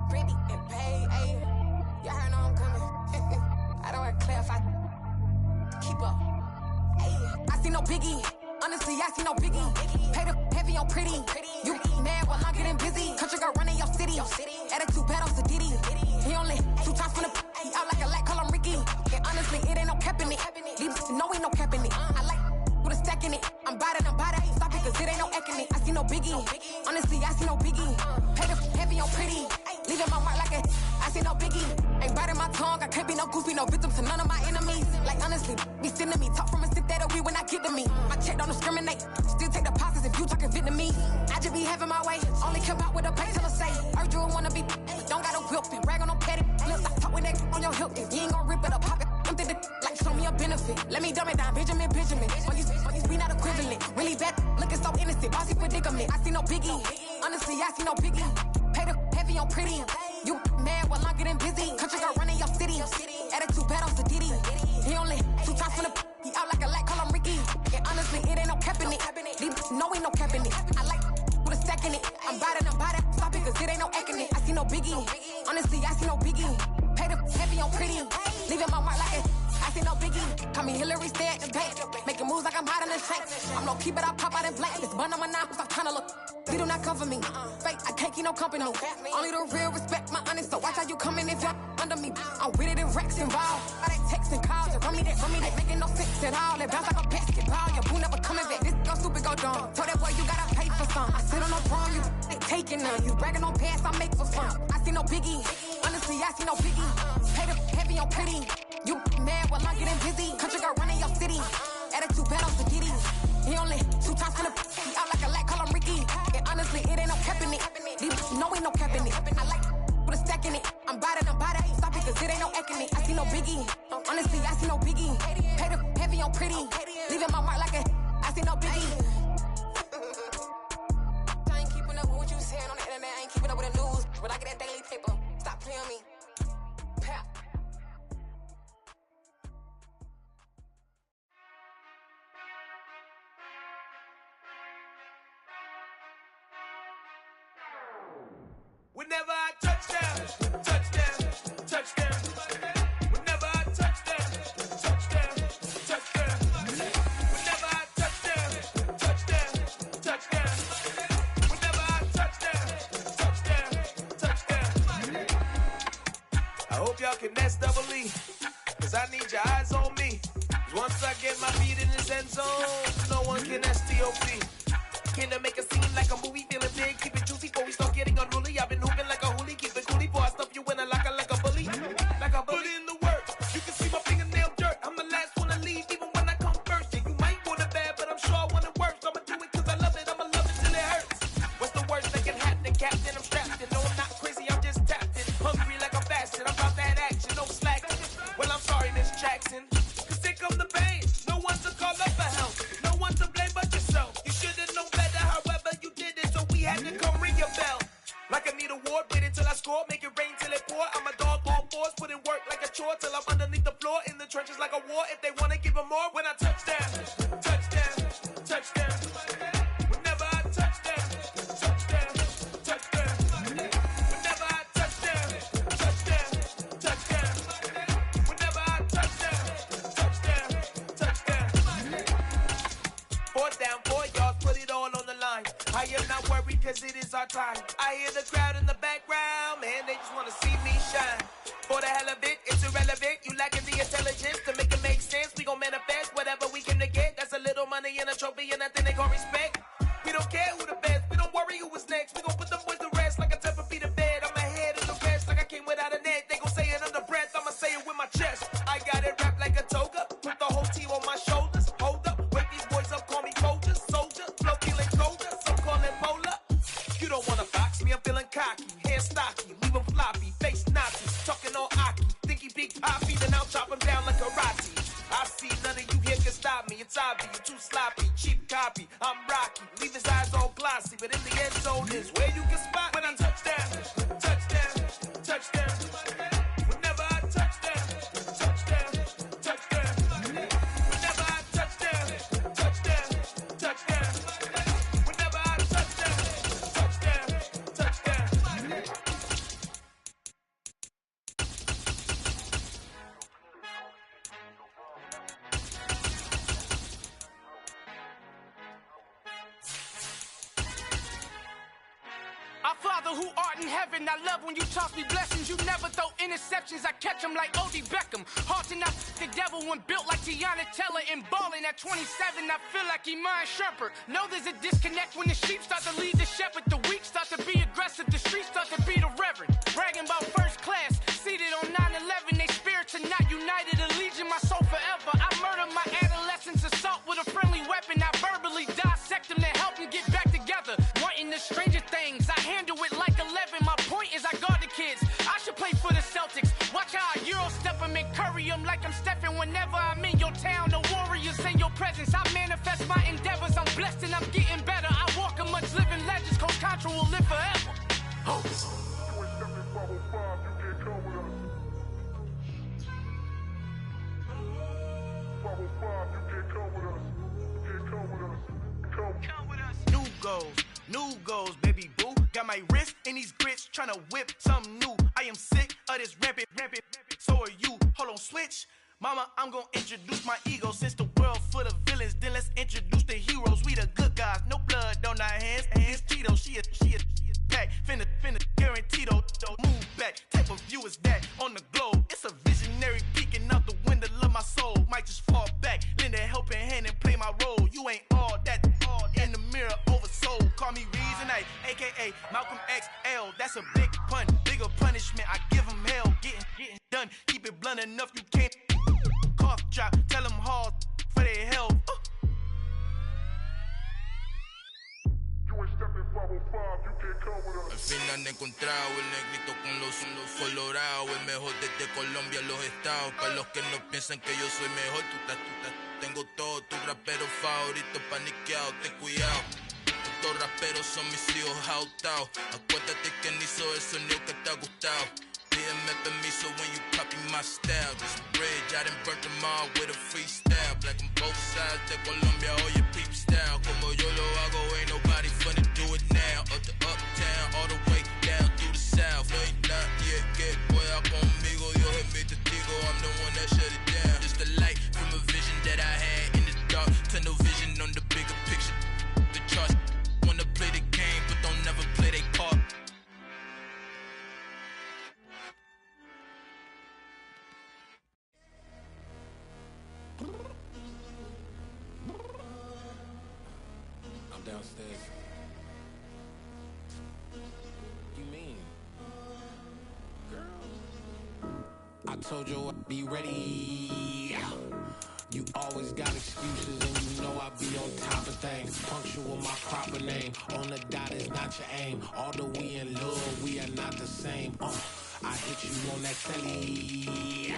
Pretty and paid, ayy. Y'all heard I'm coming. I don't want to clarify. Keep up. Ayy. I see no biggie. Honestly, I see no biggie. Pay the heavy on pretty. You mad while I'm getting busy. Country girl running your city. Attitude bad on Diddy. He only 2 times from the he out like a light, call him Ricky. And honestly, it ain't no cap in it. These no ain't no cap in it. I like with a stack in it. I'm bad it. Stop it, cause it ain't no eck in it. I see no biggie. Honestly, I see no biggie. Pay the heavy on pretty. Leaving my mark like a I see no biggie. Ain't biting my tongue. I can't be no goofy, no victim to none of my enemies. Like honestly, be sending me. Talk from a sip that we when I get to me. My check don't discriminate. Still take deposits if you talking Vietnamese. I just be having my way. Only come out with a pay till I say. Heard you wanna be. Don't got a whip. Rag on no petty. Look, I talk with that on your hip. If you ain't gon' rip it up, pop it. Empty the like show me a benefit. Let me dumb it down, Benjamin. We not equivalent. Really bad, looking so innocent. Bossy predicament. I see no biggie. Honestly, I see no biggie. Pay the heavy on pretty. You mad while I'm getting busy. Country girl running your city. Attitude bad on Diddy. He only 2 times from the he out like a light, call him Ricky. And honestly, it ain't no cap in it. These no ain't no cap in it. I like with a stack in it. I'm bad it. Stop it, cause it ain't no eck in it. I see no biggie. Honestly, I see no biggie. Pay the heavy on pretty. Leaving my mark like it. I see no biggie. Call me Hillary, stay at the bank. Making moves like I'm hiding the shank. I'm low key, but I pop out in blank. This bun on my knife, I'm trying to look. They do not cover me. Fake, I can't keep no company. Only the real respect my honest. So watch how you coming if you're under me. I'm with it in Rex involved. All that text and calls. Run me that. Making no sense at all. They bounce like a basketball. Your boo never coming back. This go stupid, go dumb. Told that boy you gotta pay for some. I sit on no throne, you taking none. You bragging on past, I make for fun. I see no biggie. Honestly, I see no biggie. Pay the heavy on pretty. You mad while I'm getting busy. Country girl running your city. Attitude bad on Diddy. He only 2 times from the he out like a light, call him Ricky. And honestly, it ain't no cap in it. These no ain't no cap in it. I like with a stack in it. I'm bad it. Stop it, cause it ain't no eck in it. I see no biggie. Honestly, I see no biggie. Pay the heavy on pretty. Leaving my mark like a I see no biggie. I ain't keeping up with what you saying on the internet. I ain't keeping up with the news. But I get that daily paper. Stop playing me. Pap. Whenever I touchdown, touchdown, touchdown. Whenever I touchdown, touchdown, touchdown. Whenever I touchdown, touchdown, touchdown. Whenever I touchdown, touchdown, touchdown. I hope y'all can nest double E, cause I need your eyes on me. Cause once I get my feet in this end zone, no one can STOP. Can I make a scene like a movie, feeling big, keep it juicy before we start getting unruly. I've been hooping like a hoolie, keep it coolie before I stuff you in a locker like a bully. Like a bully in the work, you can see my fingernail dirt. I'm the last one to leave, even when I come first. Yeah, you might want it bad, but I'm sure I want it worse. I'ma do it cause I love it, I'ma love it till it hurts. What's the worst that can happen, Captain? I'm strapped in, no I'm not crazy, I'm just tapped in. Hungry like I'm fasting, I'm about that action, no slacking. Well, I'm sorry, Miss Jackson, cause here come the pain. No one to call up for help, no one to blame but yourself. You should've known better, however you did it, so we had to come ring your bell. Like I need a award, wait until I score, make it rain till it pour. I'm a dog on force, put in work like a chore till I'm underneath the floor, in the trenches like a war. If they wanna give them more, when I touchdown, touchdown, touchdown. Whenever I touchdown, touchdown, touchdown. Whenever I touchdown, touchdown, touchdown. Whenever I touchdown, touchdown, touchdown. 4th down, 4 yards, put it all on the line. I am not worried cause it is our time. I hear the crowd in the background, man, they just wanna see me shine. For the hell of it, it's irrelevant. You lacking the intelligence to make it make sense. We gon' manifest whatever we came to get. That's a little money and a trophy and nothing they gon' respect. We don't care who the best, we don't worry who is next. We gon' put them boys to rest like a temper feet of bed. I'm ahead of the rest like I came without a net. They gon' say it under breath, I'ma say it with my chest. I got it wrapped like a toga. sloppy, cheap copy. I'm Rocky, leave his eyes all glossy, but in the end zone is where you can spot when I touch down, touchdown, touchdown. Whenever I touch down, touchdown, touchdown. Whenever I touch down, touchdown, touchdown. Whenever I touch down, touchdown, touchdown. Our Father who art in heaven, I love when you toss me blessings. You never throw interceptions, I catch them like Odie Beckham. Hard to not the devil when built like Tiana Teller. And balling at 27, I feel like Iman Shumpert. Know there's a disconnect when the sheep start to lead the shepherd. The weak start to be aggressive, the streets start to be the reverend. Bragging about first class, seated on 9/11. They spirits are not united, a legion, my soul forever. I murder my adolescence, assault with a friendly weapon. I verbally dissect them to help them get back together. Wanting the stranger things, I handle it like 11. My point is I guard the kids. I should play for the Celtics. Watch how I Euro step them and curry them like I'm stepping. Whenever I'm in your town, the Warriors in your presence. I manifest my endeavors. I'm blessed and I'm getting better. I walk amongst living legends. Coach Contra will live forever. Oh. New goals, baby boo. Got my wrist in these grits, tryna whip something new. I am sick of this rampant. So are you. Hold on, switch. Mama, I'm gonna introduce my ego. Since the world full of villains, then let's introduce the heroes. We the good guys, no blood on our hands. It's Tito, she a pack. Finna, guarantee though. Move back, type of view is that on the globe. It's a visionary peeking out the window of my soul. Might just fall back, lend a helping hand and play my role. You ain't all that in the mirror oversold. Call me Reason A, aka Malcolm XL. That's a big pun, bigger punishment. I give him hell, getting done. Keep it blunt enough, you can't cough drop. Tell them hard for their health. Al fin han encontrado el negrito con los colorados, el mejor desde Colombia, los estados. Para los que no piensan que yo soy mejor, tengo todo, tu rapero favorito paniqueado, ten cuidado. Estos raperos son mis hijos jautados. Acuérdate que ni hizo el sonido que te ha gustado. Pídeme permiso when you copy my style. This bridge, I done burnt them all with a freestyle. Black on both sides de Colombia, oye peep style. Como yo lo hago, ain't nobody finna do it now. Up to uptown, all the way down through the south. No hay nadie que pueda conmigo, Dios es mi testigo. I'm the one that shut it down. Just the light from a vision that I had in the dark. Tunnel vision on the bigger picture. The charts wanna play the game, but don't never play their part. I'm downstairs. You mean? Girl, I told you I'd be ready. You always got excuses and you know I be on top of things. Punctual my proper name. On the dot is not your aim. Although we in love, we are not the same. I hit you on that telly.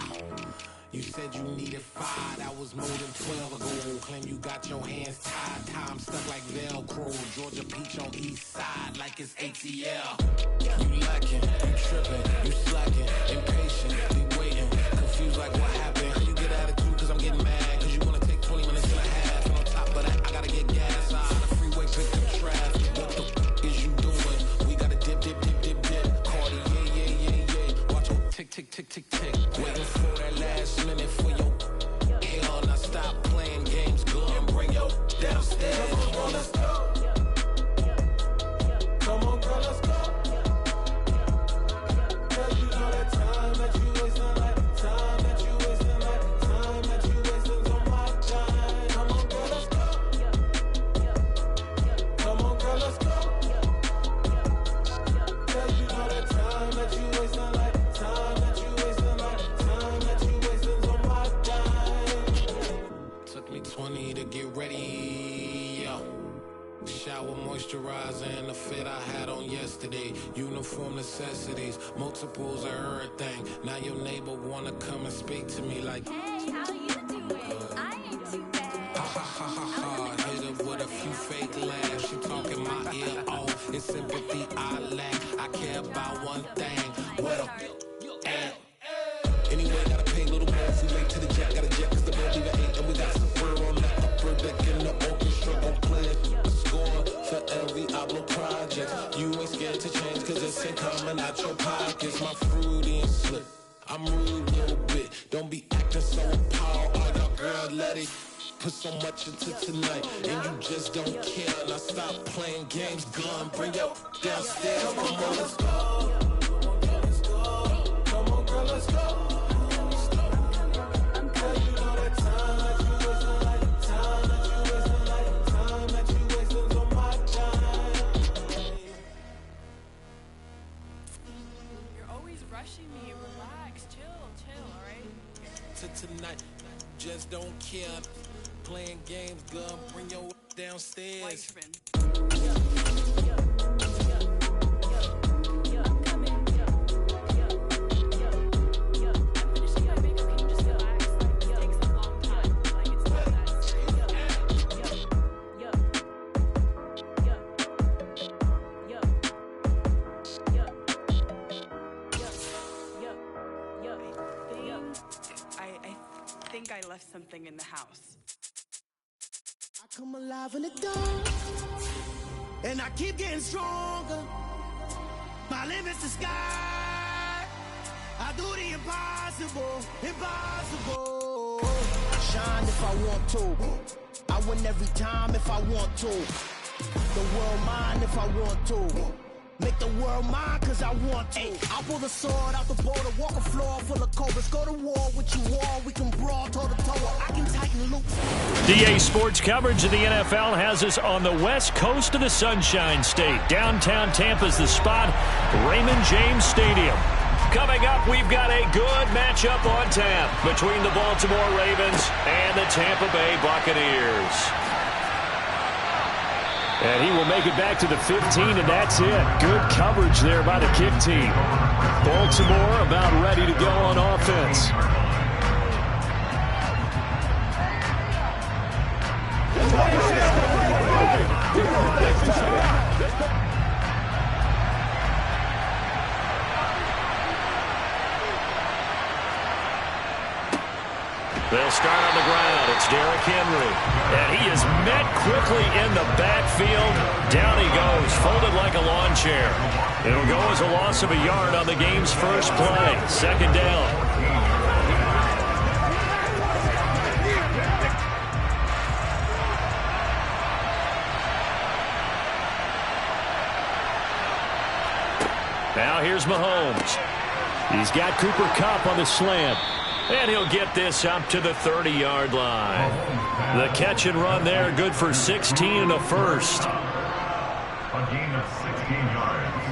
You said you needed 5, that was more than 12 ago. Claim you got your hands tied, time stuck like Velcro. Georgia Peach on east side like it's ATL. You lacking, you tripping, you slacking, impatient, be waiting, confused like what happened. How you get attitude cause I'm getting mad, cause you wanna take 20 minutes and a half. And on top of that, I gotta get gas out of the freeway, pick the traffic. What the f is you doing? We gotta dip. Cardi, yeah. Watch your tick. Waiting for that last minute for your hell. Now stop playing games, go and bring your downstairs. Come on, girl, let's go. Come on, girl, let's go. Cause you know that time that you wasting, like time that you wasting, like time that you wasting on my time. Come on, girl, let's go. Come on, girl, let's go. Cause you know that time that you wasting, like time that you wasting, like time that you wasting on my time. Took me 20 to get ready, yo. Shower, moisturizer, and the fit I had on yesterday. Uniform necessities, multiples of everything. Now your neighbor wanna come and speak to me like, hey, how you doing? I ain't too bad. Ha ha ha ha ha. sympathy I lack. I care about one thing. What up? Anyway, gotta pay a little more if we late to the jack. Got a jet cause the road leave at 8. And we got Super on that upper deck in the orchestra. Don't play a score for every album project. You ain't scared to change cause it's ain't coming out your pockets. My fruity and slick. I'm rude a little bit. Don't be acting so appalled. Oh, y'all girl, let it. Put so much into tonight, and you just don't care. And I stop playing games, gun, bring your downstairs. Come on, let's go. Come on, girl, let's go. Tonight, just don't care. Playing games, gun, bring your downstairs. I think I left something in the house. I come alive in the dark, and I keep getting stronger. My limit's the sky. I do the impossible, impossible. Shine if I want to. I win every time if I want to. The world mine if I want to. Make the world mine cause I want to. I'll pull the sword out the border, walk a floor full of cobras. Go to war with you all, we can brawl toe to toe. I can tighten loops. DA Sports coverage of the NFL has us on the west coast of the Sunshine State. Downtown Tampa's the spot, Raymond James Stadium. Coming up, we've got a good matchup on tap between the Baltimore Ravens and the Tampa Bay Buccaneers. And he will make it back to the 15, and that's it. Good coverage there by the kick team. Baltimore about ready to go on offense. They'll start on the ground. It's Derrick Henry. And he is met quickly in the backfield. Down he goes, folded like a lawn chair. It'll go as a loss of a yard on the game's first play. Second down. Now here's Mahomes. He's got Cooper Kupp on the slant. And he'll get this up to the 30-yard line. The catch and run there, good for 16 and a first. A gain of 16 yards.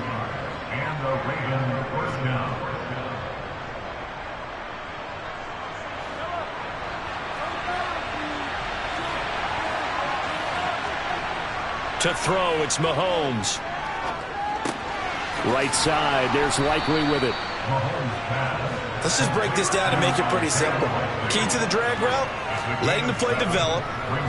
And the Ravens first down. To throw, it's Mahomes. Right side, there's Likely with it. Let's just break this down and make it pretty simple. Key to the drag route, letting the play develop,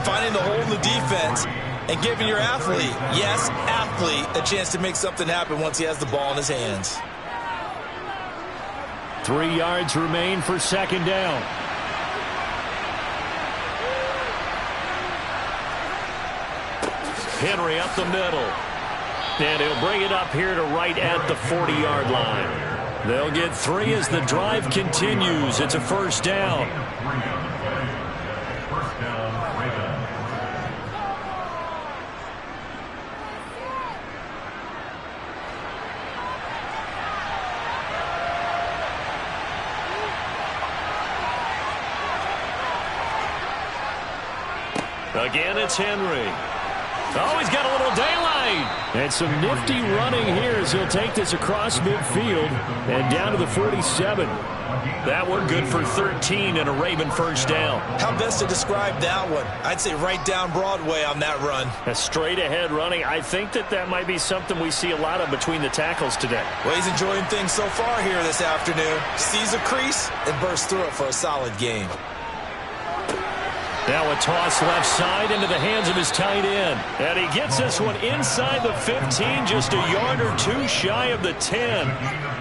finding the hole in the defense, and giving your athlete, yes, athlete, a chance to make something happen once he has the ball in his hands. 3 yards remain for second down. Henry up the middle. And he'll bring it up here to right at the 40-yard line. They'll get 3 as the drive continues. It's a first down. First down, Ravens. Again, it's Henry. Oh, he's got a little daylight. And some nifty running here as he'll take this across midfield and down to the 47. That one good for 13 and a Raven first down. How best to describe that one? I'd say right down Broadway on that run. A straight ahead running. I think that might be something we see a lot of between the tackles today. Well, he's enjoying things so far here this afternoon. Sees a crease and bursts through it for a solid game. Now a toss left side into the hands of his tight end. And he gets this one inside the 15, just a yard or two shy of the 10.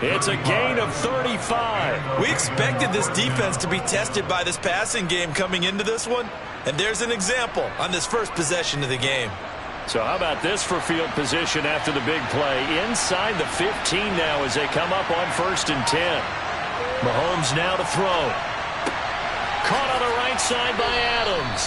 It's a gain of 35. We expected this defense to be tested by this passing game coming into this one. And there's an example on this first possession of the game. So how about this for field position after the big play? Inside the 15 now as they come up on 1st and 10. Mahomes now to throw. Caught on the right side by Adams.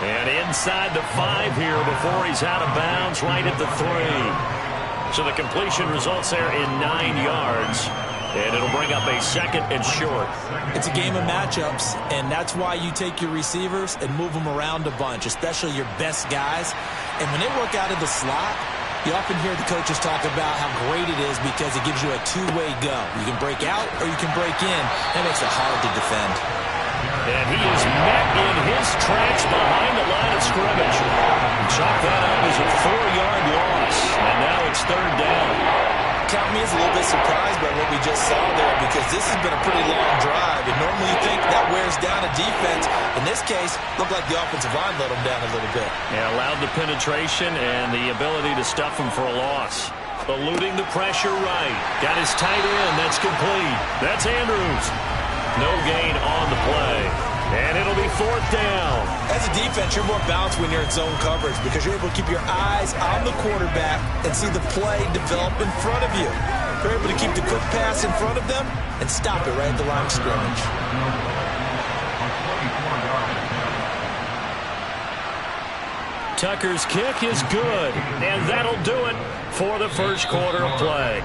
And inside the 5 here before he's out of bounds right at the 3. So the completion results there in 9 yards. And it'll bring up a 2nd and short. It's a game of matchups, and that's why you take your receivers and move them around a bunch, especially your best guys. And when they work out of the slot, you often hear the coaches talk about how great it is because it gives you a two-way go. You can break out or you can break in. That makes it hard to defend. And he is met in his tracks behind the line of scrimmage. Chalk that up as a 4-yard loss. And now it's 3rd down. Count me as a little bit surprised by what we just saw there because this has been a pretty long drive. And normally you think that wears down a defense. In this case, looked like the offensive line let them down a little bit. Yeah, allowed the penetration and the ability to stuff him for a loss. Eluding the pressure right. Got his tight end. That's complete. That's Andrews. No gain on the play. And it'll be 4th down. As a defense, you're more balanced when you're in zone coverage because you're able to keep your eyes on the quarterback and see the play develop in front of you. You're able to keep the quick pass in front of them and stop it right at the line of scrimmage. Tucker's kick is good, and that'll do it for the first quarter of play.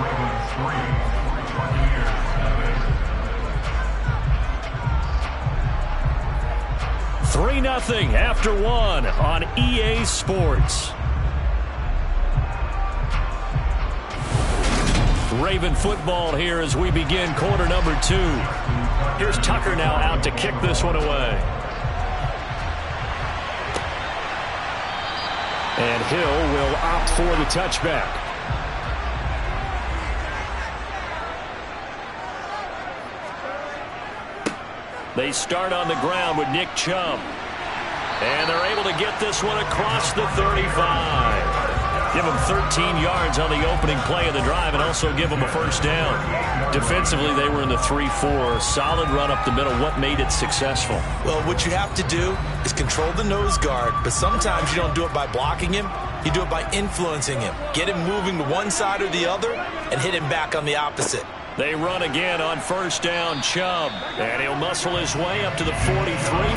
3-0 after 1 on EA Sports. Raven football here as we begin quarter number 2. Here's Tucker now out to kick this one away. And Hill will opt for the touchback. They start on the ground with Nick Chubb. And they're able to get this one across the 35. Give them 13 yards on the opening play of the drive and also give them a first down. Defensively, they were in the 3-4. Solid run up the middle. What made it successful? Well, what you have to do is control the nose guard, but sometimes you don't do it by blocking him. You do it by influencing him. Get him moving to one side or the other and hit him back on the opposite. They run again on first down, Chubb. And he'll muscle his way up to the 43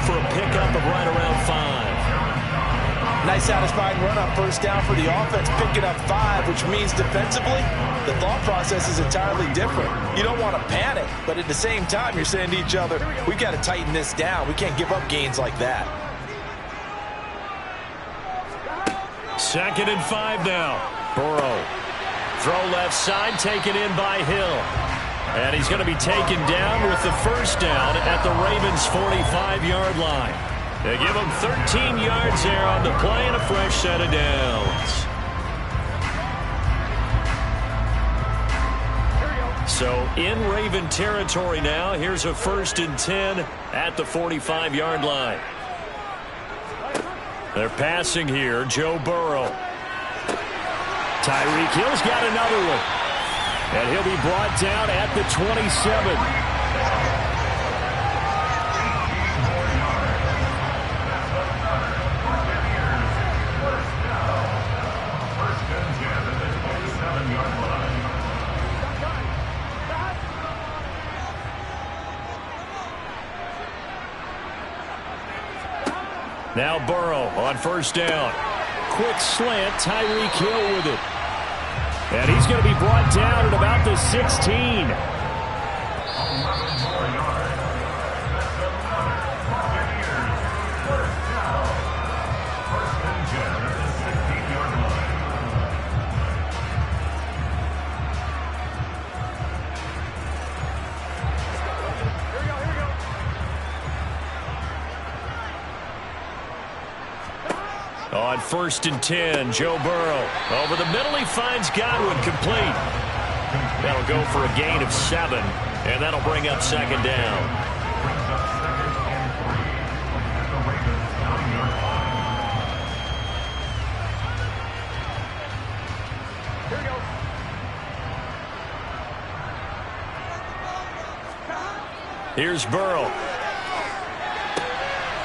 for a pickup of right around 5. Nice satisfying run on first down for the offense, picking up 5, which means defensively, the thought process is entirely different. You don't want to panic, but at the same time, you're saying to each other, we've got to tighten this down. We can't give up gains like that. 2nd and 5 now. Burrow. Throw left side, taken in by Hill. And he's going to be taken down with the first down at the Ravens' 45-yard line. They give him 13 yards there on the play and a fresh set of downs. So in Raven territory now, here's a 1st and 10 at the 45-yard line. They're passing here, Joe Burrow. Tyreek Hill's got another one. And he'll be brought down at the 27. Now Burrow on first down. Quick slant, Tyreek Hill with it. And he's going to be brought down at about the 16. On 1st and 10, Joe Burrow. Over the middle, he finds Godwin, complete. That'll go for a gain of 7, and that'll bring up 2nd down. Here's Burrow.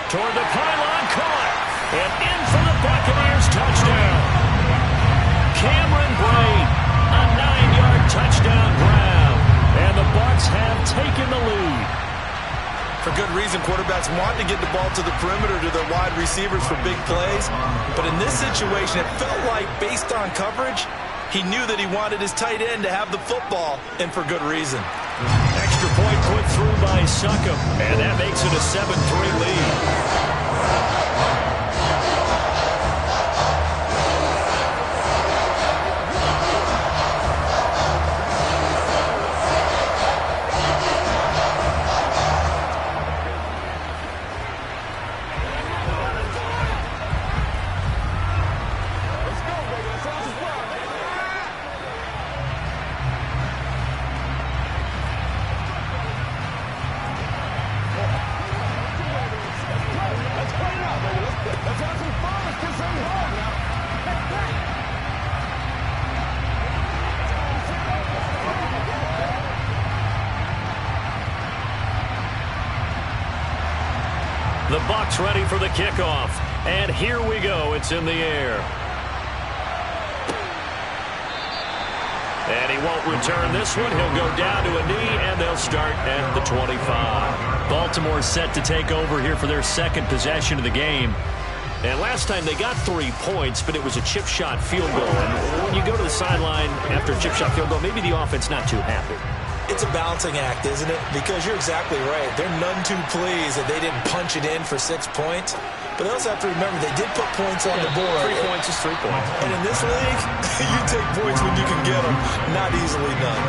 Toward the pylon, caught. And in for the Buccaneers touchdown. Cameron Brate, a 9-yard touchdown grab. And the Bucs have taken the lead. For good reason, quarterbacks want to get the ball to the perimeter to their wide receivers for big plays. But in this situation, it felt like, based on coverage, he knew that he wanted his tight end to have the football, and for good reason. Extra point put through by Succop, and that makes it a 7-3 lead. The Bucs ready for the kickoff. And here we go. It's in the air. And he won't return this one. He'll go down to a knee, and they'll start at the 25. Baltimore set to take over here for their second possession of the game. And last time they got 3 points, but it was a chip shot field goal. And when you go to the sideline after a chip shot field goal, maybe the offense not too happy. It's a balancing act, isn't it? Because you're exactly right. They're none too pleased that they didn't punch it in for 6 points. But they also have to remember they did put points on the board. 3 points is 3 points. And in this league, you take points when you can get them, not easily done.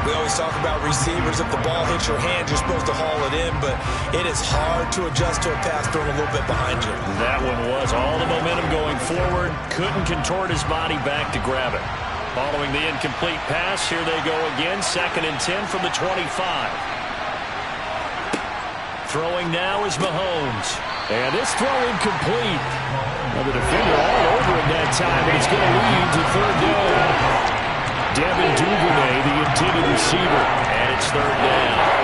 We always talk about receivers. If the ball hits your hand, you're supposed to haul it in, but it is hard to adjust to a pass thrown a little bit behind you. That one was all the momentum going forward. Couldn't contort his body back to grab it. Following the incomplete pass, here they go again. 2nd and 10 from the 25. Throwing now is Mahomes. And this throw incomplete. Now the defender all over him that time, and it's going to lead to 3rd down. Devin Duvernay, the intended receiver, and it's 3rd down.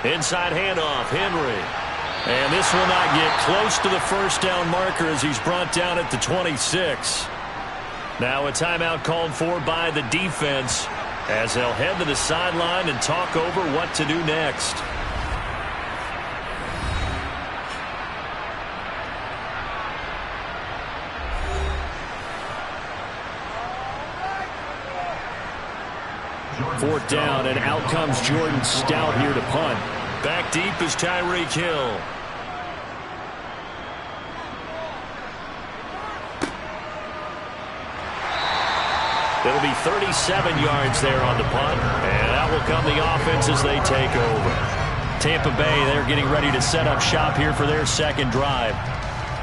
Inside handoff, Henry. And this will not get close to the 1st down marker as he's brought down at the 26. Now a timeout called for by the defense as they'll head to the sideline and talk over what to do next. Fourth down, and out comes Jordan Stout here to punt. Back deep is Tyreek Hill. It'll be 37 yards there on the punt, and out will come the offense as they take over. Tampa Bay, they're getting ready to set up shop here for their second drive.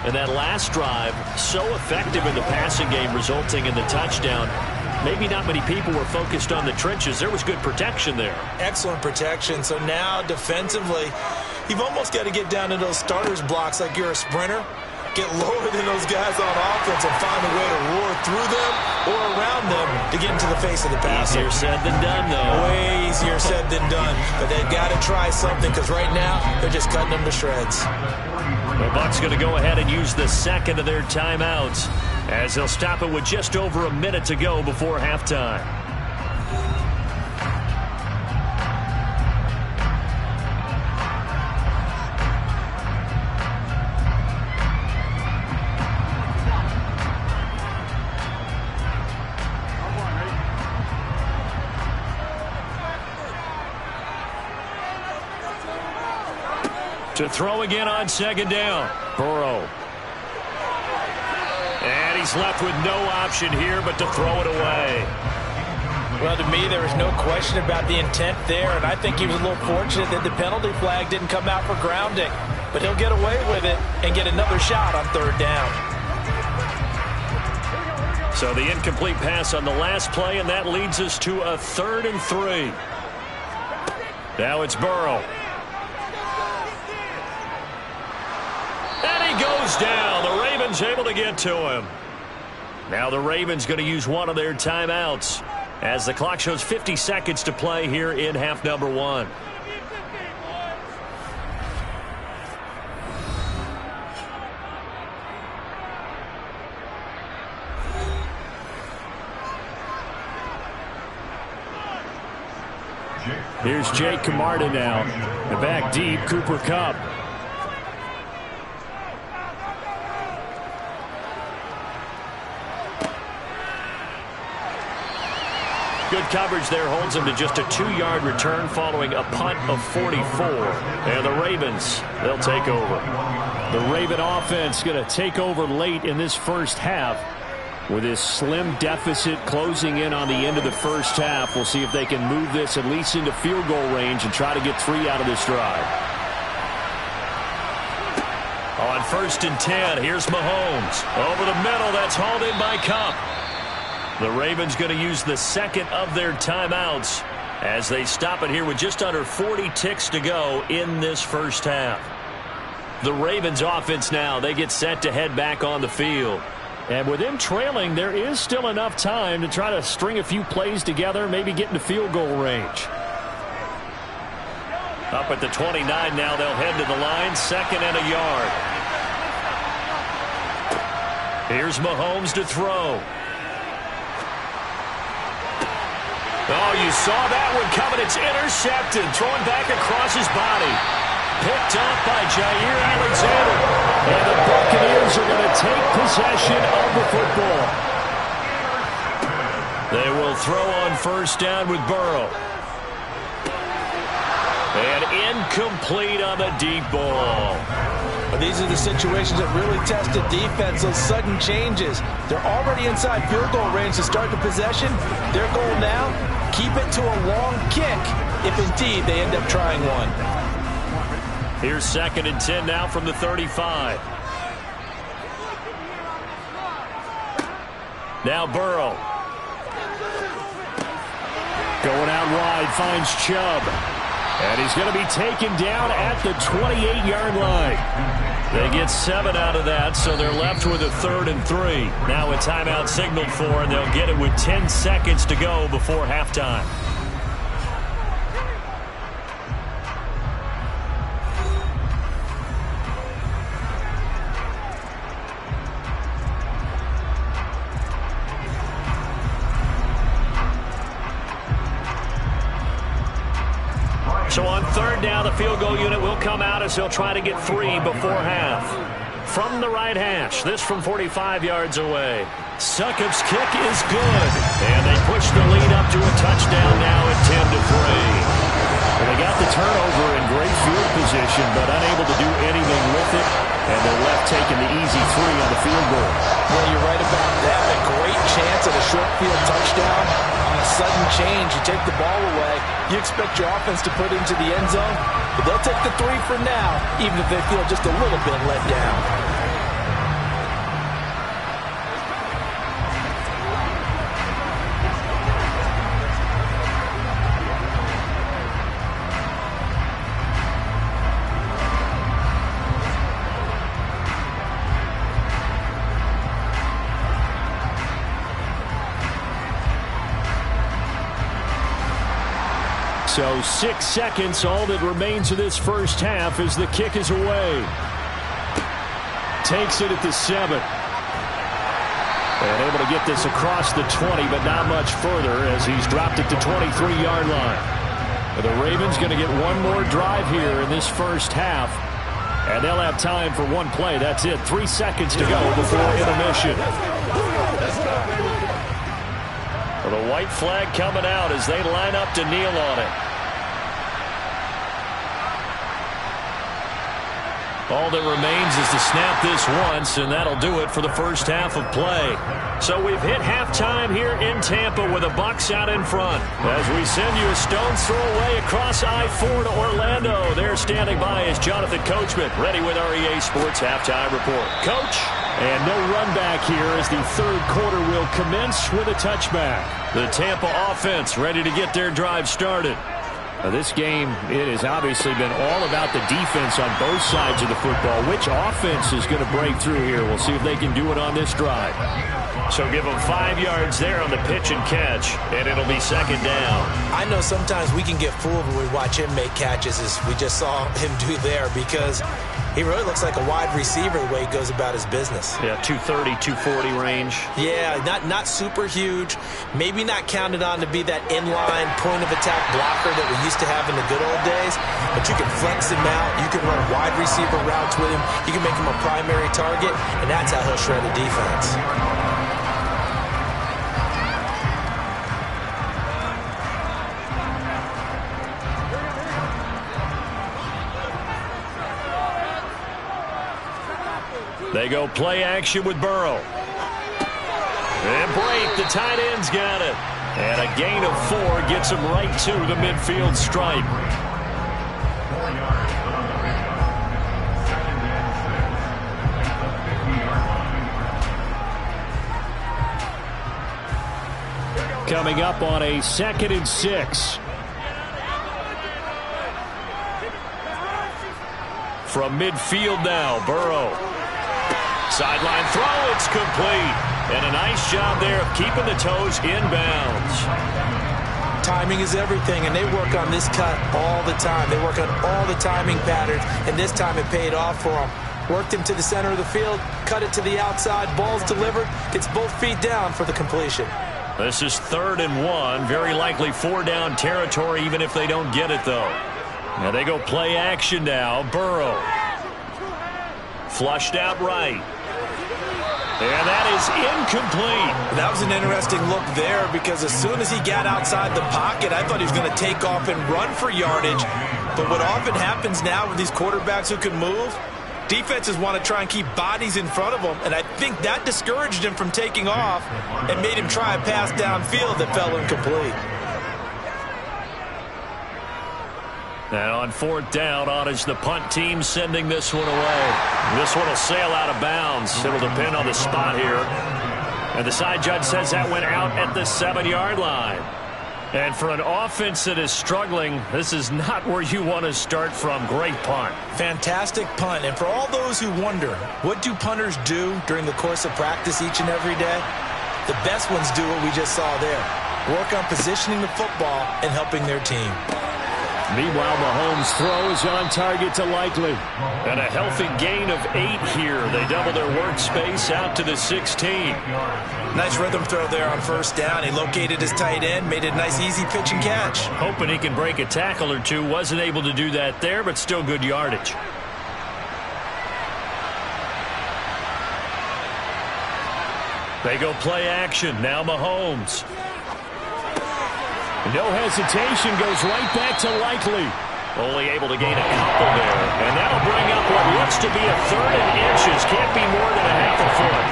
And that last drive, so effective in the passing game, resulting in the touchdown. Maybe not many people were focused on the trenches. There was good protection there. Excellent protection. So now, defensively, you've almost got to get down to those starters blocks like you're a sprinter. Get lower than those guys on offense and find a way to roar through them or around them to get into the face of the passer. Easier said than done, though. Way easier said than done. But they've got to try something because right now they're just cutting them to shreds. The Bucs going to go ahead and use the second of their timeouts as they'll stop it with just over a minute to go before halftime. To throw again on 2nd down. Burrow. And he's left with no option here but to throw it away. Well, to me, there was no question about the intent there, and I think he was a little fortunate that the penalty flag didn't come out for grounding. But he'll get away with it and get another shot on 3rd down. So the incomplete pass on the last play, and that leads us to a 3rd and 3. Now it's Burrow. goes down. The Ravens able to get to him. Now the Ravens going to use one of their timeouts as the clock shows 50 seconds to play here in half number 1. Here's Jake Camarda now. The back deep, Cooper Kupp. Good coverage there, holds him to just a 2-yard return following a punt of 44. And the Ravens, they'll take over. The Raven offense going to take over late in this first half with this slim deficit closing in on the end of the first half. We'll see if they can move this at least into field goal range and try to get 3 out of this drive. On 1st and 10, here's Mahomes. Over the middle, that's hauled in by Kupp. The Ravens going to use the second of their timeouts as they stop it here with just under 40 ticks to go in this first half. The Ravens offense now, they get set to head back on the field. And with them trailing, there is still enough time to try to string a few plays together, maybe get into field goal range. Up at the 29 now, they'll head to the line, 2nd and a yard. Here's Mahomes to throw. Oh, you saw that one coming. It's intercepted, thrown back across his body. Picked up by Jair Alexander. And the Buccaneers are going to take possession of the football. They will throw on 1st down with Burrow. And incomplete on the deep ball. These are the situations that really test the defense, those sudden changes. They're already inside field goal range to start the possession. Their goal now, keep it to a long kick if indeed they end up trying one. Here's 2nd and 10 now from the 35. Now Burrow. Going out wide, finds Chubb. And he's going to be taken down at the 28-yard line. They get 7 out of that, so they're left with a 3rd and 3. Now a timeout signaled for, and they'll get it with 10 seconds to go before halftime. So on 3rd down, the field goal unit will come out as they'll try to get 3 before half. From the right hash, this from 45 yards away. Succop's kick is good. And they push the lead up to a touchdown now at 10-3. Well, they got the turnover in great field position, but unable to do anything with it. And they're left taking the easy 3 on the field goal. Well, you're right about that. A great chance at a short field touchdown. On a sudden change, you take the ball away. You expect your offense to put it into the end zone, but they'll take the 3 for now, even if they feel just a little bit let down. So 6 seconds, all that remains of this first half as the kick is away. Takes it at the 7. And able to get this across the 20, but not much further as he's dropped it to 23-yard line. And the Ravens going to get one more drive here in this first half. And they'll have time for one play. That's it. 3 seconds to go before intermission. Well, the white flag coming out as they line up to kneel on it. All that remains is to snap this once, and that'll do it for the first half of play. So we've hit halftime here in Tampa with the Bucs out in front. As we send you a stone's throw away across I-4 to Orlando. There standing by is Jonathan Coachman, ready with our EA Sports Halftime Report. Coach? And no run back here as the third quarter will commence with a touchback. The Tampa offense ready to get their drive started. This game, it has obviously been all about the defense on both sides of the football. Which offense is going to break through here? We'll see if they can do it on this drive. So give them 5 yards there on the pitch and catch, and it'll be second down. I know sometimes we can get fooled when we watch him make catches, as we just saw him do there, because he really looks like a wide receiver the way he goes about his business. Yeah, 230, 240 range. Yeah, not super huge. Maybe not counted on to be that inline point-of-attack blocker that we used to have in the good old days, but you can flex him out. You can run wide receiver routes with him. You can make him a primary target, and that's how he'll shred the defense. They go play action with Burrow. And break, the tight end's got it. And a gain of 4 gets him right to the midfield stripe. Coming up on a 2nd and 6. From midfield now, Burrow. Sideline throw, it's complete. And a nice job there of keeping the toes inbounds. Timing is everything, and they work on this cut all the time. They work on all the timing patterns, and this time it paid off for them. Worked him to the center of the field, cut it to the outside, ball's delivered, gets both feet down for the completion. This is 3rd and 1, very likely 4 down territory even if they don't get it though. Now they go play action now, Burrow. Flushed out right. And that is incomplete. That was an interesting look there, because as soon as he got outside the pocket, I thought he was going to take off and run for yardage. But what often happens now with these quarterbacks who can move, defenses want to try and keep bodies in front of them, and I think that discouraged him from taking off and made him try a pass downfield that fell incomplete. And on 4th down, on is the punt team sending this one away. This one will sail out of bounds. It'll depend on the spot here. And the side judge says that went out at the 7-yard line. And for an offense that is struggling, this is not where you want to start from. Great punt. Fantastic punt. And for all those who wonder, what do punters do during the course of practice each and every day? The best ones do what we just saw there. Work on positioning the football and helping their team. Meanwhile, Mahomes' throw is on target to Likely. And a healthy gain of 8 here. They double their workspace out to the 16. Nice rhythm throw there on 1st down. He located his tight end, made a nice easy pitch and catch. Hoping he can break a tackle or two. Wasn't able to do that there, but still good yardage. They go play action. Now Mahomes. No hesitation, goes right back to Likely. Only able to gain a couple there. And that'll bring up what looks to be a 3rd and inches. Can't be more than a half a foot.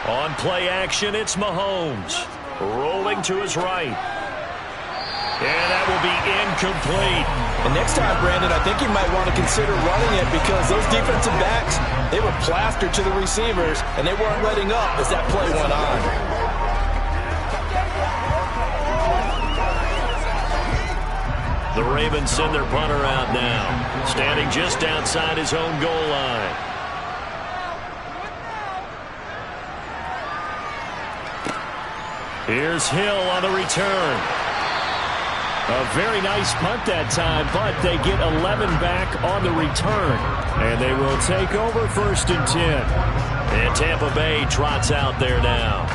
On play action, it's Mahomes. Rolling to his right. And that will be incomplete. And next time, Brandon, I think you might want to consider running it, because those defensive backs, they were plastered to the receivers, and they weren't letting up as that play went on. The Ravens send their punter out now, standing just outside his own goal line. Here's Hill on the return. A very nice punt that time, but they get 11 back on the return. And they will take over 1st and 10. And Tampa Bay trots out there now.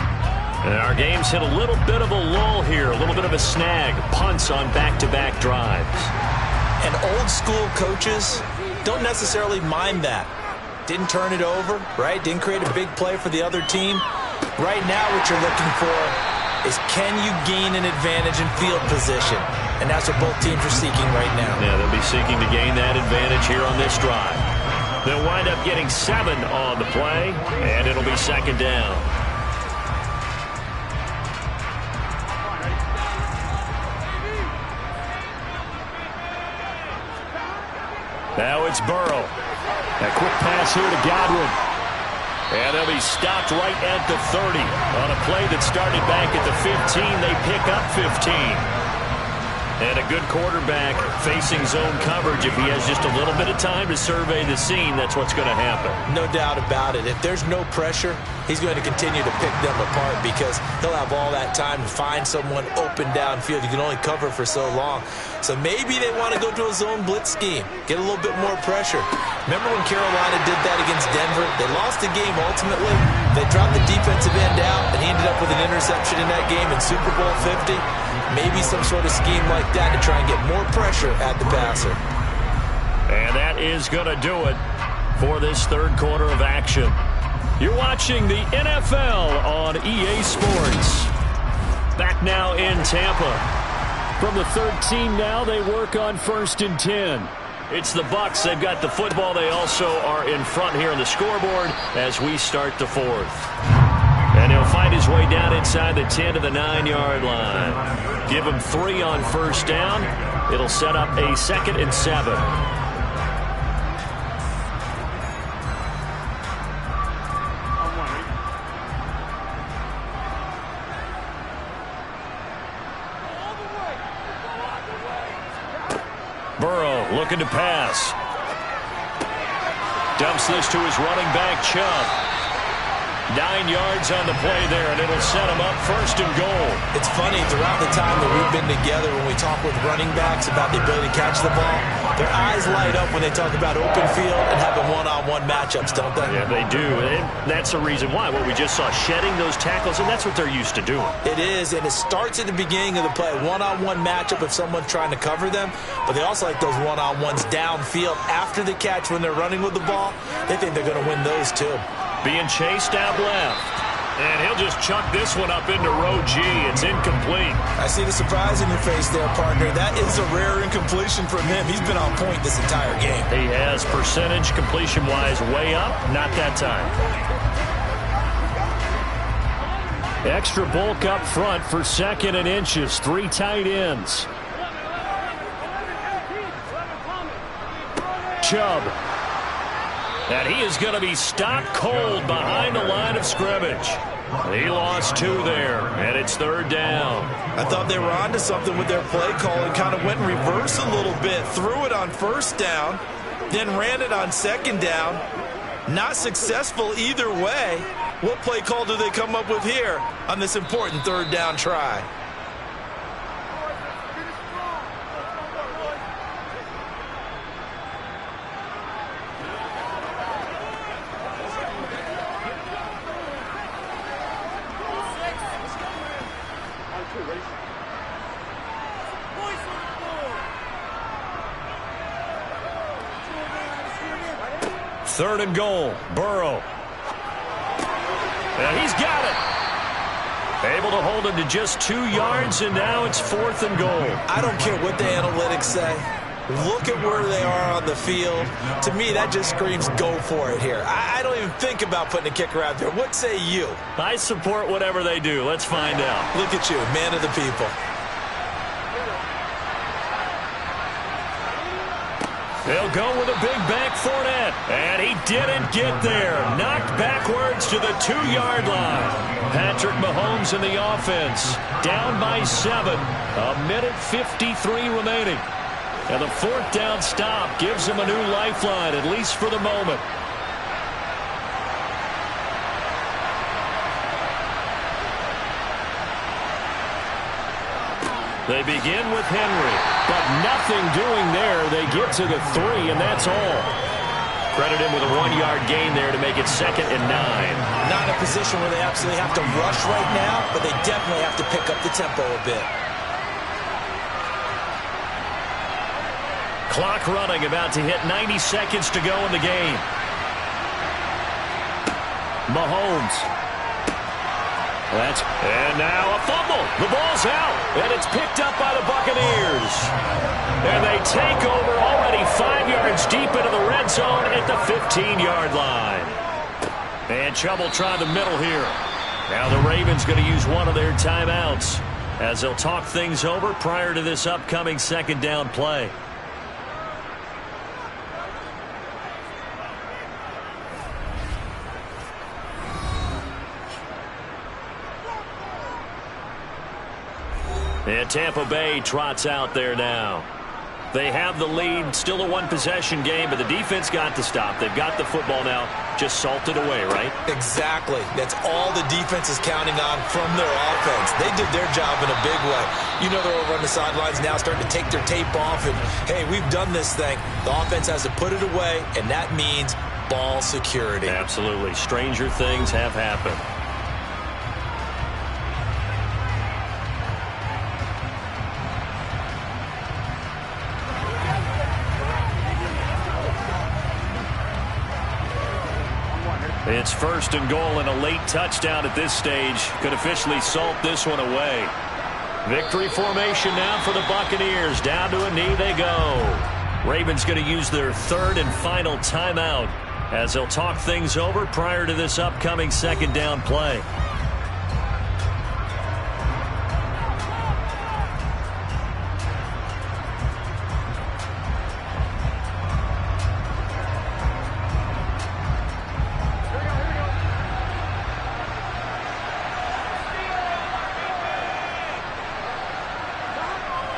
And our game's hit a little bit of a lull here, a little bit of a snag. Punts on back-to-back drives. And old school coaches don't necessarily mind that. Didn't turn it over, right? Didn't create a big play for the other team. Right now what you're looking for is, can you gain an advantage in field position? And that's what both teams are seeking right now. Yeah, they'll be seeking to gain that advantage here on this drive. They'll wind up getting 7 on the play, and it'll be 2nd down. Now it's Burrow. A quick pass here to Godwin. And they'll be stopped right at the 30. On a play that started back at the 15, they pick up 15. And a good quarterback facing zone coverage. If he has just a little bit of time to survey the scene, that's what's going to happen. No doubt about it. If there's no pressure, he's going to continue to pick them apart because he'll have all that time to find someone open downfield. You can only cover for so long. So maybe they want to go to a zone blitz scheme, get a little bit more pressure. Remember when Carolina did that against Denver? They lost the game ultimately. They dropped the defensive end out, and he ended up with an interception in that game in Super Bowl 50. Maybe some sort of scheme like that to try and get more pressure at the passer. And that is going to do it for this third quarter of action. You're watching the NFL on EA Sports. Back now in Tampa. From the 13 now, they work on 1st and 10. It's the Bucs. They've got the football. They also are in front here on the scoreboard as we start the fourth. And he'll find his way down inside the 10 to the 9-yard line. Give him 3 on 1st down. It'll set up a 2nd and 7. Burrow looking to pass. Dumps this to his running back, Chubb. 9 yards on the play there, and it'll set him up 1st and goal. It's funny, throughout the time that we've been together, when we talk with running backs about the ability to catch the ball, their eyes light up when they talk about open field and having one-on-one matchups, don't they? Yeah, they do, and that's the reason why. What we just saw, shedding those tackles, and that's what they're used to doing. It is, and it starts at the beginning of the play. One-on-one matchup if someone's trying to cover them, but they also like those one-on-ones downfield after the catch when they're running with the ball. They think they're going to win those, too. Being chased out left. And he'll just chuck this one up into row G. It's incomplete. I see the surprise in your face there, partner. That is a rare incompletion from him. He's been on point this entire game. He has percentage completion-wise way up. Not that time. Extra bulk up front for 2nd and inches. 3 tight ends. Chubb. And he is going to be stopped cold behind the line of scrimmage. He lost 2 there, and it's 3rd down. I thought they were onto something with their play call and kind of went in reverse a little bit. Threw it on 1st down, then ran it on 2nd down. Not successful either way. What play call do they come up with here on this important 3rd down try? Third and goal, Burrow. And he's got it. Able to hold him to just 2 yards, and now it's 4th and goal. I don't care what the analytics say. Look at where they are on the field. To me, that just screams go for it here. I don't even think about putting a kicker out there. What say you? I support whatever they do. Let's find out. Look at you, man of the people. They'll go with a big back Fournette. And he didn't get there. Knocked backwards to the 2-yard line. Patrick Mahomes in the offense. Down by 7. 1:53 remaining. And the 4th down stop gives him a new lifeline, at least for the moment. They begin with Henry, but nothing doing there. They get to the 3, and that's all. Credit him with a 1-yard gain there to make it 2nd and 9. Not in a position where they absolutely have to rush right now, but they definitely have to pick up the tempo a bit. Clock running, about to hit 90 seconds to go in the game. Mahomes. And now a fumble. The ball's out, and it's picked up by the Buccaneers. And they take over already 5 yards deep into the red zone at the 15-yard line. And Chubb will try the middle here. Now the Ravens going to use one of their timeouts as they'll talk things over prior to this upcoming 2nd down play. And Tampa Bay trots out there now. They have the lead, still a one-possession game, but the defense got to stop. They've got the football now, just salted away, right? Exactly. That's all the defense is counting on from their offense. They did their job in a big way. You know they're over on the sidelines now starting to take their tape off, and, hey, we've done this thing. The offense has to put it away, and that means ball security. Absolutely. Stranger things have happened. It's first and goal, and a late touchdown at this stage could officially salt this one away. Victory formation now for the Buccaneers. Down to a knee they go. Ravens going to use their third and final timeout as they'll talk things over prior to this upcoming second down play.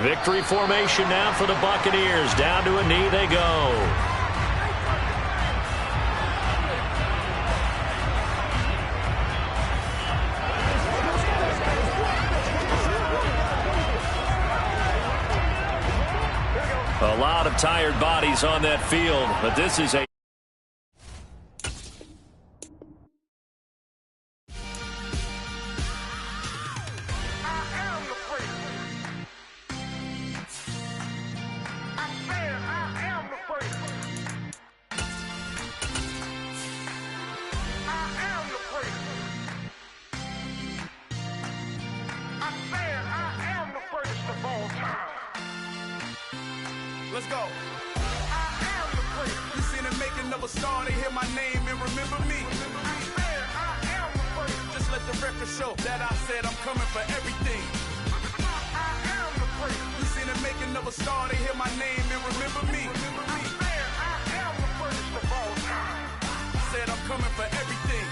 Victory formation now for the Buccaneers. Down to a knee they go. A lot of tired bodies on that field, but this is a Let's go. You seen the making of a star, they hear my name and remember me. Just let the record show that I said I'm coming for everything. You seen the making of a star, they hear my name and remember me. Said I'm coming for everything.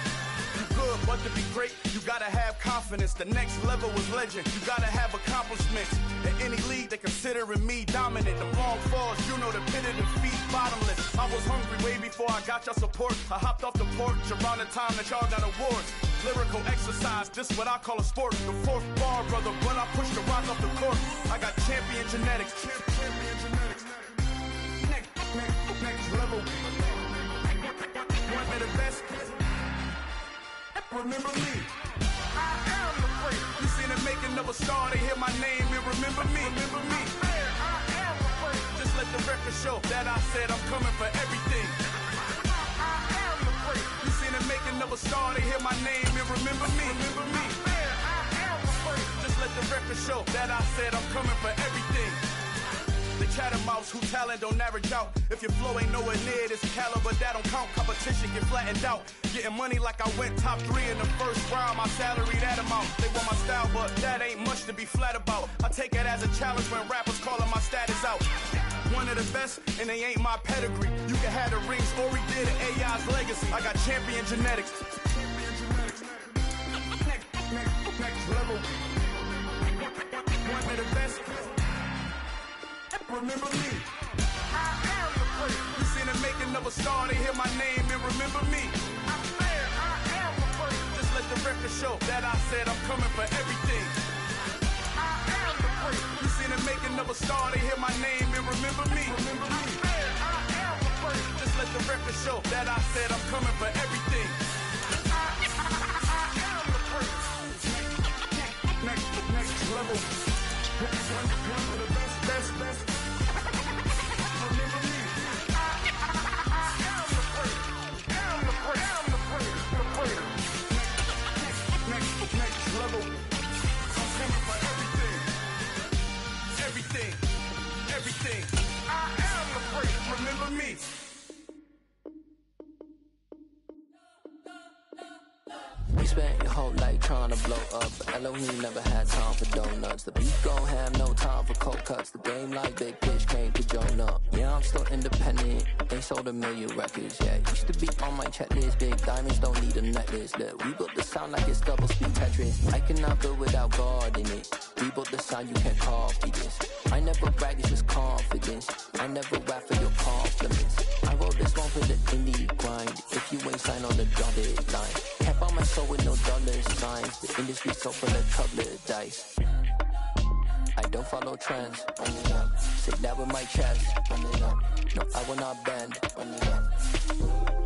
You good, but to be great, you gotta have confidence. The next level was legend. You gotta have accomplishments. In any league, they considering me dominant. The long falls, you know the pit of defeat, bottomless. I was hungry way before I got your support. I hopped off the porch around the time that y'all got awards. Lyrical exercise, this what I call a sport. The fourth bar, brother, when I push the rock off the court. I got champion genetics. Next level. One of the best. Remember me. I am the great. You seen the making of a star, they hear my name and remember me. Remember me. I am the great. Just let the record show that I said I'm coming for everything. I am the great. You seen the making of a star, they hear my name and remember me. Remember me. I am the great. Just let the record show that I said I'm coming for everything. The chattermouths who talent don't average out. If your flow ain't nowhere near this caliber, that don't count. Competition get flattened out. Getting money like I went top 3 in the first round. My salary that amount. They want my style, but that ain't much to be flat about. I take it as a challenge when rappers calling my status out. One of the best, and they ain't my pedigree. You can have the rings, or we did it, AI's legacy. I got champion genetics. Next level. One of the best. Remember me. I am the great. You seen the making of a star, they hear my name and remember me. I am the great. Just let the record show that I said I'm coming for everything. I am the great. You seen the making of a star, they hear my name and remember me. Remember me. I am the great. Just let the record show that I said I'm coming for everything. I am the great. Next level. One of the best. Everything. I am the great. Remember me. You spent your whole life trying to blow up, but Elohim never had time for donuts. The beat gon' have no time for cold cuts. The game like Big Fish came to join up. Yeah, I'm still independent. They sold 1 million records. Yeah, used to be on my checklist. Big diamonds don't need a necklace. Look, we built the sound like it's double speed Tetris. I cannot build without God in it. We built the sound, you can't copy this. I never brag, it's just confidence. I never rap for your compliments. I wrote this one for the indie grind. If you ain't signed on the dotted line, can't buy my soul with no dollar signs. The industry's so full of trouble dice. I don't follow trends. Say that with my chest. No, I will not bend.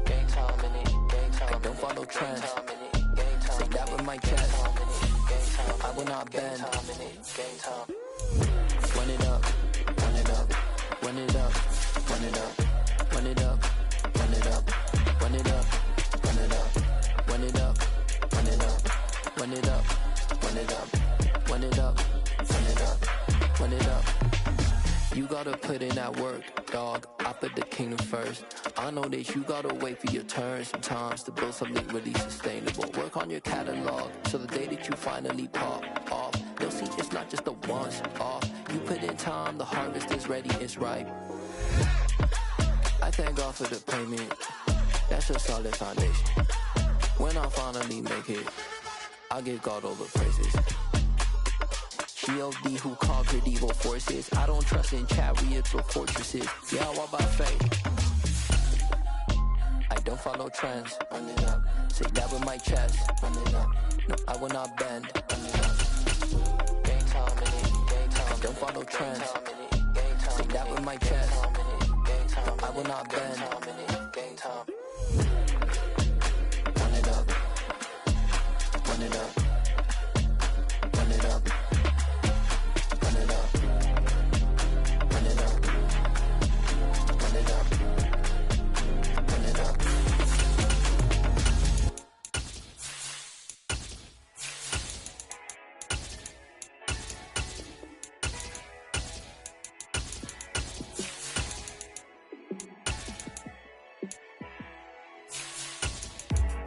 Game time in it. I don't follow trends. Say that with my chest. I will not bend. Run it up, run it up, run it up, run it up, run it up, run it up, run it up, run it up, run it up, run it up, run it up, run it up, run it up, run it up, run it up. You gotta put in that work, dog. I put the kingdom first. I know that you gotta wait for your turn sometimes to build something really sustainable. Work on your catalog, so the day that you finally pop off, you'll see it's not just a once off. You put in time, the harvest is ready, it's ripe. I thank God for the payment. That's a solid foundation. When I finally make it, I'll give God all the praises. G.O.D. who conquered evil forces. I don't trust in chariots or fortresses. Yeah, I walk by faith. I don't follow trends. Run it up. Say that with my chest. Run it up. No, I will not bend. Run it up. Game time in it. Game time. I don't follow trends. Say that with my chest. No, I will not bend. Game time. Run it up. Run it up. Run it up. Run it up. Run it up. Run it up. Run it up.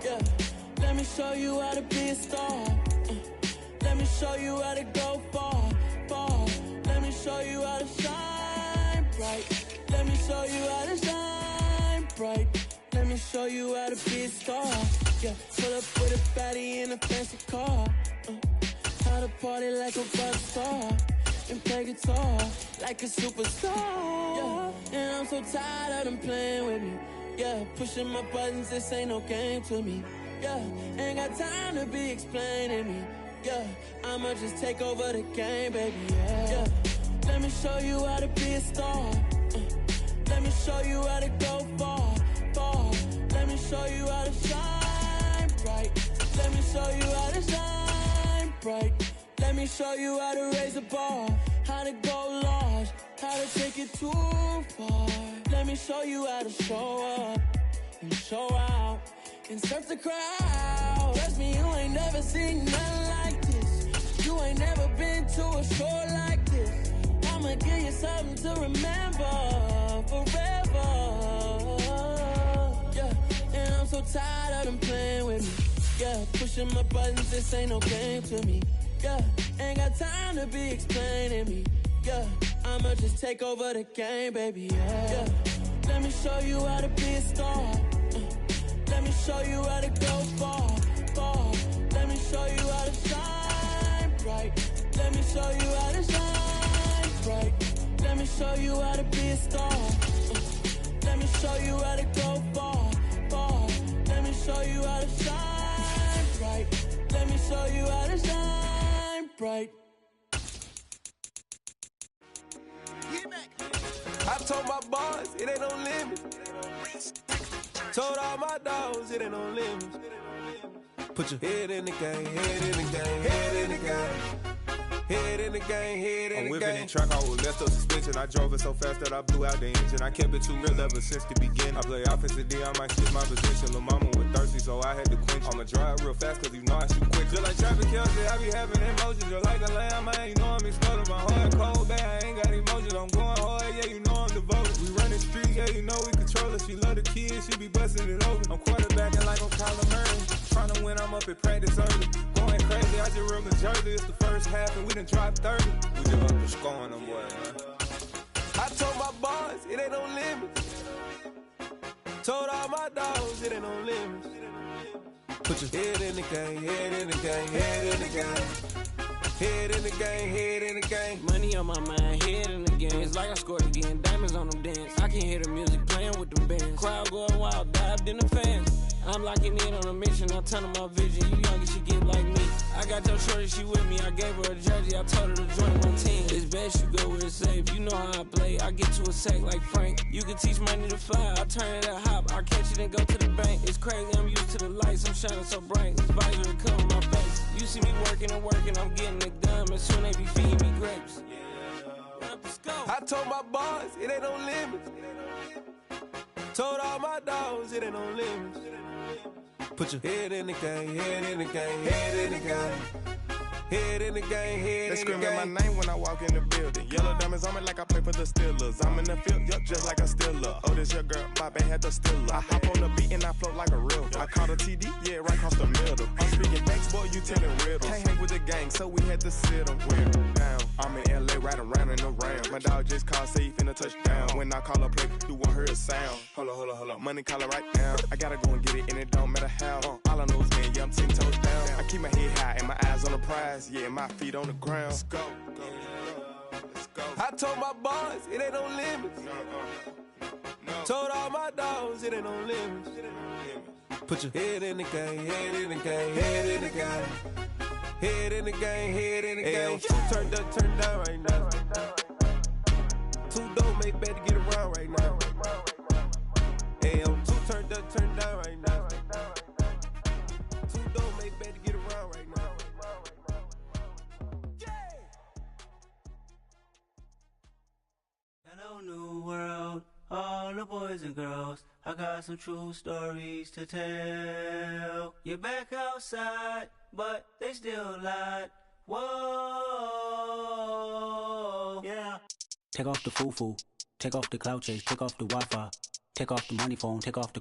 Yeah, let me show you how to be a star. Let me show you how to go far, far. Let me show you how to shine bright. Let me show you how to shine bright. Let me show you how to be a star. Yeah, pull up with a baddie in a fancy car. How to party like a rock star and play guitar like a superstar. Yeah, and I'm so tired of them playing with me. Yeah, pushing my buttons, this ain't no game to me. Yeah, ain't got time to be explaining me. Yeah, I'ma just take over the game, baby. Yeah, let me show you how to be a star. Let me show you how to go far, far. Let me show you how to shine bright. Let me show you how to shine bright. Let me show you how to raise the bar, how to go large, how to take it too far. Let me show you how to show up and show out and surf the crowd. Trust me, you ain't never seen nothing like this. You ain't never been to a show like this. I'ma give you something to remember forever. Yeah, and I'm so tired of them playing with me. Yeah, pushing my buttons, this ain't no game to me. Yeah, ain't got time to be explaining me. Yeah, I'ma just take over the game, baby. Yeah, let me show you how to be a star. Let me show you how to go far, far. Let me show you how to shine bright. Let me show you how to shine bright. Let me show you how to be a star. Let me show you how to go far, far. Let me show you how to shine bright. Let me show you how to shine bright. I told my boys it ain't no limit. Told all my dogs it ain't no limits. Put your head in the game, head in the game, head in the game. Head in the game, head in the game. I'm whipping in track, I was left up suspension. I drove it so fast that I blew out the engine. I kept it too real ever since the beginning. I play offensive D, I might switch my position. Lil' mama was thirsty, so I had to quench. I'ma drive real fast, cause you know I shoot quick. Just like traffic Kelsey, I be having emotions. Just like a lamb, man, you know I'm exploding. My heart cold, bad, I ain't got emotions. I'm going hard, yeah, you know I'm devoted. We run the street, yeah, you know we control her. She love the kids, she be busting it over. I'm quarterbacking like I'm Kyler Murray. Tryna win, I'm up at practice early. Going crazy, I just rode the jersey. It's the first half and we done dropped 30. We just up to scoring them, boy, man. I told my boys, it ain't no limits. Told all my dogs, it ain't no limits. Put your head in the game, head in the game, head in the game. Head in the game, head in the game. Money on my mind, head in the game. It's like I scored again, diamonds on them dance. I can hear the music playing with them bands. Crowd going wild, dived in the fans. I'm locking in on a mission, I turn on my vision. You young and she get like me. I got your shorty, she with me. I gave her a jersey, I told her to join my team. It's best you go where it's safe. You know how I play. I get to a sack like Frank. You can teach money to fly. I turn it a hop. I catch it and go to the bank. It's crazy, I'm used to the lights. I'm shining so bright. This visor will cover my face. You see me working and working, I'm getting it done. And soon they be feeding me grapes. I told my boys, it ain't no limits. Told all my dogs, it ain't no limits. Put your head in the game, head in the game, head in the game. Head in the game, head they in the game. They screaming my name when I walk in the building. Yellow diamonds on me like I play for the Steelers. I'm in the field, yup, just like a Steeler. Oh, this your girl, Bobby had the Steeler. I hop on the beat and I float like a river. I caught a TD, yeah, right across the middle. I'm speaking facts, boy, you telling riddles. Can't hang with the gang, so we had to sit them down. I'm in LA, riding around in the round. My dog just called, say he finna touchdown. When I call a play, you won't hear a sound. Hold up, money caller right now. I gotta go and get it, and it don't matter how. All I know is, man, yeah, I'm 10 toes down. I keep my head high and my eyes on the prize. Yeah, my feet on the ground. Let's go. I told my boys, it ain't no limits. Told all my dogs, it ain't no limits. Put your head in the game, head in the game, head in the game. Head in the game, head in the game. Two turned up, turned down right now. Two don't make bad to get around right now. Hey, two turned up, turned down right now. Two don't make bad to get around right now. Hello, new world, all the boys and girls. I got some true stories to tell. You're back outside, but they still lied. Whoa, yeah. Take off the foo-foo, take off the cloud chase, take off the Wi-Fi, take off the money phone, take off the